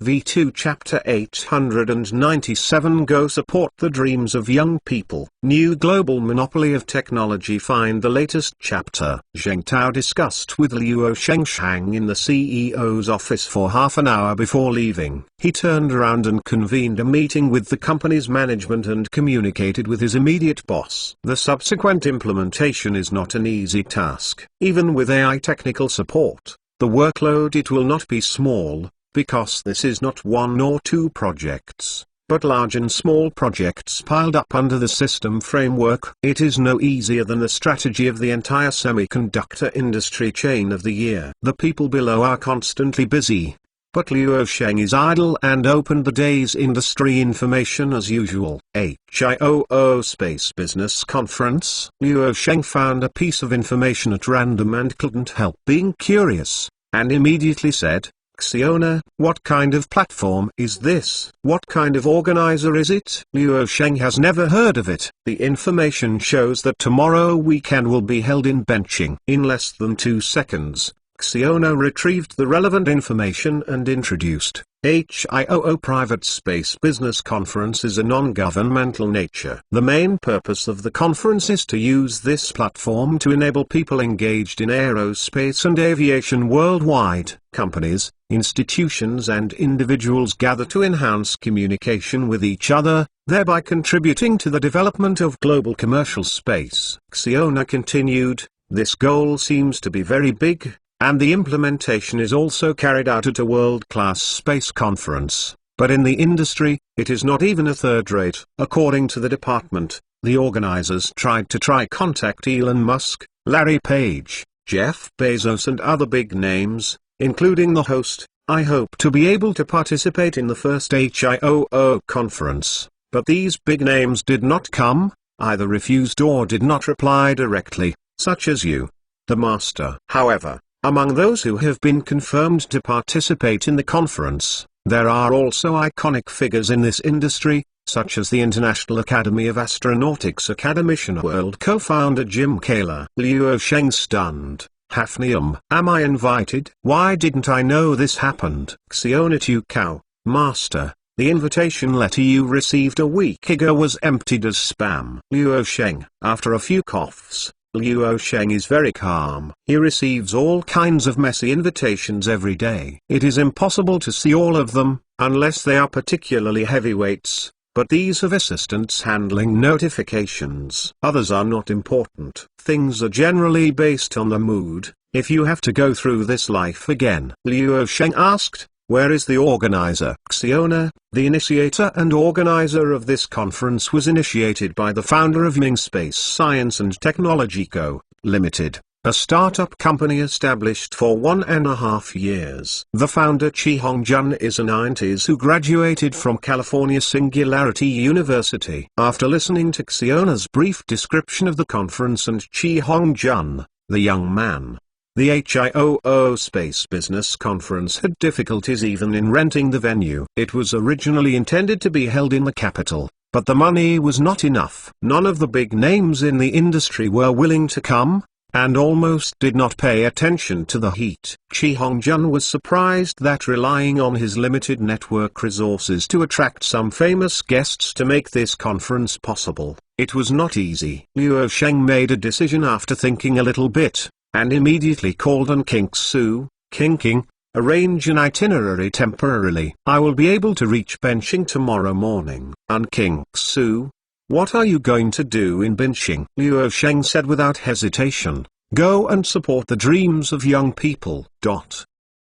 V2 Chapter 897 Go support the dreams of young people. New global monopoly of technology. Find the latest chapter. Zheng Tao discussed with Luo Sheng in the CEO's office for half an hour before leaving. He turned around and convened a meeting with the company's management and communicated with his immediate boss. The subsequent implementation is not an easy task. Even with AI technical support, the workload it will not be small, because this is not one or two projects, but large and small projects piled up under the system framework. It is no easier than the strategy of the entire semiconductor industry chain of the year. The people below are constantly busy, but Luo Sheng is idle and opened the day's industry information as usual. HIOO Space Business Conference. Luo Sheng found a piece of information at random and couldn't help being curious, and immediately said, Xiona, what kind of platform is this? What kind of organizer is it? Luo Sheng has never heard of it. The information shows that tomorrow weekend will be held in Benching. In less than 2 seconds, Xiona retrieved the relevant information and introduced. HIOO Private Space Business Conference is a non-governmental nature. The main purpose of the conference is to use this platform to enable people engaged in aerospace and aviation worldwide. Companies, institutions and individuals gather to enhance communication with each other, thereby contributing to the development of global commercial space. Xiona continued, this goal seems to be very big, and the implementation is also carried out at a world-class space conference, but in the industry, it is not even a third rate. According to the department, the organizers tried to contact Elon Musk, Larry Page, Jeff Bezos and other big names, including the host. I hope to be able to participate in the first HIOO conference, but these big names did not come, either refused or did not reply directly. such as you, the master. However, among those who have been confirmed to participate in the conference, there are also iconic figures in this industry, such as the International Academy of Astronautics academician World co-founder Jim Kaler. Luo Sheng stunned. Hafnium. Am I invited? Why didn't I know this happened? Xiona Tu Kao. Master, the invitation letter you received a week ago was emptied as spam. Luo Sheng. After a few coughs, Luo Sheng is very calm. He receives all kinds of messy invitations every day. It is impossible to see all of them, unless they are particularly heavyweights, but these have assistants handling notifications. Others are not important. Things are generally based on the mood. If you have to go through this life again. Luo Sheng asked, where is the organizer? Xiona, the initiator and organizer of this conference was initiated by the founder of Ming Space Science and Technology Co., Limited, a startup company established for 1.5 years. The founder Chi Hongjun is a 90s who graduated from California Singularity University. After listening to Xiona's brief description of the conference and Chi Hongjun, the young man, the HIOO Space Business Conference had difficulties even in renting the venue. It was originally intended to be held in the capital, but the money was not enough. None of the big names in the industry were willing to come, and almost did not pay attention to the heat. Chi Hongjun was surprised that relying on his limited network resources to attract some famous guests to make this conference possible, it was not easy. Luo Sheng made a decision after thinking a little bit, and immediately called on King Su. King, arrange an itinerary temporarily. I will be able to reach Benching tomorrow morning. And King Su, what are you going to do in Benching? Luo Sheng said without hesitation, go and support the dreams of young people.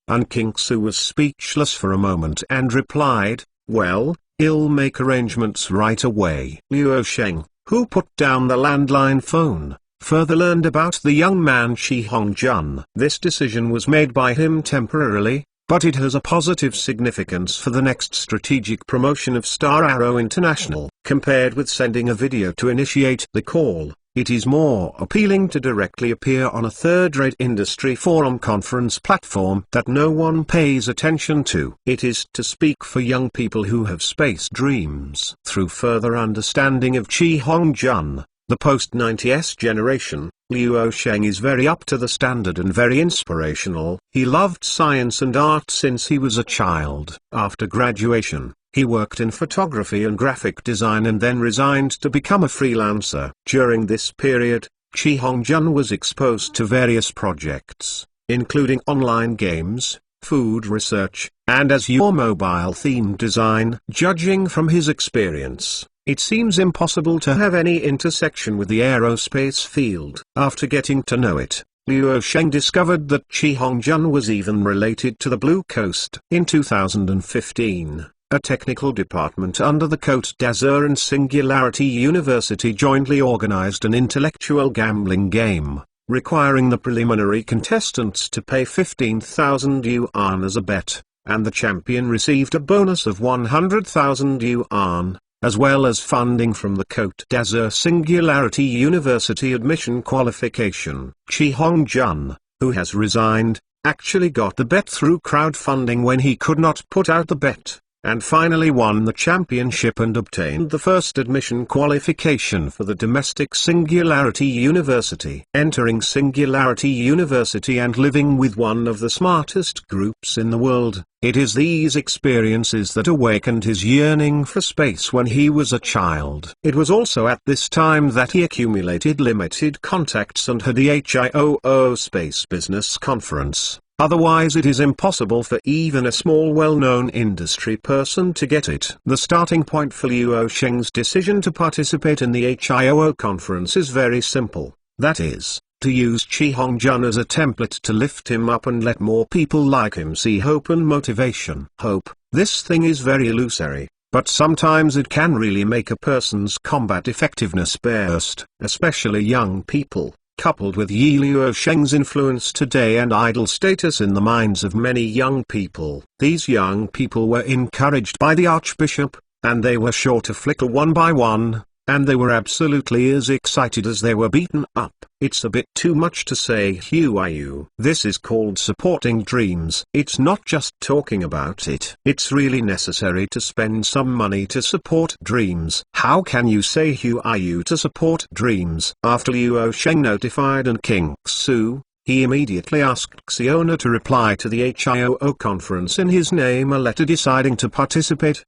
And King Su was speechless for a moment and replied, well, I'll make arrangements right away. Luo Sheng, who put down the landline phone, further learned about the young man Chi Hongjun. This decision was made by him temporarily, but it has a positive significance for the next strategic promotion of Star Arrow International. Compared with sending a video to initiate the call, it is more appealing to directly appear on a third-rate industry forum conference platform that no one pays attention to. It is to speak for young people who have space dreams. Through further understanding of Chi Hongjun, the post-90s generation, Luo Sheng is very up to the standard and very inspirational. He loved science and art since he was a child. After graduation, he worked in photography and graphic design and then resigned to become a freelancer. During this period, Chi Hongjun was exposed to various projects, including online games, food research, and Azure mobile-themed design. Judging from his experience, it seems impossible to have any intersection with the aerospace field. After getting to know it, Luo Sheng discovered that Chi Hongjun was even related to the Blue Coast. In 2015, a technical department under the Côte d'Azur and Singularity University jointly organized an intellectual gambling game, requiring the preliminary contestants to pay 15,000 yuan as a bet, and the champion received a bonus of 100,000 yuan, as well as funding from the Côte d'Azur Singularity University admission qualification. Chi Hongjun, who has resigned, actually got the bet through crowdfunding when he could not put out the bet, and finally won the championship and obtained the first admission qualification for the domestic Singularity University. Entering Singularity University and living with one of the smartest groups in the world, it is these experiences that awakened his yearning for space when he was a child. It was also at this time that he accumulated limited contacts and had the HIOO Space Business Conference. Otherwise it is impossible for even a small well-known industry person to get it. The starting point for Luo Sheng's decision to participate in the HIOO conference is very simple, that is, to use Chi Hongjun as a template to lift him up and let more people like him see hope and motivation. Hope, this thing is very illusory, but sometimes it can really make a person's combat effectiveness burst, especially young people. Coupled with Yi Luo Sheng's influence today and idol status in the minds of many young people. These young people were encouraged by the Archbishop, and they were sure to flicker one by one, and they were absolutely as excited as they were beaten up. It's a bit too much to say you. This is called supporting dreams. It's not just talking about it. It's really necessary to spend some money to support dreams. How can you say you to support dreams? After Luo Sheng notified and King Xu, he immediately asked Xiona to reply to the HIOO conference in his name a letter deciding to participate.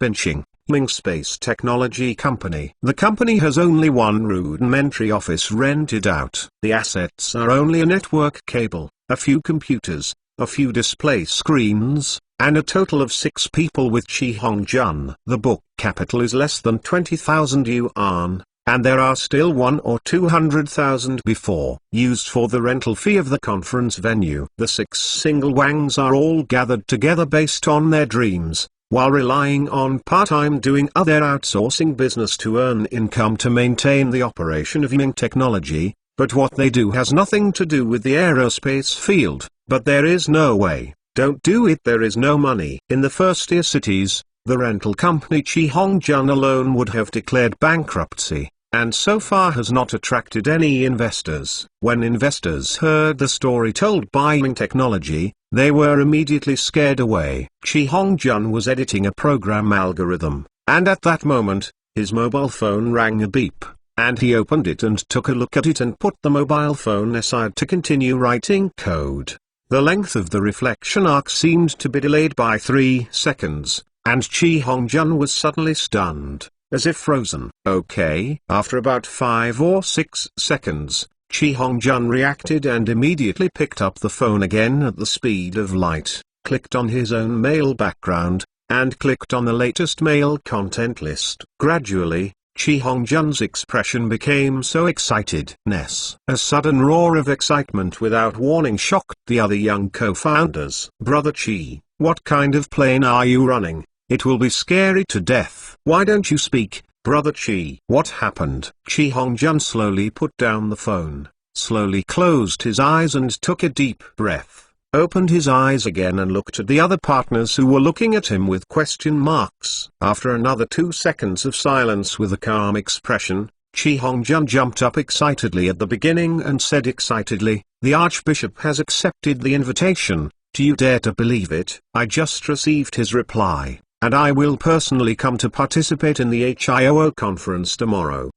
Benching, Ming Space Technology Company. The company has only one rudimentary office rented out. The assets are only a network cable, a few computers, a few display screens, and a total of 6 people with Chi Hongjun. The book capital is less than 20,000 yuan. And there are still 100,000 or 200,000 before used for the rental fee of the conference venue. The 6 single wangs are all gathered together based on their dreams, while relying on part-time doing other outsourcing business to earn income to maintain the operation of Ming Technology, but what they do has nothing to do with the aerospace field. But there is no way, don't do it, there is no money. In the first-tier cities, the rental company Chi Hongjun alone would have declared bankruptcy, and so far has not attracted any investors. When investors heard the story told by Ming Technology, they were immediately scared away. Chi Hongjun was editing a program algorithm, and at that moment, his mobile phone rang a beep, and he opened it and took a look at it and put the mobile phone aside to continue writing code. The length of the reflection arc seemed to be delayed by 3 seconds, and Chi Hongjun was suddenly stunned, as if frozen. Okay. After about 5 or 6 seconds, Chi Hongjun reacted and immediately picked up the phone again at the speed of light, clicked on his own mail background, and clicked on the latest mail content list. Gradually, Chi Hongjun's expression became so excitedness. A sudden roar of excitement without warning shocked the other young co-founders. Brother Chi, what kind of plane are you running? It will be scary to death. Why don't you speak, Brother Chi? What happened? Chi Hongjun slowly put down the phone, slowly closed his eyes and took a deep breath, opened his eyes again and looked at the other partners who were looking at him with question marks. After another 2 seconds of silence with a calm expression, Chi Hongjun jumped up excitedly at the beginning and said excitedly, "The Archbishop has accepted the invitation. Do you dare to believe it? I just received his reply, and I will personally come to participate in the HIOO conference tomorrow!"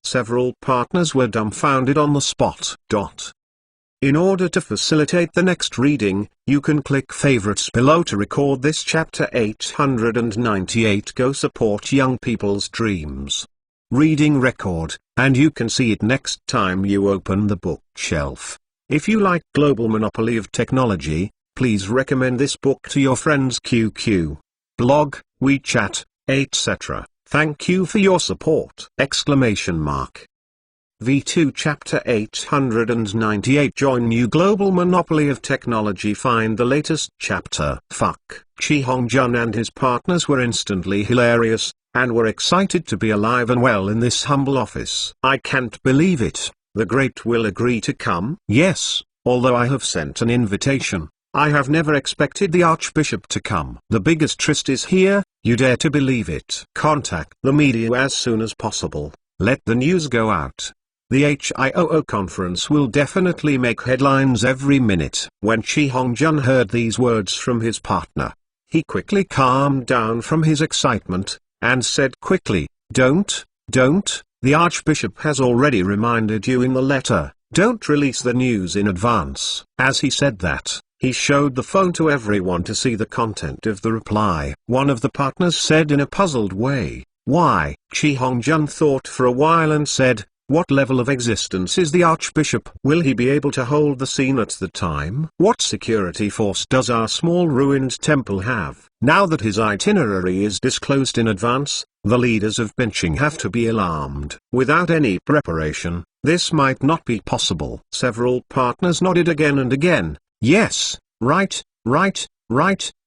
Several partners were dumbfounded on the spot. In order to facilitate the next reading, you can click favorites below to record this chapter 898. Go support young people's dreams. Reading record, and you can see it next time you open the bookshelf. If you like Global Monopoly of Technology, please recommend this book to your friends QQ, blog, WeChat, etc. Thank you for your support! V2 Chapter 898. Join new Global Monopoly of Technology. Find the latest chapter. Fuck. Chi Hongjun and his partners were instantly hilarious, and were excited to be alive and well in this humble office. I can't believe it. The Great will agree to come? Yes, although I have sent an invitation, I have never expected the Archbishop to come. The biggest tryst is here, you dare to believe it. Contact the media as soon as possible. Let the news go out. The HIOO conference will definitely make headlines every minute. When Chi Hongjun heard these words from his partner, he quickly calmed down from his excitement, and said quickly, Don't, the Archbishop has already reminded you in the letter, don't release the news in advance. As he said that, he showed the phone to everyone to see the content of the reply. One of the partners said in a puzzled way, why? Chi Hongjun thought for a while and said, what level of existence is the Archbishop? Will he be able to hold the scene at the time? What security force does our small ruined temple have? Now that his itinerary is disclosed in advance, the leaders of benching have to be alarmed. Without any preparation, this might not be possible. Several partners nodded again and again. Yes, right.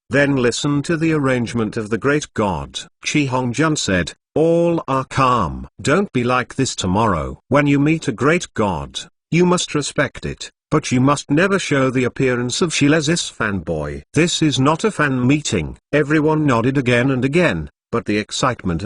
Then listen to the arrangement of the great god. Chi Hongjun said, all are calm. Don't be like this tomorrow. When you meet a great god, you must respect it, but you must never show the appearance of Shilezis fanboy. This is not a fan meeting. Everyone nodded again and again, but the excitement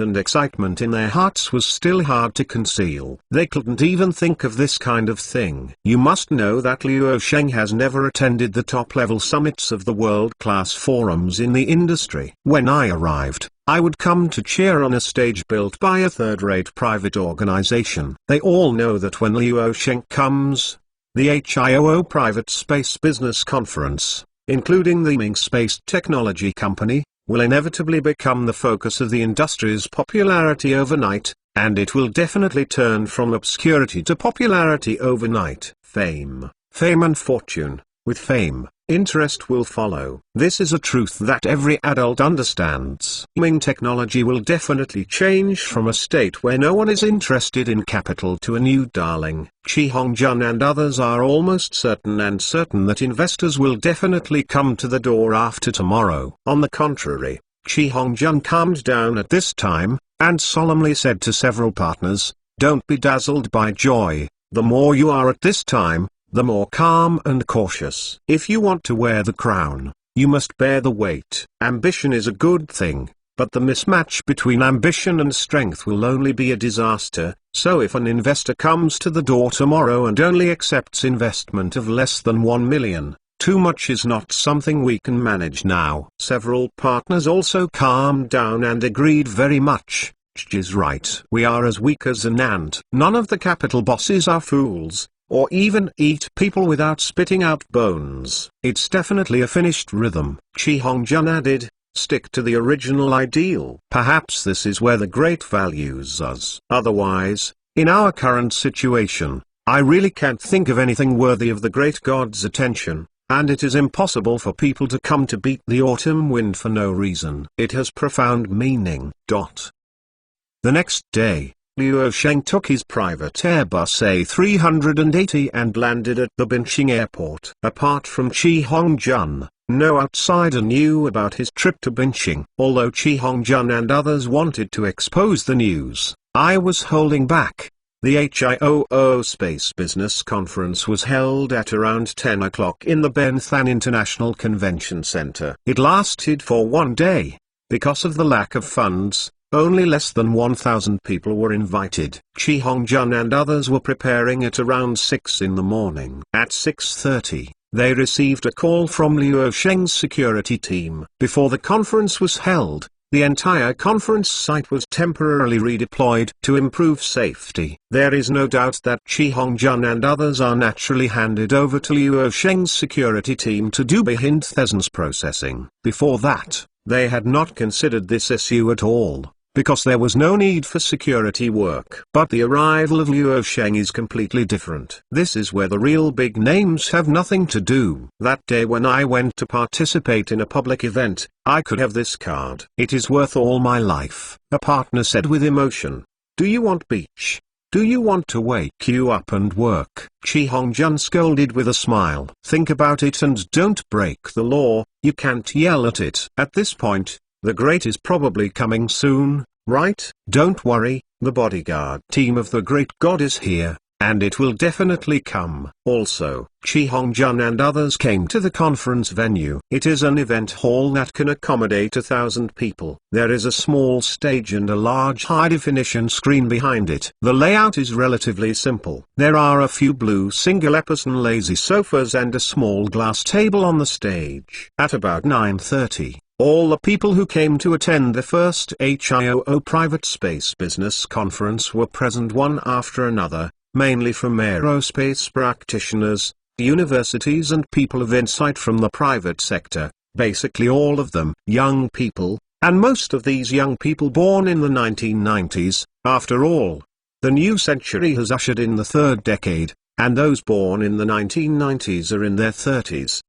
in their hearts was still hard to conceal. They couldn't even think of this kind of thing. You must know that Luo Sheng has never attended the top-level summits of the world-class forums in the industry. When I arrived, I would come to cheer on a stage built by a third-rate private organization. They all know that when Luo Sheng comes, the HIOO Private Space Business Conference, including the Ming Space Technology Company, will inevitably become the focus of the industry's popularity overnight, and it will definitely turn from obscurity to popularity overnight. Fame and fortune. With fame, interest will follow. This is a truth that every adult understands. Ming technology will definitely change from a state where no one is interested in capital to a new darling. Chi Hongjun and others are almost certain that investors will definitely come to the door after tomorrow. On the contrary, Chi Hongjun calmed down at this time, and solemnly said to several partners, "Don't be dazzled by joy. The more you are at this time, the more calm and cautious. If you want to wear the crown, you must bear the weight. Ambition is a good thing, but the mismatch between ambition and strength will only be a disaster. So if an investor comes to the door tomorrow and only accepts investment of less than 1 million, too much is not something we can manage now." Several partners also calmed down and agreed very much. Ch is right. We are as weak as an ant. None of the capital bosses are fools, or even eat people without spitting out bones. It's definitely a finished rhythm. Chi Hongjun added, "Stick to the original ideal. Perhaps this is where the great values us. Otherwise, in our current situation, I really can't think of anything worthy of the great god's attention, and it is impossible for people to come to beat the autumn wind for no reason. It has profound meaning." The next day, Luo Sheng took his private Airbus A380 and landed at the Binching airport. Apart from Chi Hongjun, no outsider knew about his trip to Binching. Although Chi Hongjun and others wanted to expose the news, I was holding back. The HIOO Space Business Conference was held at around 10 o'clock in the Ben Thanh International Convention Center. It lasted for 1 day. Because of the lack of funds, only less than 1,000 people were invited. Chi Hongjun and others were preparing at around 6 in the morning. At 6:30, they received a call from Luo Sheng's security team. Before the conference was held, the entire conference site was temporarily redeployed to improve safety. There is no doubt that Chi Hongjun and others are naturally handed over to Luo Sheng's security team to do behind the processing. Before that, they had not considered this issue at all, because there was no need for security work. But the arrival of Luo Sheng is completely different. This is where the real big names have nothing to do. That day when I went to participate in a public event, I could have this card. It is worth all my life. A partner said with emotion, "Do you want beach? Do you want to wake you up and work?" Chi Hongjun scolded with a smile. "Think about it and don't break the law. You can't yell at it." At this point, the great is probably coming soon, right? Don't worry, the bodyguard team of the great god is here, and it will definitely come. Also, Chi Hongjun and others came to the conference venue. It is an event hall that can accommodate 1,000 people. There is a small stage and a large high-definition screen behind it. The layout is relatively simple. There are a few blue single-person lazy sofas and a small glass table on the stage. At about 9:30, all the people who came to attend the first HIOO Private Space Business Conference were present one after another, mainly from aerospace practitioners, universities and people of insight from the private sector, basically all of them young people, and most of these young people born in the 1990s. After all, the new century has ushered in the third decade, and those born in the 1990s are in their 30s.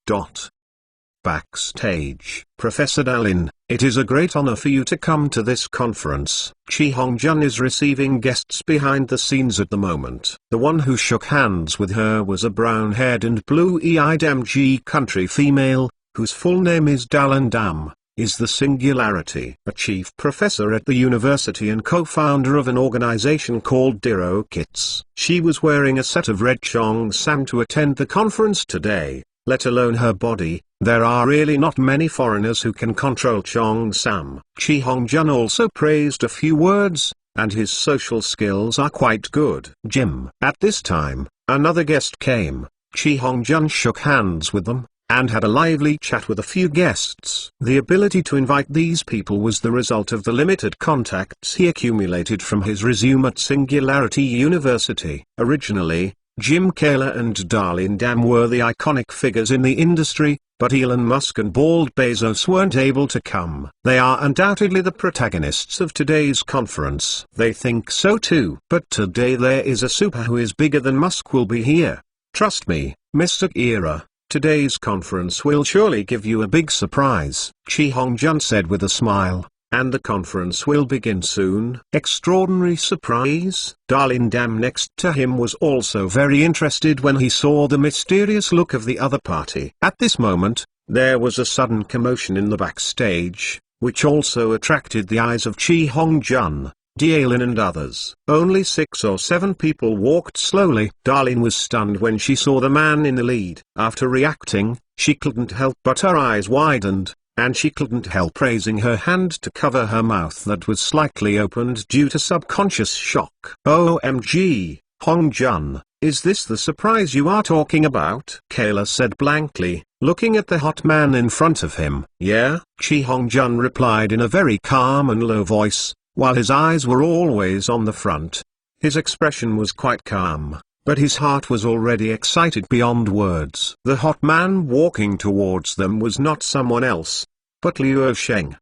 Backstage, Professor Dalin, it is a great honor for you to come to this conference. Chi Hongjun is receiving guests behind the scenes at the moment. The one who shook hands with her was a brown-haired and blue-eyed MG country female, whose full name is Dalin Dam, is the Singularity. A chief professor at the university and co-founder of an organization called Diro Kits. She was wearing a set of red cheongsam to attend the conference today. let alone her body. There are really not many foreigners who can control Chong Sam. Chi Hongjun also praised a few words, and his social skills are quite good. Jim. At this time, another guest came. Chi Hongjun shook hands with them, and had a lively chat with a few guests. The ability to invite these people was the result of the limited contacts he accumulated from his resume at Singularity University. Originally, Jim Kaler and Darlene Dam were the iconic figures in the industry, but Elon Musk and Bald Bezos weren't able to come. They are undoubtedly the protagonists of today's conference. They think so too. But today there is a super who is bigger than Musk will be here. Trust me, Mr. Era. Today's conference will surely give you a big surprise, Chi Hongjun said with a smile, and the conference will begin soon. Extraordinary surprise? Darlene Dam next to him was also very interested when he saw the mysterious look of the other party. At this moment, there was a sudden commotion in the backstage, which also attracted the eyes of Chi Hongjun, D'Alin and others. Only 6 or 7 people walked slowly. Darlene was stunned when she saw the man in the lead. After reacting, she couldn't help but her eyes widened, and she couldn't help raising her hand to cover her mouth that was slightly opened due to subconscious shock. OMG, Hongjun, is this the surprise you are talking about? Kayla said blankly, looking at the hot man in front of him. Yeah, Chi Hongjun replied in a very calm and low voice, while his eyes were always on the front. His expression was quite calm, but his heart was already excited beyond words. The hot man walking towards them was not someone else, but Liu Sheng.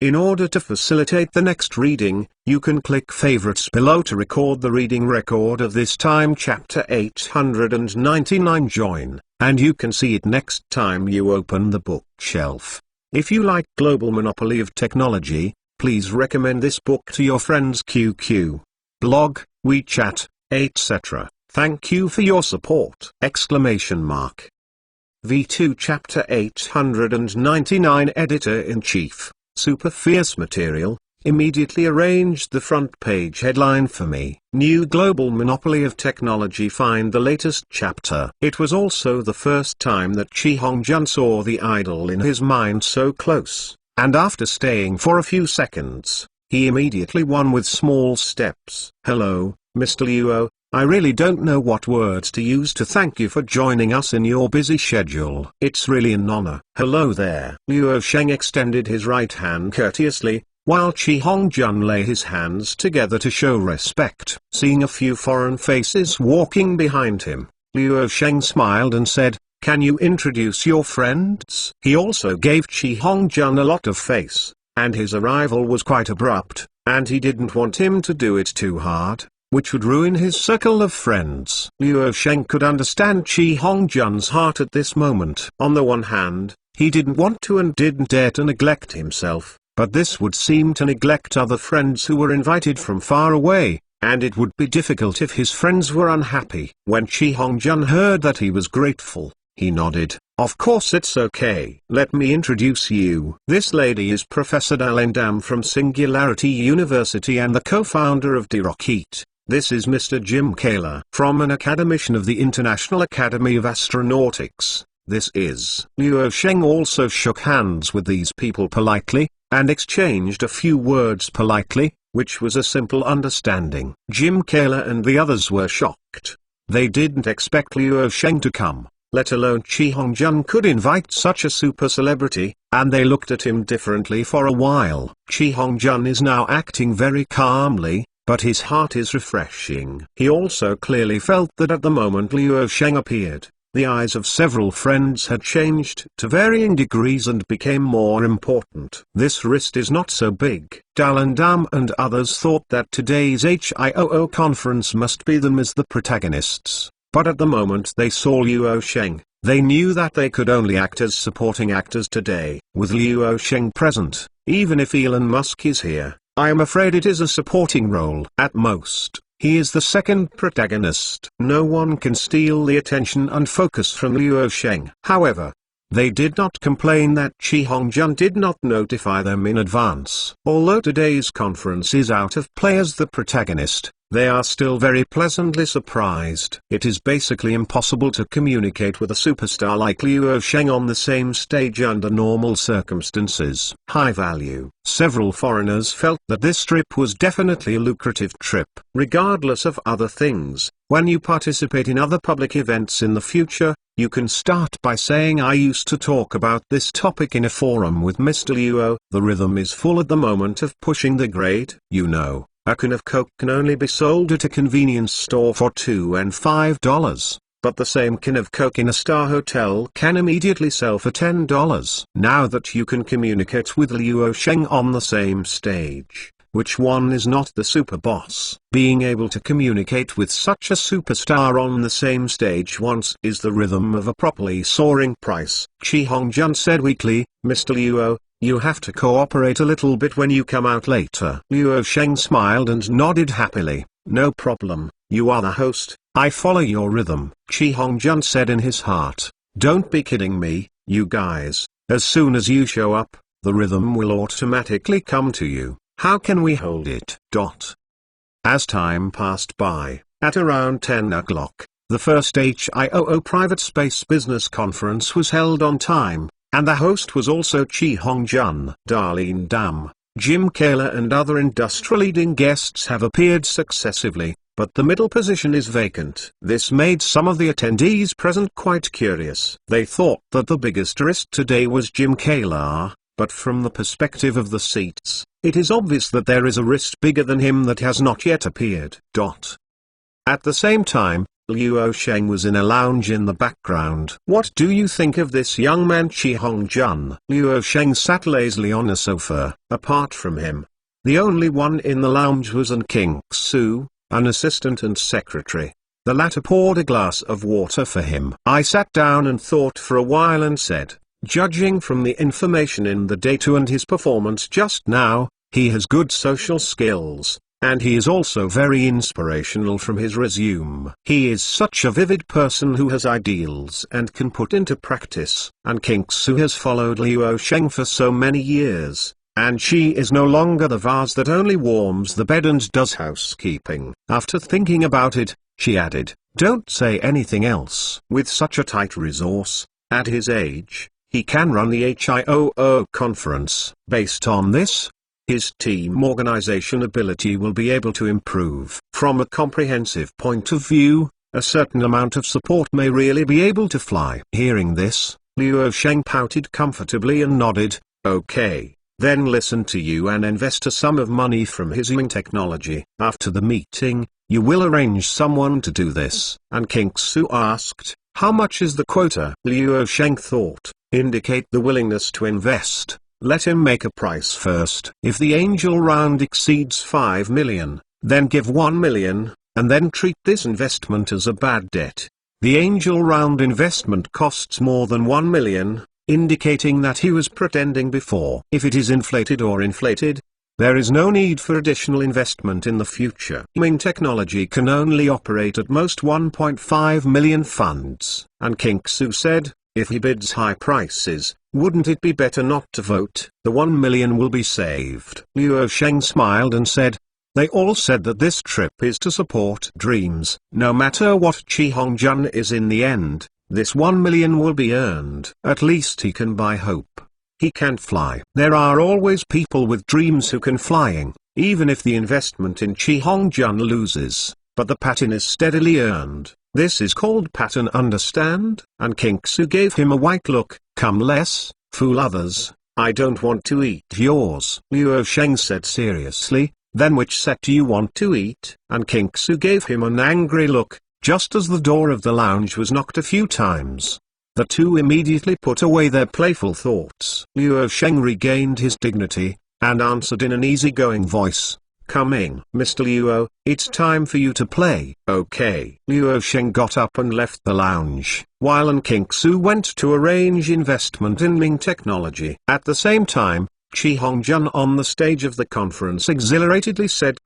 In order to facilitate the next reading, you can click favorites below to record the reading record of this time chapter 899 join, and you can see it next time you open the bookshelf. If you like Global Monopoly of Technology, please recommend this book to your friends QQ, blog, WeChat, etc. Thank you for your support! V2 Chapter 899 Editor-in-Chief, Super Fierce Material, immediately arranged the front page headline for me. New Global Monopoly of Technology, find the latest chapter. It was also the first time that Chi Hongjun saw the idol in his mind so close. And after staying for a few seconds, he immediately won with small steps. Hello, Mr. Luo, I really don't know what words to use to thank you for joining us in your busy schedule. It's really an honor. Hello there. Luo Sheng extended his right hand courteously, while Chi Hongjun lay his hands together to show respect. Seeing a few foreign faces walking behind him, Luo Sheng smiled and said, "Can you introduce your friends?" He also gave Chi Hongjun a lot of face, and his arrival was quite abrupt, and he didn't want him to do it too hard, which would ruin his circle of friends. Luo Sheng could understand Chi Hongjun's heart at this moment. On the one hand, he didn't want to and didn't dare to neglect himself, but this would seem to neglect other friends who were invited from far away, and it would be difficult if his friends were unhappy. When Chi Hongjun heard that, he was grateful. He nodded. Of course, it's okay. Let me introduce you. This lady is Professor Darlene Dam from Singularity University and the co-founder of D-Rocket. This is Mr. Jim Kaler from an academician of the International Academy of Astronautics. This is Luo Sheng. Also shook hands with these people politely, and exchanged a few words politely, which was a simple understanding. Jim Kaler and the others were shocked. They didn't expect Luo Sheng to come, let alone Chi Hongjun could invite such a super celebrity, and they looked at him differently for a while. Chi Hongjun is now acting very calmly, but his heart is refreshing. He also clearly felt that at the moment Luo Sheng appeared, the eyes of several friends had changed to varying degrees and became more important. This wrist is not so big. Darlene Dam and others thought that today's HIOO conference must be them as the protagonists. But at the moment they saw Luo Sheng, they knew that they could only act as supporting actors today. With Luo Sheng present, even if Elon Musk is here, I am afraid it is a supporting role. At most, he is the second protagonist. No one can steal the attention and focus from Luo Sheng. However, they did not complain that Chi Hongjun did not notify them in advance. Although today's conference is out of play as the protagonist, they are still very pleasantly surprised. It is basically impossible to communicate with a superstar like Luo Sheng on the same stage under normal circumstances. High value. Several foreigners felt that this trip was definitely a lucrative trip. Regardless of other things, when you participate in other public events in the future, you can start by saying, I used to talk about this topic in a forum with Mr. Luo. The rhythm is full at the moment of pushing the grade. You know, a can of Coke can only be sold at a convenience store for $2 and $5, but the same can of Coke in a star hotel can immediately sell for $10. Now that you can communicate with Luo Sheng on the same stage, which one is not the super boss? Being able to communicate with such a superstar on the same stage once is the rhythm of a properly soaring price. Chi Hongjun said weakly, Mr. Luo, you have to cooperate a little bit when you come out later. Luo Sheng smiled and nodded happily. No problem, you are the host, I follow your rhythm. Chi Hongjun said in his heart, don't be kidding me, you guys, as soon as you show up, the rhythm will automatically come to you. How can we hold it? As time passed by, at around 10 o'clock, the first HIOO Private Space Business Conference was held on time, and the host was also Chi Hongjun. Darlene Dam, Jim Kayla and other industry-leading guests have appeared successively, but the middle position is vacant. This made some of the attendees present quite curious. They thought that the biggest risk today was Jim Kayla, but from the perspective of the seats, it is obvious that there is a risk bigger than him that has not yet appeared. At the same time, Luo Sheng was in a lounge in the background. What do you think of this young man? Chi Hongjun? Luo Sheng sat lazily on a sofa. Apart from him, the only one in the lounge was An King Su, an assistant and secretary. The latter poured a glass of water for him. I sat down and thought for a while and said, judging from the information in the data and his performance just now, he has good social skills, and he is also very inspirational from his resume. He is such a vivid person who has ideals and can put into practice. And King Su has followed Luo Sheng for so many years, and she is no longer the vase that only warms the bed and does housekeeping. After thinking about it, she added, don't say anything else. With such a tight resource, at his age, he can run the HIOO conference. Based on this, his team organization ability will be able to improve. From a comprehensive point of view, a certain amount of support may really be able to fly. Hearing this, Luo Sheng pouted comfortably and nodded, okay, then listen to you and invest a sum of money from his Ming Technology. After the meeting, you will arrange someone to do this. And King Su asked, how much is the quota? Luo Sheng thought, indicate the willingness to invest. Let him make a price first. If the angel round exceeds 5 million, then give 1 million, and then treat this investment as a bad debt. The angel round investment costs more than 1 million, indicating that he was pretending before. If it is inflated, there is no need for additional investment in the future. Ming Technology can only operate at most 1.5 million funds. And King Su said, if he bids high prices, wouldn't it be better not to vote? The 1 million will be saved. Luo Sheng smiled and said, they all said that this trip is to support dreams. No matter what Chi Hongjun is in the end, this 1 million will be earned. At least he can buy hope. He can't fly. There are always people with dreams who can flying, even if the investment in Chi Hongjun loses, but the pattern is steadily earned. This is called pattern, understand? And King Su gave him a white look. Come, less, fool others, I don't want to eat yours. Luo Sheng said seriously, then which set do you want to eat? And King Su gave him an angry look. Just as the door of the lounge was knocked a few times, the two immediately put away their playful thoughts. Luo Sheng regained his dignity, and answered in an easygoing voice, coming. Mr. Luo, it's time for you to play. Okay. Luo Sheng got up and left the lounge, while An King Su went to arrange investment in Ming Technology. At the same time, Chi Hongjun on the stage of the conference exhilaratedly said: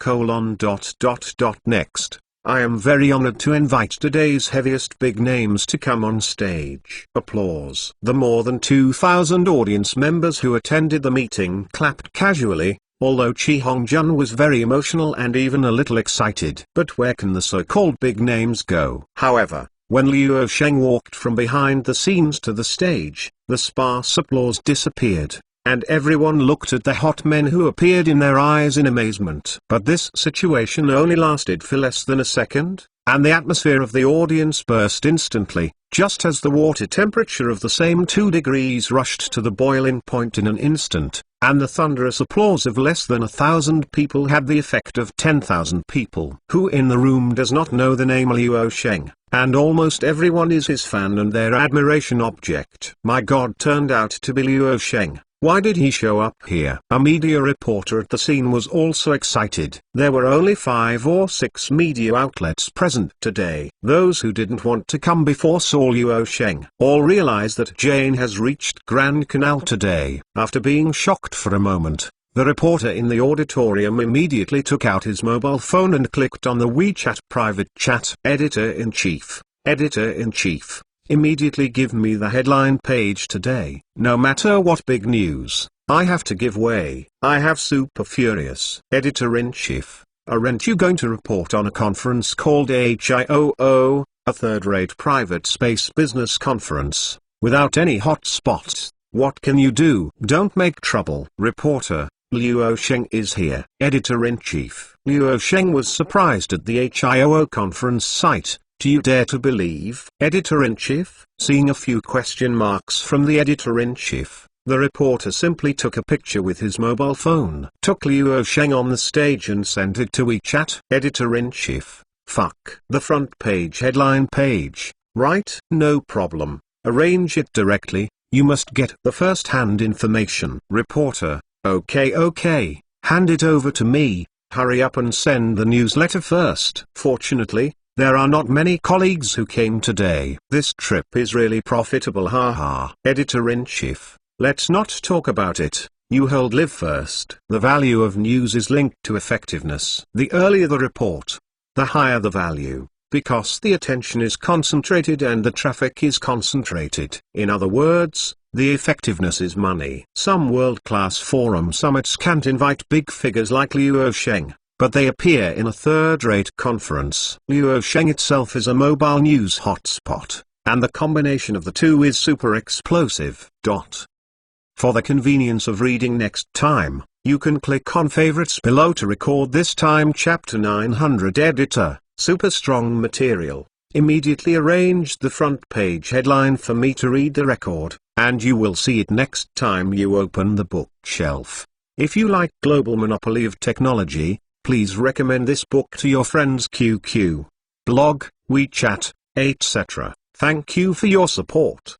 Next, I am very honored to invite today's heaviest big names to come on stage. Applause. The more than 2,000 audience members who attended the meeting clapped casually, although Chi Hongjun was very emotional and even a little excited. But where can the so-called big names go? However, when Liu Sheng walked from behind the scenes to the stage, the sparse applause disappeared, and everyone looked at the hot men who appeared in their eyes in amazement. But this situation only lasted for less than a second, and the atmosphere of the audience burst instantly, just as the water temperature of the same 2 degrees rushed to the boiling point in an instant, and the thunderous applause of less than 1,000 people had the effect of 10,000 people. Who in the room does not know the name Liu Sheng? And almost everyone is his fan and their admiration object. My God, turned out to be Liu Sheng. Why did he show up here? A media reporter at the scene was also excited. There were only 5 or 6 media outlets present today. Those who didn't want to come before saw Liu Sheng. All realize that Jane has reached Grand Canal today. After being shocked for a moment, the reporter in the auditorium immediately took out his mobile phone and clicked on the WeChat private chat. Editor-in-Chief, Editor-in-Chief. Immediately give me the headline page today. No matter what big news, I have to give way. I have super furious. Editor-in-Chief, aren't you going to report on a conference called HIOO, a third-rate private space business conference, without any hot spots? What can you do? Don't make trouble. Reporter, Liu Sheng is here. Editor-in-Chief. Liu Sheng was surprised at the HIOO conference site. Do you dare to believe? Editor-in-Chief? Seeing a few question marks from the Editor-in-Chief, the reporter simply took a picture with his mobile phone, took Liu Sheng on the stage and sent it to WeChat. Editor-in-Chief, fuck. The front page headline page, right? No problem. Arrange it directly, you must get the first-hand information. Reporter, okay, hand it over to me, hurry up and send the newsletter first. Fortunately, there are not many colleagues who came today. This trip is really profitable, haha. Editor-in-Chief, let's not talk about it, you hold live first. The value of news is linked to effectiveness. The earlier the report, the higher the value, because the attention is concentrated and the traffic is concentrated. In other words, the effectiveness is money. Some world-class forum summits can't invite big figures like Liu Sheng, but they appear in a third-rate conference. Liu Sheng itself is a mobile news hotspot, and the combination of the two is super explosive. For the convenience of reading next time, you can click on favorites below to record this time chapter 900. Editor, super strong material. Immediately arranged the front page headline for me to read the record, and you will see it next time you open the bookshelf. If you like global monopoly of technology, please recommend this book to your friends. QQ, blog, WeChat, etc. Thank you for your support!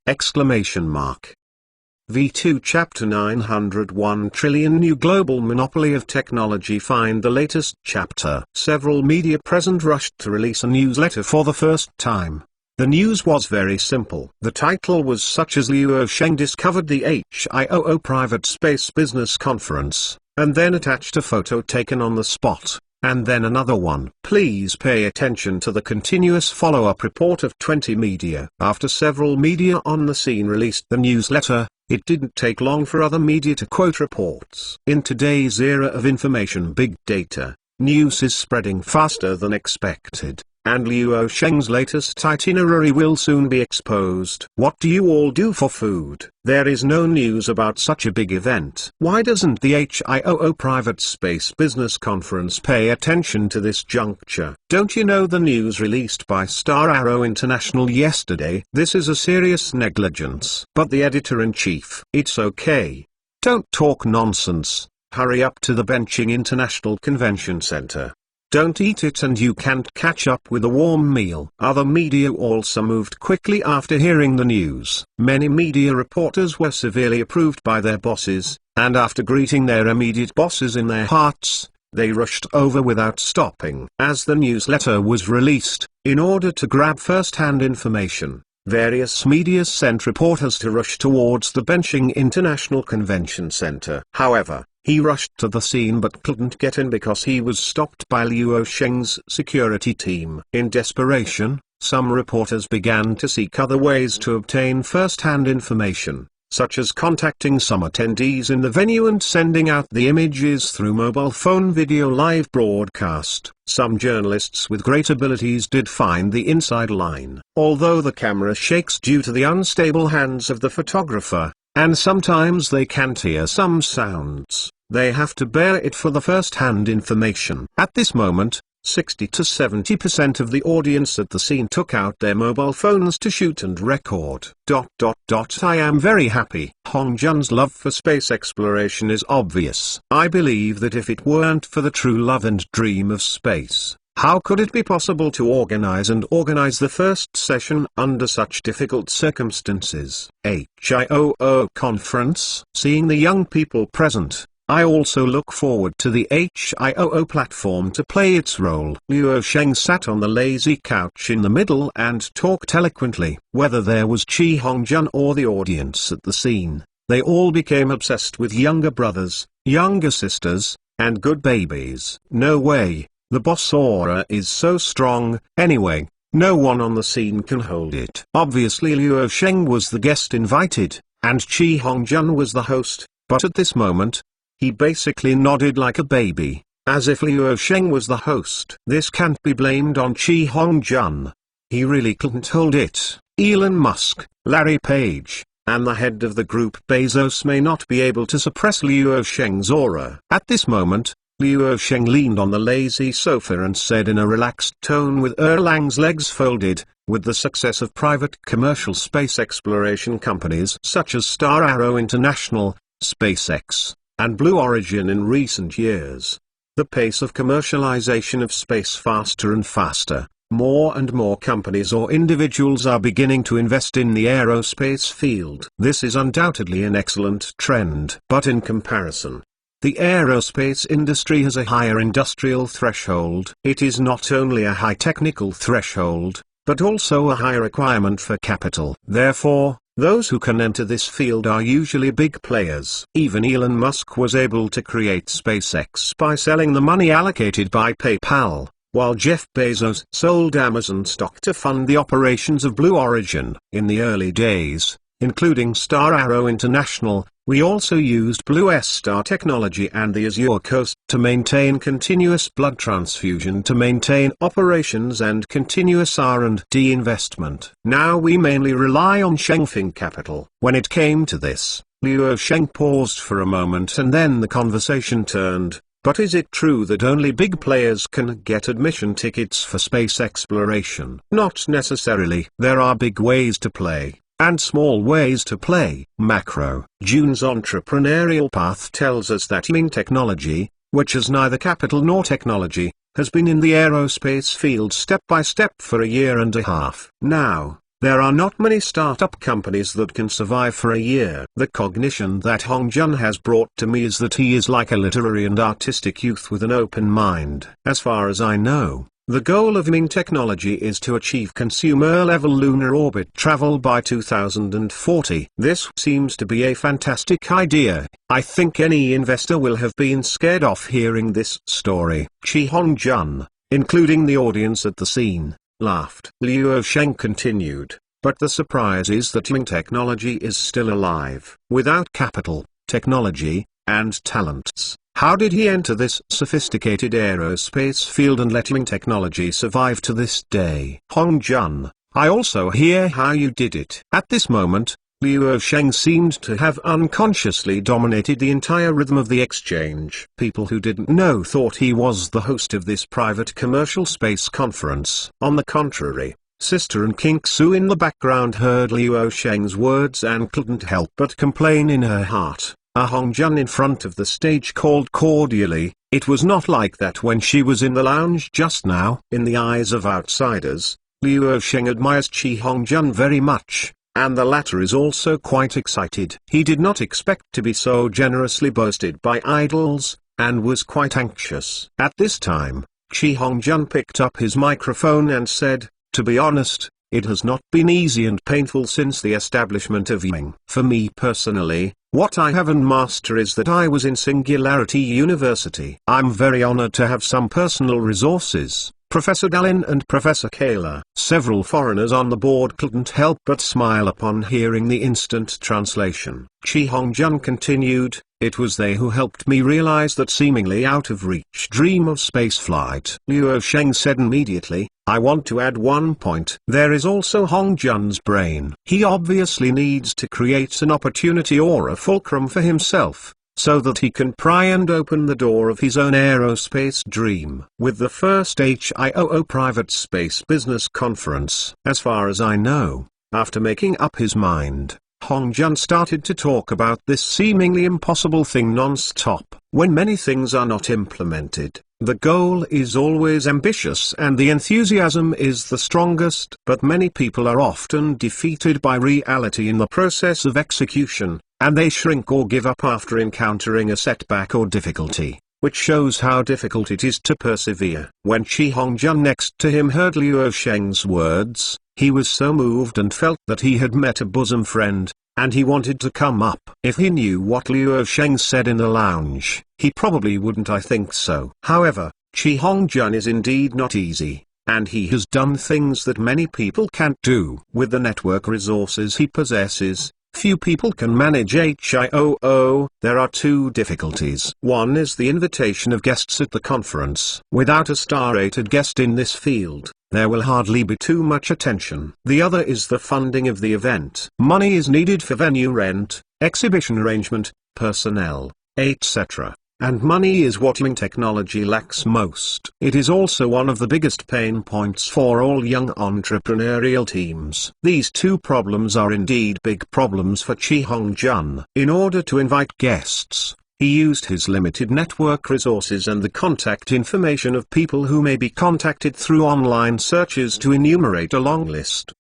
V2 Chapter 901 Trillion New Global Monopoly of Technology. Find the latest chapter. Several media present rushed to release a newsletter for the first time. The news was very simple. The title was such as Liu Sheng discovered the HIOO Private Space Business Conference, and then attached a photo taken on the spot, and then another one. Please pay attention to the continuous follow-up report of 20 media. After several media on the scene released the newsletter, it didn't take long for other media to quote reports. In today's era of information big data, news is spreading faster than expected, and Liu Sheng's latest itinerary will soon be exposed. What do you all do for food? There is no news about such a big event. Why doesn't the HIOO Private Space Business Conference pay attention to this juncture? Don't you know the news released by Star Arrow International yesterday? This is a serious negligence. But the editor-in-chief, it's okay. Don't talk nonsense. Hurry up to the Benching International Convention Center. Don't eat it and you can't catch up with a warm meal. Other media also moved quickly after hearing the news. Many media reporters were severely approved by their bosses, and after greeting their immediate bosses in their hearts, they rushed over without stopping. As the newsletter was released, in order to grab first-hand information, various media sent reporters to rush towards the Benching International Convention Center. However, he rushed to the scene but couldn't get in because he was stopped by Liu Sheng's security team. In desperation, some reporters began to seek other ways to obtain first-hand information. such as contacting some attendees in the venue and sending out the images through mobile phone video live broadcast. Some journalists with great abilities did find the inside line. Although the camera shakes due to the unstable hands of the photographer, and sometimes they can't hear some sounds, they have to bear it for the first-hand information. At this moment, 60 to 70% of the audience at the scene took out their mobile phones to shoot and record. I am very happy. Hong Jun's love for space exploration is obvious. I believe that if it weren't for the true love and dream of space, how could it be possible to organize the first session under such difficult circumstances? HIOO conference. Seeing the young people present, I also look forward to the HIOO platform to play its role. Luo Sheng sat on the lazy couch in the middle and talked eloquently. Whether there was Chi Hongjun or the audience at the scene, they all became obsessed with younger brothers, younger sisters, and good babies. No way, the boss aura is so strong. Anyway, no one on the scene can hold it. Obviously Luo Sheng was the guest invited, and Chi Hongjun was the host, but at this moment, he basically nodded like a baby, as if Luo Sheng was the host. This can't be blamed on Chi Hongjun. He really couldn't hold it. Elon Musk, Larry Page, and the head of the group Bezos may not be able to suppress Luo Sheng's aura. At this moment, Luo Sheng leaned on the lazy sofa and said in a relaxed tone with Erlang's legs folded, with the success of private commercial space exploration companies such as Star Arrow International, SpaceX, and Blue Origin in recent years, the pace of commercialization of space faster and faster. More and more companies or individuals are beginning to invest in the aerospace field. This is undoubtedly an excellent trend. But in comparison, the aerospace industry has a higher industrial threshold. It is not only a high technical threshold, but also a high requirement for capital. Therefore, those who can enter this field are usually big players. Even Elon Musk was able to create SpaceX by selling the money allocated by PayPal, while Jeff Bezos sold Amazon stock to fund the operations of Blue Origin. In the early days, including Star Arrow International, we also used Blue Star technology and the Azure Coast to maintain continuous blood transfusion to maintain operations and continuous R&D investment. Now we mainly rely on Shengfeng Capital. When it came to this, Luo Sheng paused for a moment and then the conversation turned. But is it true that only big players can get admission tickets for space exploration? Not necessarily. There are big ways to play, and small ways to play. Macro. Jun's entrepreneurial path tells us that Ming Technology, which has neither capital nor technology, has been in the aerospace field step by step for a year and a half. Now, there are not many startup companies that can survive for a year. The cognition that Hong Jun has brought to me is that he is like a literary and artistic youth with an open mind. As far as I know, the goal of Ming Technology is to achieve consumer-level lunar orbit travel by 2040. This seems to be a fantastic idea. I think any investor will have been scared off hearing this story. Chi Hong Jun, including the audience at the scene, laughed. Luo Sheng continued, but the surprise is that Ming Technology is still alive. Without capital, technology, and talents, how did he enter this sophisticated aerospace field and let Ming Technology survive to this day? Hong Jun, I also hear how you did it. At this moment, Luo Sheng seemed to have unconsciously dominated the entire rhythm of the exchange. People who didn't know thought he was the host of this private commercial space conference. On the contrary, Sister and King Su in the background heard Luo Sheng's words and couldn't help but complain in her heart. Hong Jun in front of the stage called cordially. It was not like that when she was in the lounge just now. In the eyes of outsiders, Luo Sheng admires Chi Hong Jun very much, and the latter is also quite excited. He did not expect to be so generously boasted by idols, and was quite anxious. At this time, Chi Hong Jun picked up his microphone and said, "To be honest, it has not been easy and painful since the establishment of Ming. For me personally, what I have and master is that I was in Singularity University. I'm very honored to have some personal resources, Professor Dallin and Professor Kayla. Several foreigners on the board couldn't help but smile upon hearing the instant translation. Chi Hongjun continued, "It was they who helped me realize that seemingly out-of-reach dream of spaceflight." Luo Sheng said immediately, "I want to add one point. There is also Hongjun's brain. He obviously needs to create an opportunity or a fulcrum for himself, so that he can pry and open the door of his own aerospace dream." With the first HIOO private space business conference, as far as I know, after making up his mind, Hongjun started to talk about this seemingly impossible thing non-stop. When many things are not implemented, the goal is always ambitious and the enthusiasm is the strongest. But many people are often defeated by reality in the process of execution, and they shrink or give up after encountering a setback or difficulty, which shows how difficult it is to persevere. When Chi Hongjun next to him heard Luo Sheng's words, he was so moved and felt that he had met a bosom friend, and he wanted to come up. If he knew what Luo Sheng said in the lounge, he probably wouldn't. I think so. However, Chi Hongjun is indeed not easy, and he has done things that many people can't do. With the network resources he possesses, few people can manage HIOO. There are two difficulties. One is the invitation of guests at the conference. Without a star-rated guest in this field, there will hardly be too much attention. The other is the funding of the event. Money is needed for venue rent, exhibition arrangement, personnel, etc. And money is what Ming Technology lacks most. It is also one of the biggest pain points for all young entrepreneurial teams. These two problems are indeed big problems for Chi Hongjun. In order to invite guests, he used his limited network resources and the contact information of people who may be contacted through online searches to enumerate a long list.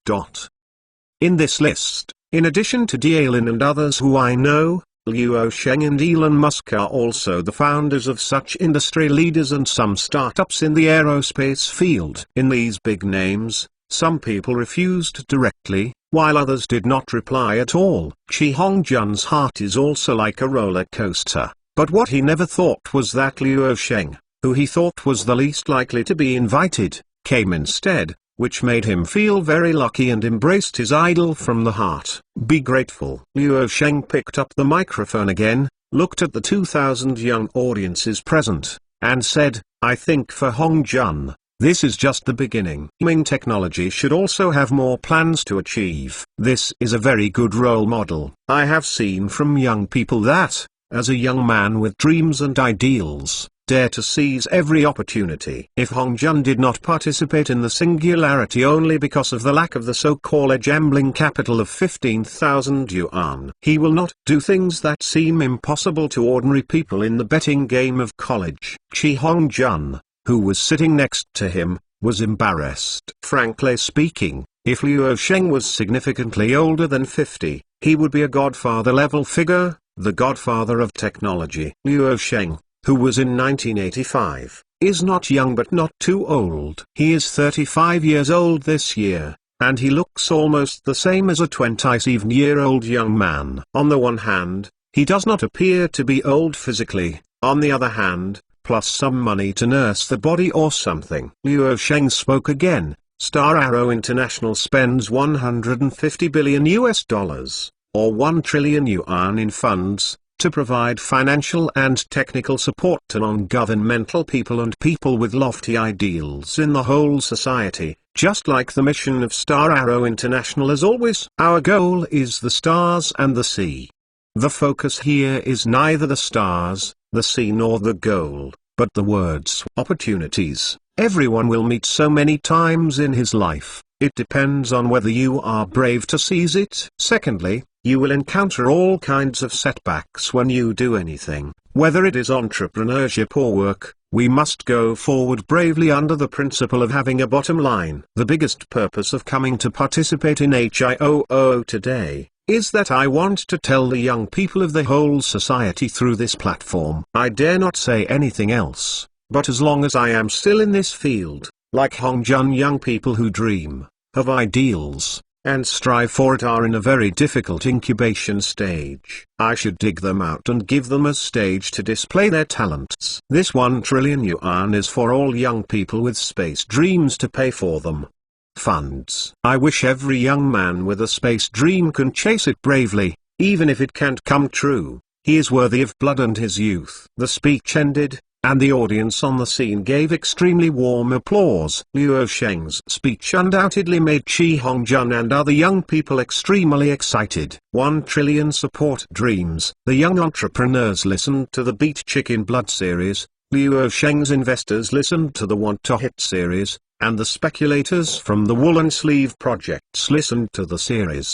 In this list, in addition to Dalin and others who I know, Luo Sheng and Elon Musk are also the founders of such industry leaders and some startups in the aerospace field. In these big names, some people refused directly, while others did not reply at all. Chi Hongjun's heart is also like a roller coaster, but what he never thought was that Luo Sheng, who he thought was the least likely to be invited, came instead, which made him feel very lucky and embraced his idol from the heart. Be grateful. Luo Sheng picked up the microphone again, looked at the 2,000 young audiences present, and said, "I think for Hongjun, this is just the beginning. Ming Technology should also have more plans to achieve. This is a very good role model. I have seen from young people that, as a young man with dreams and ideals, dare to seize every opportunity." If Hongjun did not participate in the singularity only because of the lack of the so-called gambling capital of 15,000 yuan, he will not do things that seem impossible to ordinary people in the betting game of college. Chi Hongjun, who was sitting next to him, was embarrassed. Frankly speaking, if Luo Sheng was significantly older than 50, he would be a godfather-level figure, the godfather of technology. Luo Sheng, who was in 1985, is not young but not too old. He is 35 years old this year, and he looks almost the same as a 27-year-old young man. On the one hand, he does not appear to be old physically, on the other hand, plus some money to nurse the body or something. Luo Sheng spoke again. Star Arrow International spends 150 billion US dollars, or 1 trillion yuan in funds, to provide financial and technical support to non-governmental people and people with lofty ideals in the whole society, just like the mission of Star Arrow International is always. Our goal is the stars and the sea. The focus here is neither the stars, the sea nor the goal, but the words opportunities. Everyone will meet so many times in his life, it depends on whether you are brave to seize it. Secondly, you will encounter all kinds of setbacks when you do anything, whether it is entrepreneurship or work. We must go forward bravely under the principle of having a bottom line. The biggest purpose of coming to participate in HIOO today is that I want to tell the young people of the whole society through this platform. I dare not say anything else, but as long as I am still in this field, like Hongjun, young people who dream, have ideals, and strive for it are in a very difficult incubation stage. I should dig them out and give them a stage to display their talents. This 1 trillion yuan is for all young people with space dreams to pay for them. Funds. I wish every young man with a space dream can chase it bravely, even if it can't come true. He is worthy of blood and his youth. The speech ended, and the audience on the scene gave extremely warm applause. Luo Sheng's speech undoubtedly made Chi Hongjun and other young people extremely excited. 1 trillion support dreams. The young entrepreneurs listened to the Beat Chicken Blood series, Luo Sheng's investors listened to the Want to Hit series, and the speculators from the Woolen Sleeve projects listened to the series.